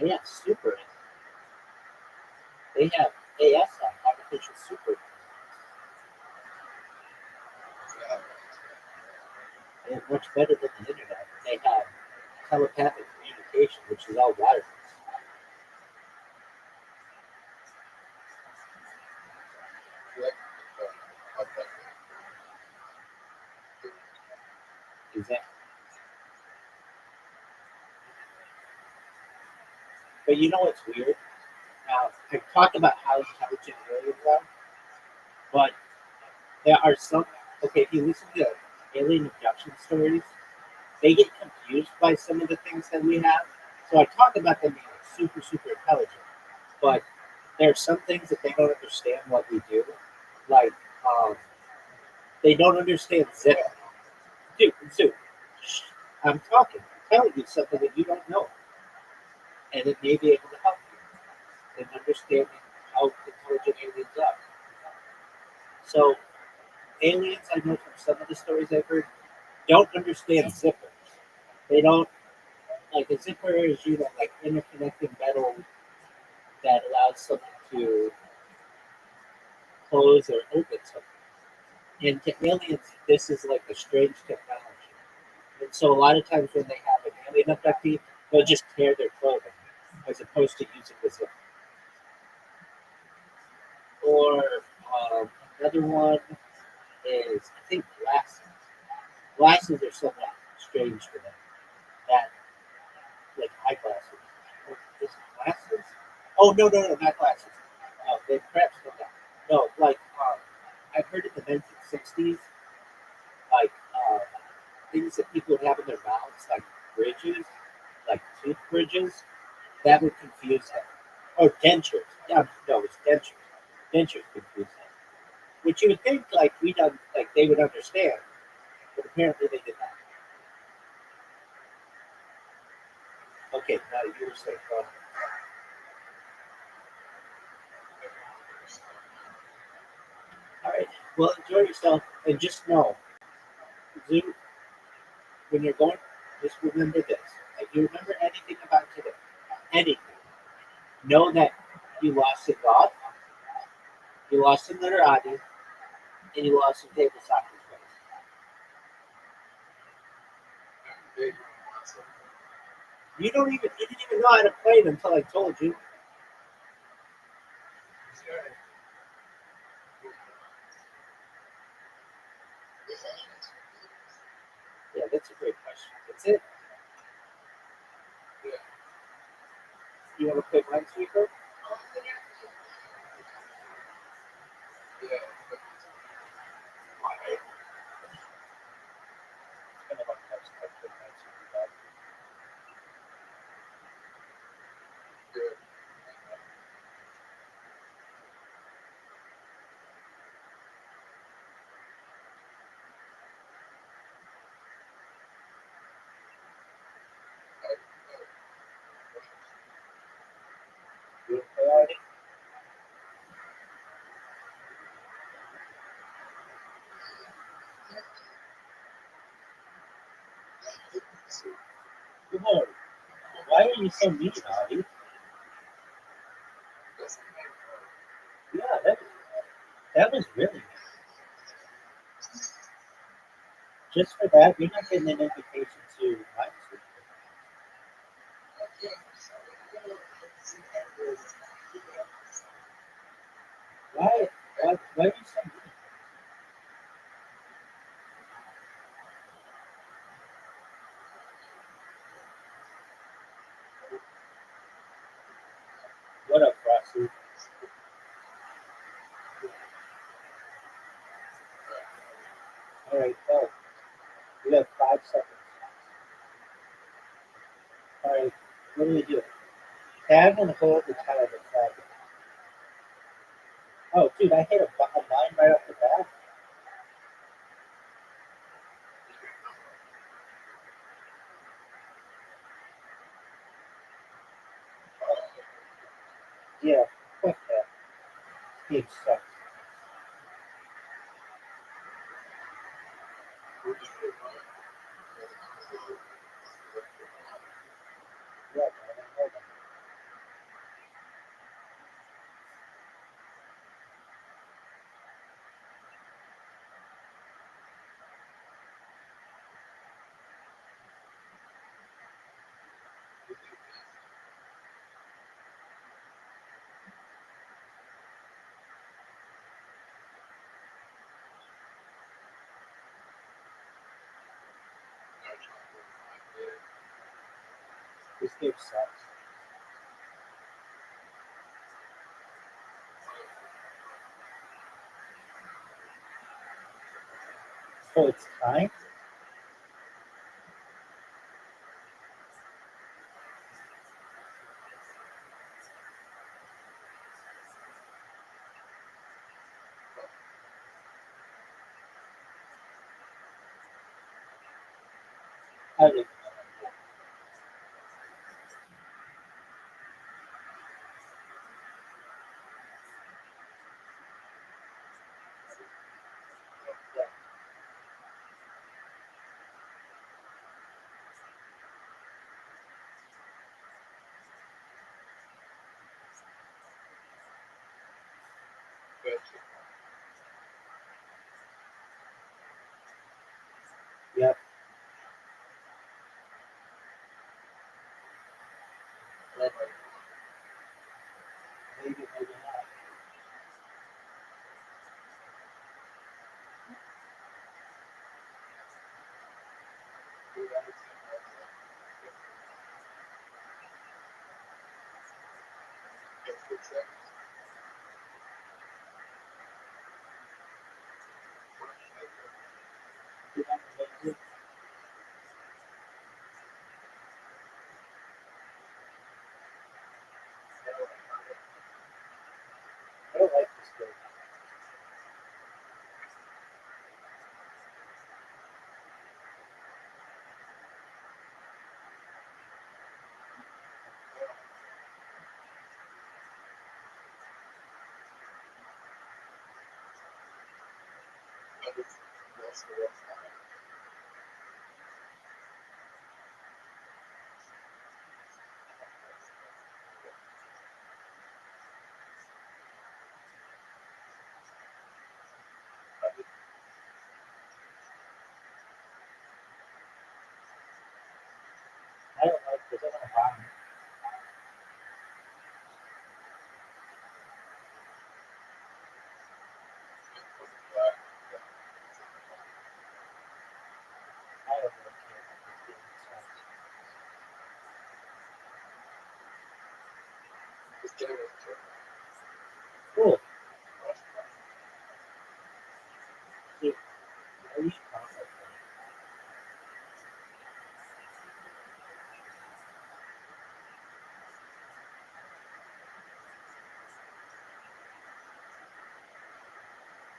They have super. They have ASI, artificial super. They're much better than the internet. They have telepathic communication, which is all wireless. Exactly. But you know what's weird? I talked about how intelligent aliens are, but there are some. Okay, if you listen to alien abduction stories, they get confused by some of the things that we have. So I talk about them being super, super intelligent, but there are some things that they don't understand what we do. Like, they don't understand zip. Dude, shh, I'm talking. I'm telling you something that you don't know, and it may be able to help you in understanding how intelligent aliens are. So, aliens, I know from some of the stories I've heard, don't understand zippers. They don't, like, a zipper is, like interconnecting metal that allows something to close or open something. And to aliens, this is like a strange technology. And so a lot of times when they have an alien abductee, they'll just tear their clothing as opposed to using the zipper. Or another one is, I think, glasses. Glasses are somewhat strange for them. That, like eyeglasses. Is it glasses? Oh, no, not glasses. They perhaps not that. No, like, I've heard in the 1960s, like, things that people would have in their mouths, like bridges, like tooth bridges, that would confuse them. Or dentures. Yeah, no, it's dentures. Dentures confuse them. Which you would think, like, they would understand, but apparently they did not. Okay, now you were saying, all right. Well, enjoy yourself, and just know, Zoo, when you're going, just remember this. If you remember anything about today, anything, know that you lost in golf, you lost in literati, and you lost in table soccer twice. You didn't even know how to play it until I told you. Yeah, that's a great question. That's it. You want to play Minesweeper? You want to play already? Come on. Why are you so mean, Audie? Yeah, that was really mean. Just for that, you're not getting an invitation to Minesweeper. Why? Why are you so mean? What up, Frosty? All right, go. We have 5 seconds. All right, what do we do? Tag and hold the time of tag. Oh, dude, I hit a line right off the bat. Yeah, fuck that. Game sucks. Yeah, man, I know that. This game sucks. So it's time. I don't know. Yep. Maybe, maybe not. I don't like this game. I don't like this. I don't know why. I don't really care about this game. Cool. Dude, I wish console playing.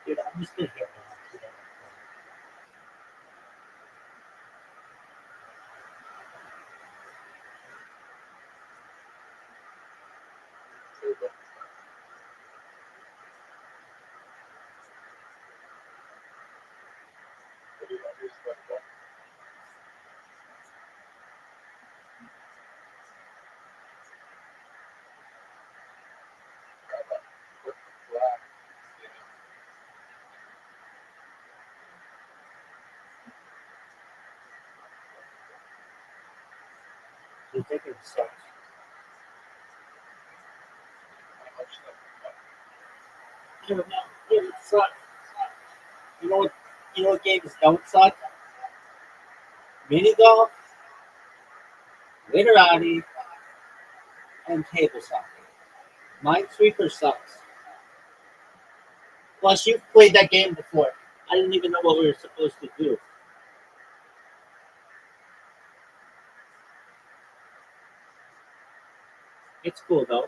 Dude, I'm just gonna get one. You think it sucks? Dude, it sucks. You know what? You know what games don't suck? Mini golf, literati, and table soccer. Minesweeper sucks. Plus, you've played that game before. I didn't even know what we were supposed to do. It's cool though.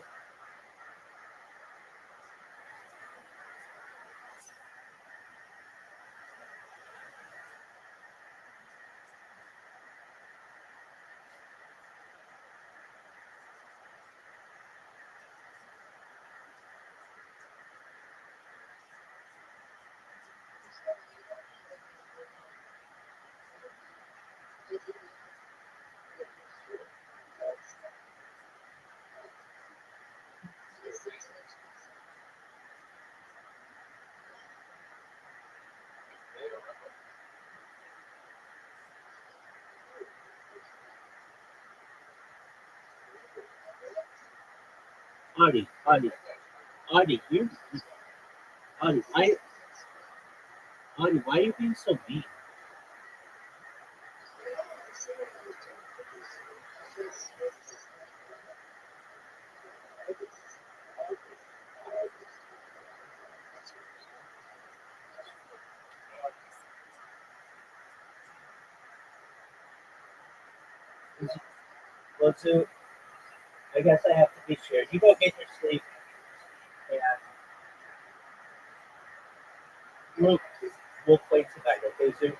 Audie, Audie, Audie, you, Audie, why are you being so mean? Well, so I guess I have to be sure. You go get your sleep, and we'll play tonight, okay, sir?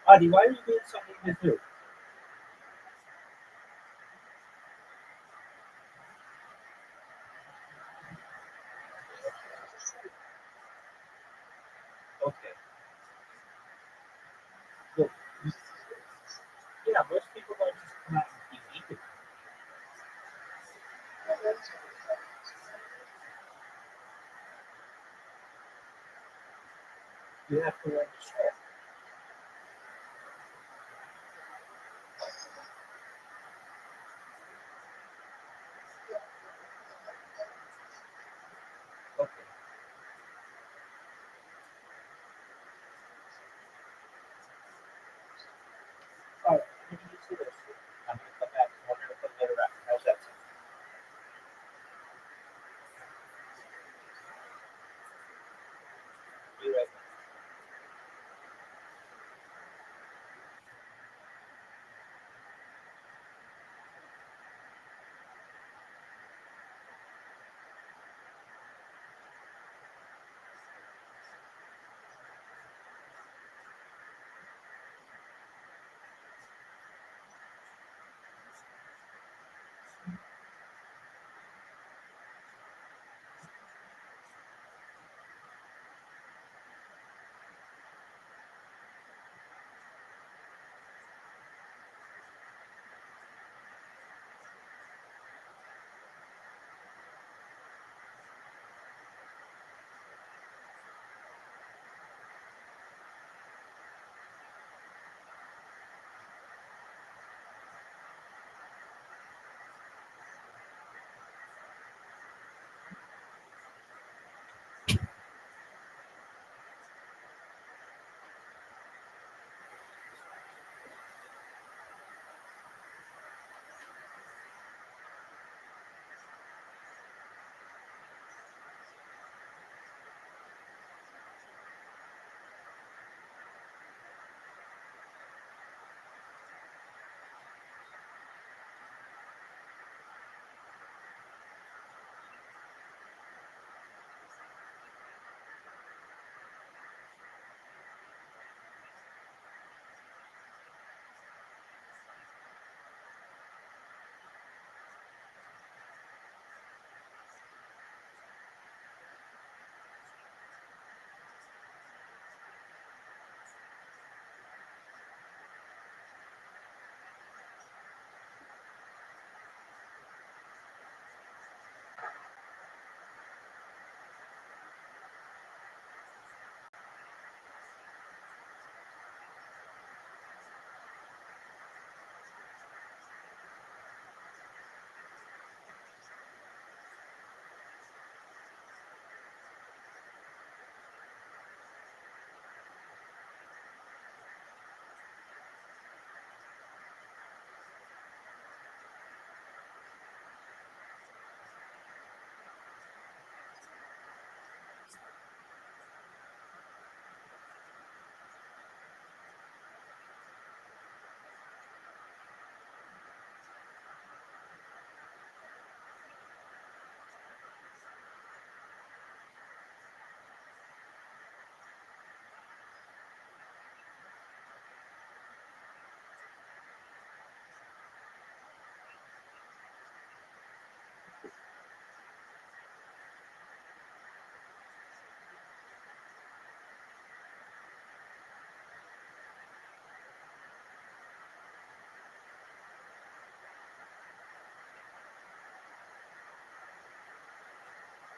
Adi, why are you being so mean to do? Okay. Well, yeah, most people don't just come out and be mean. You have to learn to share. Okay. All right. Let me just do this. I'm going to come back and we're going to put another round. How's that sound? Be right back.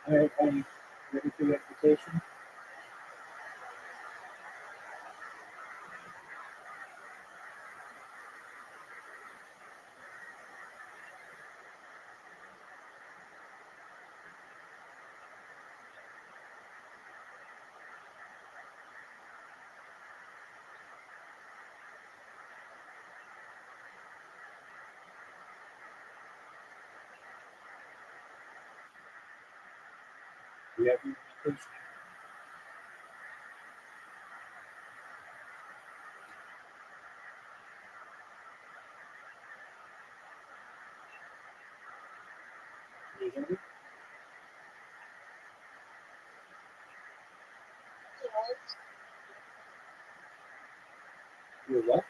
All right, are you ready for your invitation? Do you have your invitation? occasionally. You're what?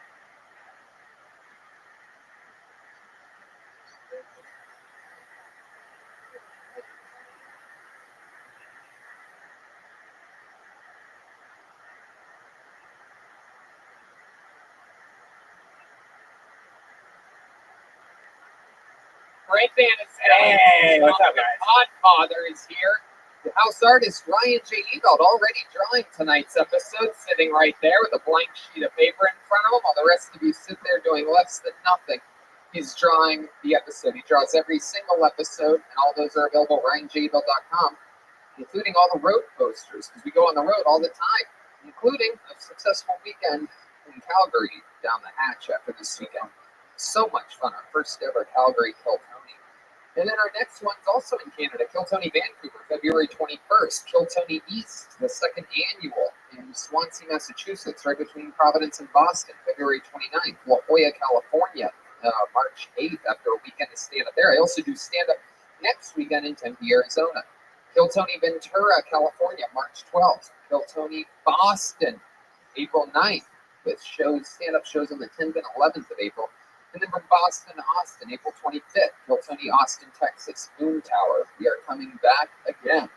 Great fan is Hey, what's up, guys? Podfather is here. The house artist Ryan J. Ebelt already drawing tonight's episode, sitting right there with a blank sheet of paper in front of him, while the rest of you sit there doing less than nothing. He's drawing the episode. He draws every single episode, and all those are available at RyanJebelt.com, including all the road posters, because we go on the road all the time, including a successful weekend in Calgary down the hatch after this weekend. So much fun. Our first ever Calgary Kiltony. And then our next one's also in Canada, Kiltony, Vancouver, February 21st. Kiltony East, the second annual in Swansea, Massachusetts, right between Providence and Boston, February 29th. La Jolla, California, March 8th, after a weekend of stand-up there. I also do stand-up next weekend in Tempe, Arizona. Kiltony, Ventura, California, March 12th. Kiltony, Boston, April 9th, with stand-up shows on the 10th and 11th of April. And then from Boston to Austin, April 25th, Kiltony, Austin, Texas, Boom Tower. We are coming back again.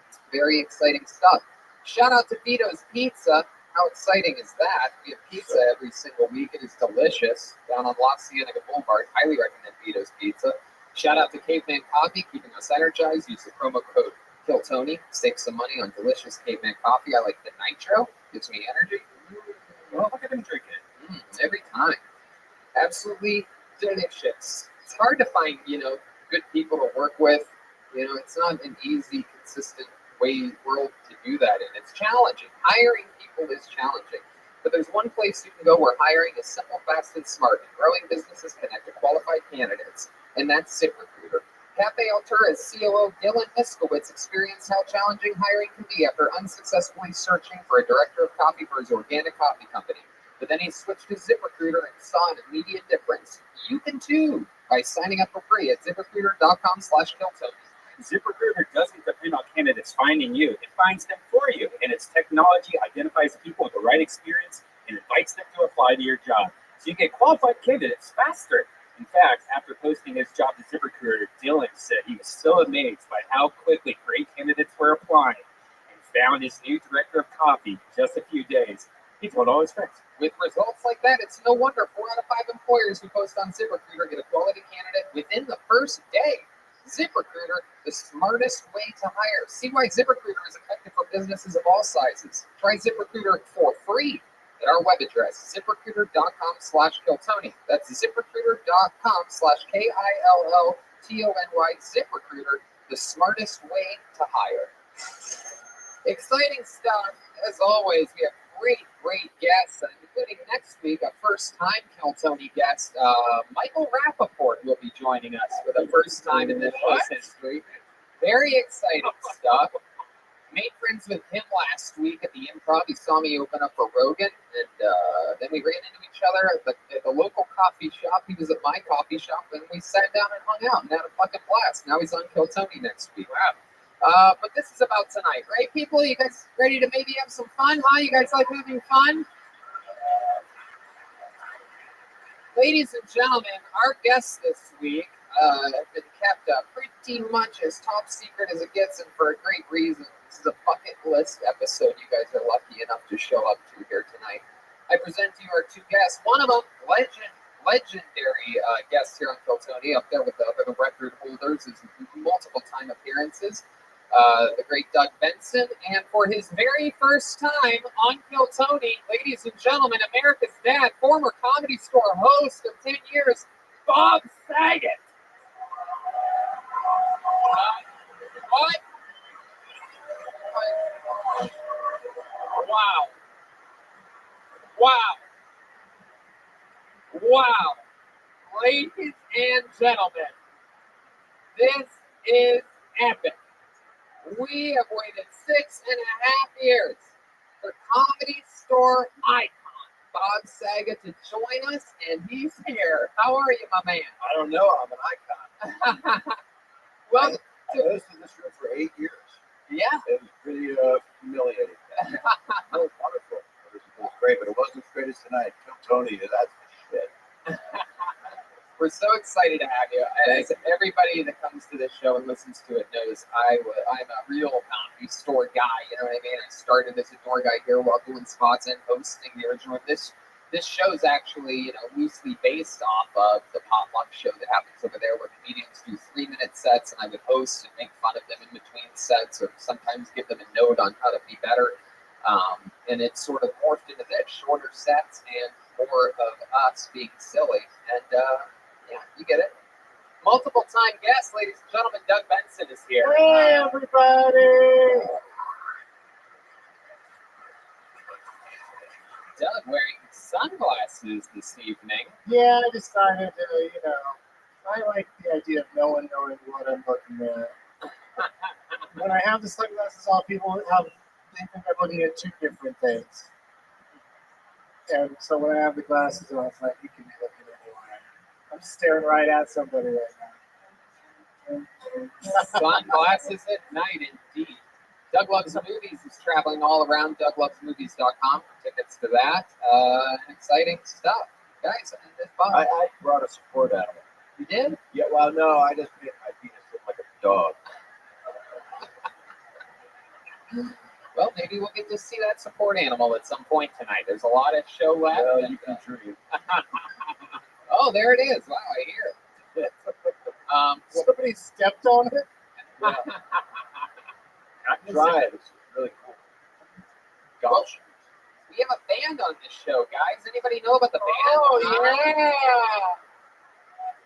It's very exciting stuff. Shout out to Vito's Pizza. How exciting is that? We have pizza every single week. It is delicious. Down on La Cienega Boulevard. Highly recommend Vito's Pizza. Shout out to Caveman Coffee, keeping us energized. Use the promo code Kiltony. Save some money on delicious Caveman Coffee. I like the nitro. Gives me energy. Well, look at him drink it. Every time. Absolutely delicious. It's hard to find, good people to work with. It's not an easy, consistent world to do that in. It's challenging. Hiring people is challenging. But there's one place you can go where hiring is simple, fast, and smart. And growing businesses connect to qualified candidates. And that's ZipRecruiter. Cafe Altura's COO Dylan Miskowitz experienced how challenging hiring can be after unsuccessfully searching for a director of coffee for his organic coffee company. But then he switched to ZipRecruiter and saw an immediate difference. You can too by signing up for free at ZipRecruiter.com/Kiltony. ZipRecruiter doesn't depend on candidates finding you. It finds them for you. And its technology identifies people with the right experience and invites them to apply to your job. So you get qualified candidates faster. In fact, after posting his job to ZipRecruiter, Dylan said he was so amazed by how quickly great candidates were applying and found his new director of coffee in just a few days. He told all his friends. With results like that, it's no wonder 4 out of 5 employers who post on ZipRecruiter get a quality candidate within the first day. ZipRecruiter, the smartest way to hire. See why ZipRecruiter is effective for businesses of all sizes. Try ZipRecruiter for free at our web address, ZipRecruiter.com/Kiltony. That's ZipRecruiter.com/KILLTONY. ZipRecruiter, the smartest way to hire. Exciting stuff. As always, we have great guests, including next week a first-time Kiltony guest, Michael Rappaport will be joining us for the first time in this show's history. Very exciting stuff. Made friends with him last week at the Improv. He saw me open up for Rogan, and then we ran into each other at the local coffee shop. He was at my coffee shop, and we sat down and hung out and had a fucking blast. Now he's on Kiltony next week. Wow. But this is about tonight, right, people? You guys ready to maybe have some fun, huh? You guys like having fun? Ladies and gentlemen, our guests this week have been kept pretty much as top secret as it gets, and for a great reason. This is a bucket list episode you guys are lucky enough to show up to here tonight. I present to you our two guests. One of them, legendary guest here on Kiltony, up there with the other record holders, his multiple time appearances. The great Doug Benson, and for his very first time on Kiltony, ladies and gentlemen, America's dad, former Comedy Store host of 10 years, Bob Saget. What? Wow. Ladies and gentlemen, this is epic. We have waited 6.5 years for Comedy Store icon Bob Saget to join us, and he's here. How are you, my man? I don't know. I'm an icon. Well, I hosted this room for 8 years. yeah. It was pretty humiliating. It was wonderful. It was great, but it wasn't as great as tonight. Tony, that's the shit. We're so excited to have you. As everybody that comes to this show and listens to it knows, I'm a real comedy store guy. You know what I mean? I started as a door guy here while doing spots and hosting the original. This show is actually, loosely based off of the potluck show that happens over there, where comedians do 3-minute sets, and I would host and make fun of them in between sets, or sometimes give them a note on how to be better. And it's sort of morphed into this, shorter sets and more of us being silly. And yeah, you get it. Multiple time guest, ladies and gentlemen, Doug Benson is here. Hey, everybody! Doug wearing sunglasses this evening. Yeah, I decided to, I like the idea of no one knowing what I'm looking at. When I have the sunglasses on, people think I'm looking at two different things. And so when I have the glasses on, it's like, you can be looking anywhere. I'm staring right at somebody right now. Sunglasses at night, indeed. Doug Loves Movies is traveling all around douglovesmovies.com for tickets to that. Exciting stuff. Guys, it's fun. I brought a support animal. You did? Yeah, well, no, I just made my penis look like a dog. Well, maybe we'll get to see that support animal at some point tonight. There's a lot of show left. Well, you can dream. Oh, there it is. Wow, I hear it. Somebody stepped on it? Yeah. Try it. It's really cool. Gosh. We have a band on this show, guys. Anybody know about the band? Oh, yeah.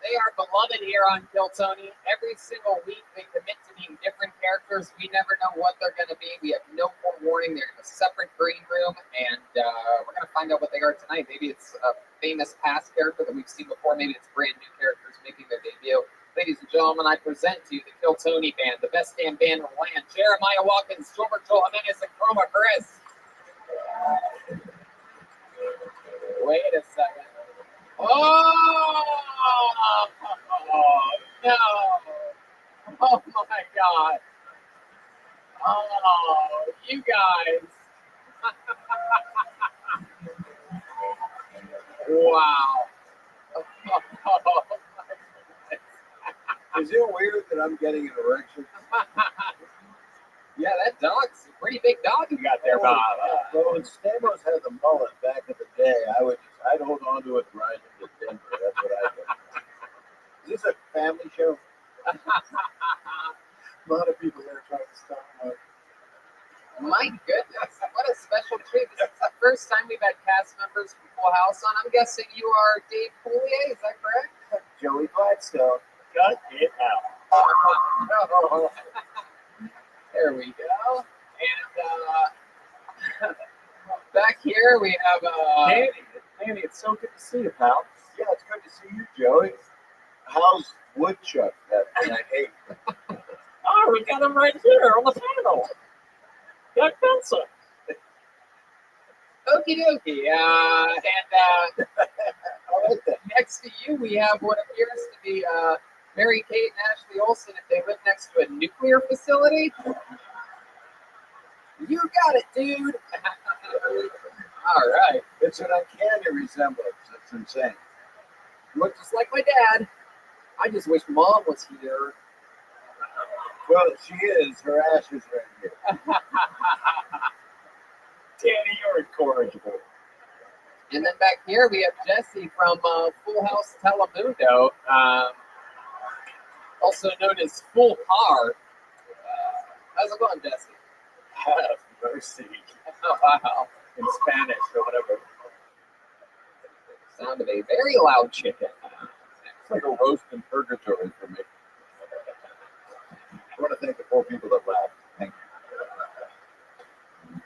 They are beloved here on Kill Tony. Every single week they commit to being different characters. We never know what they're going to be. We have no forewarning. They're in a separate green room, and we're going to find out what they are tonight. Maybe it's a famous past character that we've seen before. Maybe it's brand new characters making their debut. Ladies and gentlemen, I present to you the Kill Tony Band, the best damn band in the land. Jeremiah Watkins, Gilbert Joel Jimenez, and Chroma Chris. Wait a second. Oh, no. Oh, my God. Oh, you guys. Wow. Is it weird that I'm getting an erection? Yeah, that dog's a pretty big dog you got there, Bob. Well, when Stamos had the mullet back in the day, I'd hold on to it and ride into Denver. That's what I did. Is this a family show? A lot of people there trying to stop me. My goodness, what a special treat. This is the first time we've had cast members from Full House on. I'm guessing you are Dave Coulier, is that correct? Joey Gladstone. Cut it out. There we go. And back here we have Danny, it's so good to see you, pal. Yeah, it's good to see you, Joey. How's Woodchuck that I hate? Oh, we got him right here on the panel. Doug Benson. okie dokie. And next to you we have what appears to be Mary Kate and Ashley Olsen if they live next to a nuclear facility. You got it, dude. All right. It's an uncanny resemblance. It's insane. You look just like my dad. I just wish Mom was here. Well, she is. Her ashes are in here. Danny, you're incorrigible. And then back here we have Jesse from Full House Telemundo, also known as Full Car. How's it going, Jesse? Have mercy. Oh, wow. In Spanish or whatever. Sound of a very loud chicken. It's like a roast in purgatory for me. I want to thank the 4 people that laughed. Thank you.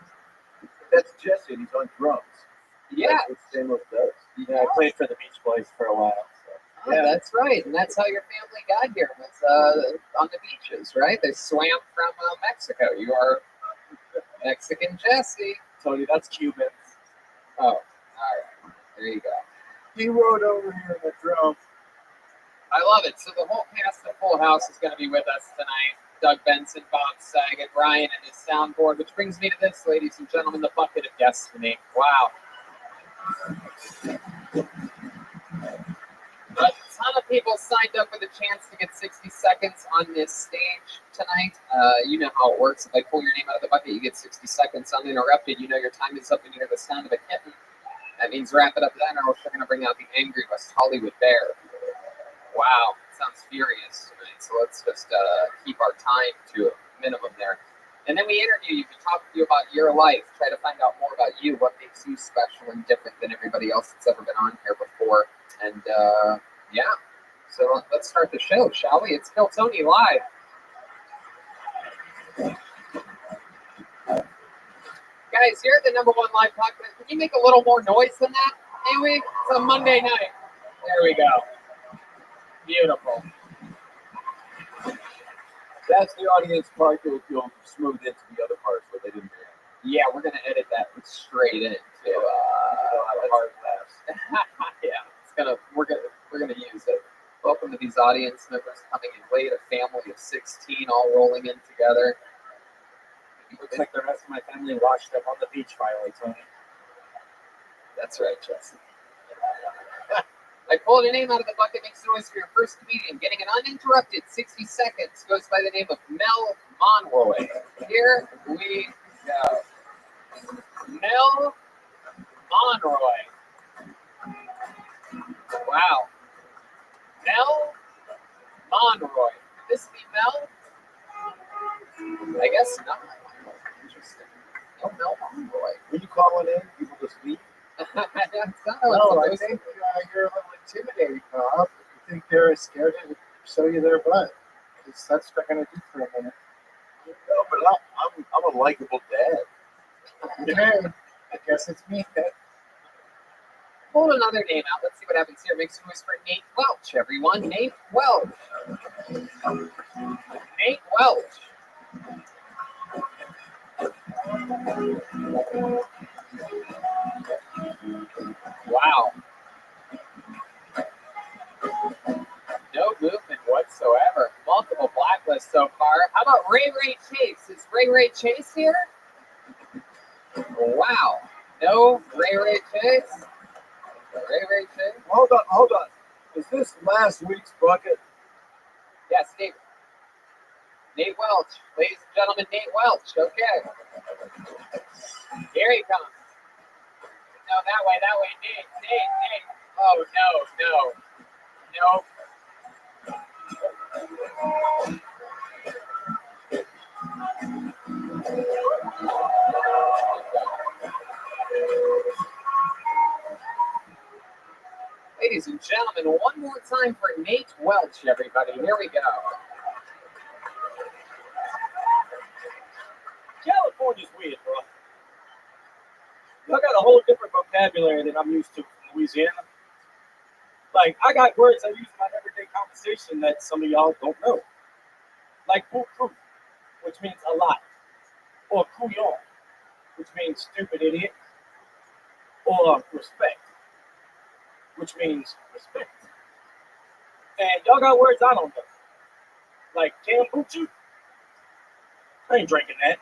That's Jesse, and he's on drums. Yeah. That's what Stamos does. Yeah, I played for the Beach Boys for a while. So. Yeah, that's right. And that's how your family got here, was on the beaches, right? They swam from Mexico. You are Mexican Jesse. Tony, that's Cubans. Oh, all right. There you go. He rode over here in the drum. I love it. So the whole cast of Full House is going to be with us tonight. Doug Benson, Bob Saget, Ryan, and his soundboard, which brings me to this, ladies and gentlemen, the bucket of destiny. Wow. A ton of people signed up for the chance to get 60 seconds on this stage tonight. You know how it works. If I pull your name out of the bucket, you get 60 seconds uninterrupted. You know your time is up and you hear the sound of a kitten. That means wrap it up then, or we're going to bring out the angry West Hollywood bear. Wow, sounds furious tonight. So let's just keep our time to a minimum there. And then we interview you. We talk to you about your life, try to find out more about you, what makes you special and different than everybody else that's ever been on here before. And yeah, so let's start the show, shall we? It's Kill Tony live. Guys, you're the #1 live podcast. Can you make a little more noise than that? Anyway, it's a Monday night. There we go. Beautiful. That's the audience part that you'll smooth into the other parts where they didn't hear. Yeah, we're gonna edit that straight into hard laughs. yeah, we're gonna use it. Welcome to these audience members coming in late, a family of 16 all rolling in together. Looks like the rest of my family washed up on the beach finally, Tony. That's right, Jesse. I pulled a name out of the bucket, makes noise for your first comedian. Getting an uninterrupted 60 seconds goes by the name of Mel Monroy. Here we go. Mel Monroy. Wow. Mel Monroy. Could this be Mel? I guess not. Interesting. No, Mel Monroy. When you call it in, people just leave. That's not how it's No, I supposed to think you're a little intimidating, Bob. I think they're scared to show you their butt. Because that's what they're going to do for a minute. No, but I'm a likable dad. Okay, I guess it's me then. Pull another name out. Let's see what happens here. Make some noise for Nate Welch, everyone. Nate Welch. Nate Welch. Wow. No movement whatsoever. Multiple blacklists so far. How about Ray Chase? Is Ray Chase here? Wow. No Ray Chase? Ray Chase? Hold on. Is this last week's bucket? Yes, Nate. Nate Welch. Ladies and gentlemen, Nate Welch. Okay. Here he comes. No, that way. Nate. Oh, no. Ladies and gentlemen, one more time for Nate Welch, everybody. Here we go. California's weird, bro. I got a whole different vocabulary than I'm used to from Louisiana. Like, I got words I use in my everyday conversation that some of y'all don't know. Like poo-poo, which means a lot. Or couillon, which means stupid idiot. Or respect, which means respect. And y'all got words I don't know. Like kombucha. I ain't drinking that.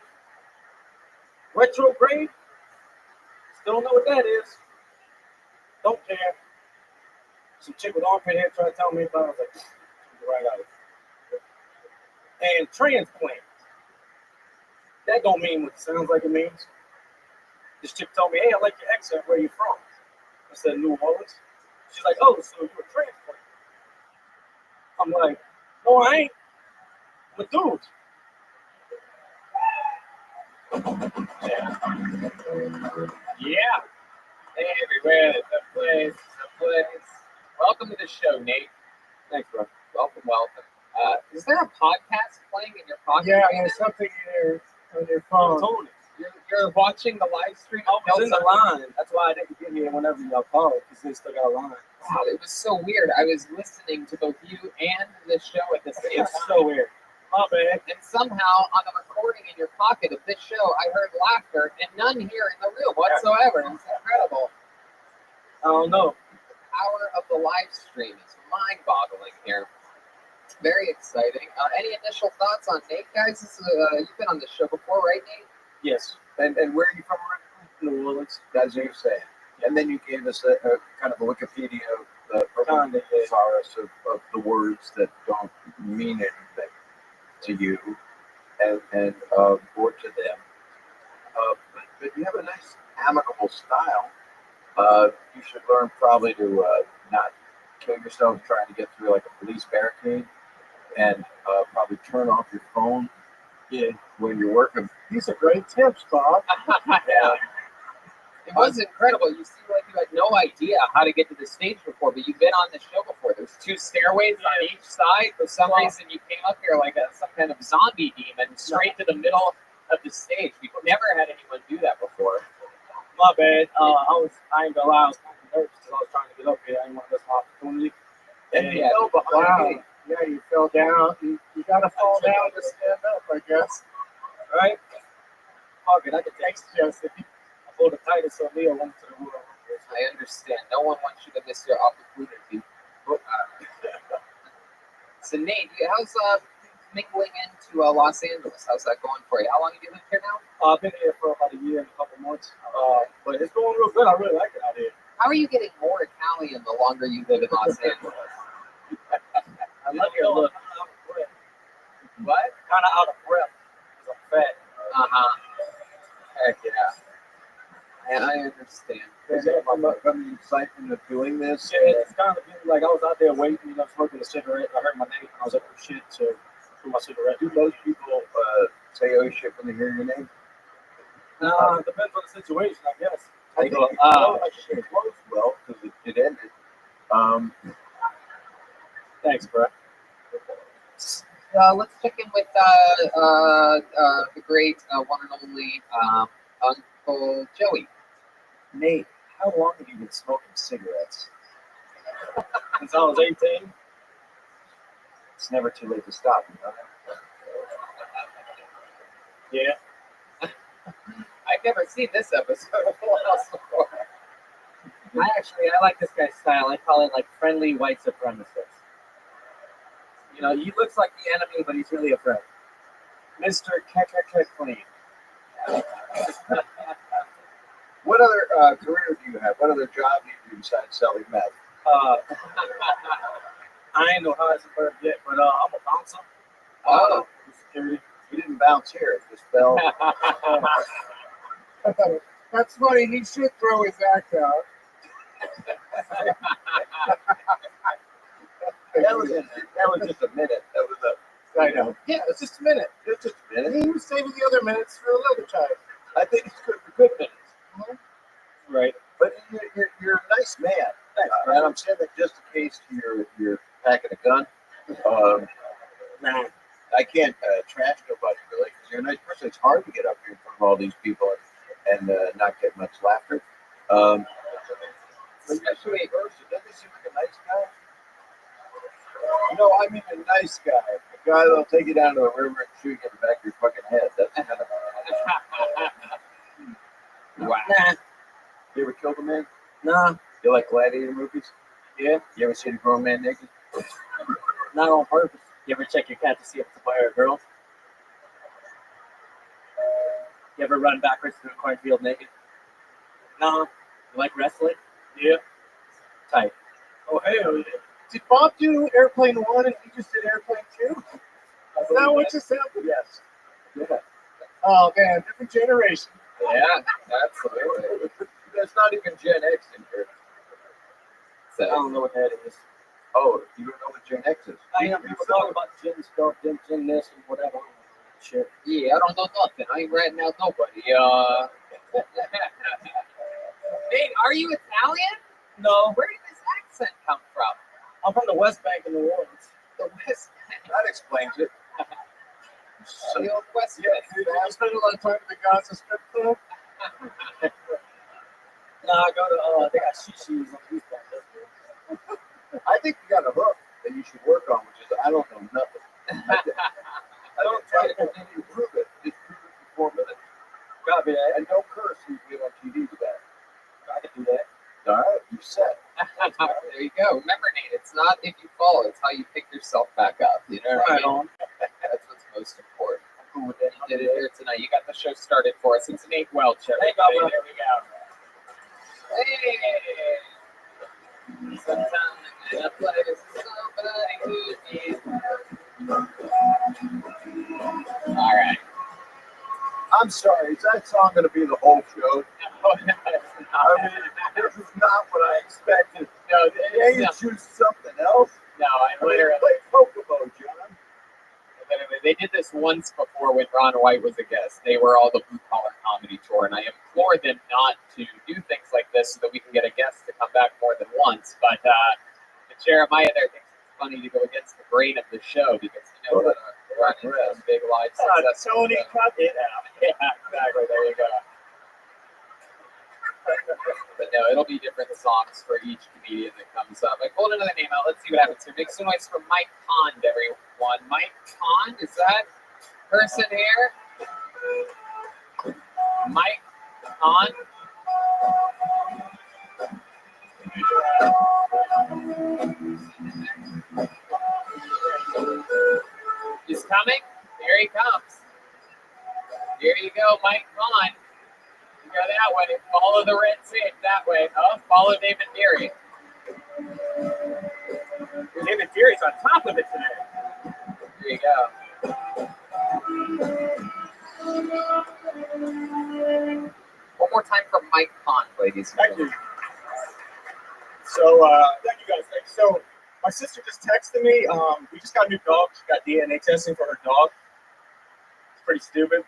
Retrograde. Still don't know what that is. Don't care. Some chick with armpit hair trying to tell me about it. I was like, right out of it. And transplant. That don't mean what it sounds like it means. This chick told me, hey, I like your accent. Where you from? I said, New Orleans. She's like, oh, so you're a transplant. I'm like, no, I ain't. I'm a dude. Yeah. Everywhere, the place. Welcome to the show, Nate. Thanks, bro. Welcome. Is there a podcast playing in your pocket? Yeah, right there's now? something on your phone. Tony. You're watching the live stream. I was in the line. That's why I didn't get here whenever y'all called, because they still got a line. Wow, it was so weird. I was listening to both you and the show at the same time. It's so weird. My bad. And somehow, on the recording in your pocket of this show, I heard laughter and none here in the room whatsoever. It's incredible. I don't know. The power of of the live stream is mind-boggling here. Very exciting. Any initial thoughts on Nate, guys? You've been on this show before, right, Nate? Yes. And where are you from originally? New Orleans. That's what you're saying. And then you gave us a kind of a Wikipedia of the thesaurus of the words that don't mean anything to you and or to them. But you have a nice amicable style. You should learn probably to not kill yourself trying to get through like a police barricade, and probably turn off your phone when you're working. These are great tips, Bob. Yeah. It was incredible. You seem like you had no idea how to get to the stage before, but you've been on the show before. There's 2 stairways on each side. For some reason, you came up here like some kind of zombie demon straight to the middle of the stage. We've never had anyone do that before. My bad. I ain't gonna lie, I was kind of nervous because I was trying to get up here. I didn't want to miss my opportunity. And you know, wow. Yeah, you fell down. You gotta fall down to stand up, I guess. Right? Fuck it, I can text Justin. I pulled the tightest on me. I went to the world. I understand. No one wants you to miss your opportunity. So, Nate, how's mingling into Los Angeles? How's that going for you? How long have you lived here now? I've been here for about a year and a couple months. But it's going real good. I really like it out here. How are you getting more Italian the longer you live in Los Angeles? I love your look. What? Kind of out of breath because I'm fat. Heck yeah. And I understand. Is that from the excitement of doing this? Yeah, it's kind of been like I was out there waiting, smoking a cigarette. I heard my name and I was like, oh shit, so I threw my cigarette. Do most people say oh shit when they hear your name? It depends on the situation, I guess. I think it closed well because it ended. Thanks, bro. Let's check in with the great one and only Uncle Joey. Nate, how long have you been smoking cigarettes? Since I was 18. It's never too late to stop, you know that? Yeah. I've never seen this episode of Full House before. I like this guy's style. I call it like friendly white supremacist. He looks like the enemy, but he's really a friend. Mr. Clean. What other career do you have? What other job do you do besides selling meth? I ain't no high suburb yet, but I'm a bouncer. Oh, security. You didn't bounce here. It just fell. That's funny. He should throw his act out. That was just a minute. That was a. I know. Yeah, it's just a minute. It was just a minute. He was saving the other minutes for another time. I think it's good minutes. Mm-hmm. Right. But you're a nice man. And I'm saying that just in case you're packing a gun. I can't trash nobody really because you're a nice person. It's hard to get up here in front of all these people and not get much laughter. Especially in person. Doesn't he seem like a nice guy? No, I mean a nice guy. A guy that'll take you down to the river and shoot you in the back of your fucking head. That's kind of. Wow. Nah. You ever killed a man? Nah, You like gladiator movies? Yeah. You ever seen a grown man naked? not on purpose. You ever check your cat to see if it's a boy or a girl? You ever run backwards through a cornfield naked? No. You like wrestling? Yeah. Tight. Oh, hell yeah. Did Bob do Airplane 1 and he just did Airplane 2? Is that what just happened? Yes. Yeah. Oh, man. Different generation. Yeah, absolutely. That's not even Gen X in here. I don't know what that is. Oh, you don't know what Gen X is? I hear people talking about Gen stuff, Gen this, and whatever. Shit. Yeah, I don't know nothing. I ain't ratting out nobody. Nate, are you Italian? No. Where did this accent come from? I'm from the West Bank in New Orleans. The West Bank. That explains it. The old West Yeah, Bank. you spend a lot of time at the Gaza Strip Club? Nah, I go to, they got shishis on the East Bank. I think you got a hook that you should work on, which is I don't know nothing. I don't try to continue to prove it. Just prove it for 4 minutes. Copy that. And don't curse when you get on TV with that. I can do that. All right, you said. There you go. Remember, Nate, it's not if you fall, it's how you pick yourself back up. You know what I mean? That's what's most important. You did it here tonight. You got the show started for us. It's Nate Welch. Hey, Bubba. There we go. Hey. Sometimes I play to somebody who is. All right. I'm sorry, is that song going to be the whole show? I mean, this is not what I expected. No, Can you choose something else? No, I literally. Play Kokomo, John. They did this once before when Ron White was a guest. They were all the Blue Collar Comedy Tour, and I implore them not to do things like this so that we can get a guest to come back more than once. But Jeremiah there thinks it's funny to go against the grain of the show because you know that Ron has big life success. Tony, cut it out. Yeah, exactly. There you go. But no, it'll be different songs for each comedian that comes up. I pulled another name out. Let's see what happens here. Make some noise for Mike Pond, everyone. Mike Pond, is that person here? Mike Pond. He's coming. Here he comes. Here you go, Mike Pond. Go that way. Follow the red tape that way. Oh, follow David Deary. David Deary's on top of it today. There you go. One more time for Mike Pond, ladies. Thank you. So, thank you guys. So, my sister just texted me. We just got a new dog. She got DNA testing for her dog. It's pretty stupid.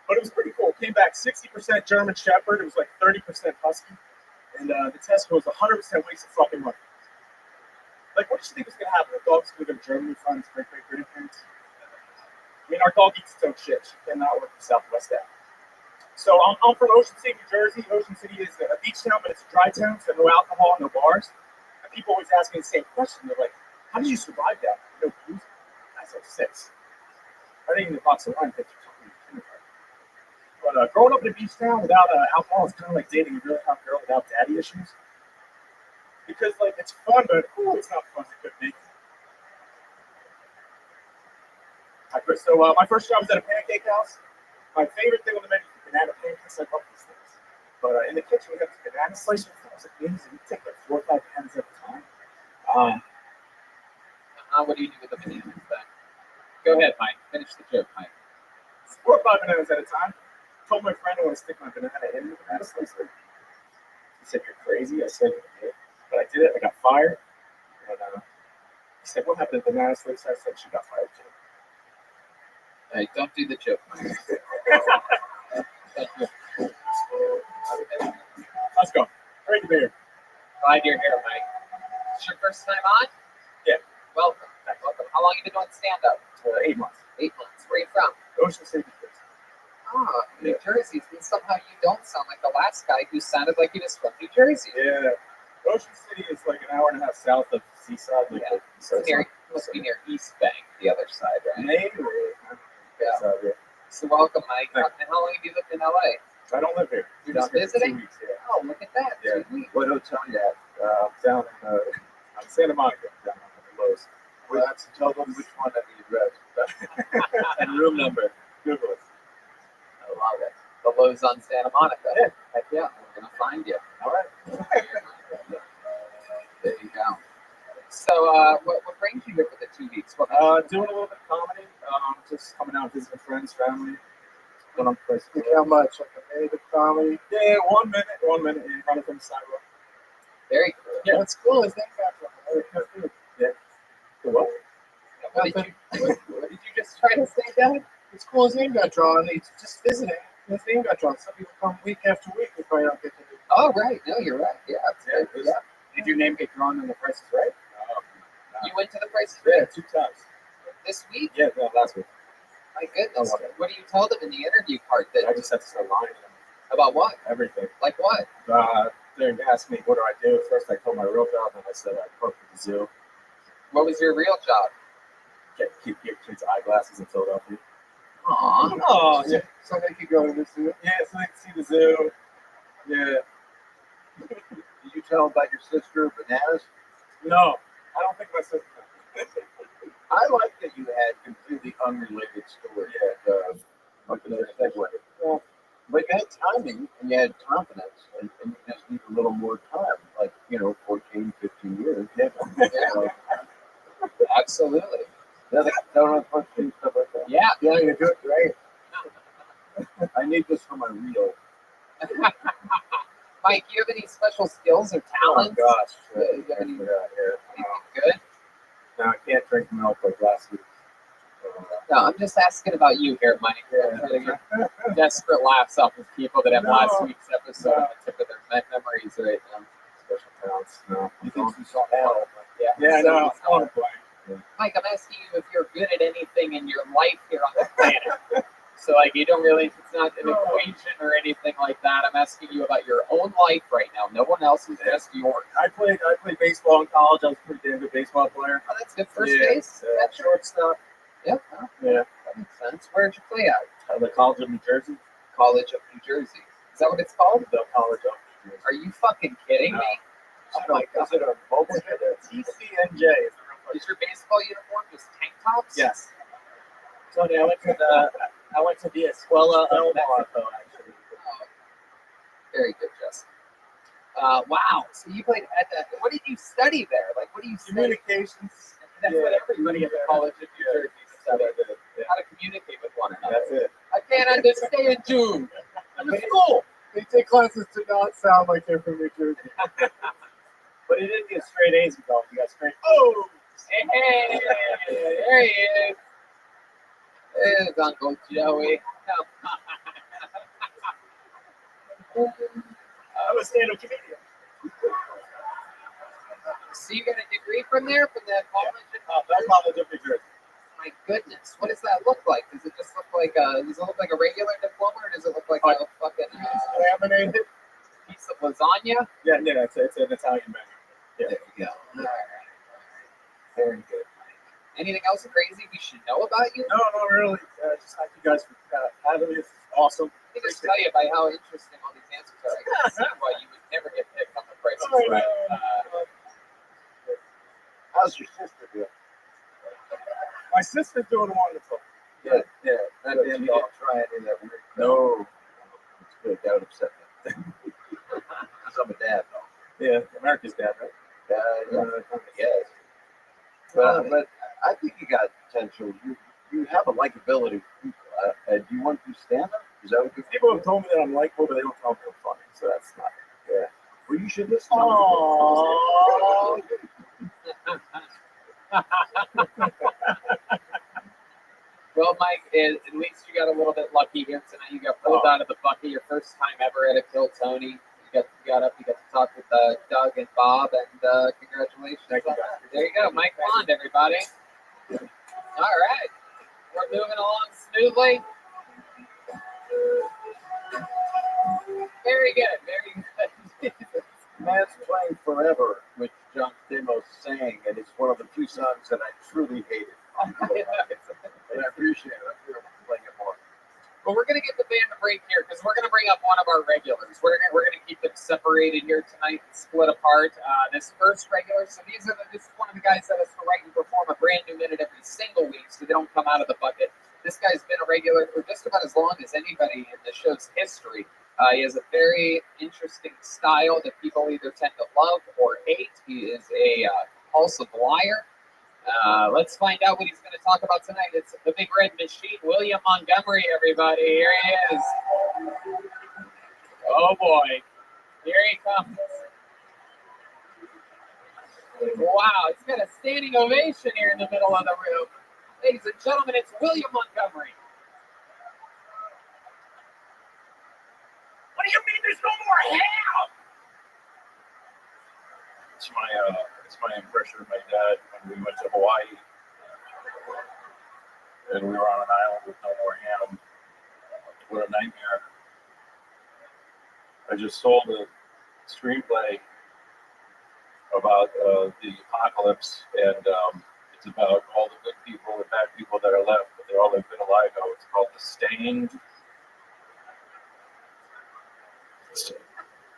But it was pretty cool. It came back 60% German Shepherd. It was like 30% Husky. And the test was 100% waste of fucking money. Like, what do you think was going to happen? The dog's going to go to Germany, find his great-great-grandparents? I mean, our dog eats its own shit. She cannot work in Southwest Ave. So I'm from Ocean City, New Jersey. Ocean City is a beach town, but it's a dry town, so no alcohol, no bars. And people always ask me the same question. They're like, how did you survive that? No booze? I was like 6. I didn't even box of wine. But growing up in a beach town without alcohol is kind of like dating a really hot girl without daddy issues. Because, like, it's fun, but it's not fun as it could be. So my first job was at a pancake house. My favorite thing on the menu was banana pancakes. I love these things. But in the kitchen, we got these banana slices. I was like, amazing. You take like 4 or 5 bananas at a time. What do you do with the bananas then? Go ahead, Mike. Finish the joke, Mike. 4 or 5 bananas at a time. Told my friend I want to stick my banana in the banana slicer. He said, "You're crazy." I said, "Yeah." But I did it. I got fired. And he said, "What happened to the banana slicer?" I said, "She got fired too." Hey, don't do the joke, Mike. Let's go. Great to be here. Glad you're here, Mike. It's your first time on? Yeah. Welcome. Welcome. How long have you been doing stand-up? 8 months. 8 months. Where are you from? Ocean City. New Jersey. And somehow you don't sound like the last guy who sounded like he was from New Jersey. Yeah. Ocean City is like an hour and a half south of Seaside. Like Must be near East Bank, the other side, right? Maybe. Yeah. So welcome, Mike. And how long have you lived in LA? I don't live here. You're just visiting? 2 weeks, yeah. Oh, look at that. Yeah. 2 weeks. What hotel you at? Down in Santa Monica, down on the Lowe's. Well, that's tell them which one of the address. And room number. Google it. I love it. The Lowe's on Santa Monica. Yeah. Heck yeah. We're going to find you. All right. There you go. So, what brings you here for the 2 weeks? Doing a little bit of comedy. Just coming out visiting friends, family. Going on places. Think how much? Like a minute of comedy? Yeah, 1 minute. 1 minute. And running from the sidewalk. Very cool. Yeah. What's cool is that background. Yeah. What? What did you just try to say, Dad? It's cool his name got drawn. He's just visiting. His name got drawn. Some people come week after week. They probably don't get to do. Oh, right. No, you're right. Yeah. Yeah. Did your name get drawn in the Price is Right? You went to the Price is Yeah, Right 2 times. this week? Yeah, no, last week. My goodness. What do you tell them in the interview part? I just had to start lying. About what? Everything. Like what? They asked me, what do I do? First, I told my real job, and I said I work at the zoo. What was your real job? Keep kids' eyeglasses in Philadelphia. Aww. Oh, yeah. So they could go to the zoo. Yeah, so they can see the zoo. Yeah. Did you tell about your sister, bananas? No, I don't think my sister. I like that you had completely unrelated stories. Yeah. But you had timing and you had confidence, and you just need a little more time, like, 14, 15 years. Yeah. Absolutely. Don't stuff like that. Yeah. Yeah, you're doing great. I need this for my reel. Mike, do you have any special skills or talents? Oh, gosh. Do you have any, anything good? No, I can't drink milk like last week. No, I'm just asking about you here, Mike. I'm trying to get desperate laughs off of people that have last week's episode on the tip of their memories right now. Special talents. No. You think you saw hell? Yeah, so, no, I want to play. Mike, I'm asking you if you're good at anything in your life here on the planet. So, like, you don't really, it's not an equation or anything like that. I'm asking you about your own life right now. No one else's, just yours. I played baseball in college. I was a pretty damn good baseball player. Oh, that's good. First base? Shortstop. Yep. Oh, Yeah. that makes sense. Where did you play at? The College of New Jersey. College of New Jersey. Is that what it's called? The College of New Jersey. Are you fucking kidding me? Oh my God. Is it a mobile head? TCNJ. Is your baseball uniform just tank tops? Yes. Tony, I went to the Escuela of Mexico, actually. Oh, very good, Justin. Wow. So you played at the. What did you study there? Like, what do you study? Communications. That's what everybody at the College of New Jersey studied. How to communicate with one another. That's it. I can't understand you. I'm in school. They take classes to not sound like they're from New Jersey. But he didn't get straight A's in college. He got straight. Oh! Hey, there he is. There's Uncle Joey. I'm a stand-up comedian. So you got a degree from there, from that college? That's College of New Jersey. My goodness, what does that look like? Does it just look like does it look like a regular diploma, or does it look like a fucking Laminated. piece of lasagna? Yeah, it's an Italian menu. Yeah. There you go. All right. Very good. Anything else crazy we should know about you? No, not really. Just thank you guys for having me. It's awesome. I can just tell you by how interesting all these answers are. I can see why you would never get picked on the Price is Right. How's your sister doing? My sister's doing wonderful. Yeah. That damn dog try any of that weird crap. No. It's good. That would upset me. Because I'm a dad, though. Yeah, America's dad, right? Yes. But I think you got potential. You have a likability. Do you want to stand up? Is that what People have told me that I'm likable, but they don't tell me I'm funny. So that's not. Yeah. Well, you should listen. Oh. Well, Mike, at least you got a little bit lucky here tonight. You got pulled out of the bucket your first time ever at a Kill Tony. You got up, you got to talk with Doug and Bob, and congratulations. Thank you, guys. There you go, Mike Bond, everybody. All right, we're moving along smoothly. Very good, very good. Man's Playing Forever, which John Stamos sang, and it's one of the few songs that I truly hated. And I appreciate it. I'm going to play it more. Well, we're going to give the band a break here because we're going to bring up one of our regulars. We're going to keep them separated here tonight and split apart. This first regular, so this is one of the guys that has to write and perform a brand new minute every single week, so they don't come out of the bucket. This guy's been a regular for just about as long as anybody in the show's history. He has a very interesting style that people either tend to love or hate. He is a compulsive liar. Let's find out what he's going to talk about tonight. It's the Big Red Machine, William Montgomery, everybody. Here he is. Oh, boy. Here he comes. Wow, he's got a standing ovation here in the middle of the room. Ladies and gentlemen, it's William Montgomery. What do you mean there's no more hell? It's my impression of my dad when we went to Hawaii, and we were on an island with no more ham. What a nightmare! I just sold a screenplay about the apocalypse, and it's about all the good people and bad people that are left, but they all have been alive now. It's called The Stained.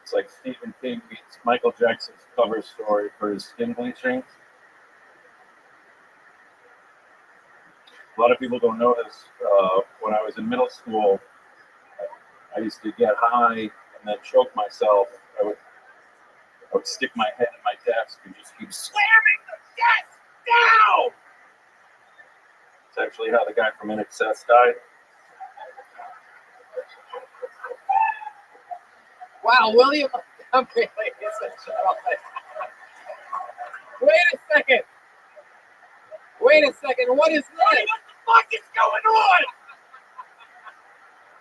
It's like Stephen King meets Michael Jackson's cover story for his skin bleaching. A lot of people don't know this. When I was in middle school, I used to get high and then choke myself. I would stick my head in my desk and just keep slamming the desk down. It's actually how the guy from In Excess died. Wow, William Montgomery, ladies and gentlemen. Wait a second. What is this? What the fuck is going on?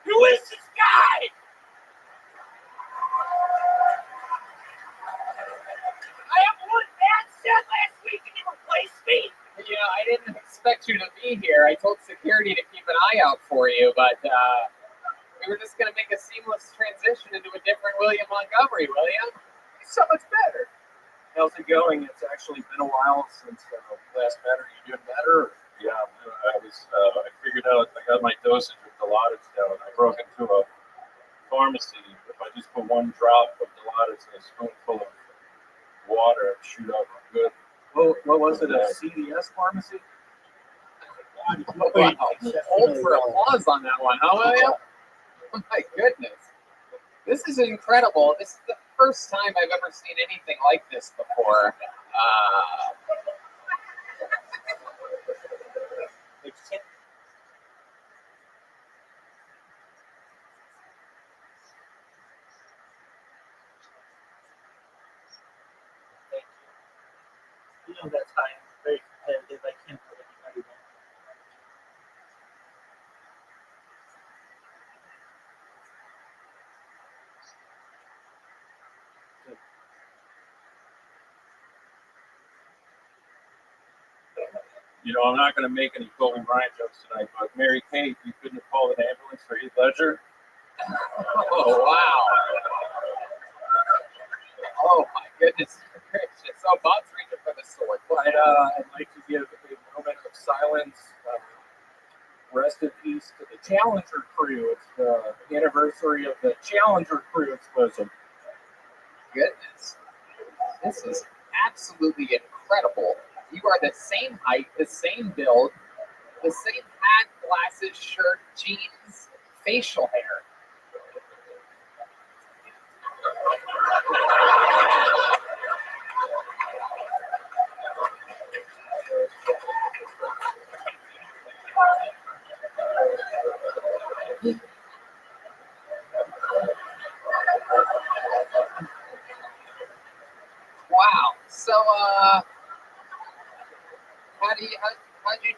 Who is this guy? I have one bad set last week and you replaced me. Yeah, I didn't expect you to be here. I told security to keep an eye out for you, but we were just going to make a seamless transition into a different William Montgomery, William. He's so much better. How's it going? It's actually been a while since we last met. Are you doing better? Yeah, I figured out I got my dosage of Dilaudid down. I broke into a pharmacy. If I just put one drop of Dilaudid in a spoonful of water, I'd shoot up good. Well, what was it? A CVS pharmacy? Wow. Hold for applause on that one, huh, William? Oh my goodness. This is incredible. This is the first time I've ever seen anything like this before. You know that's high. I'm very competitive. I can't put anybody down. You know, I'm not going to make any Kobe Bryant jokes tonight, but Mary Kate, you couldn't have called an ambulance for Heath Ledger? Oh, wow. Oh, my goodness gracious. So Bob's reaching for the sword. I'd like to give a moment of silence. Rest in peace to the Challenger crew. It's the anniversary of the Challenger crew explosion. Goodness. This is absolutely incredible. You are the same height, the same build, the same hat, glasses, shirt, jeans, facial hair. Wow. So, how'd you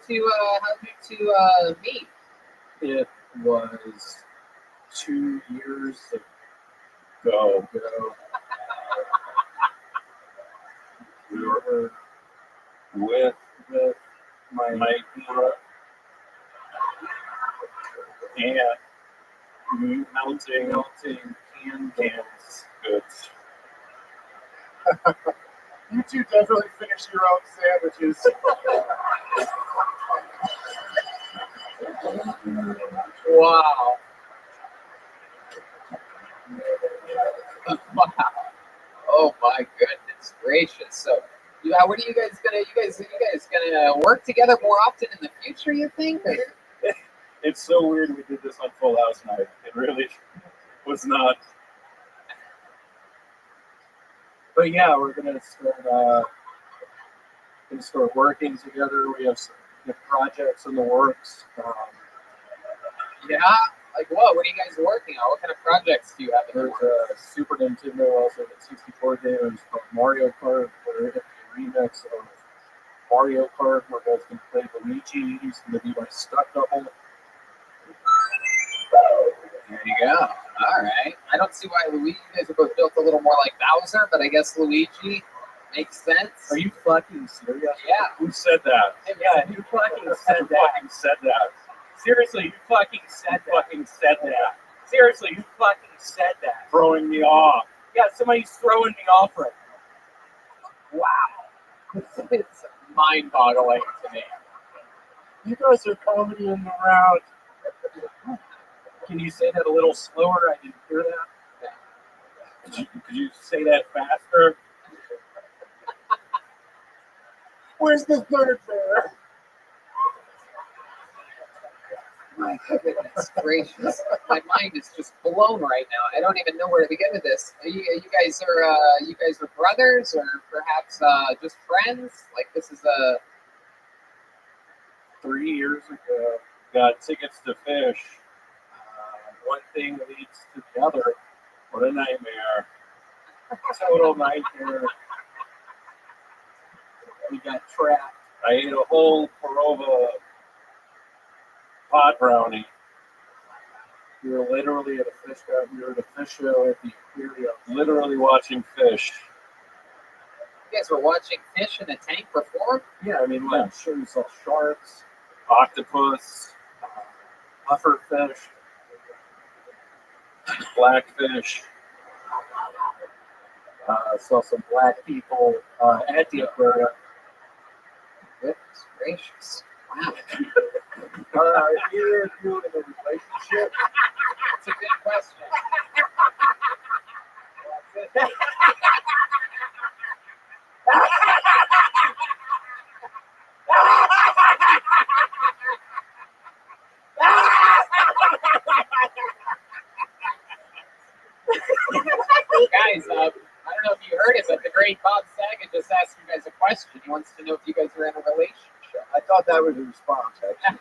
two meet? It was 2 years ago. We were with my and melting cans goods. You two definitely finish your own sandwiches. Wow. Wow. Oh my goodness gracious. So, yeah, what are you guys gonna work together more often in the future, you think? It's so weird we did this on Full House night. It really was not. But yeah, we're gonna start working together. We have some good projects in the works. Yeah? Like what? What are you guys working on? What kind of projects do you have in the There's works? a Super Nintendo, also the 64 game called Mario Kart. We're in a remix of Mario Kart where guys can play Luigi. He's going to be my stuck double. There you go. All right. I don't see why Luigi. You guys are both built a little more like Bowser, but I guess Luigi makes sense. Are you fucking serious? Yeah. Who said that? Yeah, you fucking said Who that. fucking said that? Seriously, you fucking said that. Fucking said that. Seriously, you fucking said that. Throwing me off. Yeah, somebody's throwing me off right now. Wow. It's mind-boggling to me. You guys are comedy in the round. Can you say that a little slower? I didn't hear that. Could you say that faster? Where's the third bear? My goodness gracious. My mind is just blown right now. I don't even know where to begin with this. You guys are brothers or perhaps just friends? Like this is a 3 years ago, got tickets to fish. One thing leads to the other. What a nightmare. Total nightmare. We got trapped. I ate a whole Parova pot brownie. We were literally at a fish show. We were at a fish show at the aquarium, literally watching fish. you guys were watching fish in a tank perform? Yeah, I mean, I'm sure you saw sharks, octopus, pufferfish, blackfish. Saw some black people at the aquarium. Goodness gracious. Wow. Either of you in a relationship? That's a good question. Guys, I don't know if you heard it, but the great Bob Saget just asked you guys a question. He wants to know if you guys are in a relationship. I thought that was a response, actually.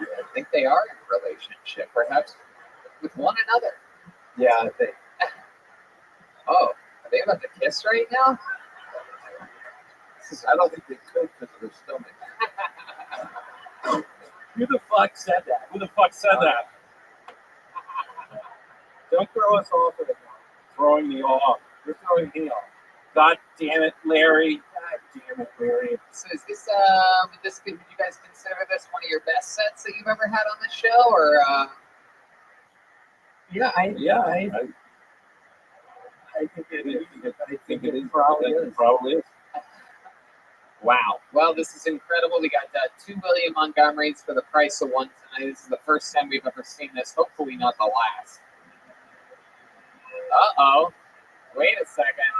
I think they are in a relationship, perhaps with one another. Yeah, I think. Oh, are they about to kiss right now? I don't think they could because of their stomach. Who the fuck said that? Who the fuck said that? Don't throw us off at it now. Throwing me off. You're throwing me off. God damn it, Larry. God damn it, Larry. So is this would you guys consider this one of your best sets that you've ever had on the show, or I think it is. I think it probably is. Wow. Well, this is incredible. We got 2 William Montgomerys for the price of one tonight. This is the first time we've ever seen this. Hopefully not the last. Uh-oh. Wait a second.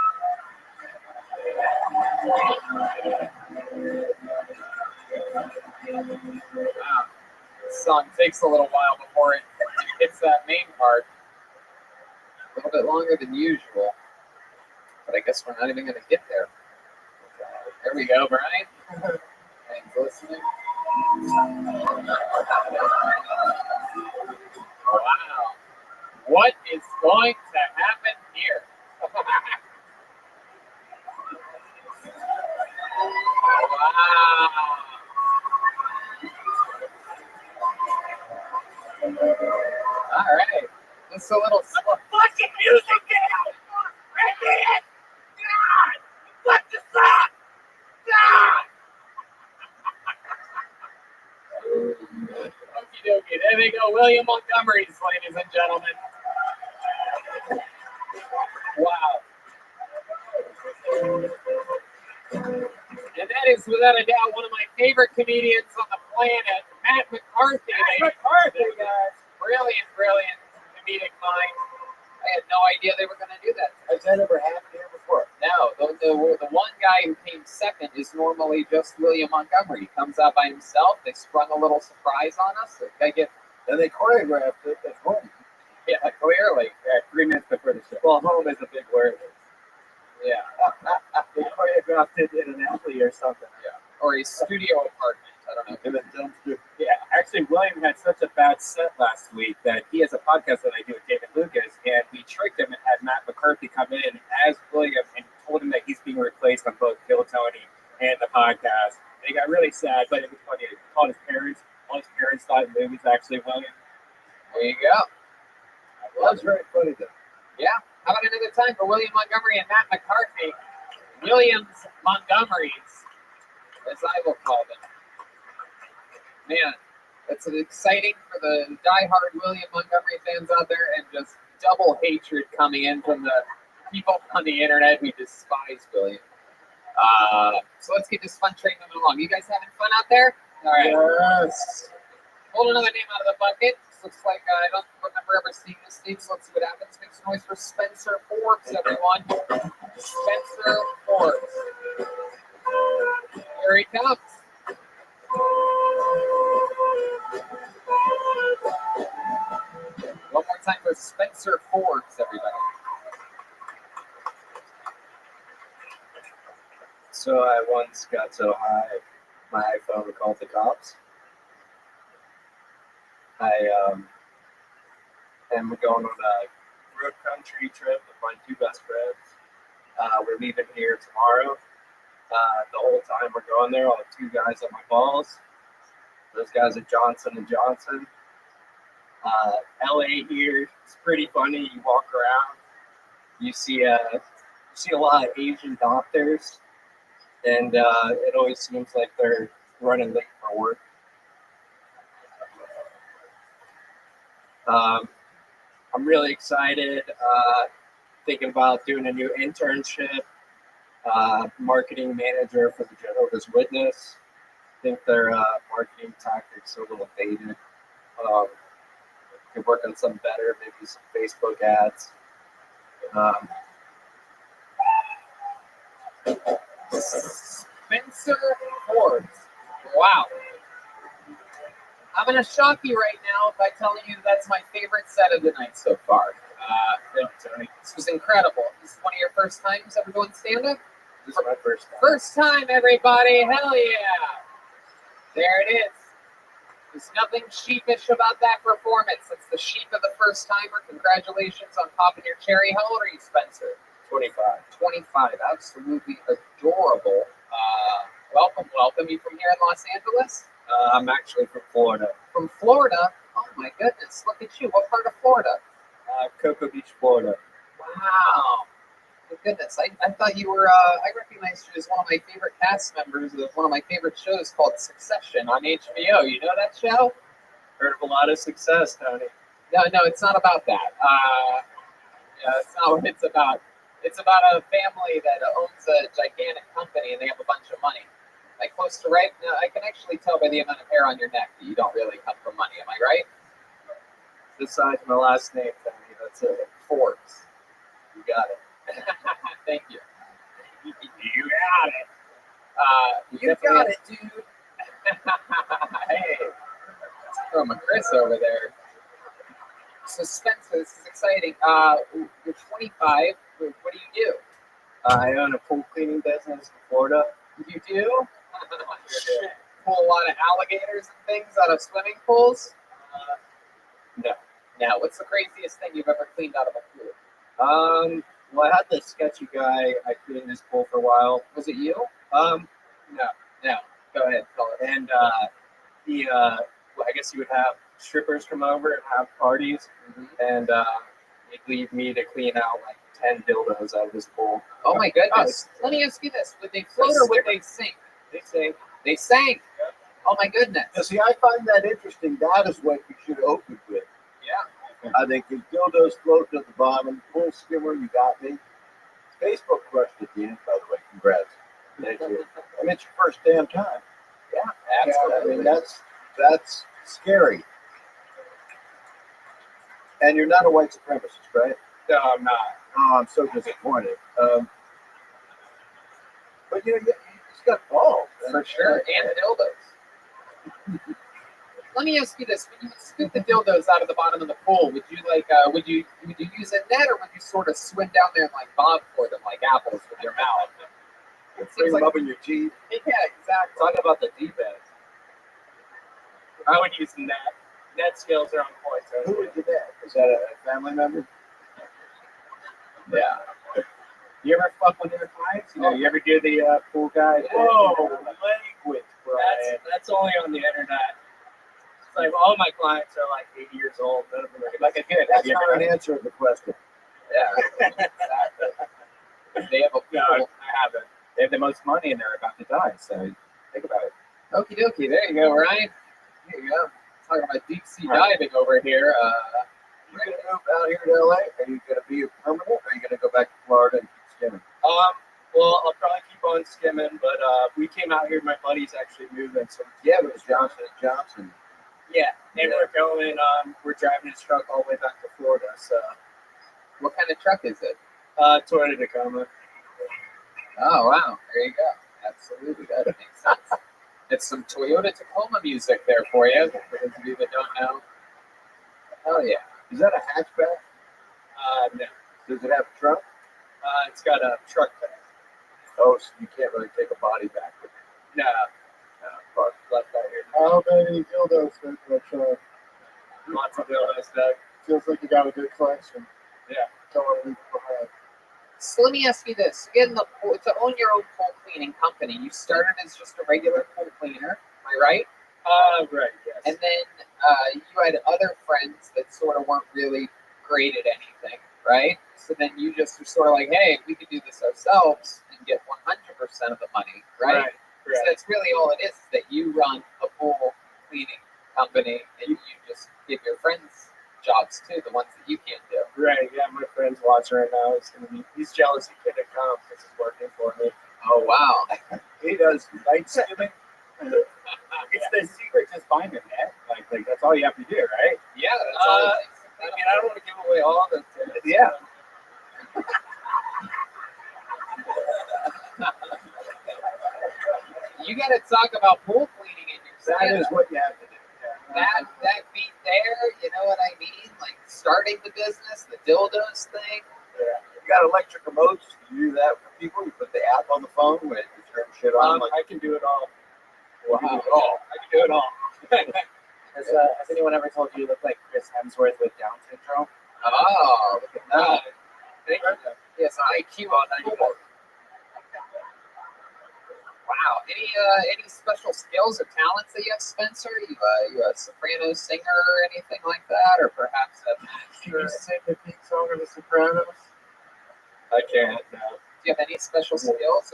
Wow. This song takes a little while before it hits that main part. A little bit longer than usual. But I guess we're not even going to get there. There we go, Brian. Thanks for listening. Wow. What is going to happen here? Wow. All right. Just a little fucking music down. God! What the fuck? God! Okie dokie. There they go. William Montgomery's, ladies and gentlemen. Wow. And that is, without a doubt, one of my favorite comedians on the planet, Matt McCarthy. Matt McCarthy, guys. Brilliant comedic mind. I had no idea they were going to do that. Has that ever happened here before? No, the one guy who came second is normally just William Montgomery. He comes out by himself. They sprung a little surprise on us. And they choreographed it at home. Yeah, clearly. Yeah, 3 minutes before the show. Well, home is a big word. Yeah. They choreographed it in an alley or something. Yeah. Or a studio apartment. I don't know. In a dumpster. Yeah, actually, William had such a bad set last week that he has a podcast that I do with David Lucas, and we tricked him and had Matt McCarthy come in as William and told him that he's being replaced on both Kill Tony and the podcast. And he got really sad, but it was funny. He called his parents. All his parents thought the movie was actually William. There you go. Well, that's very funny, though. Yeah. How about another time for William Montgomery and Matt McCarthy? Williams Montgomerys, as I will call them. Man, it's exciting for the diehard William Montgomery fans out there and just double hatred coming in from the people on the internet who despise William. So let's get this fun train moving along. You guys having fun out there? All right. Yes. Pulled another name out of the bucket. This looks like I don't remember ever seeing this name, so let's see what happens. Make some noise for Spencer Forbes, everyone. Spencer Forbes. Here he comes. One more time for Spencer Forbes, everybody. So I once got so high, my iPhone called the cops. I am going on a road country trip with my two best friends. We're leaving here tomorrow. The whole time we're going there, I'll have two guys on my balls. Those guys are Johnson and Johnson. LA here, it's pretty funny. You walk around, you see a lot of Asian doctors, and it always seems like they're running late for work. I'm really excited. Thinking about doing a new internship. Marketing manager for the Jehovah's Witness. I think their marketing tactics are a little dated. Could work on some better, maybe some Facebook ads. Spencer Forbes. Wow. I'm going to shock you right now by telling you that's my favorite set of the night so far. This was incredible. This is one of your first times ever doing stand-up? This is my first time. First time, everybody. Hell yeah. There it is. There's nothing sheepish about that performance. It's the sheep of the first timer. Congratulations on popping your cherry. How old are you, Spencer? 25. 25. Absolutely adorable. Welcome. You from here in Los Angeles? I'm actually from Florida. From Florida? Oh my goodness. Look at you. What part of Florida? Cocoa Beach, Florida. Wow. My goodness. I thought you were, I recognized you as one of my favorite cast members of one of my favorite shows called Succession on HBO. You know that show? Heard of a lot of success, Tony. No, it's not about that. It's not what it's about. It's about a family that owns a gigantic company and they have a bunch of money. Like close to right now, I can actually tell by the amount of hair on your neck that you don't really come from money. Am I right? Besides my last name, Tony, that's it. Forbes. You got it. Thank you. You got it. You got it, dude. Hey, let's throw my Chris over there. So Spencer, this is exciting. You're 25. What do you do? I own a pool cleaning business in Florida. You do? Pull a lot of alligators and things out of swimming pools? No. Now, what's the craziest thing you've ever cleaned out of a pool? Well, I had this sketchy guy. I cleaned his pool for a while. Was it you? No. No. Go ahead, tell us. And he, well, I guess he would have strippers come over and have parties, and he'd leave me to clean out like 10 dildos out of his pool. Oh my goodness! Let me ask you this: would they float or would they sink? They sank. They sank. Yeah. Oh my goodness! Now, see, I find that interesting. That is what you should open with. Yeah. I think the dildos float to the bottom. Full skimmer, you got me. Facebook crushed at the end, by the way. Congrats. Thank you. I mean, it's your first damn time. Yeah, Yeah, absolutely. I mean, that's scary. And you're not a white supremacist, right? No, I'm not. Oh, I'm so disappointed. But you know, he's got balls. For sure, and dildos. Let me ask you this: when you scoop the dildos out of the bottom of the pool, would you would you use a net, or would you sort of swim down there and like bob for them like apples with your mouth? It Bring seems them like, up in your teeth. yeah, exactly. Talk about the deep end. I would use net. Net skills are on point. So Who would do that? Is that a family member? Yeah. you ever fuck with their clients? You know, you ever do the pool guy? Whoa, language, Brian. That's only on the internet. It's like all my clients are like 80 years old. None of them are like a kid. That's not an answer to the question. Yeah. Exactly. They have a No, pool. I haven't. They have the most money and they're about to die. So think about it. Okie dokie. There you go, Ryan. Here you go. Talking about deep sea diving over here. You're gonna move out here to LA? Are you going to be permanent, or are you going to go back to Florida and keep skimming? Well, I'll probably keep on skimming, but we came out here. My buddy's actually moving, so Yeah, it was Johnson & Johnson. yeah, and we're going. We're driving his truck all the way back to Florida. So, What kind of truck is it? Toyota Tacoma. Oh, wow. There you go. Absolutely. That makes sense. It's some Toyota Tacoma music there for you, for those of you that don't know. Hell yeah. Is that a hatchback? No, Does it have a trunk? it's got a truck bed. Oh, so you can't really take a body back with it. No, But left out here. How many dildos fit in that truck? Lots of dildos, Doug. Feels like you got a good collection. Yeah. Don't want to leave it behind. So let me ask you this. Getting the pool, to own your own pool cleaning company, you started as just a regular pool cleaner, am I right? Right, yes. And then you had other friends that sort of weren't really great at anything, right? So then you just were sort of like, hey, we could do this ourselves and get 100% of the money, right? So that's really all it is that you run a pool cleaning company and you just give your friends jobs too, the ones that you can't do. Right, yeah, my friend's watching right now. He's jealous he couldn't come because it's working for me. Oh, wow. He does night skimming. It's the secret to finding that. Like that's all you have to do, right? Yeah, that's all it takes. I mean, I don't want to give away all the tips. Yeah. You got to talk about pool cleaning in your That stand-up. is what you have to do. That beat there, you know what I mean? Like starting the business, the dildos thing. Yeah. You got electric remotes. You do that for people. You put the app on the phone when you turn shit on. I can do it all. Wow. I can do it all. Has anyone ever told you you look like Chris Hemsworth with Down syndrome? Oh, look at that. Thank you. Yes, IQ on 94. Wow. Any special skills or talents that you have, Spencer? You a soprano singer or anything like that, or perhaps a Can you sing the theme song of The Sopranos? I can't. No. do you have any special skills?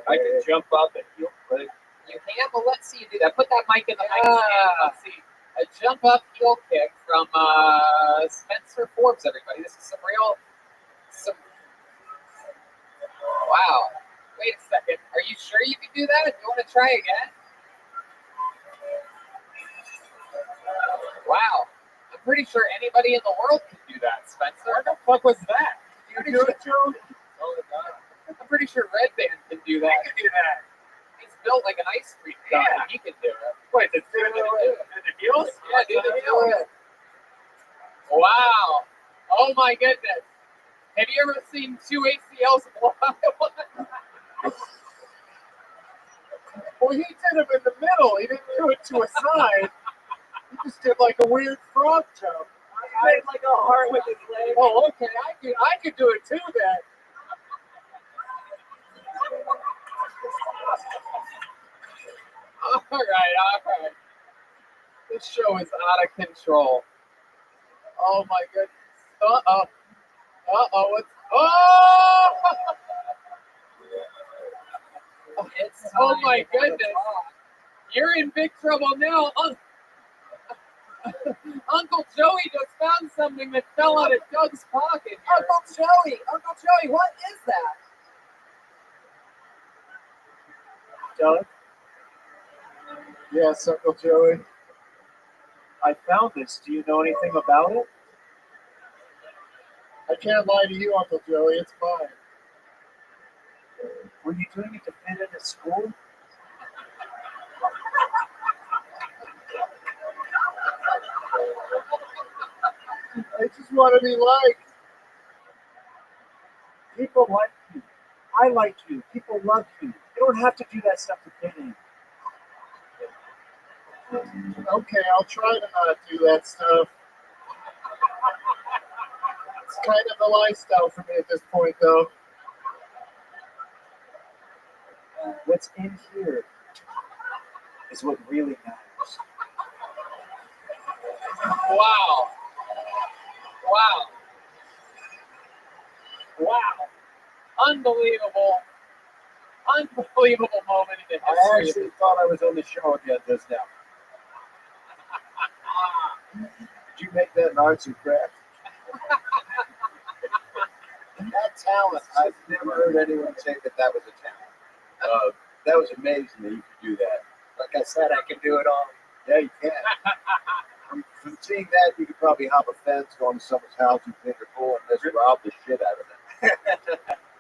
I can jump up and heel click. You can, but let's see you do that. Put that mic in the mic stand. Let's see. A jump up heel kick from Spencer Forbes, everybody. This is some wow. Wait a second. Are you sure you can do that? You want to try again? Wow. I'm pretty sure anybody in the world can do that, Spencer. What the fuck was that? Did you do it, Joe? Oh, God. I'm pretty sure Red Band can do that. I can do that. He's built like an ice cream cone. Yeah. He can do it. Wait, do the heels? Yeah, do the heels. Wow. Oh, my goodness. Have you ever seen two ACLs blow out at once? Well, he did them in the middle. He didn't do it to a side. He just did like a weird frog jump. I made like a heart with his leg. Oh, okay. I could do it too then. All right. This show is out of control. Oh my goodness. What's oh my goodness. You're in big trouble now. Uncle Joey just found something that fell out of Doug's pocket here. Uncle Joey, what is that? Doug, Yes, Uncle Joey. I found this. Do you know anything about it? I can't lie to you, Uncle Joey. It's mine. Were you doing it to fit into school? I just want to be liked. People like you. I like you. People love you. You don't have to do that stuff to fit in. Okay, I'll try to not do that stuff. It's kind of the lifestyle for me at this point, though. What's in here is what really matters. Wow. Unbelievable moment in the I history. actually thought I was on the show again just now. Did you make that in arts and crafts? That talent, I've never heard anyone say that was a talent. That was amazing that you could do that. Like I said, I can do it all. Yeah, you can. From seeing that, you could probably hop a fence, go into someone's house and clean their pool and just rob the shit out of them.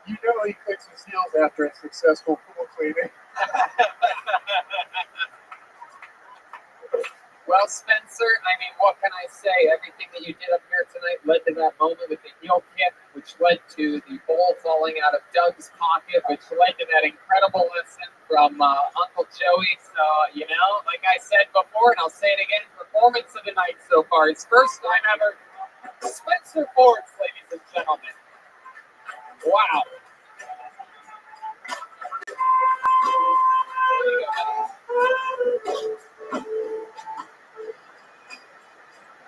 You know he clicks his heels after a successful pool cleaning. Well, Spencer, I mean, what can I say? Everything that you did up here tonight led to that moment with the heel kick, which led to the ball falling out of Doug's pocket, which led to that incredible lesson from Uncle Joey. So, you know, like I said before, and I'll say it again, performance of the night so far. It's first time ever. Spencer Forbes, ladies and gentlemen. Wow.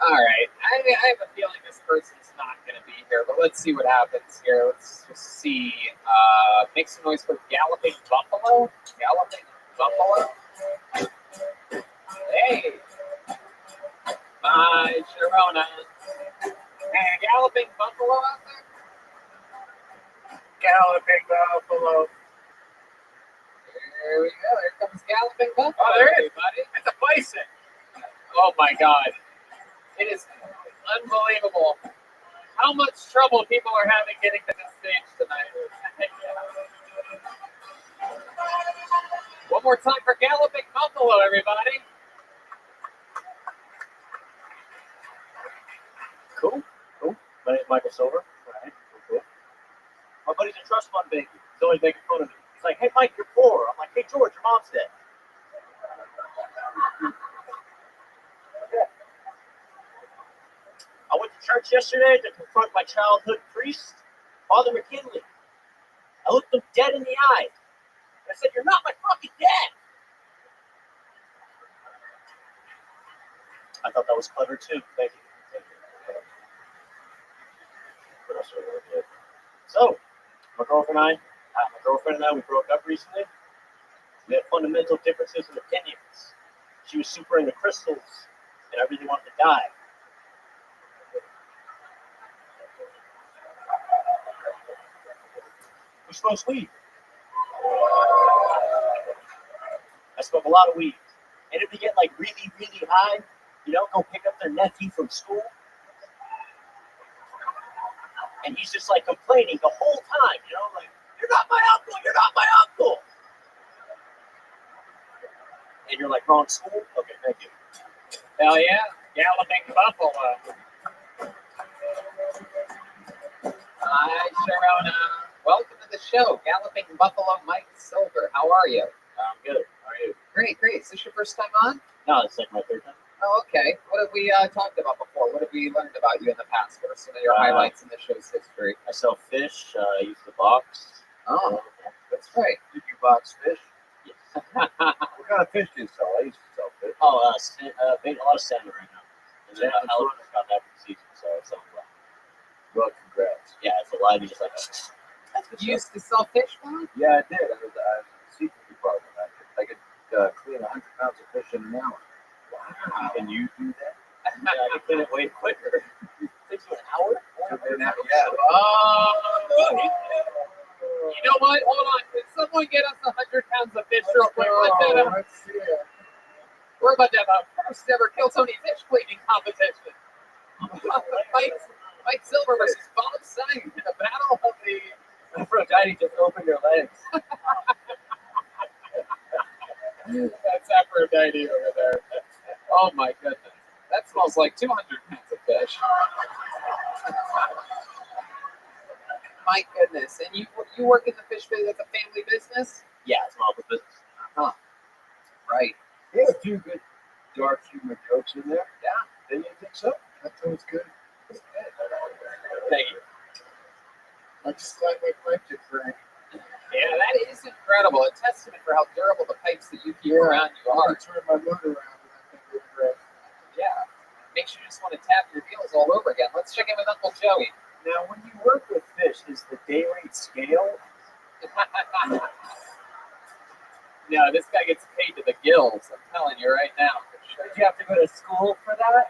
All right. I have a feeling this person's not going to be here, but let's see what happens here. Let's just see. Make some noise for Galloping Buffalo. Galloping Buffalo. Hey. Bye, Sharona. Hey, Galloping Buffalo out there? Galloping Buffalo. There we go. Here comes Galloping Buffalo. Oh, there it is. Everybody. It's a bison. Oh, my God. It is unbelievable how much trouble people are having getting to this stage tonight. One more time for Galloping Buffalo, everybody. Cool. My name's Michael Silver. All right. Cool. My buddy's a trust fund banker. He's always making fun of me. He's like, hey, Mike, you're poor. I'm like, hey, George, your mom's dead. I went to church yesterday to confront my childhood priest, Father McKinley. I looked him dead in the eye. I said, you're not my fucking dad. I thought that was clever too. Thank you. What else are we going to do? So, my girlfriend and I, we broke up recently. We had fundamental differences in opinions. She was super into crystals, and I really wanted to die. Who smokes weed? I smoke a lot of weed. And if we get like really, really high, you know, go pick up their nephew from school. And he's just like complaining the whole time, you know, like, you're not my uncle, you're not my uncle. And you're like, wrong school? Okay, thank you. Hell yeah. Galloping Buffalo. Hi, Sharona. Welcome to the show. Galloping Buffalo, Mike Silver. How are you? I'm good. How are you? Great. Is this your first time on? No, it's like my third time. Oh, okay. What have we talked about before? What have we learned about you in the past? What are some of your highlights in the show's history? I sell fish. I use the box. Oh, that's right. Did you box fish? Yes. What kind of fish do you sell? I used to sell fish. Oh, a lot of salmon right now. And then elephant's got that for the season, so it's selling well. Well, congrats. Yeah, it's a lot. You just like. You used to sell fish, Bob? Yeah, I did. I was in the seafood department. I could clean 100 pounds of fish in an hour. Wow. Can you do that? Yeah, I can clean it way quicker. It takes you an hour? Yeah. Oh, you know what? Hold on. Can someone get us 100 pounds of fish real quick? Let's see it. We're about to have a first ever Kill Tony fish cleaning competition. Mike Silver versus Bob Simon in a battle of the Aphrodite, just open your legs. That's Aphrodite over there. Oh my goodness. That smells like 200 pounds of fish. My goodness. And you work in the fish business, it's a family business? Yeah, it's an office business. Huh. Right. There's a few good dark humor jokes in there. Yeah. Didn't you think so? That sounds good. Thank you. I just like my pipe to drink. Yeah, that is incredible. A testament for how durable the pipes that you keep around you I are. turn my motor around and I think it's great. Yeah. Makes you just want to tap your wheels all over again. Let's check in with Uncle Joey. Now, when you work with fish, is the day rate scale? No, this guy gets paid to the gills. I'm telling you right now, for Did you have to go to school for that?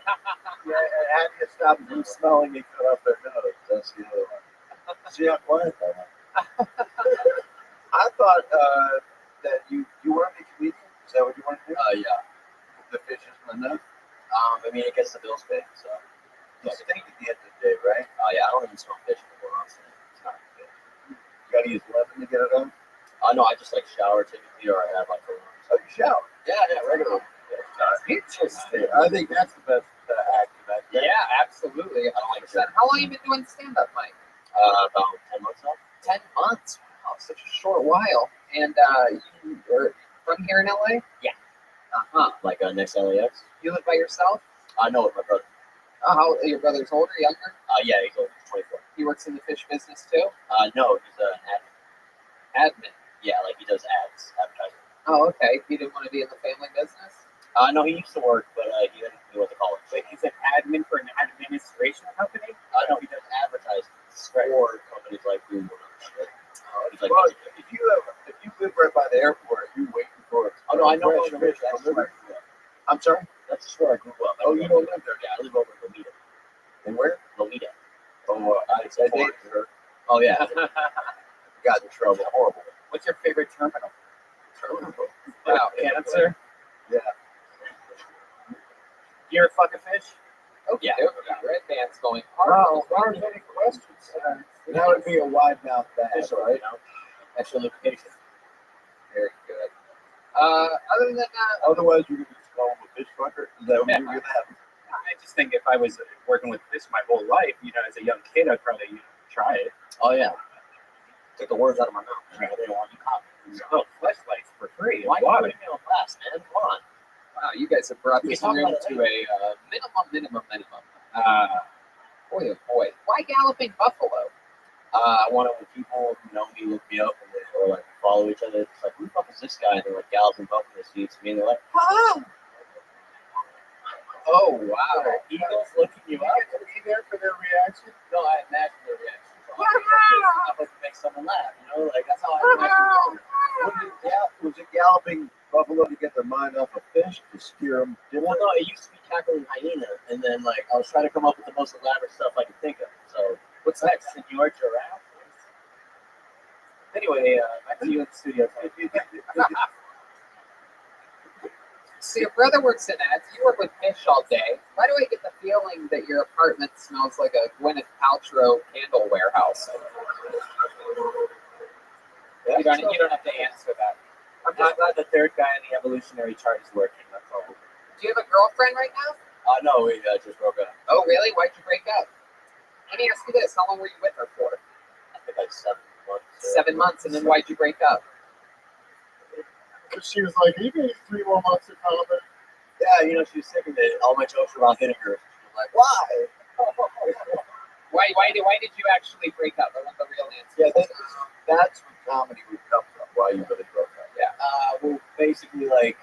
Yeah, and how do you stop them from smelling it cut off their nose? That's the other one. See how quiet that was. I thought that you weren't a comedian. Is that what you want to do? Yeah. The fish isn't enough. I mean, it gets the bills paid, so. You stink at the end of the day, right? Yeah, I don't even smell fish anymore, honestly. It's not good. You got to use lemon to get it on. No, I just like shower typically, or I have like a. Oh, you shower? Yeah, regularly. Interesting. I think that's the best act of that. Yeah, absolutely. 100%. How long have you been doing stand-up, Mike? About 10 months now. 10 months. Wow, such a short while. And you are from here in LA? Yeah. Like Next LAX. you live by yourself? No, with my brother. How your brother's older, younger? Yeah, he's older, 24. He works in the fish business too? No, he's an Admin. Yeah, like he does ads, advertising. Oh, okay. He didn't want to be in the family business? No, he used to work, but he didn't. He went to college. Like he's an admin for an administration company. No, he does advertising for companies like Google and shit. He's like, Well, if you live right by the airport, you waiting for it. oh no, I know. fresh fish That's delivered. where I grew up. I'm sorry. That's just where I grew up. Oh, you don't live there? Yeah, I live over in Lomita. And where? Lomita. Oh, I dated her. Oh yeah. Got in trouble. Horrible. What's your favorite terminal? Wow, cancer? Yeah. You ever fuck a fish? Okay, Yeah. Red band's going Wow, hard. aren't any questions? That would be a wide mouth bass, Fish, right? you know. Extra lubrication. Very good. Other than that, Otherwise, you're going to just call him a fish fucker. Is that what you're going to have? I just think if I was working with fish my whole life, as a young kid, I'd probably try it. Oh yeah. Took the words out of my mouth. I didn't want to cop. Oh, flashlights for free. Why Why you would putting me on blast, man? Come on. wow, you guys have brought We this talk room about it to a minimum. Boy, oh boy. Why galloping buffalo? I want it when people who know me look me up and or like follow each other. It's like, who the fuck is this guy? And they're like galloping buffalo seats me, and they're like, Oh, oh wow. eagles looking you up. Are you there for their reaction? No, I imagine their reaction. I hope to make someone laugh. Like that's how I imagine. Was it galloping buffalo to get their mind off a fish to steer them? Well, no, it used to be cackling hyena, and then like I was trying to come up with the most elaborate stuff I could think of. So what's next, Senor Giraffe? Anyway, back to you in the studio. So your brother works in ads. You work with fish all day. Why do I get the feeling that your apartment smells like a Gwyneth Paltrow candle warehouse? You don't have to answer that. I'm just glad the third guy in the evolutionary chart is working. That's all. Do you have a girlfriend right now? No, we just broke up. Oh, really? Why'd you break up? Let me ask you this. How long were you with her for? I think like 7 months. 7 months, and then why'd you break up? Because she was like, you need 3 more months of comedy. Yeah, she was sick of it. All my jokes were about vinegar. She was like, why? Why did you actually break up? I want the real answer. Yeah, that's where comedy would come from. Why you really broke up? Yeah. Well, basically, like,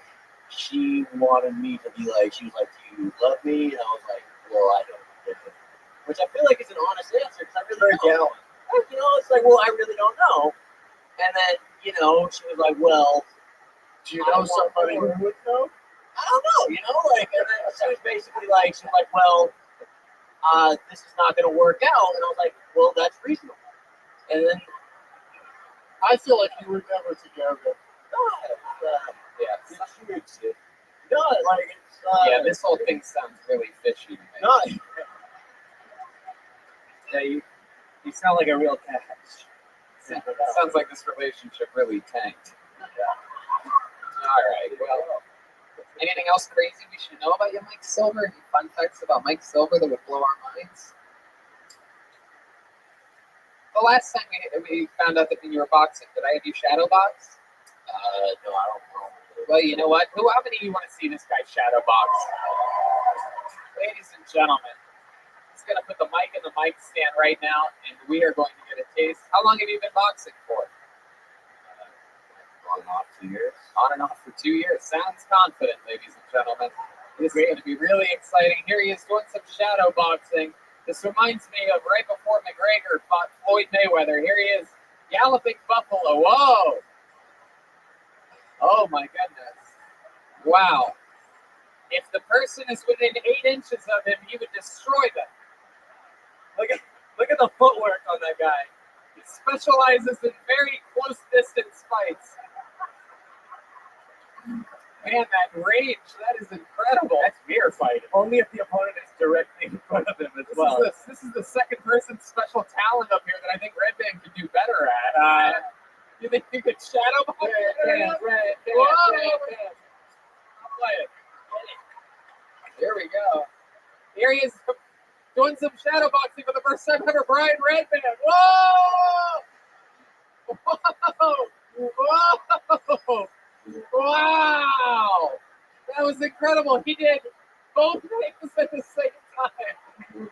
she wanted me to be like, she was like, do you love me? And I was like, well, I don't. Which I feel like is an honest answer, because I really don't. It's like, well, I really don't know. And then, she was like, well, Do you know somebody who would know? I don't know, and then she was basically like, well, this is not going to work out. And I was like, well, that's reasonable. And then, I feel like you were never together. Yeah. No, like, it's, Yeah, this whole thing sounds really fishy to me. no, Yeah, you sound like a real catch. Sounds like this relationship really tanked. All right. Well, anything else crazy we should know about you, Mike Silver? Any fun facts about Mike Silver that would blow our minds? The last time we found out that you were boxing, did I have you shadow box? no, I don't know. Well, you know what? How many of you want to see this guy shadow box? Ladies and gentlemen, he's going to put the mic in the mic stand right now, and we are going to get a taste. How long have you been boxing for? On and off 2 years. On and off for 2 years. Sounds confident, ladies and gentlemen. This is going to be really exciting. Here he is doing some shadow boxing. This reminds me of right before McGregor fought Floyd Mayweather. Here he is, galloping buffalo. Whoa! Oh my goodness! Wow! If the person is within 8 inches of him, he would destroy them. Look at the footwork on that guy. He specializes in very close distance fights. Man, that range, that is incredible. That's mirror fighting. Only if the opponent is directly in front of him as well. This is the second person special talent up here that I think Red Band could do better at. You think you could shadow box? Red Band. I'll play it. Here we go. Here he is doing some shadow boxing for the first time ever. Brian Redband. Whoa! Whoa! Wow! That was incredible. He did both things at the same time.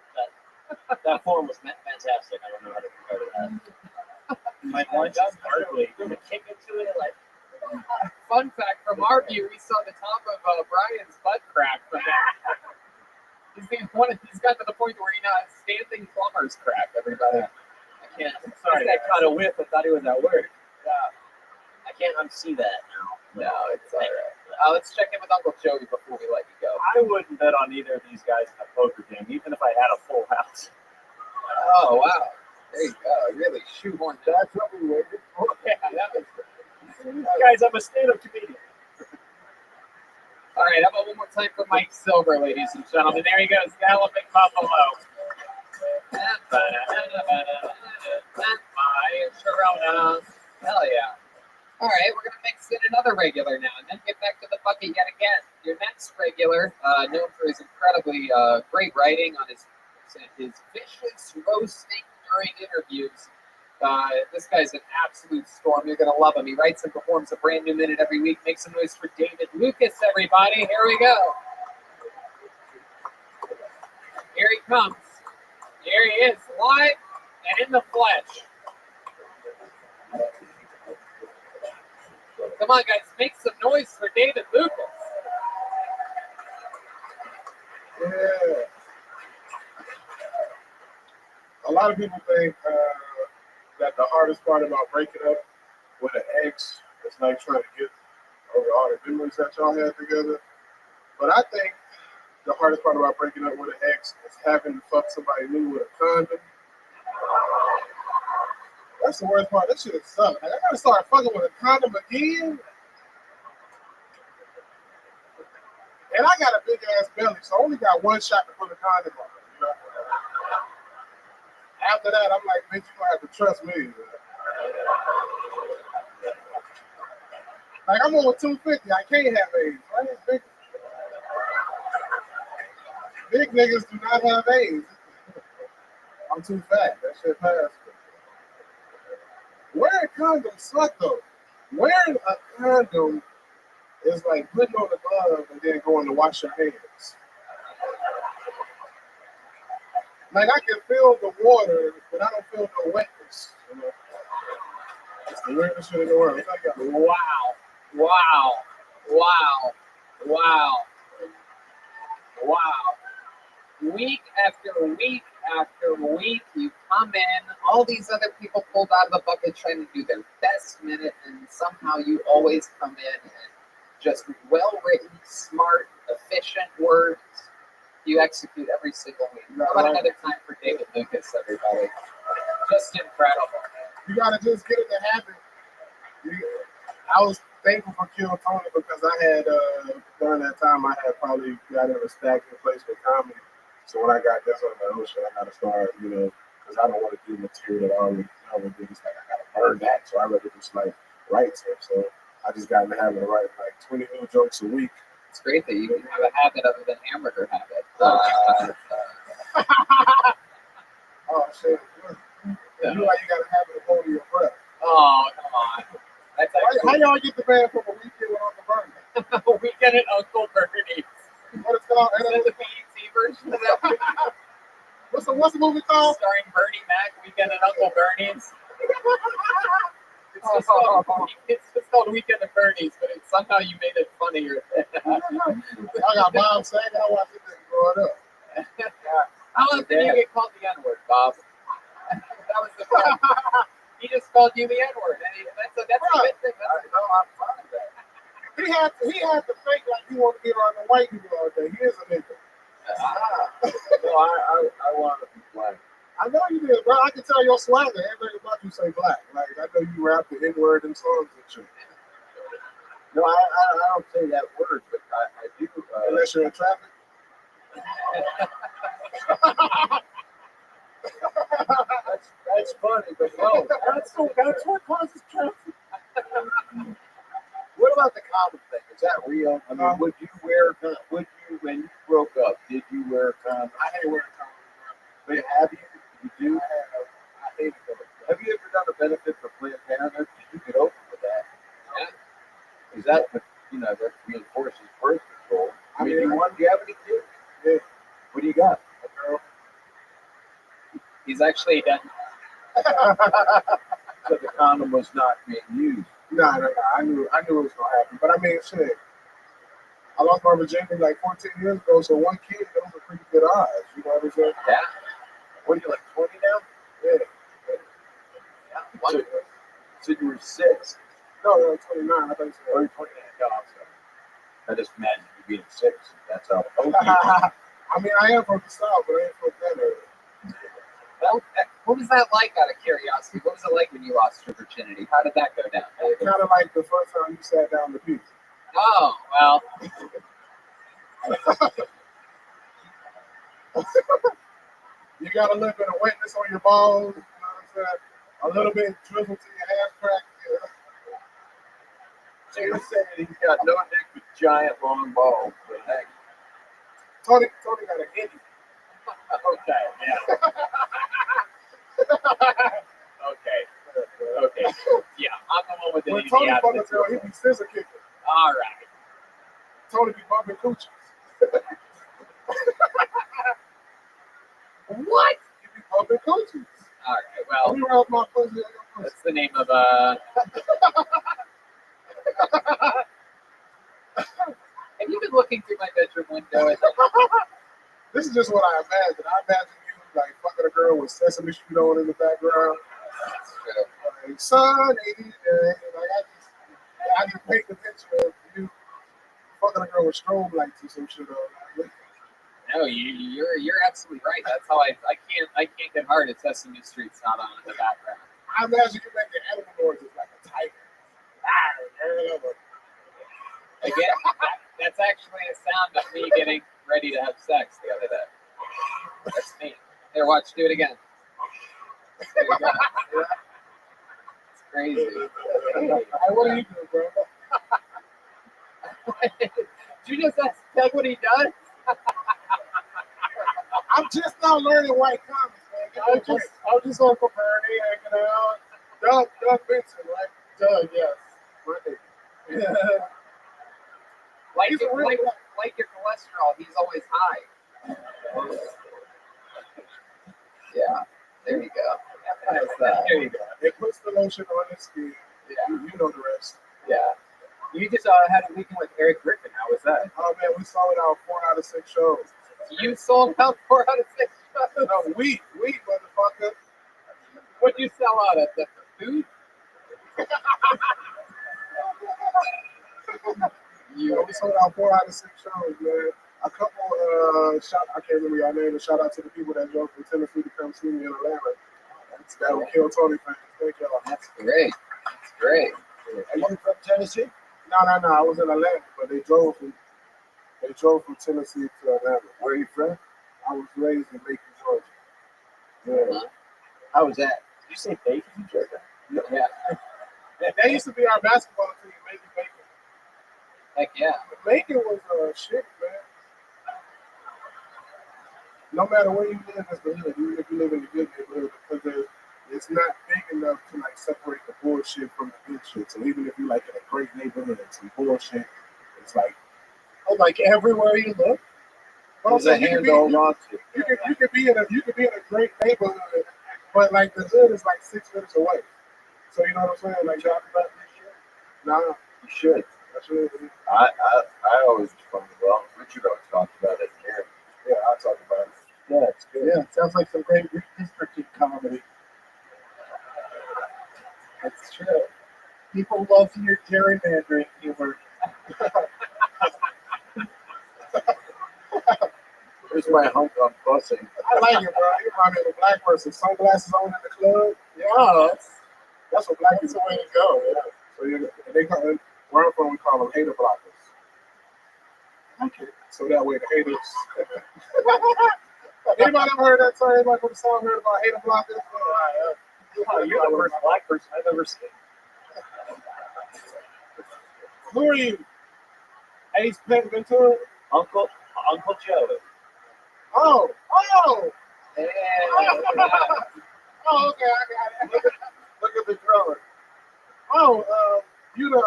That form was fantastic. I don't know how to compare to that. My lunch is hardly. You kick into it like. Fun fact, from our view, we saw the top of Brian's butt crack from that. He's got to the point where he now has standing plumber's crack, everybody. I can't. Sorry, that kind of whiff. I thought he was at work. Yeah. I can't unsee that now. No, it's all right. Let's check in with Uncle Joey before we let you go. I wouldn't bet on either of these guys in a poker game, even if I had a full house. Oh, wow. There you go. Really shoehorned that. That's what we waited for. Yeah, that was Guys, I'm a stand-up comedian. all right, how about one more time for Mike Silver, ladies and gentlemen? There he goes, Galloping Buffalo. Sharona. Hell yeah. All right, we're going to mix in another regular now and then get back to the bucket yet again. Your next regular, known for his incredibly great writing on his vicious roasting during interviews. This guy's an absolute storm. You're going to love him. He writes and performs a brand new minute every week. Make some noise for David Lucas, everybody. Here we go. Here he comes. Here he is, live and in the flesh. Come on, guys. Make some noise for David Lucas. Yeah. A lot of people think that the hardest part about breaking up with an ex is like trying to get over all the memories that y'all had together. But I think the hardest part about breaking up with an ex is having to fuck somebody new with a condom. That's the worst part. That shit sucks. Like, I gotta start fucking with a condom again. And I got a big ass belly, so I only got one shot to put a condom on. You know? After that, I'm like, bitch, you gonna have to trust me. Like, I'm over 250. I can't have AIDS. Right? Big niggas do not have AIDS. I'm too fat. That shit passed. Wearing condoms suck though. Wearing a condom is like putting on the glove and then going to wash your hands. Like I can feel the water, but I don't feel no wetness. You know? It's the weirdest shit in the world. Wow. Wow. Wow. Wow. Wow. Week after week after week, you come in, all these other people pulled out of the bucket trying to do their best minute, and somehow you always come in and just well-written, smart, efficient words. You execute every single week. How about another time for David Lucas, everybody? Just incredible. You gotta just get in the habit. I was thankful for Kill Tony because I had, during that time, I had probably got in a stagnant place with comedy. So when I got this on the ocean, I gotta start, you know, because I don't want to do material that I already do. It's like I gotta burn that. So I rather just like write stuff. So I just got in the habit of writing like 20 new jokes a week. It's great that you have a habit other than hamburger habit. Oh shit! You know why you got a habit of holding your breath? Oh, come on. That's How y'all get the band from a weekend with Uncle Bernie? Weekend at Uncle Bernie's. What it's called? Is that the BET version of that movie? What's the movie called? Starring Bernie Mac, Weekend at Uncle Bernie's. It's just called Weekend at Bernie's, but somehow you made it funnier. I got Bob saying I watched it growing up. How often do you get called the N-word, Bob? That was the problem. He just called you the N-word. And that's a good thing. I'm fine with that. He had to fake like he wanted to be around the white people all day. He is a nigga. No, I want to be black. I know you did, bro. I can tell your swagger. Everything about you say black. Like I know you rap the N-word in songs and shit. No, I don't say that word, but I do. Unless you're in traffic. That's funny, but no. That's what causes traffic. What about the condom thing? Is that real? I mean, would you, when you broke up, did you wear a condom? I hate wearing condoms, bro. But have you? You do? I hate it. Have you ever done a benefit for Planned Parenthood? You get open with that. Is that, that reinforces birth control? I mean, do you have any kids? Yeah. What do you got? A girl. He's actually done. So the condom was not being used. No. I knew it was gonna happen. But I mean, shit. I lost my virginity like 14 years ago, so one kid, those are pretty good odds. You know what I'm saying? Yeah. What are you, like 20 now? Yeah. So you were 6. No, 29. I think so. Or 29. No, I'm sorry. I just imagine you being 6. That's how old you I mean, I am from the South, but I ain't from that area. Well, what was that like out of curiosity? What was it like when you lost your virginity? How did that go down? Kind of like the first time you sat down to pee. Oh, well. You got a little bit of wetness on your balls, you know what I'm saying? A little bit drizzled to your ass crack. So you're saying he's got no dick with giant long balls. But heck, Tony got a hitty. okay, yeah. Okay. Yeah, I'm the one with the When nitty Tony out fuck of a the girl, two. he be scissor kicking. All right. Tony be bumping coochies. What? He be bumping coochies. All right. Well, We rub my pussy on your pussy. that's the name of Have you been looking through my bedroom window? This is just what I imagine. I imagine you like fucking a girl with Sesame Street on in the background. That's true. Like, sunny day. Like, I just paint the picture of you fucking a girl with strobe lights or some shit on. Like, No, you're absolutely right. That's how I can't get hard if Sesame Street's not on in the background. I imagine you making animal noises like a tiger. Again, that's actually a sound of me getting ready to have sex the other day. That's me. Here, watch. Do it again. There you go. It's crazy. Hey, what are you doing, bro? Did you just ask Doug what he does? I'm just now learning white comics, man. I'm just Uncle Bernie hanging out. Doug Benson, right? Doug, yes. Right. Like your cholesterol, he's always high. Yeah, there you go. That's that. There you go. They puts the lotion on his skin. Yeah. You know the rest. Yeah. You just had a weekend with Eric Griffin. How was that? Oh man, we sold out 4 out of 6 shows. You sold out 4 out of 6 shows? No, we motherfucker. What'd you sell out at? The food? We sold out 4 out of 6 shows, man. A couple I can't remember your name, but shout out to the people that drove from Tennessee to come see me in Atlanta. That would kill Tony fans. Thank y'all. That's great. That's great. Are you from Tennessee? No. I was in Atlanta, but they drove from Tennessee to Atlanta. Where are you from? I was raised in Macon, Georgia. Yeah. How was that? Did you say Macon, Georgia? Yeah. That used to be our basketball team, Macon. Heck yeah. Macon was shit, man. No matter where you live, it's the hood. Even if you live in a good neighborhood, because it's not big enough to like separate the bullshit from the good shit. So even if you like in a great neighborhood, some bullshit, it's like everywhere you look. But I'm saying you could be in a great neighborhood, but like the hood is like 6 minutes away. So you know what I'm saying? Like talk about this shit. Nah, you should. I should. I always wonder. Well, Richard always talked about it here. Yeah, I'll talk about it. Yeah, it's good. Yeah, it sounds like some great redistricting comedy. That's true. People love your gerrymandering humor. Here's my hump on busing. I like it, bro. You remind me of a black person. Sunglasses on in the club. Yeah, that's what black is the way to go. Yeah. So they call it, where I'm from, we call them hater blockers. Okay. So that way the haters. Anybody ever heard that term? Anybody from the song heard about hater blockers? Oh, you're the first black person I've ever seen. Who are you? Ace Pet Ventura? Uncle Joe. Oh. Yeah. Oh, okay, I got it. Look at the drummer. Oh, you the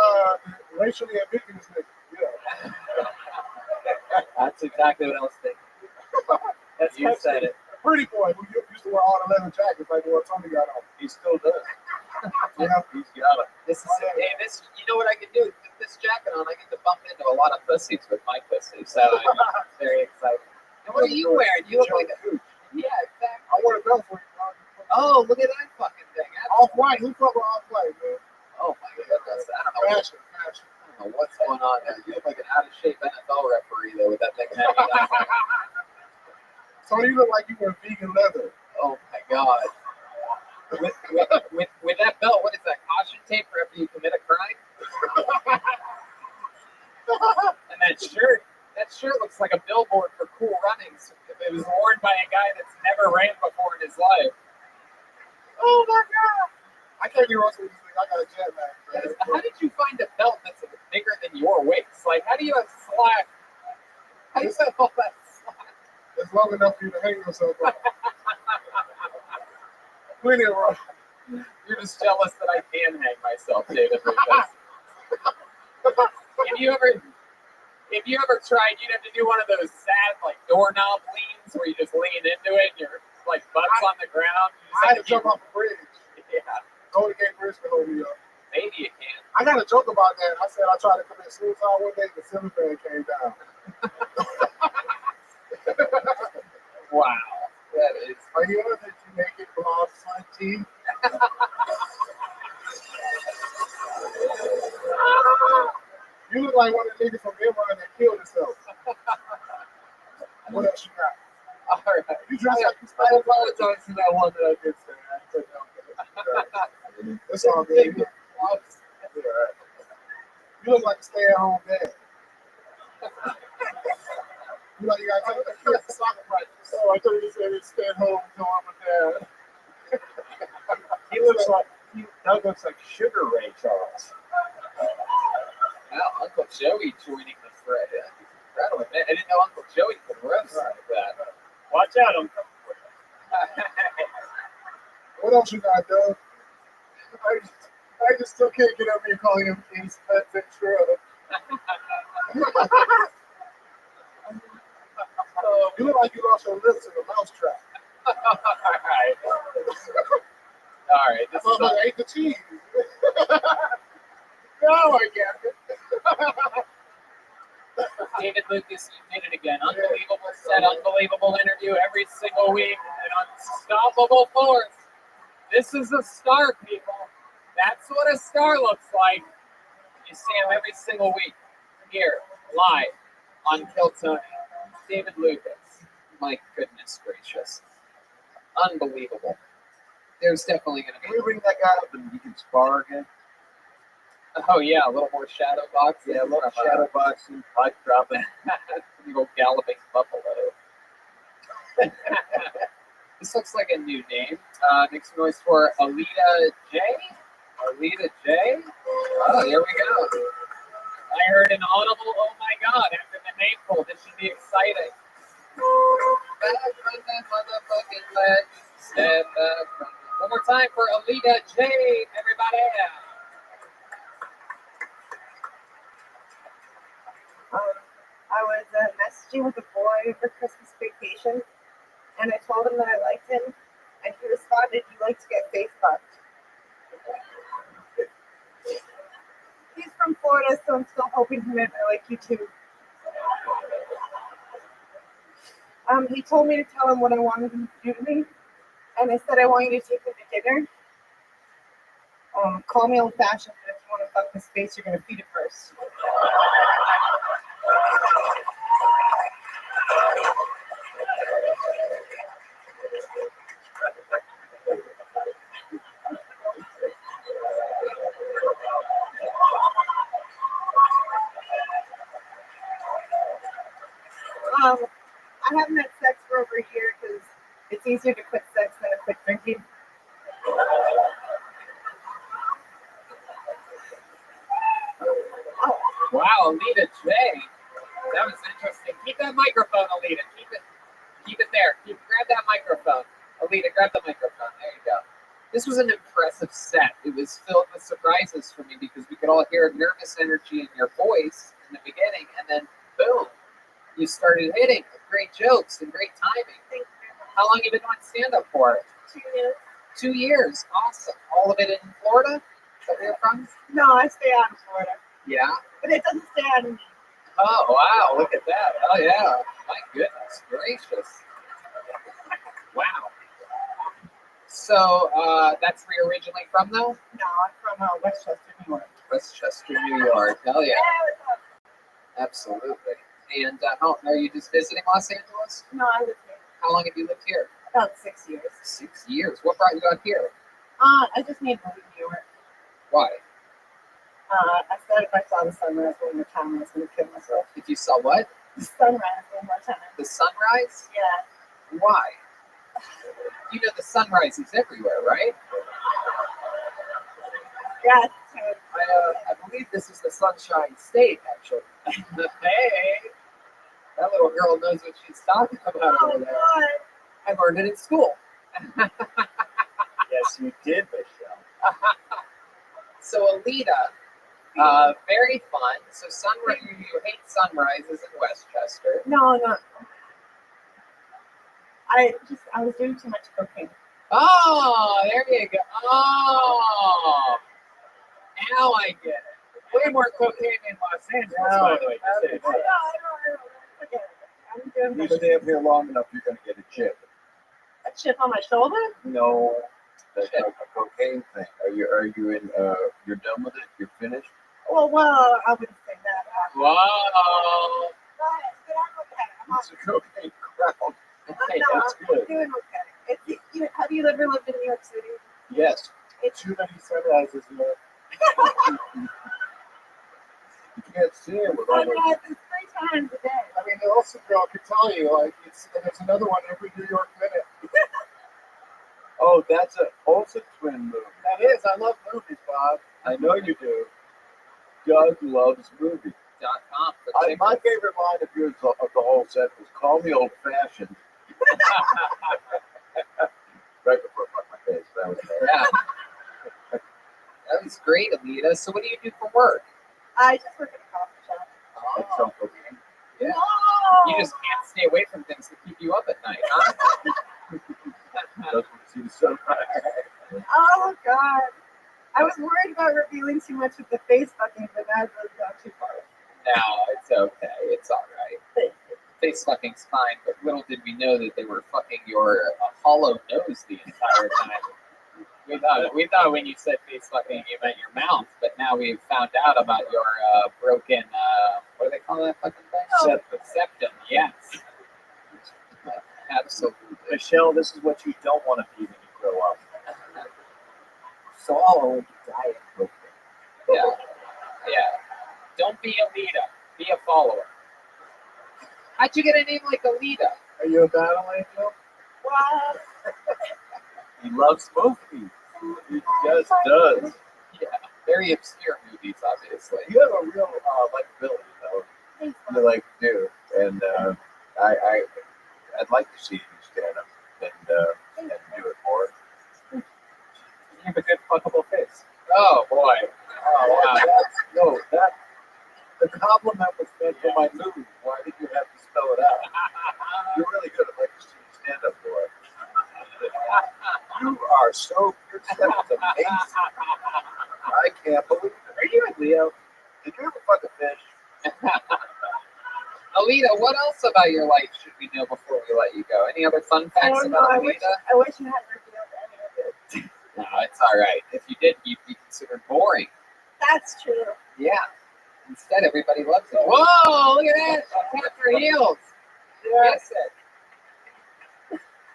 racially ambiguous nigga. Yeah. That's exactly what I was thinking. That's You said it. Pretty boy who used to wear all the leather jackets like what Tony got on. He still does. Yeah. He's got it. This is you know what I can do? With this jacket on, I get to bump into a lot of pussies with my pussy. So I'm very excited. And what are you wearing? You look like a yeah, exactly. I want a belt for you, bro. Oh, look at that fucking thing. Off-white. Who fuck with off-white, man? Oh my goodness. I don't know. Fashion. I don't know what's going on there. You look like an out of shape NFL referee though with that thing hanging down. Tony, you look like you wear vegan leather. Oh my god. With that belt, what is that? Caution tape for after you commit a crime? And that shirt looks like a billboard for Cool Runnings. It was worn by a guy that's never ran before in his life. Oh my god! I can't be wrong with this thing. I got a jet lag. How did you find a belt that's bigger than your waist? Like, how do you have slack? How do you have all that slack? It's long enough for you to hang yourself on. Plenty of room. You're just jealous that I can hang myself, David. If you ever tried, you'd have to do one of those sad like doorknob leans where you just lean into it and your like butt's on the ground. I had to jump off a bridge. Yeah. Golden Gate Bridge can hold me up. Maybe you can. I got a joke about that. I said I tried to commit suicide one day, the ceiling fan came down. Wow. That is. Are you ever that you make it blog 20? You look like one of the niggas from Denver that killed himself. What else you got? All right. You dress like you I apologize for that one that I did say. It's all good. You look like a stay-at-home dad. You like you got to soccer practice. Oh, I thought you said it's stay-at-home doing my dad. Doug looks like Sugar Ray Charles. Wow, Uncle Joey joining the fray. That's incredible. I didn't know Uncle Joey could roast like that. Watch out, I'm coming for you. What else you got, Doug? I just still can't get over you calling him Ace Pet Ventura. You look like you lost your lips in a mousetrap. All right. This is I ate the cheese. No, I get it. David Lucas, you did it again. Unbelievable set, unbelievable interview every single week. An unstoppable force. This is a star, people. That's what a star looks like. You see him every single week here, live on Kill Tony. David Lucas. My goodness gracious. Unbelievable. There's definitely going to Can be. we bring that guy up and we can spar again? Oh, yeah, a little more shadow boxing. Yeah, a little shadow boxing, pipe dropping. You go galloping buffalo. This looks like a new name. Make some noise for Alita J. Alita J. Oh, here we go. I heard an audible, oh my god, after the name pull. This should be exciting. Back from that motherfucking ledge. Step back from the... One more time for Alita J, everybody. I was messaging with a boy for Christmas vacation, and I told him that I liked him, and he responded, "You like to get face fucked." He's from Florida, so I'm still hoping he meant I like you too. He told me to tell him what I wanted him to do to me, and I said I want you to take him to dinner. Call me old-fashioned, but if you want to fuck his face, you're gonna feed it first. I haven't had sex for over a year because it's easier to quit sex than to quit drinking. Wow, Alita J. That was interesting. Keep that microphone, Alita. Keep it there. Grab that microphone. Alita, grab the microphone. There you go. This was an impressive set. It was filled with surprises for me because we could all hear nervous energy in your voice in the beginning, and then boom, you started hitting with great jokes and great timing. Thank you. How long have you been doing stand-up for? 2 years. 2 years. Awesome. All of it in Florida? Is that where you're from? No, I stay out in Florida. Yeah. But it doesn't stay out in me. Oh, wow. Look at that. Oh, yeah. My goodness gracious. Wow. So, that's where you're originally from, though? No, I'm from Westchester, New York. Westchester, New York. Hell yeah. Absolutely. And how are you just visiting Los Angeles? No, I live here. How long have you lived here? About 6 years. 6 years. What brought you out here? I just made movie New York. Why? I said if I saw the sunrise one more time, I was going to kill myself. If you saw what? The sunrise one more time. The sunrise? Yeah. Why? You know the sunrise is everywhere, right? Yeah. I believe this is the Sunshine State, actually. Hey, that little girl knows what she's talking about Oh, over there. God. I learned it in school. Yes, you did, Michelle. So Alita, very fun. So you hate sunrises in Westchester. No. I was doing too much cocaine. Oh, there you go. Oh, now I get it. Way more cocaine in Los Angeles, by the way. Just saying. No. Okay. I'm doing You stay up here long enough, you're going to get a chip. a chip on my shoulder. No, that's like a cocaine thing. Are you in? You're done with it? You're finished? Well, I wouldn't say that. Wow. But I'm okay. It's a cocaine crowd. Hey, I'm that's good. doing okay. Have you ever lived in New York City? Yes. It's Too many sunrises, man. You can't see it with all I the... know it's 3 times a day. I mean, the Olsen girl could tell you, like, there's another one every New York minute. Oh, that's an Olsen twin movie. That is. I love movies, Bob. I know you do. Doug loves movies. .com for My tickets. favorite line of yours of the whole set was "Call me old-fashioned." Right before I fucked my face. That was Yeah. That was great, Alita. So what do you do for work? I just work at a coffee shop. like some cocaine. Yeah. No! You just can't stay away from things that keep you up at night, huh? Doesn't want to see the sunrise. Oh, God. I was worried about revealing too much with the face fucking, but now I've really gone too far. No, it's okay. It's all right. Face fucking's fine, but little did we know that they were fucking your hollow nose the entire time. We thought when you said face fucking, you meant your mouth, but now we've found out about your broken, what do they call that fucking thing? Septum, yes. Absolutely. Michelle, this is what you don't want to be when you grow up. So I'll diet cocaine. Yeah. Yeah. Don't be a leader. Be a follower. How'd you get a name like Alita? Are you a battle angel? What? He loves movies. He just does. Yeah. Very obscure movies, obviously. You have a real likability, though. You like do, and I'd like to see you stand up and do it more. You have a good fuckable face. Oh boy. Oh wow. The compliment was meant for my movie. Why did you have to spell it out? You're really good. I'd like to see you stand up for it. You are so good. That's amazing. I can't believe it. Are you a Leo? Did you ever fuck a fish? Alita, what else about your life should we know before we let you go? Any other fun I facts don't know. about I Alita? wish you hadn't revealed any of it. No, it's all right. If you did, you'd be considered boring. That's true. Yeah. Instead, everybody loves it. Whoa, look at that. She tapped her heels. Yes, it.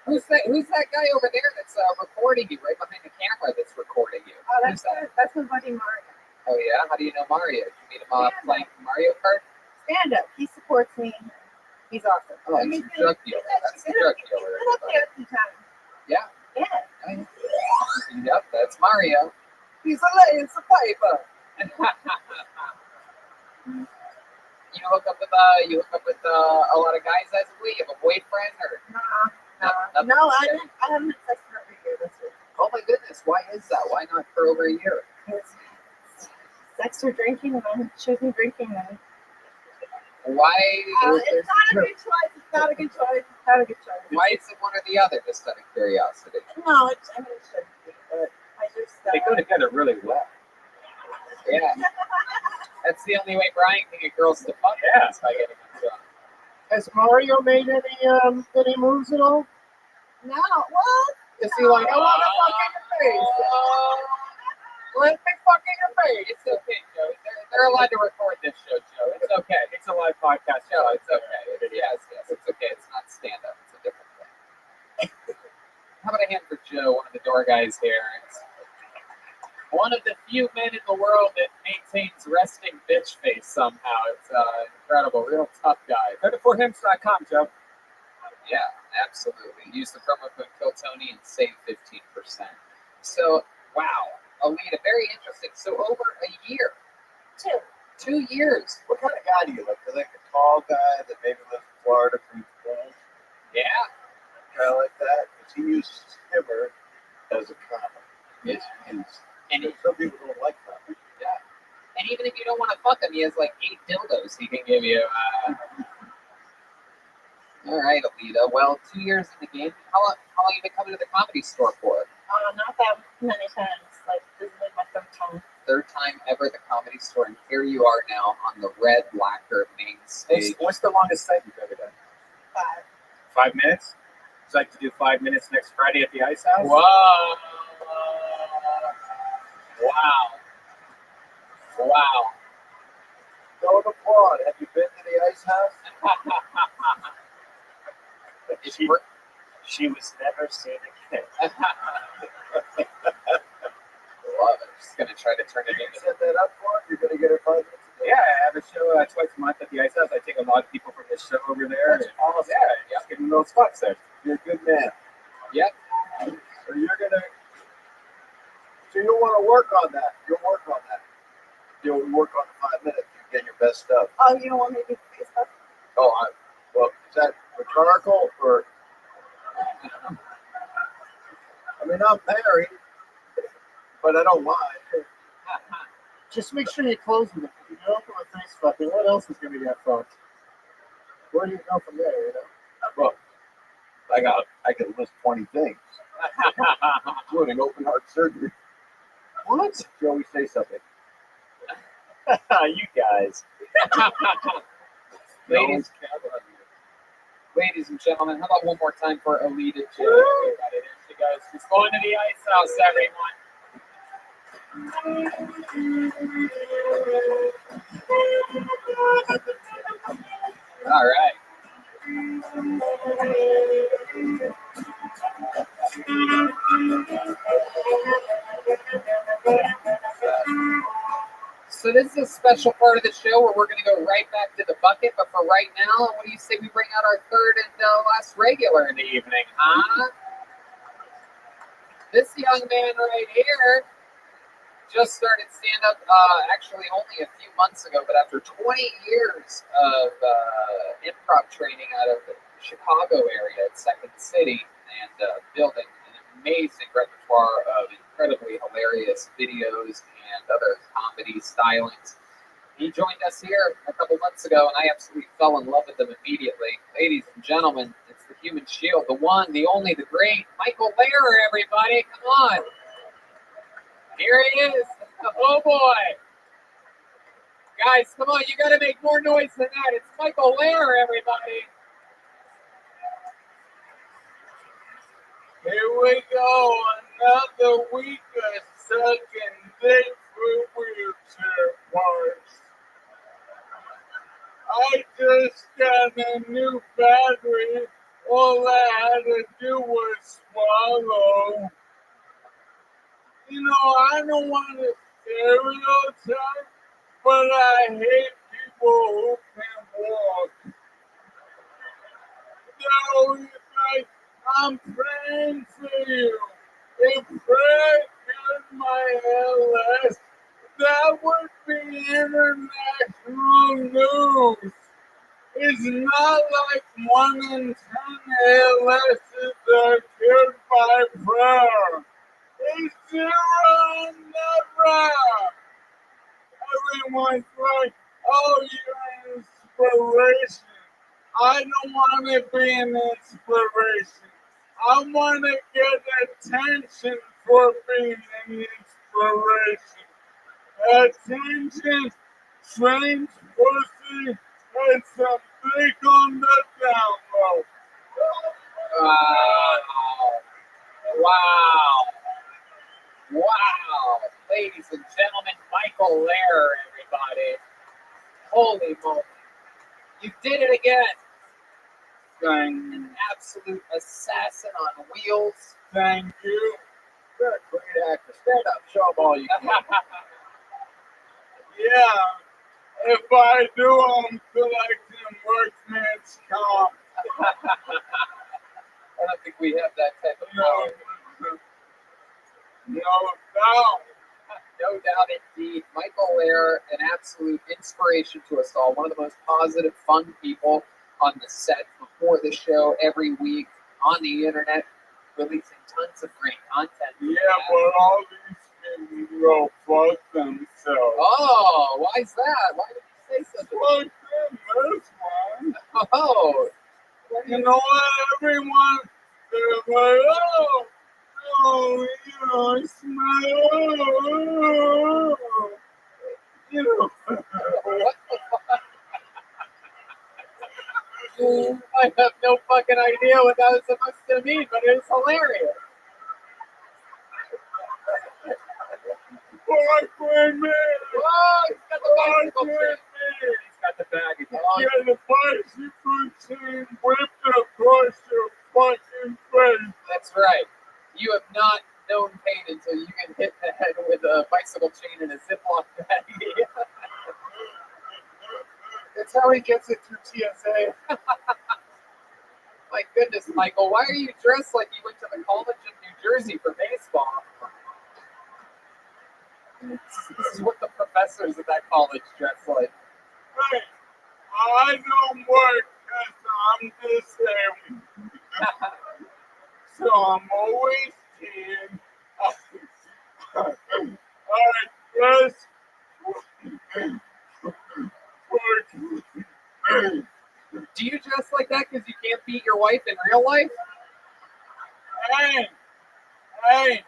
Who's that guy over there that's recording you right behind the camera that's recording you? Oh, Who's that? that's my buddy Mario. Oh, yeah? How do you know Mario? Did you meet him playing Mario Kart? Stand up. He supports me. He's awesome. Oh, he's a drug dealer. That's the drug dealer. Been up there a few times. Yeah. Yeah. Yep, that's Mario. He's a laying some paper. You hook up with a lot of guys as a way. You have a boyfriend or nothing No, to I say? didn't. I haven't had sex for over a year. That's it. Oh my goodness, why is that? Why not for over a year? Sex or drinking, and I choosing drinking. And Why? it's not a good choice. It's not a good choice. It's not a good choice. Why is it one or the other? Just out of curiosity. No, it shouldn't be. But I just. They go together really well. Yeah. That's the only way Brian can get girls to fuck. Yeah. Is by getting them drunk. Has Mario made any moves at all? No. Well. Is he like, I want to fuck in your face? Let me fuck in your face. It's okay, Joe. They're allowed to record this show, Joe. It's okay. It's a live podcast show. Joe, it's okay. Yes, it's okay. It's not stand-up. It's a different thing. How about a hand for Joe, one of the door guys here? It's one of the few men in the world that maintains resting bitch face somehow. It's incredible. Real tough guy. Go to forhims.com, Joe. Yeah, absolutely. Use the promo code KillTony and save 15%. So, wow. Alita, very interesting. So, over a year. 2 years. What kind of guy do you like? You like a tall guy that maybe lives in Florida from school? Yeah. Kind of like that? Because he uses humor as a condom. Yeah. And And some people don't like that. yeah. And even if you don't want to fuck him, he has like 8 dildos he can give you. All right, Alita. Well, 2 years in the game. How long have you been coming to the Comedy Store for? Not that many times. Like this is like my third time. Third time ever at the Comedy Store, and here you are now on the red lacquer main stage. What's the longest set you've ever done? 5. 5 minutes? Would you like to do 5 minutes next Friday at the Ice House? Whoa! Wow! Wow! Don't applaud. Have you been to the Ice House? She was never seen again. Love it. Just gonna try to turn it You into. set that up for it? You're going to get her 5 minutes? Yeah, I have a show twice a month at the Ice House. I take a lot of people from this show over there. That's awesome. Yeah, just getting those spots there. You're a good man. Yep. So you're going to... So you'll want to work on that. You'll work on that. You'll work on the 5 minutes. You get your best stuff. Oh, you don't want me to do Facebook? Oh, well, is that rhetorical or... I mean, I'm married, but I don't mind. Just make sure you close with it. If you open with face fucking, what else is going to get fucked? Where do you go from there, you know? Look, I can list 20 things, including open heart surgery. What? Joey, say something. You guys. Ladies and gentlemen, how about one more time for Alita J? Everybody, there she goes. She's going to the Ice House, everyone. All right. So this is a special part of the show where we're going to go right back to the bucket. But for right now, what do you say we bring out our third and last regular in the evening, huh? This young man right here just started stand-up actually only a few months ago, but after 20 years of improv training out of the Chicago area at Second City and building an amazing repertoire of incredibly hilarious videos and other comedy stylings. He joined us here a couple months ago, and I absolutely fell in love with him immediately. Ladies and gentlemen, it's the Human Shield, the one, the only, the great Michael Lehrer, everybody. Come on. Here he is. Oh, boy. Guys, come on. You got to make more noise than that. It's Michael Lehrer, everybody. Here we go. Another week of sucking dick for wheelchair parts. I just got a new battery. All I had to do was swallow. You know, I don't want to stereotype, but I hate people who can walk. so he's like, I'm praying for you. If prayer cured my ALS, that would be international news. It's not like 1 in 10 ALSs are cured by prayer. It's 0 and never. Everyone's like, oh, you're an inspiration. I don't want to be an inspiration. I want to get attention for being an inspiration. Attention, strange pussy, and some dick on the down low. Wow. Wow. Wow. Ladies and gentlemen, Michael Lair, everybody. Holy moly. You did it again. An absolute assassin on wheels. Thank you. You're a great actor. Stand up, show them all you can. Yeah, if I do, I'm collecting workman's comp. I don't think we have that type of power. No doubt. No doubt indeed. Michael Lair, an absolute inspiration to us all. One of the most positive, fun people on the set before the show every week on the internet, releasing tons of great content. Yeah, but all these people go fuck themselves. Oh, why is that? Why did you say such a Fuck them, this one. Oh, You know what, everyone? They're like, oh, you know, smile. You know. what the fuck? I have no fucking idea what that was supposed to mean, but it was hilarious. Parkland man! Oh, he's got the bicycle chain. He's got the bag. Yeah, the bicycle chain whipped across your fucking face. That's right. You have not known pain until you get hit in the head with a bicycle chain and a Ziploc bag. That's how he gets it through TSA. My goodness, Michael, why are you dressed like you went to the College of New Jersey for baseball? This is what the professors at that college dress like. Hey, I don't work because I'm disabled. So I'm always kidding. Alright, Do you dress like that because you can't beat your wife in real life? Hey,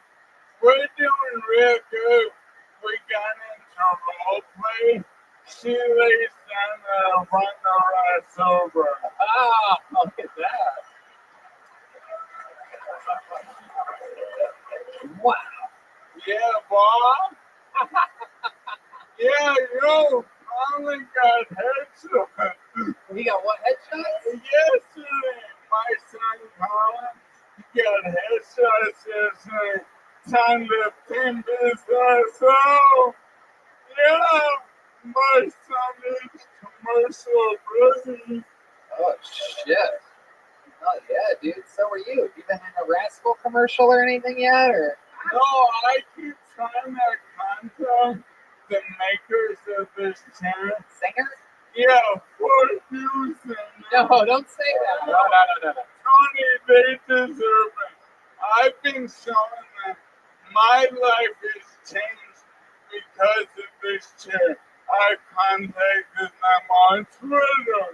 we're doing real good. We got into role play. She lays down and run her ass over. Ah, look at that. Wow. Yeah, Bob. Yeah, yo, finally got headshots. You got what, headshots? Yesterday, my son Colin, he got headshots yesterday. Time to pin this ass out. Yeah, my son is commercial ready. Oh, shit. Oh, yeah, dude. So are you. You been in a Rascal commercial or anything yet? Or? No, I keep trying to contact the makers of this channel. Singer? Yeah, for you, singer. No, don't say that. No. Tony, they deserve it. I've been showing them my life has changed because of this chair. I contacted them on Twitter,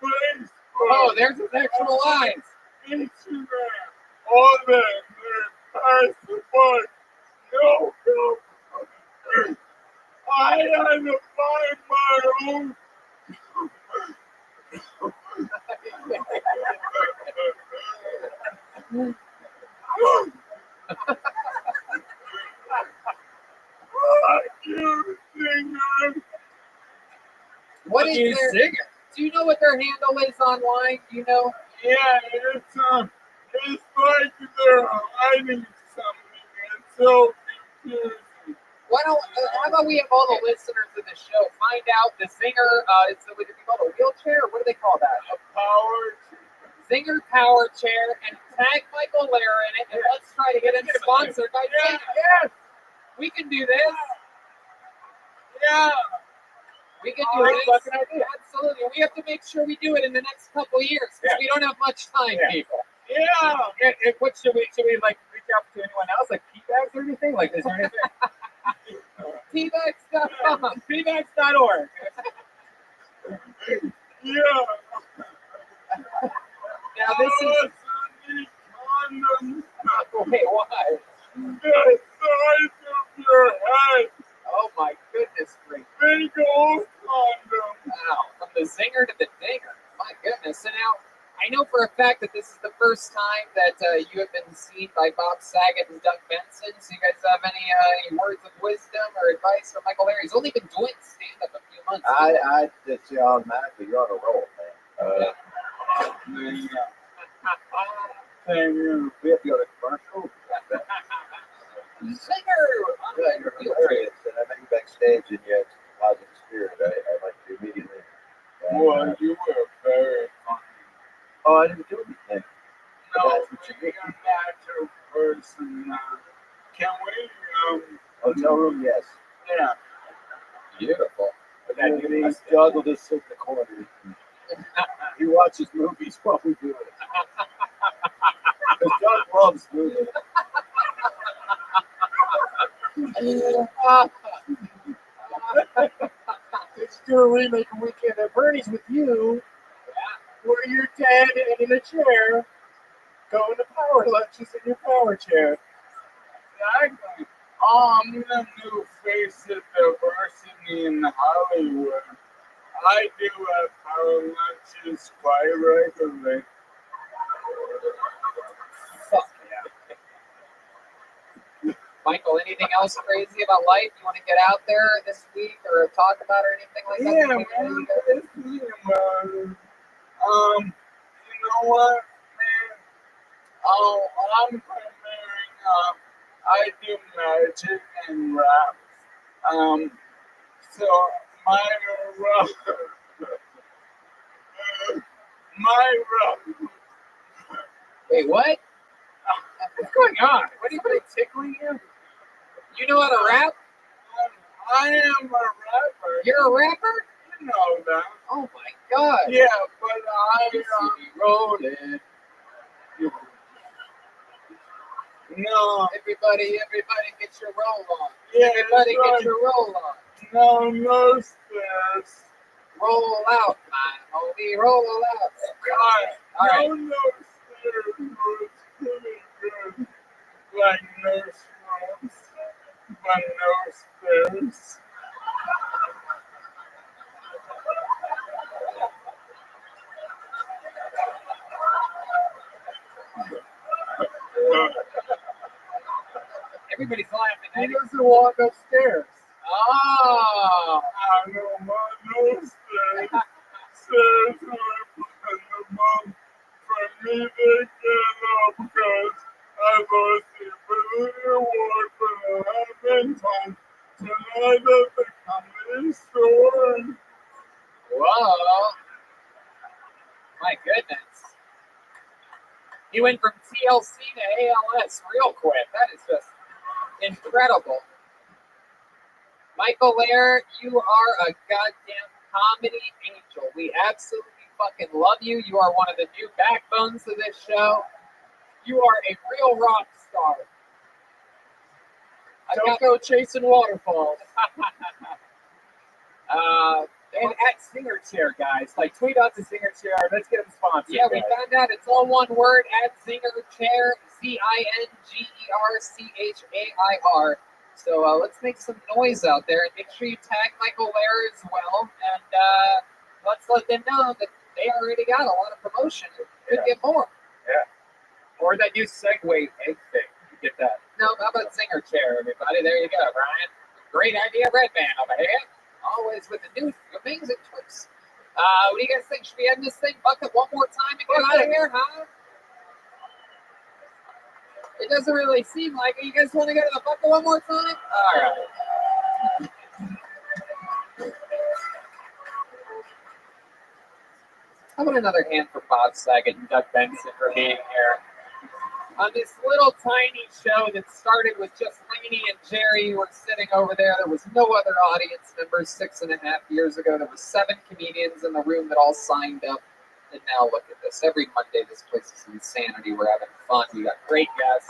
Facebook, Oh, there's his actual lines. Instagram, all that. They're support. No. I had to find my own. You singer. What is their singer? Do you know what their handle is online? Do you know? Yeah, it's like they're hiding something. It's so confusing. Why don't? How about we have all the listeners of the show find out the singer? Would it be called a wheelchair? Or what do they call that? A power. Zinger Power Chair and tag Michael Lair in it, and let's try to get it sponsored by Zinger. Yes. We can do this. Yeah. We can do this. Absolutely. We have to make sure we do it in the next couple of years because we don't have much time, people. Yeah. And what should we like reach out to anyone else, like P-Bags or anything? Like, is there anything? P-Bags.com. P-Bags.org. Yeah. Now this is. Okay, why? The size of your head. Oh my goodness, great. Big old condom. Wow, from the zinger to the dinger. My goodness. So now, I know for a fact that this is the first time that you have been seen by Bob Saget and Doug Benson. So you guys have any words of wisdom or advice for Michael Lair? He's only been doing stand-up a few months. I just say automatically, you're on a roll, man. We have to go to commercial. Zinger! Yeah, you're hilarious. And I met you backstage, and you had a positive spirit. I liked you immediately. Well, you were very funny. Oh, I didn't do anything. No, That's what you you're mean. a natural person now. Can we, Hotel room, yes. yeah. Beautiful. He's juggled us in the corner. He watches movies while we do it. Because John loves movies. It's do a remake of Weekend at Bernie's with you, where you're dead and in a chair, going to power lunches in your power chair. Exactly. I'm the new face of diversity in Hollywood. I do power lunches quite regularly. Fuck yeah. Michael, anything else crazy about life you want to get out there this week or talk about or anything like that? Yeah, man. You know what, man? Oh, I'm premiering. I do magic and rap. So my Wait, what? What's going on? What are you tickling you? You know how to rap? I am a rapper. You're a rapper? You know that. Oh my god. Yeah, but I rolling. no. Everybody get your roll on. Yeah, Everybody right. get your roll on. No stairs. Roll out, man. Homie, roll out. All right. No stairs was pretty good. Like nurse rooms, but no stairs. Everybody's laughing. He doesn't want upstairs. Oh. I don't want no stairs. Stairs are the mom for me to get up because I lost the ability to walk for 11 times tonight at the comedy store. Whoa. My goodness. He went from TLC to ALS real quick. That is just incredible. Michael Lair, you are a goddamn comedy angel. We absolutely fucking love you. You are one of the new backbones of this show. You are a real rock star. Don't go chasing waterfalls. And at Zinger Chair, guys. Like, tweet out to Zinger Chair. Let's get them sponsored. Yeah, we guys. found out it's all one word at Zinger Chair, ZingerChair. So let's make some noise out there and make sure you tag Michael Lair as well. And let's let them know that they already got a lot of promotion. Could get more. Or that new Segway egg thing. You get that. No, how about Zinger Chair, everybody? There you go, Brian. Great idea, Red Man over here. Always with the new amazing tricks. What do you guys think? Should we end this thing bucket one more time and get out of here, huh? It doesn't really seem like it. You guys want to go to the bucket one more time? All right. How about another hand for Bob Saget and Doug Benson for being here? On this little tiny show that started with just Lainey and Jerry who were sitting over there. There was no other audience members 6.5 years ago. There were 7 comedians in the room that all signed up. And now look at this. Every Monday, this place is insanity. We're having fun. We got great guests.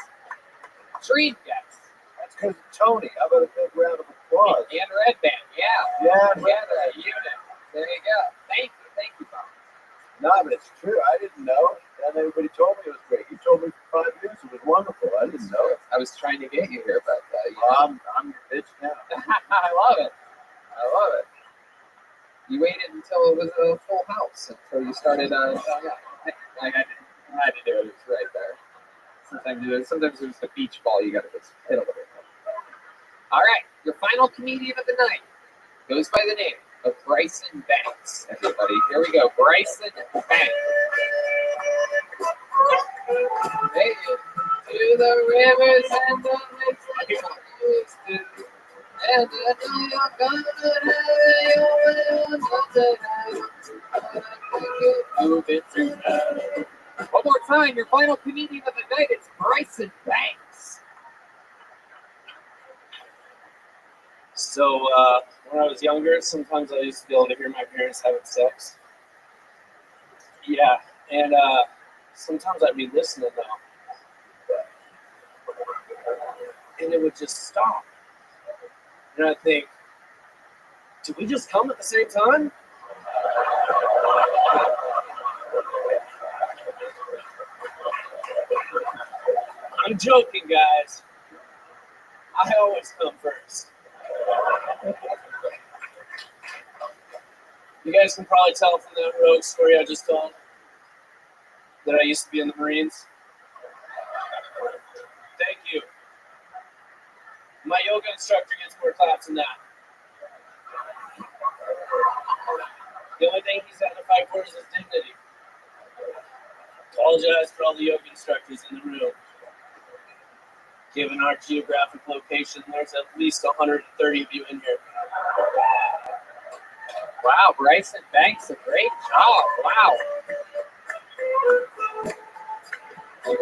Dream guests. That's because of Tony. How about a big round of applause? And Red Band, yeah. Yeah, Together, a unit. There you go. Thank you, Bob. No, but it's true. I didn't know. And everybody told me it was great. You told me for 5 years it was wonderful. I didn't know. I was trying to get you here, but I'm your bitch now. I love it. You waited until it was a full house until you started. I had to do it. It was right there. Sometimes there's the beach ball. You got to just hit a little bit. All right, your final comedian of the night goes by the name of Bryson Banks. Everybody, here we go. Bryson Banks. Hey, to the rivers and the lakes like you used to. And I know you're gonna have your tonight. One more time, your final comedian of the night is Bryson Banks. So when I was younger, sometimes I used to be able to hear my parents having sex. Yeah, and sometimes I'd be listening though, and it would just stop. And I think, did we just come at the same time? I'm joking, guys. I always come first. You guys can probably tell from that rogue story I just told that I used to be in the Marines. Thank you. My yoga instructor gets more claps than that. The only thing he's had to fight for is his dignity. Apologize for all the yoga instructors in the room. Given our geographic location, there's at least 130 of you in here. Wow, Bryson Banks, a great job. Wow. And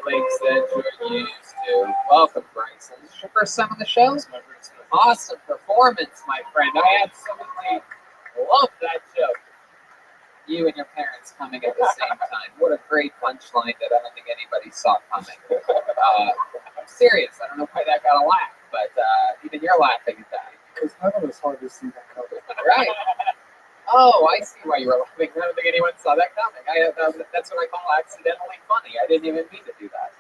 lakes that you're used to. Welcome, Bryson. Is this your first time on the show? Awesome performance, my friend. I absolutely love that joke. You and your parents coming at the same time. What a great punchline that I don't think anybody saw coming. I'm serious. I don't know why that got a laugh, but even you're laughing at that. Because none of us hard to see that coming. Right. Oh, I see why you were laughing. I don't think anyone saw that coming. That's what I call accidentally funny. I didn't even mean to do that.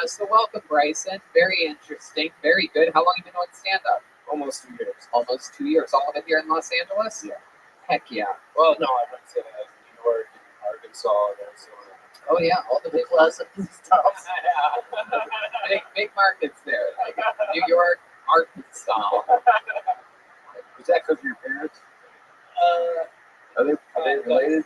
So welcome, Bryson. Very interesting. Very good. How long have you been doing stand-up? Almost 2 years. Almost 2 years. All of it here in Los Angeles? Yeah. Heck yeah. Well, no, I went to New York and Arkansas and Arizona. Oh yeah, all the big Classic stuff. Yeah. big markets there. Like New York, Arkansas. Is that because of your parents? Are they related?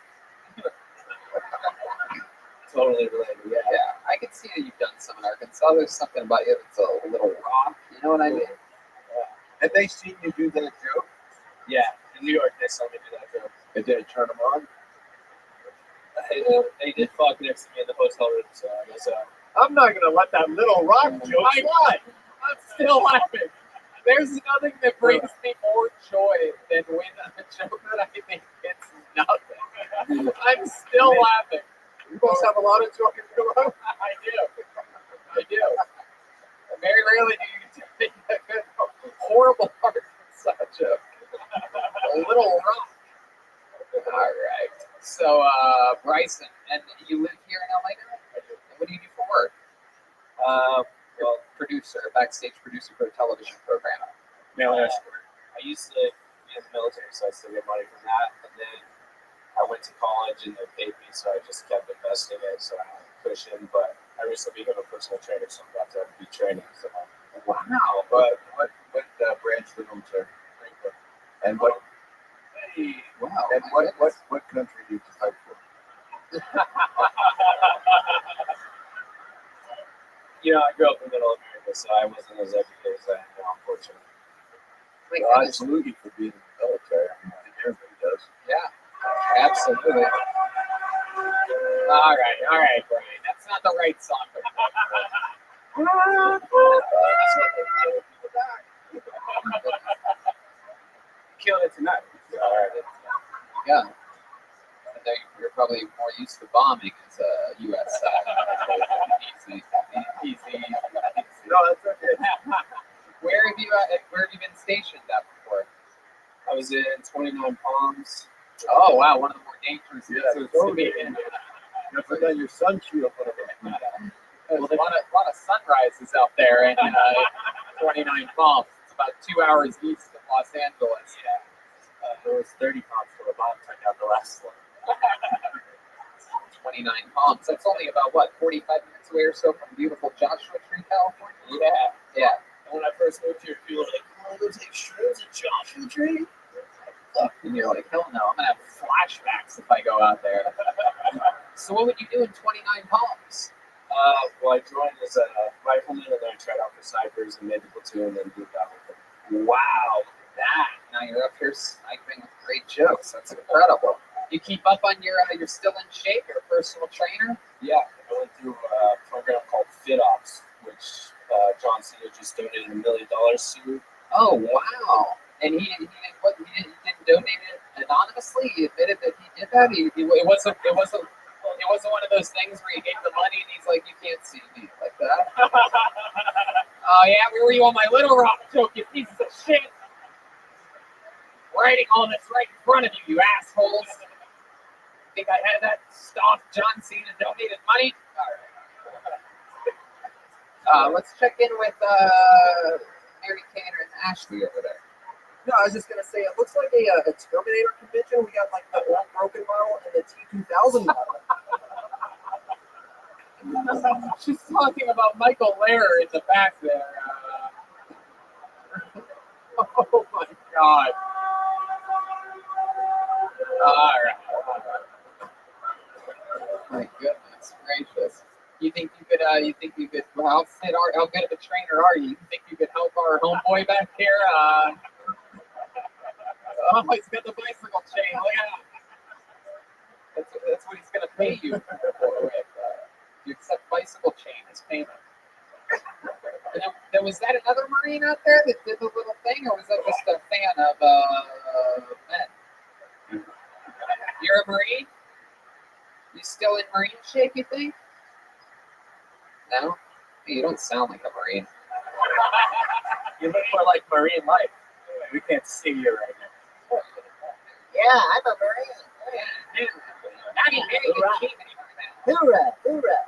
Totally related. Yeah. I can see that you've done some in Arkansas. There's something about you that's a little raw. You know what I mean? Have they seen you do that joke? Yeah, in New York they saw me do that joke. And did it turn them on? They did fuck next to me in the hotel room, so I guess I'm not gonna let that little rock joke slide. I'm still laughing. There's nothing that brings me more joy than when a joke that I think gets nothing. I'm still laughing. You must have a lot of joke in your life. I do. Very rarely do you get a horrible Arkansas joke. A little rough. All right. So, Bryson, and you live here in LA now? I do. And what do you do for work? Well, backstage producer for a television program. mail escort. I used to be in the military, so I still get money from that. And then I went to college and they paid me, so I just kept investing it so I had a cushion. But I recently became a personal trainer, so I'm about to be training. So. Wow. But what branch of the military? And what? Hey, wow. And what country do you fight for? You know, I grew up in middle America, so I wasn't as educated as I am now, unfortunately. Well, I salute you for being in the military. I mean, everybody does. Yeah. Absolutely. All right, Brian. That's not the right song. Killed it tonight. Yeah. I know you're probably more used to bombing as a U.S. Easy. No, that's okay. Where have you been stationed at before? I was in 29 Palms. Oh wow, one of the more dangerous Yeah, deserts so to be in. You put on your sun shield. There's a lot of sunrises out there in 29 Palms. It's about 2 hours east of Los Angeles. There was 30 pounds for the bomb took out the last one. 29 Palms. That's only about what 45 minutes away or so from beautiful Joshua Tree, California. Yeah. And when I first moved here, people were like, "Oh, go take shrooms at Joshua Tree." And you're like, hell no, I'm gonna have flashbacks if I go out there. So what would you do in 29 Palms? Well, I joined as a rifleman, and then I tried out for snipers and made the platoon, and then moved out with them. Wow, that. Now you're up here sniping with great jokes. That's incredible. You keep up on your, you're still in shape, you're a personal trainer? Yeah, I went through a program called FitOps, which John Cena just donated $1 million to. Oh, wow. And he didn't donate it anonymously? He admitted that he did that? It wasn't one of those things where he gave the money and he's like, you can't see me like that. Oh, yeah, where were you on my Little Rock joke, you pieces of shit? Writing all this right in front of you, you assholes. Think I had that stock John Cena donated money? All right. Let's check in with Mary Kane and Ashley over there. No, I was just gonna say it looks like a Terminator convention. We got like the old broken model and the T2000 model. She's talking about Michael Lehrer in the back there. Oh my God! All right. My goodness gracious! You think you could? How good of a trainer are you? You think you could help our homeboy back here? Oh, he's got the bicycle chain. Look at that. That's what he's gonna pay you for. You accept bicycle chain as payment. And was that another Marine out there that did the little thing, or was that just a fan of men? You're a Marine? You still in Marine shape, you think? No? Hey, you don't sound like a Marine. You look more like Marine life. We can't see you right now. Yeah, I'm a Marine. Yeah. Not even very good shape anymore now. Hoorah, hoorah.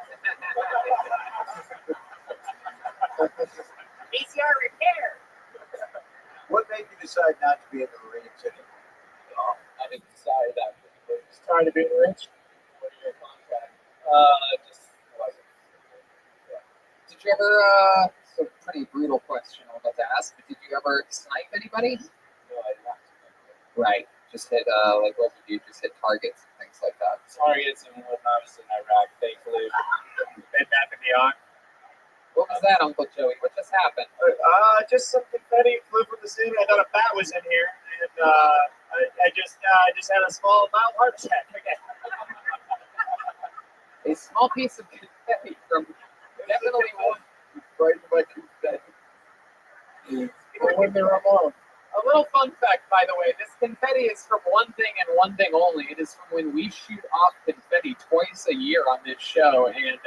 PCR repair. What made you decide not to be in the Marines anymore? I didn't decide that. Trying to be rich. What are your contract? Just wasn't. Did you ever, it's a pretty brutal question I'm about to ask, but did you ever snipe anybody? No, I did not. Right. Just hit, like what would you just hit targets and things like that? Targets and whatnot. I was in Iraq, thankfully. They back me on. What was that, Uncle Joey? What just happened? Just some confetti flew from the ceiling. I thought a bat was in here, and I just had a small mild heart attack. A small piece of confetti from definitely one. Frightened by confetti. When they're alone. A little fun fact, by the way, this confetti is from one thing and one thing only. It is from when we shoot off confetti twice a year on this show. And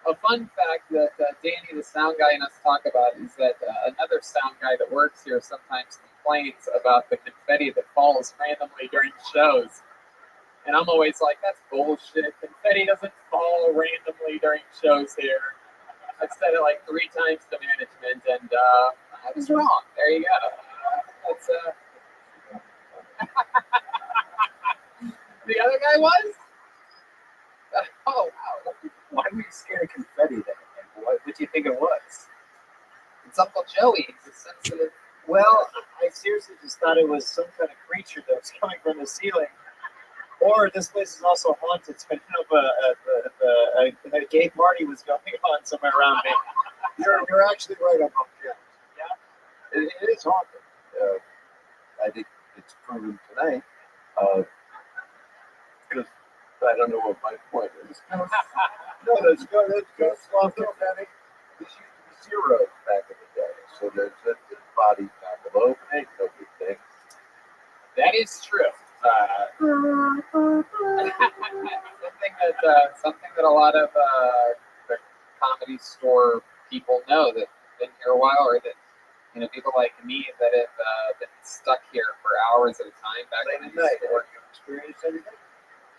a fun fact that Danny, the sound guy, and us talk about is that another sound guy that works here sometimes complains about the confetti that falls randomly during shows. And I'm always like, that's bullshit. Confetti doesn't fall randomly during shows here. I've said it like 3 times to management, and I was wrong. There you go. That's the other guy was? Oh, wow. Why were you scared of confetti then? What did you think it was? It's Uncle Joey. He's a sensitive. Well, I seriously just thought it was some kind of creature that was coming from the ceiling. Or this place is also haunted, so I know a gay party was going on somewhere around me. You're actually right about that. Yeah. It is haunted. I think it's proven tonight. because I don't know what my point is. No, that's good. That's good. Slow down, Danny. This used to be zero back in the day. So there's body down below. But ain't no big thing. That is true. Something that a lot of the comedy store people know that have been here a while, or that people like me that have been stuck here for hours at a time back in the night. store. Have you experienced anything?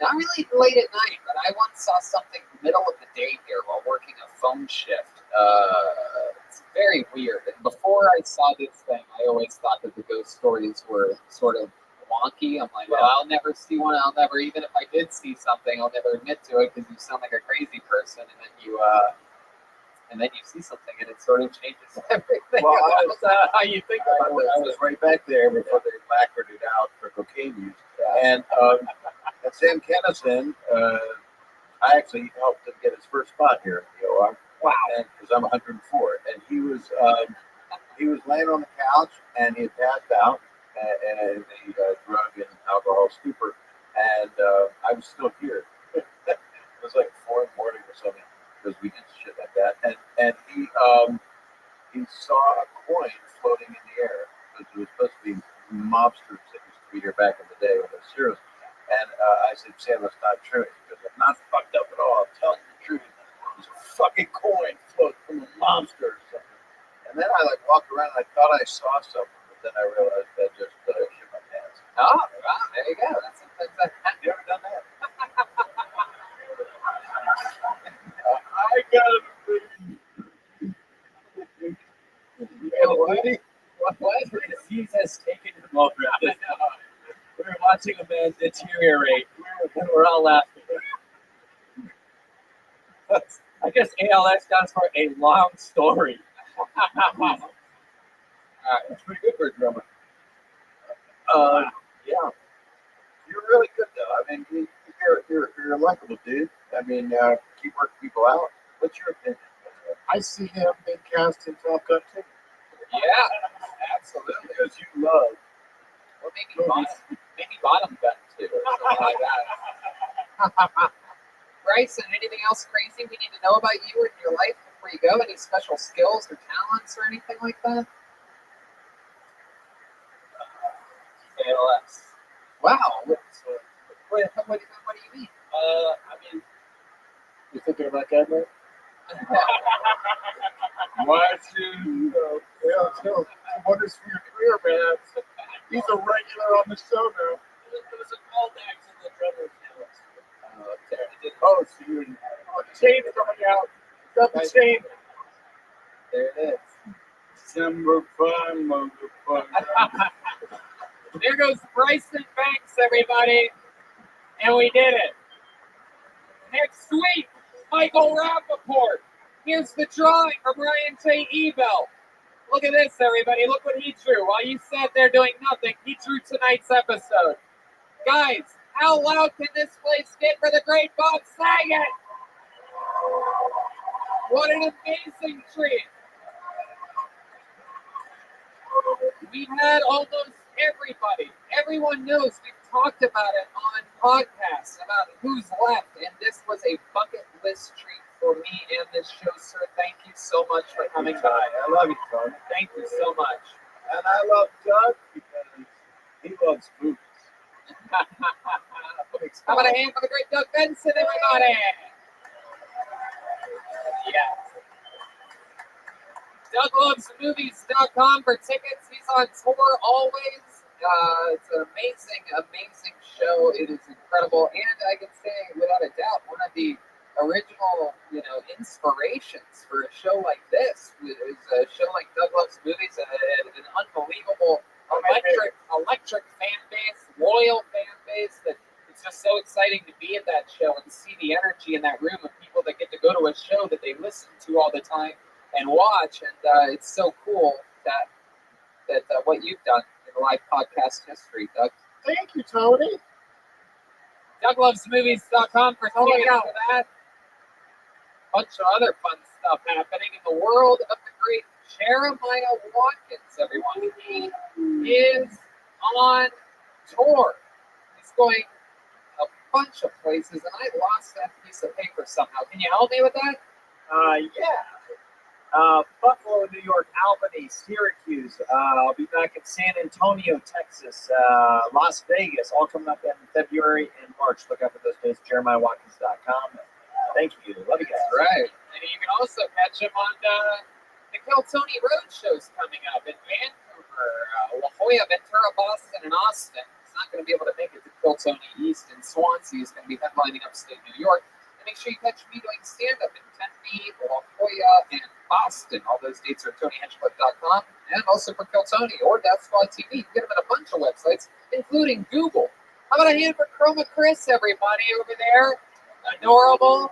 Not really late at night, but I once saw something middle of the day here while working a phone shift. It's very weird. And before I saw this thing, I always thought that the ghost stories were sort of wonky. I'm like, well, I'll never see one. I'll never, even if I did see something, I'll never admit to it because you sound like a crazy person. And then you see something and it sort of changes everything about how you think about it. I was right back there before they lacquered it out for cocaine use. And at Sam Kennison, I actually helped him get his first spot here in the OR. Wow. Because I'm 104. And he was laying on the couch and he had passed out and the drug and alcohol stupor. And I was still here. It was like 4 in the morning or something, because we did shit like that. And he saw a coin floating in the air, because it was supposed to be mobsters that used to be here back in the day with those zeros. And I said, Sam, that's not true. He goes, I'm not fucked up at all. I'm telling you the truth. There's a fucking coin floating from a mobster or something. And then I walked around and I thought I saw something, but then I realized I just shit my pants. Oh, wow, there you go. That's Have you ever done that? I gotta what? The disease has taken him over at this time. We're watching a man deteriorate, and we're all laughing. I guess ALS stands for a long story. That's pretty good for a drummer. Yeah. You're really good, though. I mean, you're a likable dude. I mean, keep working people out. What's your opinion? I see him being cast in Top Gun too. Yeah, absolutely. Because you love. Or maybe bottom gun too, or something like that. Bryson, anything else crazy we need to know about you in your life before you go? Any special skills or talents or anything like that? ALS. Wow. What do you mean? I mean, You thinking about that, man? Still, wonders for your career, man. He's a regular on the show now. there was a callback to the drummer's ALS. Oh, so you're the chain's coming out. Got the chain. There it is. December 5, motherfucker. There goes Bryson Banks, everybody. And we did it. Next week, Michael Rappaport. Here's the drawing from Ryan J. Ebel. Look at this, everybody. Look what he drew. While you sat there doing nothing, he drew tonight's episode. Guys, how loud can this place get for the great Bob Saget? What an amazing treat. We've had almost everybody. Everyone knows we've talked about it on podcasts, about who's left, and this was a bucket list treat for me and this show, sir. Thank you so much for coming by. I love you, Tony. Thank you so much. And I love Doug because he loves movies. How about a hand for the great Doug Benson, everybody? Yes. DougLovesMovies.com for tickets. He's on tour always. It's an amazing, amazing show. It is incredible. And I can say, without a doubt, one of the original, inspirations for a show like this is a show like Doug Loves Movies, an unbelievable electric fan base, loyal fan base that it's just so exciting to be at that show and see the energy in that room of people that get to go to a show that they listen to all the time and watch. And it's so cool that what you've done in the live podcast history, Doug. Thank you, Tony. DougLovesMovies.com for tickets for that. Bunch of other fun stuff happening in the world of the great Jeremiah Watkins, everyone. He is on tour. He's going bunch of places, and I lost that piece of paper somehow. Can you help me with that? Buffalo, New York, Albany, Syracuse. I'll be back in San Antonio, Texas, Las Vegas, all coming up in February and March. Look out for those days, JeremiahWatkins.com. Thank you. Love you guys. Right. And you can also catch him on the Kiltony Road shows coming up in Vancouver, La Jolla, Ventura, Boston, and Austin. He's not going to be able to make it to Kiltony East and Swansea. He's going to be headlining upstate New York. And make sure you catch me doing stand-up in Tempe, La Jolla, and Boston. All those dates are TonyHetchcliffe.com and also for Kiltony or Death Squad TV. You can get them at a bunch of websites, including Google. How about a hand for Chroma Chris, everybody, over there? Adorable.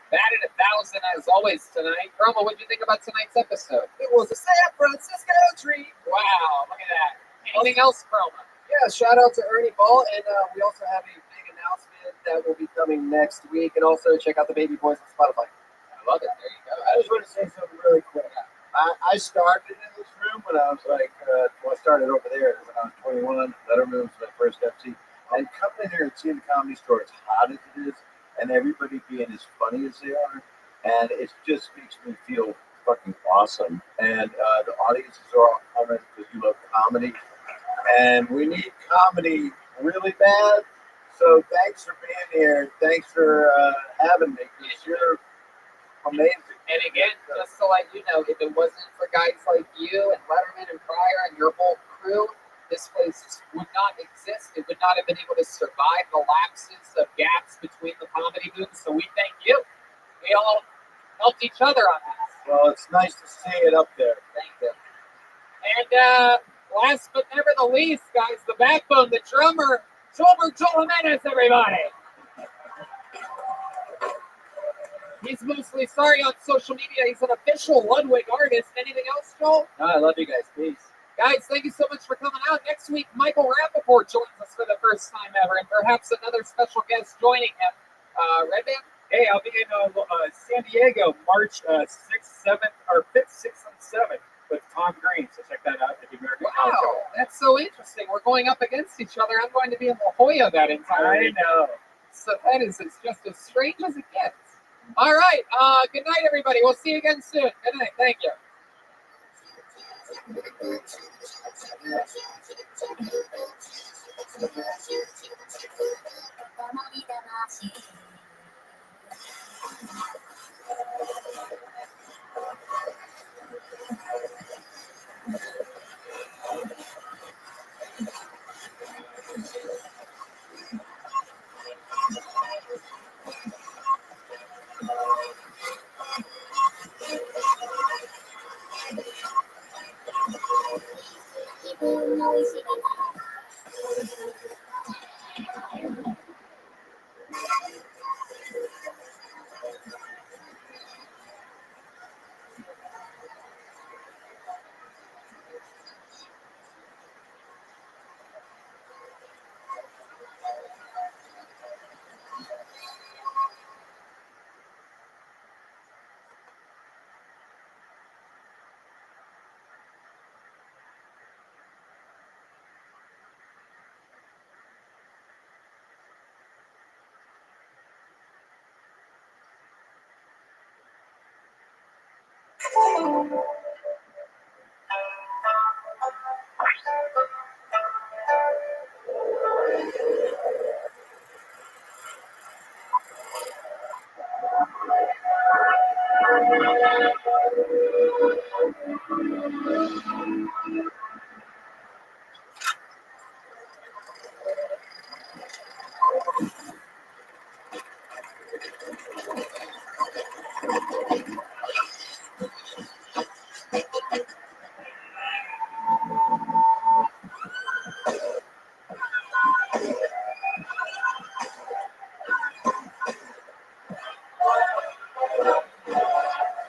Batted 1,000 as always tonight. Chroma, what did you think about tonight's episode? It was a San Francisco treat. Wow, look at that. Anything else, Chroma? Yeah, shout out to Ernie Ball, and we also have a big announcement that will be coming next week, and also check out the Baby Boys on Spotify. I love it. There you go. I just want to say something really quick. I started in this room when I was like, I started over there when I was 21. Letterman was my first FC. And coming in here and seeing the Comedy Store as hot as it is, and everybody being as funny as they are, and it just makes me feel fucking awesome. And the audiences are all coming because you love comedy, and we need comedy really bad. So thanks for being here. Thanks for having me. You're amazing. And again, just to let you know, if it wasn't for guys like you and Letterman and Pryor and your whole crew, this place would not exist. It would not have been able to survive the lapses of gaps between the comedy booths. So we thank you. We all helped each other on this. Well, it's nice to see it up there. Thank you. And last but never the least, guys, the backbone, the drummer, Joel Jimenez, everybody. He's mostly sorry on social media. He's an official Ludwig artist. Anything else, Joel? No, I love you guys. Peace. Guys, thank you so much for coming out. Next week, Michael Rappaport joins us for the first time ever, and perhaps another special guest joining him. Red Band? Hey, I'll be in San Diego, March 6th, 7th, or 5th, 6th, and 7th with Tom Green. So check that out at the American Comedy Show. Wow, that's so interesting. We're going up against each other. I'm going to be in La Jolla that entire I know. So that is just as strange as it gets. All right. Good night, everybody. We'll see you again soon. Good night. Thank you.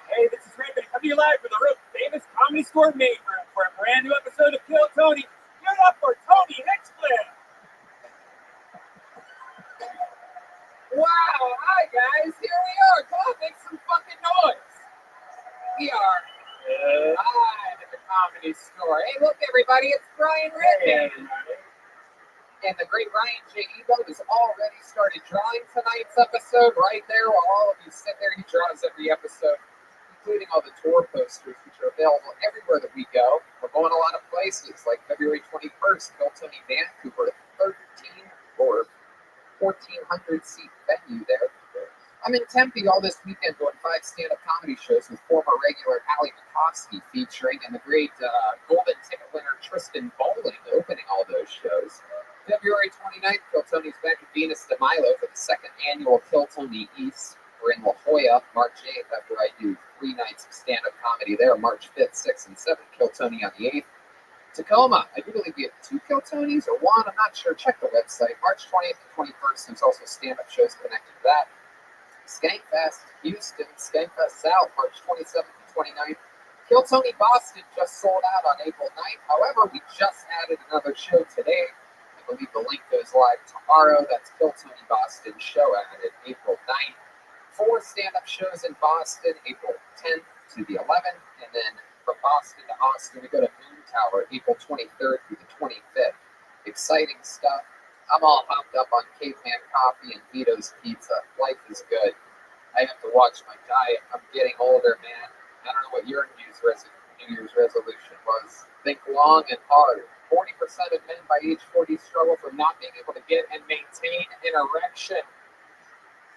Hey, this is Rabbi coming to you live from the real famous Comedy Store main room for a brand new episode of Kill Tony. Give it up for Tony Hinchcliffe. Wow. Hi, guys. Here we are. Come on, make some fucking noise. We are live at the Comedy Store. Hey, look, everybody. It's Brian Redman. And the great Ryan J. Ebo has already started drawing tonight's episode right there while all of you sit there. He draws every episode, including all the tour posters, which are available everywhere that we go. We're going a lot of places, like February 21st, Tony, Vancouver, 13 or 1,400 seat venue there. I'm in Tempe all this weekend doing 5 stand-up comedy shows with former regular Ali Makovsky featuring and the great golden ticket winner Tristan Bowling opening all those shows. February 29th, Tony's back at Venus de Milo for the 2nd annual Tony East. We're in La Jolla, March 8th, after I do 3 nights of stand-up comedy there, March 5th, 6th, and 7th, Tony on the 8th. Tacoma, I do believe we have 2 Tonys or 1, I'm not sure, check the website. March 20th and 21st, there's also stand-up shows connected to that. Skankfest, Houston, Skankfest South, March 27th and 29th. Tony Boston just sold out on April 9th. However, we just added another show today. I believe the link goes live tomorrow. That's Tony Boston show added April 9th. 4 stand-up shows in Boston, April 10th to the 11th. And then from Boston to Austin, we go to Moon Tower, April 23rd through the 25th. Exciting stuff. I'm all hopped up on Caveman Coffee and Vito's Pizza. Life is good. I have to watch my diet. I'm getting older, man. I don't know what your New Year's resolution was. Think long and hard. 40% of men by age 40 struggle from not being able to get and maintain an erection.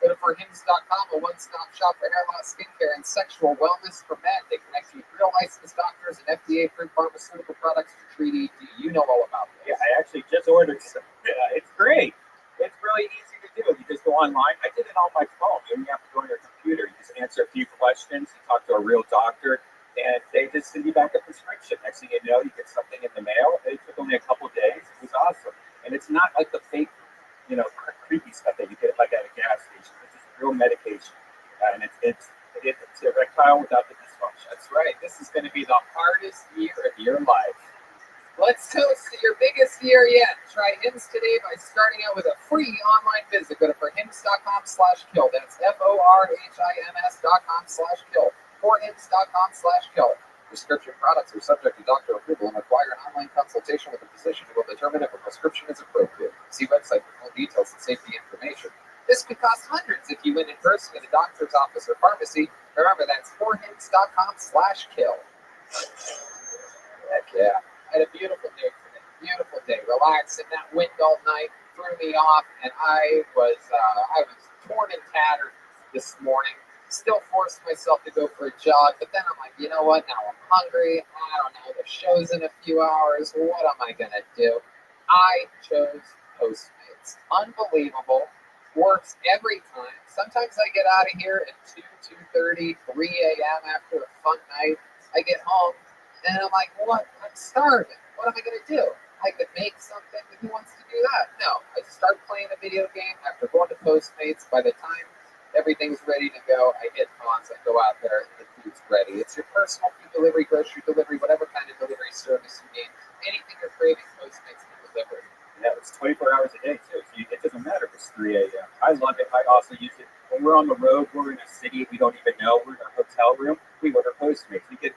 Go to forhims.com, a one-stop shop for hair loss, skincare, and sexual wellness for men. They connect you with real licensed doctors and FDA-approved pharmaceutical products to treat ED. You know all about this. Yeah, I actually just ordered some. It's great. It's really easy to do. You just go online. I did it on my phone. You don't have to go on your computer. You just answer a few questions. You talk to a real doctor, and they just send you back a prescription. Next thing you know, you get something in the mail. It took only a couple of days. It was awesome. And it's not like the fake, creepy stuff that you get like at a gas station. It's just real medication. And it's erectile without the dysfunction. That's right. This is going to be the hardest year of your life. Let's toast to your biggest year yet. Try Hims today by starting out with a free online visit. Go to forhims.com/kill. That's forhims.com/kill. Forhims.com/kill. Prescription products are subject to doctor approval and require an online consultation with a physician who will determine if a prescription is appropriate. See website for full details and safety information. This could cost hundreds if you went in person to the doctor's office or pharmacy. Remember, that's forhims.com/kill. Heck yeah. I had a beautiful day today. Beautiful day. Relaxing. That wind all night threw me off, and I was torn and tattered this morning. Still forced myself to go for a jog, but then I'm like, you know what? Now I'm hungry. I don't know. The show's in a few hours. What am I going to do? I chose Postmates. Unbelievable. Works every time. Sometimes I get out of here at 2, 2:30, 3 a.m. after a fun night. I get home, and I'm like, what? I'm starving. What am I going to do? I could make something, but who wants to do that? No. I start playing a video game after going to Postmates. By the time everything's ready to go, I hit pause, I go out there, and the food's ready. It's your personal food delivery, grocery delivery, whatever kind of delivery service you need. Anything you're craving, Postmates can deliver. Yeah, it's 24 hours a day, too. So it doesn't matter if it's 3 a.m. I love it. I also use it when we're on the road. We're in a city we don't even know. We're in a hotel room. We order Postmates. We get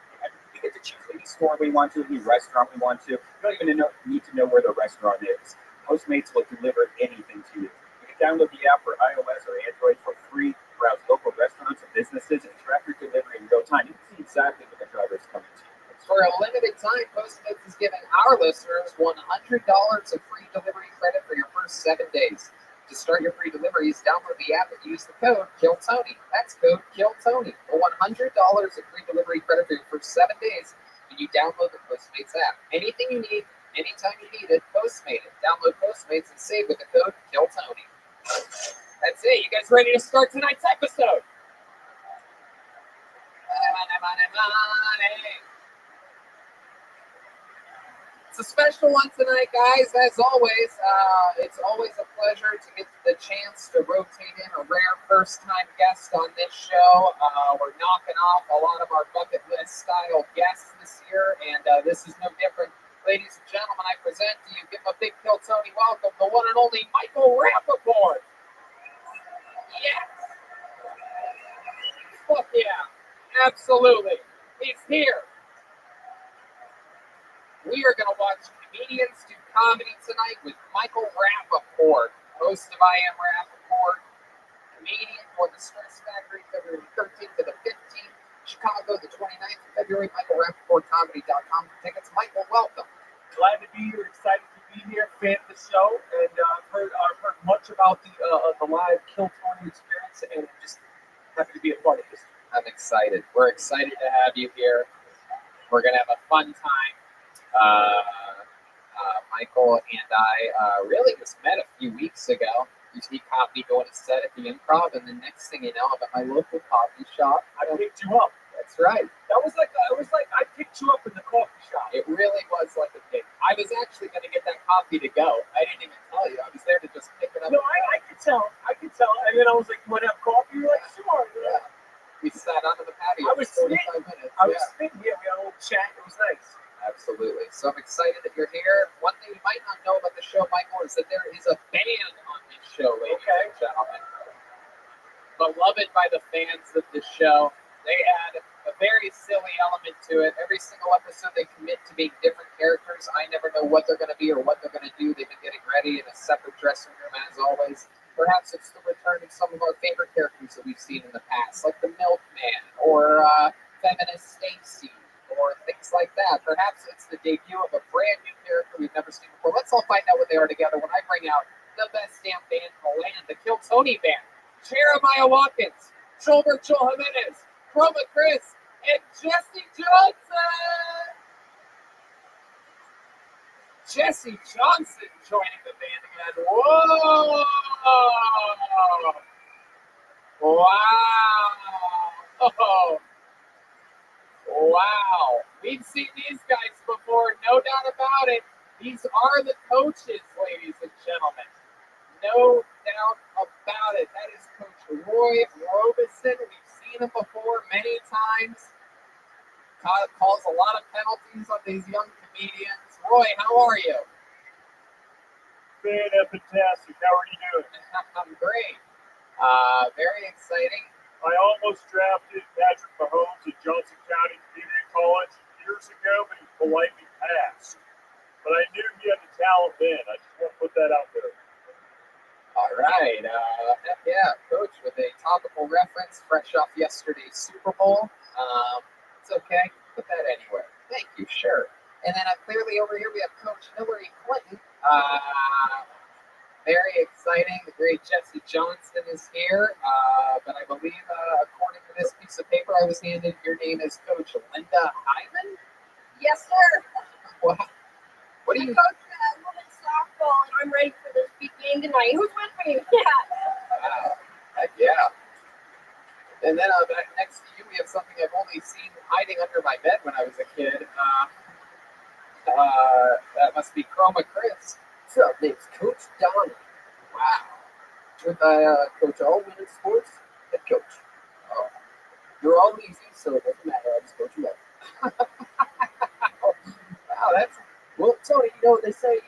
to choose any store we want to, any restaurant we want to. You don't even need to know where the restaurant is. Postmates will deliver anything to you. You can download the app for iOS or Android for free. Browse local restaurants and businesses and track your delivery in real time. You can see exactly when the driver is coming to you. For a limited time, Postmates is giving our listeners $100 of free delivery credit for your first 7 days. To start your free deliveries, download the app and use the code KILLTONY. That's code KILLTONY for $100 of free delivery credit for your first 7 days when you download the Postmates app. Anything you need, anytime you need it, Postmate it. Download Postmates and save with the code KILLTONY. That's it. You guys ready to start tonight's episode? It's a special one tonight, guys. As always, it's always a pleasure to get the chance to rotate in a rare first-time guest on this show. We're knocking off a lot of our bucket list style guests this year, and this is no different. Ladies and gentlemen, I present to you, give him a big Kill Tony welcome, the one and only Michael Rappaport. Yes. Fuck yeah. Absolutely. He's here. We are going to watch comedians do comedy tonight with Michael Rappaport, host of I Am Rappaport, comedian for the Stress Factory, February 13th to the 15th, Chicago, the 29th of February, MichaelRappaportComedy.com for tickets. Michael, welcome. Glad to be here. Excited to be here. Fan of the show, and I've heard much about the live Kill Tony experience, and I'm just happy to be a part of this. I'm excited. We're excited to have you here. We're going to have a fun time. Michael and I really just met a few weeks ago. He caught me going to set at the Improv, and the next thing you know, I'm at my local coffee shop. I picked you up. That's right. It was like I picked you up in the coffee shop. It really was like a pick. I was actually going to get that coffee to go. I didn't even tell you. I was there to just pick it up. No, I could tell. And then I was like, "You want to have coffee?" You're like, "Sure." Yeah. We sat under the patio I was for 45 minutes. I was sitting here. We had a little chat. It was nice. Absolutely. So I'm excited that you're here. One thing you might not know about the show, Michael, is that there is a band on this show, ladies and gentlemen. Beloved by the fans of the show. They add a very silly element to it. Every single episode they commit to being different characters. I never know what they're going to be or what they're going to do. They've been getting ready in a separate dressing room as always. Perhaps it's the return of some of our favorite characters that we've seen in the past, like the Milkman or Feminist Stacy, or things like that. Perhaps it's the debut of a brand new character we've never seen before. Let's all find out what they are together when I bring out the best damn band in the land, the Kill Tony Band. Jeremiah Watkins, Joel Jimenez, Chroma Chris, and Jesse Johnson. Jesse Johnson joining the band again. Whoa! Wow! Oh. Wow. We've seen these guys before, no doubt about it. These are the coaches, ladies and gentlemen. No doubt about it. That is Coach Roy Robison. We've seen him before many times. Calls a lot of penalties on these young comedians. Roy, how are you? Fantastic. How are you doing? I'm great. Very exciting. I almost drafted Patrick Mahomes at Johnson County Community College years ago, but he politely passed. But I knew he had the talent then. I just want to put that out there. All right. Yeah, Coach, with a topical reference fresh off yesterday's Super Bowl. It's okay. Put that anywhere. Thank you. Sure. And then clearly over here we have Coach Hillary Clinton. Very exciting. The great Jesse Johnson is here. But I believe, according to this piece of paper I was handed, your name is Coach Linda Hyman? Yes, sir. Wow. What do you... I coach women's softball, and I'm ready for this big game tonight. Who's with me? Yeah. Wow. Heck yeah. And then next to you, we have something I've only seen hiding under my bed when I was a kid. That must be Chroma Chris. What's up, name's Coach Donnie. Wow. With I coach all women's sports, head coach. Oh. You're all easy, so it doesn't matter. I just coach you up. Wow, that's... Well, Tony, they say,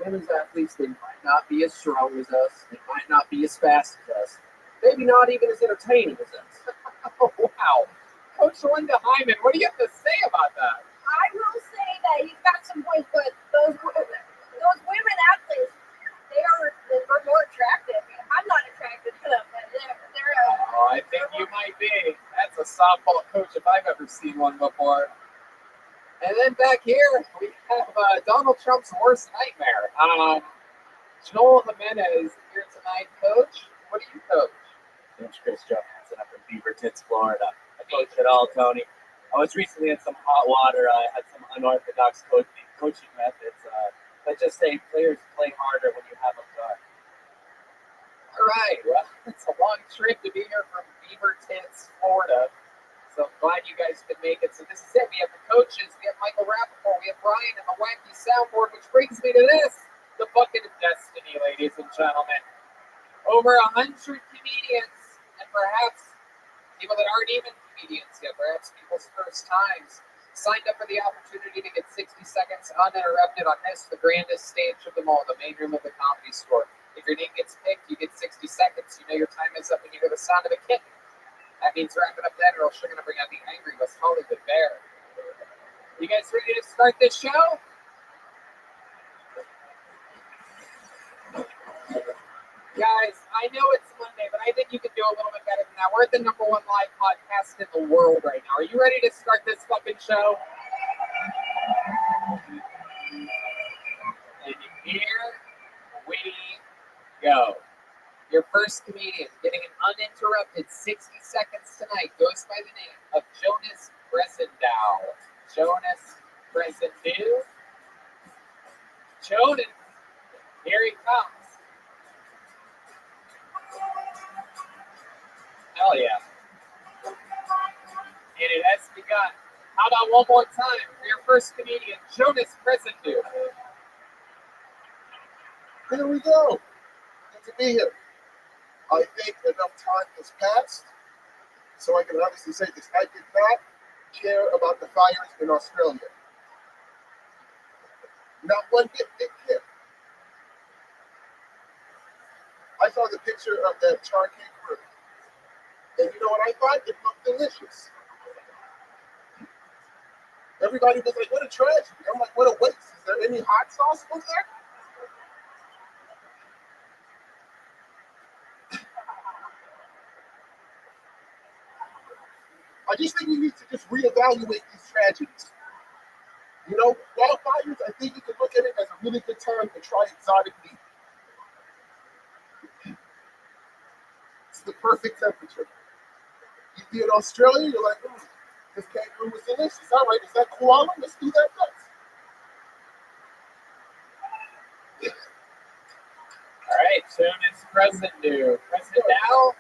women's athletes, they might not be as strong as us. They might not be as fast as us. Maybe not even as entertaining as us. Oh, wow. Coach Linda Hyman, what do you have to say about that? I will say that he's got some points, but those women athletes, they're more attractive. I'm not attracted to them, but they're Oh, I think you might be. That's a softball coach if I've ever seen one before. And then back here, we have Donald Trump's worst nightmare. Joel Jimenez here tonight. Coach, what do you coach? Coach Chris Johansson up in Beaver Tits, Florida. I coach it all, Tony. I was recently in some hot water. I had some unorthodox coaching methods. But just say players play harder when you have a gun. All right. Well, it's a long trip to be here from Beaver Tits, Florida. So I'm glad you guys could make it. So this is it. We have the coaches. We have Michael Rappaport. We have Brian and the wacky soundboard, which brings me to this. The Bucket of Destiny, ladies and gentlemen. Over 100 comedians, and perhaps people that aren't even comedians yet, perhaps people's first times, signed up for the opportunity to get 60 seconds uninterrupted on this, the grandest stage of them all, the main room of the Comedy Store. If your name gets picked, you get 60 seconds. You know your time is up when you hear the sound of a kitten. That means wrap it up then, or else you're going to bring out the angry West Hollywood Bear. You guys ready to start this show? Guys, I know it's Monday, but I think you can do a little bit better than that. We're at the #1 live podcast in the world right now. Are you ready to start this fucking show? And here we go. Your first comedian getting an uninterrupted 60 seconds tonight goes by the name of Jonas Bresendow. Jonas Bresendow. Jonas, here he comes. Hell yeah. And it has begun. How about one more time for your first comedian, Jonas Bresendow? Here we go. Good to be here. I think enough time has passed, so I can honestly say this. I did not care about the fires in Australia. Not one bit did care. I saw the picture of that charcoal crew, and you know what I thought? It looked delicious. Everybody was like, what a tragedy. I'm like, what a waste. Is there any hot sauce over there? I just think we need to just reevaluate these tragedies. You know, wildfires, I think you can look at it as a really good time to try exotic meat. It's the perfect temperature. You be in Australia, you're like, this kangaroo was delicious. All right, is that koala? Let's do that next. All right, Jonas Bresendow. Bresendow?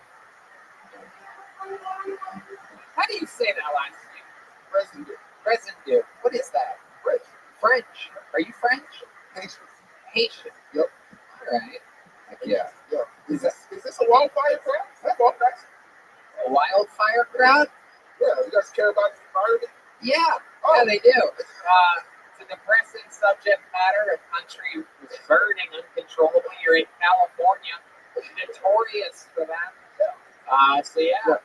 How do you say that last name? Bresendow. Bresendow. What is that? French. French. Are you French? Haitian. Haitian. Yep. All right. Yeah. Yeah. Is this a wildfire crowd? That's all guys. A wildfire crowd? Yeah, you guys care about the environment? Yeah. Yeah, they do. It's a depressing subject matter. A country was burning uncontrollably. You're in California, notorious for that. So yeah,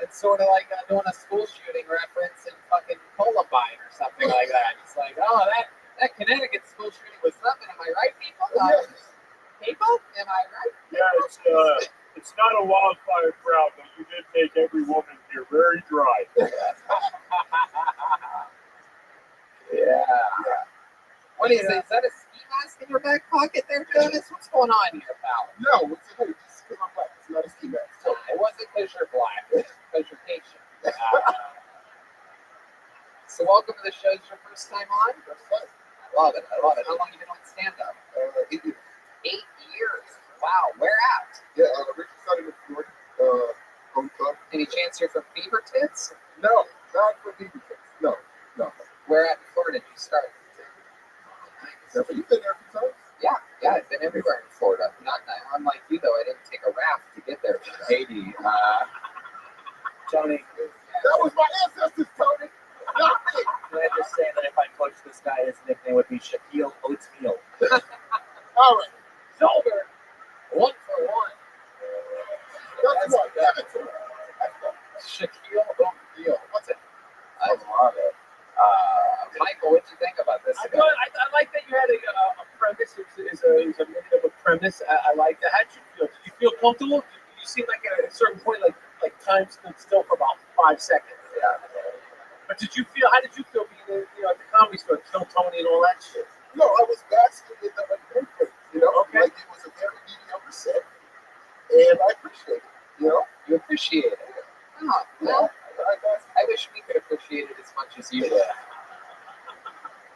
it's sort of like doing a school shooting reference in fucking Columbine or something like that. It's like, oh, that Connecticut school shooting was something. Am I right, people? People? Am I right? Yeah, it's not a wildfire crowd, but you did make every woman here very dry. Yeah. What is it? Is that a ski mask in your back pocket there, Jonas? What's going on here, pal? No, it's just because I'm black. It's not a ski mask. So it wasn't because you're black. It was because you're Haitian. So welcome to the show. Is your first time on? That's fine. I love it. I love it. How long have you been on stand-up? 8 years. 8 years. Wow. Where at? Yeah, Richard started in Florida. Home club. Any chance you're from Beaver Tits? No, not for Beaver Tits. No. Where at in Florida did you start? Never. You've been there a few times? Yeah, I've been everywhere in Florida. Not unlike you though, I didn't take a raft to get there from Haiti. Tony, That was my ancestors, Tony. Not me. can I just say that if I coached this guy, his nickname would be Shaquille Oatsmeal. All right. It's over. 1 for 1. That's one. Give it to me. Shaquille O'Neal. What's it? I love it. Michael, what'd you think about this? I like that you had a premise. It's a minute of a premise. I like that. How'd you feel? Did you feel comfortable? You seem like at a certain point, like time stood still for about 5 seconds. Yeah. But how did you feel being at the Comedy Store, Kill Tony and all that shit? No, I was basking in the unemployment. Okay. Like it was a very mediocre set, and I appreciate it. You appreciate it. Oh, well, I wish we could appreciate it as much as you did.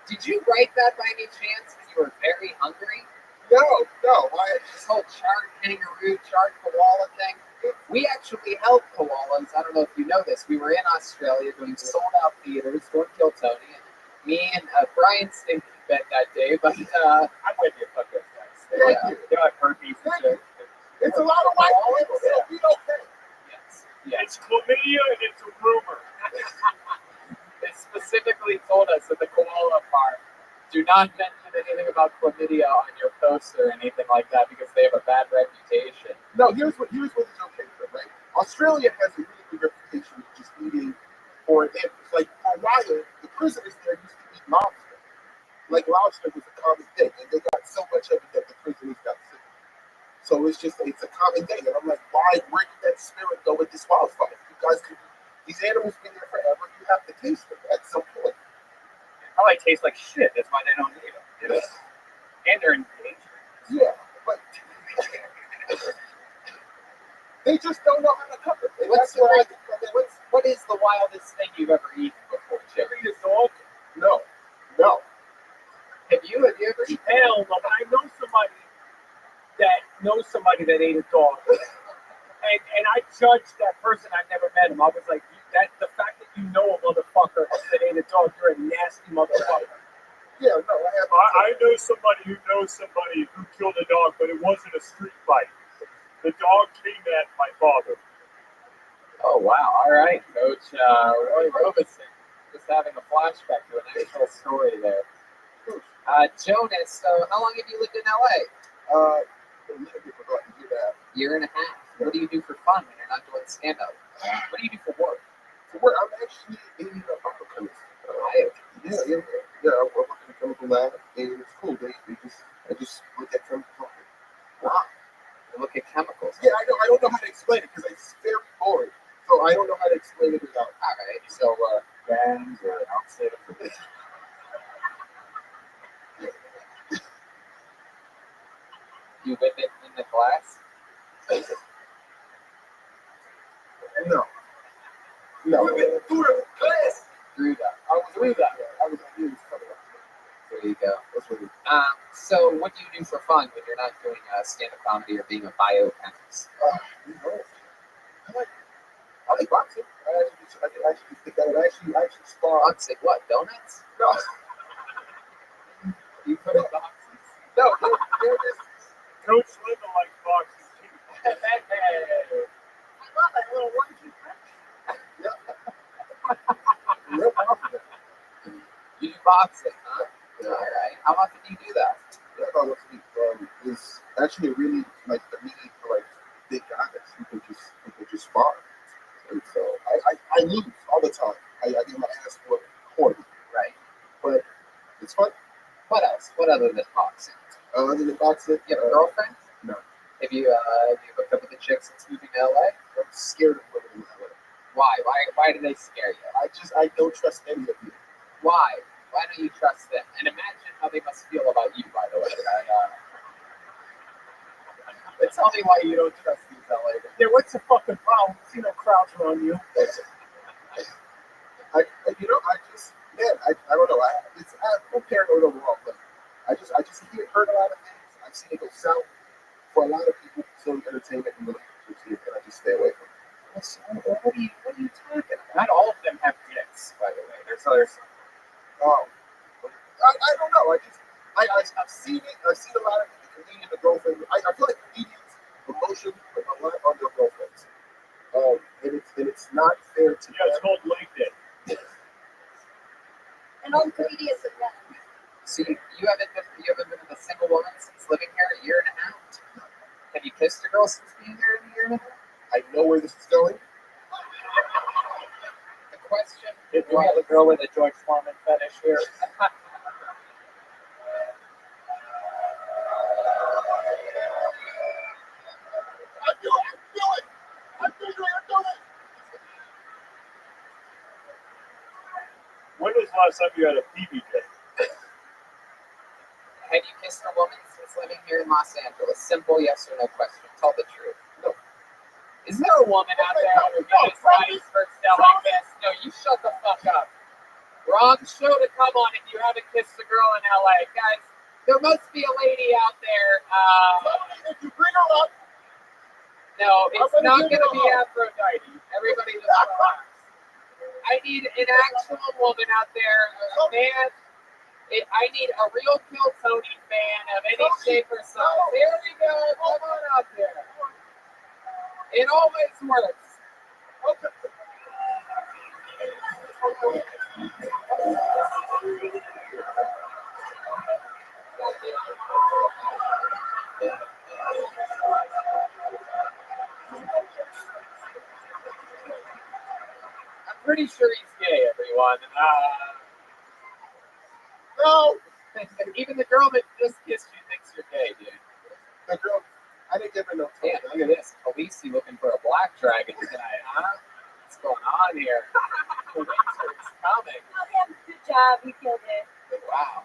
Did you write that by any chance when you were very hungry? No. This whole charred kangaroo, charred koala thing. We actually held koalas. I don't know if you know this. We were in Australia doing sold-out theaters, doing Kill Tony. And me and Brian stayed in bed that day, but I'm with you. Fuck those guys. They have herpes and shit. It's a lot of white people, so we don't care. yes. It's chlamydia and it's a rumor. They specifically told us at the koala park, do not mention anything about chlamydia on your poster or anything like that because they have a bad reputation. No, here's what is okay for, right? Australia has a really good reputation of just eating, like for a while, the prisoners there used to eat lobster. Like lobster was a common thing, and they got so much of it that the prisoners got sick. So it's a common thing. And I'm like, where did that spirit go with disqualified? You guys can, these animals been there forever. You have to taste them at some point. Probably taste like shit. That's why they don't eat them. You know? And they're endangered. Yeah, but they just don't know how to cook it. And that's what What is the wildest thing you've ever eaten before, Chip? eat a dog? No. No. Have you ever eaten? Hell no, but I know somebody that ate a dog. And I judged that person. I never met him. I was like, that the fact that you know a motherfucker that ate a dog, you're a nasty motherfucker. Yeah, no, I know somebody who knows somebody who killed a dog, but it wasn't a street fight. The dog came at my father. Oh, wow. All right, Coach Roy Robeson. Just having a flashback to an actual story there. Jonas, so how long have you lived in LA? a little bit forgot to do that. Year and a half. What do you do for fun when you're not doing stand-up? What do you do for work? For work, I'm actually in a biochemist. Yeah. I work in a chemical lab, and it's cool. I just look at chemicals. Wow. You look at chemicals. Yeah, I don't know how to explain it because it's very boring. So I don't know how to explain it without. All right. So, Bands or outside of the you whip it in the glass? No. Through that. I was through that. I was coming up. There you go. That's what it is. So what do you do for fun when you're not doing stand-up comedy or being a biochemist? I like boxing. I actually think I would actually spar. Boxing what? Donuts? No. You put in boxes? No. Coach Linda likes boxing too. I love it. A little 1-2 punch. You do boxing, huh? Yeah. All right. How often do you do that? Yeah, about once a week. It's actually really like the need for like big guys who can just spar. And so I lose all the time. I get my ass whooped horribly. Right. But it's fun. What else? What other than boxing? Other than boxing, You have a girlfriend? No. Have you hooked up with a chick since moving to LA? I'm scared of women in LA. Why? Why do they scare you? I don't trust any of you. Why? Why don't you trust them? And imagine how they must feel about you, by the way. Tell me why you don't trust these LA guys. Yeah, what's the fucking problem? See no crowds around you. I don't know. I'm paranoid overall, but I just heard a lot of things. I've seen it go south for a lot of people. So entertainment and relationships here, and I just stay away from it. What are you talking about? Not all of them have dicks, by the way. There's others. Oh, I don't know. I've seen it. I've seen a lot of the comedian, the girlfriend. I feel like comedians emotion put a lot on their girlfriends. And it's not fair to Yeah, it's called LinkedIn. And all comedians are men. So you haven't been with a single woman since living here a year and a half? Have you kissed a girl since being here a year and a half? I know where this is going. The question Did you have a girl with a George Foreman fetish here? When was the last time you had a PB day? Have you kissed a woman since living here in Los Angeles? Simple yes or no question. Tell the truth. No. Is there a woman out there who gets nice for like this? No, you shut the fuck up. Wrong show to come on if you haven't kissed a girl in LA. Guys, there must be a lady out there. If you bring her up, no, it's not going to be Aphrodite. Everybody just relax. I need an actual woman out there, a man. I need a real Kill Tony fan of any shape or size. There we go. Come on out there. It always works. Okay. I'm pretty sure he's gay, everyone. no. Even the girl that just kissed you thinks you're gay, dude. The girl, I didn't giving no Yeah, time. look at this. Khaleesi looking for a black dragon tonight, huh? What's going on here? The winter's coming. Oh, yeah, good job. You killed it. Wow.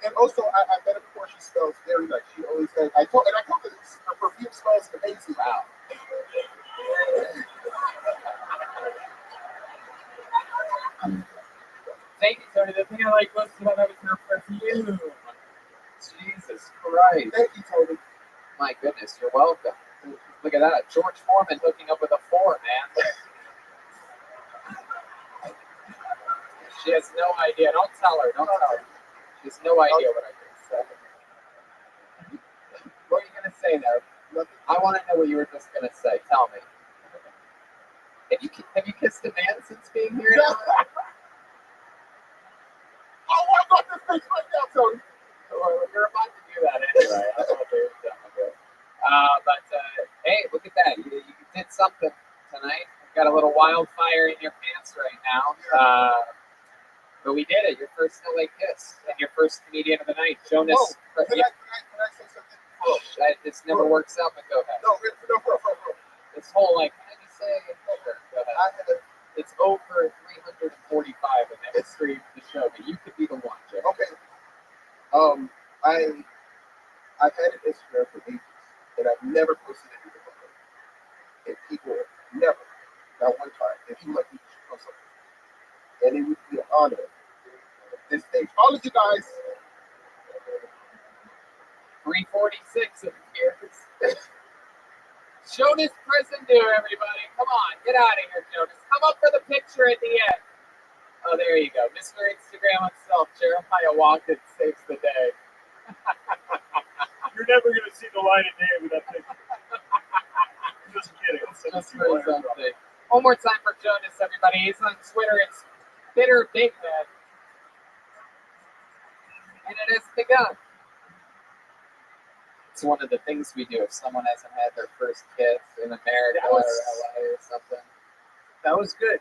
And also, I met her before. She smells very nice. She always says, I told her her perfume smells amazing. Wow. Thank you, Tony. The thing I like most about that was your perfume. Jesus Christ. Thank you, Tony. My goodness, you're welcome. Look at that. George Foreman hooking up with a 4, man. She has no idea. Don't tell her. Don't tell her. She has no idea what I just said. What are you going to say there? I want to know what you were just going to say. Tell me. Have you kissed a man since being here? Oh, I got this thing right now, Tony. Well, you're about to do that anyway. I don't know what you're done with it. Hey, look at that. You did something tonight. You've got a little wildfire in your pants right now. But we did it. Your first LA kiss and your first comedian of the night, Jonas. Can I say something? Oh, this never works out, but go ahead. No. This whole, like, how do you say it? Go ahead. It's over 345 in the history of the show, but you could be the one, Joe. Okay. I've had an Instagram for ages, and I've never posted anything about it. And people never, not one time, and people like, you should post something. And it would be an honor. This stage, all of you guys. 346 of here. Jonas Presender, everybody. Come on, get out of here, Jonas. Come up for the picture at the end. Oh, there you go. Mr. Instagram himself, Jeremiah Watkins, saves the day. You're never going to see the light of day with that picture. Just kidding. Just for something. One more time for Jonas, everybody. He's on Twitter. It's Bitter Big Man. And it has begun. It's one of the things we do if someone hasn't had their first kiss in America or LA or something. That was good.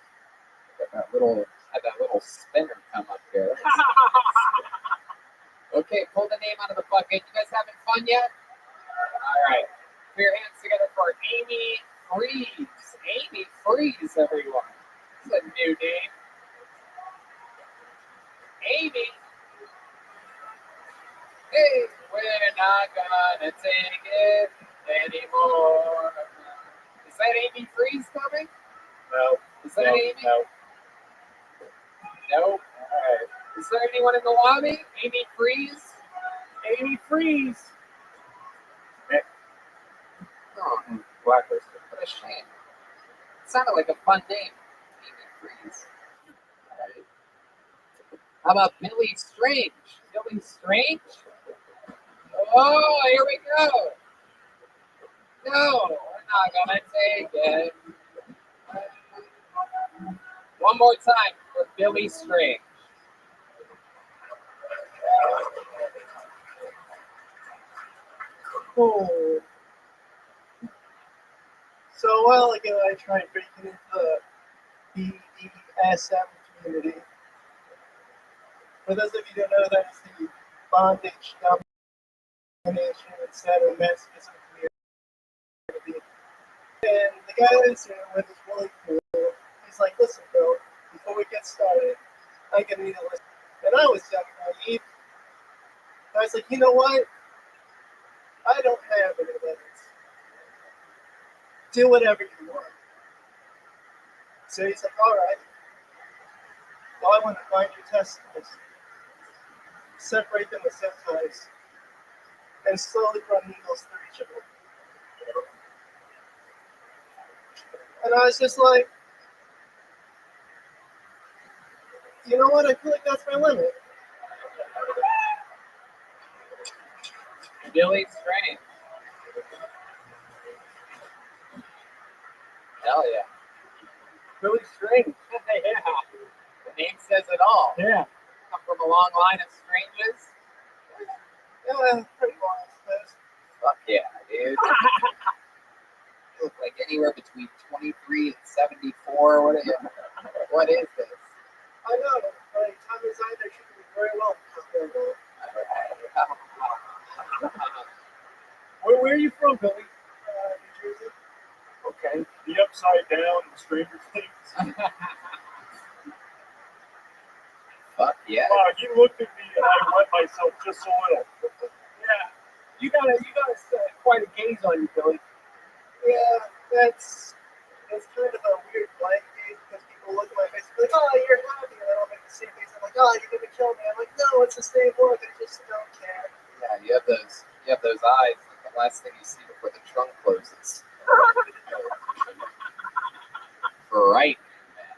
Had that little spinner come up here. Okay, pull the name out of the bucket. You guys having fun yet? All right. Put your hands together for Amy Freeze. Amy Freeze, everyone. This is a new name. Amy. Hey, we're not gonna take it anymore. Is that Amy Freeze coming? No. Is that Amy? No. Nope. All right. Is there anyone in the lobby? Amy Freeze? Amy Freeze. Oh, blacklisted. What a shame. It sounded like a fun name. Amy Freeze. All right. How about Billy Strange? Billy Strange? Oh, here we go. No, we're not gonna take it. One more time for Billy Strange. Oh. So a while ago, I tried breaking into the BDSM community. For those of you who don't know, that's the bondage, domination, and sadomasochism community. And the guy I was here with is really cool. He's like, listen, bro, before we get started, I'm going to need a list. And I was young and naive. I was like, you know what? I don't have any limits. Do whatever you want. So he's like, all right. Well, I want to find your testicles, separate them with zip ties, and slowly run needles through each of them. And I was just like, you know what? I feel like that's my limit. Billy Strange. Hell yeah. Billy Strange. Yeah. The name says it all. Yeah. Come from a long line of strangers. Yeah, pretty long, I suppose. Fuck yeah, dude. You look like anywhere between 23 and 74. What is this? I know. By the time it's either should be very well. All right. Where are you from, Billy? upside down in Stranger Things. Fuck yeah. Wow, he looked at me and I wet myself just a little. Yeah, you got quite a gaze on you, Billy. Yeah, that's kind of a weird blank gaze because people look at my face and be like, oh, you're happy, and I don't make the same face. I'm like, oh, you're gonna kill me. I'm like, no, it's the same look. I just don't care. Yeah, you have those eyes. Like the last thing you see before the trunk closes. Frightening, man.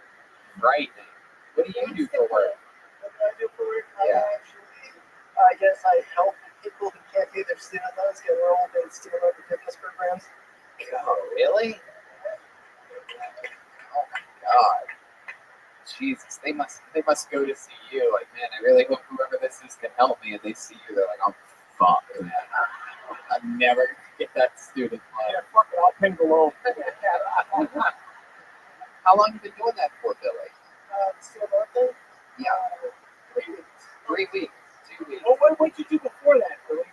Frightening. What do you do for work? What do I do for work? Yeah. I guess I help people who can't pay their student loans get enrolled in student loan forgiveness programs. Oh, really? Oh my god. Jesus, they must go to see you. Like, man, I really hope whoever this is can help me. And they see you, they're like, oh fuck, man. I'm never gonna get that student loan. Yeah, fuck it, I'll pay the loan. How long have you been doing that for, Billy? Student loan thing? Yeah. 3 weeks. 3 weeks. 2 weeks. Well, what did you do before that, Billy?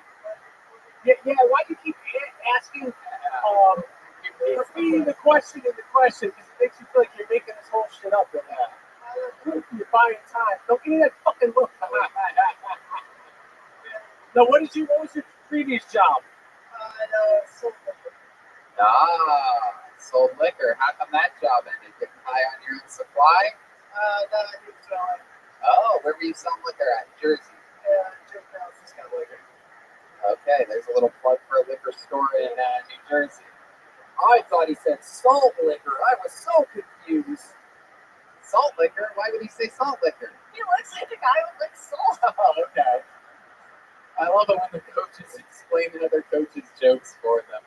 Yeah, why do you keep asking, repeating the question and the question? Because it makes you feel like you're making this whole shit up. And, you're buying time. Don't give me that fucking look. Now, what was your previous job? Sold liquor. How come that job ended? Getting high on your own supply? No, I do selling. Oh, where were you selling liquor at? Jersey. Yeah, Jersey House is kind of liquor. Okay, there's a little plug for a liquor store in New Jersey. I thought he said salt liquor. I was so confused. Salt liquor? Why would he say salt liquor? He looks like a guy with like salt. Oh, okay. I love it when the coaches explain other coaches' jokes for them.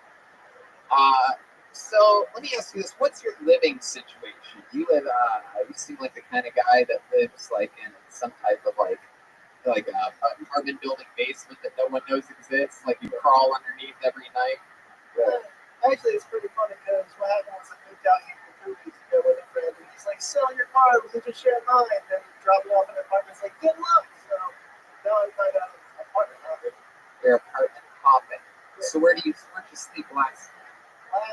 So let me ask you this: what's your living situation? You live. You seem like the kind of guy that lives like in some type of like a apartment building basement that no one knows exists. Like you crawl underneath every night. Actually, it's pretty funny because what happened was I moved out here 2 weeks ago with a friend, and he's like, "Sell your car, we can just share mine." And then drop it off in an apartment. It's like, "Good luck." So now I'm kind of apartment hopping. Your apartment hopping. So where'd you sleep last?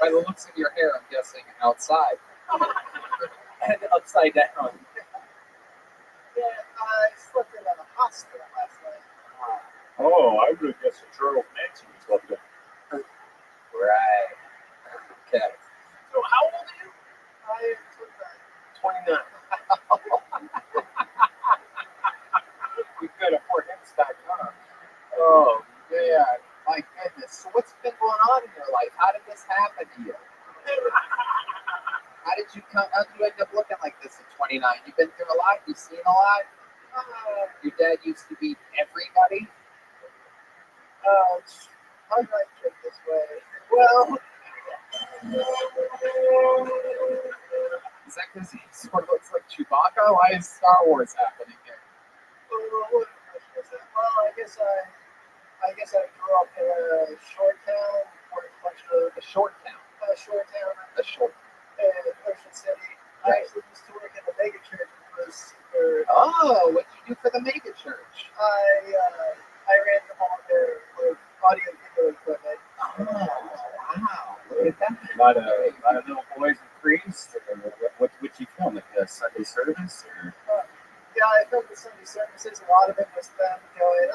By the looks of your hair, I'm guessing outside. And upside down. Yeah, I slept in a hospital last night. Oh, I would have guessed a Charles Manson was up there. Right. Okay. So how old are you? I am 29. We've got a Fort Hempstead, huh? Oh, man. My goodness. So what's been going on in your life? How did this happen to you? How did you end up looking like this at 29? You've been through a lot. You've seen a lot. Your dad used to beat everybody. How do I put it this way? Well, is that because he sort of looks like Chewbacca? Why is Star Wars happening here? well, I guess I grew up in a short town, or A short town. A short town in Ocean City. I actually used to work in the mega church. Oh, what did you do for the mega church? I ran the whole their audio video equipment. Oh, wow. Look at that. A lot of little boys and priests. What you film? Like a Sunday service? Or? Yeah, I filmed the Sunday services. A lot of it was them going,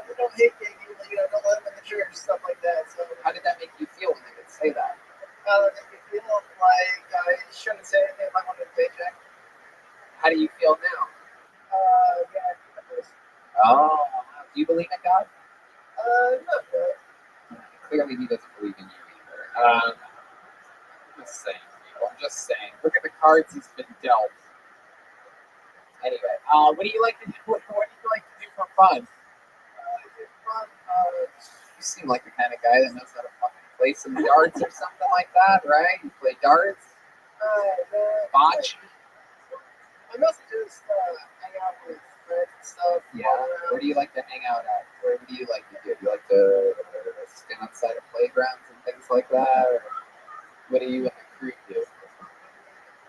we don't hate gay people, don't let them in the church, stuff like that. So, how did that make you feel when they would say that? It made me feel like I shouldn't say anything if I wanted a paycheck. How do you feel now? Yeah, oh, do you believe in God? Not really. Clearly, he doesn't believe in you either. I'm just saying, people. I'm just saying. Look at the cards he's been dealt. Anyway, what do you like to do? What do you like to do for fun? You seem like the kind of guy that knows how to fucking play some darts or something like that, right? You play darts? Bocce? I mostly just hang out with friends and stuff. Yeah. Where do you like to hang out at? What do you like to do? Do you like to stand outside of playgrounds and things like that? Or what do you and the crew do?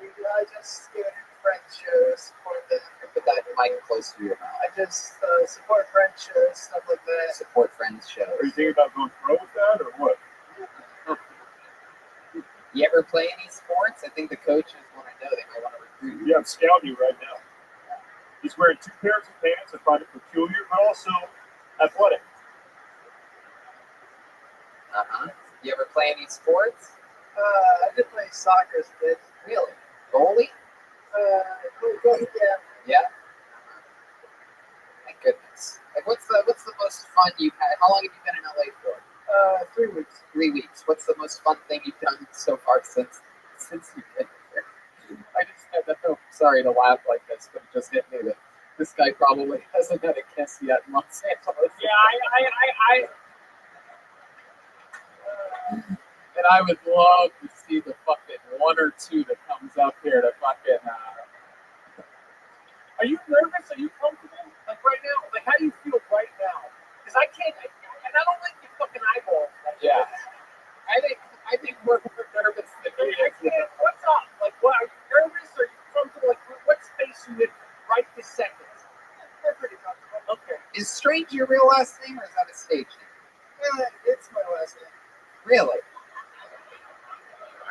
I just go to friend shows, support them. Put that mic close to your mouth. I just support friend shows, stuff like that. Support friends shows. Are you thinking about going pro with that or what? You ever play any sports? I think the coaches want to know. They might want to recruit you. Yeah, I'm scouting you right now. He's wearing 2 pairs of pants. I find it peculiar, but also athletic. You ever play any sports? I did play soccer as a kid. Really? Goalie? Yeah. Yeah. My goodness. Like, what's the most fun you've had? How long have you been in LA for? 3 weeks. 3 weeks. What's the most fun thing you've done so far since you've been here? I just had that. Oh, sorry to laugh like this, but it just hit me that this guy probably hasn't had a kiss yet in Los Angeles. Yeah, And I would love to see the fucking 1 or 2 that comes up here to fucking. Are you nervous? Are you comfortable? Like right now? Like how do you feel right now? Because I can't, and I don't like your fucking eyeballs. Yeah. I think we're nervous. I can't. What's up? Like, what? Are you nervous? Are you comfortable? Like, what space you in right this second? I'm pretty comfortable. Okay. Is Strange your real last name or is that a stage name? It's my last name. Really?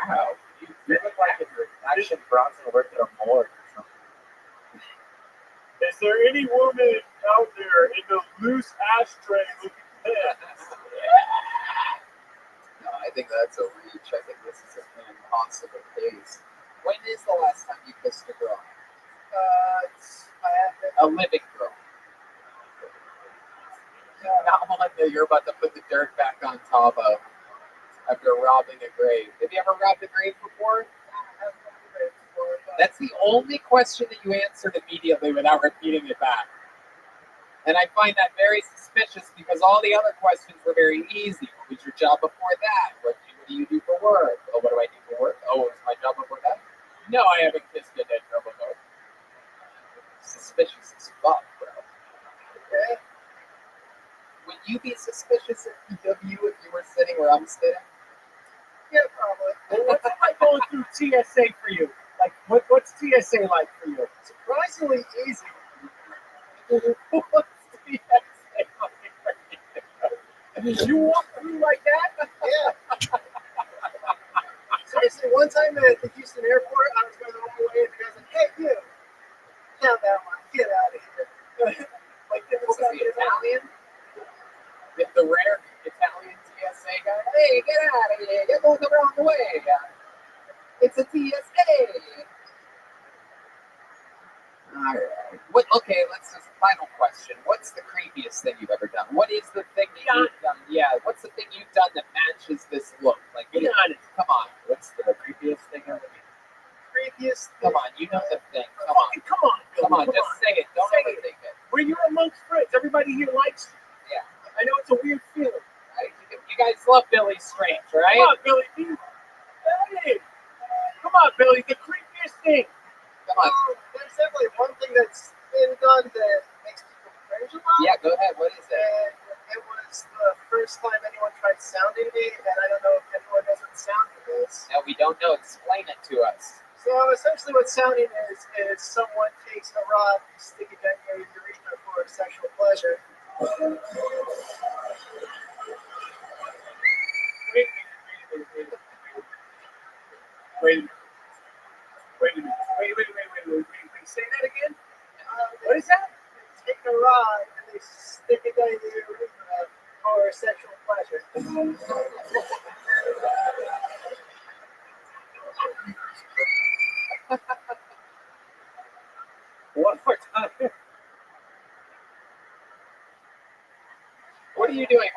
Wow. You look like if you're Action Bronson worked at a morgue or something. Is there any woman out there in the loose ashtray looking pants? No, I think that's a reach. I think this is an impossible case. When is the last time you kissed a girl? A living girl. Not one that you're about to put the dirt back on top of after robbing a grave. Have you ever robbed a grave before? That's the only question that you answered immediately without repeating it back. And I find that very suspicious because all the other questions were very easy. What was your job before that? What do you do for work? Oh, what do I do for work? Oh, what was my job before that? No, I haven't kissed a dead girl before. Suspicious as fuck, bro. Okay? Would you be suspicious of you if you were sitting where I'm sitting? Yeah, probably. Well, what's it like going through TSA for you? Like, what's TSA like for you? Surprisingly easy. What's TSA like for you? You walk through like that? Yeah. Seriously, one time at the Houston airport, I was going the wrong way, and the guy's like, "Hey, you, down that line, get out of here." Like, What was the Italian? The rare Italian TSA guy? Hey, get out of here. You're going the wrong way. It's a TSA. All right. Okay, let's just final question. What's the creepiest thing you've ever done? What is the thing that you've done? Yeah, what's the thing you've done that matches this look? Like, be honest. Come on. What's the creepiest thing ever? Creepiest thing? Come on, you know the thing. Come on. Come on, just say it. Don't overthink it. When you're amongst friends, everybody here likes you. Yeah. I know it's a weird feeling. Right? You guys love Billy Strange, right? Come on, Billy. Hey. Come on, Billy. The creepiest thing. Come on. There's definitely one thing that's been done that makes people cringe a lot. Yeah, go ahead. What is it? And it was the first time anyone tried sounding me, and I don't know if anyone knows what sounding is. No, we don't know. Explain it to us. So essentially what sounding is someone takes a rod and stick it down your urethra for sexual pleasure. Wait. Say that again? What is that? They take a rod and they stick it down your urethra for sexual pleasure. One more time. What are you doing?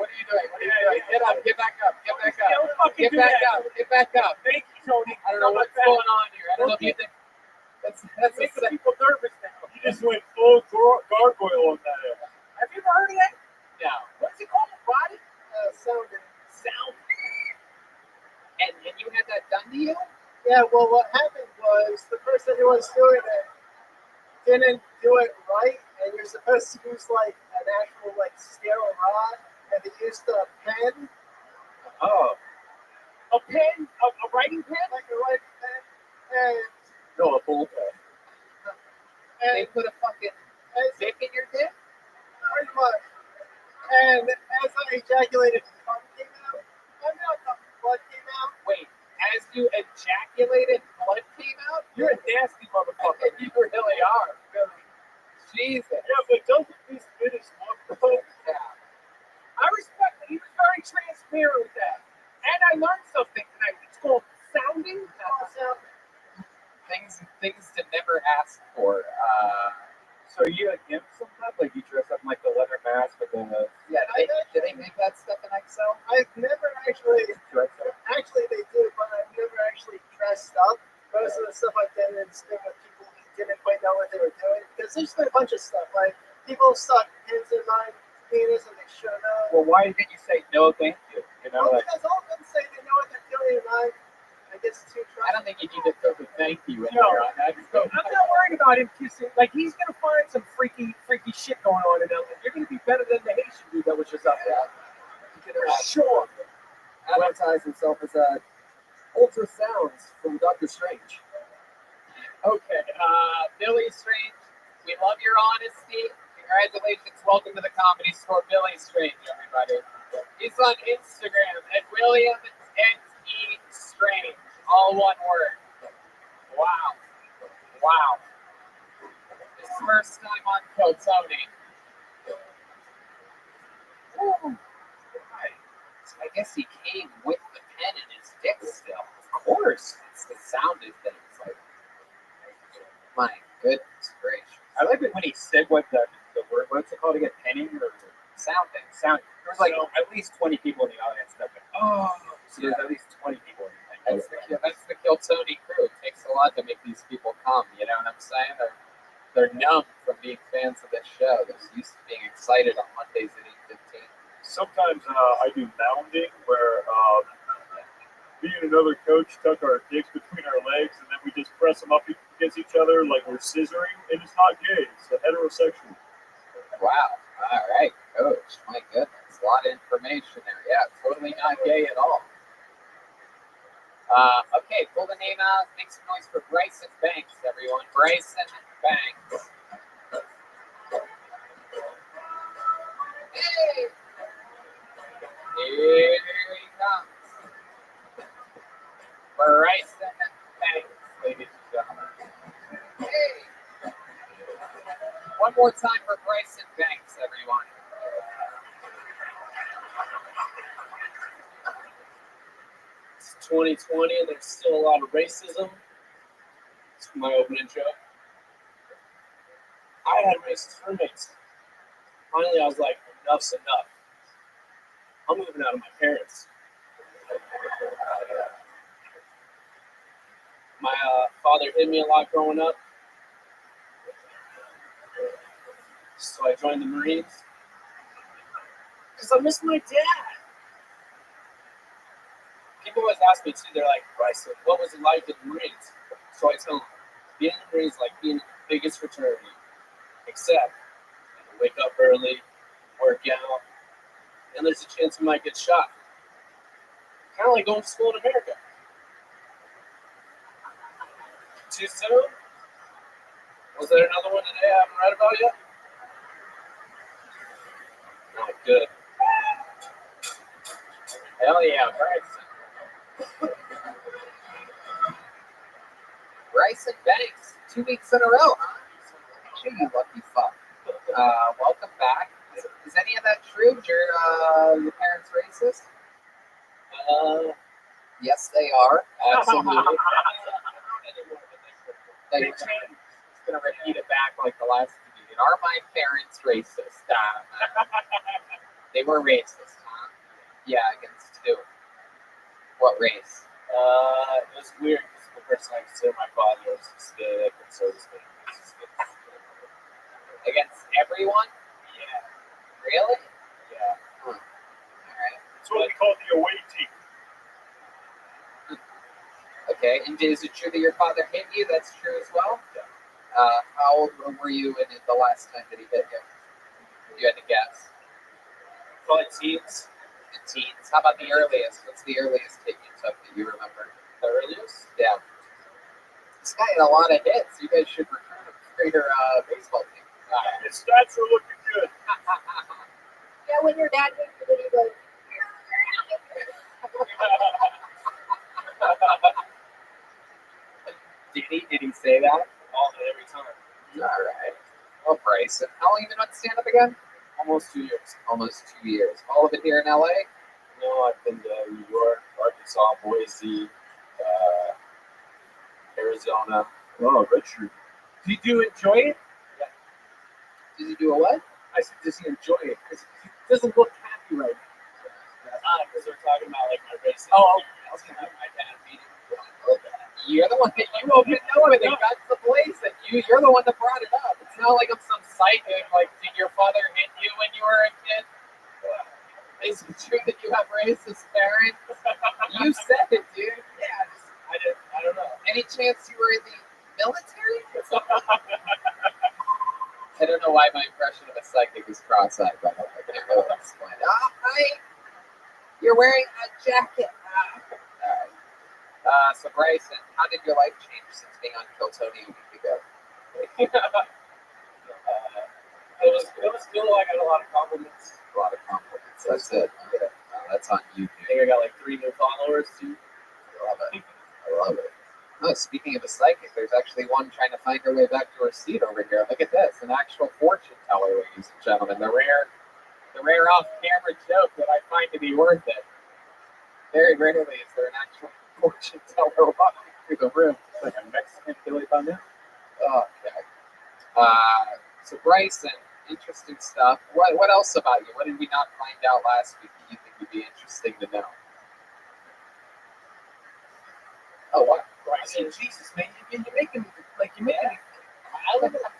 Get up. Get back up. Get back up. Get back up. Get back up. Thank you, Tony. I don't know what's going on here. I don't know if you think that's making people nervous now. You just went full gargoyle on that. Have you ever heard of that? No. What's it called? Body? Sounding. Sound. And you had that done to you? Yeah, well, what happened was the person who was doing it didn't do it right, and you're supposed to use like an actual like sterile rod, and they used a pen. Oh. A pen? A writing pen? Like a writing pen. And no, a bull pen. They put a fucking dick in your dick? Pretty much. And as I ejaculated, cum came out. I know blood came out. Wait, as you ejaculated, blood came out? You're a nasty motherfucker. You really are. Really. Jesus. Yeah, but doesn't this finish look good? Yeah. I respect that. He was very transparent with that. And I learned something tonight. It's called sounding. Things to never ask for. So are you a gimp sometimes? Like you dress up in like the leather mask with the... Yeah, did they make that stuff in Excel? I've never actually they did, but I've never actually dressed up. Most of the stuff I've done is with people who didn't quite know what they were doing. Because there's been a bunch of stuff. Like people stuck pins in my penis and they showed up. Well, why didn't you say no thank you? You know, Well, like... because all of them say they know what they're doing, and I guess it's too trustworthy. I don't think you need to throw the thank you in No. there on that. I'm not worried about him kissing. Like, he's going to find some freaky shit going on in LA. You're going to be better than the Haitian dude that was just up there. Sure. Advertise himself as ultrasounds from Doctor Strange. Okay, Billy Strange, we love your honesty. Congratulations. Welcome to the Comedy Store, Billy Strange, everybody. He's on Instagram at William N.E. Strange. All one word. Wow. Wow. His first time on Tony. Right. So I guess he came with the pen in his dick still. Of course. It's the sound of things. Like, my goodness gracious. I like it when he said what the word, what's it called again? Penning or Sounding. sound? There was like at least 20 people in the audience that went, oh. So there's at least 20 people in the audience. That's the Kill Tony crew. It takes a lot to make these people come. You know what I'm saying? They're numb from being fans of this show. They're used to being excited on Mondays at 8:15. Sometimes I do mounding where me and another coach tuck our dicks between our legs and then we just press them up against each other like we're scissoring, and it's not gay. It's heterosexual. Wow. All right, coach. My goodness. A lot of information there. Yeah, totally not gay at all. Okay, pull the name out. Make some noise for Bryson Banks, everyone. Bryson Banks. Hey! Here he comes. Bryson Banks, ladies and gentlemen. Hey! One more time for Bryson Banks, everyone. It's 2020 and there's still a lot of racism. It's my opening joke. I had racist roommates. Finally, I was like, enough's enough. I'm moving out of my parents. My father hit me a lot growing up. So I joined the Marines. Because I miss my dad. People always ask me too, they're like, Bryson, what was it like in the Marines? So I tell them, being in the Marines is like being in the biggest fraternity. Except, you have to wake up early, work out, and there's a chance you might get shot. Kind of like going to school in America. Too soon? Was there another one today I haven't read about yet? Not good. Hell yeah, Bryson. Bryson Banks, 2 weeks in a row, huh? Gee, you lucky fuck. Welcome back. Is any of that true? Your parents racist? Yes, they are. Absolutely. They're just going to repeat it back like the last comedian. Are my parents racist? They were racist, huh? Yeah, against who? What race? It was weird because the person I consider my father was Hispanic, and so was me. Against everyone? Yeah. Really? Yeah. All right. That's what we call the away team. Okay, and is it true that your father hit you? That's true as well? Yeah. How old were you in the last time that he hit you? You had to guess. Probably teens. The teens. How about the earliest? What's the earliest hit you took that you remember? The earliest? Yeah. This guy had a lot of hits. You guys should recruit him for your baseball team. His stats are looking good. Yeah, when your dad makes the video, goes, Did he say that? Every time. All right. Well, Bryson, how long you been on stand-up again? Almost 2 years. Almost 2 years. All of it here in LA? No, I've been to New York, Arkansas, Boise, Arizona. Oh, Richard. Did you enjoy it? Did you do a what? I said, does he enjoy it? Because he doesn't look happy right now. Because we're talking about like my race. Oh, I was gonna have my dad meeting. You're the one that you opened it. That's the place that you're the one that brought it up. It's not like I'm some psychic. Like, did your father hit you when you were a kid? Is it true that you have racist parents? You said it, dude. Yeah, I don't know. Any chance you were in the military? I don't know why my impression of a psychic is cross-eyed, but I can't really explain it. Oh, hi. You're wearing a jacket. All right. So Bryson, how did your life change since being on Kill Tony a week ago? It was cool. I got a lot of compliments. A lot of compliments. That's it. Yeah. That's on YouTube. I think I got like 3 new followers too. I love it. Oh, speaking of a psychic, there's actually one trying to find her way back to her seat over here. Look at this, an actual fortune teller, ladies and gentlemen. The rare off-camera joke that I find to be worth it. Very rarely is there an actual fortune teller walking through the room. It's like a Mexican Billy Thunder. Okay. So Bryson, interesting stuff. What else about you? What did we not find out last week that you think would be interesting to know? Oh, what? I mean, Jesus, man, you're making me. I live in a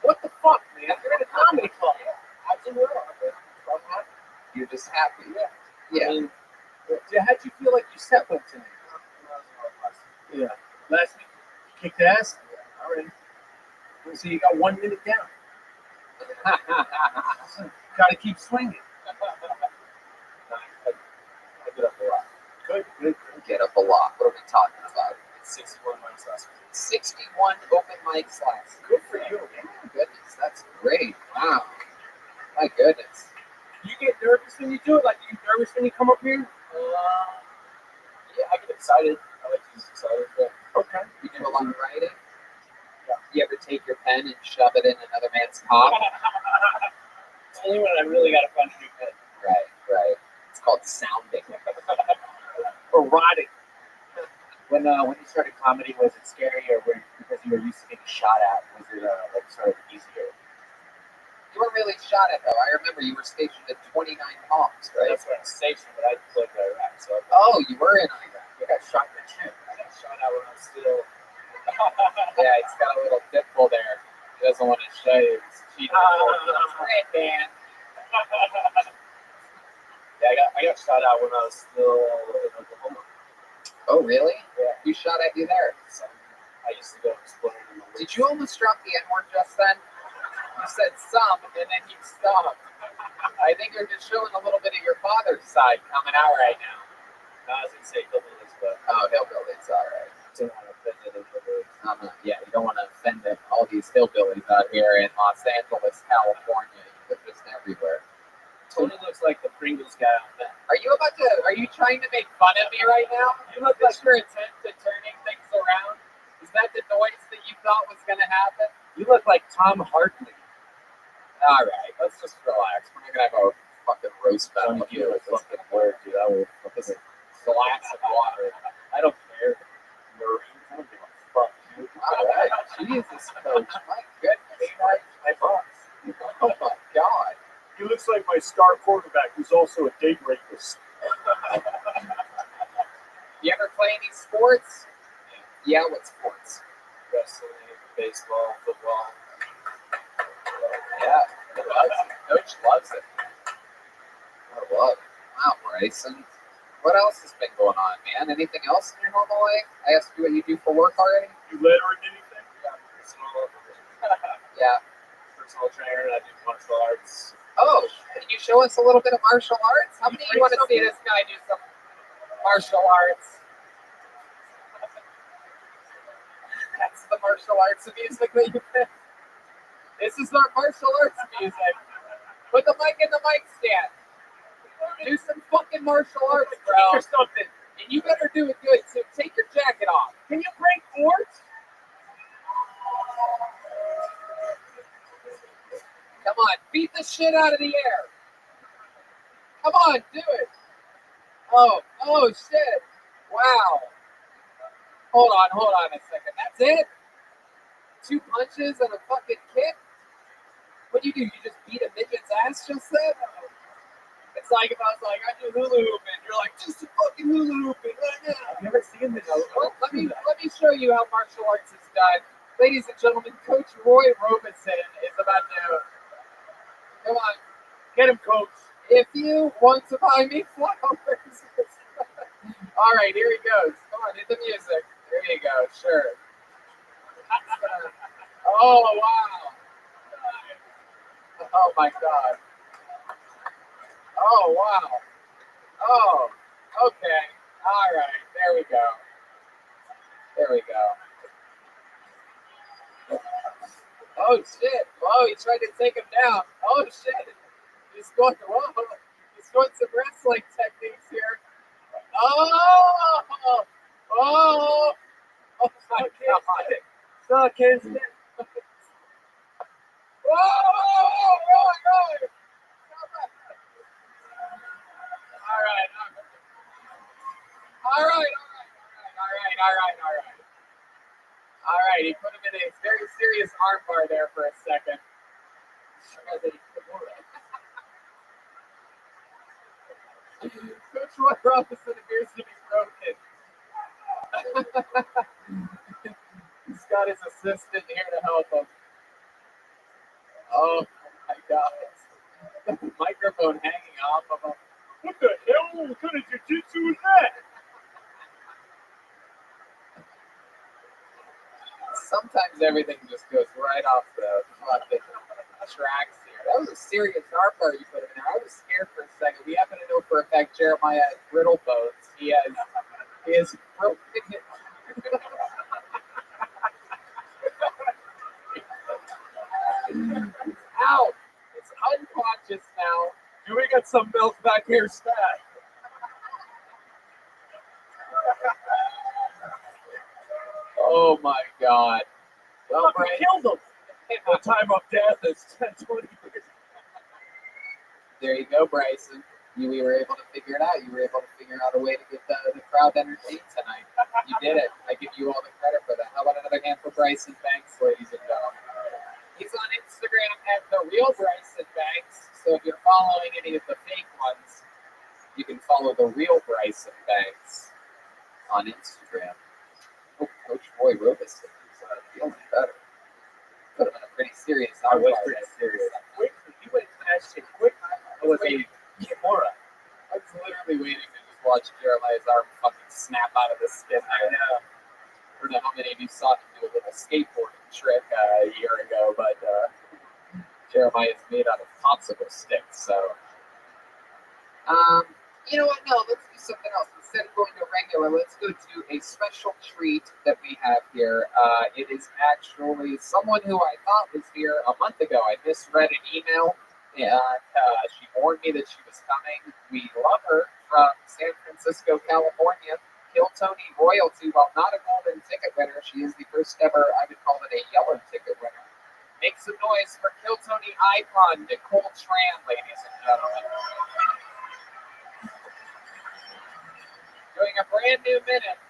What the fuck, man? You're in a comedy club. I do well. You're just happy. Yeah. I mean, how'd you feel like you stepped up tonight? Yeah. Last week, you kicked ass? Yeah. All right. So you got 1 minute down. Gotta keep swinging. I get up a lot. Good. Get up a lot. What are we talking about? 61 mics last week. 61 open mics last. Good for you. Yeah, goodness, that's great. Wow. My goodness. You get nervous when you do it? Like, you nervous when you come up here? Yeah, I get excited. I like to be excited. Yeah. Okay. You do a lot of writing? You ever take your pen and shove it in another man's cock? It's only when I really got to find a new pen. Right. It's called sounding. Erotic. When you started comedy, was it scary, or because you were used to getting shot at, was it like sort of easier? You weren't really shot at, though. I remember you were stationed at 29 Palms, right? That's where I'm stationed, but I played by Iraq. So Oh, you were in Iraq. You got shot in the chin. I got shot at when I was still. Yeah, he's got a little dimple there. He doesn't want to show you. He's cheating. Great, man. Yeah, I got shot at when I was still in Oklahoma. Oh, really? Yeah. Who shot at you there? I used to go exploring in the woods. Did you almost drop the N-word just then? You said some, and then you stopped. I think you're just showing a little bit of your father's side coming out right now. No, I was going to say hillbillies, but Oh, hillbillies, all right. didn't want to offend any hillbillies. Yeah, you don't want to offend all these hillbillies out here in Los Angeles, California. They're just everywhere. Tony looks like the Pringles guy on that. Are you trying to make fun of me right now? You look like your attempt at turning things around. Is that the noise that you thought was going to happen? You look like Tom Hartley. All right, let's just relax. We're not going to have a fucking roast battle here with this fucking word, dude. I will fucking glass of water. I don't care. Marine, I don't give a fuck, dude. All right, Jesus, coach. My goodness. My boss. Oh, my God. He looks like my star quarterback, who's also a date rapist. You ever play any sports? Yeah, what sports? Wrestling, baseball, football. Yeah, he loves it. Coach loves it. I love it. Wow, Bryson. What else has been going on, man? Anything else in your normal life? I asked you what you do for work already? You lettering anything? Yeah. Personal trainer, I do martial arts. Oh, can you show us a little bit of martial arts? How many of you want to see this guy do some martial arts? That's the martial arts music that you picked. This is our martial arts music. Put the mic in the mic stand. Do some fucking martial arts, bro. Or something. And you better do it good, too. Take your jacket off. Can you break boards? Come on, beat the shit out of the air. Come on, do it. Oh shit. Wow. Hold on a second. That's it? 2 punches and a fucking kick? What do? You just beat a midget's ass just then? It's like if I was like, I do hula hooping. You're like, just a fucking hula hooping right now. I've never seen this. Well, let me show you how martial arts is done. Ladies and gentlemen, Coach Roy Robeson is about to. Come on, Get him, coach. if you want to buy me flowers. All right, here he goes. Come on, hit the music. There you go. Sure. Oh wow. Oh my God. Oh wow. Oh. Okay. All right. There we go. There we go. Oh shit! Whoa, he tried to take him down. Oh shit! He's going. Whoa! He's going some wrestling techniques here. Oh! Oh! Oh my God! Suck his dick. Whoa! Roy! All right. All right, he put him in a very serious armbar there for a second. Coach Roy Robinson appears to be broken. He's got his assistant here to help him. Oh my God. The microphone hanging off of him. What the hell? What kind of jiu-jitsu is that? Sometimes everything just goes right off the fucking tracks here. That was a serious armbar you put him in there. I was scared for a second. We happen to know for a fact Jeremiah has brittle bones. He has broken his. Out. It's unconscious now. Do we got some milk back here, stat? Oh my God. Well, Fucking killed him. The time of death is 10-20 years. There you go, Bryson. You were able to figure it out. You were able to figure out a way to get the crowd entertained tonight. You did it. I give you all the credit for that. How about another hand for Bryson Banks, ladies and gentlemen? He's on Instagram at The Real Bryson Banks. So if you're following any of the fake ones, you can follow The Real Bryson Banks on Instagram. Oh, Coach Roy Robeson is feeling better. Put him in a pretty serious I was armbar. pretty serious. Quickly, you went past it quick. I was a Kimura. I was literally waiting to just watch Jeremiah's arm fucking snap out of the skin. I don't know how many of you saw him do a little skateboarding trick a year ago, but Jeremiah is made out of popsicle sticks. So, you know what? No, let's do something else. Instead of going to regular, let's go to a special treat that we have here. It is actually someone who I thought was here a month ago. I misread an email, and she warned me that she was coming. We love her from San Francisco, California. Kill Tony royalty, while not a golden ticket winner, she is the first ever, I would call it a yellow ticket winner. Make some noise for Kill Tony icon Nicole Tran, ladies and gentlemen. Doing a brand new minute.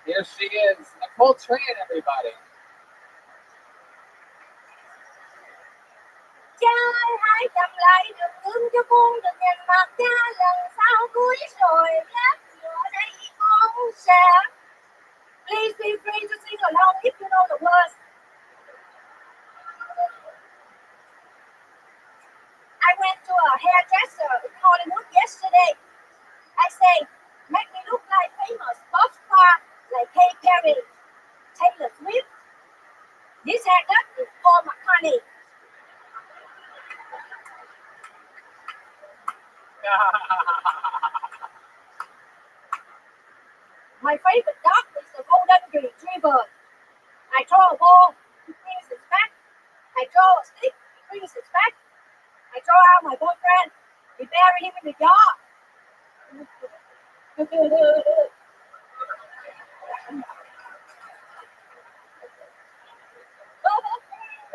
Here she is, Nicole Tran, everybody. Trai hãy chậm lại đừng ngưng cho con đừng nhìn mặt cha lần sau cuối rồi lát nữa đây con sẽ. Please feel free to sing along if you know the words. I went to a hairdresser in Hollywood yesterday. I say, make me look like famous pop star like Katy Perry, Taylor Swift. This haircut is Paul McCartney. My favorite dog is the golden retriever. I throw a ball, he brings it back. I throw a stick, he brings it back. I throw out my boyfriend, we bury him in the yard.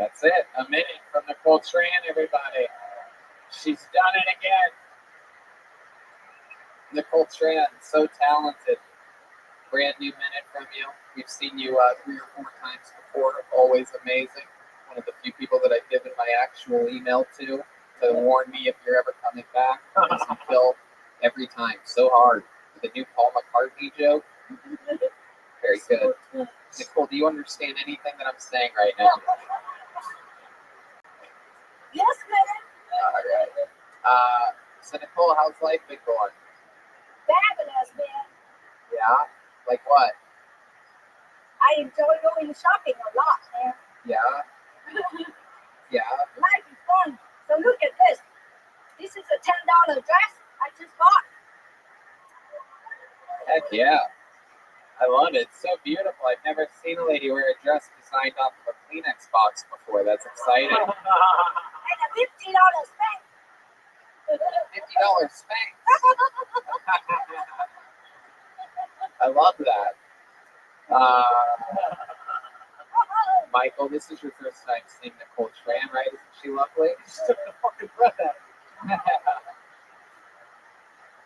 That's it. A minute from Nicole Tran, everybody. She's done it again. Nicole Tran, so talented. Brand new minute from you. We've seen you 3 or 4 times before. Always amazing. One of the few people that I've given my actual email to warn me if you're ever coming back. Because you kill every time so hard. The new Paul McCartney joke. Very good. Nicole, do you understand anything that I'm saying right now? Yes, man. All right. So Nicole, how's life been going? Fabulous, man. Yeah? Like what? I enjoy going shopping a lot, man. Yeah? Yeah? Life is fun. So look at this. This is a $10 dress I just bought. Heck yeah. I love it. It's so beautiful. I've never seen a lady wear a dress designed off of a Kleenex box before. That's exciting. And a $50 Spanx. $50 Spanx. I love that. Michael, this is your first time seeing Nicole Tran, right? Isn't she lovely? You just took the fucking breath out of me.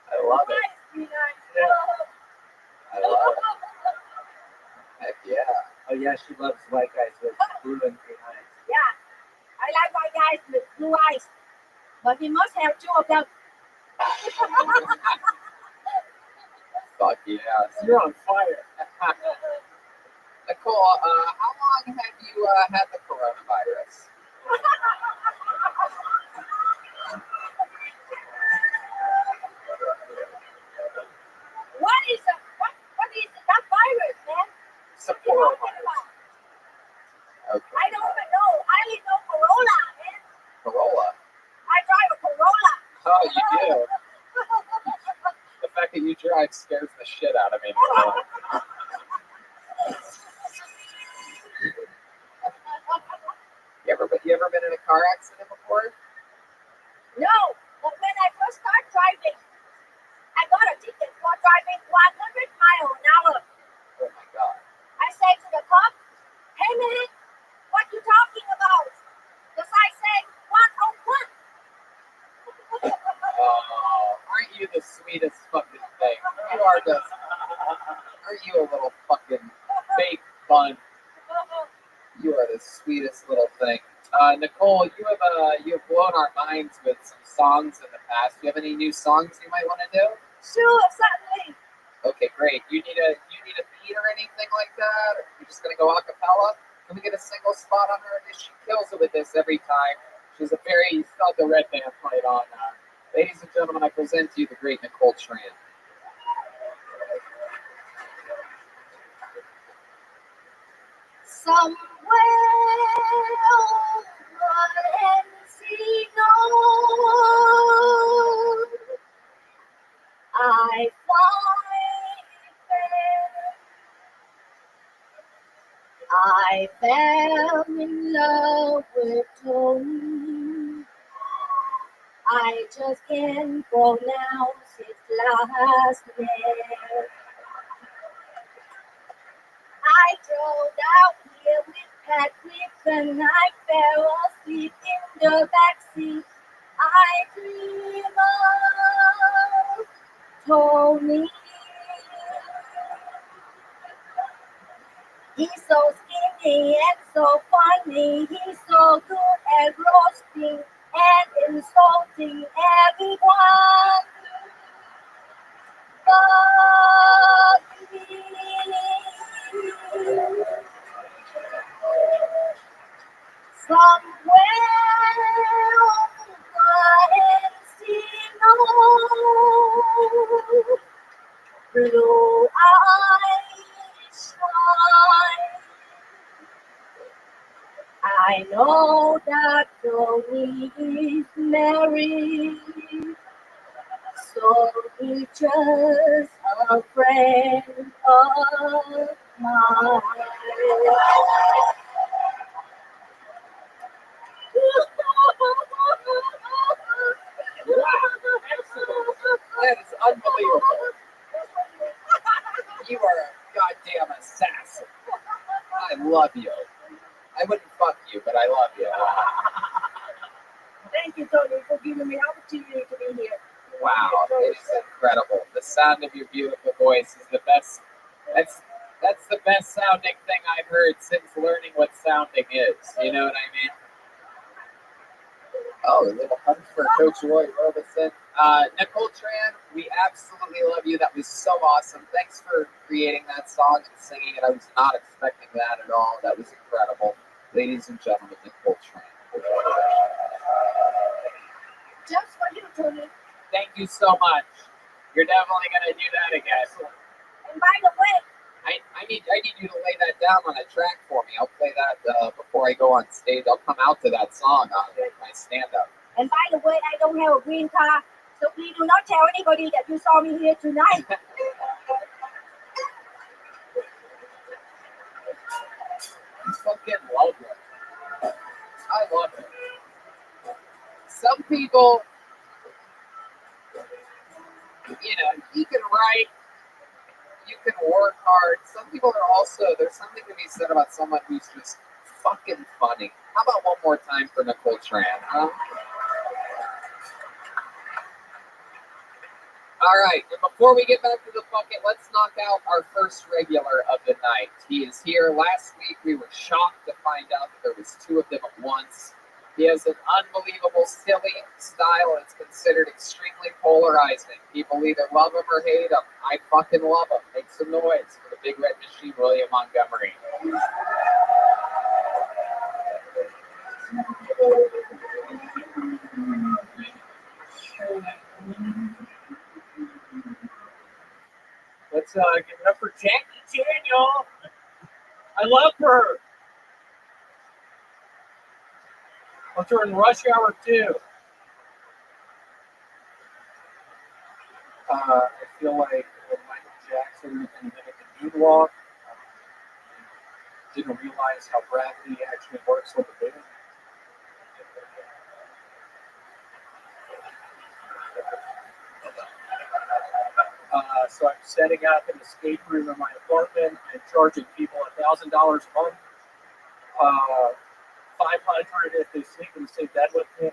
I love it. I love it. Heck yeah. Oh yeah, she loves white guys with blue and green eyes. Yeah, I like my guys with blue eyes, but he must have 2 of them. Fuck yes. You're on fire. Nicole, how long have you had the coronavirus? What is that virus, man? It's a What are you talking coronavirus. about? Okay. I don't even know. I only know Corolla, man. Corolla. I drive a Corolla. Oh, you do? The fact that you drive scares the shit out of me. Nicole. You ever been in a car accident before? No, but when I first started driving, I got a ticket for driving 100 miles an hour. Oh my god. I said to the cop, "Hey man, what you talking about?" The sign said 101. Oh, aren't you the sweetest fucking thing? You are just. Aren't you a little fucking fake fun? You are the sweetest little thing. Nicole, you have blown our minds with some songs in the past. Do you have any new songs you might want to do? Sure, certainly. Okay, great. You need a beat or anything like that? Or you're just gonna go a cappella? Can we get a single spot on her? She kills it with this every time. She's a very, you still have the red band played on. Ladies and gentlemen, I present to you the great Nicole Tran. Somewhere over Encino, I fell in love with Tony. I just can't pronounce his last name. I drove out here with Patrick and I fell asleep in the backseat. I dream of Tony. He's so skinny and so funny. He's so good at roasting and insulting everyone. But me. Somewhere over Encino, blue eyes shine. I know that Tony is married, so he's just a friend of mine. That is unbelievable. You are a goddamn assassin. I love you. I wouldn't fuck you, but I love giving me the opportunity to be here. Wow, it is incredible. The sound of your beautiful voice is the best. That's the best sounding thing I've heard since learning what sounding is. You know what I mean? Oh, a little hunt for Coach Roy Robeson. Nicole Tran, we absolutely love you. That was so awesome. Thanks for creating that song and singing it. I was not expecting that at all. That was incredible. Ladies and gentlemen, Nicole Tran. Just for you, Tony. Thank you so much. You're definitely going to do that again. And by the way, I need you to lay that down on a track for me. I'll play that before I go on stage. I'll come out to that song on my stand-up. and by the way, I don't have a green car, so please do not tell anybody that you saw me here tonight. I fucking love it. I love it. Some people, you can write, you can work hard. Some people are also, there's something to be said about someone who's just fucking funny. How about one more time for Nicole Tran, huh? All right, and before we get back to the bucket, let's knock out our first regular of the night. He is here. Last week, we were shocked to find out that there was two of them at once. He has an unbelievable, silly style that's considered extremely polarizing. People either love him or hate him. I fucking love him. Make some noise for the Big Red Machine, William Montgomery. Let's give it up for Jackie Chan, y'all. I love her. Let's her in Rush Hour 2. I feel like when Michael Jackson invented the moonwalk, didn't realize how gravity actually works with the moon. So I'm setting up an escape room in my apartment and charging people $1,000 a month, $500 if they sleep in the same bed with me.